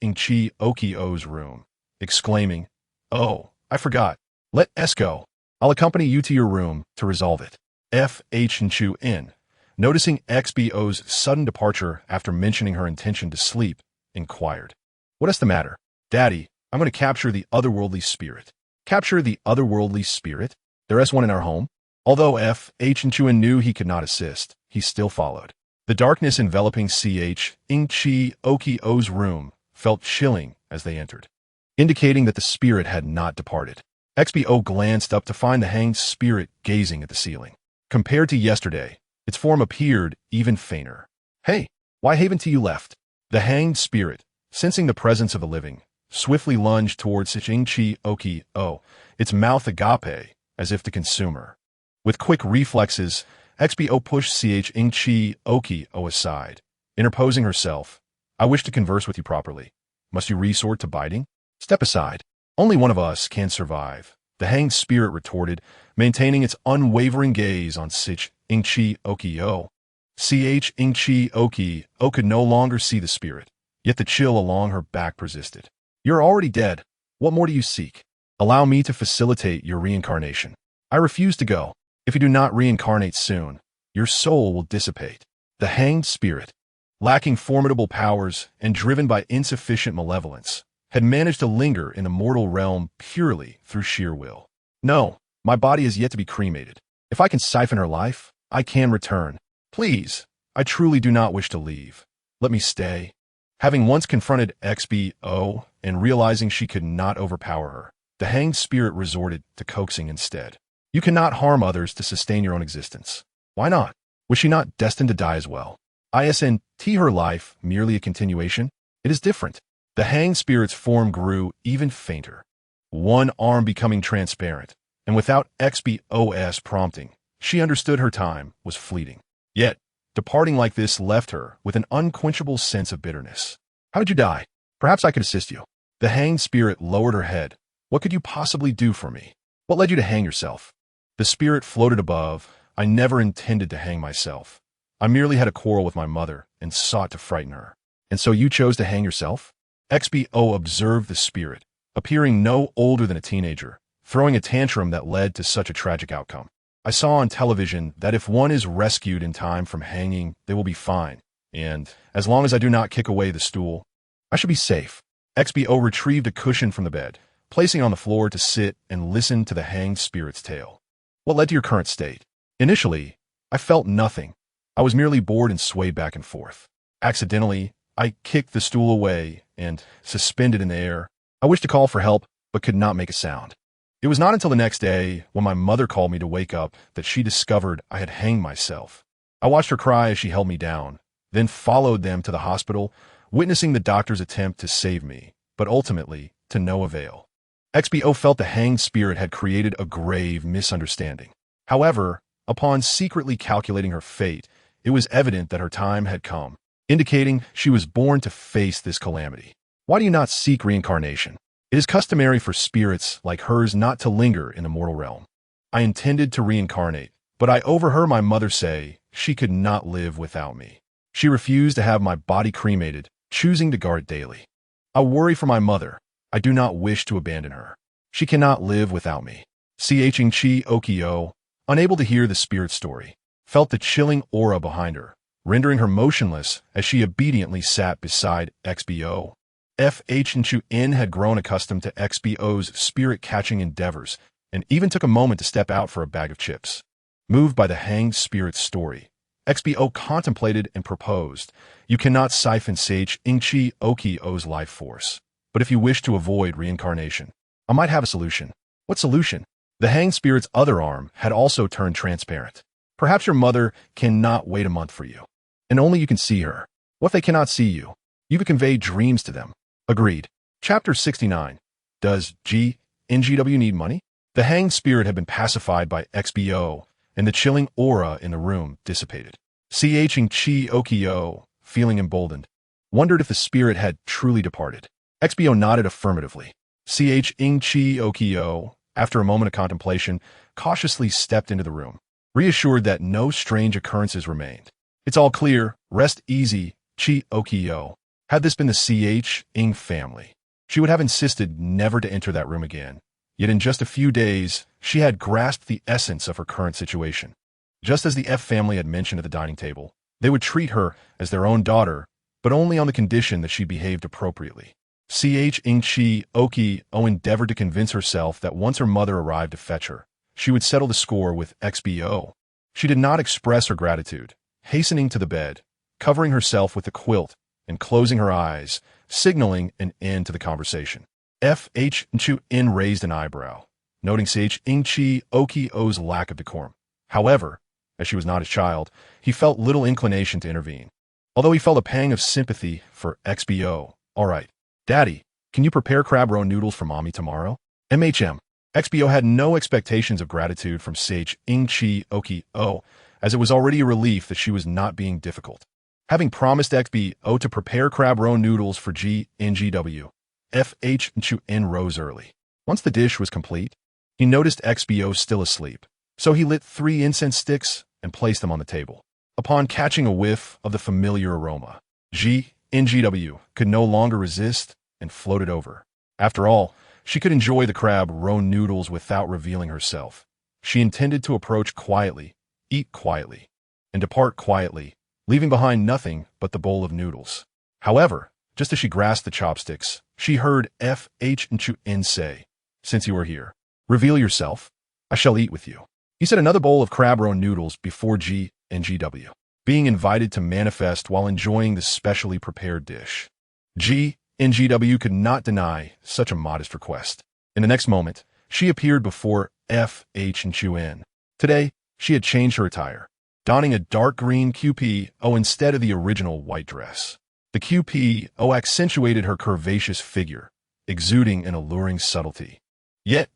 Okio's room, exclaiming, "Oh, I forgot. Let us go. I'll accompany you to your room to resolve it." FHN, noticing XBO's sudden departure after mentioning her intention to sleep, inquired, "What is the matter?" "Daddy, I'm going to capture the otherworldly spirit." "Capture the otherworldly spirit? There is one in our home?" Although FHN knew he could not assist, he still followed. The darkness enveloping Okio's room felt chilling as they entered, indicating that the spirit had not departed. XBO glanced up to find the hanged spirit gazing at the ceiling. Compared to yesterday, its form appeared even fainter. "Hey, why haven't you left?" The hanged spirit, sensing the presence of the living, swiftly lunged towards Okio, its mouth agape, as if to consume her. With quick reflexes, XBO pushed Okio aside, interposing herself. "I wish to converse with you properly. Must you resort to biting? Step aside. Only one of us can survive," the hanged spirit retorted, maintaining its unwavering gaze on Okio. Okio could no longer see the spirit, yet the chill along her back persisted. "You're already dead. What more do you seek? Allow me to facilitate your reincarnation." "I refuse to go. If you do not reincarnate soon, your soul will dissipate." The hanged spirit, lacking formidable powers and driven by insufficient malevolence, had managed to linger in the mortal realm purely through sheer will. "No, my body is yet to be cremated. If I can siphon her life, I can return. Please, I truly do not wish to leave. Let me stay." Having once confronted XBO and realizing she could not overpower her, the hanged spirit resorted to coaxing instead. "You cannot harm others to sustain your own existence. Why not? Was she not destined to die as well? Isn't her life merely a continuation? It is different." The hanged spirit's form grew even fainter, one arm becoming transparent, and without XBO's prompting, she understood her time was fleeting. Yet, departing like this left her with an unquenchable sense of bitterness. "How did you die? Perhaps I could assist you." The hanged spirit lowered her head. "What could you possibly do for me? What led you to hang yourself?" The spirit floated above. "I never intended to hang myself. I merely had a quarrel with my mother and sought to frighten her." "And so you chose to hang yourself?" XBO observed the spirit, appearing no older than a teenager, throwing a tantrum that led to such a tragic outcome. "I saw on television that if one is rescued in time from hanging, they will be fine, and as long as I do not kick away the stool, I should be safe." XBO retrieved a cushion from the bed, placing it on the floor to sit and listen to the hanged spirit's tale. "What led to your current state?" "Initially, I felt nothing. I was merely bored and swayed back and forth. Accidentally, I kicked the stool away and suspended in the air. I wished to call for help, but could not make a sound. It was not until the next day, when my mother called me to wake up, that she discovered I had hanged myself. I watched her cry as she held me down, then followed them to the hospital, witnessing the doctor's attempt to save me, but ultimately to no avail." XBO felt the hanged spirit had created a grave misunderstanding. However, upon secretly calculating her fate, it was evident that her time had come, indicating she was born to face this calamity. "Why do you not seek reincarnation? It is customary for spirits like hers not to linger in the mortal realm." "I intended to reincarnate, but I overheard my mother say she could not live without me. She refused to have my body cremated, choosing to guard it daily. I worry for my mother. I do not wish to abandon her. She cannot live without me." Okio, unable to hear the spirit's story, felt the chilling aura behind her, rendering her motionless as she obediently sat beside XBO. FHN had grown accustomed to XBO's spirit-catching endeavors and even took a moment to step out for a bag of chips. Moved by the hanged spirit's story, XBO contemplated and proposed. You cannot siphon Sage Ingchi Okio's life force. But if you wish to avoid reincarnation, I might have a solution. What solution? The hanged spirit's other arm had also turned transparent. Perhaps your mother cannot wait a month for you, and only you can see her. What if they cannot see you? You could convey dreams to them. Agreed. Chapter 69. Does NGW need money? The hanged spirit had been pacified by XBO, and the chilling aura in the room dissipated. Chi Okio, feeling emboldened, wondered if the spirit had truly departed. XBO nodded affirmatively. Chi Okio, after a moment of contemplation, cautiously stepped into the room, reassured that no strange occurrences remained. It's all clear, rest easy, Chi Okio. Had this been the Ing family, she would have insisted never to enter that room again. Yet in just a few days, she had grasped the essence of her current situation. Just as the F family had mentioned at the dining table, they would treat her as their own daughter, but only on the condition that she behaved appropriately. Ing Chi Okio endeavored to convince herself that once her mother arrived to fetch her, she would settle the score with XBO. She did not express her gratitude, hastening to the bed, covering herself with the quilt, and closing her eyes, signaling an end to the conversation. N raised an eyebrow, noting Ing Chi Okio's lack of decorum. However, as she was not his child, he felt little inclination to intervene. Although he felt a pang of sympathy for XBO. All right, Daddy, can you prepare crab roe noodles for Mommy tomorrow? XBO had no expectations of gratitude from Ing Chi Okio, as it was already a relief that she was not being difficult. Having promised XBO to prepare crab roe noodles for NGW, N rose early. Once the dish was complete, he noticed XBO still asleep, so he lit 3 incense sticks and placed them on the table. Upon catching a whiff of the familiar aroma, NGW could no longer resist and floated over. After all, she could enjoy the crab roe noodles without revealing herself. She intended to approach quietly, eat quietly, and depart quietly, leaving behind nothing but the bowl of noodles. However, just as she grasped the chopsticks, she heard N say, "Since you are here, reveal yourself. I shall eat with you." He said another bowl of crab roe noodles before NGW, being invited to manifest while enjoying the specially prepared dish. NGW could not deny such a modest request. In the next moment, she appeared before N. Today, she had changed her attire, donning a dark green QPO instead of the original white dress. The QPO accentuated her curvaceous figure, exuding an alluring subtlety. Yet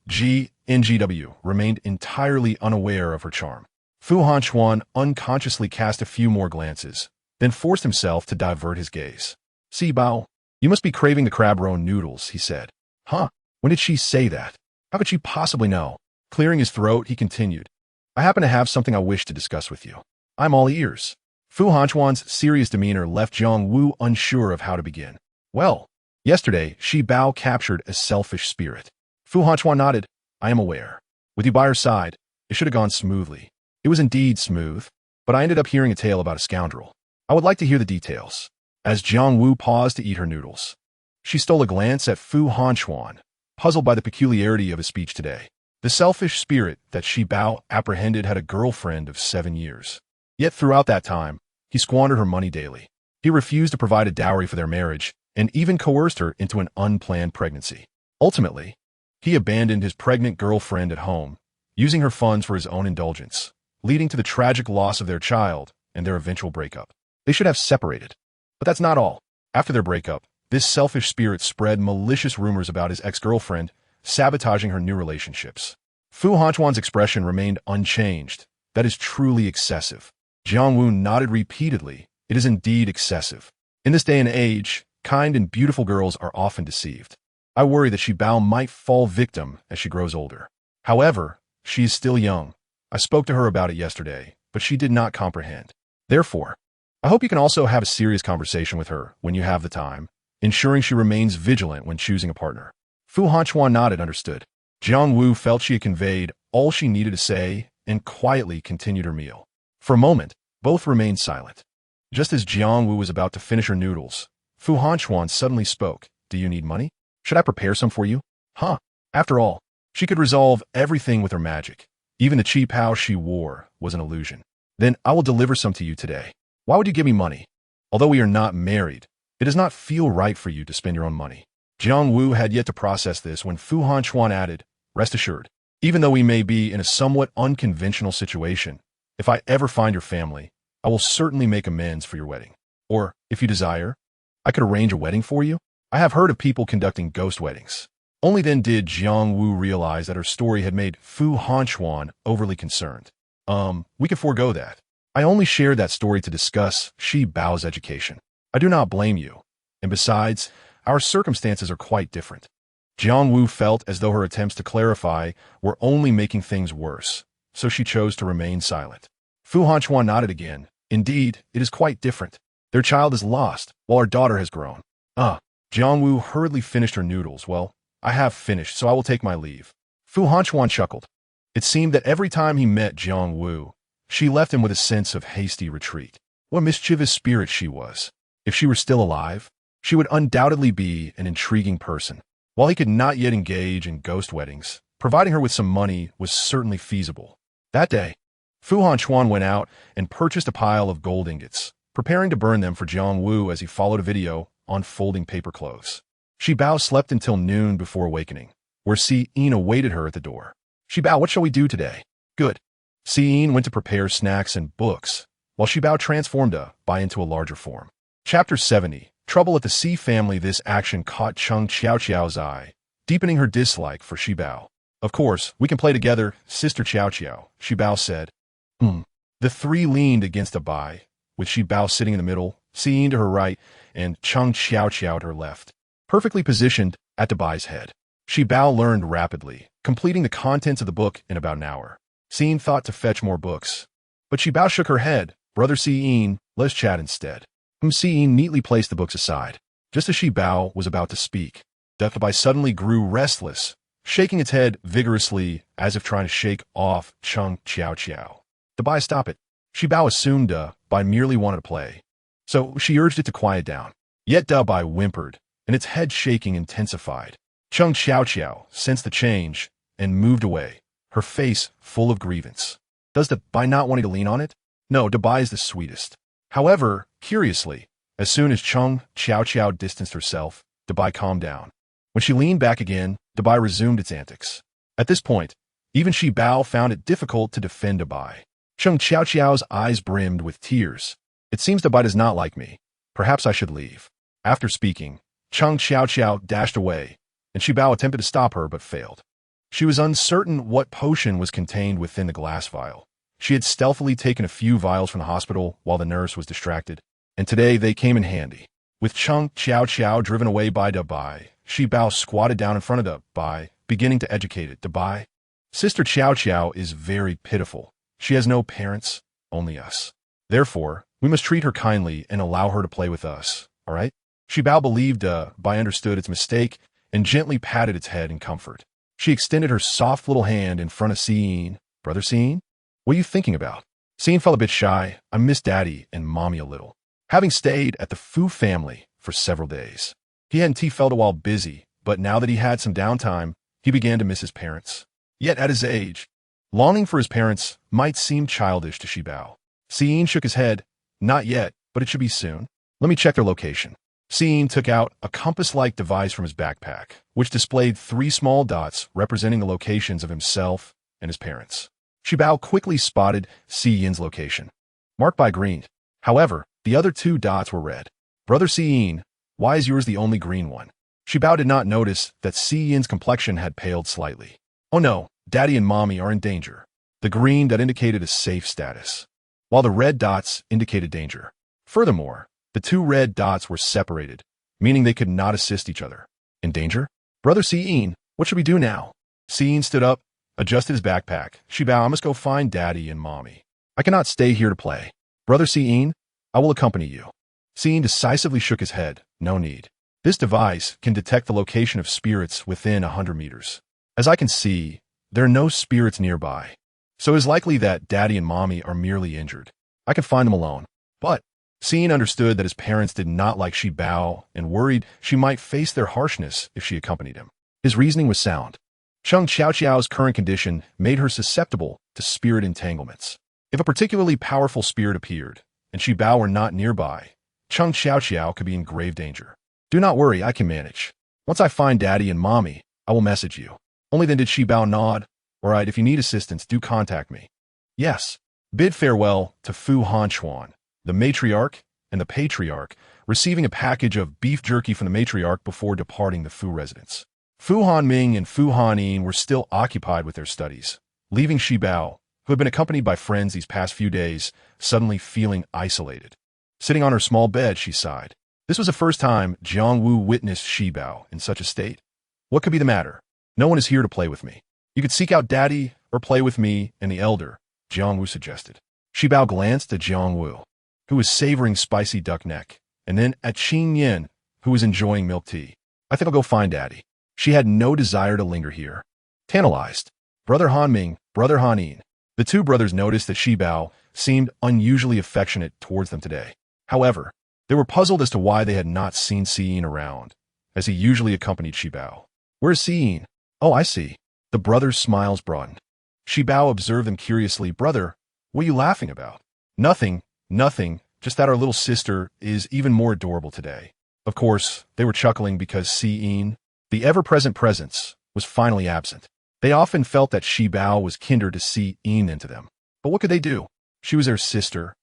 NGW remained entirely unaware of her charm. Fu Hanchuan unconsciously cast a few more glances, then forced himself to divert his gaze. "Si Bao, you must be craving the crab roe noodles," he said. "Huh? When did she say that? How could she possibly know?" Clearing his throat, he continued, "I happen to have something I wish to discuss with you. I'm all ears." Fu Hanchuan's serious demeanor left Jiang Wu unsure of how to begin. "Well, yesterday, Shi Bao captured a selfish spirit." Fu Hanchuan nodded. "I am aware. With you by her side, it should have gone smoothly." It was indeed smooth, but I ended up hearing a tale about a scoundrel. I would like to hear the details. As Jiang Wu paused to eat her noodles, she stole a glance at Fu Hanchuan, puzzled by the peculiarity of his speech today. The selfish spirit that Shi Bao apprehended had a girlfriend of 7 years. Yet throughout that time, he squandered her money daily. He refused to provide a dowry for their marriage and even coerced her into an unplanned pregnancy. Ultimately, he abandoned his pregnant girlfriend at home, using her funds for his own indulgence, leading to the tragic loss of their child and their eventual breakup. They should have separated. But that's not all. After their breakup, this selfish spirit spread malicious rumors about his ex-girlfriend, sabotaging her new relationships. Fu Hanchuan's expression remained unchanged. That is truly excessive. Jiang Wu nodded repeatedly. It is indeed excessive. In this day and age, kind and beautiful girls are often deceived. I worry that Shi Bao might fall victim as she grows older. However, she is still young. I spoke to her about it yesterday, but she did not comprehend. Therefore, I hope you can also have a serious conversation with her when you have the time, ensuring she remains vigilant when choosing a partner. Fu Hanchuan nodded, understood. Jiang Wu felt she had conveyed all she needed to say and quietly continued her meal. For a moment, both remained silent. Just as Jiang Wu was about to finish her noodles, Fu Hanchuan suddenly spoke. "Do you need money? Should I prepare some for you?" Huh? After all, she could resolve everything with her magic. Even the chi pao she wore was an illusion. Then I will deliver some to you today. Why would you give me money? Although we are not married, it does not feel right for you to spend your own money. Jiang Wu had yet to process this when Fu Hanchuan added, rest assured, even though we may be in a somewhat unconventional situation, if I ever find your family, I will certainly make amends for your wedding. Or, if you desire, I could arrange a wedding for you. I have heard of people conducting ghost weddings. Only then did Jiang Wu realize that her story had made Fu Hanchuan overly concerned. We could forego that. I only shared that story to discuss Shi Bao's education. I do not blame you. And besides, our circumstances are quite different. Jiang Wu felt as though her attempts to clarify were only making things worse, so she chose to remain silent. Fu Hanchuan nodded again. Indeed, it is quite different. Their child is lost, while our daughter has grown. Jiang Wu hurriedly finished her noodles. Well, I have finished, so I will take my leave. Fu Hanchuan chuckled. It seemed that every time he met Jiang Wu, she left him with a sense of hasty retreat. What mischievous spirit she was. If she were still alive, she would undoubtedly be an intriguing person. While he could not yet engage in ghost weddings, providing her with some money was certainly feasible. That day, Fu Hanchuan went out and purchased a pile of gold ingots, preparing to burn them for Jiang Wu as he followed a video on folding paper clothes. Shi Bao slept until noon before awakening, where Si Yin awaited her at the door. Shi Bao, what shall we do today? Good. Si Yin went to prepare snacks and books, while Shi Bao transformed Bai into a larger form. Chapter 70. Trouble at the Si family. This action caught Cheng Qiaoqiao's eye, deepening her dislike for Shi Bao. Of course, we can play together, Sister Qiaoqiao, Shi Bao said. The three leaned against Bai, with Shi Bao sitting in the middle, Si Yin to her right, and Cheng Qiaoqiao to her left, perfectly positioned at Bai's head. Shi Bao learned rapidly, completing the contents of the book in about an hour. Si Yin thought to fetch more books, but Shi Bao shook her head. Brother Si Yin, let's chat instead. Si Yin neatly placed the books aside. Just as Shi Bao was about to speak, Bai suddenly grew restless, shaking its head vigorously as if trying to shake off Cheng Qiaoqiao. Bai, stop it. Shi Bao assumed Bai merely wanted to play, so she urged it to quiet down. Yet Bai whimpered, and its head shaking intensified. Cheng Qiaoqiao sensed the change and moved away, her face full of grievance. Does Bai not want to lean on it? No, Bai is the sweetest. However, curiously, as soon as Cheng Qiaoqiao distanced herself, Bai calmed down. When she leaned back again, Bai resumed its antics. At this point, even Shi Bao found it difficult to defend Bai. Cheng Qiaoqiao's eyes brimmed with tears. It seems Bai does not like me. Perhaps I should leave. After speaking, Cheng Qiaoqiao dashed away, and Shi Bao attempted to stop her but failed. She was uncertain what potion was contained within the glass vial. She had stealthily taken a few vials from the hospital while the nurse was distracted, and today they came in handy. With Cheng Qiaoqiao driven away by Bai, Shi Bao squatted down in front of Bai, beginning to educate it. Bai, Sister Qiaoqiao is very pitiful. She has no parents, only us. Therefore, we must treat her kindly and allow her to play with us, all right? Shi Bao believed Bai understood its mistake and gently patted its head in comfort. She extended her soft little hand in front of Si Yin. Brother Si Yin, what are you thinking about? Si Yin felt a bit shy. I miss Daddy and Mommy a little. Having stayed at the Fu family for several days, he and T felt a while busy, but now that he had some downtime, he began to miss his parents. Yet at his age, longing for his parents might seem childish to Shi Bao. Si Yin shook his head. Not yet, but it should be soon. Let me check their location. Si Yin took out a compass-like device from his backpack, which displayed 3 small dots representing the locations of himself and his parents. Shi Bao quickly spotted Si Yin's location, marked by green. However, the other 2 dots were red. Brother Si Yin, why is yours the only green one? Shi Bao did not notice that Si Yin's complexion had paled slightly. Oh no, Daddy and Mommy are in danger. The green dot indicated a safe status, while the red dots indicated danger. Furthermore, the 2 red dots were separated, meaning they could not assist each other. In danger? Brother Si Yin, what should we do now? Si Yin stood up, adjusted his backpack. Shi Bao, I must go find Daddy and Mommy. I cannot stay here to play. Brother Si Yin, I will accompany you. Si Yin decisively shook his head. No need. This device can detect the location of spirits within 100 meters. As I can see, there are no spirits nearby, so it is likely that Daddy and Mommy are merely injured. I can find them alone. But Si Yin understood that his parents did not like Shi Bao and worried she might face their harshness if she accompanied him. His reasoning was sound. Cheng Qiaoqiao's current condition made her susceptible to spirit entanglements. If a particularly powerful spirit appeared, and Shi Bao were not nearby, Cheng Xiao could be in grave danger. Do not worry, I can manage. Once I find Daddy and Mommy, I will message you. Only then did Shi Bao nod. All right, if you need assistance, do contact me. Yes. Bid farewell to Fu Hanchuan, the matriarch and the patriarch, receiving a package of beef jerky from the matriarch before departing the Fu residence. Fu Hanming and Fu Hanyin were still occupied with their studies, leaving Shi Bao, who had been accompanied by friends these past few days, suddenly feeling isolated. Sitting on her small bed, she sighed. This was the first time Jiang Wu witnessed Shi Bao in such a state. What could be the matter? No one is here to play with me. You could seek out Daddy or play with me and the elder, Jiang Wu suggested. Shi Bao glanced at Jiang Wu, who was savoring spicy duck neck, and then at Qin Yin, who was enjoying milk tea. I think I'll go find Daddy. She had no desire to linger here. Tantalized, Brother Hanming, Brother Hanyin. The two brothers noticed that Shi Bao seemed unusually affectionate towards them today. However, they were puzzled as to why they had not seen Yin around, as he usually accompanied Shi Bao. Where's Yin? Oh, I see. The brothers' smiles broadened. Shi Bao observed them curiously. Brother, what are you laughing about? Nothing, just that our little sister is even more adorable today. Of course, they were chuckling because Yin, the ever-present presence, was finally absent. They often felt that Shi Bao was kinder to Yin into them. But what could they do? She was their sister,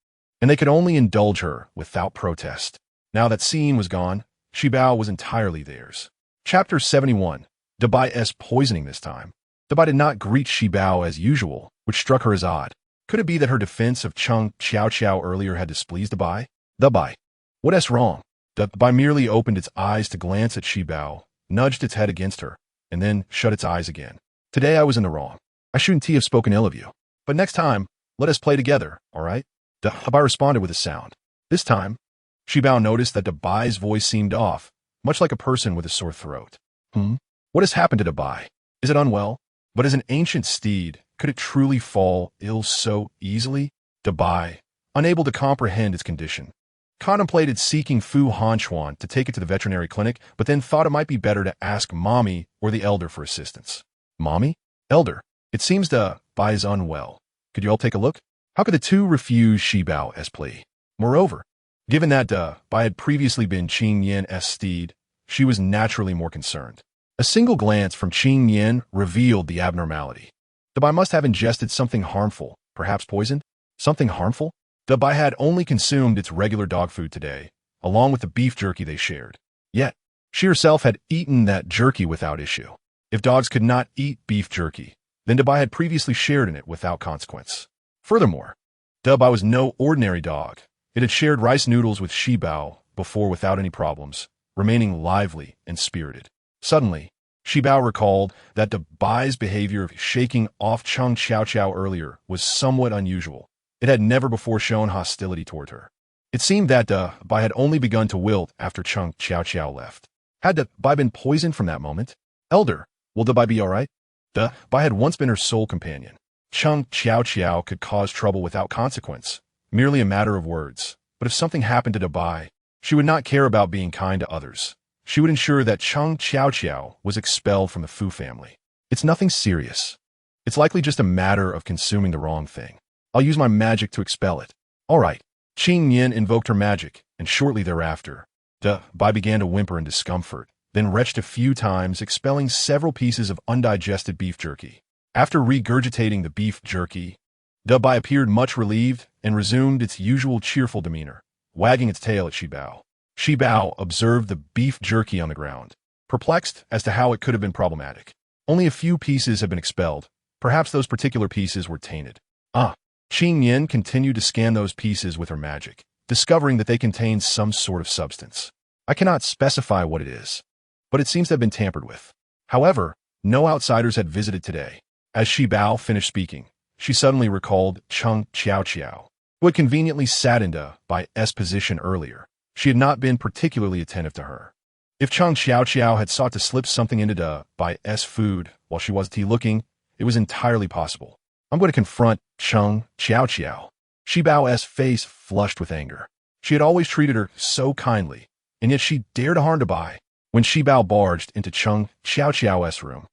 and they could only indulge her without protest. Now that Yin was gone, Shi Bao was entirely theirs. Chapter 71. Dabai's poisoning this time. Dabai did not greet Shi Bao as usual, which struck her as odd. Could it be that her defense of Cheng Xiao earlier had displeased Dabai? Dabai. What's wrong? Dabai merely opened its eyes to glance at Shi Bao, nudged its head against her, and then shut its eyes again. Today I was in the wrong. I shouldn't have spoken ill of you. But next time, let us play together, all right? Dabai responded with a sound. This time, Shi Bao noticed that Dabai's voice seemed off, much like a person with a sore throat. What has happened to Dabai? Is it unwell? But as an ancient steed, could it truly fall ill so easily? Dabai, unable to comprehend its condition, contemplated seeking Fu Hanchuan to take it to the veterinary clinic, but then thought it might be better to ask Mommy or the elder for assistance. Mommy? Elder? It seems Dabai is unwell. Could you all take a look? How could the two refuse Shi Bao's plea? Moreover, given that Dabai had previously been Qin Yin's steed, she was naturally more concerned. A single glance from Qin Yin revealed the abnormality. Dabai must have ingested something harmful, perhaps poisoned? Something harmful? Dabai had only consumed its regular dog food today, along with the beef jerky they shared. Yet, she herself had eaten that jerky without issue. If dogs could not eat beef jerky, then Dabai had previously shared in it without consequence. Furthermore, Dabai was no ordinary dog. It had shared rice noodles with Shi Bao before without any problems, remaining lively and spirited. Suddenly, Shi Bao recalled that Dabai's behavior of shaking off Cheng Xiao earlier was somewhat unusual. It had never before shown hostility toward her. It seemed that Dabai had only begun to wilt after Cheng Xiao left. Had Dabai been poisoned from that moment? Elder, will Dabai be all right? Dabai had once been her sole companion. Cheng Xiao could cause trouble without consequence, merely a matter of words. But if something happened to Dabai, she would not care about being kind to others. She would ensure that Cheng Xiao was expelled from the Fu family. It's nothing serious. It's likely just a matter of consuming the wrong thing. I'll use my magic to expel it. All right. Qin Yin invoked her magic, and shortly thereafter, Dabai began to whimper in discomfort, then retched a few times, expelling several pieces of undigested beef jerky. After regurgitating the beef jerky, Dabai appeared much relieved and resumed its usual cheerful demeanor, wagging its tail at Shi Bao. Shi Bao observed the beef jerky on the ground, perplexed as to how it could have been problematic. Only a few pieces had been expelled. Perhaps those particular pieces were tainted. Qin Yin continued to scan those pieces with her magic, discovering that they contained some sort of substance. I cannot specify what it is, but it seems to have been tampered with. However, no outsiders had visited today. As Shi Bao finished speaking, she suddenly recalled Cheng Xiao, who had conveniently sat in Dabai's position earlier. She had not been particularly attentive to her. If Cheng Xiao had sought to slip something into Dabai's food while she was looking, it was entirely possible. I'm going to confront Cheng Xiao. Shi Bao's face flushed with anger. She had always treated her so kindly, and yet she dared to harm Dabai. When Shi Bao barged into Cheng Xiao's room,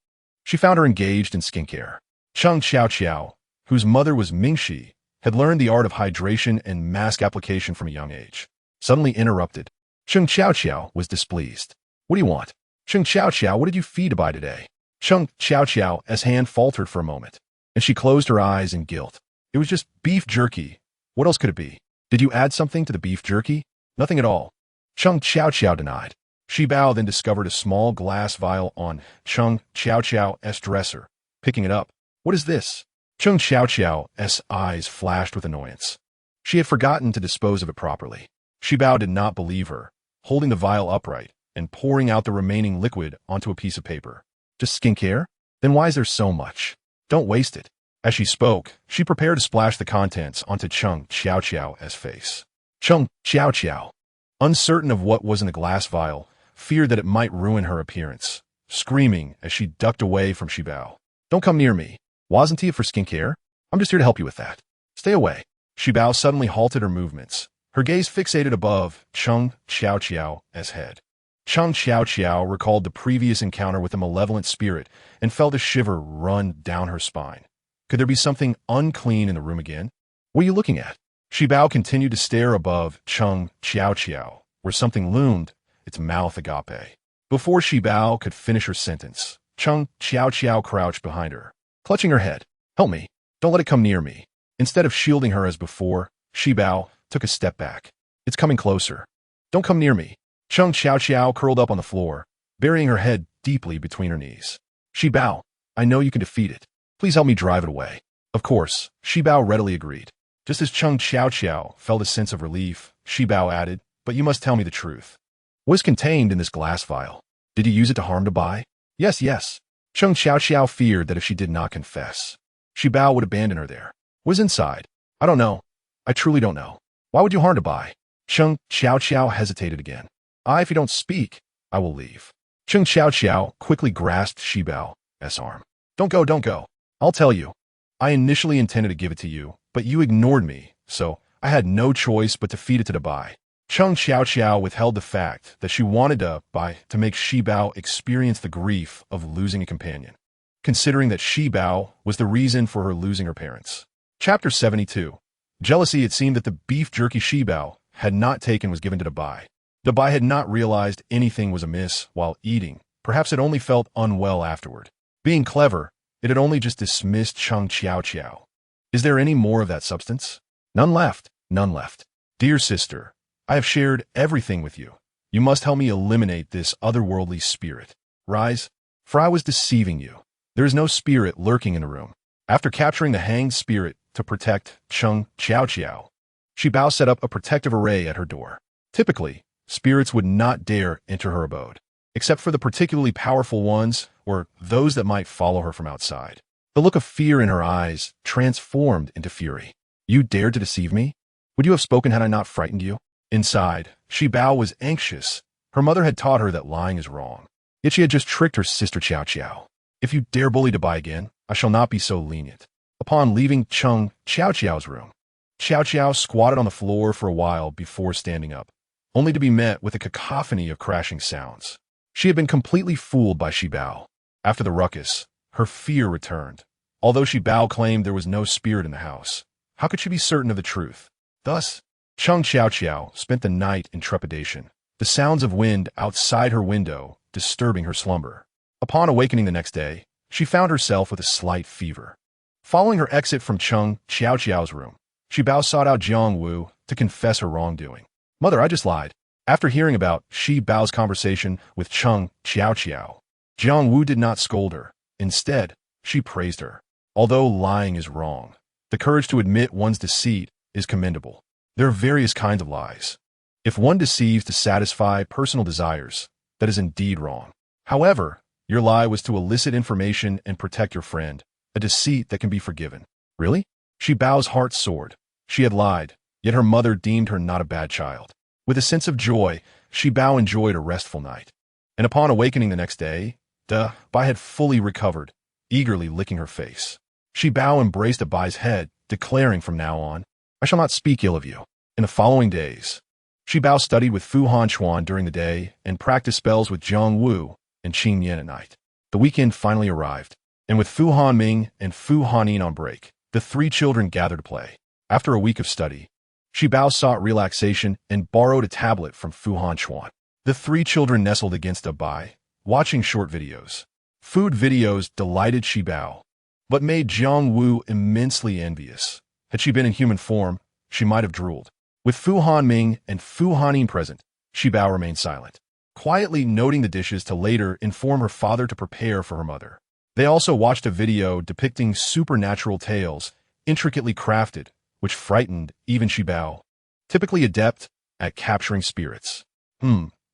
she found her engaged in skincare. Cheng Xiao, whose mother was Mingxi, had learned the art of hydration and mask application from a young age. Suddenly interrupted. Chung Chao Chao was displeased. What do you want? Chung Chao Chao, what did you feed by today? Chung Chao Chao's hand faltered for a moment, and she closed her eyes in guilt. It was just beef jerky. What else could it be? Did you add something to the beef jerky? Nothing at all. Chung Chao Chao denied. Shi Bao then discovered a small glass vial on Chung Chao Chao's dresser. Picking it up. What is this? Chung Chao Chao's eyes flashed with annoyance. She had forgotten to dispose of it properly. Shi Bao did not believe her, holding the vial upright and pouring out the remaining liquid onto a piece of paper. Just skincare? Then why is there so much? Don't waste it. As she spoke, she prepared to splash the contents onto Chung Chao Chao's face. Chung Chao Chao, uncertain of what was in the glass vial, feared that it might ruin her appearance, screaming as she ducked away from Shi Bao. Don't come near me. Wasn't it for skincare? I'm just here to help you with that. Stay away. Shi Bao suddenly halted her movements, her gaze fixated above Chung Chao Chao's head. Chung Chao Chao recalled the previous encounter with a malevolent spirit and felt a shiver run down her spine. Could there be something unclean in the room again? What are you looking at? Shi Bao continued to stare above Chung Chao Chao, where something loomed, its mouth agape. Before Shi Bao could finish her sentence, Chung Chao Chao crouched behind her, clutching her head. Help me. Don't let it come near me. Instead of shielding her as before, Shi Bao took a step back. It's coming closer. Don't come near me. Chung Chao Chao curled up on the floor, burying her head deeply between her knees. Shi Bao, I know you can defeat it. Please help me drive it away. Of course, Shi Bao readily agreed. Just as Chung Chao Chao felt a sense of relief, Shi Bao added, but you must tell me the truth. What is contained in this glass vial? Did you use it to harm Dabai? Yes. Chung Chao Chao feared that if she did not confess, Shi Bao would abandon her there. What is inside? I don't know. I truly don't know. Why would you harm Dabai? Chung Chao Chao hesitated again. If you don't speak, I will leave. Chung Chao Chao quickly grasped Shi Bao's arm. Don't go. I'll tell you. I initially intended to give it to you, but you ignored me, so I had no choice but to feed it to Dabai. Chung Chao Chao withheld the fact that she wanted Dabai to make Shi Bao experience the grief of losing a companion, considering that Shi Bao was the reason for her losing her parents. Chapter 72. Jealousy. It seemed that the beef jerky Shi Bao had not taken was given to Dabai. Dabai had not realized anything was amiss while eating. Perhaps it only felt unwell afterward. Being clever, it had only just dismissed Chung Chao Chao. Is there any more of that substance? None left. Dear sister, I have shared everything with you. You must help me eliminate this otherworldly spirit. Rise, for I was deceiving you. There is no spirit lurking in the room. After capturing the hanged spirit to protect Chung Chao Chao, Shi Bao set up a protective array at her door. Typically, spirits would not dare enter her abode, except for the particularly powerful ones or those that might follow her from outside. The look of fear in her eyes transformed into fury. You dared to deceive me? Would you have spoken had I not frightened you? Inside, Shi Bao was anxious. Her mother had taught her that lying is wrong. Yet she had just tricked her sister Chao Chao. If you dare bully Dabai again, I shall not be so lenient. Upon leaving Chung Chao Chao's room, Chao Chao squatted on the floor for a while before standing up, only to be met with a cacophony of crashing sounds. She had been completely fooled by Shi Bao. After the ruckus, her fear returned. Although Shi Bao claimed there was no spirit in the house, how could she be certain of the truth? Thus, Chung Chao Chao spent the night in trepidation, the sounds of wind outside her window disturbing her slumber. Upon awakening the next day, she found herself with a slight fever. Following her exit from Chung Chao Chao's room, Shi Bao sought out Jiang Wu to confess her wrongdoing. Mother, I just lied. After hearing about Shi Bao's conversation with Chung Chao Chao, Jiang Wu did not scold her. Instead, she praised her. Although lying is wrong, the courage to admit one's deceit is commendable. There are various kinds of lies. If one deceives to satisfy personal desires, that is indeed wrong. However, your lie was to elicit information and protect your friend, a deceit that can be forgiven. Really? Shi Bao's heart soared. She had lied, yet her mother deemed her not a bad child. With a sense of joy, Shi Bao enjoyed a restful night. And upon awakening the next day, Dabai had fully recovered, eagerly licking her face. Shi Bao embraced Dabai's head, declaring from now on, I shall not speak ill of you. In the following days, Shi Bao studied with Fu Hanchuan during the day and practiced spells with Jiang Wu and Qing Yan at night. The weekend finally arrived, and with Fu Hanming and Fu Hanin on break, the three children gathered to play. After a week of study, Shi Bao sought relaxation and borrowed a tablet from Fu Hanchuan. The three children nestled against a bai, watching short videos. Food videos delighted Shi Bao, but made Jiang Wu immensely envious. Had she been in human form, she might have drooled. With Fu Hanming and Fu Hanin present, Shi Bao remained silent, quietly noting the dishes to later inform her father to prepare for her mother. They also watched a video depicting supernatural tales, intricately crafted, which frightened even Shi Bao, typically adept at capturing spirits.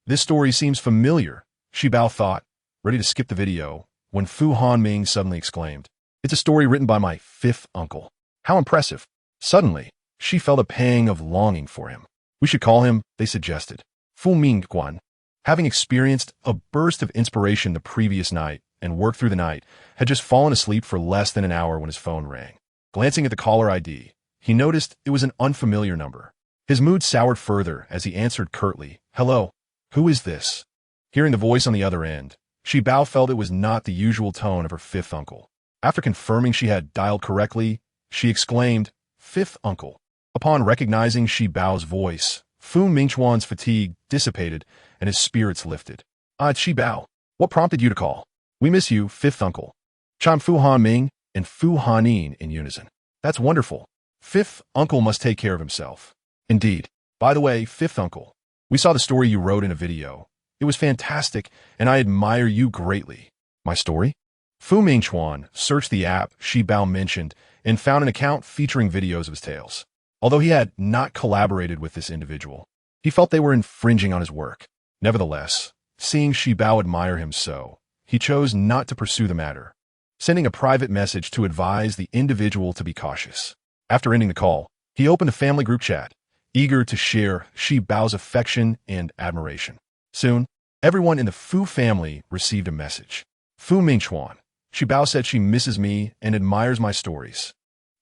This story seems familiar, Shi Bao thought, ready to skip the video, when Fu Hanming suddenly exclaimed, "It's a story written by my fifth uncle. How impressive." Suddenly, she felt a pang of longing for him. "We should call him," they suggested, Fu Mingguan. Having experienced a burst of inspiration the previous night and worked through the night, had just fallen asleep for less than an hour when his phone rang. Glancing at the caller ID, he noticed it was an unfamiliar number. His mood soured further as he answered curtly, "Hello, who is this?" Hearing the voice on the other end, Shi Bao felt it was not the usual tone of her fifth uncle. After confirming she had dialed correctly, she exclaimed, "Fifth uncle." Upon recognizing Shi Bao's voice, Fu Mingchuan's fatigue dissipated and his spirits lifted. It's Shi Bao. What prompted you to call?" "We miss you, fifth uncle," chimed Fu Hanming and Fu Hanin in unison. "That's wonderful. Fifth uncle must take care of himself." "Indeed. By the way, fifth uncle, we saw the story you wrote in a video. It was fantastic, and I admire you greatly." "My story?" Fu Mingchuan searched the app Shi Bao mentioned and found an account featuring videos of his tales. Although he had not collaborated with this individual, he felt they were infringing on his work. Nevertheless, seeing Shi Bao admire him so, he chose not to pursue the matter, sending a private message to advise the individual to be cautious. After ending the call, he opened a family group chat, eager to share Shi Bao's affection and admiration. Soon, everyone in the Fu family received a message. "Fu Mingchuan, Shi Bao said she misses me and admires my stories."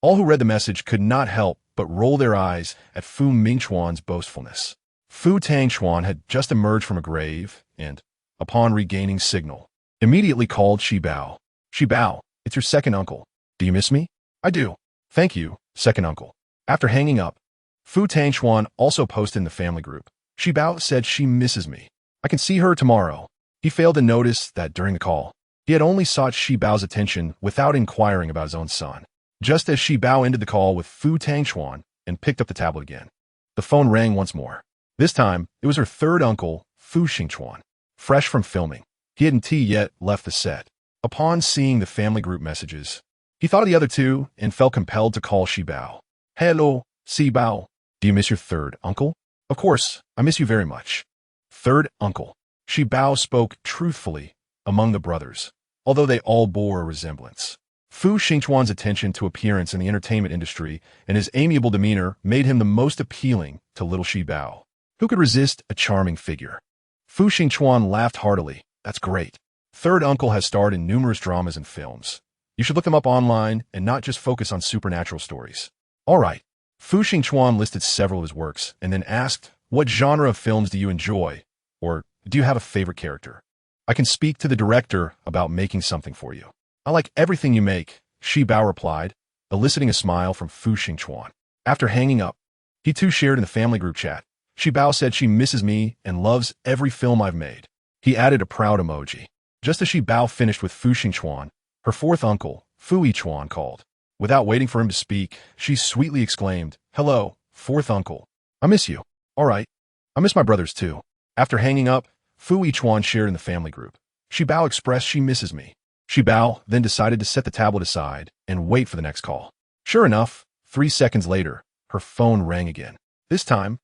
All who read the message could not help but roll their eyes at Fu Mingchuan's boastfulness. Fu Tangchuan had just emerged from a grave and, upon regaining signal, immediately called Shi Bao. "Shi Bao, it's your second uncle. Do you miss me?" "I do. Thank you, second uncle." After hanging up, Fu Tangchuan also posted in the family group, "Shi Bao said she misses me. I can see her tomorrow." He failed to notice that during the call, he had only sought Shi Bao's attention without inquiring about his own son. Just as Shi Bao ended the call with Fu Tangchuan and picked up the tablet again, the phone rang once more. This time, it was her third uncle, Fu Xingchuan. Fresh from filming, he hadn't yet left the set. Upon seeing the family group messages, he thought of the other two and felt compelled to call Shi Bao. "Hello, Shi Bao. Do you miss your third uncle?" "Of course, I miss you very much." Third uncle. Shi Bao spoke truthfully among the brothers, although they all bore a resemblance. Fu Xingchuan's attention to appearance in the entertainment industry and his amiable demeanor made him the most appealing to little Shi Bao. Who could resist a charming figure? Fu Xingchuan laughed heartily. "That's great. Third uncle has starred in numerous dramas and films. You should look them up online and not just focus on supernatural stories." "All right." Fu Xingchuan listed several of his works and then asked, "What genre of films do you enjoy? Or do you have a favorite character? I can speak to the director about making something for you." "I like everything you make," Shi Bao replied, eliciting a smile from Fu Xingchuan. After hanging up, he too shared in the family group chat. Shi Bao said she misses me and loves every film I've made. He added a proud emoji. Just as Shi Bao finished with Fu Xingchuan, her fourth uncle, Fu Yichuan, called. Without waiting for him to speak, she sweetly exclaimed, "Hello, fourth uncle. I miss you." "All right. I miss my brothers too." After hanging up, Fu Yichuan shared in the family group. Shi Bao expressed she misses me. Shi Bao then decided to set the tablet aside and wait for the next call. Sure enough, 3 seconds later, her phone rang again. This time,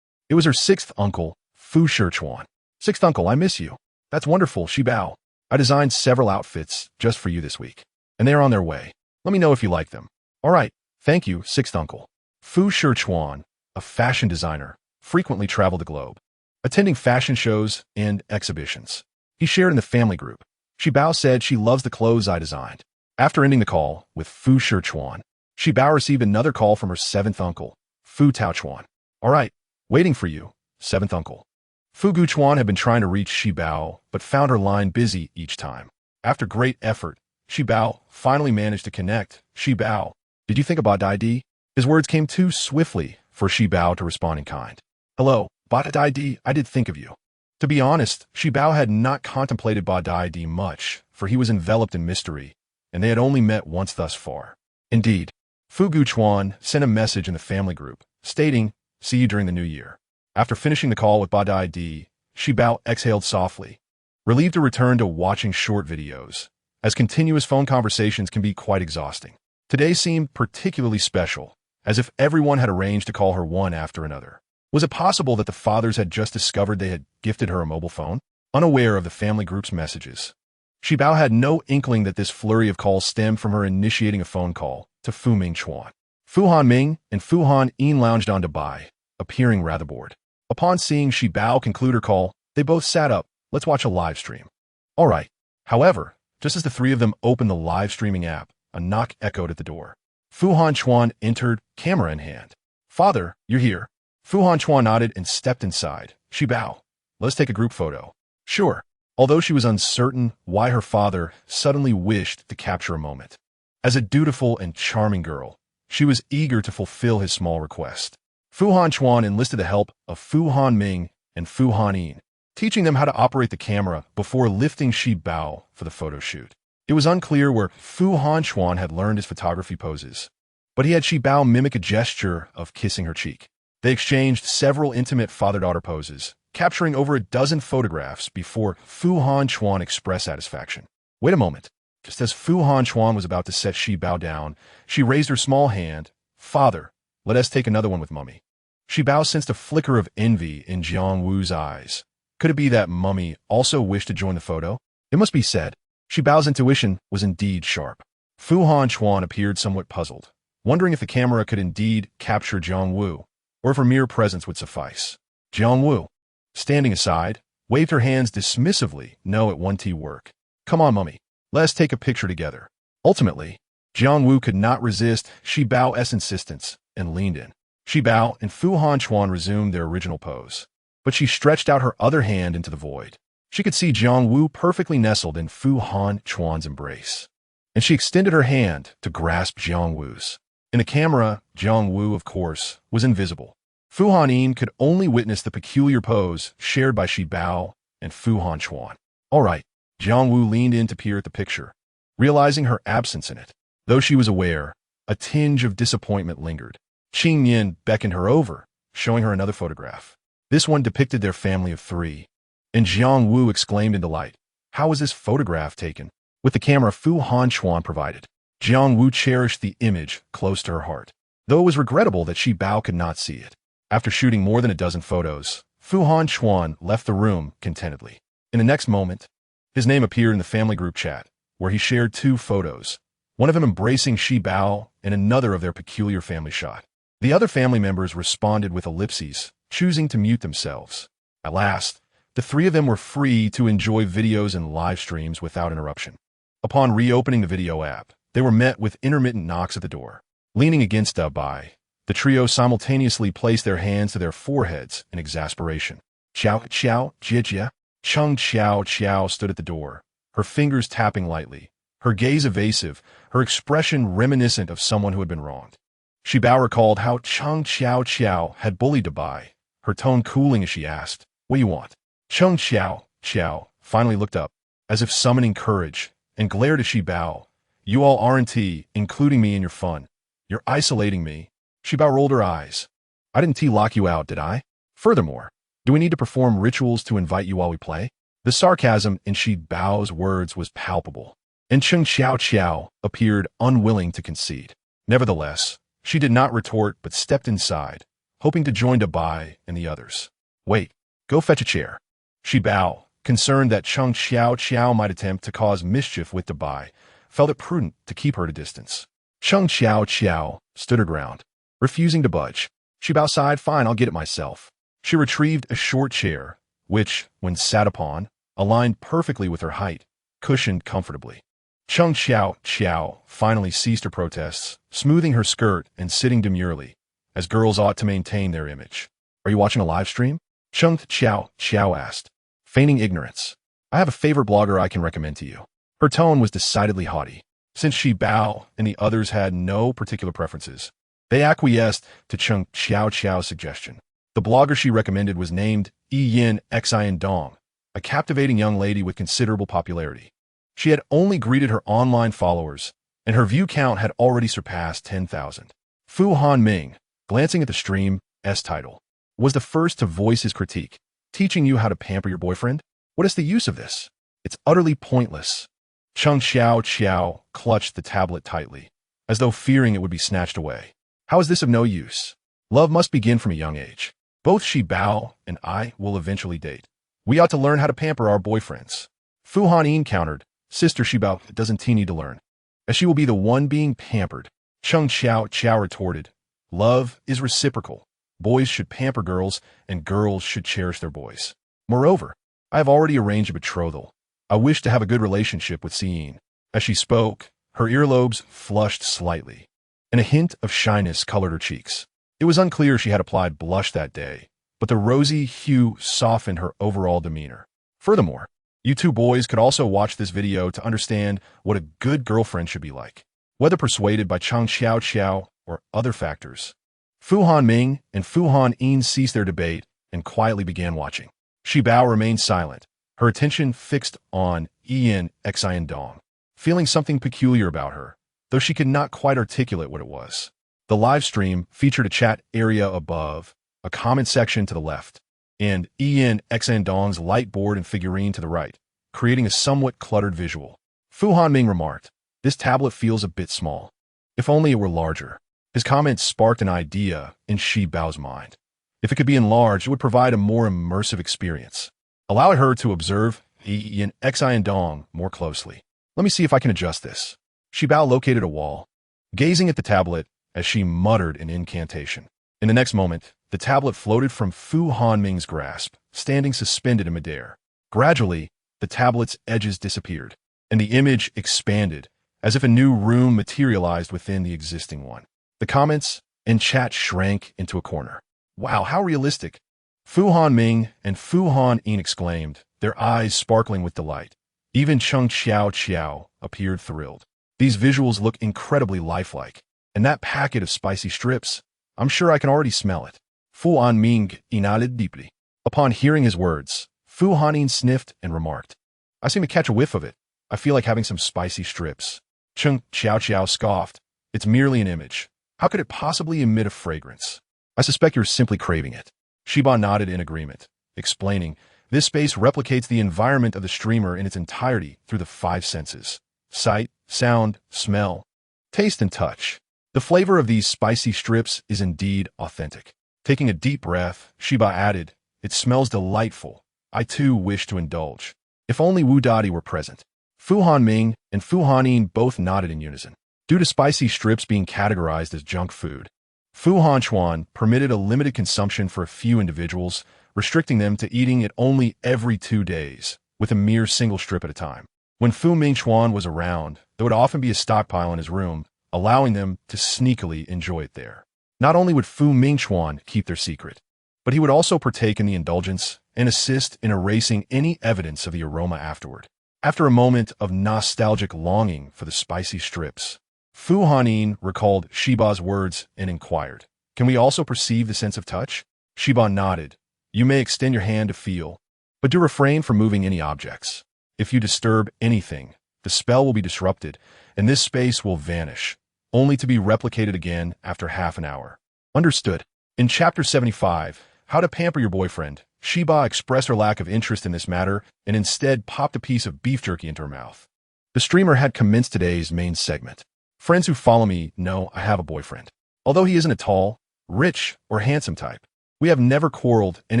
it was her sixth uncle, Fu Shichuan. "Sixth uncle, I miss you." "That's wonderful, Shi Bao. I designed several outfits just for you this week, and they are on their way. Let me know if you like them." "All right, thank you, sixth uncle." Fu Shichuan, a fashion designer, frequently traveled the globe, attending fashion shows and exhibitions. He shared in the family group. Shi Bao said she loves the clothes I designed. After ending the call with Fu Shichuan, Shi Bao received another call from her seventh uncle, Fu Taochuan. "All right, waiting for you, seventh uncle." Fu Guchuan had been trying to reach Shi Bao, but found her line busy each time. After great effort, Shi Bao finally managed to connect. "Shi Bao, did you think about ID? His words came too swiftly for Shi Bao to respond in kind. Hello, Badai, I did think of you. To be honest, Shi Bao had not contemplated Badai much, for he was enveloped in mystery, and they had only met once thus far. Indeed, Fu Guchuan sent a message in the family group, stating, "See you during the new year." After finishing the call with Badai, Shi Bao exhaled softly, relieved to return to watching short videos, as continuous phone conversations can be quite exhausting. Today seemed particularly special, as if everyone had arranged to call her one after another. Was it possible that the fathers had just discovered they had gifted her a mobile phone, unaware of the family group's messages? Shi Bao had no inkling that this flurry of calls stemmed from her initiating a phone call to Fu Mingchuan. Fu Hanming and Fu Han-in lounged on Dubai, appearing rather bored. Upon seeing Shi Bao conclude her call, they both sat up. Let's watch a live stream. All right. However, just as the three of them opened the live streaming app, a knock echoed at the door. Fu Hanchuan entered, camera in hand. Father, you're here. Fu Hanchuan nodded and stepped inside. Shi Bao, let's take a group photo. Sure. Although she was uncertain why her father suddenly wished to capture a moment. As a dutiful and charming girl, she was eager to fulfill his small request. Fu Hanchuan enlisted the help of Fu Hanming and Fu Han-in, teaching them how to operate the camera before lifting Shi Bao for the photo shoot. It was unclear where Fu Hanchuan had learned his photography poses, but he had Shi Bao mimic a gesture of kissing her cheek. They exchanged several intimate father-daughter poses, capturing over a dozen photographs before Fu Hanchuan expressed satisfaction. Wait a moment. Just as Fu Hanchuan was about to set Shi Bao down, she raised her small hand. Father, let us take another one with Mummy. Shi Bao sensed a flicker of envy in Jiang Wu's eyes. Could it be that Mummy also wished to join the photo? It must be said, Shi Bao's intuition was indeed sharp. Fu Hanchuan appeared somewhat puzzled, wondering if the camera could indeed capture Jiang Wu, or if her mere presence would suffice. Jiang Wu, standing aside, waved her hands dismissively. No, it won't work. Come on, Mummy. Let's take a picture together. Ultimately, Jiang Wu could not resist Shi Bao's insistence and leaned in. Shi Bao and Fu Hanchuan resumed their original pose, but she stretched out her other hand into the void. She could see Jiang Wu perfectly nestled in Fu Hanchuan's embrace, and she extended her hand to grasp Jiang Wu's. In the camera, Jiang Wu, of course, was invisible. Fu Han-in could only witness the peculiar pose shared by Shi Bao and Fu Hanchuan. All right, Jiang Wu leaned in to peer at the picture, realizing her absence in it. Though she was aware, a tinge of disappointment lingered. Qing Yin beckoned her over, showing her another photograph. This one depicted their family of three, and Jiang Wu exclaimed in delight. How was this photograph taken? With the camera Fu Hanchuan provided. Jiang Wu cherished the image close to her heart, though it was regrettable that Shi Bao could not see it. After shooting more than a dozen photos, Fu Hanchuan left the room contentedly. In the next moment, his name appeared in the family group chat, where he shared two photos, one of him embracing Shi Bao and another of their peculiar family shot. The other family members responded with ellipses, choosing to mute themselves. At last, the three of them were free to enjoy videos and live streams without interruption. Upon reopening the video app, they were met with intermittent knocks at the door. Leaning against Dubai, the trio simultaneously placed their hands to their foreheads in exasperation. Xiao Xiao Jia Chung Xiao Xiao stood at the door, her fingers tapping lightly, her gaze evasive, her expression reminiscent of someone who had been wronged. Shi Bao recalled how Chung Xiao Xiao had bullied Dubai, her tone cooling as she asked, "What do you want?" Chung Xiao Xiao finally looked up, as if summoning courage, and glared at Shi Bao. "You all aren't, including me in your fun. You're isolating me." Shi Bao rolled her eyes. "I didn't lock you out, did I? Furthermore, do we need to perform rituals to invite you while we play?" The sarcasm in Shi Bao's words was palpable, and Chung Xiao Xiao appeared unwilling to concede. Nevertheless, she did not retort but stepped inside, hoping to join Dubai and the others. "Wait, go fetch a chair." Shi Bao, concerned that Chung Xiao Xiao might attempt to cause mischief with Dubai, felt it prudent to keep her at a distance. Chung Xiao Xiao stood her ground, refusing to budge. Shi Bao sighed, "Fine, I'll get it myself." She retrieved a short chair, which, when sat upon, aligned perfectly with her height, cushioned comfortably. Chung Xiao Xiao finally ceased her protests, smoothing her skirt and sitting demurely, as girls ought to maintain their image. "Are you watching a live stream?" Chung Xiao Xiao asked, feigning ignorance. "I have a favorite blogger I can recommend to you." Her tone was decidedly haughty. Since Shi Bao and the others had no particular preferences, They acquiesced to Cheng Xiao's suggestion. The blogger she recommended was named Yin Xian Dong, a captivating young lady with considerable popularity. She had only greeted her online followers, and her view count had already surpassed 10,000. Fu Hanming, glancing at the stream's title, was the first to voice his critique. Teaching you how to pamper your boyfriend? What is the use of this? It's utterly pointless. Cheng Xiao clutched the tablet tightly, as though fearing it would be snatched away. How is this of no use? Love must begin from a young age. Both Shi Bao and I will eventually date. We ought to learn how to pamper our boyfriends. Fu Hanyin countered, Sister Shi Bao doesn't need to learn, as she will be the one being pampered. Cheng Xiao retorted, Love is reciprocal. Boys should pamper girls, and girls should cherish their boys. Moreover, I have already arranged a betrothal. I wish to have a good relationship with Xiyin. As she spoke, her earlobes flushed slightly, and a hint of shyness colored her cheeks. It was unclear she had applied blush that day, but the rosy hue softened her overall demeanor. Furthermore, you two boys could also watch this video to understand what a good girlfriend should be like, whether persuaded by Cheng Xiao or other factors. Fu Hanming and Fu Hanyin ceased their debate and quietly began watching. Shi Bao remained silent, her attention fixed on Yin Xian Dong, feeling something peculiar about her, though she could not quite articulate what it was. The live stream featured a chat area above, a comment section to the left, and Yin Xian Dong's light board and figurine to the right, creating a somewhat cluttered visual. Fu Hanming remarked, This tablet feels a bit small. If only it were larger. His comment sparked an idea in Shi Bao's mind. If it could be enlarged, it would provide a more immersive experience. Allow her to observe Yin Xian Dong more closely. Let me see if I can adjust this. Shi Bao located a wall, gazing at the tablet as she muttered an incantation. In the next moment, the tablet floated from Fu Hanming's grasp, standing suspended in midair. Gradually, the tablet's edges disappeared, and the image expanded, as if a new room materialized within the existing one. The comments and chat shrank into a corner. Wow, how realistic! Fu Hanming and Fu Hanyin exclaimed, their eyes sparkling with delight. Even Cheng Xiao appeared thrilled. These visuals look incredibly lifelike. And that packet of spicy strips, I'm sure I can already smell it. Fu Hanming nodded deeply. Upon hearing his words, Fu Hanyin sniffed and remarked, I seem to catch a whiff of it. I feel like having some spicy strips. Cheng Xiao scoffed. It's merely an image. How could it possibly emit a fragrance? I suspect you're simply craving it. Shi Bao nodded in agreement, explaining, this space replicates the environment of the streamer in its entirety through the 5 senses. Sight, sound, smell, taste, and touch. The flavor of these spicy strips is indeed authentic. Taking a deep breath, Shi Bao added, it smells delightful. I too wish to indulge. If only Wu Dadi were present. Fu Hanming and Fu Hanyin both nodded in unison. Due to spicy strips being categorized as junk food, Fu Hanchuan permitted a limited consumption for a few individuals, restricting them to eating it only every 2 days, with a mere single strip at a time. When Fu Mingchuan was around, there would often be a stockpile in his room, allowing them to sneakily enjoy it there. Not only would Fu Mingchuan keep their secret, but he would also partake in the indulgence and assist in erasing any evidence of the aroma afterward. After a moment of nostalgic longing for the spicy strips, Fu Hanyin recalled Shi Bao's words and inquired, can we also perceive the sense of touch? Shi Bao nodded. You may extend your hand to feel, but do refrain from moving any objects. If you disturb anything, the spell will be disrupted, and this space will vanish, only to be replicated again after half an hour. Understood. In Chapter 75, How to Pamper Your Boyfriend, Shi Bao expressed her lack of interest in this matter and instead popped a piece of beef jerky into her mouth. The streamer had commenced today's main segment. Friends who follow me know I have a boyfriend. Although he isn't a tall, rich, or handsome type, we have never quarreled and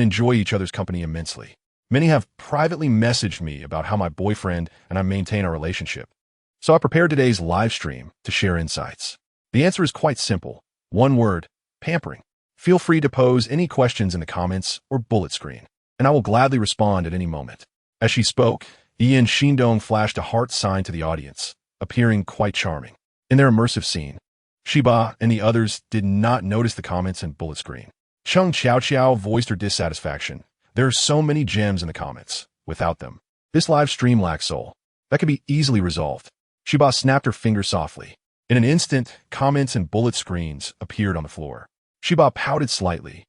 enjoy each other's company immensely. Many have privately messaged me about how my boyfriend and I maintain our relationship. So I prepared today's live stream to share insights. The answer is quite simple. One word, pampering. Feel free to pose any questions in the comments or bullet screen, and I will gladly respond at any moment. As she spoke, Yin Xindong flashed a heart sign to the audience, appearing quite charming. In their immersive scene, Shi Bao and the others did not notice the comments and bullet screen. Cheng Xiao voiced her dissatisfaction. There are so many gems in the comments. Without them, this live stream lacks soul. That could be easily resolved. Shi Bao snapped her finger softly. In an instant, comments and bullet screens appeared on the floor. Shiba pouted slightly,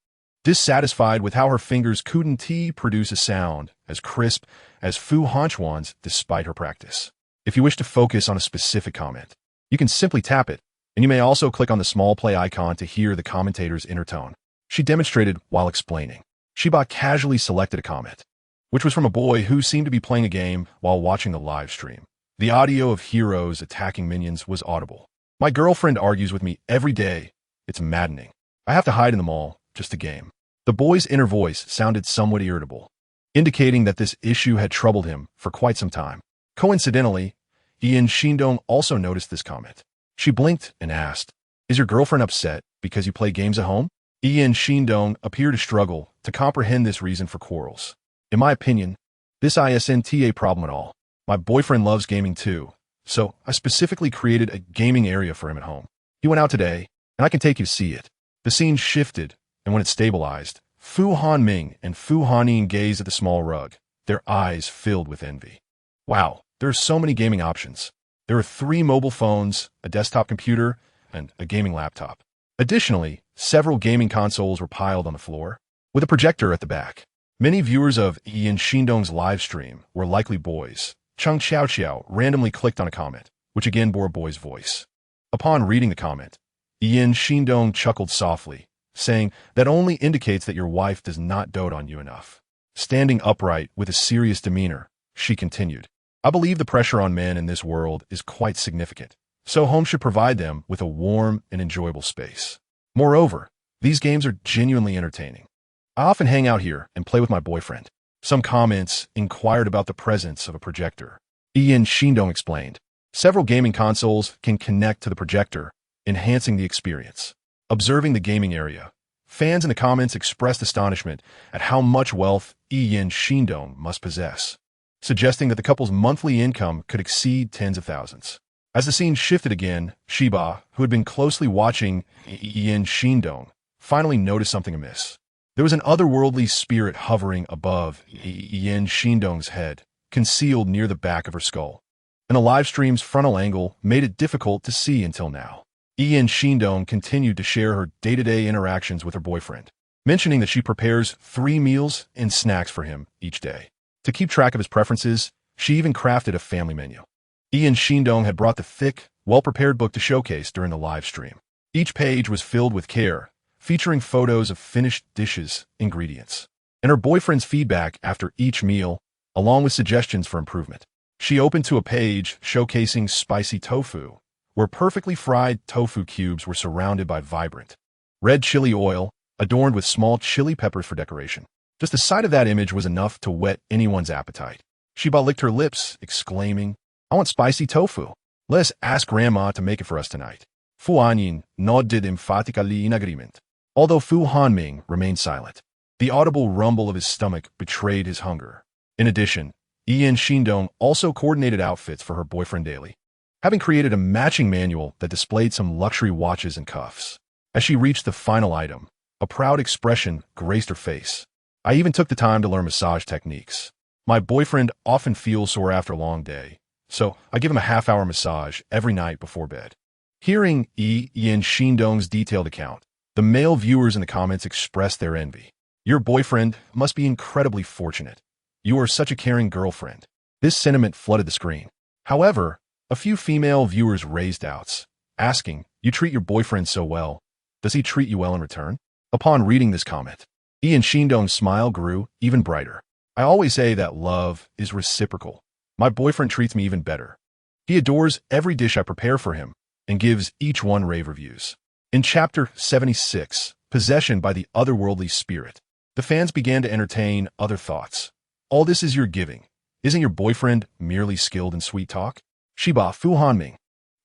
dissatisfied with how her fingers couldn't produce a sound as crisp as Fu Hanchuan's despite her practice. If you wish to focus on a specific comment, you can simply tap it, and you may also click on the small play icon to hear the commentator's inner tone. She demonstrated while explaining. Shiba casually selected a comment, which was from a boy who seemed to be playing a game while watching the live stream. The audio of heroes attacking minions was audible. My girlfriend argues with me every day. It's maddening. I have to hide in the mall just to game. The boy's inner voice sounded somewhat irritable, indicating that this issue had troubled him for quite some time. Coincidentally, Ian Shindong also noticed this comment. She blinked and asked, "Is your girlfriend upset because you play games at home?" Ian Shindong appeared to struggle to comprehend this reason for quarrels. In my opinion, this isn't a problem at all. My boyfriend loves gaming too, so I specifically created a gaming area for him at home. He went out today, and I can take you to see it. The scene shifted, and when it stabilized, Fu Hanming and Fu Hanin gazed at the small rug, their eyes filled with envy. Wow, there are so many gaming options. There are 3 mobile phones, a desktop computer, and a gaming laptop. Additionally, several gaming consoles were piled on the floor, with a projector at the back. Many viewers of Ian Shindong's live stream were likely boys. Chung Xiao Xiao randomly clicked on a comment, which again bore a boy's voice. Upon reading the comment, Ian Shindong chuckled softly, saying, "That only indicates that your wife does not dote on you enough." Standing upright with a serious demeanor, she continued, "I believe the pressure on men in this world is quite significant, so home should provide them with a warm and enjoyable space. Moreover, these games are genuinely entertaining. I often hang out here and play with my boyfriend." Some comments inquired about the presence of a projector. Ian Shindong explained, "Several gaming consoles can connect to the projector, enhancing the experience." Observing the gaming area, fans in the comments expressed astonishment at how much wealth Ian Shindong must possess, suggesting that the couple's monthly income could exceed tens of thousands. As the scene shifted again, Shiba, who had been closely watching Ian Shindong, finally noticed something amiss. There was an otherworldly spirit hovering above Ian Shindong's head, concealed near the back of her skull, and the live stream's frontal angle made it difficult to see until now. Ian Shindong continued to share her day-to-day interactions with her boyfriend, mentioning that she prepares 3 meals and snacks for him each day. To keep track of his preferences, she even crafted a family menu. Ian Shindong had brought the thick, well-prepared book to showcase during the live stream. Each page was filled with care, featuring photos of finished dishes, ingredients, and her boyfriend's feedback after each meal, along with suggestions for improvement. She opened to a page showcasing spicy tofu, where perfectly fried tofu cubes were surrounded by vibrant red chili oil, adorned with small chili peppers for decoration. Just the sight of that image was enough to whet anyone's appetite. Shiba licked her lips, exclaiming, "I want spicy tofu. Let's ask Grandma to make it for us tonight." Fu Anyin nodded emphatically in agreement, although Fu Hanming remained silent. The audible rumble of his stomach betrayed his hunger. In addition, Ian Shindong also coordinated outfits for her boyfriend daily, having created a matching manual that displayed some luxury watches and cuffs. As she reached the final item, a proud expression graced her face. "I even took the time to learn massage techniques. My boyfriend often feels sore after a long day, so I give him a half-hour massage every night before bed." Hearing Ian Shindong's detailed account, the male viewers in the comments expressed their envy. "Your boyfriend must be incredibly fortunate. You are such a caring girlfriend." This sentiment flooded the screen. However, a few female viewers raised doubts, asking, "You treat your boyfriend so well. Does he treat you well in return?" Upon reading this comment, Ian Shindong's smile grew even brighter. "I always say that love is reciprocal. My boyfriend treats me even better. He adores every dish I prepare for him and gives each one rave reviews." In Chapter 76, Possession by the Otherworldly Spirit, the fans began to entertain other thoughts. "All this is your giving. Isn't your boyfriend merely skilled in sweet talk?" Shiba, Fu Hanming,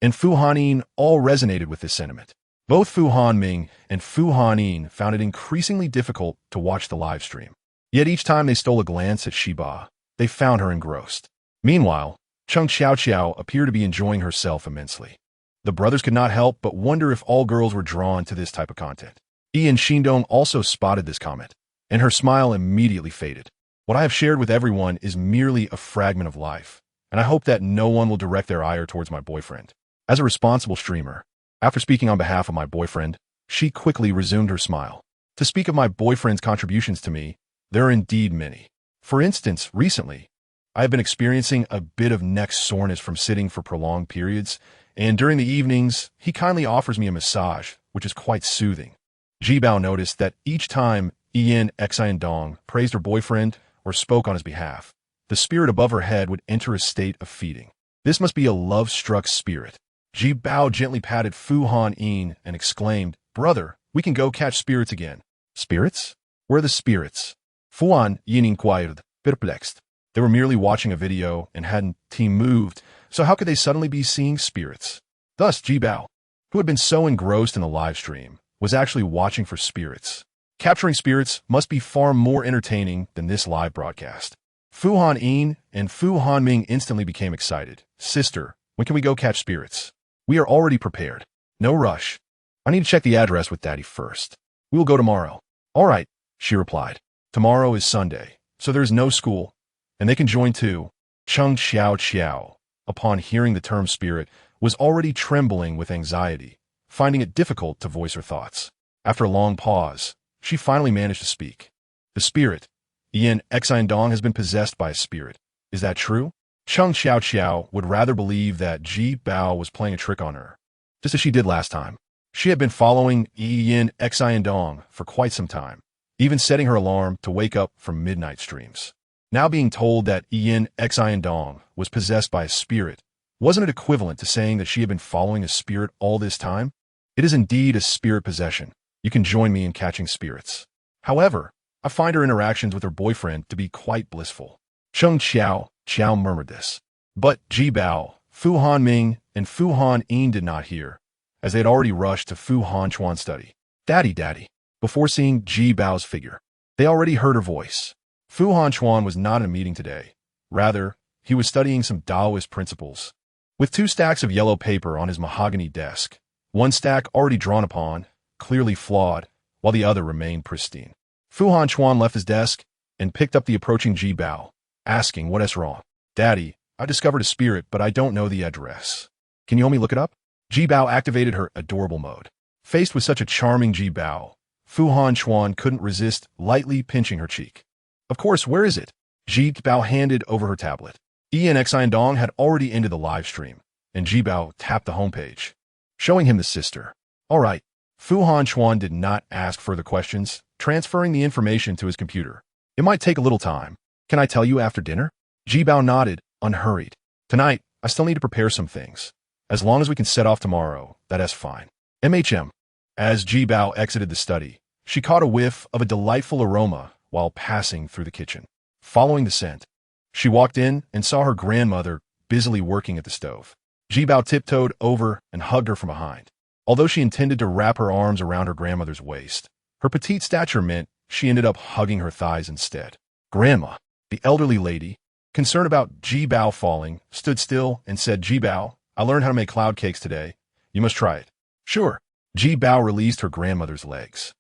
and Fu Hanin all resonated with this sentiment. Both Fu Hanming and Fu Hanin found it increasingly difficult to watch the live stream. Yet each time they stole a glance at Shiba, they found her engrossed. Meanwhile, Chung Xiao Xiao appeared to be enjoying herself immensely. The brothers could not help but wonder if all girls were drawn to this type of content. Ian Shindong also spotted this comment, and her smile immediately faded. "What I have shared with everyone is merely a fragment of life, and I hope that no one will direct their ire towards my boyfriend. As a responsible streamer, after speaking on behalf of my boyfriend, she quickly resumed her smile. To speak of my boyfriend's contributions to me, there are indeed many. For instance, recently, I have been experiencing a bit of neck soreness from sitting for prolonged periods, and during the evenings, he kindly offers me a massage, which is quite soothing. Jibao noticed that each time Ian Xiandong praised her boyfriend or spoke on his behalf, the spirit above her head would enter a state of feeding. This must be a love-struck spirit. Jibao gently patted Fu Han Yin and exclaimed, "Brother, we can go catch spirits again." Spirits? Where are the spirits? Fu Han Yin inquired, perplexed. They were merely watching a video and hadn't moved, so how could they suddenly be seeing spirits? Thus, Jibao, who had been so engrossed in the live stream, was actually watching for spirits. Capturing spirits must be far more entertaining than this live broadcast. Fu Han Yin and Fu Han Ming instantly became excited. "Sister, when can we go catch spirits? We are already prepared. No rush. I need to check the address with Daddy first. We will go tomorrow." "All right," she replied. Tomorrow is Sunday, so there is no school, and they can join too. Chung Xiao, upon hearing the term spirit, was already trembling with anxiety, finding it difficult to voice her thoughts. After a long pause, she finally managed to speak. "The spirit, Ian Xiandong, has been possessed by a spirit. Is that true?" Chung Xiao would rather believe that Ji Bao was playing a trick on her, just as she did last time. She had been following Ian Xiandong for quite some time, even setting her alarm to wake up from midnight streams. Now being told that Ian Xiandong was possessed by a spirit, wasn't it equivalent to saying that she had been following a spirit all this time? It is indeed a spirit possession. You can join me in catching spirits. However, I find her interactions with her boyfriend to be quite blissful. Chung Xiao murmured this. But Ji Bao, Fu Han Ming, and Fu Han Yin did not hear, as they had already rushed to Fu Han Chuan's study. Daddy, before seeing Ji Bao's figure. They already heard her voice. Fu Han Chuan was not in a meeting today. Rather, he was studying some Taoist principles. With 2 stacks of yellow paper on his mahogany desk, one stack already drawn upon, clearly flawed, while the other remained pristine. Fu Han Chuan left his desk and picked up the approaching Ji Bao, asking what is wrong. "Daddy, I discovered a spirit, but I don't know the address. Can you help me look it up?" Ji Bao activated her adorable mode. Faced with such a charming Ji Bao, Fu Han Chuan couldn't resist lightly pinching her cheek. "Of course, where is it?" Ji Bao handed over her tablet. Ian Xiandong had already ended the live stream, and Ji Bao tapped the homepage, showing him the sister. "All right." Fu Han Chuan did not ask further questions, transferring the information to his computer. "It might take a little time. Can I tell you after dinner?" Ji Bao nodded, unhurried. "Tonight, I still need to prepare some things. As long as we can set off tomorrow, that's fine." MHM. As Ji Bao exited the study, she caught a whiff of a delightful aroma while passing through the kitchen. Following the scent, she walked in and saw her grandmother busily working at the stove. Ji Bao tiptoed over and hugged her from behind. Although she intended to wrap her arms around her grandmother's waist, her petite stature meant she ended up hugging her thighs instead. Grandma, the elderly lady, concerned about Ji Bao falling, stood still and said, "Ji Bao, I learned how to make cloud cakes today. You must try it." "Sure." Ji Bao released her grandmother's legs,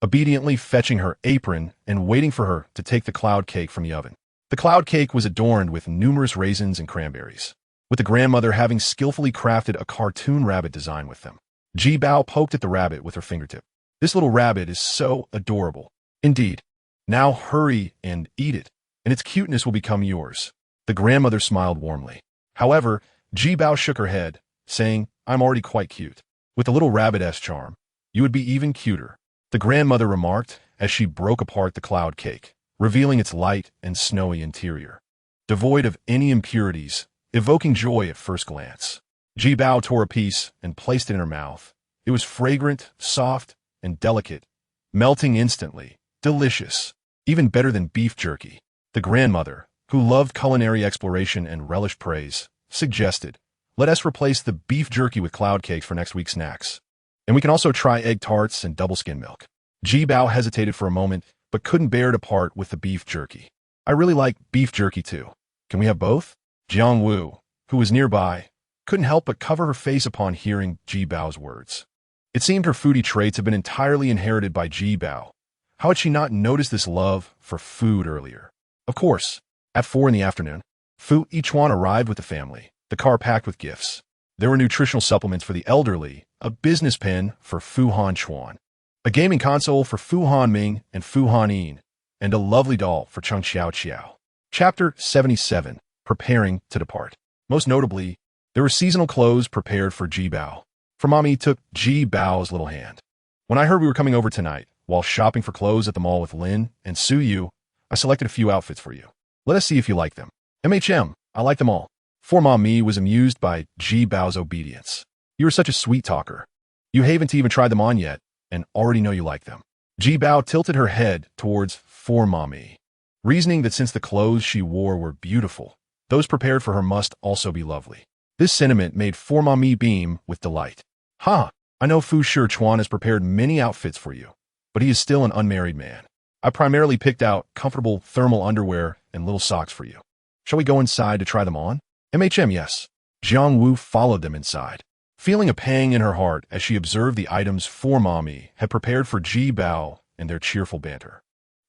obediently fetching her apron and waiting for her to take the cloud cake from the oven. The cloud cake was adorned with numerous raisins and cranberries, with the grandmother having skillfully crafted a cartoon rabbit design with them. Ji Bao poked at the rabbit with her fingertip. "This little rabbit is so adorable." "Indeed. Now hurry and eat it, and its cuteness will become yours." The grandmother smiled warmly. However, Ji Bao shook her head, saying, "I'm already quite cute. With the little rabbit-esque charm, you would be even cuter." The grandmother remarked as she broke apart the cloud cake, revealing its light and snowy interior, devoid of any impurities, evoking joy at first glance. Ji Bao tore a piece and placed it in her mouth. It was fragrant, soft, and delicate, melting instantly, delicious, even better than beef jerky. The grandmother, who loved culinary exploration and relished praise, suggested, "Let us replace the beef jerky with cloud cakes for next week's snacks. And we can also try egg tarts and double skim milk." Ji Bao hesitated for a moment, but couldn't bear to part with the beef jerky. "I really like beef jerky too. Can we have both?" Jiang Wu, who was nearby, couldn't help but cover her face upon hearing Ji Bao's words. It seemed her foodie traits had been entirely inherited by Ji Bao. How had she not noticed this love for food earlier? Of course, at 4 in the afternoon, Fu Yichuan arrived with the family, the car packed with gifts. There were nutritional supplements for the elderly, a business pen for Fu Han Chuan, a gaming console for Fu Han Ming and Fu Han Yin, and a lovely doll for Cheng Xiao Xiao. Chapter 77. Preparing to depart. Most notably, there were seasonal clothes prepared for Ji Bao. For Mommy took Ji Bao's little hand. When I heard we were coming over tonight, while shopping for clothes at the mall with Lin and Su Yu, I selected a few outfits for you. Let us see if you like them. I like them all. For Mommy was amused by Ji Bao's obedience. You are such a sweet talker. You haven't even tried them on yet, and already know you like them. Ji Bao tilted her head towards For Mommy, reasoning that since the clothes she wore were beautiful, those prepared for her must also be lovely. This sentiment made For Mommy beam with delight. I know Fu Shi Chuan has prepared many outfits for you, but he is still an unmarried man. I primarily picked out comfortable thermal underwear and little socks for you. Shall we go inside to try them on? Yes. Jiang Wu followed them inside, feeling a pang in her heart as she observed the items For Mommy had prepared for Ji Bao and their cheerful banter.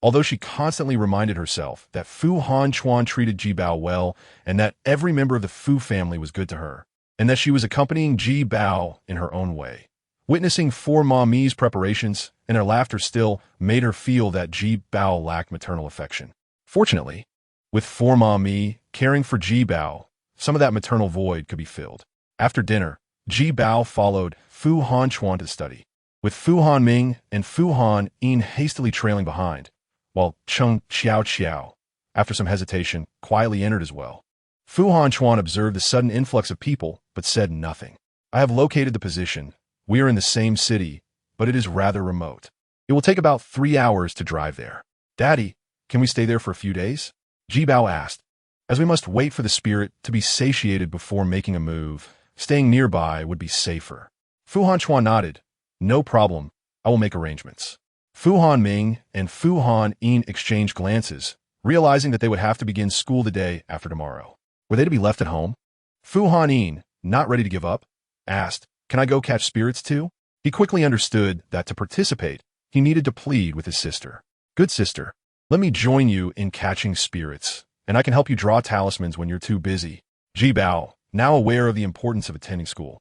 Although she constantly reminded herself that Fu Han Chuan treated Ji Bao well and that every member of the Fu family was good to her, and that she was accompanying Ji Bao in her own way. Witnessing For Mommy's preparations and her laughter still made her feel that Ji Bao lacked maternal affection. Fortunately, with For Mommy caring for Ji Bao, some of that maternal void could be filled. After dinner, Ji Bao followed Fu Han Chuan to study, with Fu Han Ming and Fu Han Yin hastily trailing behind, while Cheng Xiao Xiao, after some hesitation, quietly entered as well. Fu Han Chuan observed the sudden influx of people, but said nothing. I have located the position. We are in the same city, but it is rather remote. It will take about 3 hours to drive there. Daddy, can we stay there for a few days? Ji Bao asked. As we must wait for the spirit to be satiated before making a move, staying nearby would be safer. Fu Han Chuan nodded. No problem. I will make arrangements. Fu Han Ming and Fu Han Yin exchanged glances, realizing that they would have to begin school the day after tomorrow. Were they to be left at home? Fu Han Yin, not ready to give up, asked, Can I go catch spirits too? He quickly understood that to participate, he needed to plead with his sister. Good sister, let me join you in catching spirits, and I can help you draw talismans when you're too busy. Ji Bao, now aware of the importance of attending school,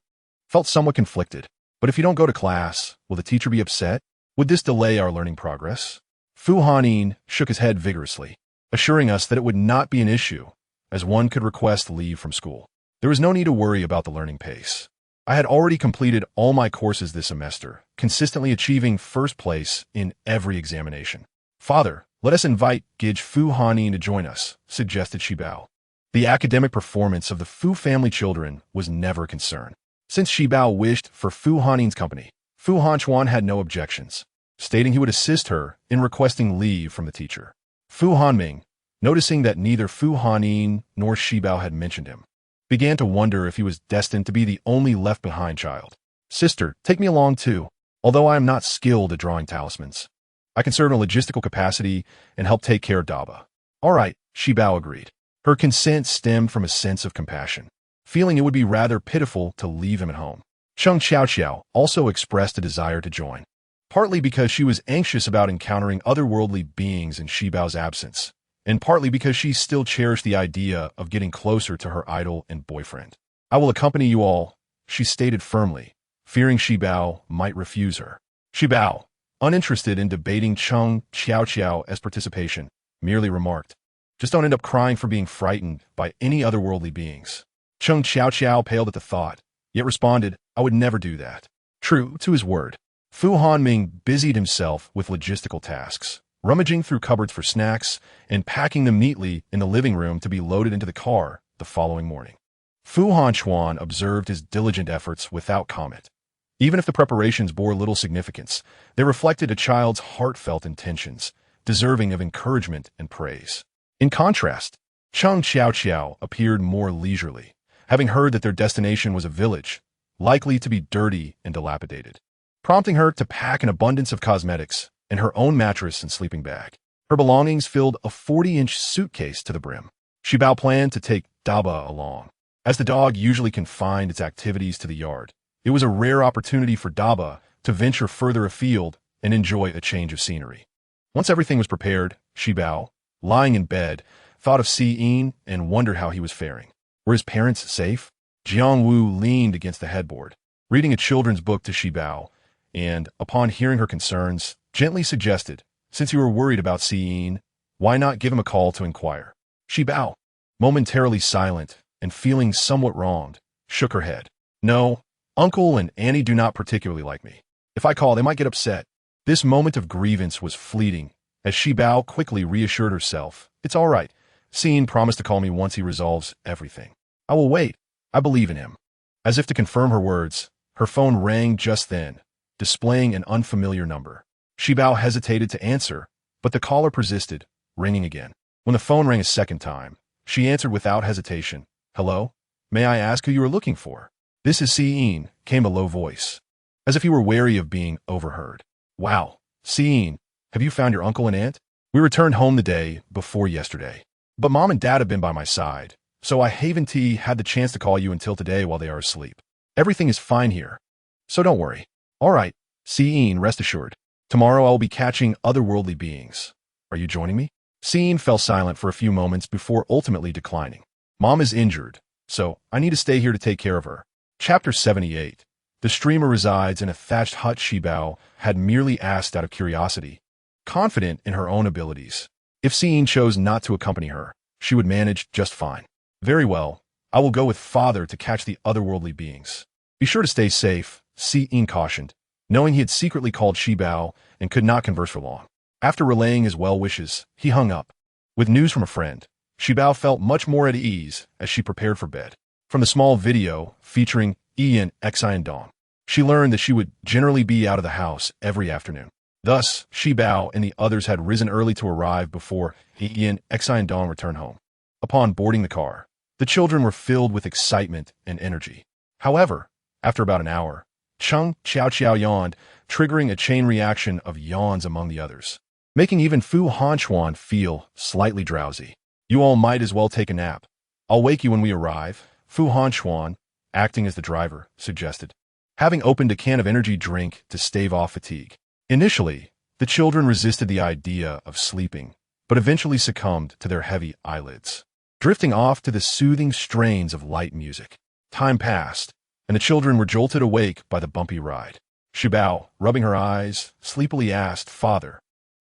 felt somewhat conflicted. But if you don't go to class, will the teacher be upset? Would this delay our learning progress? Fu Han Yin shook his head vigorously, assuring us that it would not be an issue, as one could request leave from school. There was no need to worry about the learning pace. I had already completed all my courses this semester, consistently achieving first place in every examination. Father, let us invite Gij Fu Han Yin to join us, suggested Shi Bao. The academic performance of the Fu family children was never a concern. Since Shi Bao wished for Fu Han Yin's company, Fu Han Chuan had no objections, stating he would assist her in requesting leave from the teacher. Fu Han Ming, noticing that neither Fu Han Yin nor Shi Bao had mentioned him, began to wonder if he was destined to be the only left-behind child. Sister, take me along too. Although I am not skilled at drawing talismans, I can serve in a logistical capacity and help take care of Daba. All right, Shi Bao agreed. Her consent stemmed from a sense of compassion, feeling it would be rather pitiful to leave him at home. Cheng Xiao Xiao also expressed a desire to join, partly because she was anxious about encountering otherworldly beings in Shi Bao's absence, and partly because she still cherished the idea of getting closer to her idol and boyfriend. I will accompany you all, she stated firmly, fearing Shi Bao might refuse her. Shi Bao, uninterested in debating Cheng Xiao Xiao as participation, merely remarked, Just don't end up crying for being frightened by any otherworldly beings. Cheng Xiao Xiao paled at the thought, yet responded, I would never do that. True to his word, Fu Han Ming busied himself with logistical tasks, rummaging through cupboards for snacks and packing them neatly in the living room to be loaded into the car the following morning. Fu Han Chuan observed his diligent efforts without comment. Even if the preparations bore little significance, they reflected a child's heartfelt intentions, deserving of encouragement and praise. In contrast, Cheng Xiao Xiao appeared more leisurely, having heard that their destination was a village, likely to be dirty and dilapidated, prompting her to pack an abundance of cosmetics and her own mattress and sleeping bag. Her belongings filled a 40-inch suitcase to the brim. Shi Bao planned to take Daba along. As the dog usually confined its activities to the yard, it was a rare opportunity for Daba to venture further afield and enjoy a change of scenery. Once everything was prepared, Shi Bao, lying in bed, thought of Si Yin and wondered how he was faring. Were his parents safe? Jiangwu leaned against the headboard, reading a children's book to Shibao, and, upon hearing her concerns, gently suggested, since you were worried about Ciyin, why not give him a call to inquire? Shibao, momentarily silent and feeling somewhat wronged, shook her head. No, Uncle and Annie do not particularly like me. If I call, they might get upset. This moment of grievance was fleeting, as Shibao quickly reassured herself. It's all right. Ciyin promised to call me once he resolves everything. I will wait. I believe in him. As if to confirm her words, her phone rang just then, displaying an unfamiliar number. Shibao hesitated to answer, but the caller persisted, ringing again. When the phone rang a second time, she answered without hesitation. Hello? May I ask who you are looking for? This is Ciyin, came a low voice, as if he were wary of being overheard. Wow, Ciyin, have you found your uncle and aunt? We returned home the day before yesterday, but Mom and Dad have been by my side, so I haven't had the chance to call you until today while they are asleep. Everything is fine here, so don't worry. All right, Ciyin, rest assured. Tomorrow I will be catching otherworldly beings. Are you joining me? Ciyin fell silent for a few moments before ultimately declining. Mom is injured, so I need to stay here to take care of her. Chapter 78. The streamer resides in a thatched hut. Shibao had merely asked out of curiosity, confident in her own abilities. If Ciyin chose not to accompany her, she would manage just fine. Very well, I will go with Father to catch the otherworldly beings. Be sure to stay safe, Ciyin cautioned, knowing he had secretly called Shibao and could not converse for long. After relaying his well wishes, he hung up. With news from a friend, Shibao felt much more at ease as she prepared for bed. From the small video featuring Ian Xiandong, she learned that she would generally be out of the house every afternoon. Thus, Shibao and the others had risen early to arrive before Ian Xiandong returned home. Upon boarding the car, the children were filled with excitement and energy. However, after about an hour, Cheng Xiao yawned, triggering a chain reaction of yawns among the others, making even Fu Hanchuan feel slightly drowsy. You all might as well take a nap. I'll wake you when we arrive, Fu Hanchuan, acting as the driver, suggested, having opened a can of energy drink to stave off fatigue. Initially, the children resisted the idea of sleeping, but eventually succumbed to their heavy eyelids, drifting off to the soothing strains of light music. Time passed, and the children were jolted awake by the bumpy ride. Shibao, rubbing her eyes, sleepily asked, Father,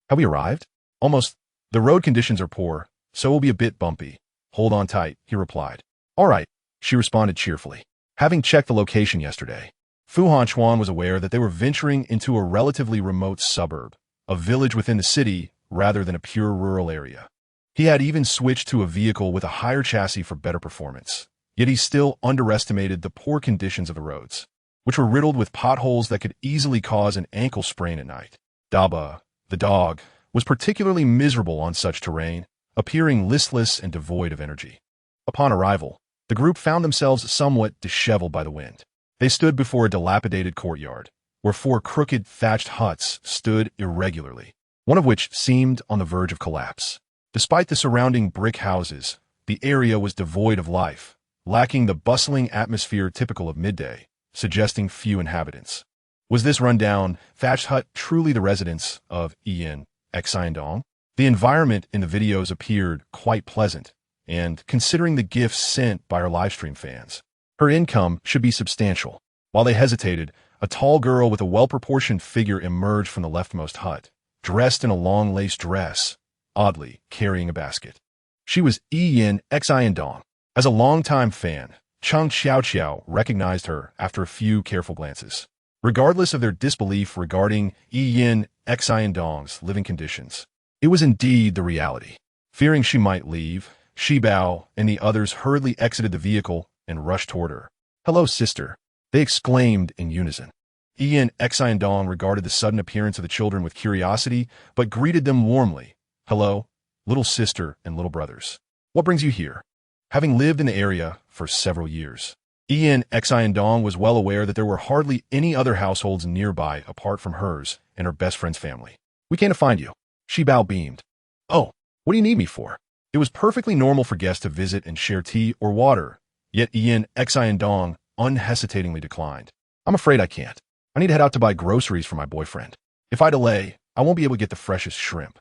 have we arrived? Almost. The road conditions are poor, so it will be a bit bumpy. Hold on tight, he replied. All right, she responded cheerfully. Having checked the location yesterday, Fu Hanchuan was aware that they were venturing into a relatively remote suburb, a village within the city rather than a pure rural area. He had even switched to a vehicle with a higher chassis for better performance, yet he still underestimated the poor conditions of the roads, which were riddled with potholes that could easily cause an ankle sprain at night. Daba, the dog, was particularly miserable on such terrain, appearing listless and devoid of energy. Upon arrival, the group found themselves somewhat disheveled by the wind. They stood before a dilapidated courtyard, where 4 crooked thatched huts stood irregularly, one of which seemed on the verge of collapse. Despite the surrounding brick houses, the area was devoid of life, lacking the bustling atmosphere typical of midday, suggesting few inhabitants. Was this rundown, thatched hut truly the residence of Ian Xiandong? The environment in the videos appeared quite pleasant, and considering the gifts sent by our livestream fans, her income should be substantial. While they hesitated, a tall girl with a well-proportioned figure emerged from the leftmost hut, dressed in a long lace dress, oddly carrying a basket. She was Ian Xiandong. As a longtime fan, Cheng Xiao recognized her after a few careful glances. Regardless of their disbelief regarding Ian Xiandong's living conditions, it was indeed the reality. Fearing she might leave, Shibao and the others hurriedly exited the vehicle and rushed toward her. Hello, sister, they exclaimed in unison. Ian Xiandong regarded the sudden appearance of the children with curiosity, but greeted them warmly. Hello, little sister and little brothers. What brings you here? Having lived in the area for several years, Ian Xiandong was well aware that there were hardly any other households nearby apart from hers and her best friend's family. We came to find you. Shibao beamed. Oh, what do you need me for? It was perfectly normal for guests to visit and share tea or water, yet Ian Xiandong unhesitatingly declined. I'm afraid I can't. I need to head out to buy groceries for my boyfriend. If I delay, I won't be able to get the freshest shrimp.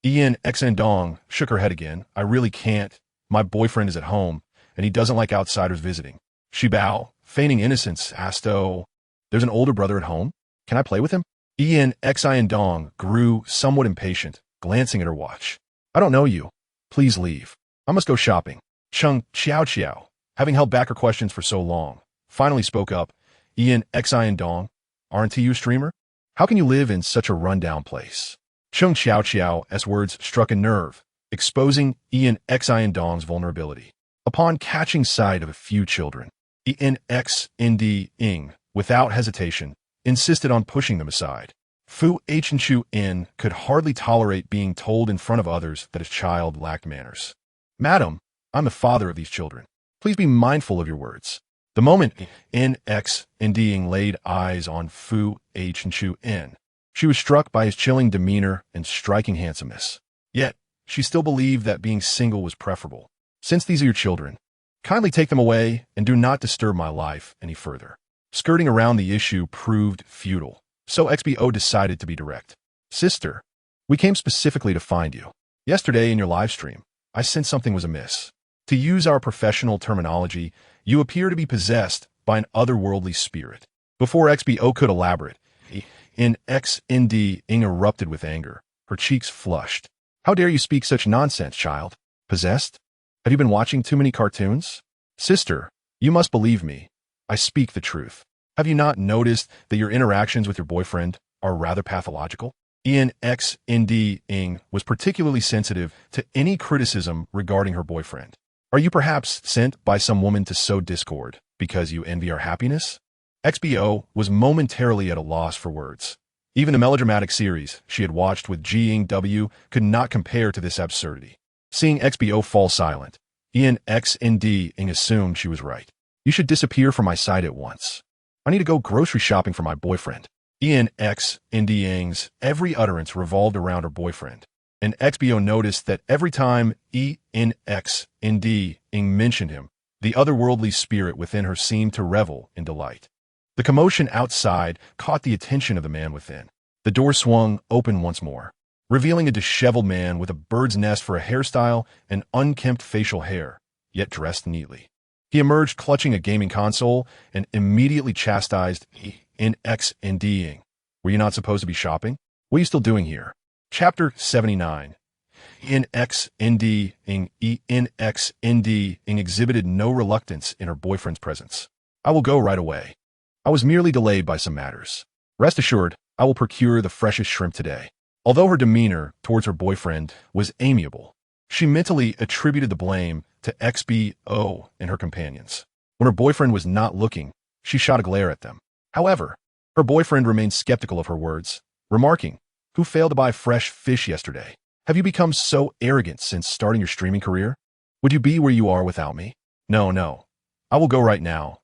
Ian Xiandong shook her head again. I really can't. My boyfriend is at home, and he doesn't like outsiders visiting. She bow, feigning innocence, asked, "Oh, there's an older brother at home? Can I play with him?" Ian Xian Dong grew somewhat impatient, glancing at her watch. "I don't know you. Please leave. I must go shopping." Chung Xiao, having held back her questions for so long, finally spoke up. "Ian Xian Dong, aren't you a streamer? How can you live in such a rundown place?" Chung Xiao's words struck a nerve, exposing Ian Xian Dong's vulnerability. Upon catching sight of a few children, Ian Ing, without hesitation, insisted on pushing them aside. Fu Henshu In could hardly tolerate being told in front of others that his child lacked manners. "Madam, I'm the father of these children. Please be mindful of your words." The moment In laid eyes on Fu Henshu In, she was struck by his chilling demeanor and striking handsomeness. Yet, she still believed that being single was preferable. "Since these are your children, kindly take them away and do not disturb my life any further." Skirting around the issue proved futile, so XBO decided to be direct. "Sister, we came specifically to find you. Yesterday in your live stream, I sensed something was amiss. To use our professional terminology, you appear to be possessed by an otherworldly spirit." Before XBO could elaborate, Ing erupted with anger, her cheeks flushed. "How dare you speak such nonsense, child? Possessed? Have you been watching too many cartoons?" "Sister, you must believe me. I speak the truth. Have you not noticed that your interactions with your boyfriend are rather pathological?" Ian Ing was particularly sensitive to any criticism regarding her boyfriend. "Are you perhaps sent by some woman to sow discord because you envy our happiness?" XBO was momentarily at a loss for words. Even the melodramatic series she had watched with Jing W could not compare to this absurdity. Seeing XBO fall silent, Ian Ing assumed she was right. "You should disappear from my sight at once. I need to go grocery shopping for my boyfriend." Ian Ing's every utterance revolved around her boyfriend, and XBO noticed that every time Ian Ing mentioned him, the otherworldly spirit within her seemed to revel in delight. The commotion outside caught the attention of the man within. The door swung open once more, revealing a disheveled man with a bird's nest for a hairstyle and unkempt facial hair, yet dressed neatly. He emerged clutching a gaming console and immediately chastised Ian Ing. "Were you not supposed to be shopping? What are you still doing here?" Chapter 79. Ian Ing exhibited no reluctance in her boyfriend's presence. "I will go right away. I was merely delayed by some matters. Rest assured, I will procure the freshest shrimp today." Although her demeanor towards her boyfriend was amiable, she mentally attributed the blame to XBO and her companions. When her boyfriend was not looking, she shot a glare at them. However, her boyfriend remained skeptical of her words, remarking, "Who failed to buy fresh fish yesterday? Have you become so arrogant since starting your streaming career? Would you be where you are without me?" No. I will go right now,"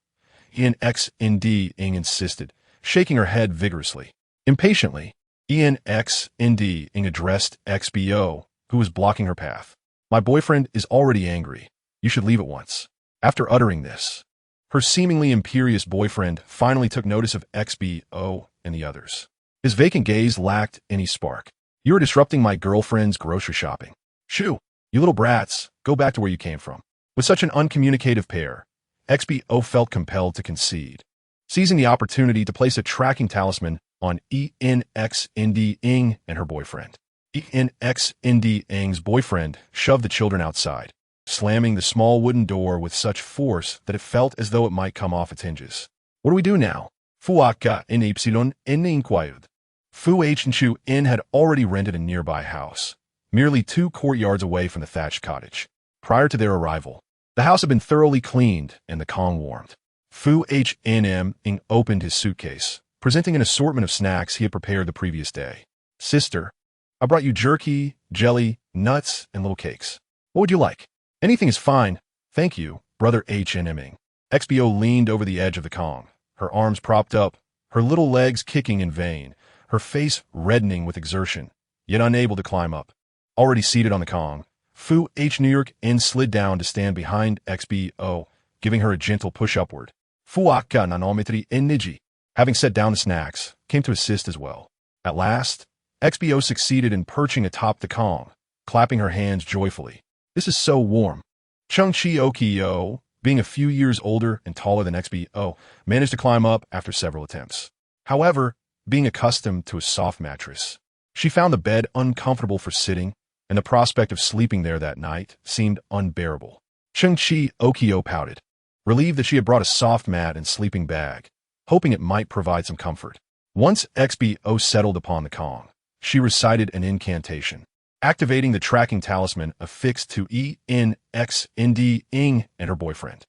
Ian Ing insisted, shaking her head vigorously. Impatiently, Ian Ing addressed XBO, who was blocking her path. "My boyfriend is already angry. You should leave at once." After uttering this, her seemingly imperious boyfriend finally took notice of XBO and the others. His vacant gaze lacked any spark. "You are disrupting my girlfriend's grocery shopping. Shoo! You little brats, go back to where you came from." With such an uncommunicative pair, XBO felt compelled to concede, seizing the opportunity to place a tracking talisman on Ian Ing and her boyfriend. Ian Ing's boyfriend shoved the children outside, slamming the small wooden door with such force that it felt as though it might come off its hinges. "What do we do now?" Fuaka in Epsilon inquired. Fu Henshu In had already rented a nearby house, merely 2 courtyards away from the thatched cottage. Prior to their arrival, the house had been thoroughly cleaned and the Kong warmed. Fu Ing opened his suitcase, presenting an assortment of snacks he had prepared the previous day. "Sister, I brought you jerky, jelly, nuts, and little cakes. What would you like?" "Anything is fine. Thank you, brother Ing." XBO leaned over the edge of the Kong, her arms propped up, her little legs kicking in vain, her face reddening with exertion, yet unable to climb up. Already seated on the Kong, Fu In slid down to stand behind XBO, giving her a gentle push upward. Fuaka nanometri niji, having set down the snacks, came to assist as well. At last, XBO succeeded in perching atop the Kong, clapping her hands joyfully. "This is so warm." Chung Chi Okio, being a few years older and taller than XBO, managed to climb up after several attempts. However, being accustomed to a soft mattress, she found the bed uncomfortable for sitting, and the prospect of sleeping there that night seemed unbearable. Chung-Chi Okio pouted, relieved that she had brought a soft mat and sleeping bag, hoping it might provide some comfort. Once XBO settled upon the Kong, she recited an incantation, activating the tracking talisman affixed to ENXND Ing and her boyfriend.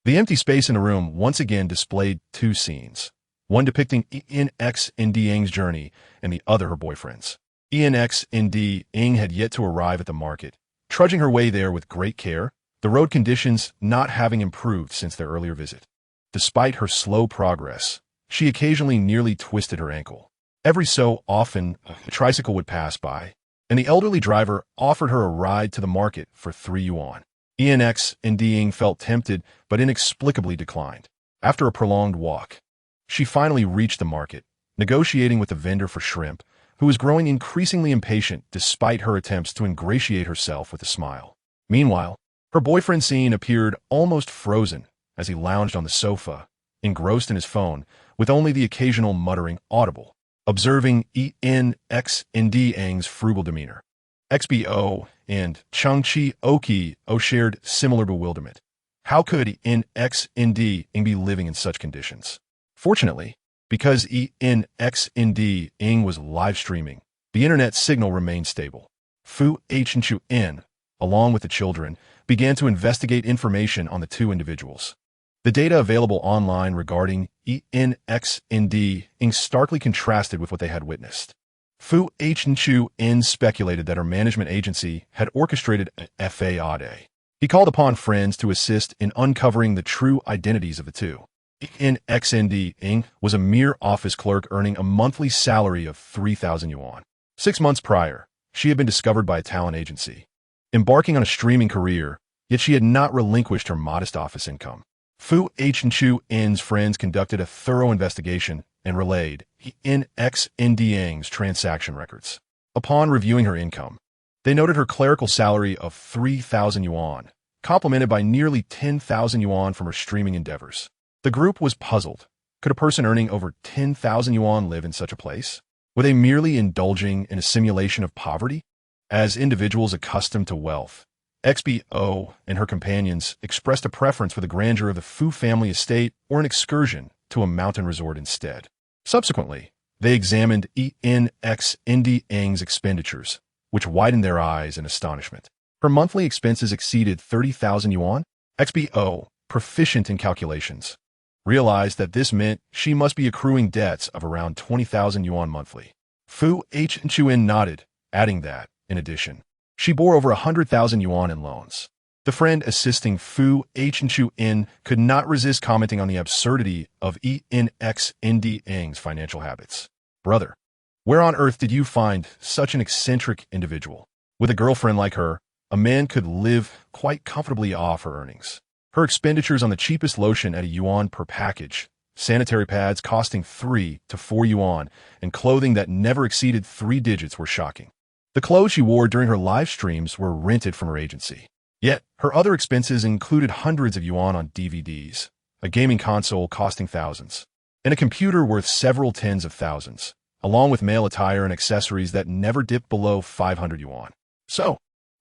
The empty space in the room once again displayed two scenes, one depicting ENXND Ing's journey and the other her boyfriend's. ENXND Ing had yet to arrive at the market, trudging her way there with great care, the road conditions not having improved since their earlier visit. Despite her slow progress, she occasionally nearly twisted her ankle. Every so often, a tricycle would pass by, and the elderly driver offered her a ride to the market for 3 yuan. ENXND Ing felt tempted, but inexplicably declined. After a prolonged walk, she finally reached the market, negotiating with the vendor for shrimp, who was growing increasingly impatient despite her attempts to ingratiate herself with a smile. Meanwhile, her boyfriend Scene appeared almost frozen as he lounged on the sofa, engrossed in his phone, with only the occasional muttering audible. Observing ENXND Ing's frugal demeanor, XBO and Chung-Chi Okio shared similar bewilderment. How could ENXND Ing be living in such conditions? Fortunately, because ENXND Ing was live streaming, the internet signal remained stable. Fu Hn, along with the children, began to investigate information on the two individuals. The data available online regarding ENXND Ing starkly contrasted with what they had witnessed. Fu Hn speculated that her management agency had orchestrated a FAOD. He called upon friends to assist in uncovering the true identities of the two. ENXND Ing was a mere office clerk earning a monthly salary of 3,000 yuan. 6 months prior, she had been discovered by a talent agency, embarking on a streaming career, yet she had not relinquished her modest office income. Fu Hn friends conducted a thorough investigation and relayed ENXND Ing's transaction records. Upon reviewing her income, they noted her clerical salary of 3,000 yuan, complemented by nearly 10,000 yuan from her streaming endeavors. The group was puzzled. Could a person earning over 10,000 yuan live in such a place? Were they merely indulging in a simulation of poverty? As individuals accustomed to wealth, XBO and her companions expressed a preference for the grandeur of the Fu family estate or an excursion to a mountain resort instead. Subsequently, they examined ENXND Ing's expenditures, which widened their eyes in astonishment. Her monthly expenses exceeded 30,000 yuan. XBO, proficient in calculations, realized that this meant she must be accruing debts of around 20,000 yuan monthly. Fu Hn nodded, adding that, in addition, she bore over 100,000 yuan in loans. The friend assisting Fu Hn could not resist commenting on the absurdity of ENXND Ing's financial habits. Brother, where on earth did you find such an eccentric individual? With a girlfriend like her, a man could live quite comfortably off her earnings. Her expenditures on the cheapest lotion at a yuan per package, sanitary pads costing 3 to 4 yuan, and clothing that never exceeded 3 digits were shocking. The clothes she wore during her live streams were rented from her agency. Yet, her other expenses included hundreds of yuan on DVDs, a gaming console costing thousands, and a computer worth several tens of thousands, along with male attire and accessories that never dipped below 500 yuan. So,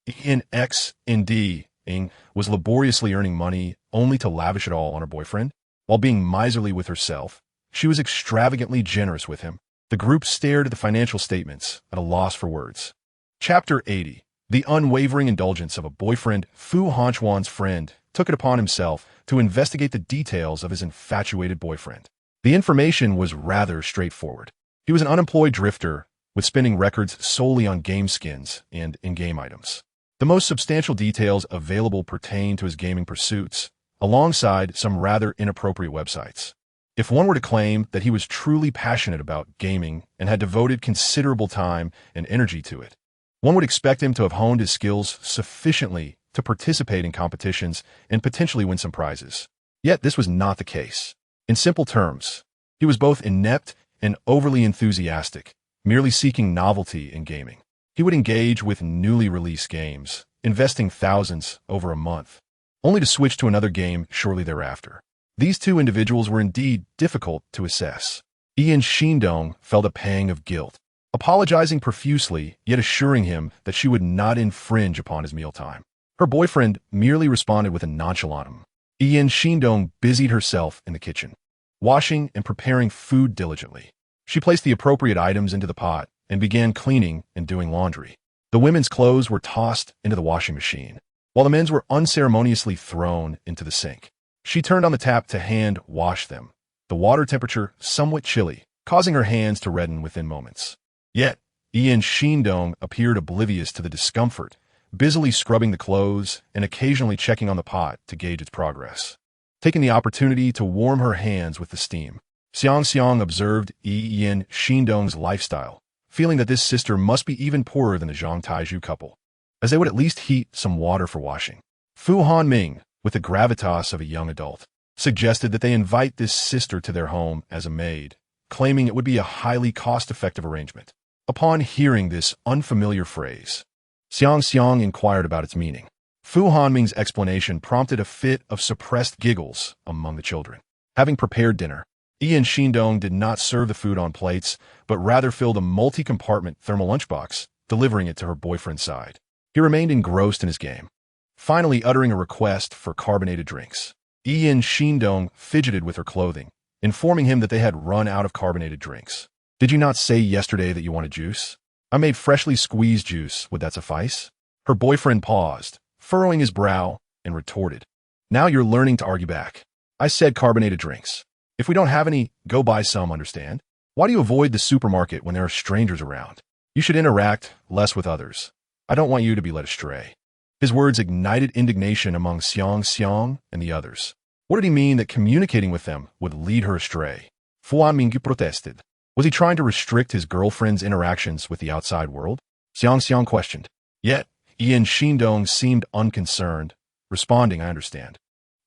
ENXND Ing was laboriously earning money only to lavish it all on her boyfriend. While being miserly with herself, she was extravagantly generous with him. The group stared at the financial statements at a loss for words. Chapter 80. The unwavering indulgence of a boyfriend. Fu Hanchuan's friend took it upon himself to investigate the details of his infatuated boyfriend. The information was rather straightforward. He was an unemployed drifter with spending records solely on game skins and in-game items. The most substantial details available pertain to his gaming pursuits, alongside some rather inappropriate websites. If one were to claim that he was truly passionate about gaming and had devoted considerable time and energy to it, one would expect him to have honed his skills sufficiently to participate in competitions and potentially win some prizes. Yet this was not the case. In simple terms, he was both inept and overly enthusiastic, merely seeking novelty in gaming. He would engage with newly released games, investing thousands over a month, only to switch to another game shortly thereafter. These two individuals were indeed difficult to assess. Ian Shindong felt a pang of guilt, apologizing profusely, yet assuring him that she would not infringe upon his mealtime. Her boyfriend merely responded with a nonchalant Ian Shindong busied herself in the kitchen, washing and preparing food diligently. She placed the appropriate items into the pot and began cleaning and doing laundry. The women's clothes were tossed into the washing machine, while the men's were unceremoniously thrown into the sink. She turned on the tap to hand wash them, the water temperature somewhat chilly, causing her hands to redden within moments. Yet, Ian Shindong appeared oblivious to the discomfort, busily scrubbing the clothes and occasionally checking on the pot to gauge its progress. Taking the opportunity to warm her hands with the steam, Xiang Xiang observed Ian Shindong's lifestyle, feeling that this sister must be even poorer than the Zhang Taizhu couple, as they would at least heat some water for washing. Fu Hanming, with the gravitas of a young adult, suggested that they invite this sister to their home as a maid, claiming it would be a highly cost-effective arrangement. Upon hearing this unfamiliar phrase, Xiang Xiang inquired about its meaning. Fu Hanming's explanation prompted a fit of suppressed giggles among the children. Having prepared dinner, Ian Shindong did not serve the food on plates, but rather filled a multi-compartment thermal lunchbox, delivering it to her boyfriend's side. He remained engrossed in his game, finally uttering a request for carbonated drinks. Ian Shindong fidgeted with her clothing, informing him that they had run out of carbonated drinks. "Did you not say yesterday that you wanted juice? I made freshly squeezed juice. Would that suffice?" Her boyfriend paused, furrowing his brow, and retorted, "Now you're learning to argue back. I said carbonated drinks. If we don't have any, go buy some, understand? Why do you avoid the supermarket when there are strangers around? You should interact less with others. I don't want you to be led astray." His words ignited indignation among Xiang Xiang and the others. What did he mean that communicating with them would lead her astray? Fu Hanming protested. Was he trying to restrict his girlfriend's interactions with the outside world? Xiang Xiang questioned. Yet, Ian Shindong seemed unconcerned, responding, "I understand.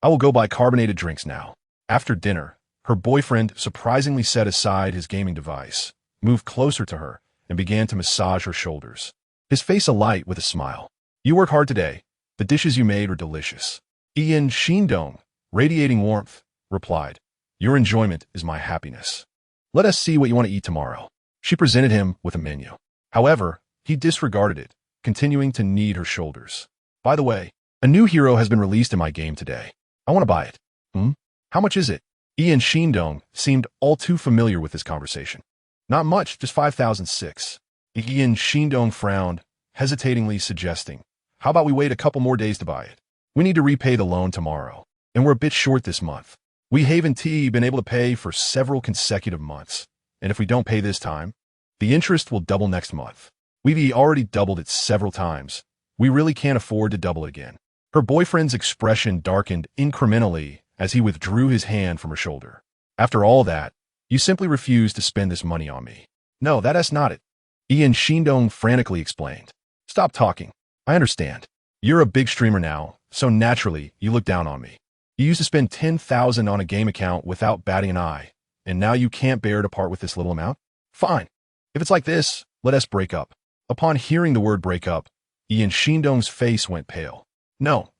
I will go buy carbonated drinks now." After dinner, her boyfriend surprisingly set aside his gaming device, moved closer to her, and began to massage her shoulders, his face alight with a smile. "You work hard today. The dishes you made are delicious." Ian Shindong, radiating warmth, replied, "Your enjoyment is my happiness. Let us see what you want to eat tomorrow." She presented him with a menu. However, he disregarded it, continuing to knead her shoulders. "By the way, a new hero has been released in my game today. I want to buy it." How much is it?" Ian Shindong seemed all too familiar with this conversation. "Not much, just 5,006. Ian Shindong frowned, hesitatingly suggesting, "How about we wait a couple more days to buy it? We need to repay the loan tomorrow, and we're a bit short this month. We haven't been able to pay for several consecutive months, and if we don't pay this time, the interest will double next month. We've already doubled it several times. We really can't afford to double it again." Her boyfriend's expression darkened incrementally as he withdrew his hand from her shoulder. "After all that, you simply refuse to spend this money on me." "No, that's not it," Ian Shindong frantically explained. "Stop talking. I understand. You're a big streamer now, so naturally you look down on me. You used to spend 10,000 on a game account without batting an eye, and now you can't bear to part with this little amount? Fine. If it's like this, let us break up." Upon hearing the word break up, Ian Shindong's face went pale. No,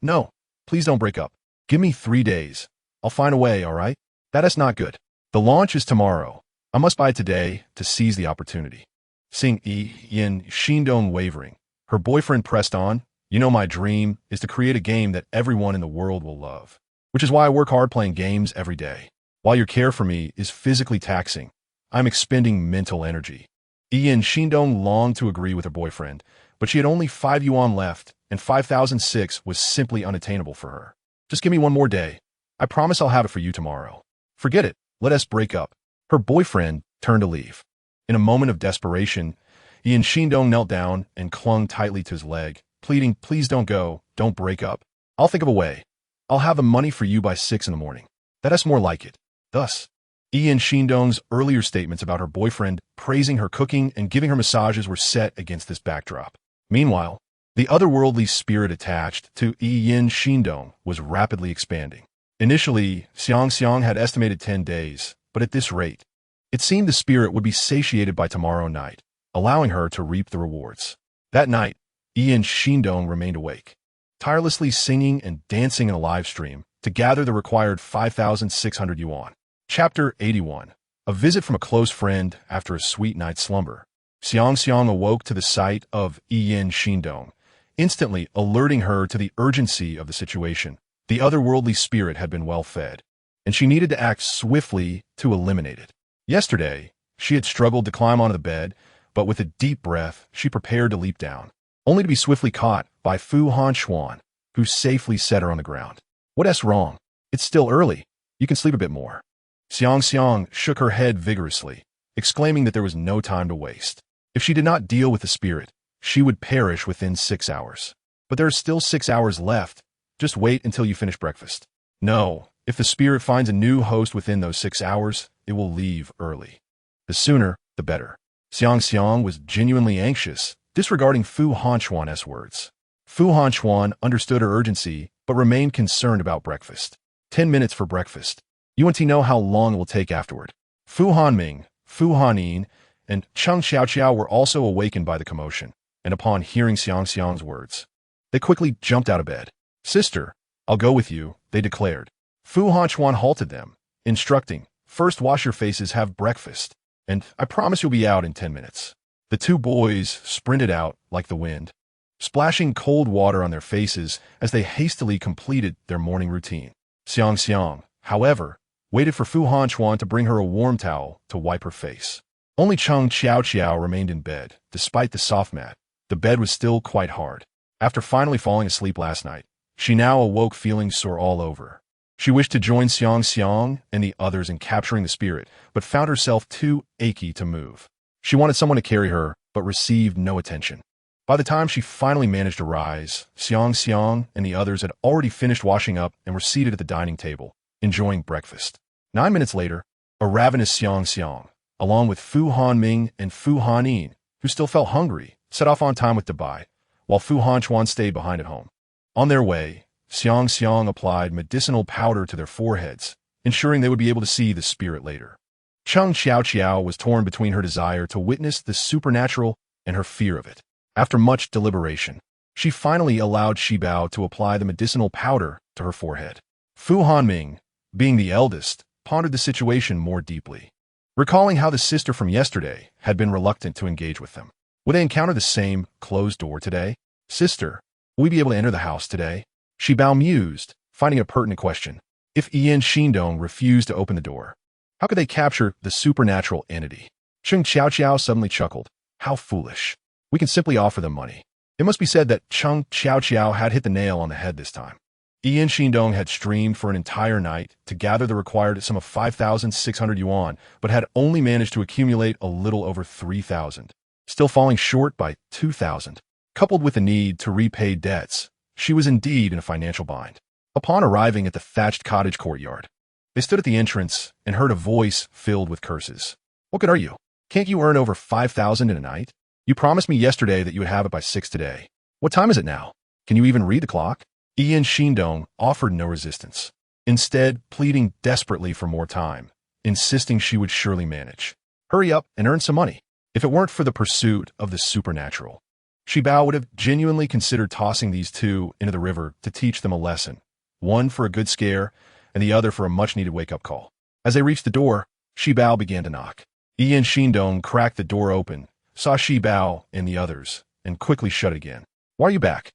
please don't break up. Give me 3 days. I'll find a way, all right? That's not good. The launch is tomorrow. I must buy it today to seize the opportunity." Seeing Ian Shindong wavering, her boyfriend pressed on, "You know, my dream is to create a game that everyone in the world will love, which is why I work hard playing games every day. While your care for me is physically taxing, I'm expending mental energy." Ian Shindong longed to agree with her boyfriend, but she had only 5 yuan left, and 5,006 was simply unattainable for her. "Just give me one more day. I promise I'll have it for you tomorrow." "Forget it. Let us break up." Her boyfriend turned to leave. In a moment of desperation, Ian Shindong knelt down and clung tightly to his leg, pleading, "Please don't go. Don't break up. I'll think of a way. I'll have the money for you by 6 in the morning. That's more like it." Thus, Ian Shindong's earlier statements about her boyfriend praising her cooking and giving her massages were set against this backdrop. Meanwhile, the otherworldly spirit attached to Ian Shindong was rapidly expanding. Initially, Xiang Xiang had estimated 10 days, but at this rate, it seemed the spirit would be satiated by tomorrow night, allowing her to reap the rewards. That night, Ian Shindong remained awake, tirelessly singing and dancing in a live stream to gather the required 5,600 yuan. Chapter 81. A visit from a close friend after a sweet night's slumber. Xiang awoke to the sight of Yin Shindong, instantly alerting her to the urgency of the situation. The otherworldly spirit had been well fed, and she needed to act swiftly to eliminate it. Yesterday, she had struggled to climb onto the bed, but with a deep breath, she prepared to leap down, only to be swiftly caught by Fu Hanxuan, who safely set her on the ground. What's wrong? It's still early. You can sleep a bit more. Xiang shook her head vigorously, exclaiming that there was no time to waste. If she did not deal with the spirit, she would perish within 6 hours. But there are still 6 hours left. Just wait until you finish breakfast. No, if the spirit finds a new host within those 6 hours, it will leave early. The sooner, the better. Xiang was genuinely anxious, disregarding Fu Hanxuan's words. Fu Hanxuan understood her urgency, but remained concerned about breakfast. 10 minutes for breakfast. You want to know how long it will take afterward. Fu Hanming, Fu Hanin, and Cheng Xiaoqiao were also awakened by the commotion, and upon hearing Xiang's words, they quickly jumped out of bed. Sister, I'll go with you, they declared. Fu Hanxuan halted them, instructing, first wash your faces, have breakfast, and I promise you'll be out in 10 minutes. The two boys sprinted out like the wind, splashing cold water on their faces as they hastily completed their morning routine. Xiang, however, waited for Fu Hanxuan to bring her a warm towel to wipe her face. Only Cheng Xiaoqiao remained in bed, despite the soft mat. The bed was still quite hard. After finally falling asleep last night, she now awoke feeling sore all over. She wished to join Xiang and the others in capturing the spirit, but found herself too achy to move. She wanted someone to carry her, but received no attention. By the time she finally managed to rise, Xiang and the others had already finished washing up and were seated at the dining table, enjoying breakfast. 9 minutes later, a ravenous Xiang, along with Fu Hanming and Fu Hanin, who still felt hungry, set off on time with Dubai, while Fu Hanxuan stayed behind at home. On their way, Xiang applied medicinal powder to their foreheads, ensuring they would be able to see the spirit later. Cheng Xiaoqiao was torn between her desire to witness the supernatural and her fear of it. After much deliberation, she finally allowed Shibao to apply the medicinal powder to her forehead. Fu Hanming, being the eldest, pondered the situation more deeply, recalling how the sister from yesterday had been reluctant to engage with them. Would they encounter the same closed door today? Sister, will we be able to enter the house today? Shibao mused, finding a pertinent question. If Yin Shindong refused to open the door, how could they capture the supernatural entity? Cheng Xiaoqiao suddenly chuckled. How foolish. We can simply offer them money. It must be said that Cheng Xiaoqiao had hit the nail on the head this time. Yin Shindong had streamed for an entire night to gather the required sum of 5,600 yuan, but had only managed to accumulate a little over 3,000, still falling short by 2,000. Coupled with the need to repay debts, she was indeed in a financial bind. Upon arriving at the thatched cottage courtyard, they stood at the entrance and heard a voice filled with curses. What good are you? Can't you earn over 5,000 in a night? You promised me yesterday that you would have it by 6 today. What time is it now? Can you even read the clock? Yin Shindong offered no resistance, instead pleading desperately for more time, insisting she would surely manage. Hurry up and earn some money. If it weren't for the pursuit of the supernatural, Shibao would have genuinely considered tossing these two into the river to teach them a lesson, one for a good scare and the other for a much-needed wake-up call. As they reached the door, Shibao began to knock. Yin Shindong cracked the door open, saw Shibao and the others, and quickly shut it again. Why are you back?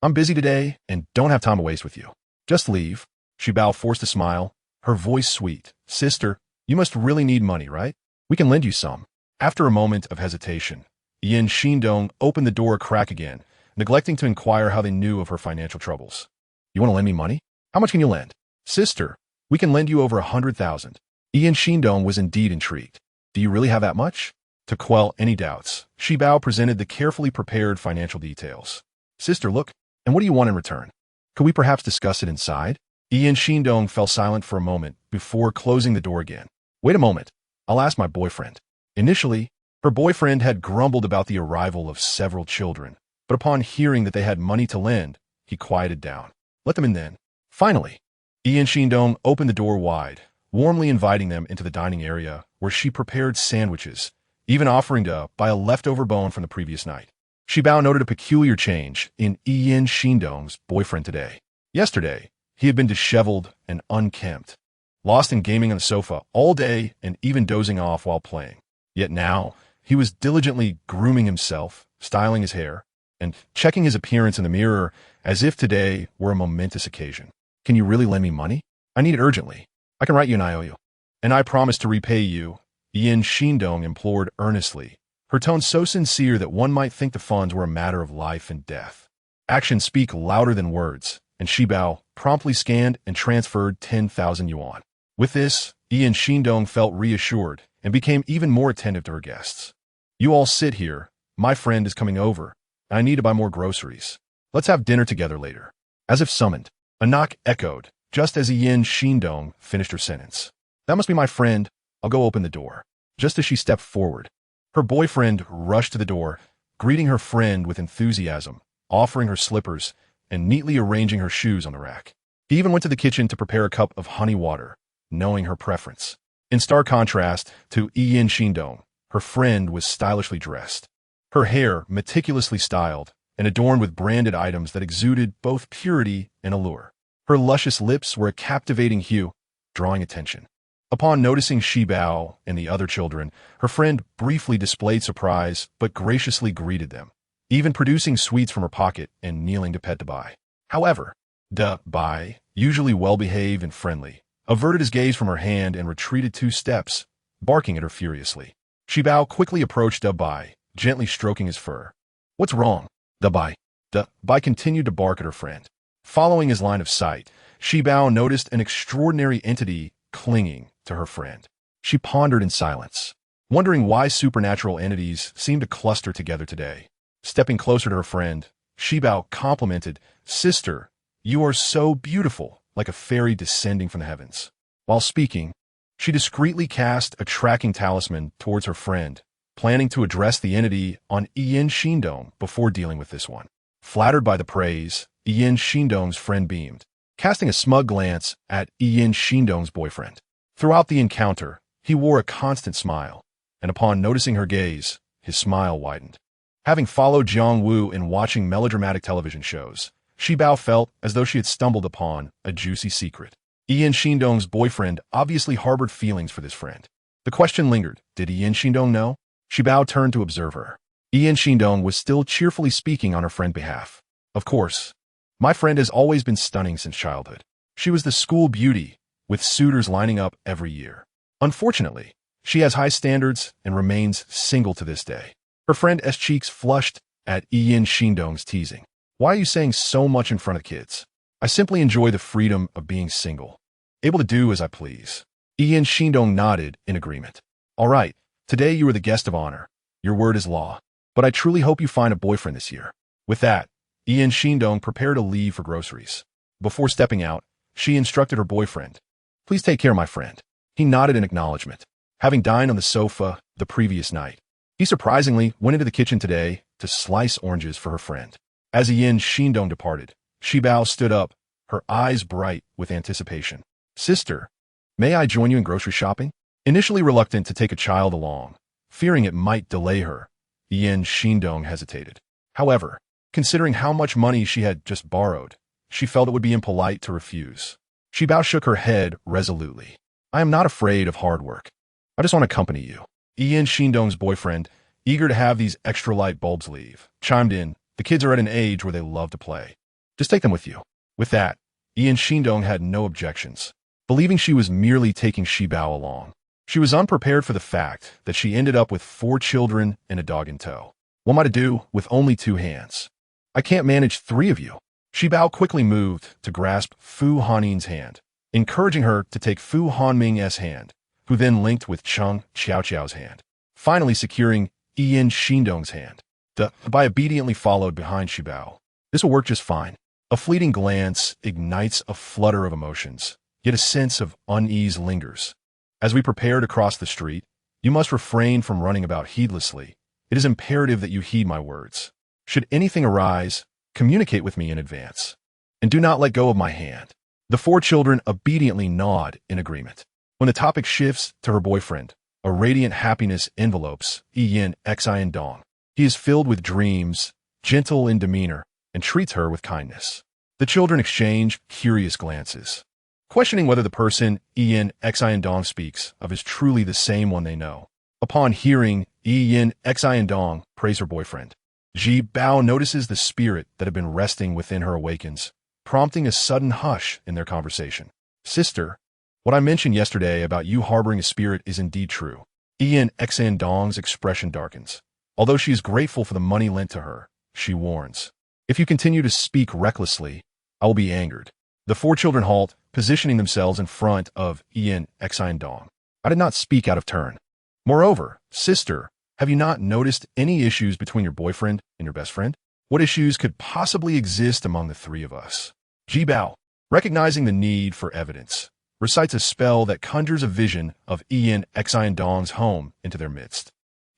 I'm busy today and don't have time to waste with you. Just leave. Shibao forced a smile, her voice sweet. Sister, you must really need money, right? We can lend you some. After a moment of hesitation, Yin Shindong opened the door a crack again, neglecting to inquire how they knew of her financial troubles. You want to lend me money? How much can you lend? Sister, we can lend you over 100,000. Yin Shindong was indeed intrigued. Do you really have that much? To quell any doubts, Shibao presented the carefully prepared financial details. Sister, look, and what do you want in return? Could we perhaps discuss it inside? Yin Shindong fell silent for a moment before closing the door again. Wait a moment. I'll ask my boyfriend. Initially, her boyfriend had grumbled about the arrival of several children, but upon hearing that they had money to lend, he quieted down. Let them in then. Finally, Yin Shindong opened the door wide, warmly inviting them into the dining area where she prepared sandwiches, even offering to buy a leftover bone from the previous night. Shibao noted a peculiar change in Yin Shindong's boyfriend today. Yesterday, he had been disheveled and unkempt, lost in gaming on the sofa all day and even dozing off while playing. Yet now, he was diligently grooming himself, styling his hair, and checking his appearance in the mirror as if today were a momentous occasion. Can you really lend me money? I need it urgently. I can write you an IOU. And I promise to repay you, Yin Shindong implored earnestly, her tone so sincere that one might think the funds were a matter of life and death. Actions speak louder than words, and Shibao promptly scanned and transferred 10,000 yuan. With this, Yin Shindong felt reassured and became even more attentive to her guests. You all sit here. My friend is coming over, and I need to buy more groceries. Let's have dinner together later. As if summoned, a knock echoed, just as Yin Shindong finished her sentence. That must be my friend. I'll go open the door. Just as she stepped forward, her boyfriend rushed to the door, greeting her friend with enthusiasm, offering her slippers, and neatly arranging her shoes on the rack. He even went to the kitchen to prepare a cup of honey water, knowing her preference. In stark contrast to Yin Shindong, her friend was stylishly dressed. Her hair meticulously styled and adorned with branded items that exuded both purity and allure. Her luscious lips were a captivating hue, drawing attention. Upon noticing Shibao and the other children, her friend briefly displayed surprise but graciously greeted them, even producing sweets from her pocket and kneeling to pet the bai. However, the bai, usually well-behaved and friendly, averted his gaze from her hand and retreated 2 steps, barking at her furiously. Shibao quickly approached the bai, gently stroking his fur. What's wrong? The bai continued to bark at her friend. Following his line of sight, Shibao noticed an extraordinary entity clinging to her friend. She pondered in silence, wondering why supernatural entities seemed to cluster together today. Stepping closer to her friend, Shibao complimented, Sister, you are so beautiful, like a fairy descending from the heavens. While speaking, she discreetly cast a tracking talisman towards her friend, planning to address the entity on Yin Shindong before dealing with this one. Flattered by the praise, Yin Shindong's friend beamed, casting a smug glance at Yin Shindong's boyfriend. Throughout the encounter, he wore a constant smile, and upon noticing her gaze, his smile widened. Having followed Jiang Wu in watching melodramatic television shows, Shibao felt as though she had stumbled upon a juicy secret. Yin Shindong's boyfriend obviously harbored feelings for this friend. The question lingered, did Yin Shindong know? Shibao turned to observe her. Yin Shindong was still cheerfully speaking on her friend's behalf. Of course, my friend has always been stunning since childhood. She was the school beauty, with suitors lining up every year. Unfortunately, she has high standards and remains single to this day. Her friend's cheeks flushed at Yin Shindong's teasing. Why are you saying so much in front of kids? I simply enjoy the freedom of being single, able to do as I please. Yin Shindong nodded in agreement. All right, today you are the guest of honor. Your word is law. But I truly hope you find a boyfriend this year. With that, Yin Shindong prepared to leave for groceries. Before stepping out, she instructed her boyfriend, Please take care of my friend. He nodded in acknowledgement. Having dined on the sofa the previous night, he surprisingly went into the kitchen today to slice oranges for her friend. As Yin Shindong departed, Shibao stood up, her eyes bright with anticipation. Sister, may I join you in grocery shopping? Initially reluctant to take a child along, fearing it might delay her, Yin Shindong hesitated. However, considering how much money she had just borrowed, she felt it would be impolite to refuse. Shibao shook her head resolutely. I am not afraid of hard work. I just want to accompany you. Yin Shindong's boyfriend, eager to have these extra light bulbs leave, chimed in, the kids are at an age where they love to play. Just take them with you. With that, Yin Shindong had no objections, believing she was merely taking Shibao along. She was unprepared for the fact that she ended up with 4 children and a dog in tow. What am I to do with only 2 hands? I can't manage 3 of you. Shibao quickly moved to grasp Fu Hannin's hand, encouraging her to take Fu Hanming's hand, who then linked with Cheng Xiaoqiao's hand, finally securing Yin Shindong's hand. The bai obediently followed behind Shibao. This will work just fine. A fleeting glance ignites a flutter of emotions, yet a sense of unease lingers. As we prepare to cross the street, you must refrain from running about heedlessly. It is imperative that you heed my words. Should anything arise, communicate with me in advance. And do not let go of my hand. The 4 children obediently nod in agreement. When the topic shifts to her boyfriend, a radiant happiness envelopes Yin Xiandong. He is filled with dreams, gentle in demeanor, and treats her with kindness. The children exchange curious glances, questioning whether the person Ian Xiandong speaks of is truly the same one they know. Upon hearing Ian Xiandong praise her boyfriend, Ji Bao notices the spirit that had been resting within her awakens, prompting a sudden hush in their conversation. Sister, what I mentioned yesterday about you harboring a spirit is indeed true. Ian Xiandong's expression darkens. Although she is grateful for the money lent to her, she warns, if you continue to speak recklessly, I will be angered. The four children halt, positioning themselves in front of Ian Xiandong. I did not speak out of turn. Moreover, sister, have you not noticed any issues between your boyfriend and your best friend? What issues could possibly exist among the three of us? Ji Bao, recognizing the need for evidence, recites a spell that conjures a vision of Ian Xiandong's home into their midst.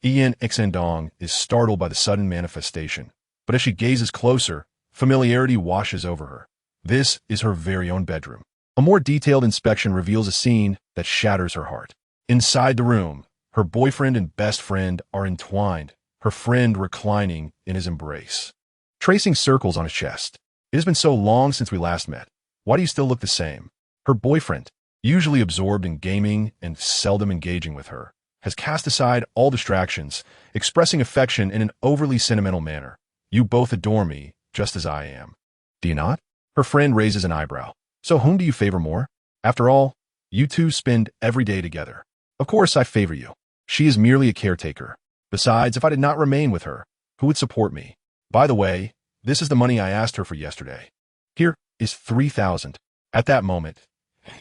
Ian Xiandong is startled by the sudden manifestation, but as she gazes closer, familiarity washes over her. This is her very own bedroom. A more detailed inspection reveals a scene that shatters her heart. Inside the room, her boyfriend and best friend are entwined, her friend reclining in his embrace, tracing circles on his chest. It has been so long since we last met. Why do you still look the same? Her boyfriend, usually absorbed in gaming and seldom engaging with her, has cast aside all distractions, expressing affection in an overly sentimental manner. You both adore me, just as I am. Do you not? Her friend raises an eyebrow. So whom do you favor more? After all, you two spend every day together. Of course I favor you. She is merely a caretaker. Besides, if I did not remain with her, who would support me? By the way, this is the money I asked her for yesterday. Here is 3,000. At that moment,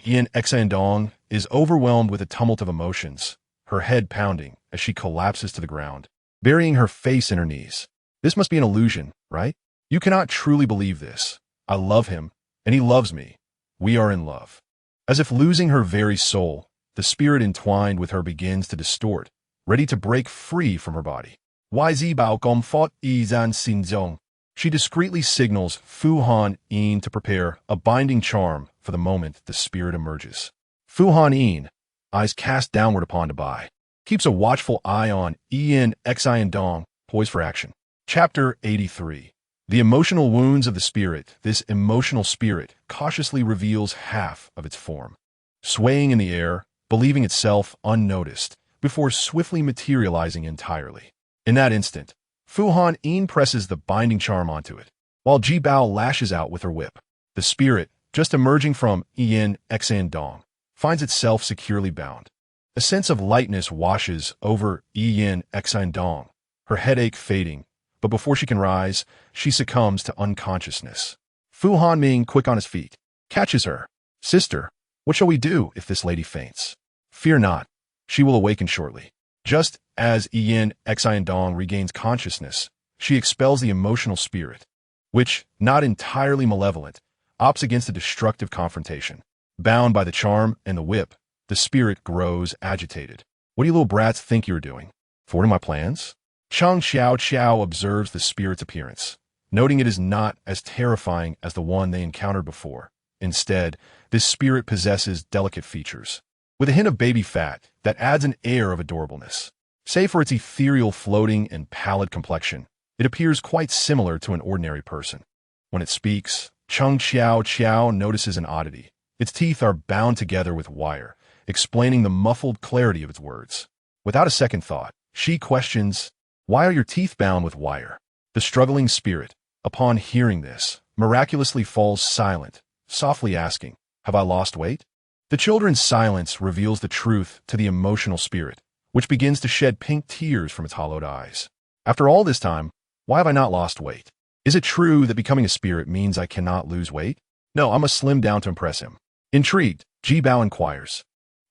Ian Xiandong is overwhelmed with a tumult of emotions, her head pounding as she collapses to the ground, burying her face in her knees. This must be an illusion, right? You cannot truly believe this. I love him, and he loves me. We are in love. As if losing her very soul, the spirit entwined with her begins to distort, ready to break free from her body. Yzibao Gomfot Izan Sinzong. She discreetly signals Fu Han Yin to prepare a binding charm for the moment the spirit emerges. Fu Han Yin, eyes cast downward upon Dabai, keeps a watchful eye on Ian Xiandong, poised for action. Chapter 83. The emotional wounds of the spirit. This emotional spirit cautiously reveals half of its form, swaying in the air, believing itself unnoticed, before swiftly materializing entirely. In that instant, Fu Han Yin presses the binding charm onto it, while Ji Bao lashes out with her whip. The spirit, just emerging from Ian Xiandong, finds itself securely bound. A sense of lightness washes over Ian Xiandong, her headache fading, but before she can rise, she succumbs to unconsciousness. Fu Han Ming, quick on his feet, catches her. Sister, what shall we do if this lady faints? Fear not, she will awaken shortly. Just as Ian Xiandong regains consciousness, she expels the emotional spirit, which, not entirely malevolent, opts against a destructive confrontation. Bound by the charm and the whip, the spirit grows agitated. What do you little brats think you are doing? Thwarting my plans? Chang Xiao Xiao observes the spirit's appearance, noting it is not as terrifying as the one they encountered before. Instead, this spirit possesses delicate features, with a hint of baby fat that adds an air of adorableness. Save for its ethereal floating and pallid complexion, it appears quite similar to an ordinary person. When it speaks, Chang Xiao Xiao notices an oddity. Its teeth are bound together with wire, explaining the muffled clarity of its words. Without a second thought, she questions, why are your teeth bound with wire? The struggling spirit, upon hearing this, miraculously falls silent, softly asking, have I lost weight? The children's silence reveals the truth to the emotional spirit, which begins to shed pink tears from its hollowed eyes. After all this time, why have I not lost weight? Is it true that becoming a spirit means I cannot lose weight? No, I must slim down to impress him. Intrigued, Ji Bao inquires,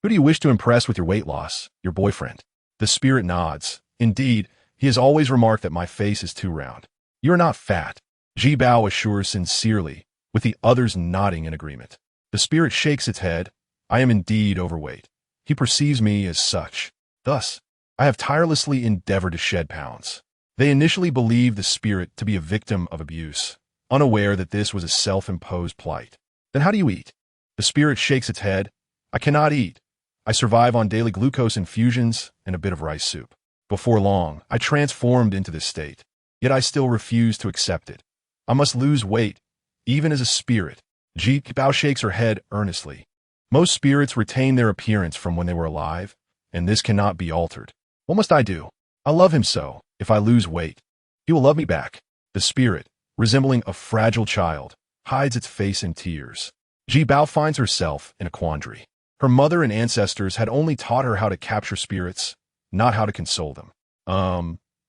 who do you wish to impress with your weight loss? Your boyfriend. The spirit nods. Indeed, he has always remarked that my face is too round. You are not fat, Ji Bao assures sincerely, with the others nodding in agreement. The spirit shakes its head. I am indeed overweight. He perceives me as such. Thus, I have tirelessly endeavored to shed pounds. They initially believed the spirit to be a victim of abuse, unaware that this was a self-imposed plight. Then how do you eat? The spirit shakes its head. I cannot eat. I survive on daily glucose infusions and a bit of rice soup. Before long, I transformed into this state. Yet I still refuse to accept it. I must lose weight, even as a spirit. Ji Bao shakes her head earnestly. Most spirits retain their appearance from when they were alive, and this cannot be altered. What must I do? I love him so. If I lose weight, he will love me back. The spirit, resembling a fragile child, hides its face in tears. Ji Bao finds herself in a quandary. Her mother and ancestors had only taught her how to capture spirits, not how to console them.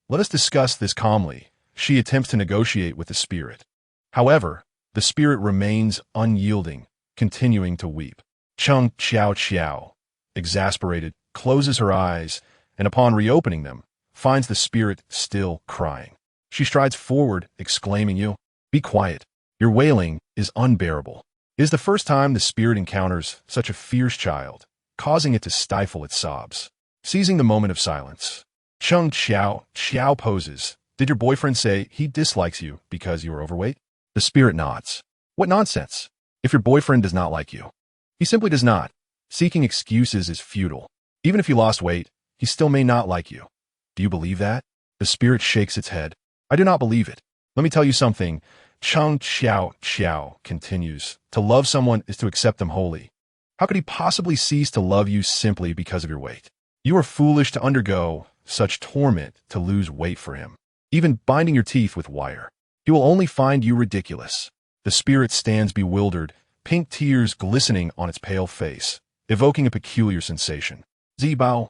Let us discuss this calmly. She attempts to negotiate with the spirit. However, the spirit remains unyielding, continuing to weep. Chung Xiao, exasperated, closes her eyes, and upon reopening them, finds the spirit still crying. She strides forward, exclaiming, "You, be quiet. Your wailing is unbearable." It is the first time the spirit encounters such a fierce child, causing it to stifle its sobs. Seizing the moment of silence, Chung Xiao poses. "Did your boyfriend say he dislikes you because you are overweight?" The spirit nods. "What nonsense! If your boyfriend does not like you, he simply does not. Seeking excuses is futile. Even if you lost weight, he still may not like you. Do you believe that?" The spirit shakes its head. "I do not believe it. Let me tell you something." Chung Xiao continues. "To love someone is to accept them wholly. How could he possibly cease to love you simply because of your weight? You are foolish to undergo such torment to lose weight for him, even binding your teeth with wire. He will only find you ridiculous." The spirit stands bewildered, pink tears glistening on its pale face, evoking a peculiar sensation. Zibao,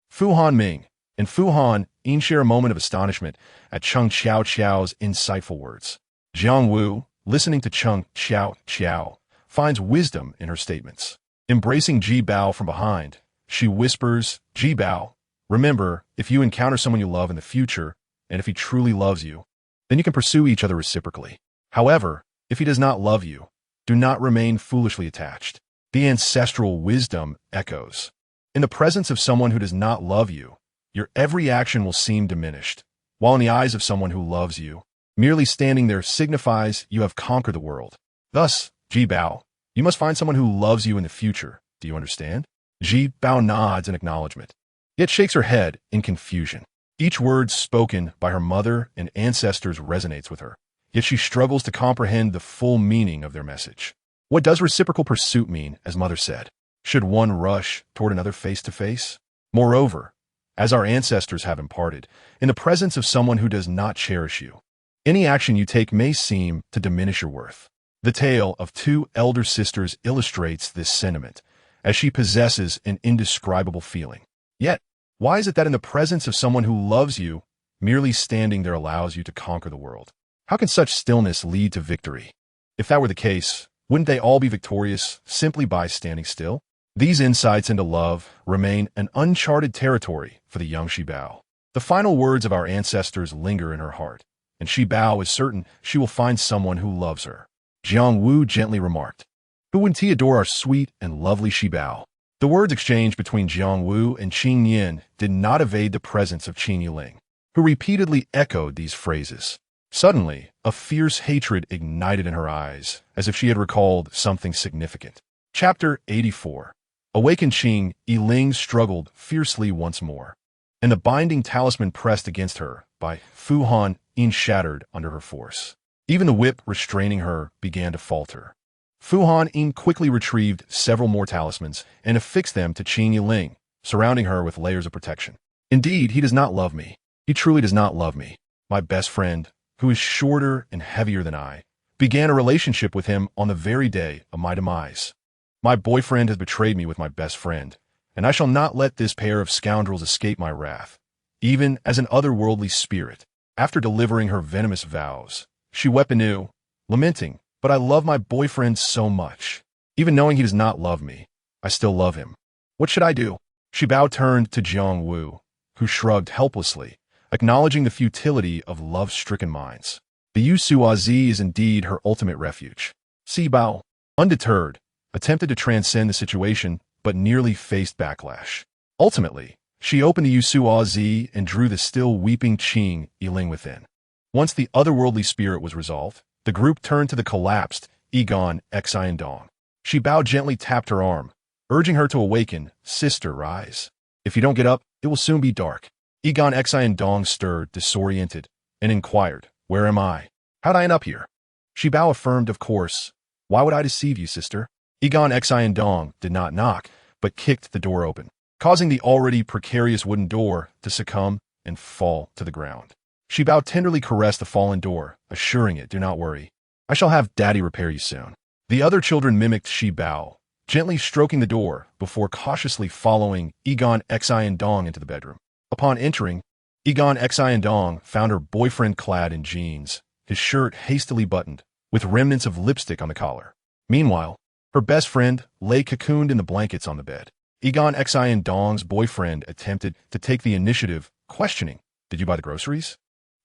Fu Han Ming, and Fu Han Yin share a moment of astonishment at Chung Xiao's insightful words. Jiang Wu, listening to Chung Xiao, finds wisdom in her statements. Embracing Ji Bao from behind, she whispers, "Ji Bao, remember, if you encounter someone you love in the future, and if he truly loves you, then you can pursue each other reciprocally. However, if he does not love you, do not remain foolishly attached." The ancestral wisdom echoes. In the presence of someone who does not love you, your every action will seem diminished, while in the eyes of someone who loves you, merely standing there signifies you have conquered the world. Thus, Ji Bao, you must find someone who loves you in the future. Do you understand? Ji Bao nods in acknowledgement, yet shakes her head in confusion. Each word spoken by her mother and ancestors resonates with her, yet she struggles to comprehend the full meaning of their message. What does reciprocal pursuit mean, as mother said? Should one rush toward another face to face? Moreover, as our ancestors have imparted, in the presence of someone who does not cherish you, any action you take may seem to diminish your worth. The tale of two elder sisters illustrates this sentiment, as she possesses an indescribable feeling. Yet, why is it that in the presence of someone who loves you, merely standing there allows you to conquer the world? How can such stillness lead to victory? If that were the case, wouldn't they all be victorious simply by standing still? These insights into love remain an uncharted territory for the young Shi Bao. The final words of our ancestors linger in her heart, and Shi Bao is certain she will find someone who loves her. Jiang Wu gently remarked, "Who and Ti adore our sweet and lovely Shi Bao." The words exchanged between Jiang Wu and Qing Yin did not evade the presence of Qin Yiling, who repeatedly echoed these phrases. Suddenly, a fierce hatred ignited in her eyes, as if she had recalled something significant. Chapter 84. Awakened Qing Yiling struggled fiercely once more, and the binding talisman pressed against her by Fu Han Yin shattered under her force. Even the whip restraining her began to falter. Fu Han Yin quickly retrieved several more talismans and affixed them to Qin Yiling, surrounding her with layers of protection. "Indeed, he does not love me. He truly does not love me. My best friend, who is shorter and heavier than I, began a relationship with him on the very day of my demise. My boyfriend has betrayed me with my best friend, and I shall not let this pair of scoundrels escape my wrath." Even as an otherworldly spirit, after delivering her venomous vows, she wept anew, lamenting, "But I love my boyfriend so much. Even knowing he does not love me, I still love him. What should I do?" Shi Bao turned to Jiang Wu, who shrugged helplessly, acknowledging the futility of love-stricken minds. The Yusuazi is indeed her ultimate refuge. Si Bao, undeterred, attempted to transcend the situation, but nearly faced backlash. Ultimately, she opened the Yusuazi and drew the still weeping Qing Yiling within. Once the otherworldly spirit was resolved, the group turned to the collapsed Egon Xiandong. Shi Bao gently tapped her arm, urging her to awaken. "Sister, rise. If you don't get up, it will soon be dark." Egon Xian Dong stirred, disoriented, and inquired, "Where am I? How'd I end up here?" Shi Bao affirmed, "Of course. Why would I deceive you, sister?" Egon Xian Dong did not knock, but kicked the door open, causing the already precarious wooden door to succumb and fall to the ground. Shi Bao tenderly caressed the fallen door, assuring it, "Do not worry. I shall have Daddy repair you soon." The other children mimicked Shi Bao, gently stroking the door before cautiously following Egon Xian Dong into the bedroom. Upon entering, Egon Xian Dong found her boyfriend clad in jeans, his shirt hastily buttoned, with remnants of lipstick on the collar. Meanwhile, her best friend lay cocooned in the blankets on the bed. Egon Xian Dong's boyfriend attempted to take the initiative, questioning, "Did you buy the groceries?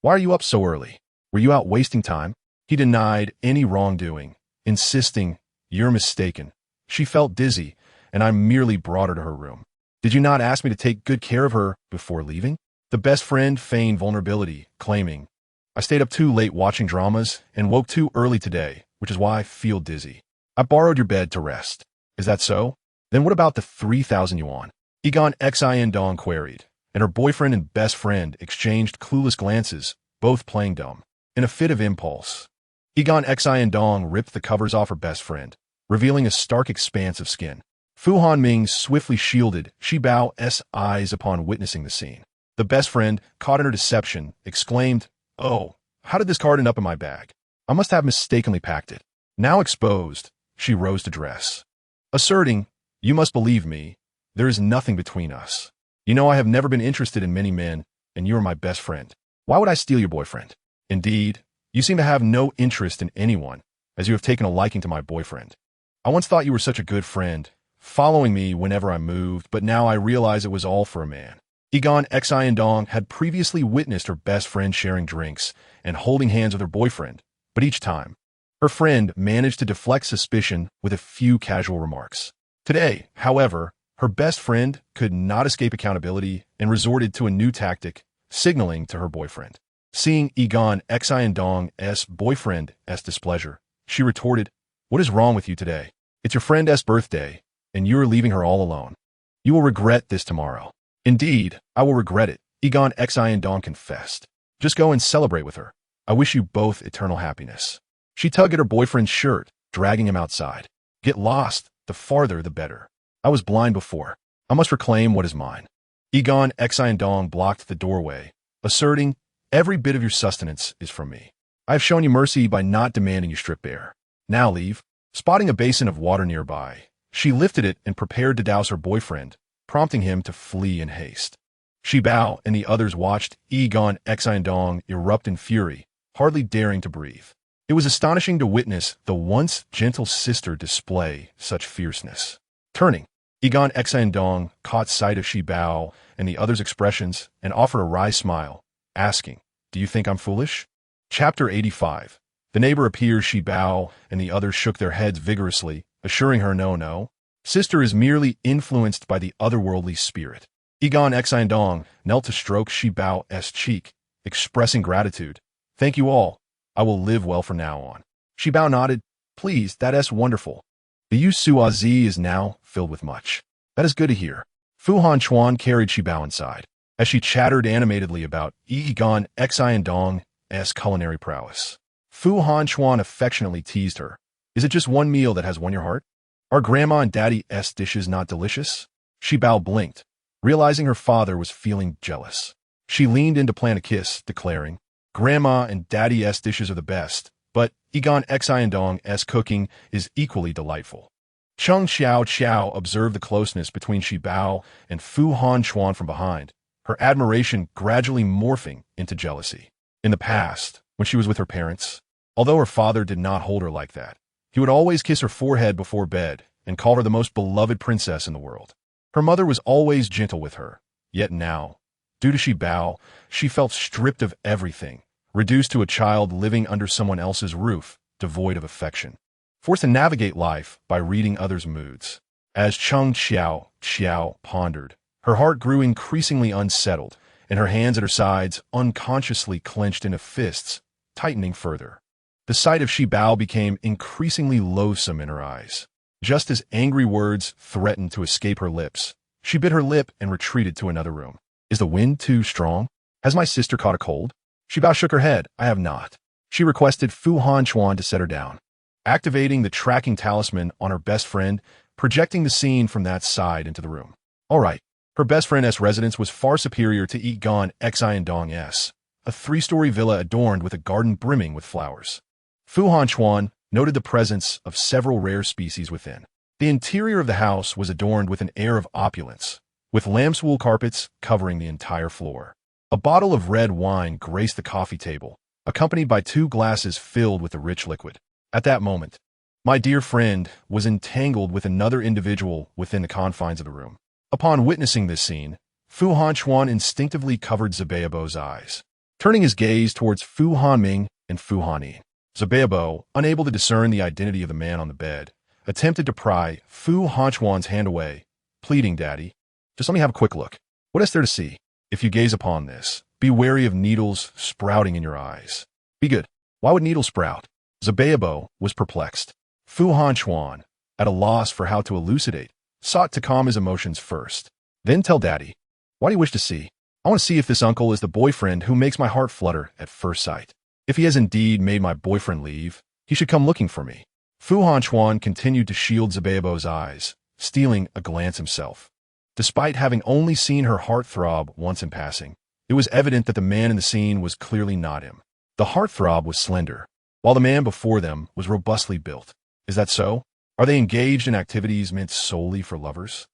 Why are you up so early? Were you out wasting time?" He denied any wrongdoing, insisting, "You're mistaken. She felt dizzy, and I merely brought her to her room. Did you not ask me to take good care of her before leaving?" The best friend feigned vulnerability, claiming, "I stayed up too late watching dramas and woke too early today, which is why I feel dizzy. I borrowed your bed to rest. Is that so? Then what about the 3,000 yuan?" Egon Xian Dong queried, and her boyfriend and best friend exchanged clueless glances, both playing dumb. In a fit of impulse, Egon Xian Dong ripped the covers off her best friend, revealing a stark expanse of skin. Fu Hanming swiftly shielded Shi Bao's eyes upon witnessing the scene. The best friend, caught in her deception, exclaimed, "Oh, how did this card end up in my bag? I must have mistakenly packed it." Now exposed, she rose to dress, asserting, "You must believe me, there is nothing between us. You know I have never been interested in many men, and you are my best friend. Why would I steal your boyfriend? Indeed, you seem to have no interest in anyone, as you have taken a liking to my boyfriend. I once thought you were such a good friend, following me whenever I moved, but now I realize it was all for a man." Egon Xian Dong had previously witnessed her best friend sharing drinks and holding hands with her boyfriend, but each time, her friend managed to deflect suspicion with a few casual remarks. Today, however, her best friend could not escape accountability and resorted to a new tactic, signaling to her boyfriend. Seeing Egon Xian Dong's boyfriend's displeasure, she retorted, "What is wrong with you today? It's your friend's birthday, and you are leaving her all alone. You will regret this tomorrow." "Indeed, I will regret it," Egon Xian Dong confessed. "Just go and celebrate with her. I wish you both eternal happiness." She tugged at her boyfriend's shirt, dragging him outside. "Get lost, the farther the better. I was blind before. I must reclaim what is mine." Egon Xian Dong blocked the doorway, asserting, "Every bit of your sustenance is from me. I have shown you mercy by not demanding you strip bare. Now leave." Spotting a basin of water nearby, she lifted it and prepared to douse her boyfriend, prompting him to flee in haste. Shi Bao and the others watched Egon Xian Dong erupt in fury, hardly daring to breathe. It was astonishing to witness the once gentle sister display such fierceness. Turning, Egon Xian Dong caught sight of Shi Bao and the others' expressions and offered a wry smile, asking, "Do you think I'm foolish?" Chapter 85. The neighbor appears. Shi Bao and the others shook their heads vigorously, assuring her, "No. Sister is merely influenced by the otherworldly spirit." Egon Xian Dong knelt to stroke Shi Bao's cheek, expressing gratitude. "Thank you all. I will live well from now on." Shi Bao nodded. "Please, that's wonderful. The Yu Suazi is now filled with much. That is good to hear." Fu Han Chuan carried Shi Bao inside, as she chattered animatedly about Egon Xian Dong's culinary prowess. Fu Han Chuan affectionately teased her. "Is it just one meal that has won your heart? Are Grandma and Daddy's dishes not delicious?" Shi Bao blinked, realizing her father was feeling jealous. She leaned in to plant a kiss, declaring, "Grandma and Daddy's dishes are the best, but Egon Xian Dong's cooking is equally delightful." Chung Xiao observed the closeness between Shi Bao and Fu Han Chuan from behind, her admiration gradually morphing into jealousy. In the past, when she was with her parents, although her father did not hold her like that, he would always kiss her forehead before bed and call her the most beloved princess in the world. Her mother was always gentle with her, yet now, due to Shi Bao, she felt stripped of everything, reduced to a child living under someone else's roof, devoid of affection, forced to navigate life by reading others' moods. As Chung Xiao pondered, her heart grew increasingly unsettled, and her hands at her sides unconsciously clenched into fists, tightening further. The sight of Shi Bao became increasingly loathsome in her eyes. Just as angry words threatened to escape her lips, she bit her lip and retreated to another room. Is the wind too strong? Has my sister caught a cold? Shibao shook her head. I have not. She requested Fu Hanchuan to set her down, activating the tracking talisman on her best friend, projecting the scene from that side into the room. All right. Her best friend's residence was far superior to Yigan Xian Dong's, a three-story villa adorned with a garden brimming with flowers. Fu Hanchuan noted the presence of several rare species within. The interior of the house was adorned with an air of opulence, with lamb's wool carpets covering the entire floor. A bottle of red wine graced the coffee table, accompanied by 2 glasses filled with the rich liquid. At that moment, my dear friend was entangled with another individual within the confines of the room. Upon witnessing this scene, Fu Hanchuan instinctively covered Zabeabo's eyes, turning his gaze towards Fu Hanming and Fu Hanyi. Zabeabo, unable to discern the identity of the man on the bed, attempted to pry Fu Hanchuan's hand away, pleading, Daddy, just let me have a quick look. What is there to see? If you gaze upon this, be wary of needles sprouting in your eyes. Be good. Why would needles sprout? Zabeabo was perplexed. Fu Hanchuan, at a loss for how to elucidate, sought to calm his emotions first. Then tell Daddy. Why do you wish to see? I want to see if this uncle is the boyfriend who makes my heart flutter at first sight. If he has indeed made my boyfriend leave, he should come looking for me. Fu Hanchuan continued to shield Zabeabo's eyes, stealing a glance himself. Despite having only seen her heart throb once in passing, it was evident that the man in the scene was clearly not him. The heartthrob was slender, while the man before them was robustly built. Is that so? Are they engaged in activities meant solely for lovers?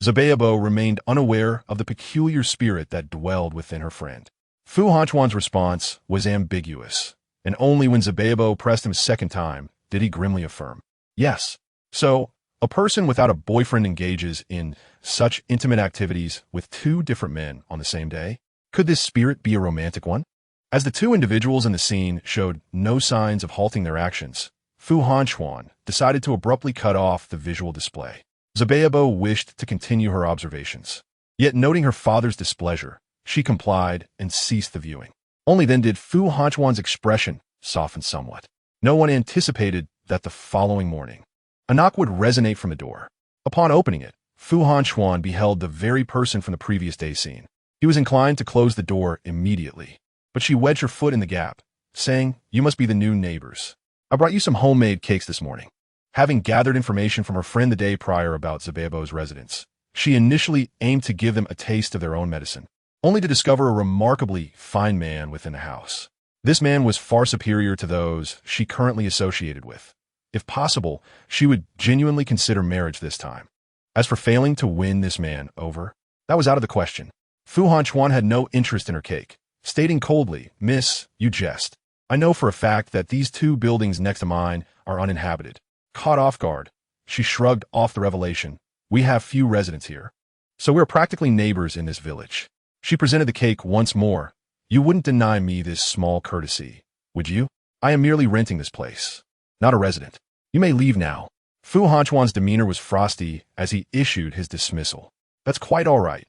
Zabeabo remained unaware of the peculiar spirit that dwelled within her friend. Fu Hanchuan's response was ambiguous, and only when Zabeabo pressed him a second time did he grimly affirm, yes. So, a person without a boyfriend engages in such intimate activities with 2 different men on the same day? Could this spirit be a romantic one? As the 2 individuals in the scene showed no signs of halting their actions, Fu Hanchuan decided to abruptly cut off the visual display. Zabeabo wished to continue her observations. Yet noting her father's displeasure, she complied and ceased the viewing. Only then did Fu Hanchuan's expression soften somewhat. No one anticipated that the following morning, a knock would resonate from the door. Upon opening it, Fu Hanchuan beheld the very person from the previous day's scene. He was inclined to close the door immediately, but she wedged her foot in the gap, saying, You must be the new neighbors. I brought you some homemade cakes this morning. Having gathered information from her friend the day prior about Zabeabo's residence, she initially aimed to give them a taste of their own medicine, only to discover a remarkably fine man within the house. This man was far superior to those she currently associated with. If possible, she would genuinely consider marriage this time. As for failing to win this man over, that was out of the question. Fu Hanchuan had no interest in her cake, stating coldly, Miss, you jest. I know for a fact that these 2 buildings next to mine are uninhabited. Caught off guard, she shrugged off the revelation. We have few residents here, so we're practically neighbors in this village. She presented the cake once more. You wouldn't deny me this small courtesy, would you? I am merely renting this place, not a resident. You may leave now. Fu Hanchuan's demeanor was frosty as he issued his dismissal. That's quite all right.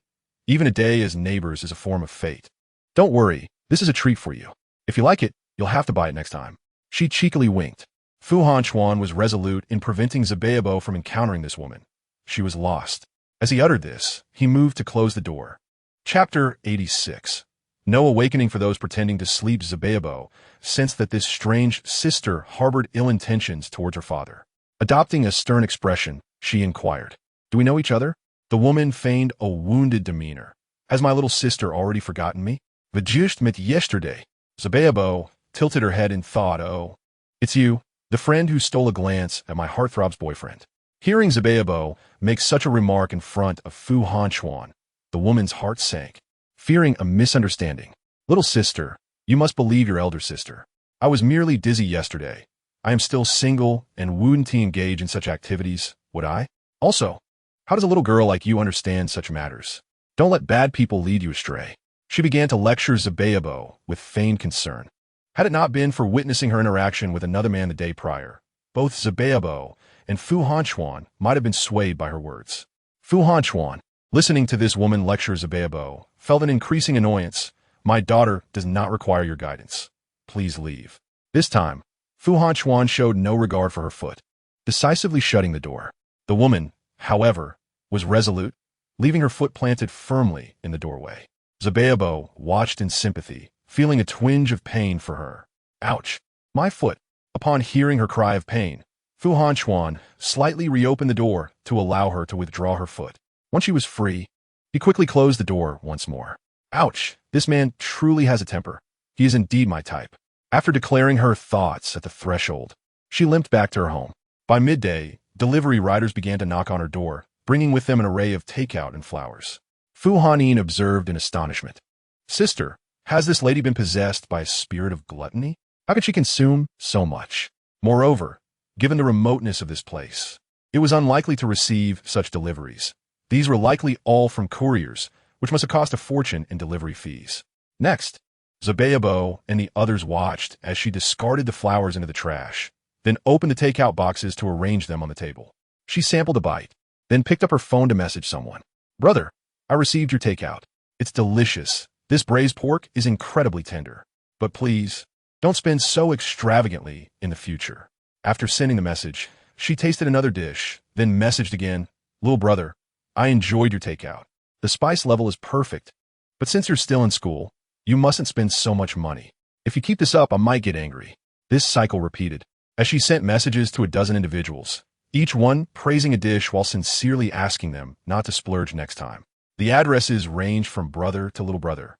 Even a day as neighbors is a form of fate. Don't worry, this is a treat for you. If you like it, you'll have to buy it next time. She cheekily winked. Fu Hanchuan was resolute in preventing Zabeabo from encountering this woman. She was lost. As he uttered this, he moved to close the door. Chapter 86. No awakening for those pretending to sleep. Zabeabo sensed that this strange sister harbored ill intentions towards her father. Adopting a stern expression, she inquired, Do we know each other? The woman feigned a wounded demeanor. Has my little sister already forgotten me? We just met yesterday. Zabeabo tilted her head in thought. Oh, it's you, the friend who stole a glance at my heartthrob's boyfriend. Hearing Zabeabo make such a remark in front of Fu Hanchuan, the woman's heart sank, fearing a misunderstanding. Little sister, you must believe your elder sister. I was merely dizzy yesterday. I am still single and wouldn't engage in such activities, would I? Also, how does a little girl like you understand such matters? Don't let bad people lead you astray. She began to lecture Zabeabo with feigned concern. Had it not been for witnessing her interaction with another man the day prior, both Zabeabo and Fu Hanchuan might have been swayed by her words. Fu Hanchuan, listening to this woman lecture Zabeabo, felt an increasing annoyance. My daughter does not require your guidance. Please leave. This time, Fu Hanchuan showed no regard for her foot, decisively shutting the door. The woman, however, was resolute, leaving her foot planted firmly in the doorway. Zabayabo watched in sympathy, feeling a twinge of pain for her. Ouch! My foot! Upon hearing her cry of pain, Fu Hanchuan slightly reopened the door to allow her to withdraw her foot. Once she was free, he quickly closed the door once more. Ouch! This man truly has a temper. He is indeed my type. After declaring her thoughts at the threshold, she limped back to her home. By midday, delivery riders began to knock on her door, bringing with them an array of takeout and flowers. Fu Hanyin observed in astonishment. Sister, has this lady been possessed by a spirit of gluttony? How could she consume so much? Moreover, given the remoteness of this place, it was unlikely to receive such deliveries. These were likely all from couriers, which must have cost a fortune in delivery fees. Next, Zabayabo and the others watched as she discarded the flowers into the trash, then opened the takeout boxes to arrange them on the table. She sampled a bite, then picked up her phone to message someone. Brother, I received your takeout. It's delicious. This braised pork is incredibly tender. But please, don't spend so extravagantly in the future. After sending the message, she tasted another dish, then messaged again. Little brother, I enjoyed your takeout. The spice level is perfect. But since you're still in school, you mustn't spend so much money. If you keep this up, I might get angry. This cycle repeated, as she sent messages to a dozen individuals, each one praising a dish while sincerely asking them not to splurge next time. The addresses ranged from brother to little brother,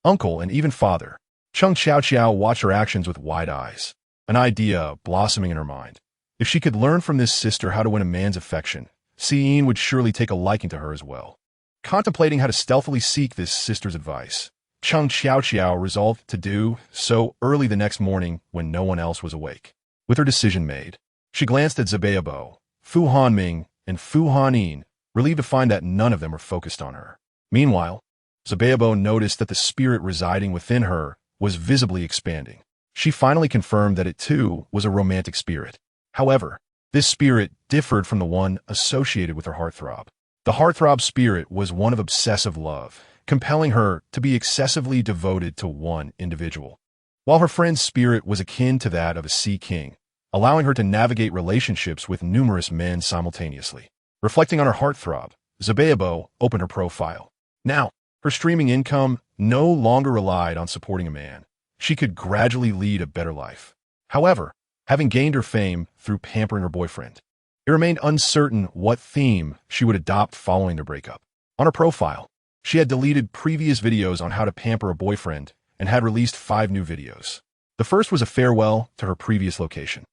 uncle, and even father. Chung Xiao Xiao watched her actions with wide eyes, an idea blossoming in her mind. If she could learn from this sister how to win a man's affection, Yin would surely take a liking to her as well. Contemplating how to stealthily seek this sister's advice, Chung Xiao Xiao resolved to do so early the next morning when no one else was awake. With her decision made, she glanced at Zabayabo, Fu Hanming, and Fu Hanyin, relieved to find that none of them were focused on her. Meanwhile, Zabayabo noticed that the spirit residing within her was visibly expanding. She finally confirmed that it too was a romantic spirit. However, this spirit differed from the one associated with her heartthrob. The heartthrob spirit was one of obsessive love, compelling her to be excessively devoted to one individual, while her friend's spirit was akin to that of a sea king, allowing her to navigate relationships with numerous men simultaneously. Reflecting on her heartthrob, Zabayabo opened her profile. Now, her streaming income no longer relied on supporting a man. She could gradually lead a better life. However, having gained her fame through pampering her boyfriend, it remained uncertain what theme she would adopt following their breakup. On her profile, she had deleted previous videos on how to pamper a boyfriend and had released 5 new videos. The first was a farewell to her previous location.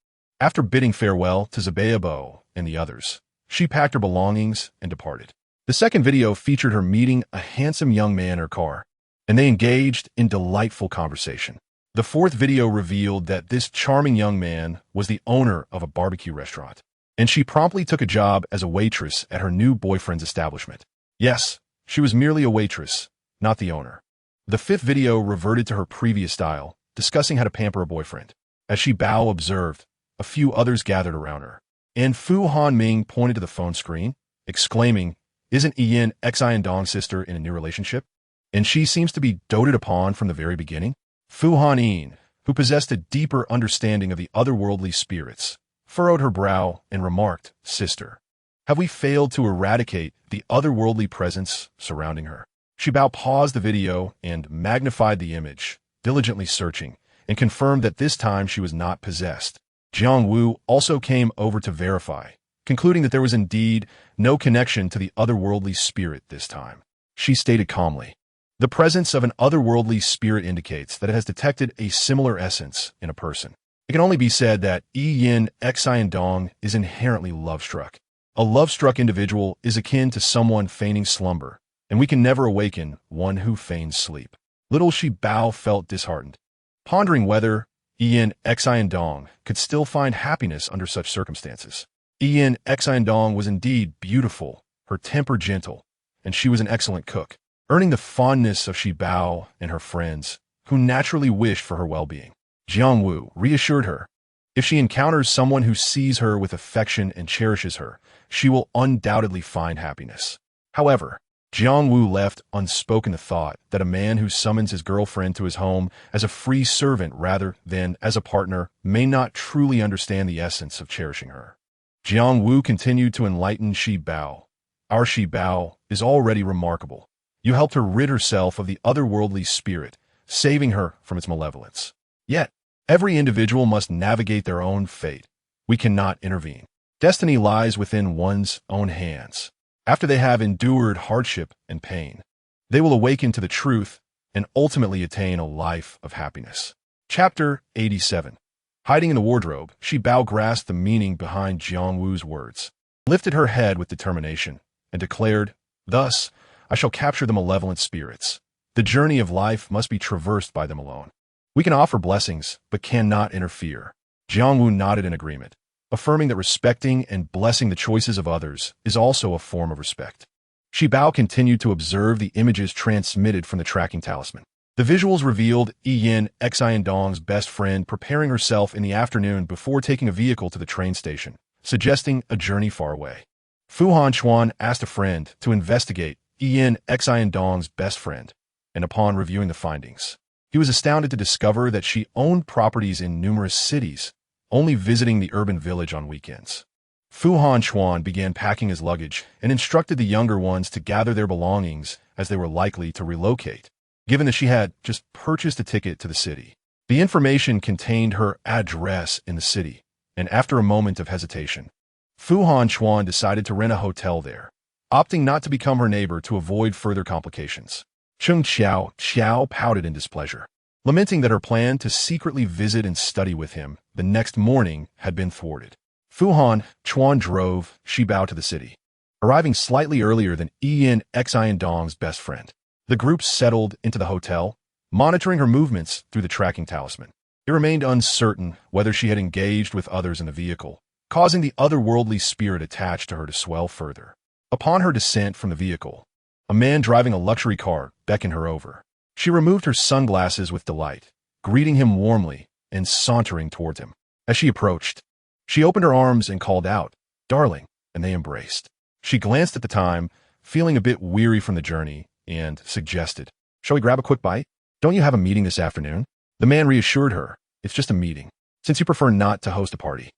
After bidding farewell to Zabayabo and the others, she packed her belongings and departed. The second video featured her meeting a handsome young man in her car, and they engaged in delightful conversation. The fourth video revealed that this charming young man was the owner of a barbecue restaurant, and she promptly took a job as a waitress at her new boyfriend's establishment. Yes, she was merely a waitress, not the owner. The fifth video reverted to her previous style, discussing how to pamper a boyfriend. As she Bao observed, a few others gathered around her, and Fu Hanming pointed to the phone screen, exclaiming, "Isn't Yin Xian Dong's sister in a new relationship? And she seems to be doted upon from the very beginning?" Fu Hanyin, who possessed a deeper understanding of the otherworldly spirits, furrowed her brow and remarked, "Sister, have we failed to eradicate the otherworldly presence surrounding her?" Shi Bao paused the video and magnified the image, diligently searching, and confirmed that this time she was not possessed. Jiang Wu also came over to verify, concluding that there was indeed no connection to the otherworldly spirit this time. She stated calmly, "The presence of an otherworldly spirit indicates that it has detected a similar essence in a person. It can only be said that Yin Xian Dong is inherently love-struck. A love-struck individual is akin to someone feigning slumber, and we can never awaken one who feigns sleep." Little Shi Bao felt disheartened, pondering whether Yin Xian Dong could still find happiness under such circumstances. Yin Xian Dong was indeed beautiful, her temper gentle, and she was an excellent cook, earning the fondness of Shi Bao and her friends, who naturally wished for her well-being. Jiang Wu reassured her, if she encounters someone who sees her with affection and cherishes her, she will undoubtedly find happiness. However, Jiang Wu left unspoken the thought that a man who summons his girlfriend to his home as a free servant rather than as a partner may not truly understand the essence of cherishing her. Jiang Wu continued to enlighten Shi Bao. "Our Shi Bao is already remarkable. You helped her rid herself of the otherworldly spirit, saving her from its malevolence. Yet, every individual must navigate their own fate. We cannot intervene. Destiny lies within one's own hands. After they have endured hardship and pain, they will awaken to the truth and ultimately attain a life of happiness. Chapter 87. Hiding in the wardrobe, Shi Bao grasped the meaning behind Jiang Wu's words, lifted her head with determination, and declared, "Thus, I shall capture the malevolent spirits. The journey of life must be traversed by them alone. We can offer blessings, but cannot interfere." Jiang Wu nodded in agreement, affirming that respecting and blessing the choices of others is also a form of respect. Shi Bao continued to observe the images transmitted from the tracking talisman. The visuals revealed Yin Xiandong's best friend preparing herself in the afternoon before taking a vehicle to the train station, suggesting a journey far away. Fu Hanchuan asked a friend to investigate Yin Xiandong's best friend, and upon reviewing the findings, he was astounded to discover that she owned properties in numerous cities, only visiting the urban village on weekends. Fu Hanchuan began packing his luggage and instructed the younger ones to gather their belongings as they were likely to relocate, given that she had just purchased a ticket to the city. The information contained her address in the city, and after a moment of hesitation, Fu Hanchuan decided to rent a hotel there, opting not to become her neighbor to avoid further complications. Chung Xiao pouted in displeasure, lamenting that her plan to secretly visit and study with him the next morning had been thwarted. Fu Hanchuan drove Shi Bao to the city, arriving slightly earlier than Yin Xiandong's best friend. The group settled into the hotel, monitoring her movements through the tracking talisman. It remained uncertain whether she had engaged with others in the vehicle, causing the otherworldly spirit attached to her to swell further. Upon her descent from the vehicle, a man driving a luxury car beckoned her over. She removed her sunglasses with delight, greeting him warmly and sauntering towards him. As she approached, she opened her arms and called out, "Darling," and they embraced. She glanced at the time, feeling a bit weary from the journey, and suggested, "Shall we grab a quick bite? Don't you have a meeting this afternoon?" The man reassured her, "It's just a meeting, since you prefer not to host a party.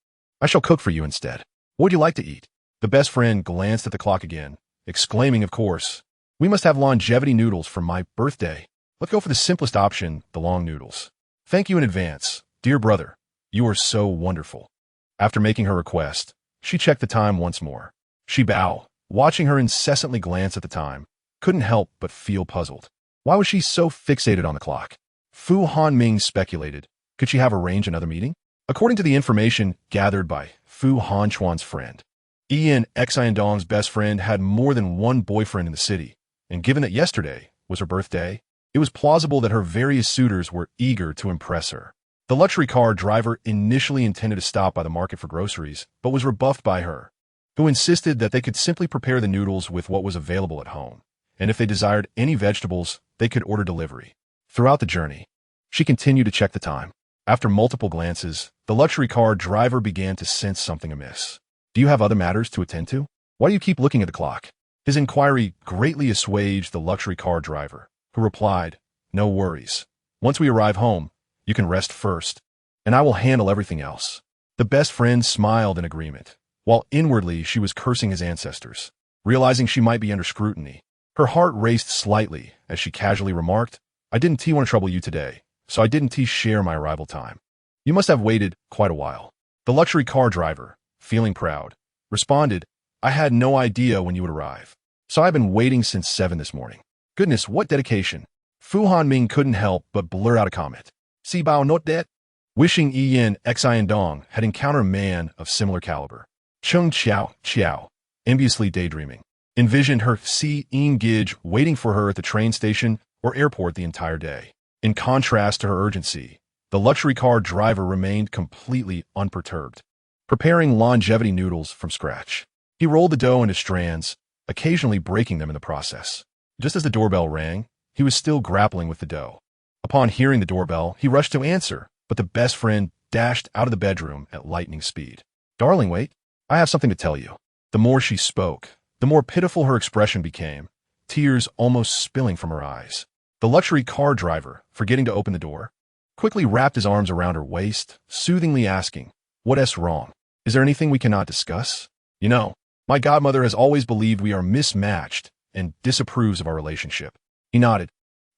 I shall cook for you instead. What would you like to eat?" The best friend glanced at the clock again, exclaiming, "Of course, we must have longevity noodles for my birthday. Let's go for the simplest option, the long noodles. Thank you in advance, dear brother. You are so wonderful." After making her request, she checked the time once more. Shi Bao, watching her incessantly glance at the time, couldn't help but feel puzzled. Why was she so fixated on the clock? Fu Hanming speculated, could she have arranged another meeting? According to the information gathered by Fu Hanchuan's friend, Yin Xiandong's best friend had more than one boyfriend in the city, and given that yesterday was her birthday, it was plausible that her various suitors were eager to impress her. The luxury car driver initially intended to stop by the market for groceries, but was rebuffed by her, who insisted that they could simply prepare the noodles with what was available at home, and if they desired any vegetables, they could order delivery. Throughout the journey, she continued to check the time. After multiple glances, the luxury car driver began to sense something amiss. "Do you have other matters to attend to? Why do you keep looking at the clock?" His inquiry greatly assuaged the luxury car driver, who replied, "No worries. Once we arrive home, you can rest first, and I will handle everything else." The best friend smiled in agreement, while inwardly she was cursing his ancestors. Realizing she might be under scrutiny, her heart raced slightly as she casually remarked, "I didn't want to trouble you today, so I didn't share my arrival time. You must have waited quite a while." The luxury car driver, feeling proud, responded, "I had no idea when you would arrive, so I've been waiting since 7 this morning." Goodness, what dedication. Fu Hanming couldn't help but blur out a comment. "Si Bao not that?" Wishing Yin Xiandong had encountered a man of similar caliber. Chung Xiao, enviously daydreaming, envisioned her Si Yin Gij waiting for her at the train station or airport the entire day. In contrast to her urgency, the luxury car driver remained completely unperturbed, preparing longevity noodles from scratch. He rolled the dough into strands, occasionally breaking them in the process. Just as the doorbell rang, he was still grappling with the dough. Upon hearing the doorbell, he rushed to answer, but the best friend dashed out of the bedroom at lightning speed. "Darling, wait. I have something to tell you." The more she spoke, the more pitiful her expression became, tears almost spilling from her eyes. The luxury car driver, forgetting to open the door, quickly wrapped his arms around her waist, soothingly asking, "What's wrong? Is there anything we cannot discuss? You know, my godmother has always believed we are mismatched, and disapproves of our relationship. He nodded.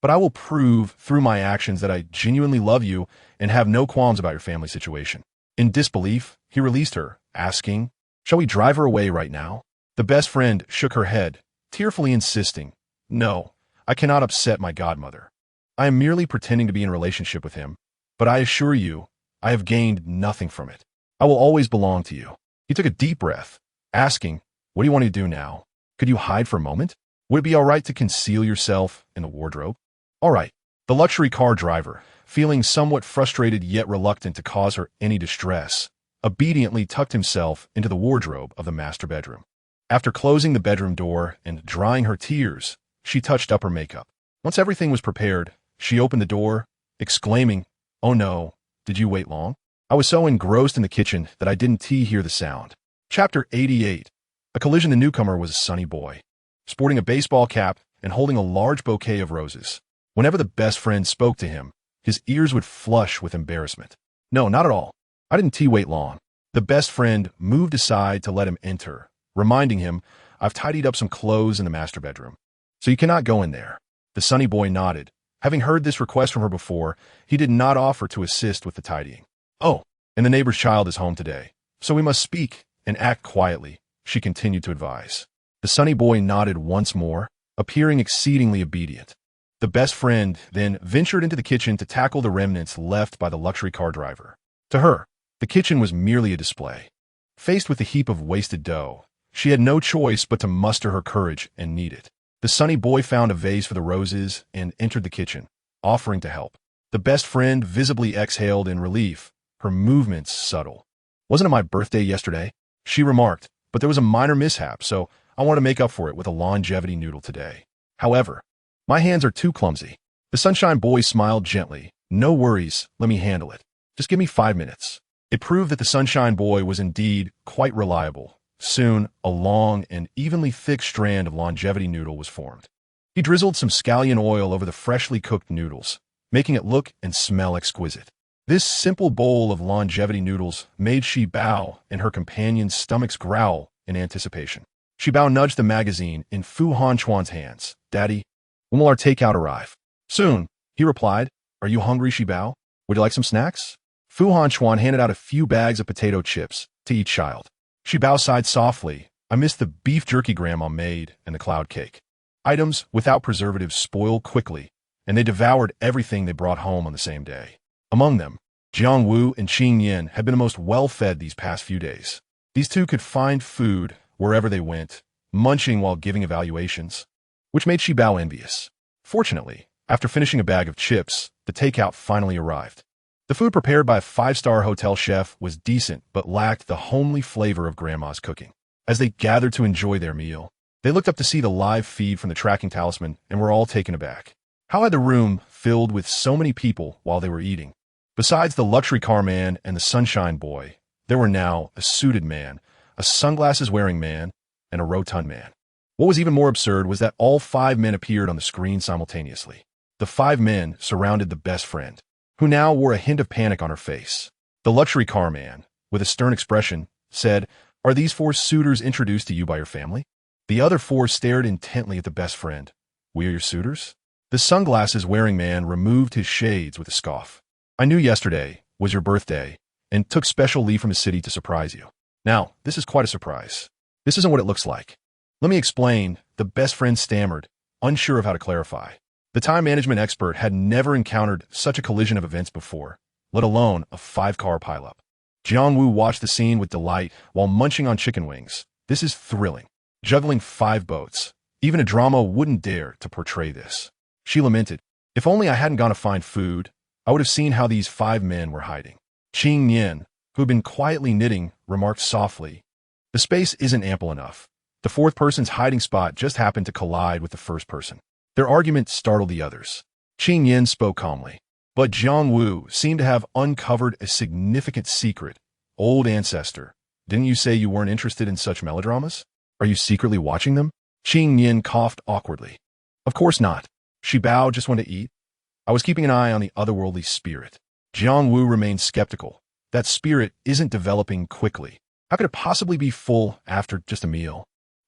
But I will prove through my actions that I genuinely love you and have no qualms about your family situation. In disbelief, he released her, asking, "Shall we drive her away right now?" The best friend shook her head, tearfully insisting, "No, I cannot upset my godmother. I am merely pretending to be in a relationship with him, but I assure you, I have gained nothing from it. I will always belong to you." He took a deep breath, asking, "What do you want to do now? Could you hide for a moment? Would it be all right to conceal yourself in the wardrobe?" "All right." The luxury car driver, feeling somewhat frustrated yet reluctant to cause her any distress, obediently tucked himself into the wardrobe of the master bedroom. After closing the bedroom door and drying her tears, she touched up her makeup. Once everything was prepared, she opened the door, exclaiming, "Oh no, did you wait long? I was so engrossed in the kitchen that I didn't hear the sound." Chapter 88. A collision. The newcomer was a sunny boy, sporting a baseball cap and holding a large bouquet of roses. Whenever the best friend spoke to him, his ears would flush with embarrassment. "No, not at all. I didn't wait long." The best friend moved aside to let him enter, reminding him, "I've tidied up some clothes in the master bedroom, so you cannot go in there." The sunny boy nodded. Having heard this request from her before, he did not offer to assist with the tidying. "Oh, and the neighbor's child is home today, so we must speak and act quietly," she continued to advise. The sunny boy nodded once more, appearing exceedingly obedient. The best friend then ventured into the kitchen to tackle the remnants left by the luxury car driver. To her, the kitchen was merely a display. Faced with the heap of wasted dough, she had no choice but to muster her courage and knead it. The sunny boy found a vase for the roses and entered the kitchen, offering to help. The best friend visibly exhaled in relief, her movements subtle. "Wasn't it my birthday yesterday?" she remarked, "but there was a minor mishap, so I want to make up for it with a longevity noodle today. However, my hands are too clumsy." The sunshine boy smiled gently. "No worries, let me handle it. Just give me 5 minutes." It proved that the sunshine boy was indeed quite reliable. Soon, a long and evenly thick strand of longevity noodle was formed. He drizzled some scallion oil over the freshly cooked noodles, making it look and smell exquisite. This simple bowl of longevity noodles made Shi Bao and her companion's stomachs growl in anticipation. Shi Bao nudged the magazine in Fu Hanchuan's hands. "Daddy, when will our takeout arrive?" "Soon," he replied. "Are you hungry, Shi Bao? Would you like some snacks?" Fu Hanchuan handed out a few bags of potato chips to each child. Shi Bao sighed softly. "I miss the beef jerky Grandma made and the cloud cake." Items without preservatives spoil quickly, and they devoured everything they brought home on the same day. Among them, Jiang Wu and Qing Yin had been the most well-fed these past few days. These two could find food wherever they went, munching while giving evaluations, which made Shi Bao envious. Fortunately, after finishing a bag of chips, the takeout finally arrived. The food prepared by a 5-star hotel chef was decent but lacked the homely flavor of Grandma's cooking. As they gathered to enjoy their meal, they looked up to see the live feed from the tracking talisman and were all taken aback. How had the room filled with so many people while they were eating? Besides the luxury car man and the sunshine boy, there were now a suited man, a sunglasses-wearing man, and a rotund man. What was even more absurd was that all 5 men appeared on the screen simultaneously. The 5 men surrounded the best friend, who now wore a hint of panic on her face. The luxury car man, with a stern expression, said, "Are these 4 suitors introduced to you by your family?" The other 4 stared intently at the best friend. "We are your suitors?" The sunglasses-wearing man removed his shades with a scoff. "I knew yesterday was your birthday and took special leave from the city to surprise you. Now, this is quite a surprise. This isn't what it looks like. Let me explain," the best friend stammered, unsure of how to clarify. The time management expert had never encountered such a collision of events before, let alone a 5-car pileup. Jiang Wu watched the scene with delight while munching on chicken wings. "This is thrilling. Juggling 5 boats. Even a drama wouldn't dare to portray this." She lamented, "If only I hadn't gone to find food, I would have seen how these 5 men were hiding." Qing Yin, who had been quietly knitting, remarked softly, "The space isn't ample enough. The 4th person's hiding spot just happened to collide with the 1st person." Their argument startled the others. Qing Yin spoke calmly, but Jiang Wu seemed to have uncovered a significant secret. "Old ancestor, didn't you say you weren't interested in such melodramas? Are you secretly watching them?" Qing Yin coughed awkwardly. "Of course not. Shi Bao just wanted to eat. I was keeping an eye on the otherworldly spirit." Jiang Wu remained skeptical. That spirit isn't developing quickly. How could it possibly be full after just a meal?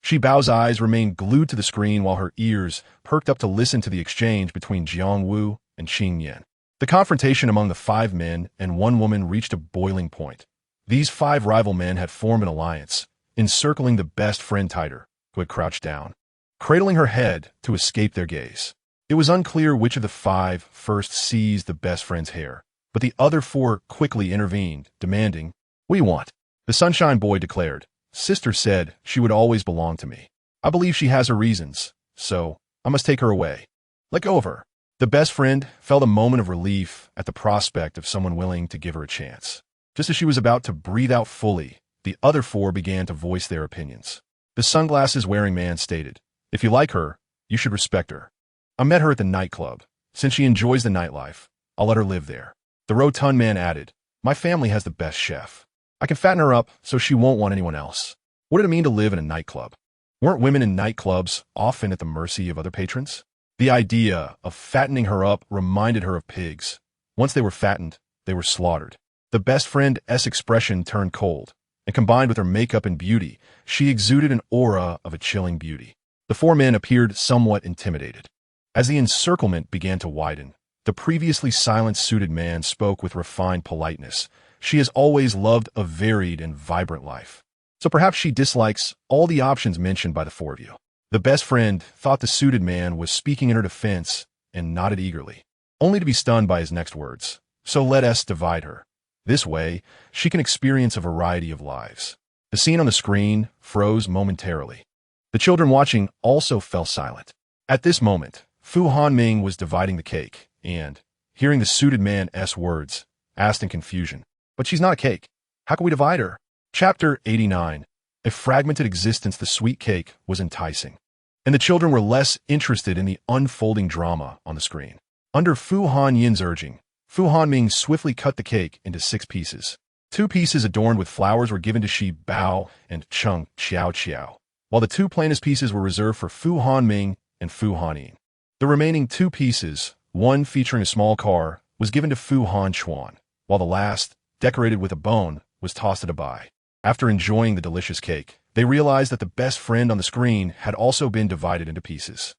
Shi Bao's eyes remained glued to the screen while her ears perked up to listen to the exchange between Jiang Wu and Qing Yan. The confrontation among the 5 men and 1 woman reached a boiling point. These 5 rival men had formed an alliance, encircling the best friend tighter, who had crouched down, cradling her head to escape their gaze. It was unclear which of the 5 first seized the best friend's hair, but the other 4 quickly intervened, demanding, "What do you want?" The Sunshine Boy declared, "Sister said she would always belong to me. I believe she has her reasons, so I must take her away. Let go of her." The best friend felt a moment of relief at the prospect of someone willing to give her a chance. Just as she was about to breathe out fully, the other 4 began to voice their opinions. The sunglasses-wearing man stated, "If you like her, you should respect her. I met her at the nightclub. Since she enjoys the nightlife, I'll let her live there." The rotund man added, "My family has the best chef. I can fatten her up so she won't want anyone else." What did it mean to live in a nightclub? Weren't women in nightclubs often at the mercy of other patrons? The idea of fattening her up reminded her of pigs. Once they were fattened, they were slaughtered. The best friend's expression turned cold, and combined with her makeup and beauty, she exuded an aura of a chilling beauty. The 4 men appeared somewhat intimidated. As the encirclement began to widen, the previously silent suited man spoke with refined politeness. She has always loved a varied and vibrant life. So perhaps she dislikes all the options mentioned by the 4 of you. The best friend thought the suited man was speaking in her defense and nodded eagerly, only to be stunned by his next words. "So let us divide her. This way, she can experience a variety of lives." The scene on the screen froze momentarily. The children watching also fell silent. At this moment, Fu Hanming was dividing the cake and, hearing the suited man's words, asked in confusion, "But she's not a cake. How can we divide her?" Chapter 89. A fragmented existence. The sweet cake was enticing, and the children were less interested in the unfolding drama on the screen. Under Fu Hanyin's urging, Fu Hanming swiftly cut the cake into 6 pieces. 2 pieces adorned with flowers were given to Shi Bao and Cheng Qiao, while the 2 plainest pieces were reserved for Fu Hanming and Fu Hanyin. The remaining 2 pieces, one featuring a small car, was given to Fu Hanchuan, while the last, decorated with a bone, was tossed at a bai. After enjoying the delicious cake, they realized that the best friend on the screen had also been divided into pieces.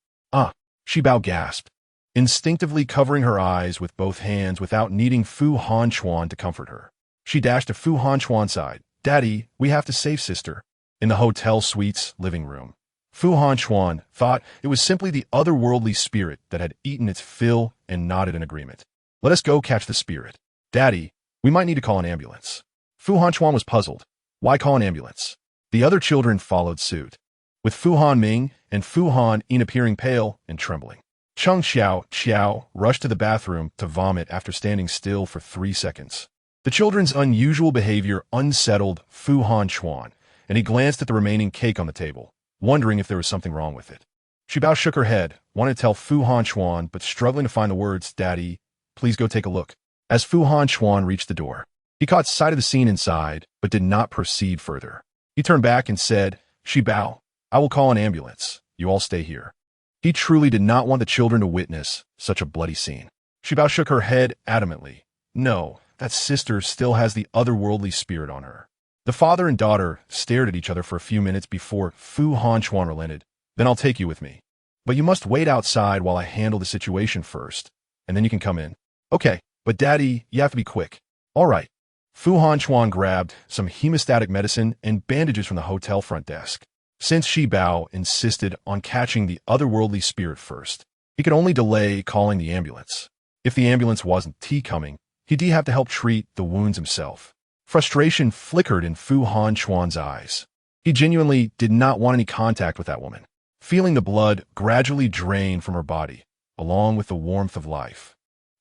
Shi Bao gasped, instinctively covering her eyes with both hands without needing Fu Hanchuan to comfort her. She dashed to Fu Hanchuan's side. "Daddy, we have to save sister." In the hotel suite's living room, Fu Hanchuan thought it was simply the otherworldly spirit that had eaten its fill and nodded in agreement. "Let us go catch the spirit. Daddy, we might need to call an ambulance." Fu Hanchuan was puzzled. Why call an ambulance? The other children followed suit, with Fu Hanming and Fu Hanyin appearing pale and trembling. Cheng Qiao rushed to the bathroom to vomit after standing still for 3 seconds. The children's unusual behavior unsettled Fu Hanchuan, and he glanced at the remaining cake on the table, wondering if there was something wrong with it. Shi Bao shook her head, wanted to tell Fu Hanchuan, but struggling to find the words, "Daddy, please go take a look." As Fu Hanchuan reached the door, he caught sight of the scene inside, but did not proceed further. He turned back and said, "Shi Bao, I will call an ambulance. You all stay here." He truly did not want the children to witness such a bloody scene. Shi Bao shook her head adamantly. "No, that sister still has the otherworldly spirit on her." The father and daughter stared at each other for a few minutes before Fu Hanchuan relented. "Then I'll take you with me. But you must wait outside while I handle the situation first, and then you can come in." "Okay, but Daddy, you have to be quick." "All right." Fu Hanchuan grabbed some hemostatic medicine and bandages from the hotel front desk. Since Shi Bao insisted on catching the otherworldly spirit first, he could only delay calling the ambulance. If the ambulance wasn't coming, he'd have to help treat the wounds himself. Frustration flickered in Fu Hanchuan's eyes. He genuinely did not want any contact with that woman, feeling the blood gradually drain from her body, along with the warmth of life.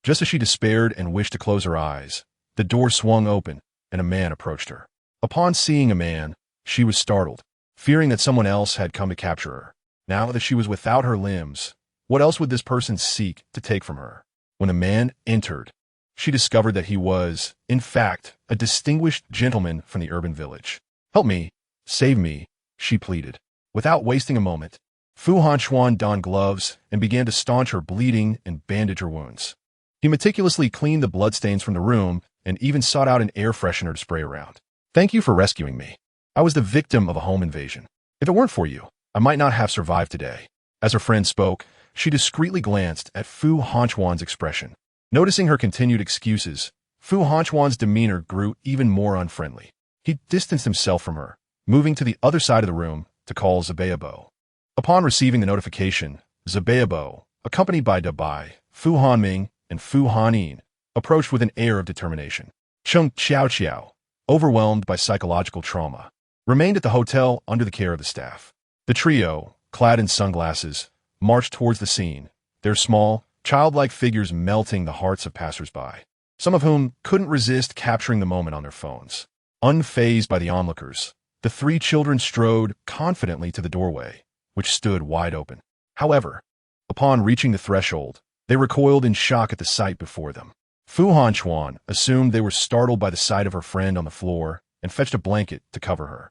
Just as she despaired and wished to close her eyes, the door swung open, and a man approached her. Upon seeing a man, she was startled, fearing that someone else had come to capture her. Now that she was without her limbs, what else would this person seek to take from her? When the man entered, she discovered that he was, in fact, a distinguished gentleman from the urban village. "Help me, save me," she pleaded. Without wasting a moment, Fu Hanchuan donned gloves and began to staunch her bleeding and bandage her wounds. He meticulously cleaned the bloodstains from the room and even sought out an air freshener to spray around. "Thank you for rescuing me. I was the victim of a home invasion. If it weren't for you, I might not have survived today. As her friend spoke, she discreetly glanced at Fu Hanchuan's expression. Noticing her continued excuses, Fu Hanchuan's demeanor grew even more unfriendly. He distanced himself from her, moving to the other side of the room to call Zabayabo. Upon receiving the notification, Zabayabo, accompanied by Dabai, Fu Hanming, and Fu Hanin, approached with an air of determination. Chung Xiao Xiao, overwhelmed by psychological trauma, remained at the hotel under the care of the staff. The trio, clad in sunglasses, marched towards the scene, their small, childlike figures melting the hearts of passers-by, some of whom couldn't resist capturing the moment on their phones. Unfazed by the onlookers, the three children strode confidently to the doorway, which stood wide open. However, upon reaching the threshold, they recoiled in shock at the sight before them. Fu Hanchuan assumed they were startled by the sight of her friend on the floor and fetched a blanket to cover her.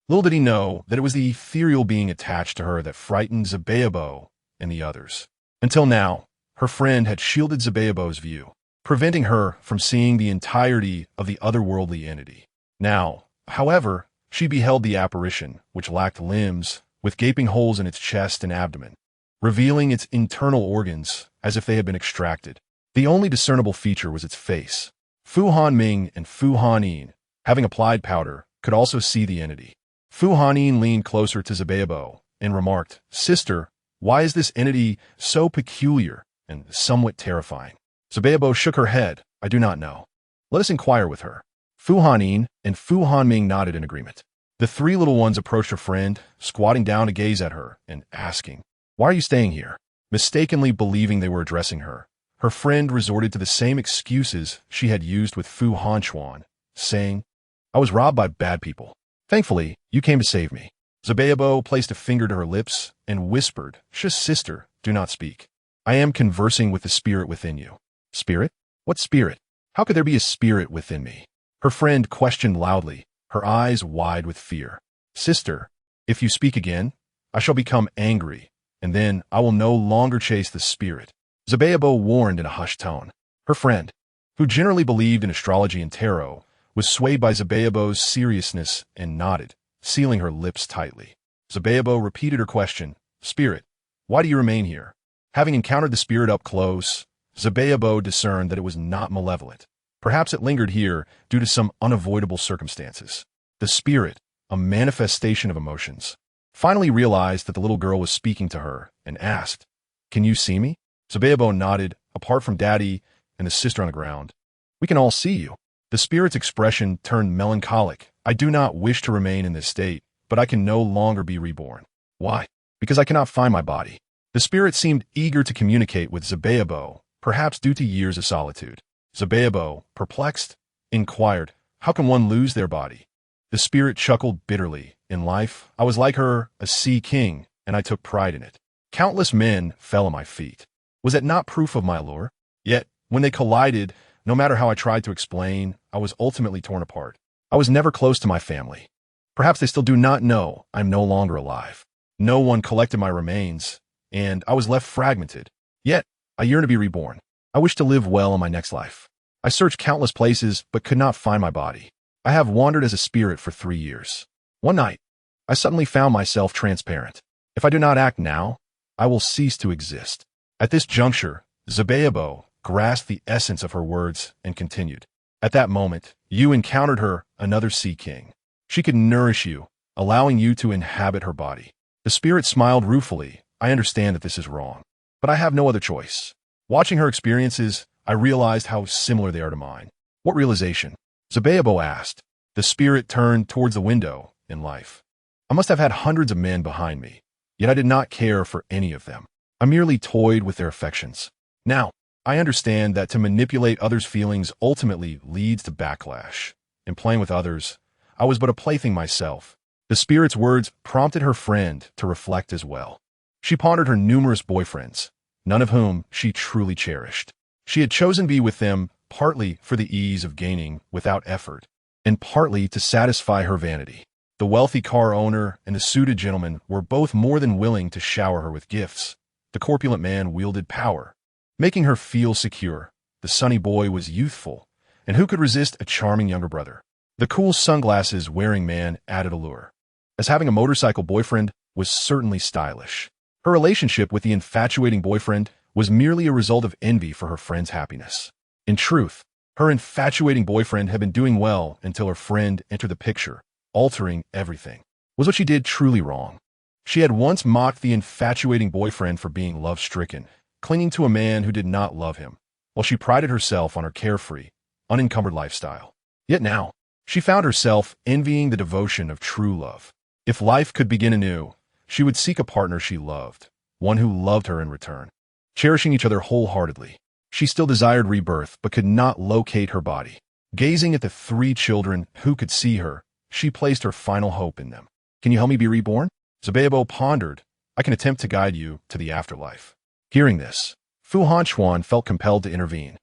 Little did he know that it was the ethereal being attached to her that frightened Zabayabo and the others. Until now, her friend had shielded Zabayabo's view, preventing her from seeing the entirety of the otherworldly entity. Now, however, she beheld the apparition, which lacked limbs, with gaping holes in its chest and abdomen, revealing its internal organs as if they had been extracted. The only discernible feature was its face. Fu Hanming and Fu Hanin, having applied powder, could also see the entity. Fu Hanin leaned closer to Zabayabo and remarked, "Sister, why is this entity so peculiar and somewhat terrifying?" Zabayabo shook her head. "I do not know. Let us inquire with her." Fu Hanin and Fu Hanming nodded in agreement. The three little ones approached her friend, squatting down to gaze at her and asking, "Why are you staying here?" Mistakenly believing they were addressing her, her friend resorted to the same excuses she had used with Fu Hanchuan, saying, "I was robbed by bad people. Thankfully, you came to save me." Zabayabo placed a finger to her lips and whispered, "Shh, sister, do not speak. I am conversing with the spirit within you." "Spirit? What spirit? How could there be a spirit within me?" Her friend questioned loudly, her eyes wide with fear. "Sister, if you speak again, I shall become angry, and then I will no longer chase the spirit." Zabayabo warned in a hushed tone. Her friend, who generally believed in astrology and tarot, was swayed by Zabayabo's seriousness and nodded, sealing her lips tightly. Zabayabo repeated her question, "Spirit, why do you remain here?" Having encountered the spirit up close, Zabayabo discerned that it was not malevolent. Perhaps it lingered here due to some unavoidable circumstances. The spirit, a manifestation of emotions, finally realized that the little girl was speaking to her and asked, "Can you see me?" Zabayabo nodded, apart from Daddy and the sister on the ground. "We can all see you." The spirit's expression turned melancholic. "I do not wish to remain in this state, but I can no longer be reborn." "Why?" "Because I cannot find my body." The spirit seemed eager to communicate with Zabayabo, perhaps due to years of solitude. Zabayabo, perplexed, inquired, "How can one lose their body?" The spirit chuckled bitterly. "In life, I was like her, a sea king, and I took pride in it. Countless men fell at my feet. Was it not proof of my allure? Yet, when they collided, no matter how I tried to explain, I was ultimately torn apart. I was never close to my family. Perhaps they still do not know I'm no longer alive. No one collected my remains, and I was left fragmented. Yet, I yearn to be reborn. I wish to live well in my next life. I searched countless places, but could not find my body. I have wandered as a spirit for 3 years. One night, I suddenly found myself transparent. If I do not act now, I will cease to exist." At this juncture, Zabayabo grasped the essence of her words and continued. "At that moment, you encountered her, another sea king. She could nourish you, allowing you to inhabit her body." The spirit smiled ruefully. "I understand that this is wrong, but I have no other choice." Watching her experiences, I realized how similar they are to mine. "What realization?" Zabayabo asked. The spirit turned towards the window. "In life, I must have had hundreds of men behind me, yet I did not care for any of them. I merely toyed with their affections. Now, I understand that to manipulate others' feelings ultimately leads to backlash. In playing with others, I was but a plaything myself." The spirit's words prompted her friend to reflect as well. She pondered her numerous boyfriends, none of whom she truly cherished. She had chosen to be with them partly for the ease of gaining without effort, and partly to satisfy her vanity. The wealthy car owner and the suited gentleman were both more than willing to shower her with gifts. The corpulent man wielded power, making her feel secure. The sunny boy was youthful, and who could resist a charming younger brother? The cool sunglasses-wearing man added allure. As having a motorcycle boyfriend was certainly stylish. Her relationship with the infatuating boyfriend was merely a result of envy for her friend's happiness. In truth, her infatuating boyfriend had been doing well until her friend entered the picture, altering everything. Was what she did truly wrong? She had once mocked the infatuating boyfriend for being love-stricken, clinging to a man who did not love him, while she prided herself on her carefree, unencumbered lifestyle. Yet now, she found herself envying the devotion of true love. If life could begin anew, she would seek a partner she loved, one who loved her in return. Cherishing each other wholeheartedly, she still desired rebirth but could not locate her body. Gazing at the 3 children who could see her, she placed her final hope in them. Can you help me be reborn? Zebebo pondered. I can attempt to guide you to the afterlife. Hearing this, Fu Hanchuan felt compelled to intervene.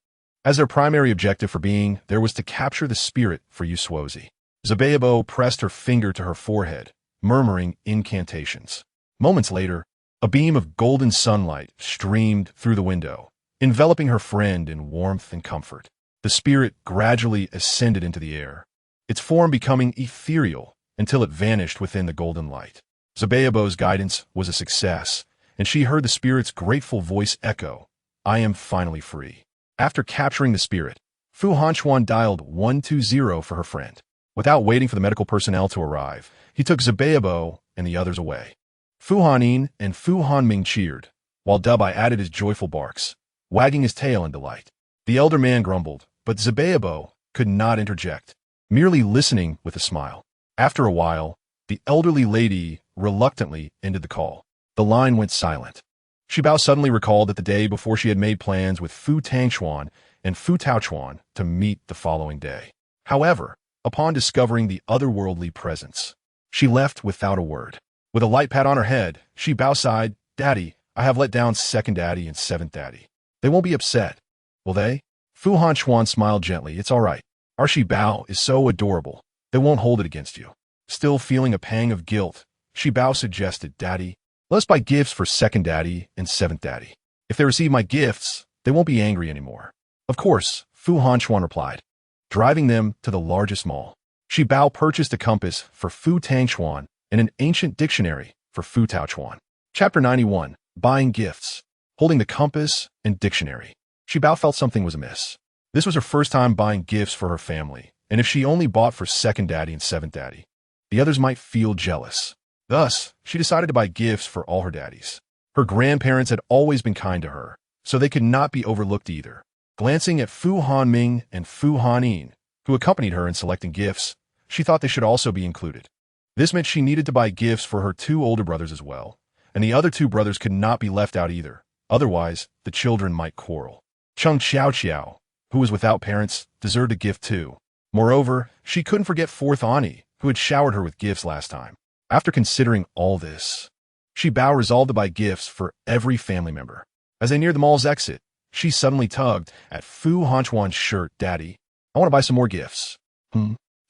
As their primary objective for being there was to capture the spirit for Yuswozi. Zebebo pressed her finger to her forehead, murmuring incantations. Moments later, a beam of golden sunlight streamed through the window, enveloping her friend in warmth and comfort. The spirit gradually ascended into the air, its form becoming ethereal until it vanished within the golden light. Zebebo's guidance was a success, and she heard the spirit's grateful voice echo, "I am finally free." After capturing the spirit, Fu Hanchuan dialed 120 for her friend. Without waiting for the medical personnel to arrive, he took Zebebo and the others away. Fu Hanin and Fu Hanming cheered, while Dubai added his joyful barks, wagging his tail in delight. The elder man grumbled, but Zebebo could not interject, merely listening with a smile. After a while, the elderly lady reluctantly ended the call. The line went silent. Shibao suddenly recalled that the day before she had made plans with Fu Tangchuan and Fu Taochuan to meet the following day. However, upon discovering the otherworldly presence, she left without a word. With a light pat on her head, Shibao sighed, "Daddy, I have let down second daddy and seventh daddy. They won't be upset, will they?" Fu Hanchuan smiled gently. "It's all right. Our Shibao is so adorable, they won't hold it against you." Still feeling a pang of guilt, Shibao suggested, "Daddy, let us buy gifts for second daddy and seventh daddy. If they receive my gifts, they won't be angry anymore." "Of course," Fu Hanchuan replied, driving them to the largest mall. Shibao purchased a compass for Fu Tangchuan and an ancient dictionary for Fu Taochuan. Chapter 91, Buying Gifts. Holding the compass and dictionary, Shibao felt something was amiss. This was her first time buying gifts for her family, and if she only bought for second daddy and seventh daddy, the others might feel jealous. Thus, she decided to buy gifts for all her daddies. Her grandparents had always been kind to her, so they could not be overlooked either. Glancing at Fu Hanming and Fu Hanin, who accompanied her in selecting gifts, she thought they should also be included. This meant she needed to buy gifts for her 2 older brothers as well, and the other 2 brothers could not be left out either. Otherwise, the children might quarrel. Chung Xiao, who was without parents, deserved a gift too. Moreover, she couldn't forget 4th Ani, who had showered her with gifts last time. After considering all this, Shibao resolved to buy gifts for every family member. As they neared the mall's exit, she suddenly tugged at Fu Hanchuan's shirt. "Daddy, I want to buy some more gifts."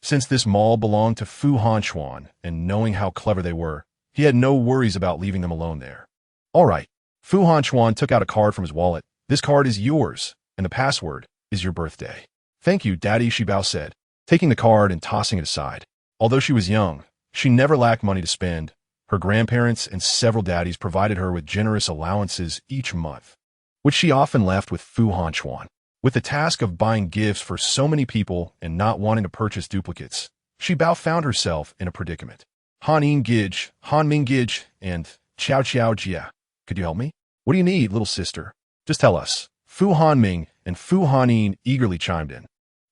Since this mall belonged to Fu Hanchuan, and knowing how clever they were, he had no worries about leaving them alone there. "All right." Fu Hanchuan took out a card from his wallet. "This card is yours, and the password is your birthday." "Thank you, Daddy," Shibao said, taking the card and tossing it aside. Although she was young, she never lacked money to spend. Her grandparents and several daddies provided her with generous allowances each month, which she often left with Fu Hanchuan. With the task of buying gifts for so many people and not wanting to purchase duplicates, Shibao found herself in a predicament. "Hanin Gij, Hanming Gij, and Xiao Jia. Could you help me?" "What do you need, little sister? Just tell us." Fu Hanming and Fu Hanin eagerly chimed in,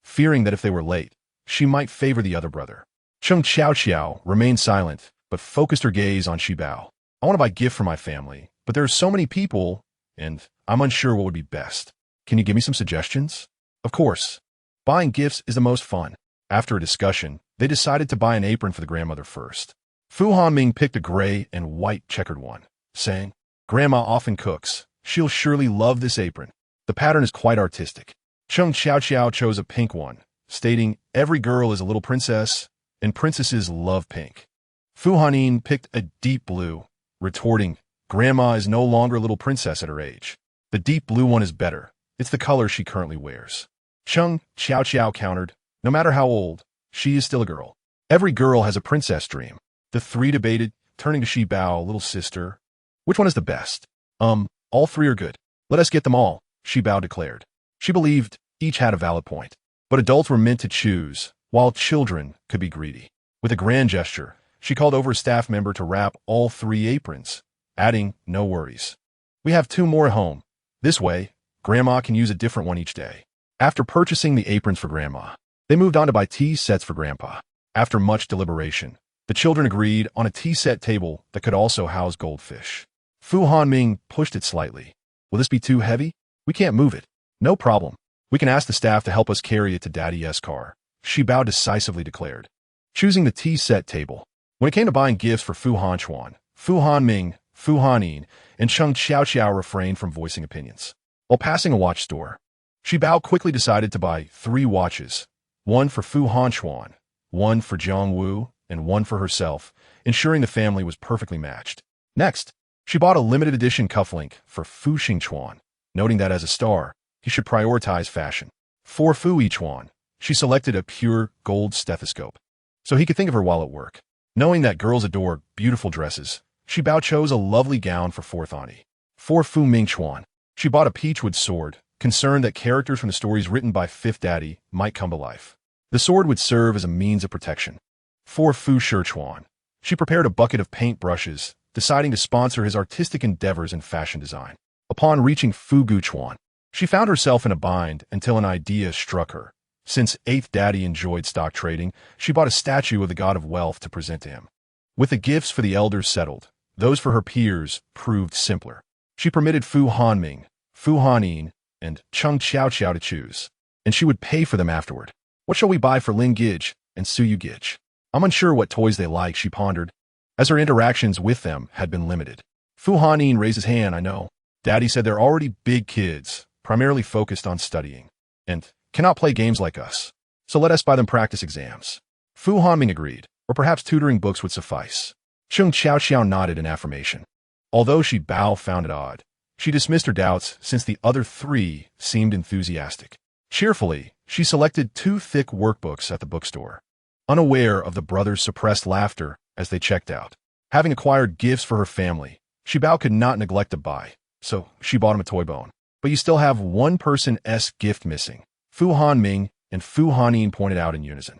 fearing that if they were late, she might favor the other brother. Chung Xiao remained silent, but focused her gaze on Shibao. "I want to buy a gift for my family, but there are so many people, and I'm unsure what would be best. Can you give me some suggestions?" "Of course. Buying gifts is the most fun." After a discussion, they decided to buy an apron for the grandmother first. Fu Hanming picked a gray and white checkered one, saying, "Grandma often cooks. She'll surely love this apron. The pattern is quite artistic." Chung Xiao chose a pink one, stating, "Every girl is a little princess, and princesses love pink." Fu Hanin picked a deep blue, retorting, "Grandma is no longer a little princess at her age. The deep blue one is better. It's the color she currently wears." Chung Xiao countered, "No matter how old, she is still a girl. Every girl has a princess dream." The 3 debated, turning to Shi Bao, little sister. Which one is the best? All three are good. Let us get them all, Shi Bao declared. She believed each had a valid point. But adults were meant to choose, while children could be greedy. With a grand gesture, she called over a staff member to wrap all 3 aprons, adding, no worries. We have 2 more at home. This way, Grandma can use a different one each day. After purchasing the aprons for Grandma, they moved on to buy tea sets for Grandpa. After much deliberation, the children agreed on a tea set table that could also house goldfish. Fu Hanming pushed it slightly. Will this be too heavy? We can't move it. No problem. We can ask the staff to help us carry it to Daddy's car, Shi Bao decisively declared. Choosing the tea set table. When it came to buying gifts for Fu Hanchuan, Fu Hanming, Fu Hanin, and Cheng Xiaoqiao refrained from voicing opinions. While passing a watch store, Shi Bao quickly decided to buy 3 watches, one for Fu Hanchuan, one for Jiang Wu, and one for herself, ensuring the family was perfectly matched. Next, she bought a limited edition cufflink for Fu Xingchuan, noting that as a star, he should prioritize fashion. For Fu Yichuan, she selected a pure gold stethoscope, so he could think of her while at work. Knowing that girls adore beautiful dresses, Shi Bao chose a lovely gown for 4th auntie. For Fu Mingchuan, she bought a peachwood sword, concerned that characters from the stories written by 5th Daddy might come to life. The sword would serve as a means of protection. For Fu Shichuan, she prepared a bucket of paint brushes, deciding to sponsor his artistic endeavors in fashion design. Upon reaching Fu Guchuan, she found herself in a bind until an idea struck her. Since 8th Daddy enjoyed stock trading, she bought a statue of the god of wealth to present to him. With the gifts for the elders settled, those for her peers proved simpler. She permitted Fu Hanming, Fu Hanin, and Cheng Xiaoqiao to choose, and she would pay for them afterward. What shall we buy for Ling Gij and Suyu Gij? I'm unsure what toys they like, she pondered, as her interactions with them had been limited. Fu Hanin raised his hand. I know. Daddy said they're already big kids, primarily focused on studying, and cannot play games like us. So let us buy them practice exams. Fu Hanming agreed, or perhaps tutoring books would suffice. Cheng Xiaoqiao nodded in affirmation. Although Shi Bao found it odd, she dismissed her doubts since the other 3 seemed enthusiastic. Cheerfully, she selected 2 thick workbooks at the bookstore, unaware of the brothers' suppressed laughter as they checked out. Having acquired gifts for her family, Shi Bao could not neglect to buy, so she bought him a toy bone. But you still have one person's gift missing, Fu Hanming and Fu Hanin pointed out in unison.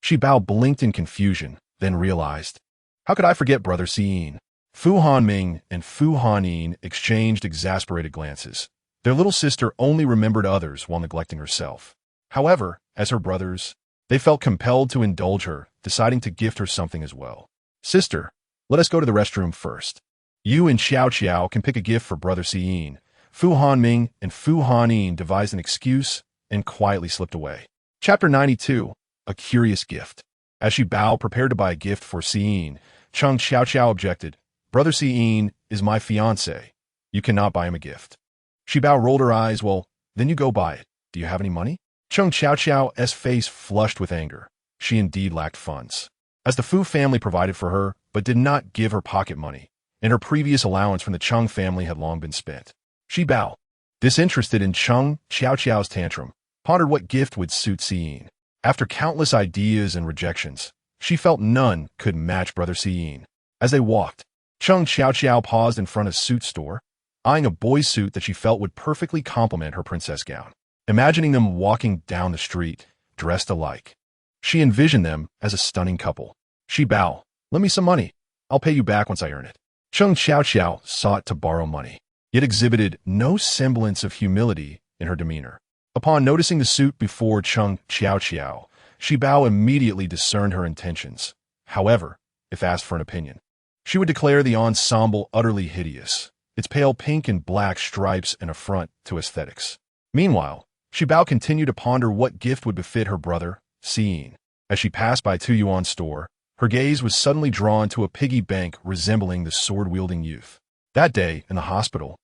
Shi Bao blinked in confusion, then realized. How could I forget Brother Siin? Fu Hanming and Fu Hanin exchanged exasperated glances. Their little sister only remembered others while neglecting herself. However, as her brothers, they felt compelled to indulge her, deciding to gift her something as well. Sister, let us go to the restroom first. You and Xiaoqiao can pick a gift for Brother Siin. Fu Hanming and Fu Hanin devised an excuse and quietly slipped away. Chapter 92, A Curious Gift. As Shi Bao prepared to buy a gift for Siin, Cheng Xiaoqiao objected. Brother Siin is my fiancé. You cannot buy him a gift. Shi Bao rolled her eyes. Well, then you go buy it. Do you have any money? Cheng Xiaoqiao's face flushed with anger. She indeed lacked funds, as the Fu family provided for her, but did not give her pocket money, and her previous allowance from the Cheng family had long been spent. Shi Bao, disinterested in Cheng Xiaoqiao's tantrum, pondered what gift would suit Siin. After countless ideas and rejections, she felt none could match Brother Siin. As they walked, Cheng Xiaoqiao paused in front of a suit store, eyeing a boy's suit that she felt would perfectly complement her princess gown. Imagining them walking down the street, dressed alike, she envisioned them as a stunning couple. Shi Bao, lend me some money. I'll pay you back once I earn it. Cheng Xiaoqiao sought to borrow money, yet exhibited no semblance of humility in her demeanor. Upon noticing the suit before Cheng Xiaoqiao, Shi Bao immediately discerned her intentions. However, if asked for an opinion, she would declare the ensemble utterly hideous, its pale pink and black stripes an affront to aesthetics. Meanwhile, Shi Bao continued to ponder what gift would befit her brother, Siin. As she passed by Tuyuan's store, her gaze was suddenly drawn to a piggy bank resembling the sword-wielding youth. That day, in the hospital,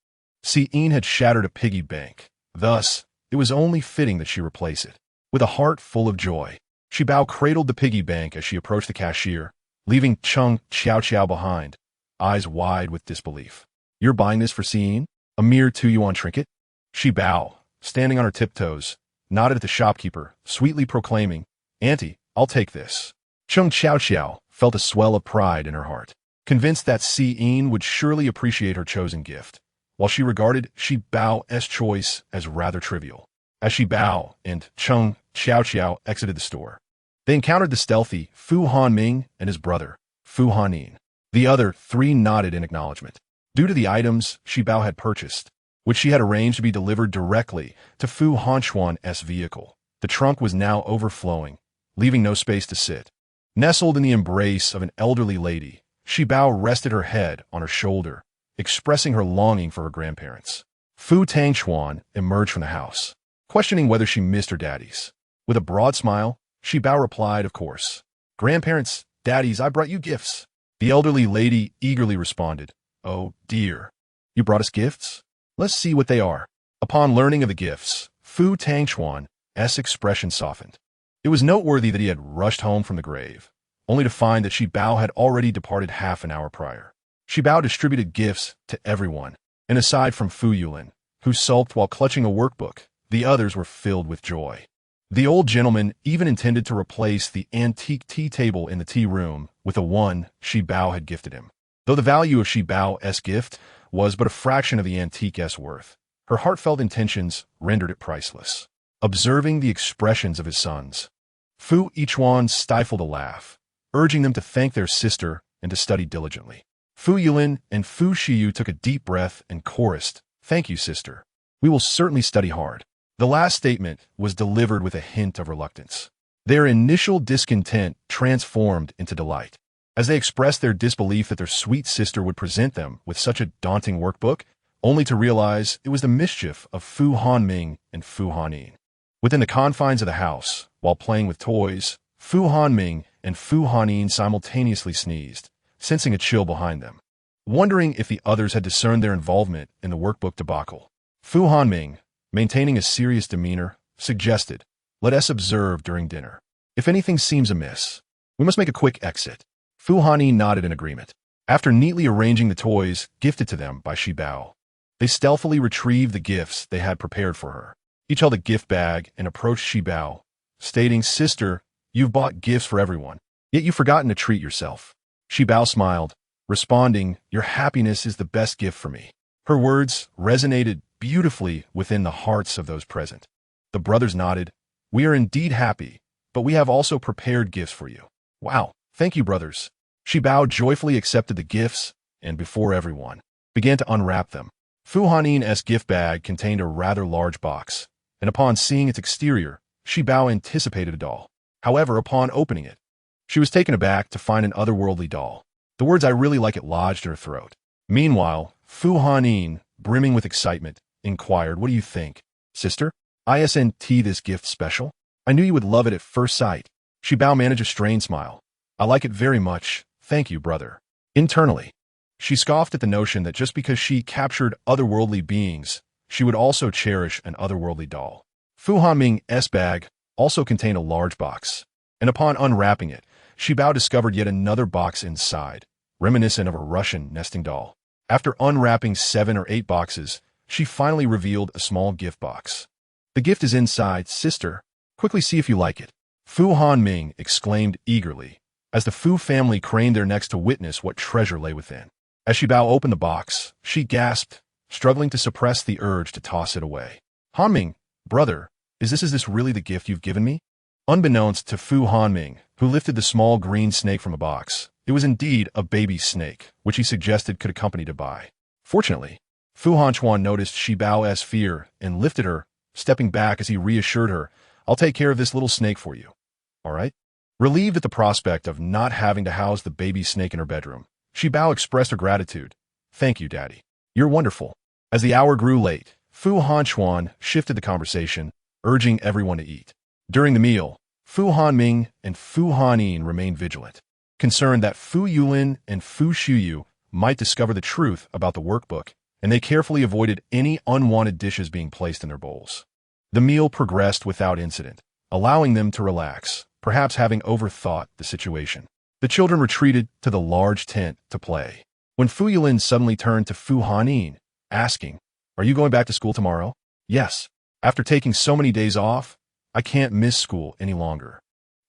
Siin had shattered a piggy bank. Thus, it was only fitting that she replace it. With a heart full of joy, Shi Bao cradled the piggy bank as she approached the cashier, leaving Cheng Xiaoqiao behind, eyes wide with disbelief. You're buying this for Siin? A mere Tuyuan trinket? Shi Bao, standing on her tiptoes, nodded at the shopkeeper, sweetly proclaiming, Auntie, I'll take this. Cheng Xiaoqiao felt a swell of pride in her heart. convinced that Si-in would surely appreciate her chosen gift, while she regarded Shi Bao's choice as rather trivial. As Shi Bao and Cheng Xiao exited the store, they encountered the stealthy Fu Hanming and his brother, Fu Hanin. The other three nodded in acknowledgement. Due to the items Shi Bao had purchased, which she had arranged to be delivered directly to Fu Hanchuan's vehicle, the trunk was now overflowing, leaving no space to sit. Nestled in the embrace of an elderly lady, Shi Bao rested her head on her shoulder, expressing her longing for her grandparents. Fu Tangchuan emerged from the house, questioning whether she missed her daddies. With a broad smile, Shi Bao replied, "Of course. Grandparents, daddies, I brought you gifts." The elderly lady eagerly responded, "Oh, dear. You brought us gifts? Let's see what they are." Upon learning of the gifts, Fu Tangchuan's expression softened. It was noteworthy that he had rushed home from the grave, only to find that Shi Bao had already departed half an hour prior. Shi Bao distributed gifts to everyone, and aside from Fu Yulin, who sulked while clutching a workbook, the others were filled with joy. The old gentleman even intended to replace the antique tea table in the tea room with the one Shi Bao had gifted him. Though the value of Shi Bao's gift was but a fraction of the antique's worth, her heartfelt intentions rendered it priceless. Observing the expressions of his sons, Fu Yichuan stifled a laugh, urging them to thank their sister and to study diligently. Fu Yulin and Fu Shiyu took a deep breath and chorused, "Thank you, sister. We will certainly study hard." The last statement was delivered with a hint of reluctance. Their initial discontent transformed into delight. As they expressed their disbelief that their sweet sister would present them with such a daunting workbook, only to realize it was the mischief of Fu Hanming and Fu Hanin. Within the confines of the house, while playing with toys, Fu Hanming and Fu Hanin simultaneously sneezed, sensing a chill behind them. Wondering if the others had discerned their involvement in the workbook debacle, Fu Hanming, maintaining a serious demeanor, suggested, "Let us observe during dinner. If anything seems amiss, we must make a quick exit." Fu Hanin nodded in agreement. After neatly arranging the toys gifted to them by Shi Bao, they stealthily retrieved the gifts they had prepared for her. Each held a gift bag and approached Shi Bao, stating, "Sister, you've bought gifts for everyone, yet you've forgotten to treat yourself." Shi Bao smiled, responding, "Your happiness is the best gift for me." Her words resonated beautifully within the hearts of those present. The brothers nodded. "We are indeed happy, but we have also prepared gifts for you." "Wow, thank you, brothers." Shi Bao joyfully accepted the gifts and, before everyone, began to unwrap them. Fu Hanin's gift bag contained a rather large box, and upon seeing its exterior, Shi Bao anticipated a doll. However, upon opening it, she was taken aback to find an otherworldly doll. The words "I really like it" lodged in her throat. Meanwhile, Fu Hanin, brimming with excitement, inquired, "What do you think, sister? Isn't this gift special? I knew you would love it at first sight." Shi Bao managed a strained smile. "I like it very much, thank you, brother." Internally, she scoffed at the notion that just because she captured otherworldly beings, she would also cherish an otherworldly doll. Fu Hanming's bag also contained a large box, and upon unwrapping it, Shi Bao discovered yet another box inside, reminiscent of a Russian nesting doll. After unwrapping 7 or 8 boxes, she finally revealed a small gift box. "The gift is inside, sister. Quickly see if you like it." Fu Hanming exclaimed eagerly, as the Fu family craned their necks to witness what treasure lay within. As Shi Bao opened the box, she gasped, struggling to suppress the urge to toss it away. "Hanming, brother, is this really the gift you've given me?" Unbeknownst to Fu Hanming, who lifted the small green snake from a box, it was indeed a baby snake, which he suggested could accompany to buy. Fortunately, Fu Hanchuan noticed Shi Bao's fear and lifted her, stepping back as he reassured her, "I'll take care of this little snake for you. All right?" Relieved at the prospect of not having to house the baby snake in her bedroom, Shi Bao expressed her gratitude. "Thank you, Daddy. You're wonderful." As the hour grew late, Fu Hanchuan shifted the conversation, urging everyone to eat. During the meal, Fu Hanming and Fu Hanin remained vigilant, concerned that Fu Yulin and Fu Shiyu might discover the truth about the workbook, and they carefully avoided any unwanted dishes being placed in their bowls. The meal progressed without incident, allowing them to relax, perhaps having overthought the situation. The children retreated to the large tent to play, when Fu Yulin suddenly turned to Fu Hanin, asking, "Are you going back to school tomorrow?" "Yes. After taking so many days off, I can't miss school any longer,"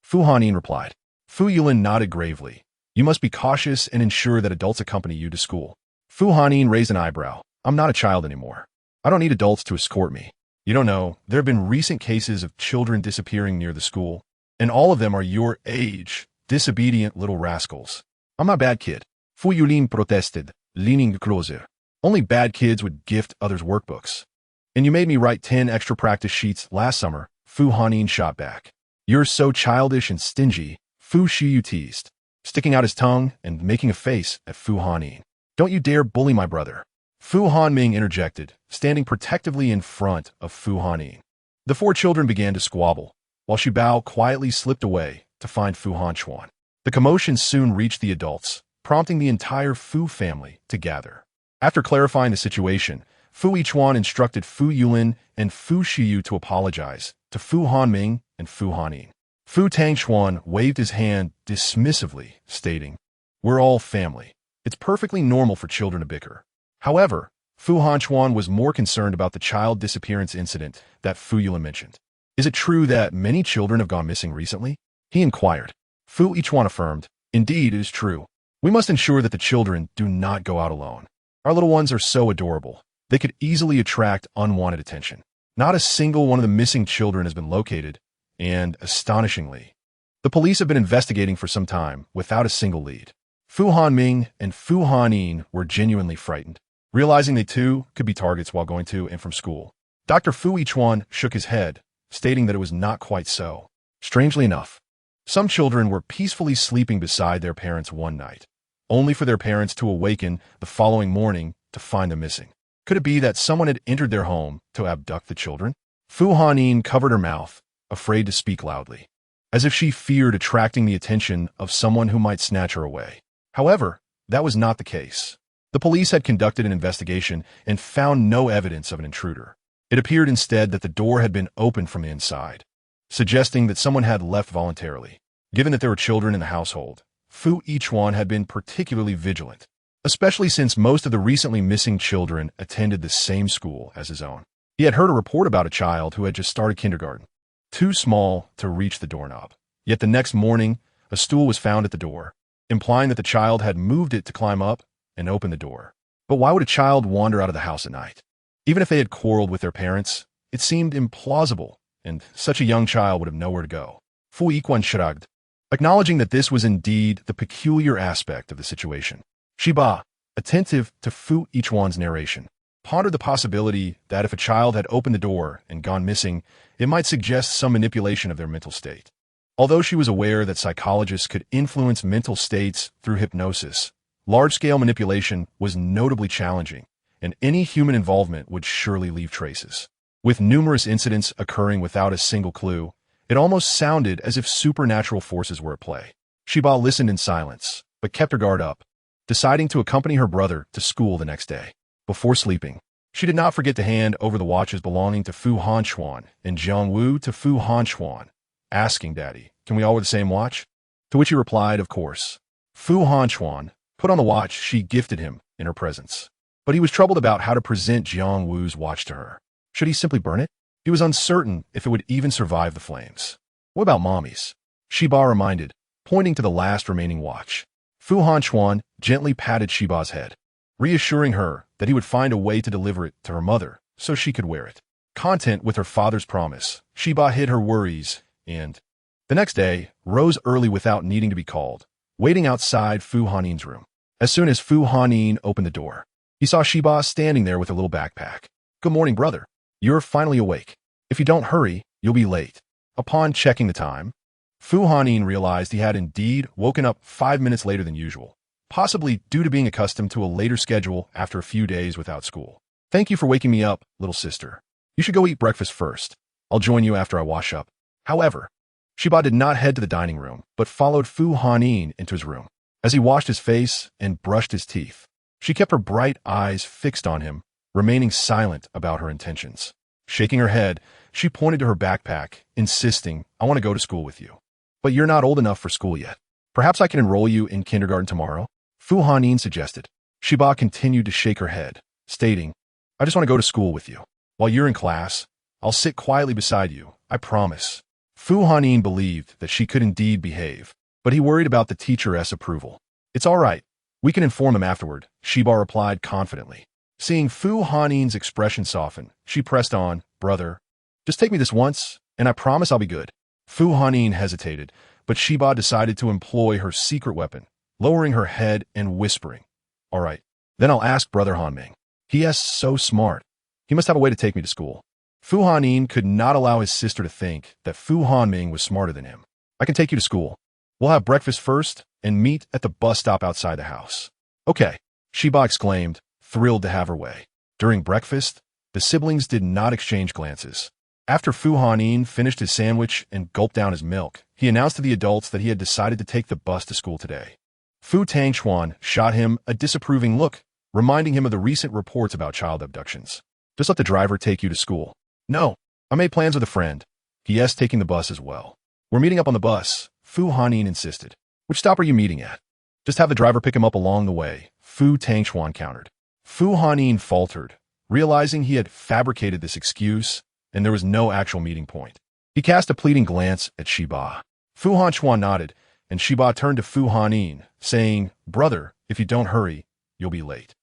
Fu Hanin replied. Fu Yulin nodded gravely, You must be cautious and ensure that adults accompany you to school. Fu Hanyin raised an eyebrow. I'm not a child anymore. I don't need adults to escort me. You don't know, there have been recent cases of children disappearing near the school, and all of them are your age, disobedient little rascals. I'm not a bad kid. Fu Yulin protested, leaning closer. Only bad kids would gift others workbooks. And you made me write 10 extra practice sheets last summer, Fu Hanyin shot back. You're so childish and stingy, Fu Shiyu teased, sticking out his tongue and making a face at Fu Hanyin. Don't you dare bully my brother. Fu Hanming interjected, standing protectively in front of Fu Hanyin. The four children began to squabble, while Shibao quietly slipped away to find Fu Hanchuan. The commotion soon reached the adults, prompting the entire Fu family to gather. After clarifying the situation, Fu Yichuan instructed Fu Yulin and Fu Shiyu to apologize to Fu Hanming and Fu Hanyin. Fu Tangchuan waved his hand dismissively, stating, "We're all family. It's perfectly normal for children to bicker." However, Fu Hanchuan was more concerned about the child disappearance incident that Fu Yulin mentioned. "Is it true that many children have gone missing recently?" he inquired. Fu Yichuan affirmed, "Indeed, it is true. We must ensure that the children do not go out alone. Our little ones are so adorable. They could easily attract unwanted attention. Not a single one of the missing children has been located, and, astonishingly, the police have been investigating for some time without a single lead." Fu Hanming and Fu Hanyin were genuinely frightened, realizing they too could be targets while going to and from school. Dr. Fu Yichuan shook his head, stating that it was not quite so. Strangely enough, some children were peacefully sleeping beside their parents one night, only for their parents to awaken the following morning to find them missing. Could it be that someone had entered their home to abduct the children? Fu Hanyin covered her mouth, afraid to speak loudly, as if she feared attracting the attention of someone who might snatch her away. However, that was not the case. The police had conducted an investigation and found no evidence of an intruder. It appeared instead that the door had been opened from the inside, suggesting that someone had left voluntarily. Given that there were children in the household, Fu Yichuan had been particularly vigilant, especially since most of the recently missing children attended the same school as his own. He had heard a report about a child who had just started kindergarten, too small to reach the doorknob. Yet the next morning, a stool was found at the door, implying that the child had moved it to climb up and open the door. But why would a child wander out of the house at night? Even if they had quarreled with their parents, it seemed implausible, and such a young child would have nowhere to go. Fu Yichuan shrugged, acknowledging that this was indeed the peculiar aspect of the situation. Shiba, attentive to Fu Yichuan's narration, pondered the possibility that if a child had opened the door and gone missing, it might suggest some manipulation of their mental state. Although she was aware that psychologists could influence mental states through hypnosis, large-scale manipulation was notably challenging, and any human involvement would surely leave traces. With numerous incidents occurring without a single clue, it almost sounded as if supernatural forces were at play. Shiba listened in silence, but kept her guard up, deciding to accompany her brother to school the next day. Before sleeping, she did not forget to hand over the watches belonging to Fu Hanchuan and Jiangwu to Fu Hanchuan, asking Daddy, "Can we all wear the same watch?" To which he replied, "Of course." Fu Hanchuan put on the watch she gifted him in her presence, but he was troubled about how to present Jiangwu's watch to her. Should he simply burn it? He was uncertain if it would even survive the flames. What about Mommy's? Shiba reminded, pointing to the last remaining watch. Fu Hanchuan gently patted Shiba's head, reassuring her that he would find a way to deliver it to her mother so she could wear it. Content with her father's promise, Shiba hid her worries and, the next day, rose early without needing to be called, waiting outside Fu Hanyin's room. As soon as Fu Hanyin opened the door, he saw Shiba standing there with a little backpack. "Good morning, brother. You're finally awake. If you don't hurry, you'll be late." Upon checking the time, Fu Hanyin realized he had indeed woken up 5 minutes later than usual, possibly due to being accustomed to a later schedule after a few days without school. "Thank you for waking me up, little sister. You should go eat breakfast first. I'll join you after I wash up." However, Shiba did not head to the dining room, but followed Fu Hanyin into his room. As he washed his face and brushed his teeth, she kept her bright eyes fixed on him, remaining silent about her intentions. Shaking her head, she pointed to her backpack, insisting, "I want to go to school with you. But you're not old enough for school yet. Perhaps I can enroll you in kindergarten tomorrow?" Fu Hanyin suggested. Shiba continued to shake her head, stating, "I just want to go to school with you. While you're in class, I'll sit quietly beside you, I promise." Fu Hanyin believed that she could indeed behave, but he worried about the teacher's approval. It's all right. We can inform them afterward, Shiba replied confidently. Seeing Fu Hannin's expression soften, she pressed on, brother. Just take me this once, and I promise I'll be good. Fu Hannin hesitated, but Shiba decided to employ her secret weapon, lowering her head and whispering, all right, then I'll ask Brother Hanming. He is so smart. He must have a way to take me to school. Fu Hannin could not allow his sister to think that Fu Hanming was smarter than him. I can take you to school. We'll have breakfast first and meet at the bus stop outside the house. Okay, Shiba exclaimed, thrilled to have her way. During breakfast, the siblings did not exchange glances. After Fu Hannin finished his sandwich and gulped down his milk, he announced to the adults that he had decided to take the bus to school today. Fu Tangxuan shot him a disapproving look, reminding him of the recent reports about child abductions. Just let the driver take you to school. No, I made plans with a friend. He is taking the bus as well. We're meeting up on the bus, Fu Hannin insisted. Which stop are you meeting at? Just have the driver pick him up along the way, Fu Tangxuan countered. Fu Hannin faltered, realizing he had fabricated this excuse, and there was no actual meeting point. He cast a pleading glance at Shiba. Fu Hanchuan nodded, and Shiba turned to Fu Hannin, saying, brother, if you don't hurry, you'll be late.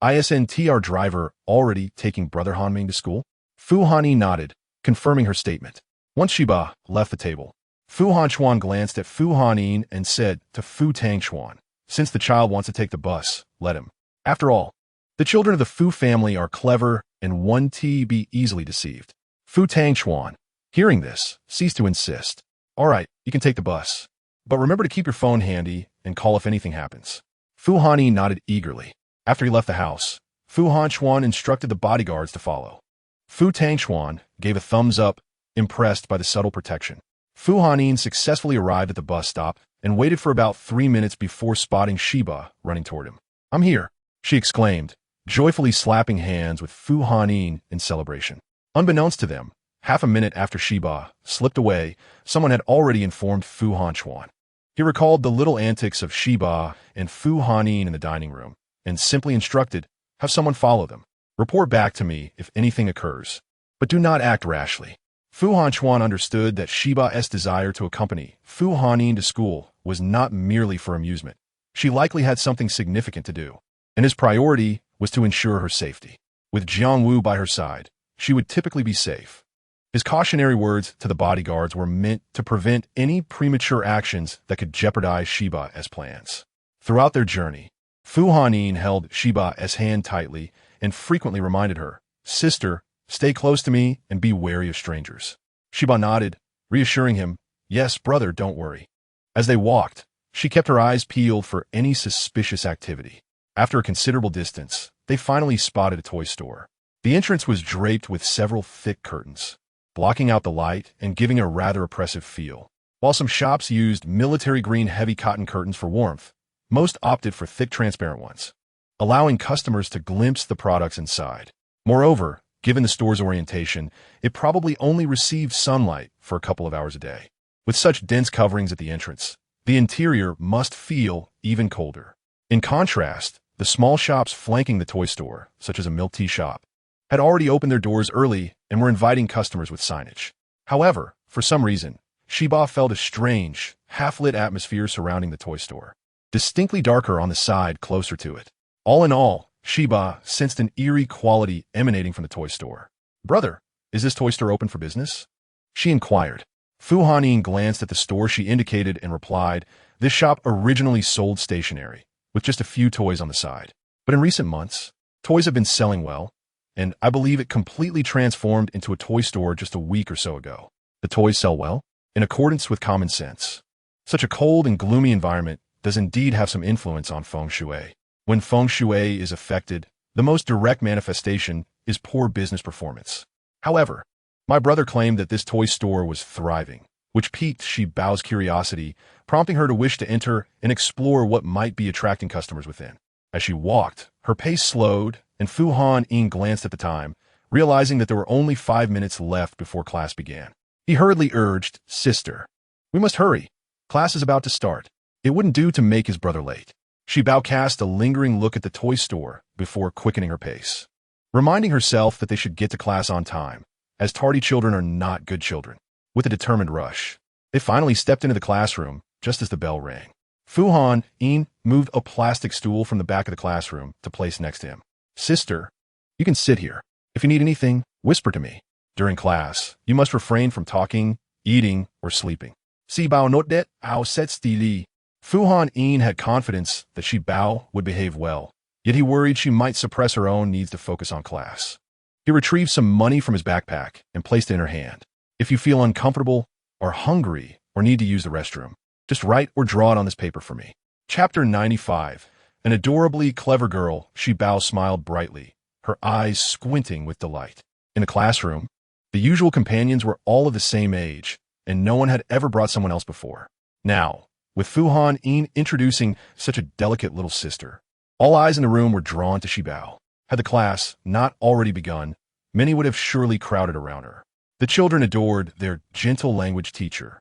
Isn't our driver already taking Brother Hanming to school? Fu Hannin nodded, confirming her statement. Once Shiba left the table, Fu Hanchuan glanced at Fu Hannin and said to Fu Tangxuan, since the child wants to take the bus, let him. After all, the children of the Fu family are clever and won't be easily deceived. Fu Tangxuan, hearing this, ceased to insist. All right, you can take the bus. But remember to keep your phone handy and call if anything happens. Fu Hannin nodded eagerly. After he left the house, Fu Hanchuan instructed the bodyguards to follow. Fu Tangxuan gave a thumbs up, impressed by the subtle protection. Fu Hannin successfully arrived at the bus stop and waited for about 3 minutes before spotting Shiba running toward him. I'm here, she exclaimed, joyfully slapping hands with Fu Hannin in celebration. Unbeknownst to them, half a minute after Shiba slipped away, someone had already informed Fu Hanchuan. He recalled the little antics of Shiba and Fu Hannin in the dining room, and simply instructed, have someone follow them. Report back to me if anything occurs, but do not act rashly. Fu Hanchuan understood that Shiba's desire to accompany Fu Hannin to school was not merely for amusement. She likely had something significant to do, and his priority was to ensure her safety. With Jiangwu by her side, she would typically be safe. His cautionary words to the bodyguards were meant to prevent any premature actions that could jeopardize Shiba's plans. Throughout their journey, Fu Hannin held Shiba's hand tightly and frequently reminded her, sister, stay close to me and be wary of strangers. Shiba nodded, reassuring him, yes, brother, don't worry. As they walked, she kept her eyes peeled for any suspicious activity. After a considerable distance, they finally spotted a toy store. The entrance was draped with several thick curtains, blocking out the light and giving a rather oppressive feel. While some shops used military green heavy cotton curtains for warmth, most opted for thick transparent ones, allowing customers to glimpse the products inside. Moreover, given the store's orientation, it probably only received sunlight for a couple of hours a day. With such dense coverings at the entrance, the interior must feel even colder. In contrast, the small shops flanking the toy store, such as a milk tea shop, had already opened their doors early and were inviting customers with signage. However, for some reason, Shiba felt a strange, half-lit atmosphere surrounding the toy store, distinctly darker on the side closer to it. All in all, Shiba sensed an eerie quality emanating from the toy store. Brother, is this toy store open for business? She inquired. Fu Hannin glanced at the store she indicated and replied, this shop originally sold stationery, with just a few toys on the side. But in recent months, toys have been selling well, and I believe it completely transformed into a toy store just a week or so ago. The toys sell well, in accordance with common sense. Such a cold and gloomy environment does indeed have some influence on feng shui. When feng shui is affected, the most direct manifestation is poor business performance. However, my brother claimed that this toy store was thriving, which piqued Shibao's curiosity, prompting her to wish to enter and explore what might be attracting customers within. As she walked, her pace slowed, and Fu Hannin glanced at the time, realizing that there were only 5 minutes left before class began. He hurriedly urged, sister, we must hurry. Class is about to start. It wouldn't do to make his brother late. Shibao cast a lingering look at the toy store before quickening her pace, reminding herself that they should get to class on time, as tardy children are not good children. With a determined rush, they finally stepped into the classroom just as the bell rang. Fu Yin moved a plastic stool from the back of the classroom to place next to him. Sister, you can sit here. If you need anything, whisper to me. During class, you must refrain from talking, eating, or sleeping. Si Bao not det, ao set stili. Fu Yin had confidence that Shi Bao would behave well, yet he worried she might suppress her own needs to focus on class. He retrieved some money from his backpack and placed it in her hand. If you feel uncomfortable, or hungry, or need to use the restroom, just write or draw it on this paper for me. Chapter 95. An adorably clever girl, Shi Bao smiled brightly, her eyes squinting with delight. In the classroom, the usual companions were all of the same age, and no one had ever brought someone else before. Now, with Fu Yin introducing such a delicate little sister, all eyes in the room were drawn to Shi Bao. Had the class not already begun, many would have surely crowded around her. The children adored their gentle language teacher,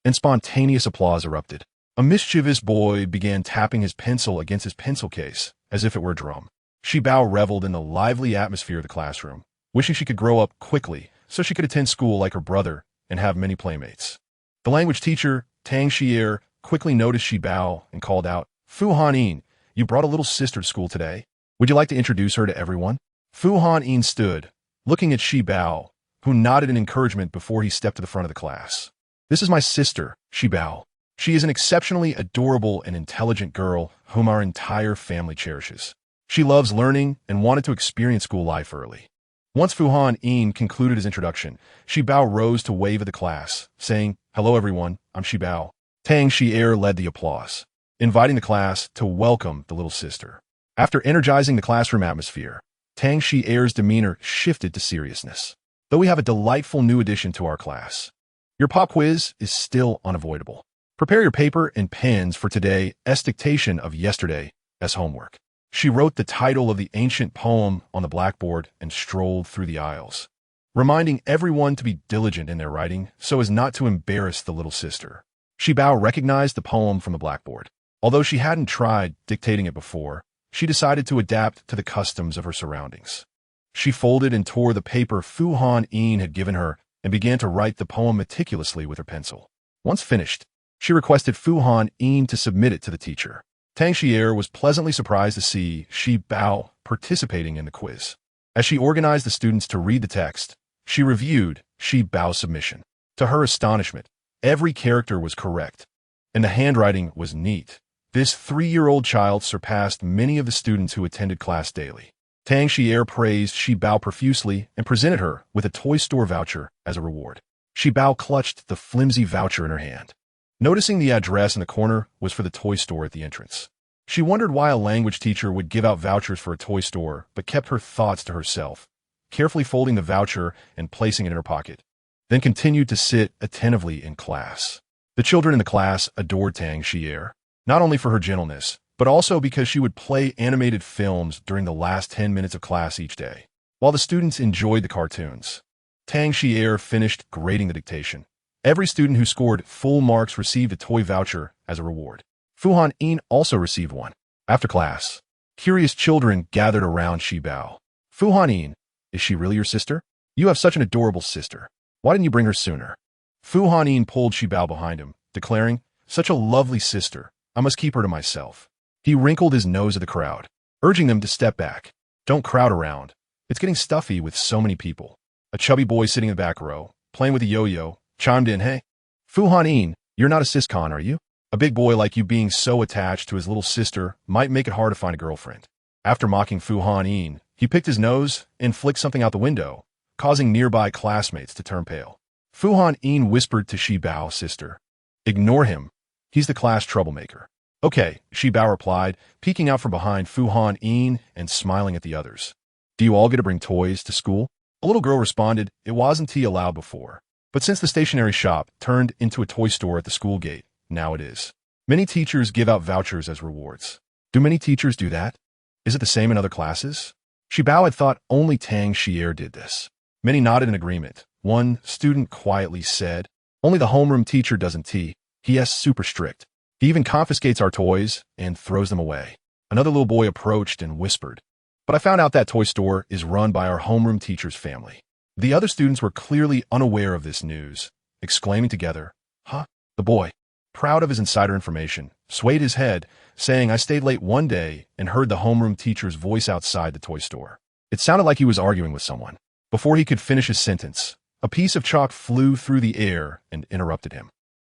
and spontaneous applause erupted. A mischievous boy began tapping his pencil against his pencil case, as if it were a drum. Shi Bao reveled in the lively atmosphere of the classroom, wishing she could grow up quickly so she could attend school like her brother and have many playmates. The language teacher, Tang Xier, quickly noticed Shi Bao and called out, Fu Yin, you brought a little sister to school today. Would you like to introduce her to everyone? Fu Yin stood, looking at Shi Bao, who nodded in encouragement before he stepped to the front of the class. This is my sister, Shi Bao. She is an exceptionally adorable and intelligent girl whom our entire family cherishes. She loves learning and wanted to experience school life early. Once Fu Yin concluded his introduction, Shi Bao rose to wave at the class, saying, Hello everyone, I'm Shi Bao. Tang Xier led the applause, inviting the class to welcome the little sister. After energizing the classroom atmosphere, Tang Xier's demeanor shifted to seriousness. Though we have a delightful new addition to our class, your pop quiz is still unavoidable. Prepare your paper and pens for today's dictation of yesterday as homework. She wrote the title of the ancient poem on the blackboard and strolled through the aisles, reminding everyone to be diligent in their writing so as not to embarrass the little sister. Shi Bao recognized the poem from the blackboard. Although she hadn't tried dictating it before, she decided to adapt to the customs of her surroundings. She folded and tore the paper Fu Yin had given her and began to write the poem meticulously with her pencil. Once finished, she requested Fu Yin to submit it to the teacher. Tang Xier was pleasantly surprised to see Shi Bao participating in the quiz. As she organized the students to read the text, she reviewed Shi Bao's submission. To her astonishment, every character was correct, and the handwriting was neat. This 3-year-old child surpassed many of the students who attended class daily. Tang Xier praised Shi Bao profusely and presented her with a toy store voucher as a reward. Shi Bao clutched the flimsy voucher in her hand. Noticing the address in the corner was for the toy store at the entrance. She wondered why a language teacher would give out vouchers for a toy store, but kept her thoughts to herself, carefully folding the voucher and placing it in her pocket, then continued to sit attentively in class. The children in the class adored Tang Xier, not only for her gentleness, but also because she would play animated films during the last 10 minutes of class each day. While the students enjoyed the cartoons, Tang Xier finished grading the dictation. Every student who scored full marks received a toy voucher as a reward. Fu Yin also received one. After class, curious children gathered around Shi Bao. Fu Yin, is she really your sister? You have such an adorable sister. Why didn't you bring her sooner? Fu Yin pulled Shi Bao behind him, declaring, Such a lovely sister. I must keep her to myself. He wrinkled his nose at the crowd, urging them to step back. Don't crowd around. It's getting stuffy with so many people. A chubby boy sitting in the back row, playing with a yo-yo, chimed in, Hey, Fu Yin, you're not a siscon, are you? A big boy like you being so attached to his little sister might make it hard to find a girlfriend. After mocking Fu Yin, he picked his nose and flicked something out the window, causing nearby classmates to turn pale. Fu Yin whispered to Shi Bao's sister, Ignore him. He's the class troublemaker. Okay, Shi Bao replied, peeking out from behind Fu Yin and smiling at the others. Do you all get to bring toys to school? A little girl responded, It wasn't allowed before. But since the stationery shop turned into a toy store at the school gate, now it is. Many teachers give out vouchers as rewards. Do many teachers do that? Is it the same in other classes? Shi Bao had thought only Tang Xier did this. Many nodded in agreement. One student quietly said, Only the homeroom teacher doesn't tea. He is super strict. He even confiscates our toys and throws them away. Another little boy approached and whispered, But I found out that toy store is run by our homeroom teacher's family. The other students were clearly unaware of this news, exclaiming together, Huh? The boy. proud of his insider information, swayed his head, saying, "I stayed late one day and heard the homeroom teacher's voice outside the toy store." It sounded like he was arguing with someone. Before he could finish his sentence, a piece of chalk flew through the air and interrupted him.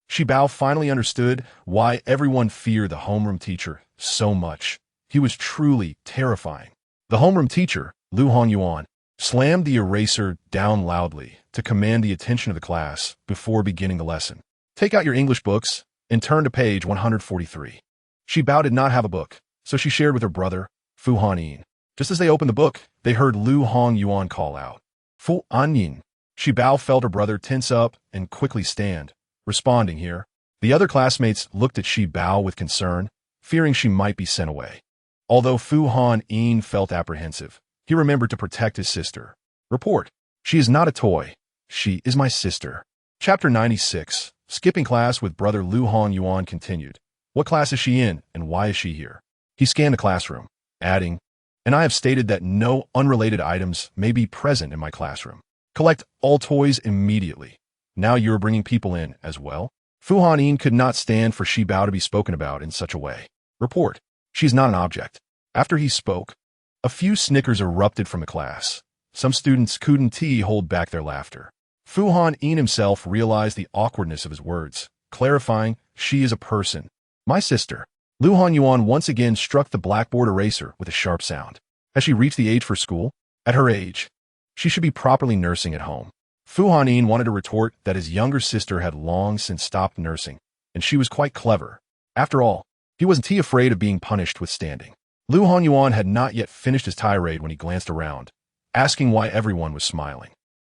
Shibao finally understood why everyone feared the homeroom teacher so much. He was truly terrifying. The homeroom teacher, Lu Hongyuan, slammed the eraser down loudly to command the attention of the class before beginning the lesson. "Take out your English books and turn to page 143. Shibao did not have a book, so she shared with her brother, Fu Hanyin. Just as they opened the book, they heard Lu Hongyuan call out, "Fu Hanyin." Shibao felt her brother tense up and quickly stand, responding here. The other classmates looked at Shibao with concern, fearing she might be sent away. Although Fu Hanyin felt apprehensive, he remembered to protect his sister. "Report. She is not a toy. She is my sister." Chapter 96. Skipping class with brother Lu Hongyuan continued. "What class is she in, and why is she here?" He scanned the classroom, adding, "And I have stated that no unrelated items may be present in my classroom. Collect all toys immediately. Now you are bringing people in as well." Fu Hanyin could not stand for Shibao to be spoken about in such a way. "Report. She is not an object." After he spoke, a few snickers erupted from the class. Some students couldn't hold back their laughter. Fu Hanyin himself realized the awkwardness of his words, clarifying, "She is a person. My sister." Lu Hongyuan once again struck the blackboard eraser with a sharp sound. Has she reached the age for school? At her age, she should be properly nursing at home. Fu Hanyin wanted to retort that his younger sister had long since stopped nursing, and she was quite clever. After all, he wasn't afraid of being punished with standing. Lu Hongyuan had not yet finished his tirade when he glanced around, asking why everyone was smiling.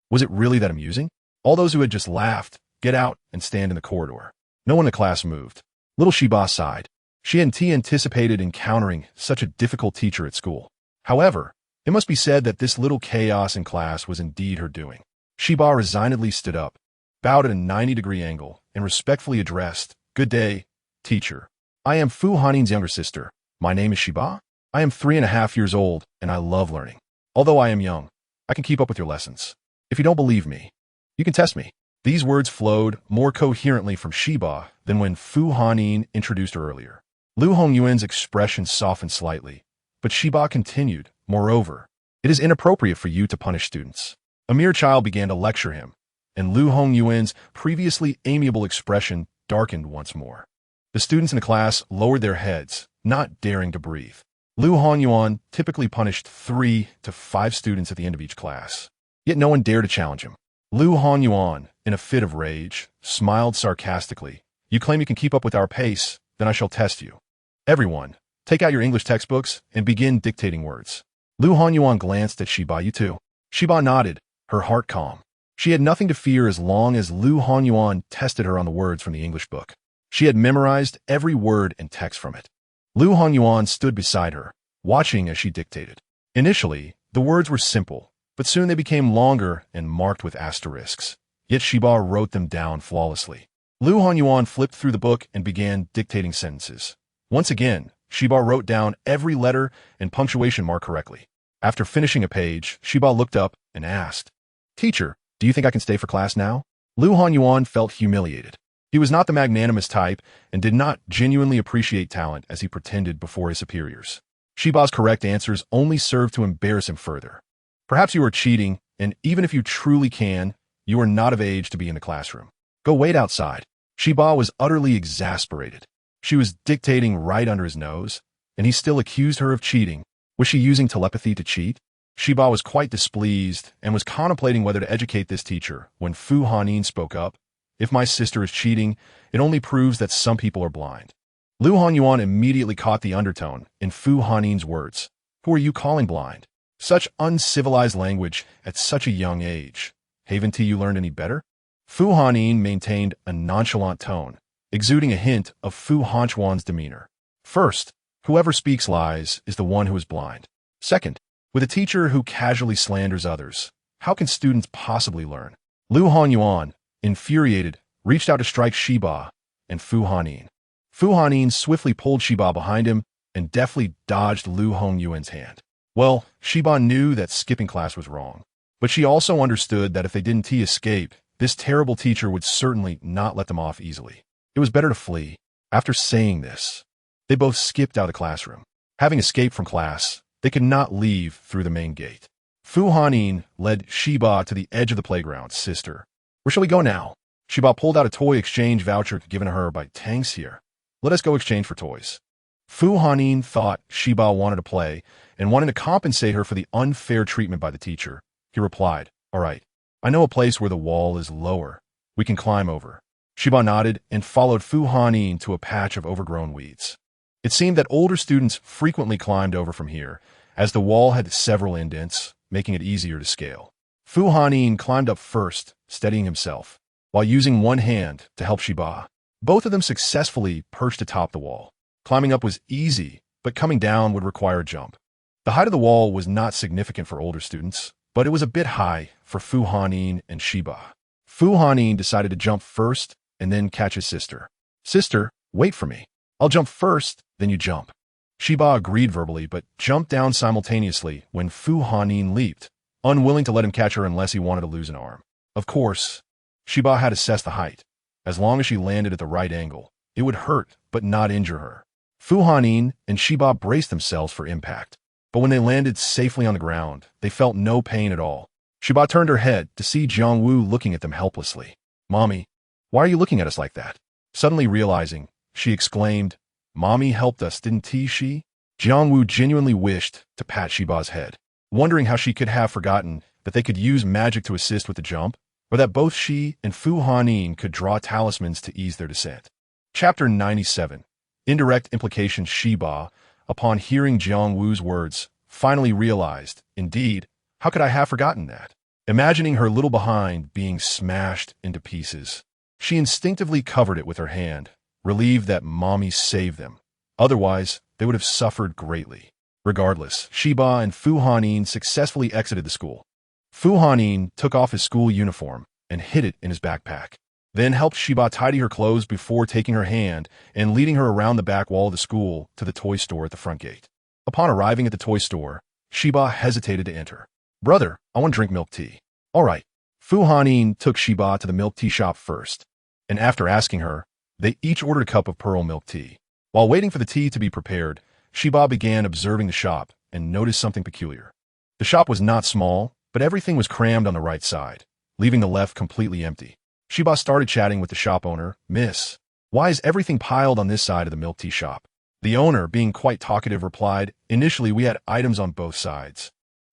Was it really that amusing? All those who had just laughed, get out and stand in the corridor. No one in the class moved. Little Shiba sighed. She hadn't anticipated encountering such a difficult teacher at school. However, it must be said that this little chaos in class was indeed her doing. Shiba resignedly stood up, bowed at a 90-degree angle, and respectfully addressed, "Good day, teacher. I am Fu Hanyin's younger sister. My name is Shiba. I am 3.5 years old, and I love learning. Although I am young, I can keep up with your lessons. If you don't believe me, you can test me." These words flowed more coherently from Shiba than when Fu Hanyin introduced her earlier. Lu Hongyuan's expression softened slightly, but Shiba continued, "Moreover, it is inappropriate for you to punish students." A mere child began to lecture him, and Lu Hongyuan's previously amiable expression darkened once more. The students in the class lowered their heads, not daring to breathe. Lu Hongyuan typically punished 3 to 5 students at the end of each class, yet no one dared to challenge him. Lu Hongyuan, in a fit of rage, smiled sarcastically. "You claim you can keep up with our pace, then I shall test you. Everyone, take out your English textbooks and begin dictating words." Lu Hongyuan glanced at Shiba. "You too." Shiba nodded, her heart calm. She had nothing to fear as long as Lu Hongyuan tested her on the words from the English book. She had memorized every word and text from it. Lu Hongyuan stood beside her, watching as she dictated. Initially, the words were simple, but soon they became longer and marked with asterisks. Yet Shiba wrote them down flawlessly. Lu Hongyuan flipped through the book and began dictating sentences. Once again, Shiba wrote down every letter and punctuation mark correctly. After finishing a page, Shiba looked up and asked, "Teacher, do you think I can stay for class now?" Lu Hongyuan felt humiliated. He was not the magnanimous type and did not genuinely appreciate talent as he pretended before his superiors. Shiba's correct answers only served to embarrass him further. "Perhaps you are cheating, and even if you truly can, you are not of age to be in the classroom. Go wait outside." Shiba was utterly exasperated. She was dictating right under his nose, and he still accused her of cheating. Was she using telepathy to cheat? Shiba was quite displeased and was contemplating whether to educate this teacher when Fu Hanyin spoke up. "If my sister is cheating, it only proves that some people are blind." Lu Hongyuan immediately caught the undertone in Fu Hanyin's words. "Who are you calling blind? Such uncivilized language at such a young age. Haven't you learned any better?" Fu Hanyin maintained a nonchalant tone, exuding a hint of Fu Hanchuan's demeanor. "First, whoever speaks lies is the one who is blind. Second, with a teacher who casually slanders others, how can students possibly learn?" Lu Hongyuan, infuriated, reached out to strike Shiba and Fu Hanyin. Fu Hanyin swiftly pulled Shiba behind him and deftly dodged Lu Hongyuan's hand. Well, Shiba knew that skipping class was wrong, but she also understood that if they didn't escape, this terrible teacher would certainly not let them off easily. It was better to flee. After saying this, they both skipped out of the classroom. Having escaped from class, they could not leave through the main gate. Fu Hanyin led Shiba to the edge of the playground. Sister, where shall we go now? Shiba pulled out a toy exchange voucher given to her by Tangs here. Let us go exchange for toys. Fu Hanyin thought Shiba wanted to play and wanted to compensate her for the unfair treatment by the teacher. He replied, all right, I know a place where the wall is lower. We can climb over. Shiba nodded and followed Fu Hanyin to a patch of overgrown weeds. It seemed that older students frequently climbed over from here, as the wall had several indents, making it easier to scale. Fu Hanyin climbed up first, steadying himself, while using one hand to help Shiba. Both of them successfully perched atop the wall. Climbing up was easy, but coming down would require a jump. The height of the wall was not significant for older students, but it was a bit high for Fu Hanyin and Shiba. Fu Hanyin decided to jump first and then catch his sister. Sister, wait for me. I'll jump first, then you jump. Shiba agreed verbally, but jumped down simultaneously when Fu Hanyin leaped, unwilling to let him catch her unless he wanted to lose an arm. Of course, Shiba had assessed the height. As long as she landed at the right angle, it would hurt but not injure her. Fu Hanyin and Shiba braced themselves for impact, but when they landed safely on the ground, they felt no pain at all. Shiba turned her head to see Jiangwu looking at them helplessly. Mommy, why are you looking at us like that? Suddenly realizing, she exclaimed, Mommy helped us, didn't she? Jiangwu genuinely wished to pat Shiba's head, wondering how she could have forgotten that they could use magic to assist with the jump, or that both she and Fu Hanyin could draw talismans to ease their descent. Chapter 97. Indirect implications. Shiba, upon hearing Jiangwu's words, finally realized, indeed, how could I have forgotten that? Imagining her little behind being smashed into pieces, she instinctively covered it with her hand, relieved that Mommy saved them. Otherwise, they would have suffered greatly. Regardless, Shiba and Fu Hanyin successfully exited the school. Fu Hanyin took off his school uniform and hid it in his backpack, then helped Shiba tidy her clothes before taking her hand and leading her around the back wall of the school to the toy store at the front gate. Upon arriving at the toy store, Shiba hesitated to enter. Brother, I want to drink milk tea. All right. Fu Hanyin took Shiba to the milk tea shop first, and after asking her, they each ordered a cup of pearl milk tea. While waiting for the tea to be prepared, Shiba began observing the shop and noticed something peculiar. The shop was not small, but everything was crammed on the right side, leaving the left completely empty. Shiba started chatting with the shop owner. Miss, why is everything piled on this side of the milk tea shop? The owner, being quite talkative, replied, initially we had items on both sides,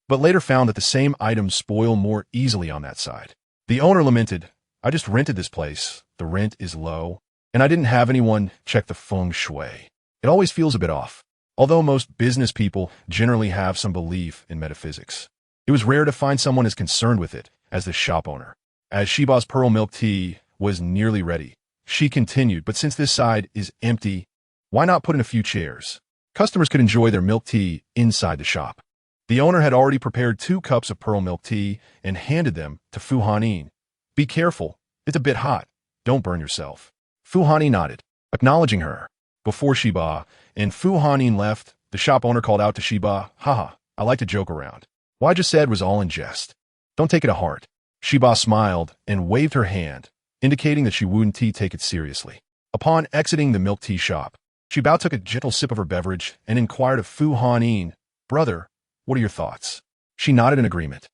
but later found that the same items spoil more easily on that side. The owner lamented, I just rented this place, the rent is low, and I didn't have anyone check the feng shui. It always feels a bit off. Although most business people generally have some belief in metaphysics, it was rare to find someone as concerned with it as the shop owner. As Shiba's pearl milk tea was nearly ready, she continued, but since this side is empty, why not put in a few chairs? Customers could enjoy their milk tea inside the shop. The owner had already prepared 2 cups of pearl milk tea and handed them to Fu Hanyin. Be careful, it's a bit hot. Don't burn yourself. Fu Hanyin nodded, acknowledging her. Before Shiba and Fu Hanyin left, the shop owner called out to Shiba, haha, I like to joke around. What I just said was all in jest. Don't take it to heart. Shiba smiled and waved her hand, indicating that she wouldn't take it seriously. Upon exiting the milk tea shop, Shiba took a gentle sip of her beverage and inquired of Fu Hanyin, Brother, what are your thoughts? She nodded in agreement.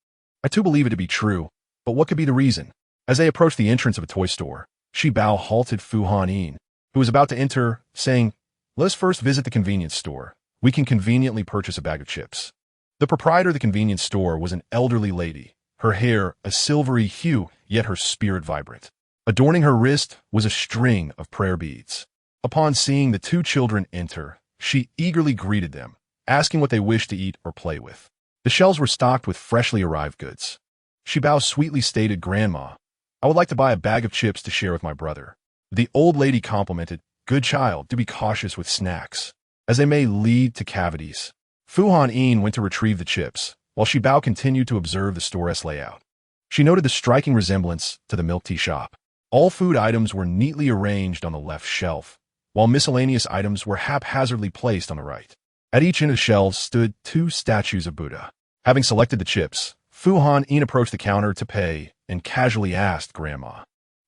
I too believe it to be true, but what could be the reason? As they approached the entrance of a toy store, Shiba halted Fu Hanyin, who was about to enter, saying, Let us first visit the convenience store. We can conveniently purchase a bag of chips. The proprietor of the convenience store was an elderly lady, her hair a silvery hue, yet her spirit vibrant. Adorning her wrist was a string of prayer beads. Upon seeing the 2 children enter, she eagerly greeted them, asking what they wished to eat or play with. The shelves were stocked with freshly arrived goods. Shiba sweetly stated, Grandma, I would like to buy a bag of chips to share with my brother. The old lady complimented, Good child, do be cautious with snacks, as they may lead to cavities. Fu Hanyin went to retrieve the chips, while Shiba continued to observe the store's layout. She noted the striking resemblance to the milk tea shop. All food items were neatly arranged on the left shelf, while miscellaneous items were haphazardly placed on the right. At each end of the shelves stood 2 statues of Buddha. Having selected the chips, Fu Hanyin approached the counter to pay and casually asked Grandma,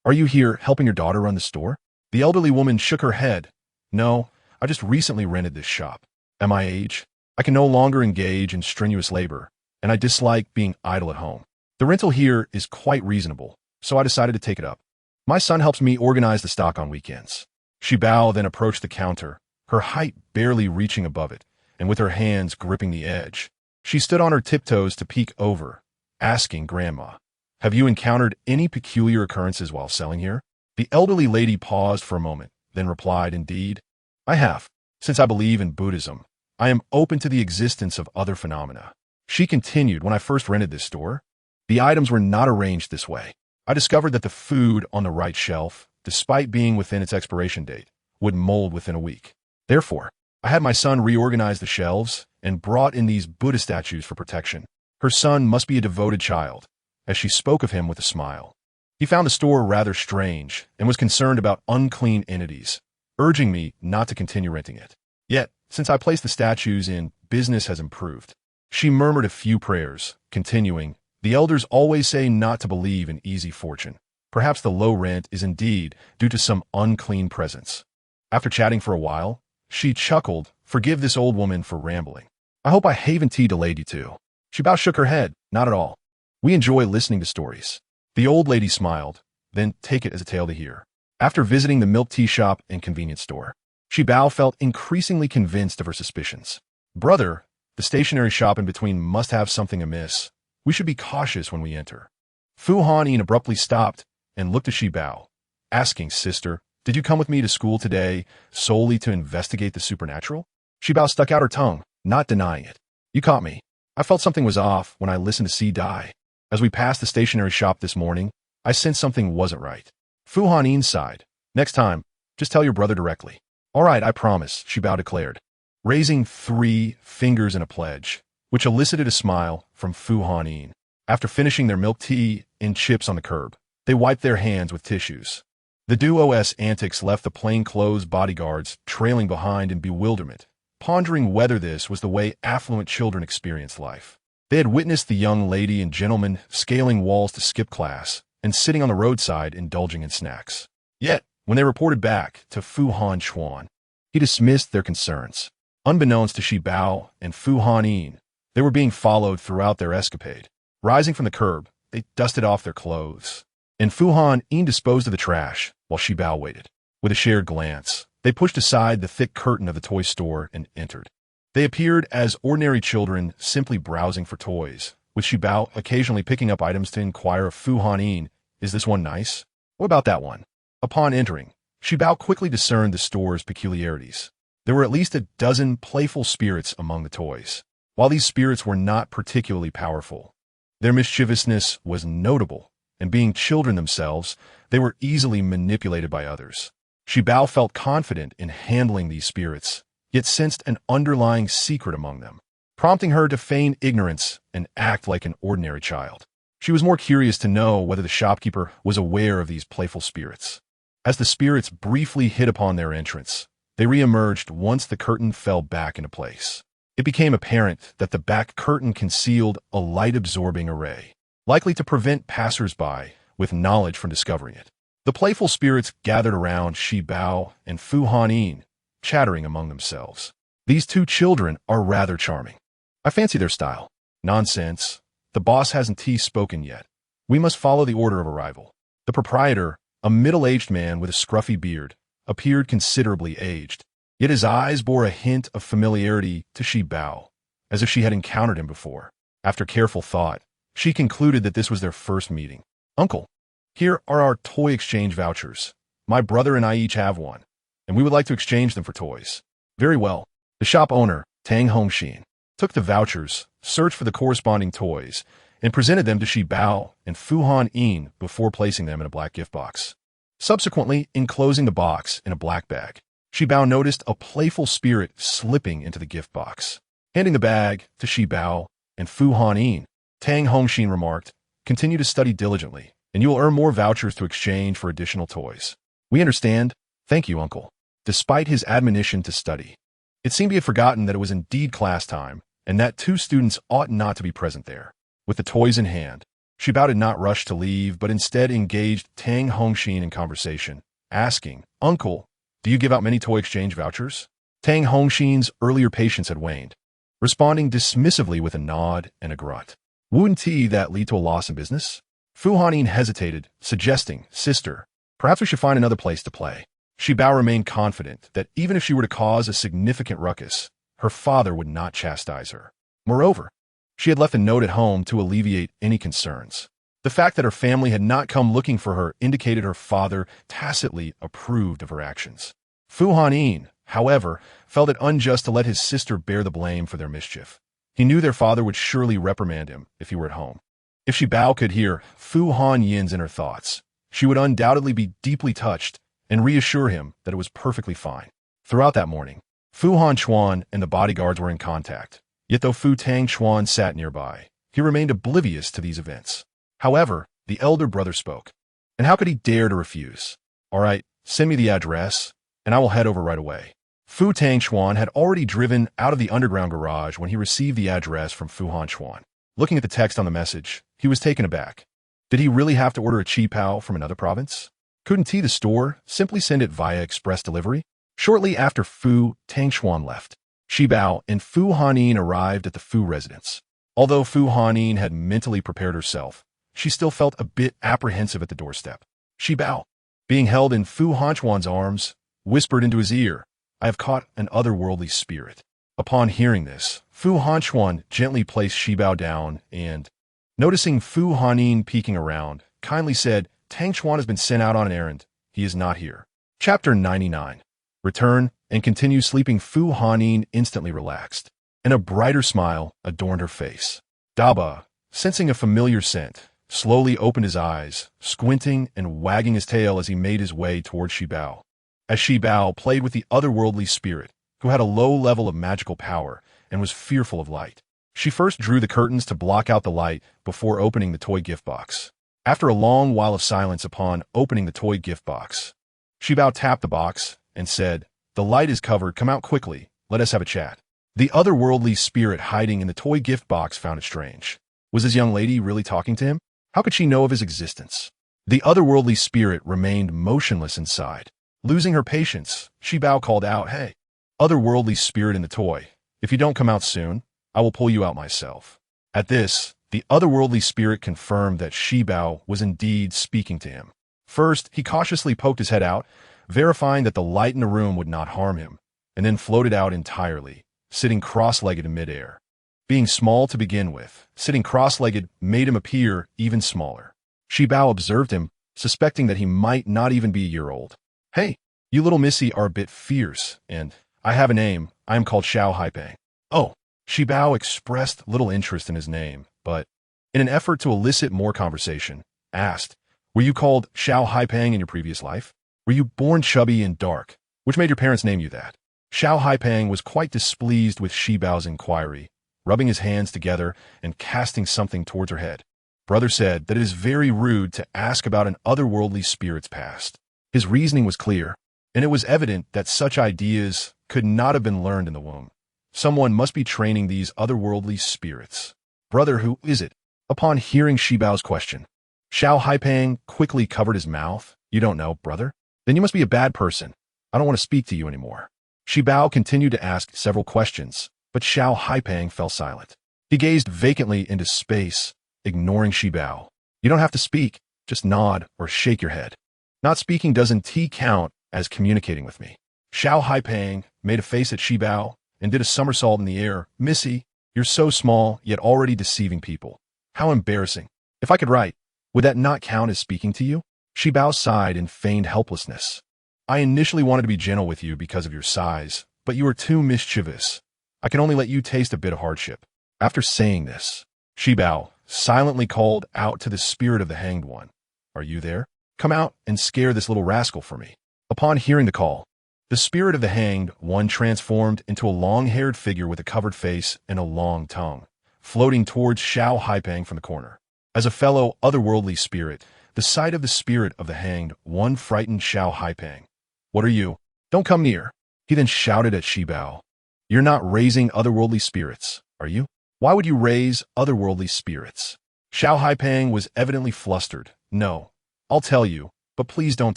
Are you here helping your daughter run the store? The elderly woman shook her head. No, I just recently rented this shop. At my age, I can no longer engage in strenuous labor, and I dislike being idle at home. The rental here is quite reasonable, so I decided to take it up. My son helps me organize the stock on weekends. Shibao then approached the counter, her height barely reaching above it, and with her hands gripping the edge. She stood on her tiptoes to peek over, asking Grandma, "Have you encountered any peculiar occurrences while selling here?" The elderly lady paused for a moment, then replied, "Indeed, I have. Since I believe in Buddhism, I am open to the existence of other phenomena." She continued, "When I first rented this store, the items were not arranged this way. I discovered that the food on the right shelf, despite being within its expiration date, would mold within a week. Therefore, I had my son reorganize the shelves and brought in these Buddha statues for protection. Her son must be a devoted child," as she spoke of him with a smile. "He found the store rather strange and was concerned about unclean entities, urging me not to continue renting it. Yet, since I placed the statues in, business has improved." She murmured a few prayers, continuing, "The elders always say not to believe in easy fortune. Perhaps the low rent is indeed due to some unclean presence." After chatting for a while, she chuckled, "Forgive this old woman for rambling. I hope I haven't delayed you too." Shibao shook her head, "Not at all. We enjoy listening to stories." The old lady smiled, "Then take it as a tale to hear." After visiting the milk tea shop and convenience store, Shibao felt increasingly convinced of her suspicions. "Brother, the stationery shop in between must have something amiss. We should be cautious when we enter." Fu Hanyin abruptly stopped and looked at Shibao, asking, "Sister, did you come with me to school today solely to investigate the supernatural?" Shibao stuck out her tongue, not denying it. "You caught me. I felt something was off when I listened to C die. As we passed the stationery shop this morning, I sensed something wasn't right." Fu Hanyin sighed. "Next time, just tell your brother directly." "All right, I promise," Shibao declared, raising 3 fingers in a pledge, which elicited a smile from Fu Hanyin. After finishing their milk tea and chips on the curb, they wiped their hands with tissues. The duo's antics left the plainclothes bodyguards trailing behind in bewilderment, pondering whether this was the way affluent children experienced life. They had witnessed the young lady and gentleman scaling walls to skip class and sitting on the roadside indulging in snacks. Yet, when they reported back to Fu Han Chuan, he dismissed their concerns. Unbeknownst to Shibao and Fu Hanyin, they were being followed throughout their escapade. Rising from the curb, they dusted off their clothes, and Fu Hanyin disposed of the trash while Shibao waited. With a shared glance, they pushed aside the thick curtain of the toy store and entered. They appeared as ordinary children simply browsing for toys, with Shibao occasionally picking up items to inquire of Fu Hanyin, "Is this one nice? What about that one?" Upon entering, Shibao quickly discerned the store's peculiarities. There were at least a dozen playful spirits among the toys. While these spirits were not particularly powerful, their mischievousness was notable, and being children themselves, they were easily manipulated by others. Shibao felt confident in handling these spirits, yet sensed an underlying secret among them, prompting her to feign ignorance and act like an ordinary child. She was more curious to know whether the shopkeeper was aware of these playful spirits. As the spirits briefly hit upon their entrance, they re-emerged once the curtain fell back into place. It became apparent that the back curtain concealed a light-absorbing array, likely to prevent passers-by with knowledge from discovering it. The playful spirits gathered around Shibao and Fu Hanyin, chattering among themselves. "These 2 children are rather charming. I fancy their style." "Nonsense. The boss hasn't spoken yet. We must follow the order of arrival." The proprietor, a middle-aged man with a scruffy beard, appeared considerably aged, yet his eyes bore a hint of familiarity to Shibao, as if she had encountered him before. After careful thought, she concluded that this was their first meeting. "Uncle, here are our toy exchange vouchers. My brother and I each have one, and we would like to exchange them for toys." "Very well." The shop owner, Tang Hongxin, took the vouchers, searched for the corresponding toys, and presented them to Shibao and Fu Hanyin before placing them in a black gift box. Subsequently, enclosing the box in a black bag, Shibao noticed a playful spirit slipping into the gift box. Handing the bag to Shibao and Fu Hanyin, Tang Hongxin remarked, "Continue to study diligently, and you will earn more vouchers to exchange for additional toys." "We understand. Thank you, uncle." Despite his admonition to study, it seemed he had forgotten that it was indeed class time, and that 2 students ought not to be present there. With the toys in hand, Shibao did not rush to leave, but instead engaged Tang Hongxin in conversation, asking, "Uncle, do you give out many toy exchange vouchers?" Tang Hongxin's earlier patience had waned, responding dismissively with a nod and a grunt. "Wouldn't that lead to a loss in business?" Fu Hanyin hesitated, suggesting, "Sister, perhaps we should find another place to play." Shi Bao remained confident that even if she were to cause a significant ruckus, her father would not chastise her. Moreover, she had left a note at home to alleviate any concerns. The fact that her family had not come looking for her indicated her father tacitly approved of her actions. Fu Hanyin, however, felt it unjust to let his sister bear the blame for their mischief. He knew their father would surely reprimand him if he were at home. If Shi Bao could hear Fu Hanyin's inner thoughts, she would undoubtedly be deeply touched and reassure him that it was perfectly fine. Throughout that morning, Fu Hanchuan and the bodyguards were in contact, yet though Fu Tangchuan sat nearby, he remained oblivious to these events. However, the elder brother spoke, and how could he dare to refuse? "All right, send me the address, and I will head over right away." Fu Tangchuan had already driven out of the underground garage when he received the address from Fu Hanchuan. Looking at the text on the message, he was taken aback. Did he really have to order a chi pao from another province? Couldn't the store simply send it via express delivery? Shortly after Fu Tangchuan left, Shi Bao and Fu Hanyin arrived at the Fu residence. Although Fu Hanyin had mentally prepared herself, she still felt a bit apprehensive at the doorstep. Shi Bao, being held in Fu Hanchuan's arms, whispered into his ear, "I have caught an otherworldly spirit." Upon hearing this, Fu Hanchuan gently placed Shi Bao down and, noticing Fu Hanyin peeking around, kindly said, "Tangchuan has been sent out on an errand. He is not here." Chapter 99. Return and continue sleeping. Fu Hanyin instantly relaxed, and a brighter smile adorned her face. Daba, sensing a familiar scent, slowly opened his eyes, squinting and wagging his tail as he made his way towards Shi Bao. As Shi Bao played with the otherworldly spirit, who had a low level of magical power and was fearful of light, she first drew the curtains to block out the light before opening the toy gift box. After a long while of silence upon opening the toy gift box, Shi Bao tapped the box and said, "The light is covered, come out quickly, let us have a chat." The otherworldly spirit hiding in the toy gift box found it strange. Was this young lady really talking to him? How could she know of his existence? The otherworldly spirit remained motionless inside. Losing her patience, Shi Bao called out, "Hey, otherworldly spirit in the toy, if you don't come out soon, I will pull you out myself." At this, the otherworldly spirit confirmed that Shi Bao was indeed speaking to him. First, he cautiously poked his head out, verifying that the light in the room would not harm him, and then floated out entirely, sitting cross-legged in midair. Being small to begin with, sitting cross-legged made him appear even smaller. Shi Bao observed him, suspecting that he might not even be a year old. "Hey, you little missy are a bit fierce, and I have a name. I am called Xiao Haipeng." "Oh." Shi Bao expressed little interest in his name, but, in an effort to elicit more conversation, asked, "Were you called Xiao Haipeng in your previous life? Were you born chubby and dark? Which made your parents name you that?" Xiao Haipeng was quite displeased with Shi Bao's inquiry, rubbing his hands together and casting something towards her head. Brother said that it is very rude to ask about an otherworldly spirit's past. His reasoning was clear, and it was evident that such ideas could not have been learned in the womb. Someone must be training these otherworldly spirits. "Brother, who is it?" Upon hearing Shi Bao's question, Xiao Haipeng quickly covered his mouth. "You don't know, brother? Then you must be a bad person. I don't want to speak to you anymore." Shi Bao continued to ask several questions, but Xiao Haipeng fell silent. He gazed vacantly into space, ignoring Shi Bao. "You don't have to speak, just nod or shake your head. Not speaking doesn't count as communicating with me." Xiao Haipeng made a face at Shi Bao and did a somersault in the air. "Missy, you're so small, yet already deceiving people. How embarrassing. If I could write, would that not count as speaking to you?" Shi Bao sighed in feigned helplessness. "I initially wanted to be gentle with you because of your size, but you are too mischievous. I can only let you taste a bit of hardship." After saying this, Shi Bao silently called out to the spirit of the hanged one, "Are you there? Come out and scare this little rascal for me." Upon hearing the call, the spirit of the hanged one transformed into a long-haired figure with a covered face and a long tongue, floating towards Xiao Haipeng from the corner. As a fellow otherworldly spirit, the sight of the spirit of the hanged one frightened Xiao Haipeng. "What are you? Don't come near." He then shouted at Shi Bao, "You're not raising otherworldly spirits, are you? Why would you raise otherworldly spirits?" Xiao Haipeng was evidently flustered. "No, I'll tell you, but please don't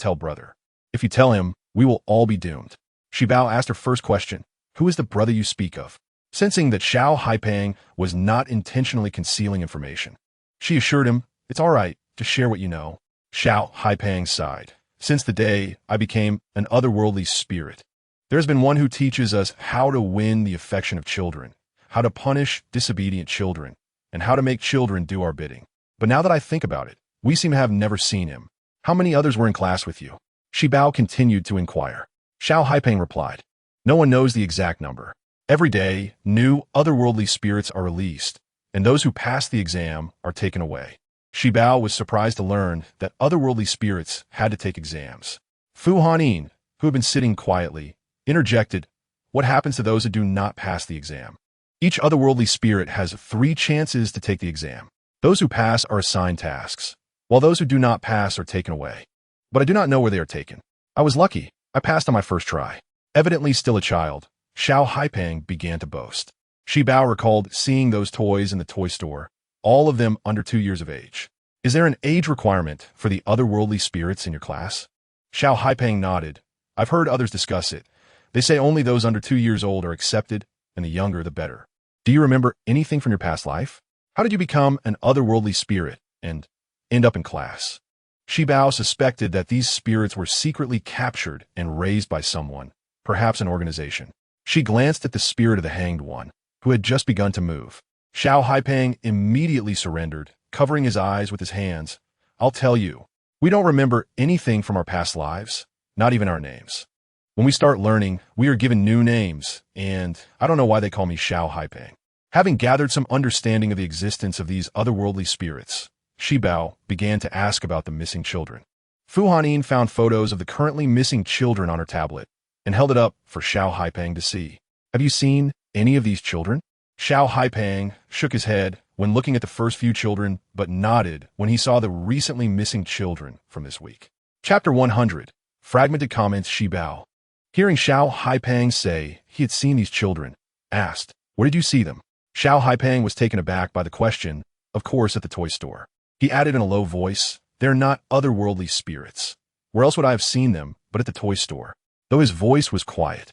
tell brother." If you tell him, we will all be doomed. Shibao asked her first question, who is the brother you speak of? Sensing that Xiao Haipeng was not intentionally concealing information, she assured him, it's all right to share what you know. Xiao Haipeng sighed. Since the day I became an otherworldly spirit, there has been one who teaches us how to win the affection of children, how to punish disobedient children, and how to make children do our bidding. But now that I think about it, we seem to have never seen him. How many others were in class with you? Shibao continued to inquire. Xiao Haipeng replied, no one knows the exact number. Every day, new otherworldly spirits are released, and those who pass the exam are taken away. Shibao was surprised to learn that otherworldly spirits had to take exams. Fu Hanin, who had been sitting quietly, interjected, what happens to those who do not pass the exam? Each otherworldly spirit has 3 chances to take the exam. Those who pass are assigned tasks, while those who do not pass are taken away. But I do not know where they are taken. I was lucky. I passed on my first try. Evidently still a child, Xiao Haipeng began to boast. Shibao recalled seeing those toys in the toy store, all of them under 2 years of age. Is there an age requirement for the otherworldly spirits in your class? Xiao Haipeng nodded. I've heard others discuss it. They say only those under 2 years old are accepted, and the younger the better. Do you remember anything from your past life? How did you become an otherworldly spirit and end up in class? Shibao suspected that these spirits were secretly captured and raised by someone, perhaps an organization. She glanced at the spirit of the hanged one, who had just begun to move. Xiao Haipeng immediately surrendered, covering his eyes with his hands. I'll tell you, we don't remember anything from our past lives, not even our names. When we start learning, we are given new names, and I don't know why they call me Xiao Haipeng. Having gathered some understanding of the existence of these otherworldly spirits, Shibao began to ask about the missing children. Fu Hanin found photos of the currently missing children on her tablet and held it up for Xiao Haipeng to see. Have you seen any of these children? Xiao Haipeng shook his head when looking at the first few children, but nodded when he saw the recently missing children from this week. Chapter 100. Fragmented comments. Shibao, hearing Xiao Haipeng say he had seen these children, asked, where did you see them? Xiao Haipeng was taken aback by the question, of course at the toy store. He added in a low voice, they're not otherworldly spirits. Where else would I have seen them but at the toy store? Though his voice was quiet,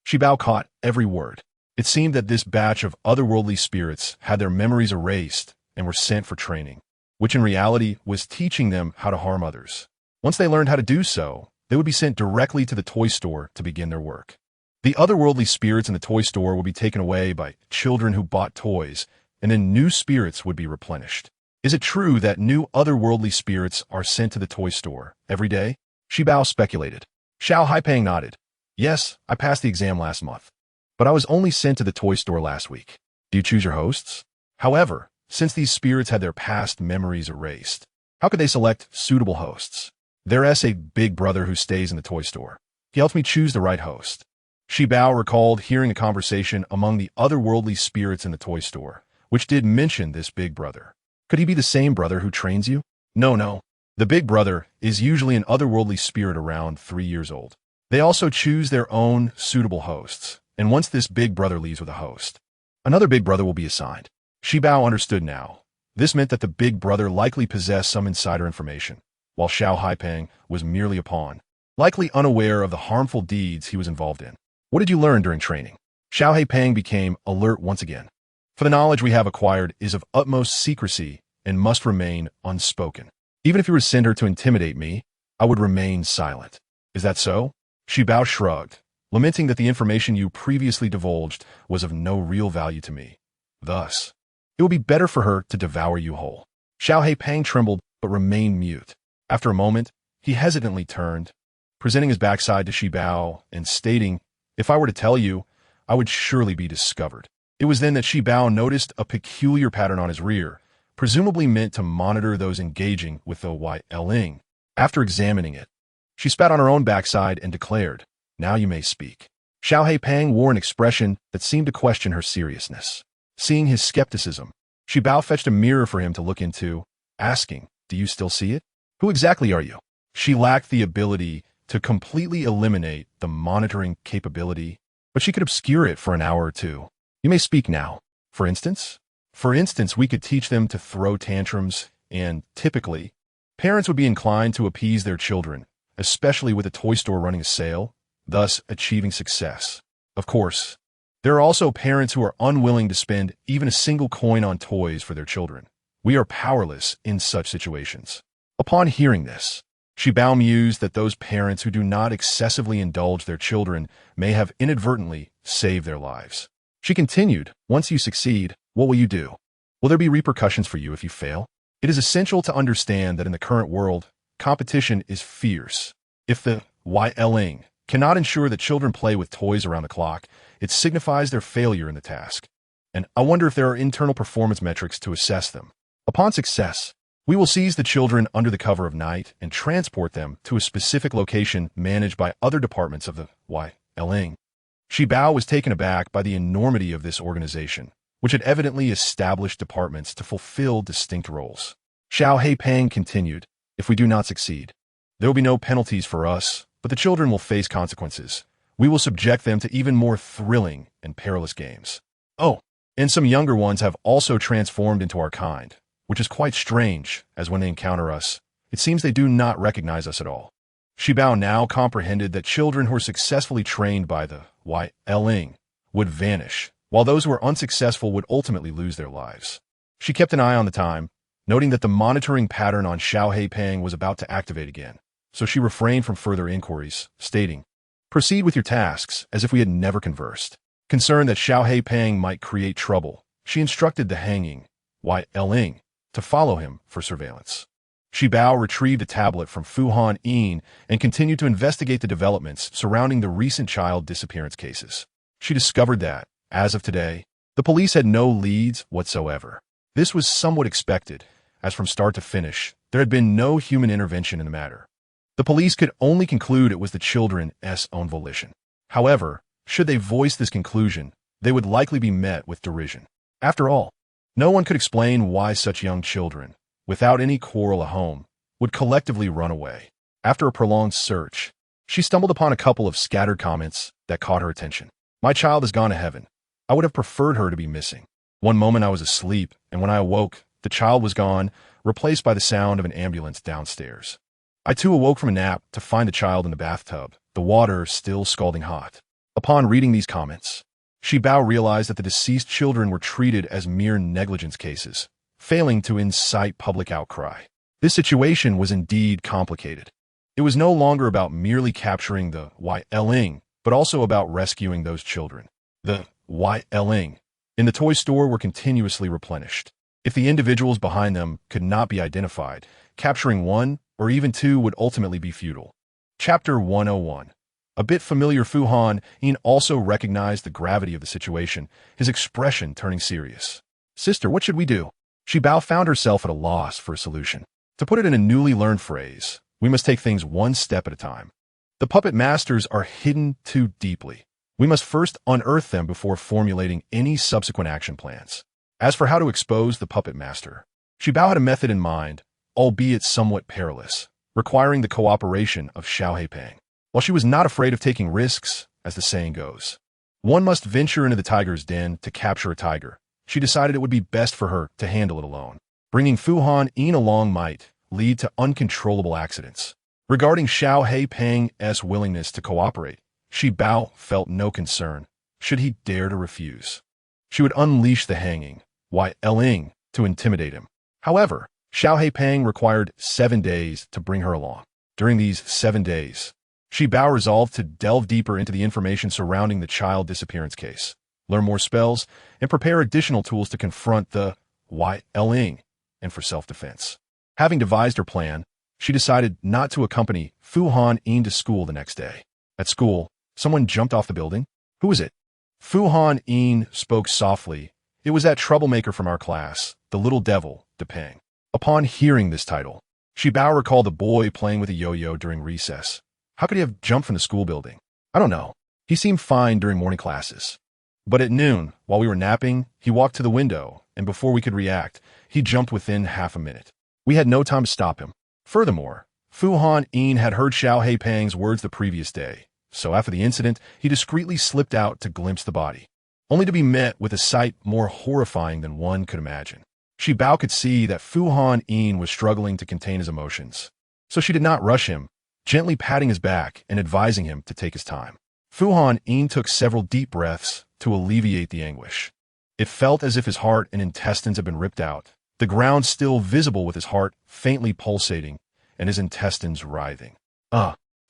Shibao caught every word. It seemed that this batch of otherworldly spirits had their memories erased and were sent for training, which in reality was teaching them how to harm others. Once they learned how to do so, they would be sent directly to the toy store to begin their work. The otherworldly spirits in the toy store would be taken away by children who bought toys, and then new spirits would be replenished. Is it true that new otherworldly spirits are sent to the toy store every day? Shibao speculated. Xiao Haipeng nodded. Yes, I passed the exam last month, but I was only sent to the toy store last week. Do you choose your hosts? However, since these spirits had their past memories erased, how could they select suitable hosts? There's a big brother who stays in the toy store. He helps me choose the right host. Shibao recalled hearing a conversation among the otherworldly spirits in the toy store, which did mention this big brother. Could he be the same brother who trains you? No. The big brother is usually an otherworldly spirit around 3 years old. They also choose their own suitable hosts, and once this big brother leaves with a host, another big brother will be assigned. Shibao understood now. This meant that the big brother likely possessed some insider information, while Xiao Haipeng was merely a pawn, likely unaware of the harmful deeds he was involved in. What did you learn during training? Xiao Haipeng became alert once again. For the knowledge we have acquired is of utmost secrecy and must remain unspoken. Even if you were to send her to intimidate me, I would remain silent. Is that so? Shibao shrugged, lamenting that the information you previously divulged was of no real value to me. Thus, it would be better for her to devour you whole. Xiao Haipeng trembled but remained mute. After a moment, he hesitantly turned, presenting his backside to Shibao and stating, if I were to tell you, I would surely be discovered. It was then that Shibao noticed a peculiar pattern on his rear, presumably meant to monitor those engaging with the Ling. After examining it, she spat on her own backside and declared, now you may speak. Xiao Haipeng wore an expression that seemed to question her seriousness. Seeing his skepticism, Shibao fetched a mirror for him to look into, asking, do you still see it? Who exactly are you? She lacked the ability to completely eliminate the monitoring capability, but she could obscure it for an hour or two. You may speak now. For instance, we could teach them to throw tantrums, and typically, parents would be inclined to appease their children, especially with a toy store running a sale, thus achieving success. Of course, there are also parents who are unwilling to spend even a single coin on toys for their children. We are powerless in such situations. Upon hearing this, Shibao mused that those parents who do not excessively indulge their children may have inadvertently saved their lives. She continued, once you succeed, what will you do? Will there be repercussions for you if you fail? It is essential to understand that in the current world, competition is fierce. If the YLing cannot ensure that children play with toys around the clock, it signifies their failure in the task. And I wonder if there are internal performance metrics to assess them. Upon success, we will seize the children under the cover of night and transport them to a specific location managed by other departments of the YLing. Shibao was taken aback by the enormity of this organization, which had evidently established departments to fulfill distinct roles. Xiao Heipeng continued, if we do not succeed, there will be no penalties for us, but the children will face consequences. We will subject them to even more thrilling and perilous games. Oh, and some younger ones have also transformed into our kind, which is quite strange, as when they encounter us, it seems they do not recognize us at all. Shibao now comprehended that children who were successfully trained by the YLing would vanish, while those who were unsuccessful would ultimately lose their lives. She kept an eye on the time, noting that the monitoring pattern on Xiao Heipeng was about to activate again, so she refrained from further inquiries, stating, proceed with your tasks as if we had never conversed. Concerned that Xiao Heipeng might create trouble, she instructed the hanging YLing to follow him for surveillance. Shibao retrieved a tablet from Fuhan Yin and continued to investigate the developments surrounding the recent child disappearance cases. She discovered that, as of today, the police had no leads whatsoever. This was somewhat expected, as from start to finish, there had been no human intervention in the matter. The police could only conclude it was the children's own volition. However, should they voice this conclusion, they would likely be met with derision. After all, no one could explain why such young children, without any quarrel at home, would collectively run away. After a prolonged search, she stumbled upon a couple of scattered comments that caught her attention. My child has gone to heaven. I would have preferred her to be missing. One moment I was asleep, and when I awoke, the child was gone, replaced by the sound of an ambulance downstairs. I too awoke from a nap to find the child in the bathtub, the water still scalding hot. Upon reading these comments, Shibao realized that the deceased children were treated as mere negligence cases, failing to incite public outcry. This situation was indeed complicated. It was no longer about merely capturing the YLing, but also about rescuing those children. The YLing in the toy store were continuously replenished. If the individuals behind them could not be identified, capturing one or even two would ultimately be futile. Chapter 101. A bit familiar Fuhan Yin also recognized the gravity of the situation, his expression turning serious. Sister, what should we do? Shibao found herself at a loss for a solution. To put it in a newly learned phrase, we must take things one step at a time. The puppet masters are hidden too deeply. We must first unearth them before formulating any subsequent action plans. As for how to expose the puppet master, Shibao had a method in mind, albeit somewhat perilous, requiring the cooperation of Xiao Heipeng. While she was not afraid of taking risks, as the saying goes, one must venture into the tiger's den to capture a tiger. She decided it would be best for her to handle it alone. Bringing Fuhan Yin along might lead to uncontrollable accidents. Regarding Xiao Heipeng's willingness to cooperate, Shibao felt no concern, should he dare to refuse. She would unleash the hanging YLing to intimidate him. However, Xiao Heipeng required 7 days to bring her along. During these 7 days, Shibao resolved to delve deeper into the information surrounding the child disappearance case, learn more spells, and prepare additional tools to confront the YLing and for self-defense. Having devised her plan, she decided not to accompany Fuhan Yin to school the next day. At school, someone jumped off the building. Who is it? Fuhan Yin spoke softly. It was that troublemaker from our class, the little devil, Depeng. Upon hearing this title, Shibao recalled the boy playing with a yo-yo during recess. How could he have jumped from the school building? I don't know. He seemed fine during morning classes. But at noon, while we were napping, he walked to the window, and before we could react, he jumped within half a minute. We had no time to stop him. Furthermore, Fuhan Yin had heard Xiao Heipeng's words the previous day, so after the incident, he discreetly slipped out to glimpse the body, only to be met with a sight more horrifying than one could imagine. Shibao could see that Fuhan Yin was struggling to contain his emotions, so she did not rush him, gently patting his back and advising him to take his time. Fu Han took several deep breaths to alleviate the anguish. It felt as if his heart and intestines had been ripped out, the ground still visible with his heart faintly pulsating and his intestines writhing.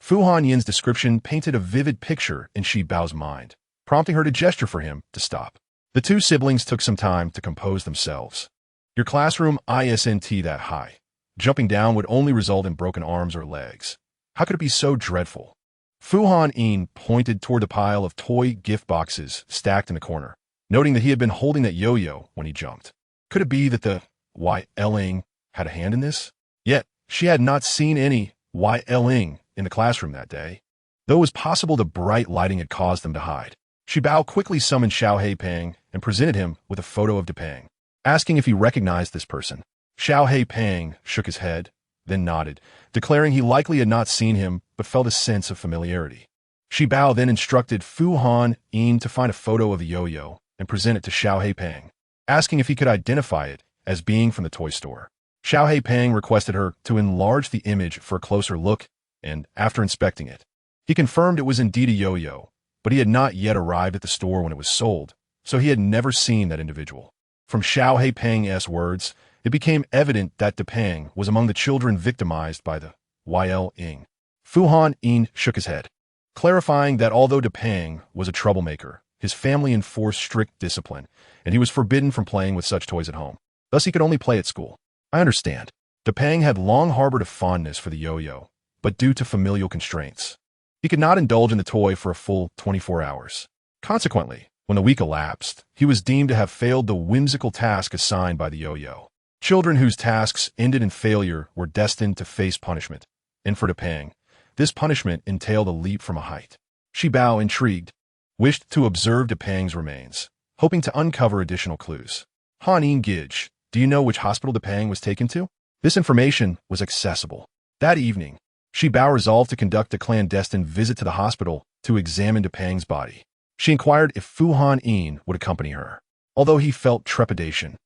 Fu Han's description painted a vivid picture in Shi Bao's mind, prompting her to gesture for him to stop. The two siblings took some time to compose themselves. Your classroom isn't that high. Jumping down would only result in broken arms or legs. How could it be so dreadful? Fu Han pointed toward the pile of toy gift boxes stacked in the corner, noting that he had been holding that yo-yo when he jumped. Could it be that the YLing had a hand in this? Yet, she had not seen any YLing in the classroom that day. Though it was possible the bright lighting had caused them to hide. Shi Bao quickly summoned Xiao Heipeng and presented him with a photo of Depeng, asking if he recognized this person. Xiao Heipeng shook his head, then nodded, declaring he likely had not seen him but felt a sense of familiarity. Shi Bao then instructed Fu Han to find a photo of the yo-yo and present it to Xiao Heipeng, asking if he could identify it as being from the toy store. Xiao Heipeng requested her to enlarge the image for a closer look, and after inspecting it, he confirmed it was indeed a yo-yo, but he had not yet arrived at the store when it was sold, so he had never seen that individual. From Xiao Heipeng's words, it became evident that Depeng was among the children victimized by the YLing. Fu Han shook his head, clarifying that although Depeng was a troublemaker, his family enforced strict discipline, and he was forbidden from playing with such toys at home. Thus he could only play at school. I understand. Depeng had long harbored a fondness for the yo-yo, but due to familial constraints, he could not indulge in the toy for a full 24 hours. Consequently, when the week elapsed, he was deemed to have failed the whimsical task assigned by the yo-yo. Children whose tasks ended in failure were destined to face punishment, and for Depeng, this punishment entailed a leap from a height. Shi Bao, intrigued, wished to observe Depeng's remains, hoping to uncover additional clues. Han Gij, do you know which hospital Depeng was taken to? This information was accessible. That evening, Shi Bao resolved to conduct a clandestine visit to the hospital to examine Depeng's body. She inquired if Fu Han would accompany her. Although he felt trepidation,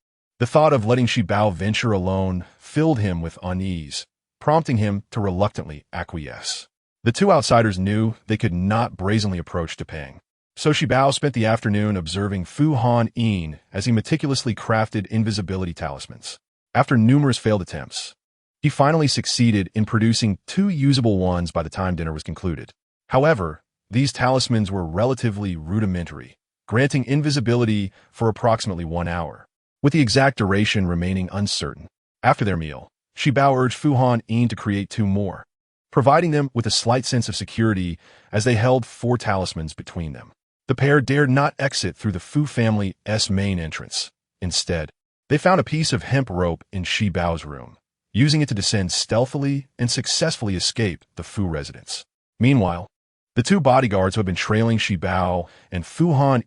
the thought of letting Shi Bao venture alone filled him with unease, prompting him to reluctantly acquiesce. The two outsiders knew they could not brazenly approach Depeng, so Shi Bao spent the afternoon observing Fu Han as he meticulously crafted invisibility talismans. After numerous failed attempts, he finally succeeded in producing 2 usable ones by the time dinner was concluded. However, these talismans were relatively rudimentary, granting invisibility for approximately 1 hour, with the exact duration remaining uncertain. After their meal, Shi Bao urged Fu Han to create 2 more, providing them with a slight sense of security as they held 4 talismans between them. The pair dared not exit through the Fu family's main entrance. Instead, they found a piece of hemp rope in Shi Bao's room, using it to descend stealthily and successfully escape the Fu residence. Meanwhile, the 2 bodyguards who had been trailing Shi Bao and Fu Han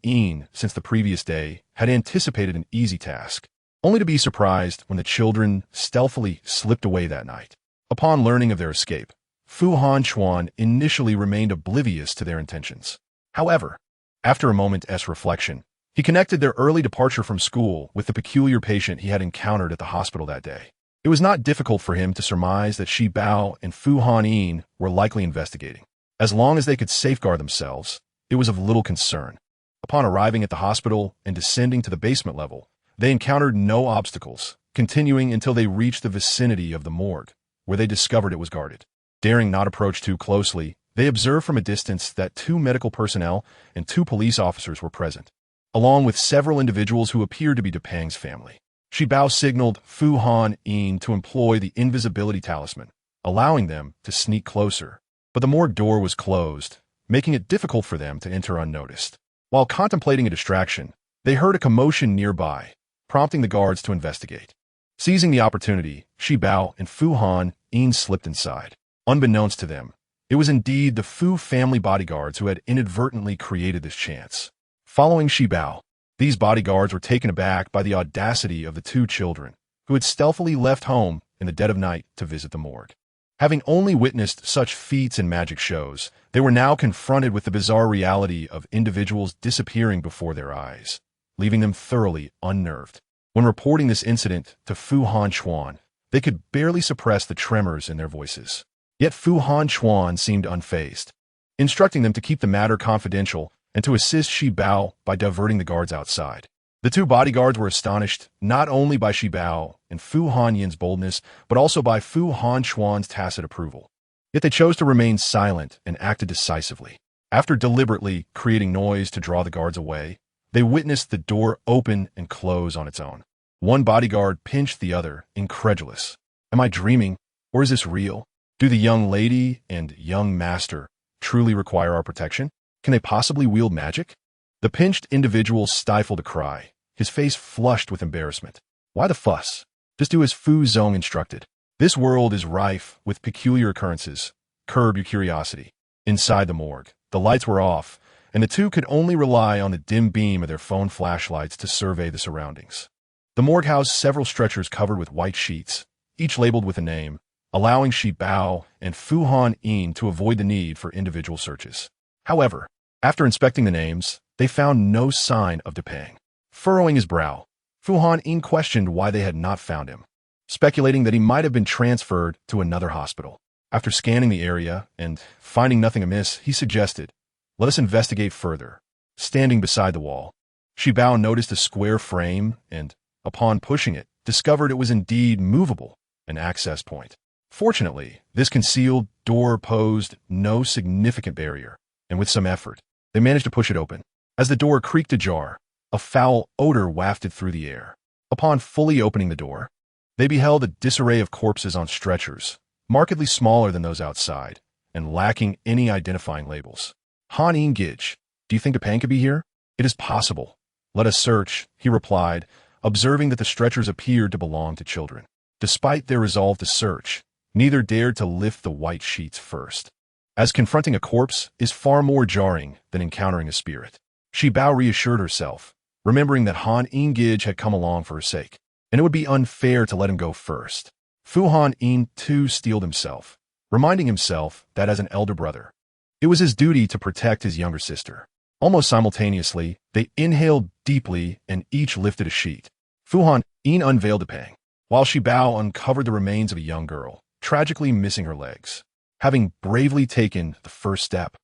since the previous day had anticipated an easy task, only to be surprised when the children stealthily slipped away that night. Upon learning of their escape, Fu Han initially remained oblivious to their intentions. However, after a moment's reflection, he connected their early departure from school with the peculiar patient he had encountered at the hospital that day. It was not difficult for him to surmise that Shi Bao and Fu Han were likely investigating. As long as they could safeguard themselves, it was of little concern. Upon arriving at the hospital and descending to the basement level, they encountered no obstacles, continuing until they reached the vicinity of the morgue, where they discovered it was guarded. Daring not approach too closely, they observed from a distance that 2 medical personnel and 2 police officers were present, along with several individuals who appeared to be Depeng's family. Shi Bao signaled Fu Han to employ the invisibility talisman, allowing them to sneak closer. But the morgue door was closed, making it difficult for them to enter unnoticed. While contemplating a distraction, they heard a commotion nearby, prompting the guards to investigate. Seizing the opportunity, Shi Bao and Fu Han slipped inside. Unbeknownst to them, it was indeed the Fu family bodyguards who had inadvertently created this chance. Following Shi Bao, these bodyguards were taken aback by the audacity of the 2 children, who had stealthily left home in the dead of night to visit the morgue. Having only witnessed such feats in magic shows, they were now confronted with the bizarre reality of individuals disappearing before their eyes, leaving them thoroughly unnerved. When reporting this incident to Fu Han, they could barely suppress the tremors in their voices. Yet Fu Han Chuan seemed unfazed, instructing them to keep the matter confidential and to assist Shi Bao by diverting the guards outside. The two bodyguards were astonished not only by Shi Bao and Fu Han Yin's boldness, but also by Fu Han Chuan's tacit approval. Yet they chose to remain silent and acted decisively. After deliberately creating noise to draw the guards away, they witnessed the door open and close on its own. One bodyguard pinched the other, incredulous. Am I dreaming, or is this real? Do the young lady and young master truly require our protection? Can they possibly wield magic? The pinched individual stifled a cry, his face flushed with embarrassment. Why the fuss? Just do as Fu Zong instructed. This world is rife with peculiar occurrences. Curb your curiosity. Inside the morgue, the lights were off, and the two could only rely on the dim beam of their phone flashlights to survey the surroundings. The morgue housed several stretchers covered with white sheets, each labeled with a name, allowing Shi Bao and Fu Han Yin to avoid the need for individual searches. However, after inspecting the names, they found no sign of Depang. Furrowing his brow, Fu Han Yin questioned why they had not found him, speculating that he might have been transferred to another hospital. After scanning the area and finding nothing amiss, he suggested, "Let us investigate further." Standing beside the wall, Shi Bao noticed a square frame and, upon pushing it, discovered it was indeed movable, an access point. Fortunately, this concealed door posed no significant barrier, and with some effort, they managed to push it open. As the door creaked ajar, a foul odor wafted through the air. Upon fully opening the door, they beheld a disarray of corpses on stretchers, markedly smaller than those outside, and lacking any identifying labels. Han Ingij, do you think Depang could be here? It is possible. Let us search, he replied, observing that the stretchers appeared to belong to children. Despite their resolve to search, neither dared to lift the white sheets first, as confronting a corpse is far more jarring than encountering a spirit. Shi Bao reassured herself, remembering that Han Ingij had come along for her sake, and it would be unfair to let him go first. Fu Han Yin too steeled himself, reminding himself that as an elder brother, it was his duty to protect his younger sister. Almost simultaneously, they inhaled deeply and each lifted a sheet. Fu Han Yin unveiled Depang, while Shi Bao uncovered the remains of a young girl, tragically missing her legs. Having bravely taken the first step,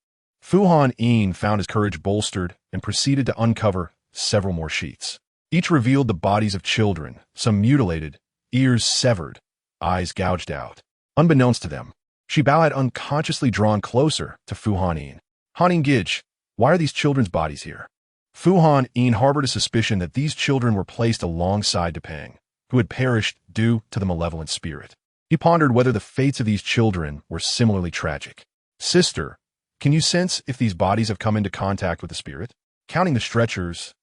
Fu Han Yin found his courage bolstered and proceeded to uncover several more sheets. Each revealed the bodies of children, some mutilated, ears severed, eyes gouged out. Unbeknownst to them, Shi Bao had unconsciously drawn closer to Fu Han Yin. Han Ingij, why are these children's bodies here? Fu Han Yin harbored a suspicion that these children were placed alongside Depang, who had perished due to the malevolent spirit. He pondered whether the fates of these children were similarly tragic. Sister, can you sense if these bodies have come into contact with the spirit? Counting the stretchers,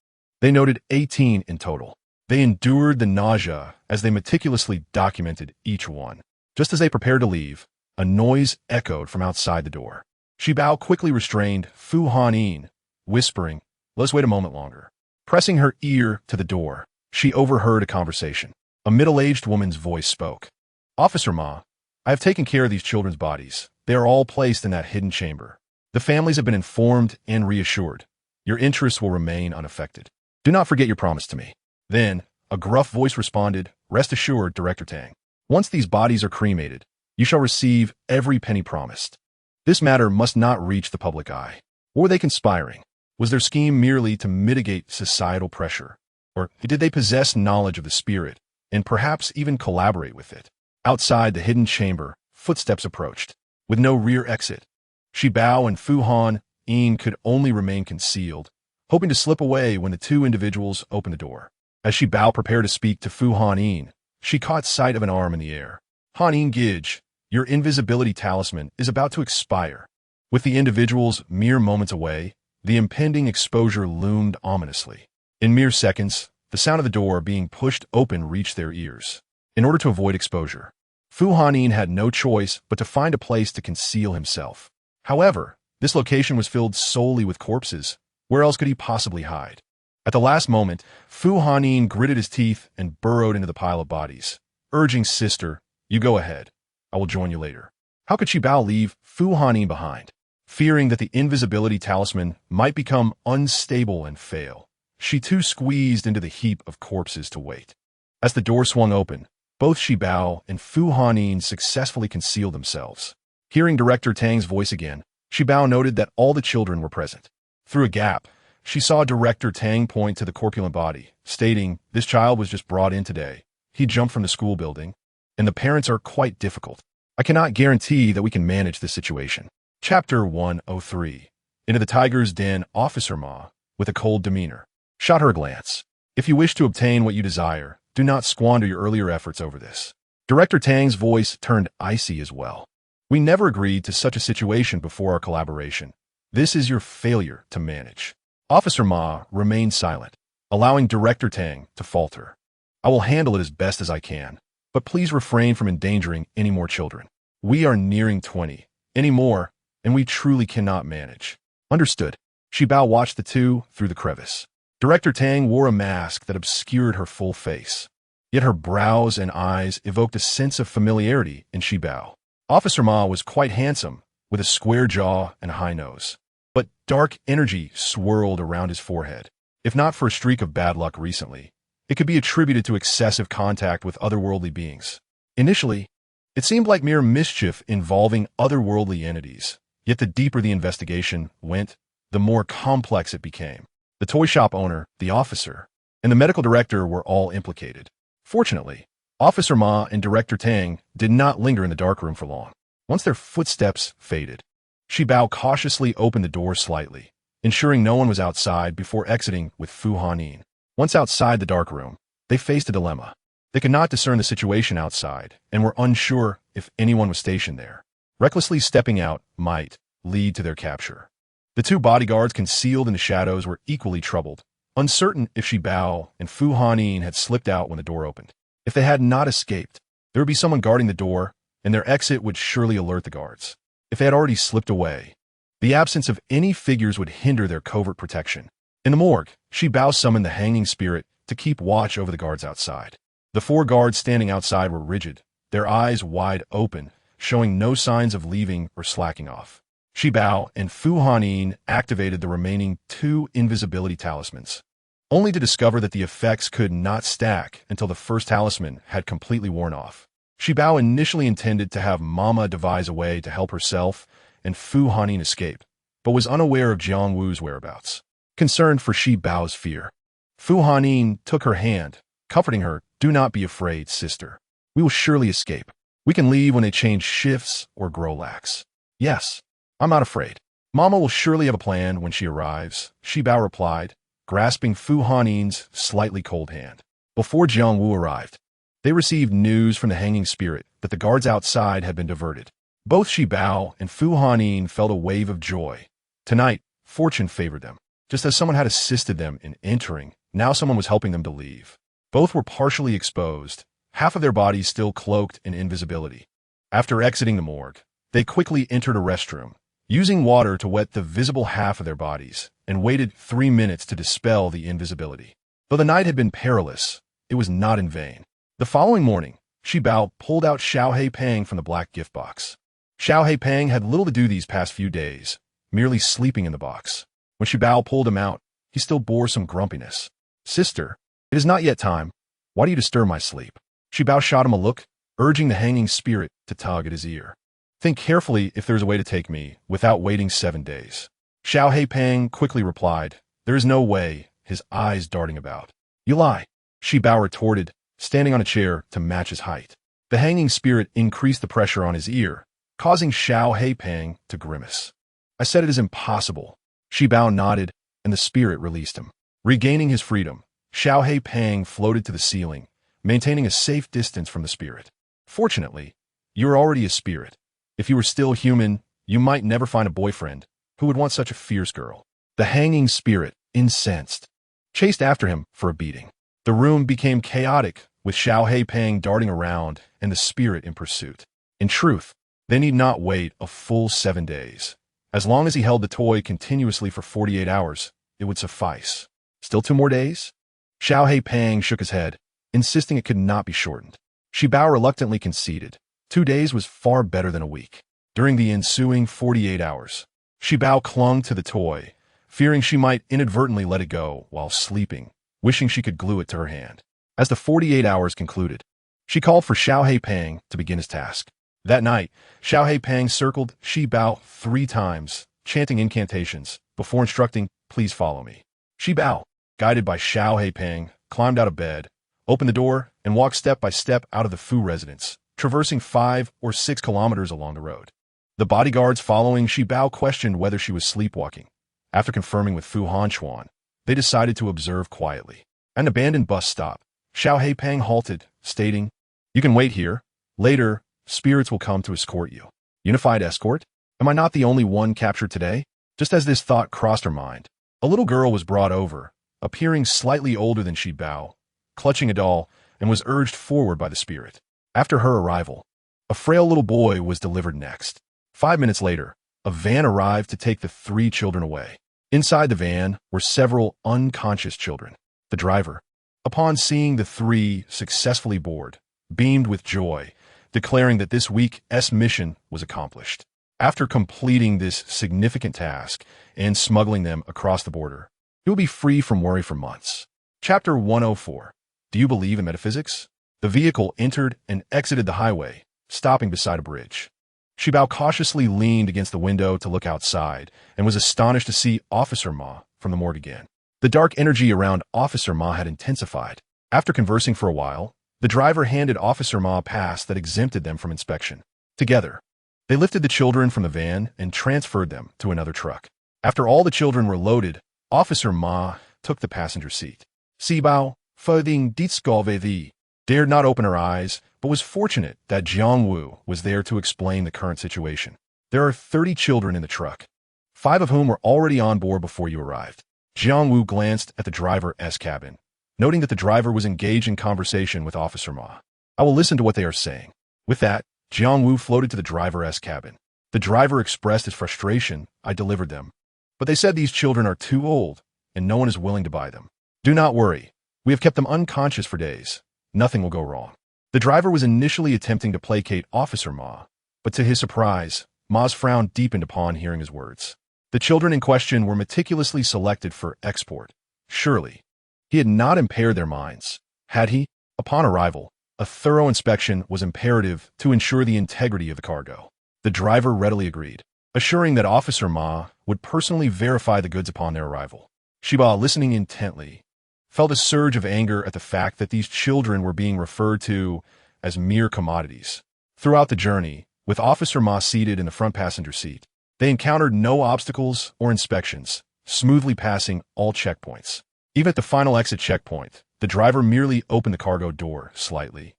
they noted 18 in total. They endured the nausea as they meticulously documented each one. Just as they prepared to leave, a noise echoed from outside the door. Shi Bao quickly restrained Fu Han Yin, whispering, "Let us wait a moment longer." Pressing her ear to the door, she overheard a conversation. A middle-aged woman's voice spoke. "Officer Ma, I have taken care of these children's bodies. They are all placed in that hidden chamber. The families have been informed and reassured. Your interests will remain unaffected. Do not forget your promise to me." Then, a gruff voice responded, "Rest assured, Director Tang. Once these bodies are cremated, you shall receive every penny promised. This matter must not reach the public eye. Or were they conspiring? Was their scheme merely to mitigate societal pressure? Or did they possess knowledge of the spirit, and perhaps even collaborate with it?" Outside the hidden chamber, footsteps approached. With no rear exit, Shi Bao and Fu Han Yin could only remain concealed, hoping to slip away when the two individuals opened the door. As Shi Bao prepared to speak to Fu Han Yin, she caught sight of an arm in the air. "Han Ingij, your invisibility talisman is about to expire." With the individuals mere moments away, the impending exposure loomed ominously. In mere seconds, the sound of the door being pushed open reached their ears. In order to avoid exposure, Fu Han Yin had no choice but to find a place to conceal himself. However, this location was filled solely with corpses. Where else could he possibly hide? At the last moment, Fu Han Yin gritted his teeth and burrowed into the pile of bodies, urging "Sister, you go ahead. I will join you later." How could Shi Bao leave Fu Han Yin behind? Fearing that the invisibility talisman might become unstable and fail, she too squeezed into the heap of corpses to wait. As the door swung open, both Shi Bao and Fu Han Yin successfully concealed themselves. Hearing Director Tang's voice again, Shibao noted that all the children were present. Through a gap, she saw Director Tang point to the corpulent body, stating, "This child was just brought in today. He jumped from the school building, and the parents are quite difficult. I cannot guarantee that we can manage this situation." Chapter 103. Into the Tiger's Den, Officer Ma, with a cold demeanor, shot her a glance. "If you wish to obtain what you desire, do not squander your earlier efforts over this." Director Tang's voice turned icy as well. "We never agreed to such a situation before our collaboration. This is your failure to manage." Officer Ma remained silent, allowing Director Tang to falter. "I will handle it as best as I can, but please refrain from endangering any more children. We are nearing 20. Any more, and we truly cannot manage." "Understood." Shibao watched the two through the crevice. Director Tang wore a mask that obscured her full face, yet her brows and eyes evoked a sense of familiarity in Shibao. Officer Ma was quite handsome, with a square jaw and a high nose, but dark energy swirled around his forehead. If not for a streak of bad luck recently, it could be attributed to excessive contact with otherworldly beings. Initially, it seemed like mere mischief involving otherworldly entities, yet the deeper the investigation went, the more complex it became. The toy shop owner, the officer, and the medical director were all implicated. Fortunately, Officer Ma and Director Tang did not linger in the darkroom for long. Once their footsteps faded, Shibao cautiously opened the door slightly, ensuring no one was outside before exiting with Fu Hanin. Once outside the darkroom, they faced a dilemma. They could not discern the situation outside and were unsure if anyone was stationed there. Recklessly stepping out might lead to their capture. The two bodyguards concealed in the shadows were equally troubled, uncertain if Shibao and Fu Hanin had slipped out when the door opened. If they had not escaped, there would be someone guarding the door, and their exit would surely alert the guards. If they had already slipped away, the absence of any figures would hinder their covert protection. In the morgue, Shibao summoned the hanging spirit to keep watch over the guards outside. The four guards standing outside were rigid, their eyes wide open, showing no signs of leaving or slacking off. Shibao and Fu Hanin activated the remaining 2 invisibility talismans, only to discover that the effects could not stack until the first talisman had completely worn off. Shibao initially intended to have Mama devise a way to help herself and Fu Hanin escape, but was unaware of Jiang Wu's whereabouts. Concerned for Shibao's fear, Fu Hanin took her hand, comforting her, "Do not be afraid, sister. We will surely escape. We can leave when they change shifts or grow lax." "Yes, I'm not afraid. Mama will surely have a plan when she arrives," Shibao replied, grasping Fu Hanin's slightly cold hand. Before Jiang Wu arrived, they received news from the hanging spirit that the guards outside had been diverted. Both Shibao and Fu Hanin felt a wave of joy. Tonight, fortune favored them. Just as someone had assisted them in entering, now someone was helping them to leave. Both were partially exposed, half of their bodies still cloaked in invisibility. After exiting the morgue, they quickly entered a restroom, using water to wet the visible half of their bodies, and waited 3 minutes to dispel the invisibility. Though the night had been perilous, it was not in vain. The following morning, Shibao pulled out Xiao He Pang from the black gift box. Xiao He Pang had little to do these past few days, merely sleeping in the box. When Shibao pulled him out, he still bore some grumpiness. "Sister, it is not yet time. Why do you disturb my sleep?" Shibao shot him a look, urging the hanging spirit to tug at his ear. "Think carefully if there is a way to take me without waiting 7 days." Xiao He Pang quickly replied, "There is no way," his eyes darting about. "You lie," Shibao retorted, standing on a chair to match his height. The hanging spirit increased the pressure on his ear, causing Xiao He Pang to grimace. "I said it is impossible." Shibao nodded, and the spirit released him. Regaining his freedom, Xiao He Pang floated to the ceiling, maintaining a safe distance from the spirit. "Fortunately, you are already a spirit. If you were still human, you might never find a boyfriend who would want such a fierce girl." The hanging spirit, incensed, chased after him for a beating. The room became chaotic, with Xiao He Pang darting around and the spirit in pursuit. In truth, they need not wait a full 7 days. As long as he held the toy continuously for 48 hours, it would suffice. Still 2 more days? Xiao He Pang shook his head, insisting it could not be shortened. Shibao reluctantly conceded. 2 days was far better than a week. During the ensuing 48 hours, Shibao clung to the toy, fearing she might inadvertently let it go while sleeping, wishing she could glue it to her hand. As the 48 hours concluded, she called for Xiao He Pang to begin his task. That night, Xiao Heipeng circled Shi Bao 3 times, chanting incantations, before instructing, "Please follow me." Shi Bao, guided by Xiao Heipeng, climbed out of bed, opened the door, and walked step by step out of the Fu residence, traversing 5 or 6 kilometers along the road. The bodyguards following Shi Bao questioned whether she was sleepwalking. After confirming with Fu Hanchuan, they decided to observe quietly. At an abandoned bus stop, Xiao Heipeng halted, stating, "You can wait here. Later, spirits will come to escort you." Unified escort? Am I not the only one captured today? Just as this thought crossed her mind, a little girl was brought over, appearing slightly older than Shi Bao, clutching a doll, and was urged forward by the spirit. After her arrival, a frail little boy was delivered next. 5 minutes later, a van arrived to take the 3 children away. Inside the van were several unconscious children. The driver, upon seeing the 3 successfully board, beamed with joy, declaring that this week's mission was accomplished. After completing this significant task and smuggling them across the border, he will be free from worry for months. Chapter 104. Do you believe in metaphysics? The vehicle entered and exited the highway, stopping beside a bridge. Shi Bao cautiously leaned against the window to look outside and was astonished to see Officer Ma from the morgue again. The dark energy around Officer Ma had intensified. After conversing for a while, the driver handed Officer Ma a pass that exempted them from inspection. Together, they lifted the children from the van and transferred them to another truck. After all the children were loaded, Officer Ma took the passenger seat. Si Bao, Fuding Ditsgolve dared not open her eyes, but was fortunate that Jiang Wu was there to explain the current situation. There are 30 children in the truck, 5 of whom were already on board before you arrived. Jiang Wu glanced at the driver's cabin, noting that the driver was engaged in conversation with Officer Ma. "I will listen to what they are saying." With that, Jiang Wu floated to the driver's cabin. The driver expressed his frustration. "I delivered them, but they said these children are too old, and no one is willing to buy them. Do not worry. We have kept them unconscious for days. Nothing will go wrong." The driver was initially attempting to placate Officer Ma, but to his surprise, Ma's frown deepened upon hearing his words. The children in question were meticulously selected for export. Surely, he had not impaired their minds, had he? Upon arrival, a thorough inspection was imperative to ensure the integrity of the cargo. The driver readily agreed, assuring that Officer Ma would personally verify the goods upon their arrival. Shi Bao, listening intently, felt a surge of anger at the fact that these children were being referred to as mere commodities. Throughout the journey, with Officer Ma seated in the front passenger seat, they encountered no obstacles or inspections, smoothly passing all checkpoints. Even at the final exit checkpoint, the driver merely opened the cargo door slightly,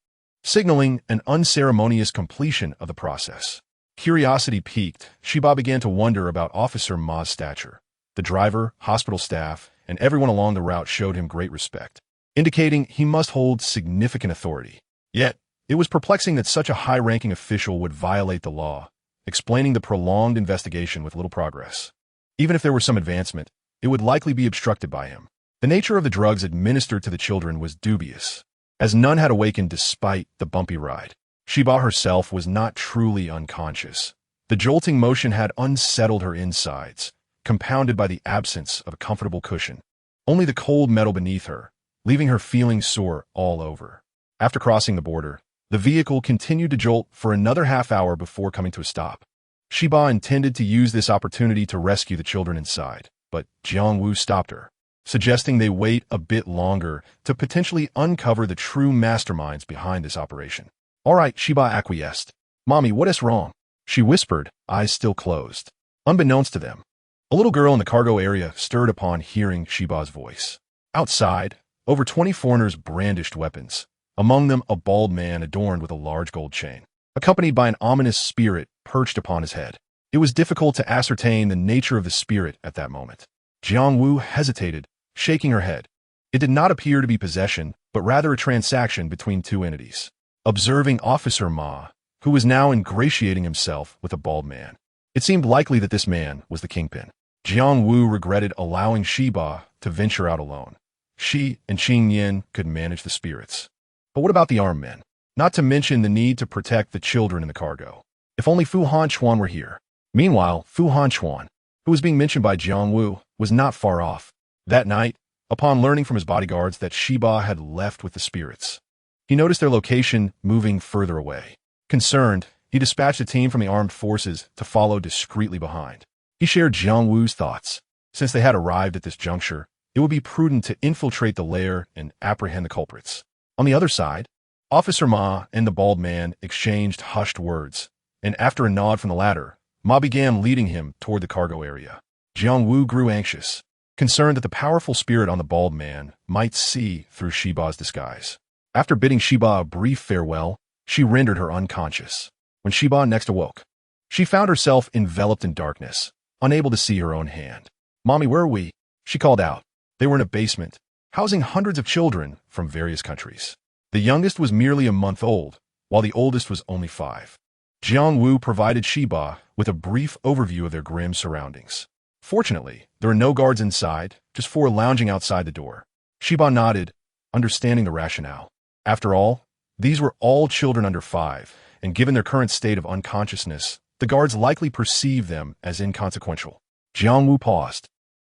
signaling an unceremonious completion of the process. Curiosity piqued, Shi Bao began to wonder about Officer Ma's stature. The driver, hospital staff, and everyone along the route showed him great respect, indicating he must hold significant authority. Yet, it was perplexing that such a high-ranking official would violate the law, explaining the prolonged investigation with little progress. Even if there were some advancement, it would likely be obstructed by him. The nature of the drugs administered to the children was dubious, as none had awakened despite the bumpy ride. Shi Bao herself was not truly unconscious. The jolting motion had unsettled her insides, compounded by the absence of a comfortable cushion. Only the cold metal beneath her, leaving her feeling sore all over. After crossing the border, the vehicle continued to jolt for another half-hour before coming to a stop. Shi Bao intended to use this opportunity to rescue the children inside, but Jiang Wu stopped her, suggesting they wait a bit longer to potentially uncover the true masterminds behind this operation. "All right," Shi Bao acquiesced. "Mommy, what is wrong?" she whispered, eyes still closed. Unbeknownst to them, a little girl in the cargo area stirred upon hearing Shi Bao's voice. Outside, over 20 foreigners brandished weapons, among them a bald man adorned with a large gold chain, accompanied by an ominous spirit perched upon his head. It was difficult to ascertain the nature of the spirit at that moment. Jiang Wu hesitated, shaking her head. It did not appear to be possession, but rather a transaction between two entities. Observing Officer Ma, who was now ingratiating himself with a bald man, it seemed likely that this man was the kingpin. Jiang Wu regretted allowing Shi Bao to venture out alone. She and Qing Yin could manage the spirits. But what about the armed men? Not to mention the need to protect the children in the cargo. If only Fu Hanchuan were here. Meanwhile, Fu Hanchuan, who was being mentioned by Jiang Wu, was not far off. That night, upon learning from his bodyguards that Shi Bao had left with the spirits, he noticed their location moving further away. Concerned, He dispatched a team from the armed forces to follow discreetly behind. He shared Jiang Wu's thoughts. Since they had arrived at this juncture, it would be prudent to infiltrate the lair and apprehend the culprits. On the other side, Officer Ma and the bald man exchanged hushed words, and after a nod from the latter, Ma began leading him toward the cargo area. Jiang Wu grew anxious, concerned that the powerful spirit on the bald man might see through Shiba's disguise. After bidding Shiba a brief farewell, she rendered her unconscious. When Shiba next awoke, she found herself enveloped in darkness, unable to see her own hand. "Mommy, where are we?" she called out. They were in a basement, housing hundreds of children from various countries. The youngest was merely a month old, while the oldest was only 5. Jiang Wu provided Shiba with a brief overview of their grim surroundings. Fortunately, there were no guards inside, just 4 lounging outside the door. Shiba nodded, understanding the rationale. After all, these were all children under 5, and given their current state of unconsciousness, the guards likely perceived them as inconsequential. Jiang Wu paused,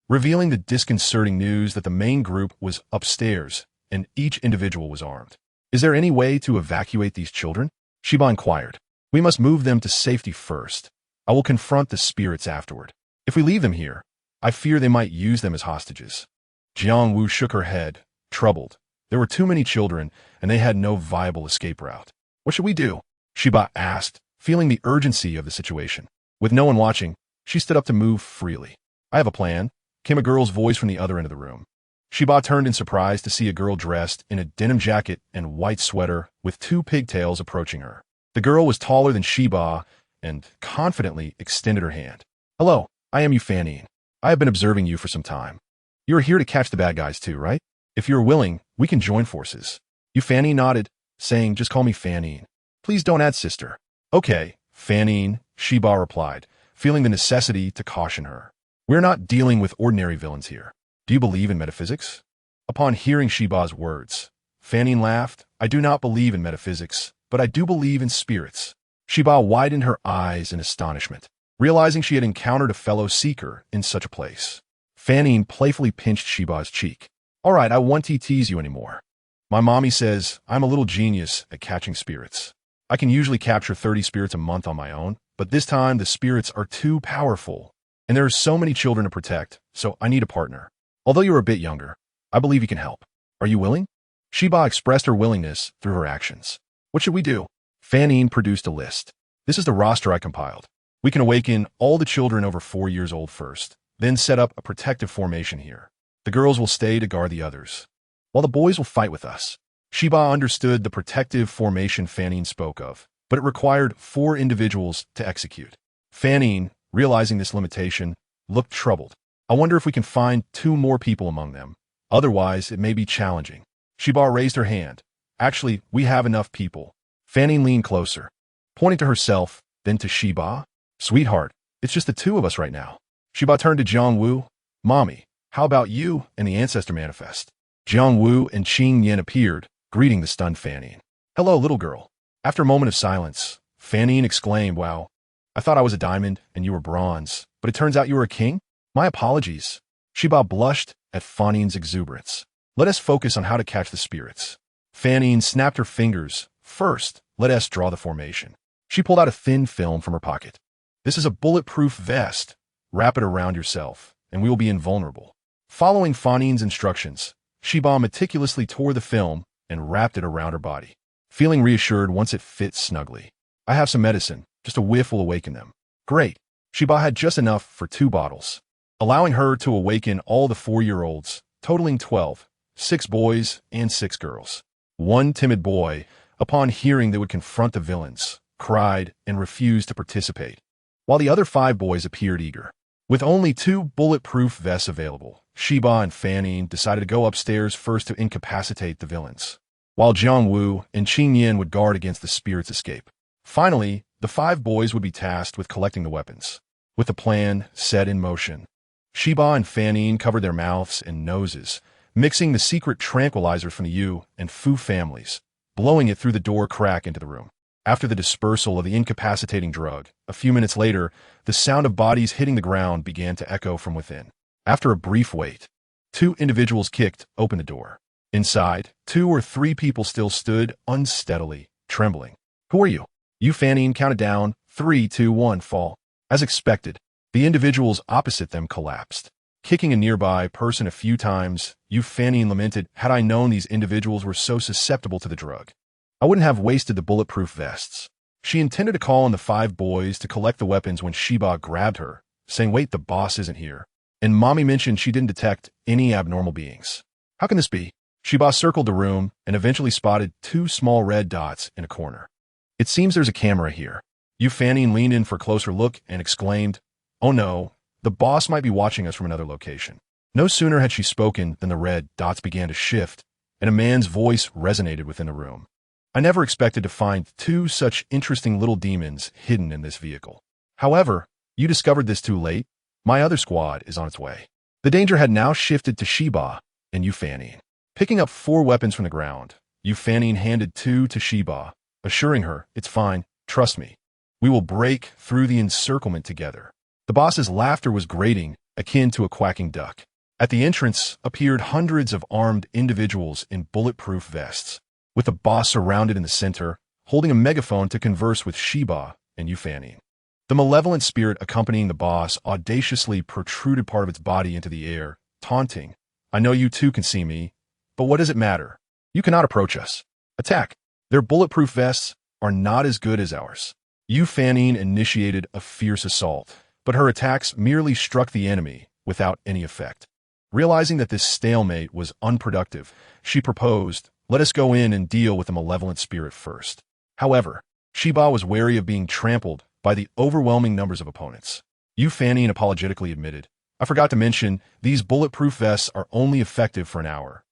revealing the disconcerting news that the main group was upstairs, and each individual was armed. "Is there any way to evacuate these children?" Shiba inquired. "We must move them to safety first. I will confront the spirits afterward. If we leave them here, I fear they might use them as hostages." Jiang Wu shook her head, troubled. There were too many children, and they had no viable escape route. "What should we do?" Shiba asked, feeling the urgency of the situation. With no one watching, she stood up to move freely. "I have a plan," came a girl's voice from the other end of the room. Shiba turned in surprise to see a girl dressed in a denim jacket and white sweater with 2 pigtails approaching her. The girl was taller than Shiba and confidently extended her hand. "Hello, I am Fanine. I have been observing you for some time. You are here to catch the bad guys too, right? If you are willing, we can join forces." Fanine nodded, saying, "Just call me Fanine. Please don't add sister." "Okay, Fanine," Shiba replied, feeling the necessity to caution her. "We're not dealing with ordinary villains here. Do you believe in metaphysics?" Upon hearing Shiba's words, Fanine laughed. "I do not believe in metaphysics, but I do believe in spirits." Shiba widened her eyes in astonishment, realizing she had encountered a fellow seeker in such a place. Fanine playfully pinched Shiba's cheek. "All right, I won't tease you anymore. My mommy says I'm a little genius at catching spirits. I can usually capture 30 spirits a month on my own, but this time the spirits are too powerful, and there are so many children to protect, so I need a partner. Although you're a bit younger, I believe you can help. Are you willing?" Shiba expressed her willingness through her actions. "What should we do?" Fanine produced a list. "This is the roster I compiled. We can awaken all the children over 4 years old first, then set up a protective formation here. The girls will stay to guard the others, while the boys will fight with us." Shiba understood the protective formation Fanine spoke of, but it required 4 individuals to execute. Fanine, realizing this limitation, looked troubled. "I wonder if we can find 2 more people among them. Otherwise, it may be challenging." Shiba raised her hand. "Actually, we have enough people." Fanine leaned closer, pointing to herself, then to Shiba. "Sweetheart, it's just the 2 of us right now." Shiba turned to Jiang Wu. "Mommy, how about you and the Ancestor Manifest?" Jiang Wu and Qing Yen appeared, greeting the stunned Fanine. "Hello, little girl." After a moment of silence, Fanine exclaimed, "Wow, I thought I was a diamond and you were bronze, but it turns out you were a king? My apologies." Shiba blushed at Fanine's exuberance. "Let us focus on how to catch the spirits." Fanine snapped her fingers. "First, let us draw the formation." She pulled out a thin film from her pocket. "This is a bulletproof vest. Wrap it around yourself, and we will be invulnerable." Following Fanine's instructions, Shiba meticulously tore the film and wrapped it around her body, feeling reassured once it fit snugly. "I have some medicine. Just a whiff will awaken them." "Great." Shiba had just enough for 2 bottles, allowing her to awaken all the 4-year-olds, totaling 12, 6 boys and 6 girls. One timid boy, upon hearing they would confront the villains, cried and refused to participate, while the other 5 boys appeared eager. With only 2 bulletproof vests available, Shiba and Fanine decided to go upstairs first to incapacitate the villains, while Jiang Wu and Qing Yen would guard against the spirit's escape. Finally, the 5 boys would be tasked with collecting the weapons. With the plan set in motion, Shiba and Fanine covered their mouths and noses, mixing the secret tranquilizer from the Yu and Fu families, blowing it through the door crack into the room. After the dispersal of the incapacitating drug, a few minutes later, the sound of bodies hitting the ground began to echo from within. After a brief wait, 2 individuals kicked open the door. Inside, 2 or 3 people still stood unsteadily, trembling. "Who are you?" Yu Fanning counted down, 3, 2, 1, fall. As expected, the individuals opposite them collapsed. Kicking a nearby person a few times, Yu Fanning lamented, had I known these individuals were so susceptible to the drug, I wouldn't have wasted the bulletproof vests. She intended to call on the 5 boys to collect the weapons when Sheba grabbed her, saying, wait, the boss isn't here. And Mommy mentioned she didn't detect any abnormal beings. How can this be? Sheba circled the room and eventually spotted 2 small red dots in a corner. It seems there's a camera here. Yu Fanning leaned in for a closer look and exclaimed, oh no, the boss might be watching us from another location. No sooner had she spoken than the red dots began to shift, and a man's voice resonated within the room. I never expected to find 2 such interesting little demons hidden in this vehicle. However, you discovered this too late. My other squad is on its way. The danger had now shifted to Sheba and Yu Fanning. Picking up 4 weapons from the ground, Yu Fanning handed 2 to Sheba, assuring her, it's fine, trust me. We will break through the encirclement together. The boss's laughter was grating, akin to a quacking duck. At the entrance appeared hundreds of armed individuals in bulletproof vests, with the boss surrounded in the center, holding a megaphone to converse with Sheba and Yu Fanning. The malevolent spirit accompanying the boss audaciously protruded part of its body into the air, taunting, I know you too can see me, but what does it matter? You cannot approach us. Attack. Their bulletproof vests are not as good as ours. Yu Fanning initiated a fierce assault, but her attacks merely struck the enemy without any effect. Realizing that this stalemate was unproductive, she proposed, let us go in and deal with the malevolent spirit first. However, Sheba was wary of being trampled by the overwhelming numbers of opponents. Yu Fanning apologetically admitted, I forgot to mention, these bulletproof vests are only effective for an hour.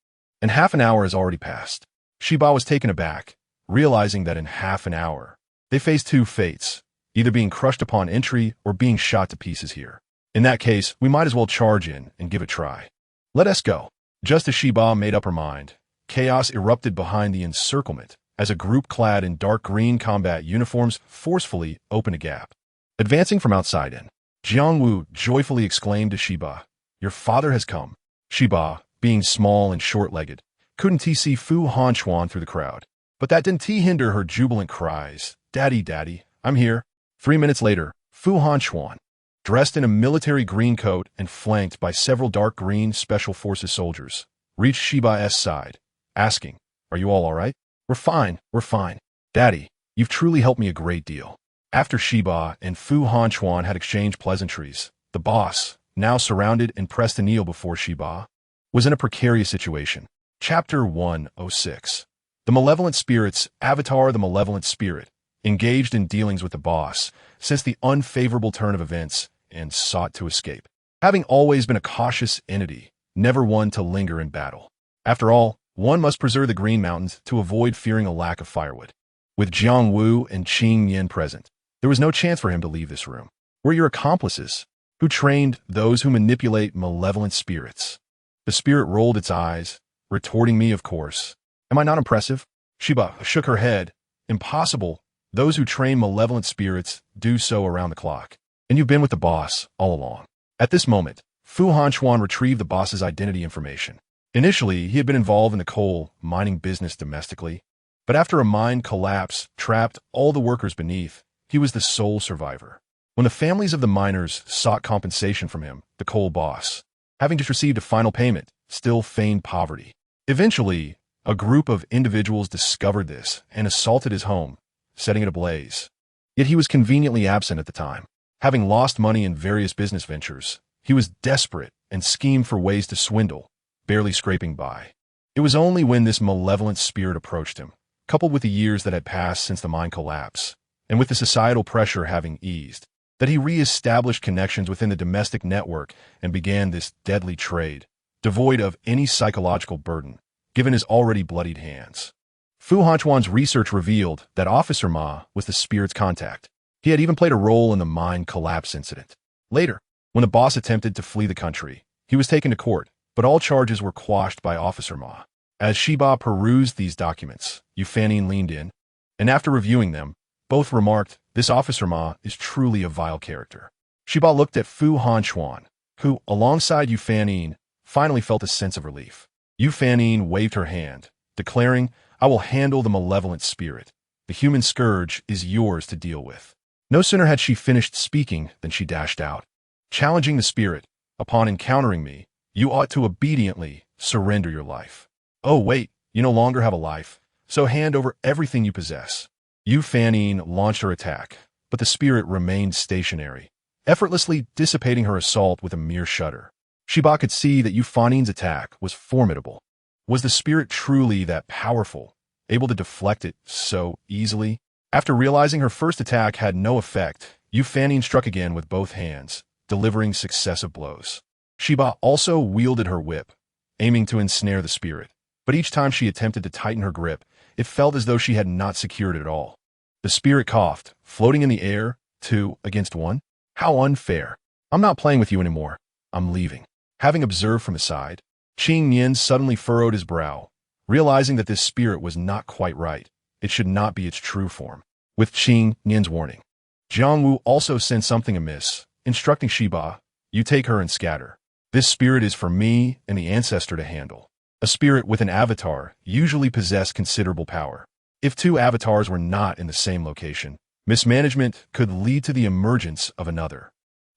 And half an hour has already passed. Sheba was taken aback, realizing that in half an hour, they faced 2 fates, either being crushed upon entry or being shot to pieces here. In that case, we might as well charge in and give it a try. Let us go. Just as Sheba made up her mind, chaos erupted behind the encirclement as a group clad in dark green combat uniforms forcefully opened a gap. Advancing from outside in, Jiangwu joyfully exclaimed to Sheba, your father has come. Sheba, being small and short-legged, couldn't see Fu Hanchuan through the crowd. But that didn't hinder her jubilant cries, Daddy, Daddy, I'm here. 3 minutes later, Fu Hanchuan, dressed in a military green coat and flanked by several dark green Special Forces soldiers, reached Sheba's side, asking, are you all right? We're fine. Daddy, you've truly helped me a great deal. After Sheba and Fu Hanchuan had exchanged pleasantries, the boss, now surrounded and pressed to kneel before Sheba, was in a precarious situation. Chapter 106. The Malevolent Spirits, Avatar the Malevolent Spirit, engaged in dealings with the boss, sensed the unfavorable turn of events, and sought to escape. Having always been a cautious entity, never one to linger in battle. After all, one must preserve the Green Mountains to avoid fearing a lack of firewood. With Jiang Wu and Qing Yin present, there was no chance for him to leave this room. Were your accomplices, who trained those who manipulate malevolent spirits? The spirit rolled its eyes, retorting me, of course. Am I not impressive? Sheba shook her head. Impossible. Those who train malevolent spirits do so around the clock. And you've been with the boss all along. At this moment, Fu Hanchuan retrieved the boss's identity information. Initially, he had been involved in the coal mining business domestically, but after a mine collapse trapped all the workers beneath, he was the sole survivor. When the families of the miners sought compensation from him, the coal boss, having just received a final payment, still feigned poverty. Eventually, a group of individuals discovered this and assaulted his home, setting it ablaze. Yet he was conveniently absent at the time. Having lost money in various business ventures, he was desperate and schemed for ways to swindle, barely scraping by. It was only when this malevolent spirit approached him, coupled with the years that had passed since the mine collapse, and with the societal pressure having eased, that he re-established connections within the domestic network and began this deadly trade, devoid of any psychological burden, given his already bloodied hands. Fu Hanchuan's research revealed that Officer Ma was the spirit's contact. He had even played a role in the mine collapse incident. Later, when the boss attempted to flee the country, he was taken to court, but all charges were quashed by Officer Ma. As Sheba perused these documents, Yu Fanning leaned in, and after reviewing them, both remarked, this Officer Ma is truly a vile character. Sheba looked at Fu Hanchuan, who, alongside Yu Fanning, finally felt a sense of relief. Yu Fanning waved her hand, declaring, I will handle the malevolent spirit. The human scourge is yours to deal with." No sooner had she finished speaking than she dashed out, challenging the spirit. "Upon encountering me, you ought to obediently surrender your life." "Oh, wait, you no longer have a life, so hand over everything you possess." Yu Fanine launched her attack, but the spirit remained stationary, effortlessly dissipating her assault with a mere shudder. Shiba could see that Yu Fanine's attack was formidable. Was the spirit truly that powerful, able to deflect it so easily? After realizing her first attack had no effect, Yu Fanine struck again with both hands, delivering successive blows. Shiba also wielded her whip, aiming to ensnare the spirit, but each time she attempted to tighten her grip, it felt as though she had not secured it at all. The spirit coughed, floating in the air, 2 against 1. "How unfair. I'm not playing with you anymore. I'm leaving." Having observed from the side, Qing Yin suddenly furrowed his brow, realizing that this spirit was not quite right. It should not be its true form. With Qing Yin's warning, Jiang Wu also sensed something amiss, instructing Shiba, "You take her and scatter. This spirit is for me and the ancestor to handle." A spirit with an avatar usually possessed considerable power. If 2 avatars were not in the same location, mismanagement could lead to the emergence of another,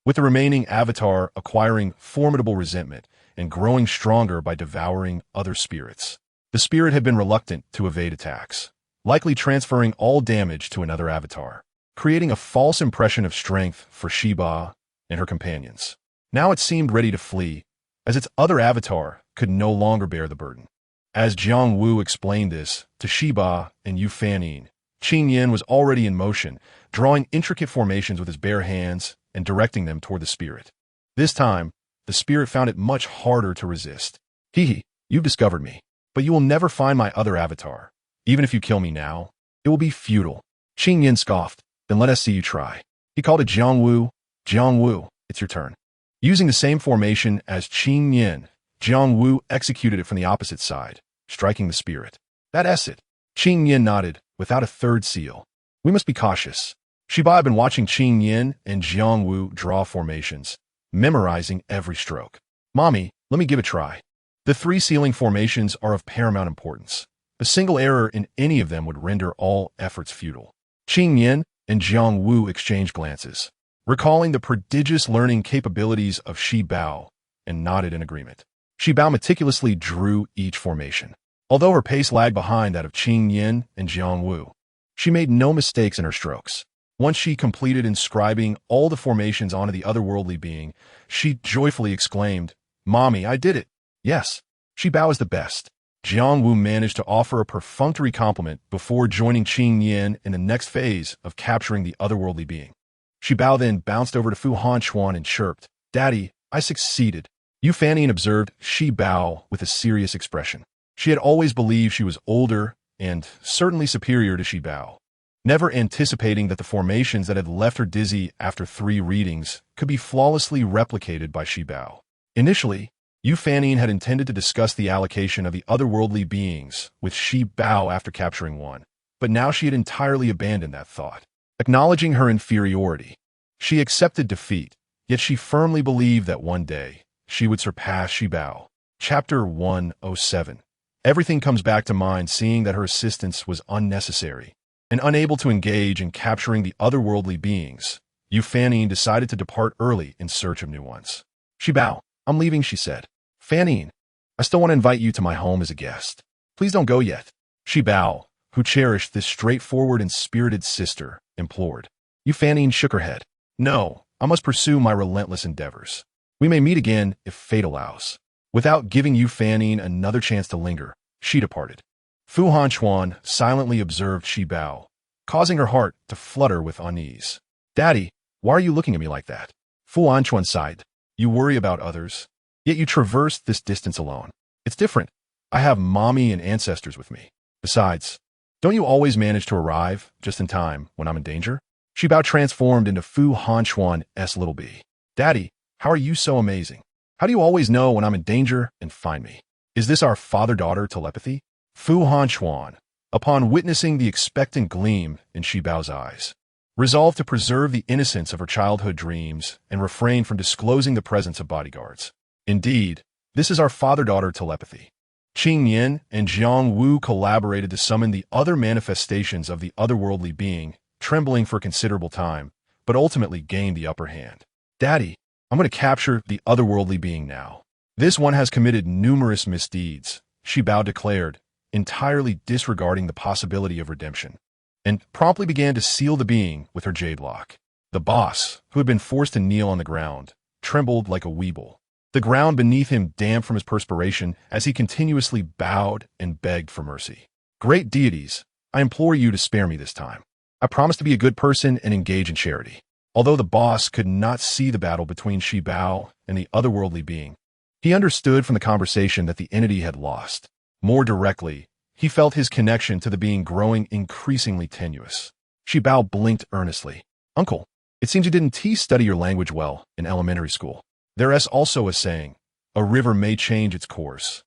with the remaining avatar acquiring formidable resentment and growing stronger by devouring other spirits. The spirit had been reluctant to evade attacks, likely transferring all damage to another avatar, creating a false impression of strength for Shiba and her companions. Now it seemed ready to flee, as its other avatar could no longer bear the burden. As Jiang Wu explained this to Shiba and Yu Fanine, Qing Yin was already in motion, drawing intricate formations with his bare hands and directing them toward the spirit. This time, the spirit found it much harder to resist. "Hee, you've discovered me, but you will never find my other avatar. Even if you kill me now, it will be futile." Qing Yin scoffed. "Then let us see you try." He called to Jiang Wu. "Jiang Wu, it's your turn." Using the same formation as Qing Yin, Jiang Wu executed it from the opposite side, striking the spirit. "That's it." Qing Yin nodded, without a third seal. "We must be cautious." Shiba had been watching Qing Yin and Jiang Wu draw formations, memorizing every stroke. "Mommy, let me give it a try." The 3 sealing formations are of paramount importance. A single error in any of them would render all efforts futile. Qing Yin and Jiang Wu exchanged glances, recalling the prodigious learning capabilities of Shi Bao, and nodded in agreement. Shi Bao meticulously drew each formation. Although her pace lagged behind that of Qing Yin and Jiang Wu, she made no mistakes in her strokes. Once she completed inscribing all the formations onto the otherworldly being, she joyfully exclaimed, "Mommy, I did it." "Yes, Shi Bao is the best." Jiang Wu managed to offer a perfunctory compliment before joining Qing Yin in the next phase of capturing the otherworldly being. Shi Bao then bounced over to Fu Hanchuan and chirped, "Daddy, I succeeded." Yu Fanine observed Shi Bao with a serious expression. She had always believed she was older and certainly superior to Shi Bao, never anticipating that the formations that had left her dizzy after 3 readings could be flawlessly replicated by Shi Bao. Initially, Yu Fanine had intended to discuss the allocation of the otherworldly beings with Shi Bao after capturing one, but now she had entirely abandoned that thought. Acknowledging her inferiority, she accepted defeat, yet she firmly believed that one day she would surpass Shi Bao. Chapter 107. Everything comes back to mind seeing that her assistance was unnecessary. And unable to engage in capturing the otherworldly beings, Yu Fanine decided to depart early in search of new ones. "Shi Bao, I'm leaving," she said. "Fanine, I still want to invite you to my home as a guest. Please don't go yet." Shi Bao, who cherished this straightforward and spirited sister, implored. Yu Fanine shook her head. "No, I must pursue my relentless endeavors. We may meet again if fate allows." Without giving Yu Fanine another chance to linger, she departed. Fu Hanchuan silently observed Shi Bao, causing her heart to flutter with unease. "Daddy, why are you looking at me like that?" Fu Hanchuan sighed. "You worry about others, yet you traverse this distance alone. It's different. I have mommy and ancestors with me. Besides, don't you always manage to arrive just in time when I'm in danger?" Shi Bao transformed into Fu Hanchuan's little bee. "Daddy, how are you so amazing? How do you always know when I'm in danger and find me? Is this our father-daughter telepathy?" Fu Hanchuan, upon witnessing the expectant gleam in Shi Bao's eyes, resolved to preserve the innocence of her childhood dreams and refrain from disclosing the presence of bodyguards. "Indeed, this is our father-daughter telepathy. Qing Yin and Jiang Wu collaborated to summon the other manifestations of the otherworldly being, trembling for a considerable time, but ultimately gained the upper hand. Daddy, I'm going to capture the otherworldly being now. This one has committed numerous misdeeds, Shi Bao declared, entirely disregarding the possibility of redemption, and promptly began to seal the being with her jade lock. The boss, who had been forced to kneel on the ground, trembled like a weeble. The ground beneath him damp from his perspiration as he continuously bowed and begged for mercy. Great deities, I implore you to spare me this time. I promise to be a good person and engage in charity. Although the boss could not see the battle between Shi Bao and the otherworldly being, he understood from the conversation that the entity had lost. More directly, he felt his connection to the being growing increasingly tenuous. Shi Bao blinked earnestly. Uncle, it seems you didn't study your language well in elementary school. There is also a saying, a river may change its course,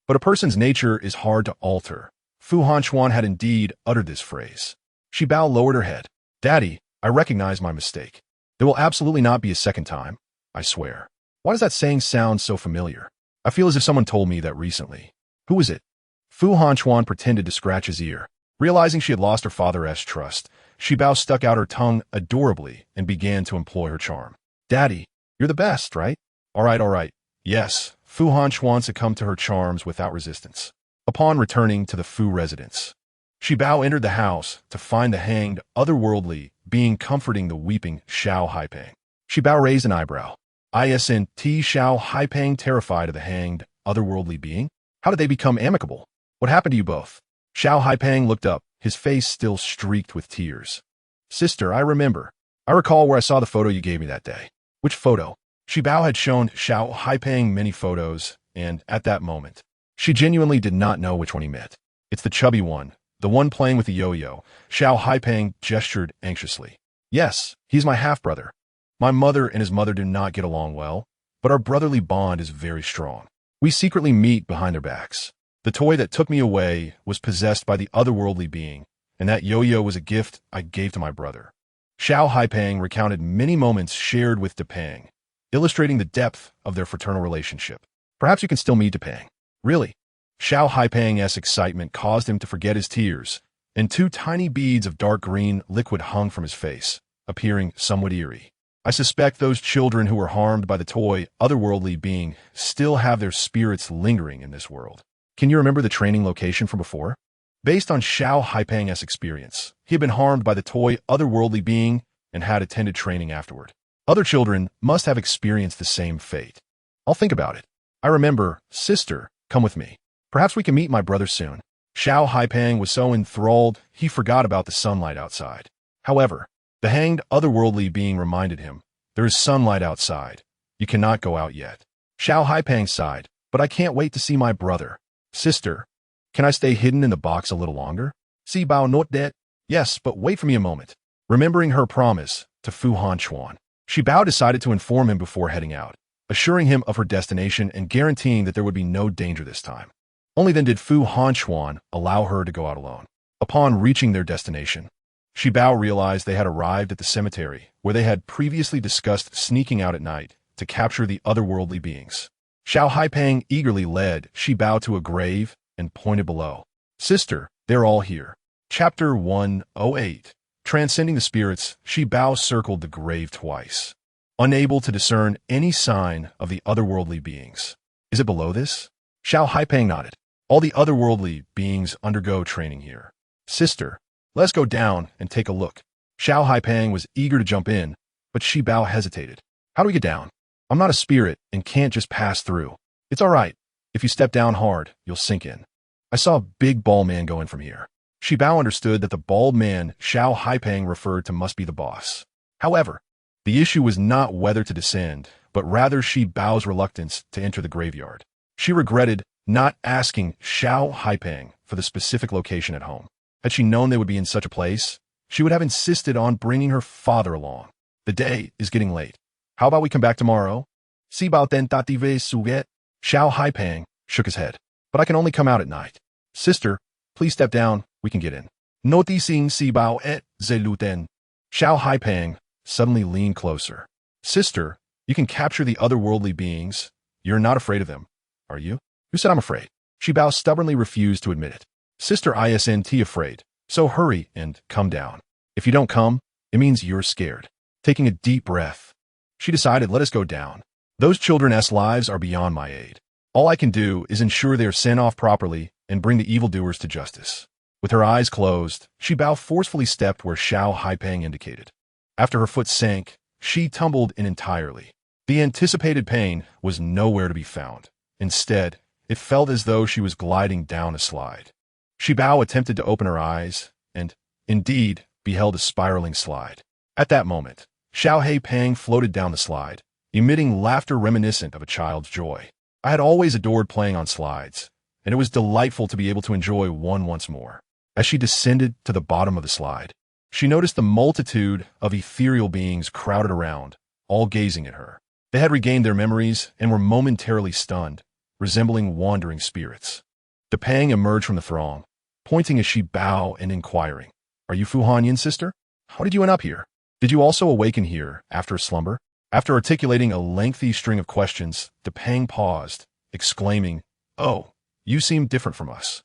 but a person's nature is hard to alter. Fu Hanchuan had indeed uttered this phrase. Shi Bao lowered her head. Daddy, I recognize my mistake. There will absolutely not be a second time, I swear. Why does that saying sound so familiar? I feel as if someone told me that recently. Who is it? Fu Hanchuan pretended to scratch his ear. Realizing she had lost her father's trust, Shi Bao stuck out her tongue adorably and began to employ her charm. Daddy, you're the best, right? All right. Yes, Fu Hanchuan succumbed to her charms without resistance. Upon returning to the Fu residence, Shi Bao entered the house to find the hanged, otherworldly being comforting the weeping Xiao Haipeng. Shi Bao raised an eyebrow. Isn't Xiao Haipeng terrified of the hanged, otherworldly being? How did they become amicable? What happened to you both? Xiao Haipeng looked up, his face still streaked with tears. Sister, I remember. I recall where I saw the photo you gave me that day. Which photo? Shi Bao had shown Xiao Haipeng many photos, and at that moment, she genuinely did not know which one he meant. It's the chubby one, the one playing with the yo-yo. Xiao Haipeng gestured anxiously. Yes, he's my half-brother. My mother and his mother do not get along well, but our brotherly bond is very strong. We secretly meet behind their backs. The toy that took me away was possessed by the otherworldly being, and that yo-yo was a gift I gave to my brother. Xiao Haipeng recounted many moments shared with Depang, illustrating the depth of their fraternal relationship. Perhaps you can still meet Depang. Really? Xiao Haipeng's excitement caused him to forget his tears, and 2 tiny beads of dark green liquid hung from his face, appearing somewhat eerie. I suspect those children who were harmed by the toy otherworldly being still have their spirits lingering in this world. Can you remember the training location from before? Based on Xiao Haipeng's experience, he had been harmed by the toy otherworldly being and had attended training afterward. Other children must have experienced the same fate. I'll think about it. I remember, sister, come with me. Perhaps we can meet my brother soon. Xiao Haipeng was so enthralled, he forgot about the sunlight outside. However, the hanged otherworldly being reminded him, there is sunlight outside. You cannot go out yet. Xiao Haipeng sighed, but I can't wait to see my brother. Sister, can I stay hidden in the box a little longer? Si Bao not dead? Yes, but wait for me a moment. Remembering her promise to Fu Hanchuan, Shi Bao decided to inform him before heading out, assuring him of her destination and guaranteeing that there would be no danger this time. Only then did Fu Hanchuan allow her to go out alone. Upon reaching their destination, Shi Bao realized they had arrived at the cemetery where they had previously discussed sneaking out at night to capture the otherworldly beings. Xiao Haipeng eagerly led Shi Bao to a grave and pointed below. Sister, they're all here. Chapter 108. Transcending the spirits, Shi Bao circled the grave twice, unable to discern any sign of the otherworldly beings. Is it below this? Xiao Haipeng nodded. All the otherworldly beings undergo training here. Sister, let's go down and take a look. Xiao Haipeng was eager to jump in, but Shi Bao hesitated. How do we get down? I'm not a spirit and can't just pass through. It's all right. If you step down hard, you'll sink in. I saw a big bald man go in from here. Shi Bao understood that the bald man Xiao Haipeng referred to must be the boss. However, the issue was not whether to descend, but rather Shi Bao's reluctance to enter the graveyard. She regretted not asking Xiao Haipeng for the specific location at home. Had she known they would be in such a place, she would have insisted on bringing her father along. The day is getting late. How about we come back tomorrow? Si Bao tentative suget. Xiao Haipeng shook his head. But I can only come out at night. Sister, please step down. We can get in. Noticing Si Bao et zeluten. Xiao Haipeng suddenly leaned closer. Sister, you can capture the otherworldly beings. You're not afraid of them, are you? Who said I'm afraid? Shi Bao stubbornly refused to admit it. Sister isn't afraid, so hurry and come down. If you don't come, it means you're scared. Taking a deep breath, she decided, let us go down. Those children's lives are beyond my aid. All I can do is ensure they are sent off properly and bring the evildoers to justice. With her eyes closed, Shi Bao forcefully stepped where Xiao Haipeng indicated. After her foot sank, she tumbled in entirely. The anticipated pain was nowhere to be found. Instead, it felt as though she was gliding down a slide. Shi Bao attempted to open her eyes, and, indeed, beheld a spiraling slide. At that moment, Xiao Haipeng floated down the slide, emitting laughter reminiscent of a child's joy. I had always adored playing on slides, and it was delightful to be able to enjoy one once more. As she descended to the bottom of the slide, she noticed the multitude of ethereal beings crowded around, all gazing at her. They had regained their memories and were momentarily stunned, resembling wandering spirits. Depang emerged from the throng, pointing as Shi Bao and inquiring, "Are you Fu Hanyan's sister? How did you end up here? Did you also awaken here after a slumber?" After articulating a lengthy string of questions, Depang paused, exclaiming, "Oh, you seem different from us.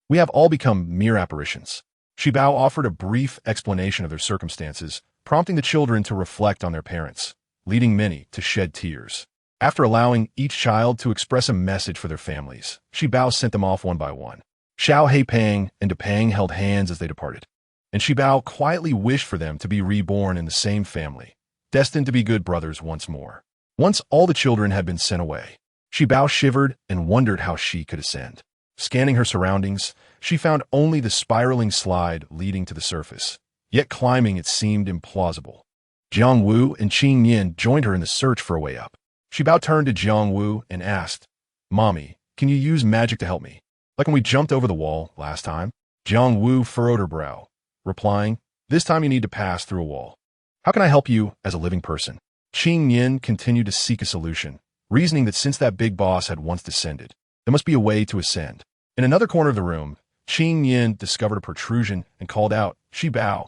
We have all become mere apparitions." Shi Bao offered a brief explanation of their circumstances, prompting the children to reflect on their parents, leading many to shed tears. After allowing each child to express a message for their families, Shi Bao sent them off one by one. Xiao Haipeng and Depang held hands as they departed, and Shi Bao quietly wished for them to be reborn in the same family, destined to be good brothers once more. Once all the children had been sent away, Shi Bao shivered and wondered how she could ascend. Scanning her surroundings, she found only the spiraling slide leading to the surface, yet climbing it seemed implausible. Jiang Wu and Qing Yin joined her in the search for a way up. Shi Bao turned to Jiang Wu and asked, "Mommy, can you use magic to help me? Like when we jumped over the wall last time?" Jiang Wu furrowed her brow, replying, "This time you need to pass through a wall. How can I help you as a living person?" Qing Yin continued to seek a solution, reasoning that since that big boss had once descended, there must be a way to ascend. In another corner of the room, Qing Yin discovered a protrusion and called out, "Shi Bao,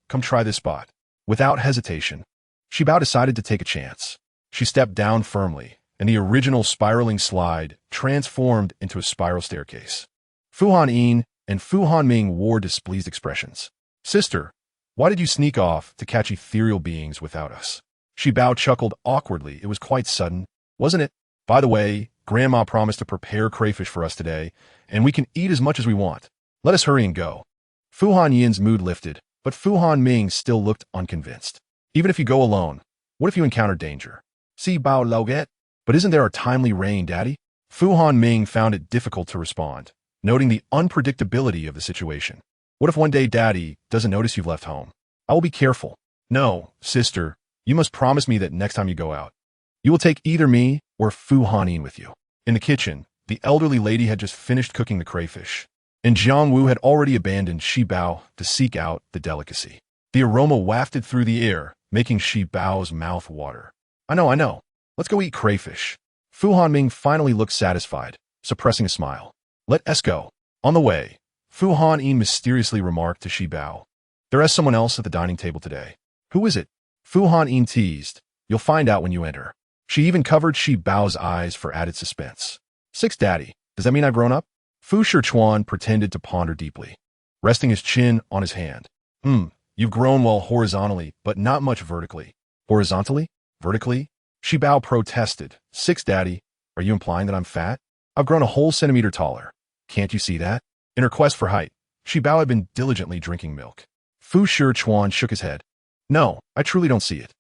come try this spot." Without hesitation, Shi Bao decided to take a chance. She stepped down firmly, and the original spiraling slide transformed into a spiral staircase. Fu Hanyin and Fu Hanming wore displeased expressions. "Sister, why did you sneak off to catch ethereal beings without us?" Shi Bao chuckled awkwardly. "It was quite sudden, wasn't it? By the way, Grandma promised to prepare crayfish for us today, and we can eat as much as we want. Let us hurry and go." Fu Hanyin's mood lifted, but Fu Hanming still looked unconvinced. "Even if you go alone, what if you encounter danger?" "Si Bao Loget, but isn't there a timely rain, Daddy?" Fu Hanming found it difficult to respond, noting the unpredictability of the situation. "What if one day Daddy doesn't notice you've left home? I will be careful." "No, sister, you must promise me that next time you go out, you will take either me or Fu Hanyin with you." In the kitchen, the elderly lady had just finished cooking the crayfish, and Jiang Wu had already abandoned Shi Bao to seek out the delicacy. The aroma wafted through the air, making Shi Bao's mouth water. I know. Let's go eat crayfish." Fu Hanming finally looked satisfied, suppressing a smile. "Let us go." On the way, Fu Hanyin mysteriously remarked to Shi Bao, "There is someone else at the dining table today." "Who is it?" Fu Hanyin teased. "You'll find out when you enter." She even covered Shi Bao's eyes for added suspense. "6, Daddy. Does that mean I've grown up?" Fu Shichuan pretended to ponder deeply, resting his chin on his hand. You've grown well horizontally, but not much vertically." "Horizontally? Vertically?" Shi Bao protested. "6, Daddy. Are you implying that I'm fat? I've grown a whole centimeter taller. Can't you see that?" In her quest for height, Shi Bao had been diligently drinking milk. Fu Shichuan shook his head. "No, I truly don't see it.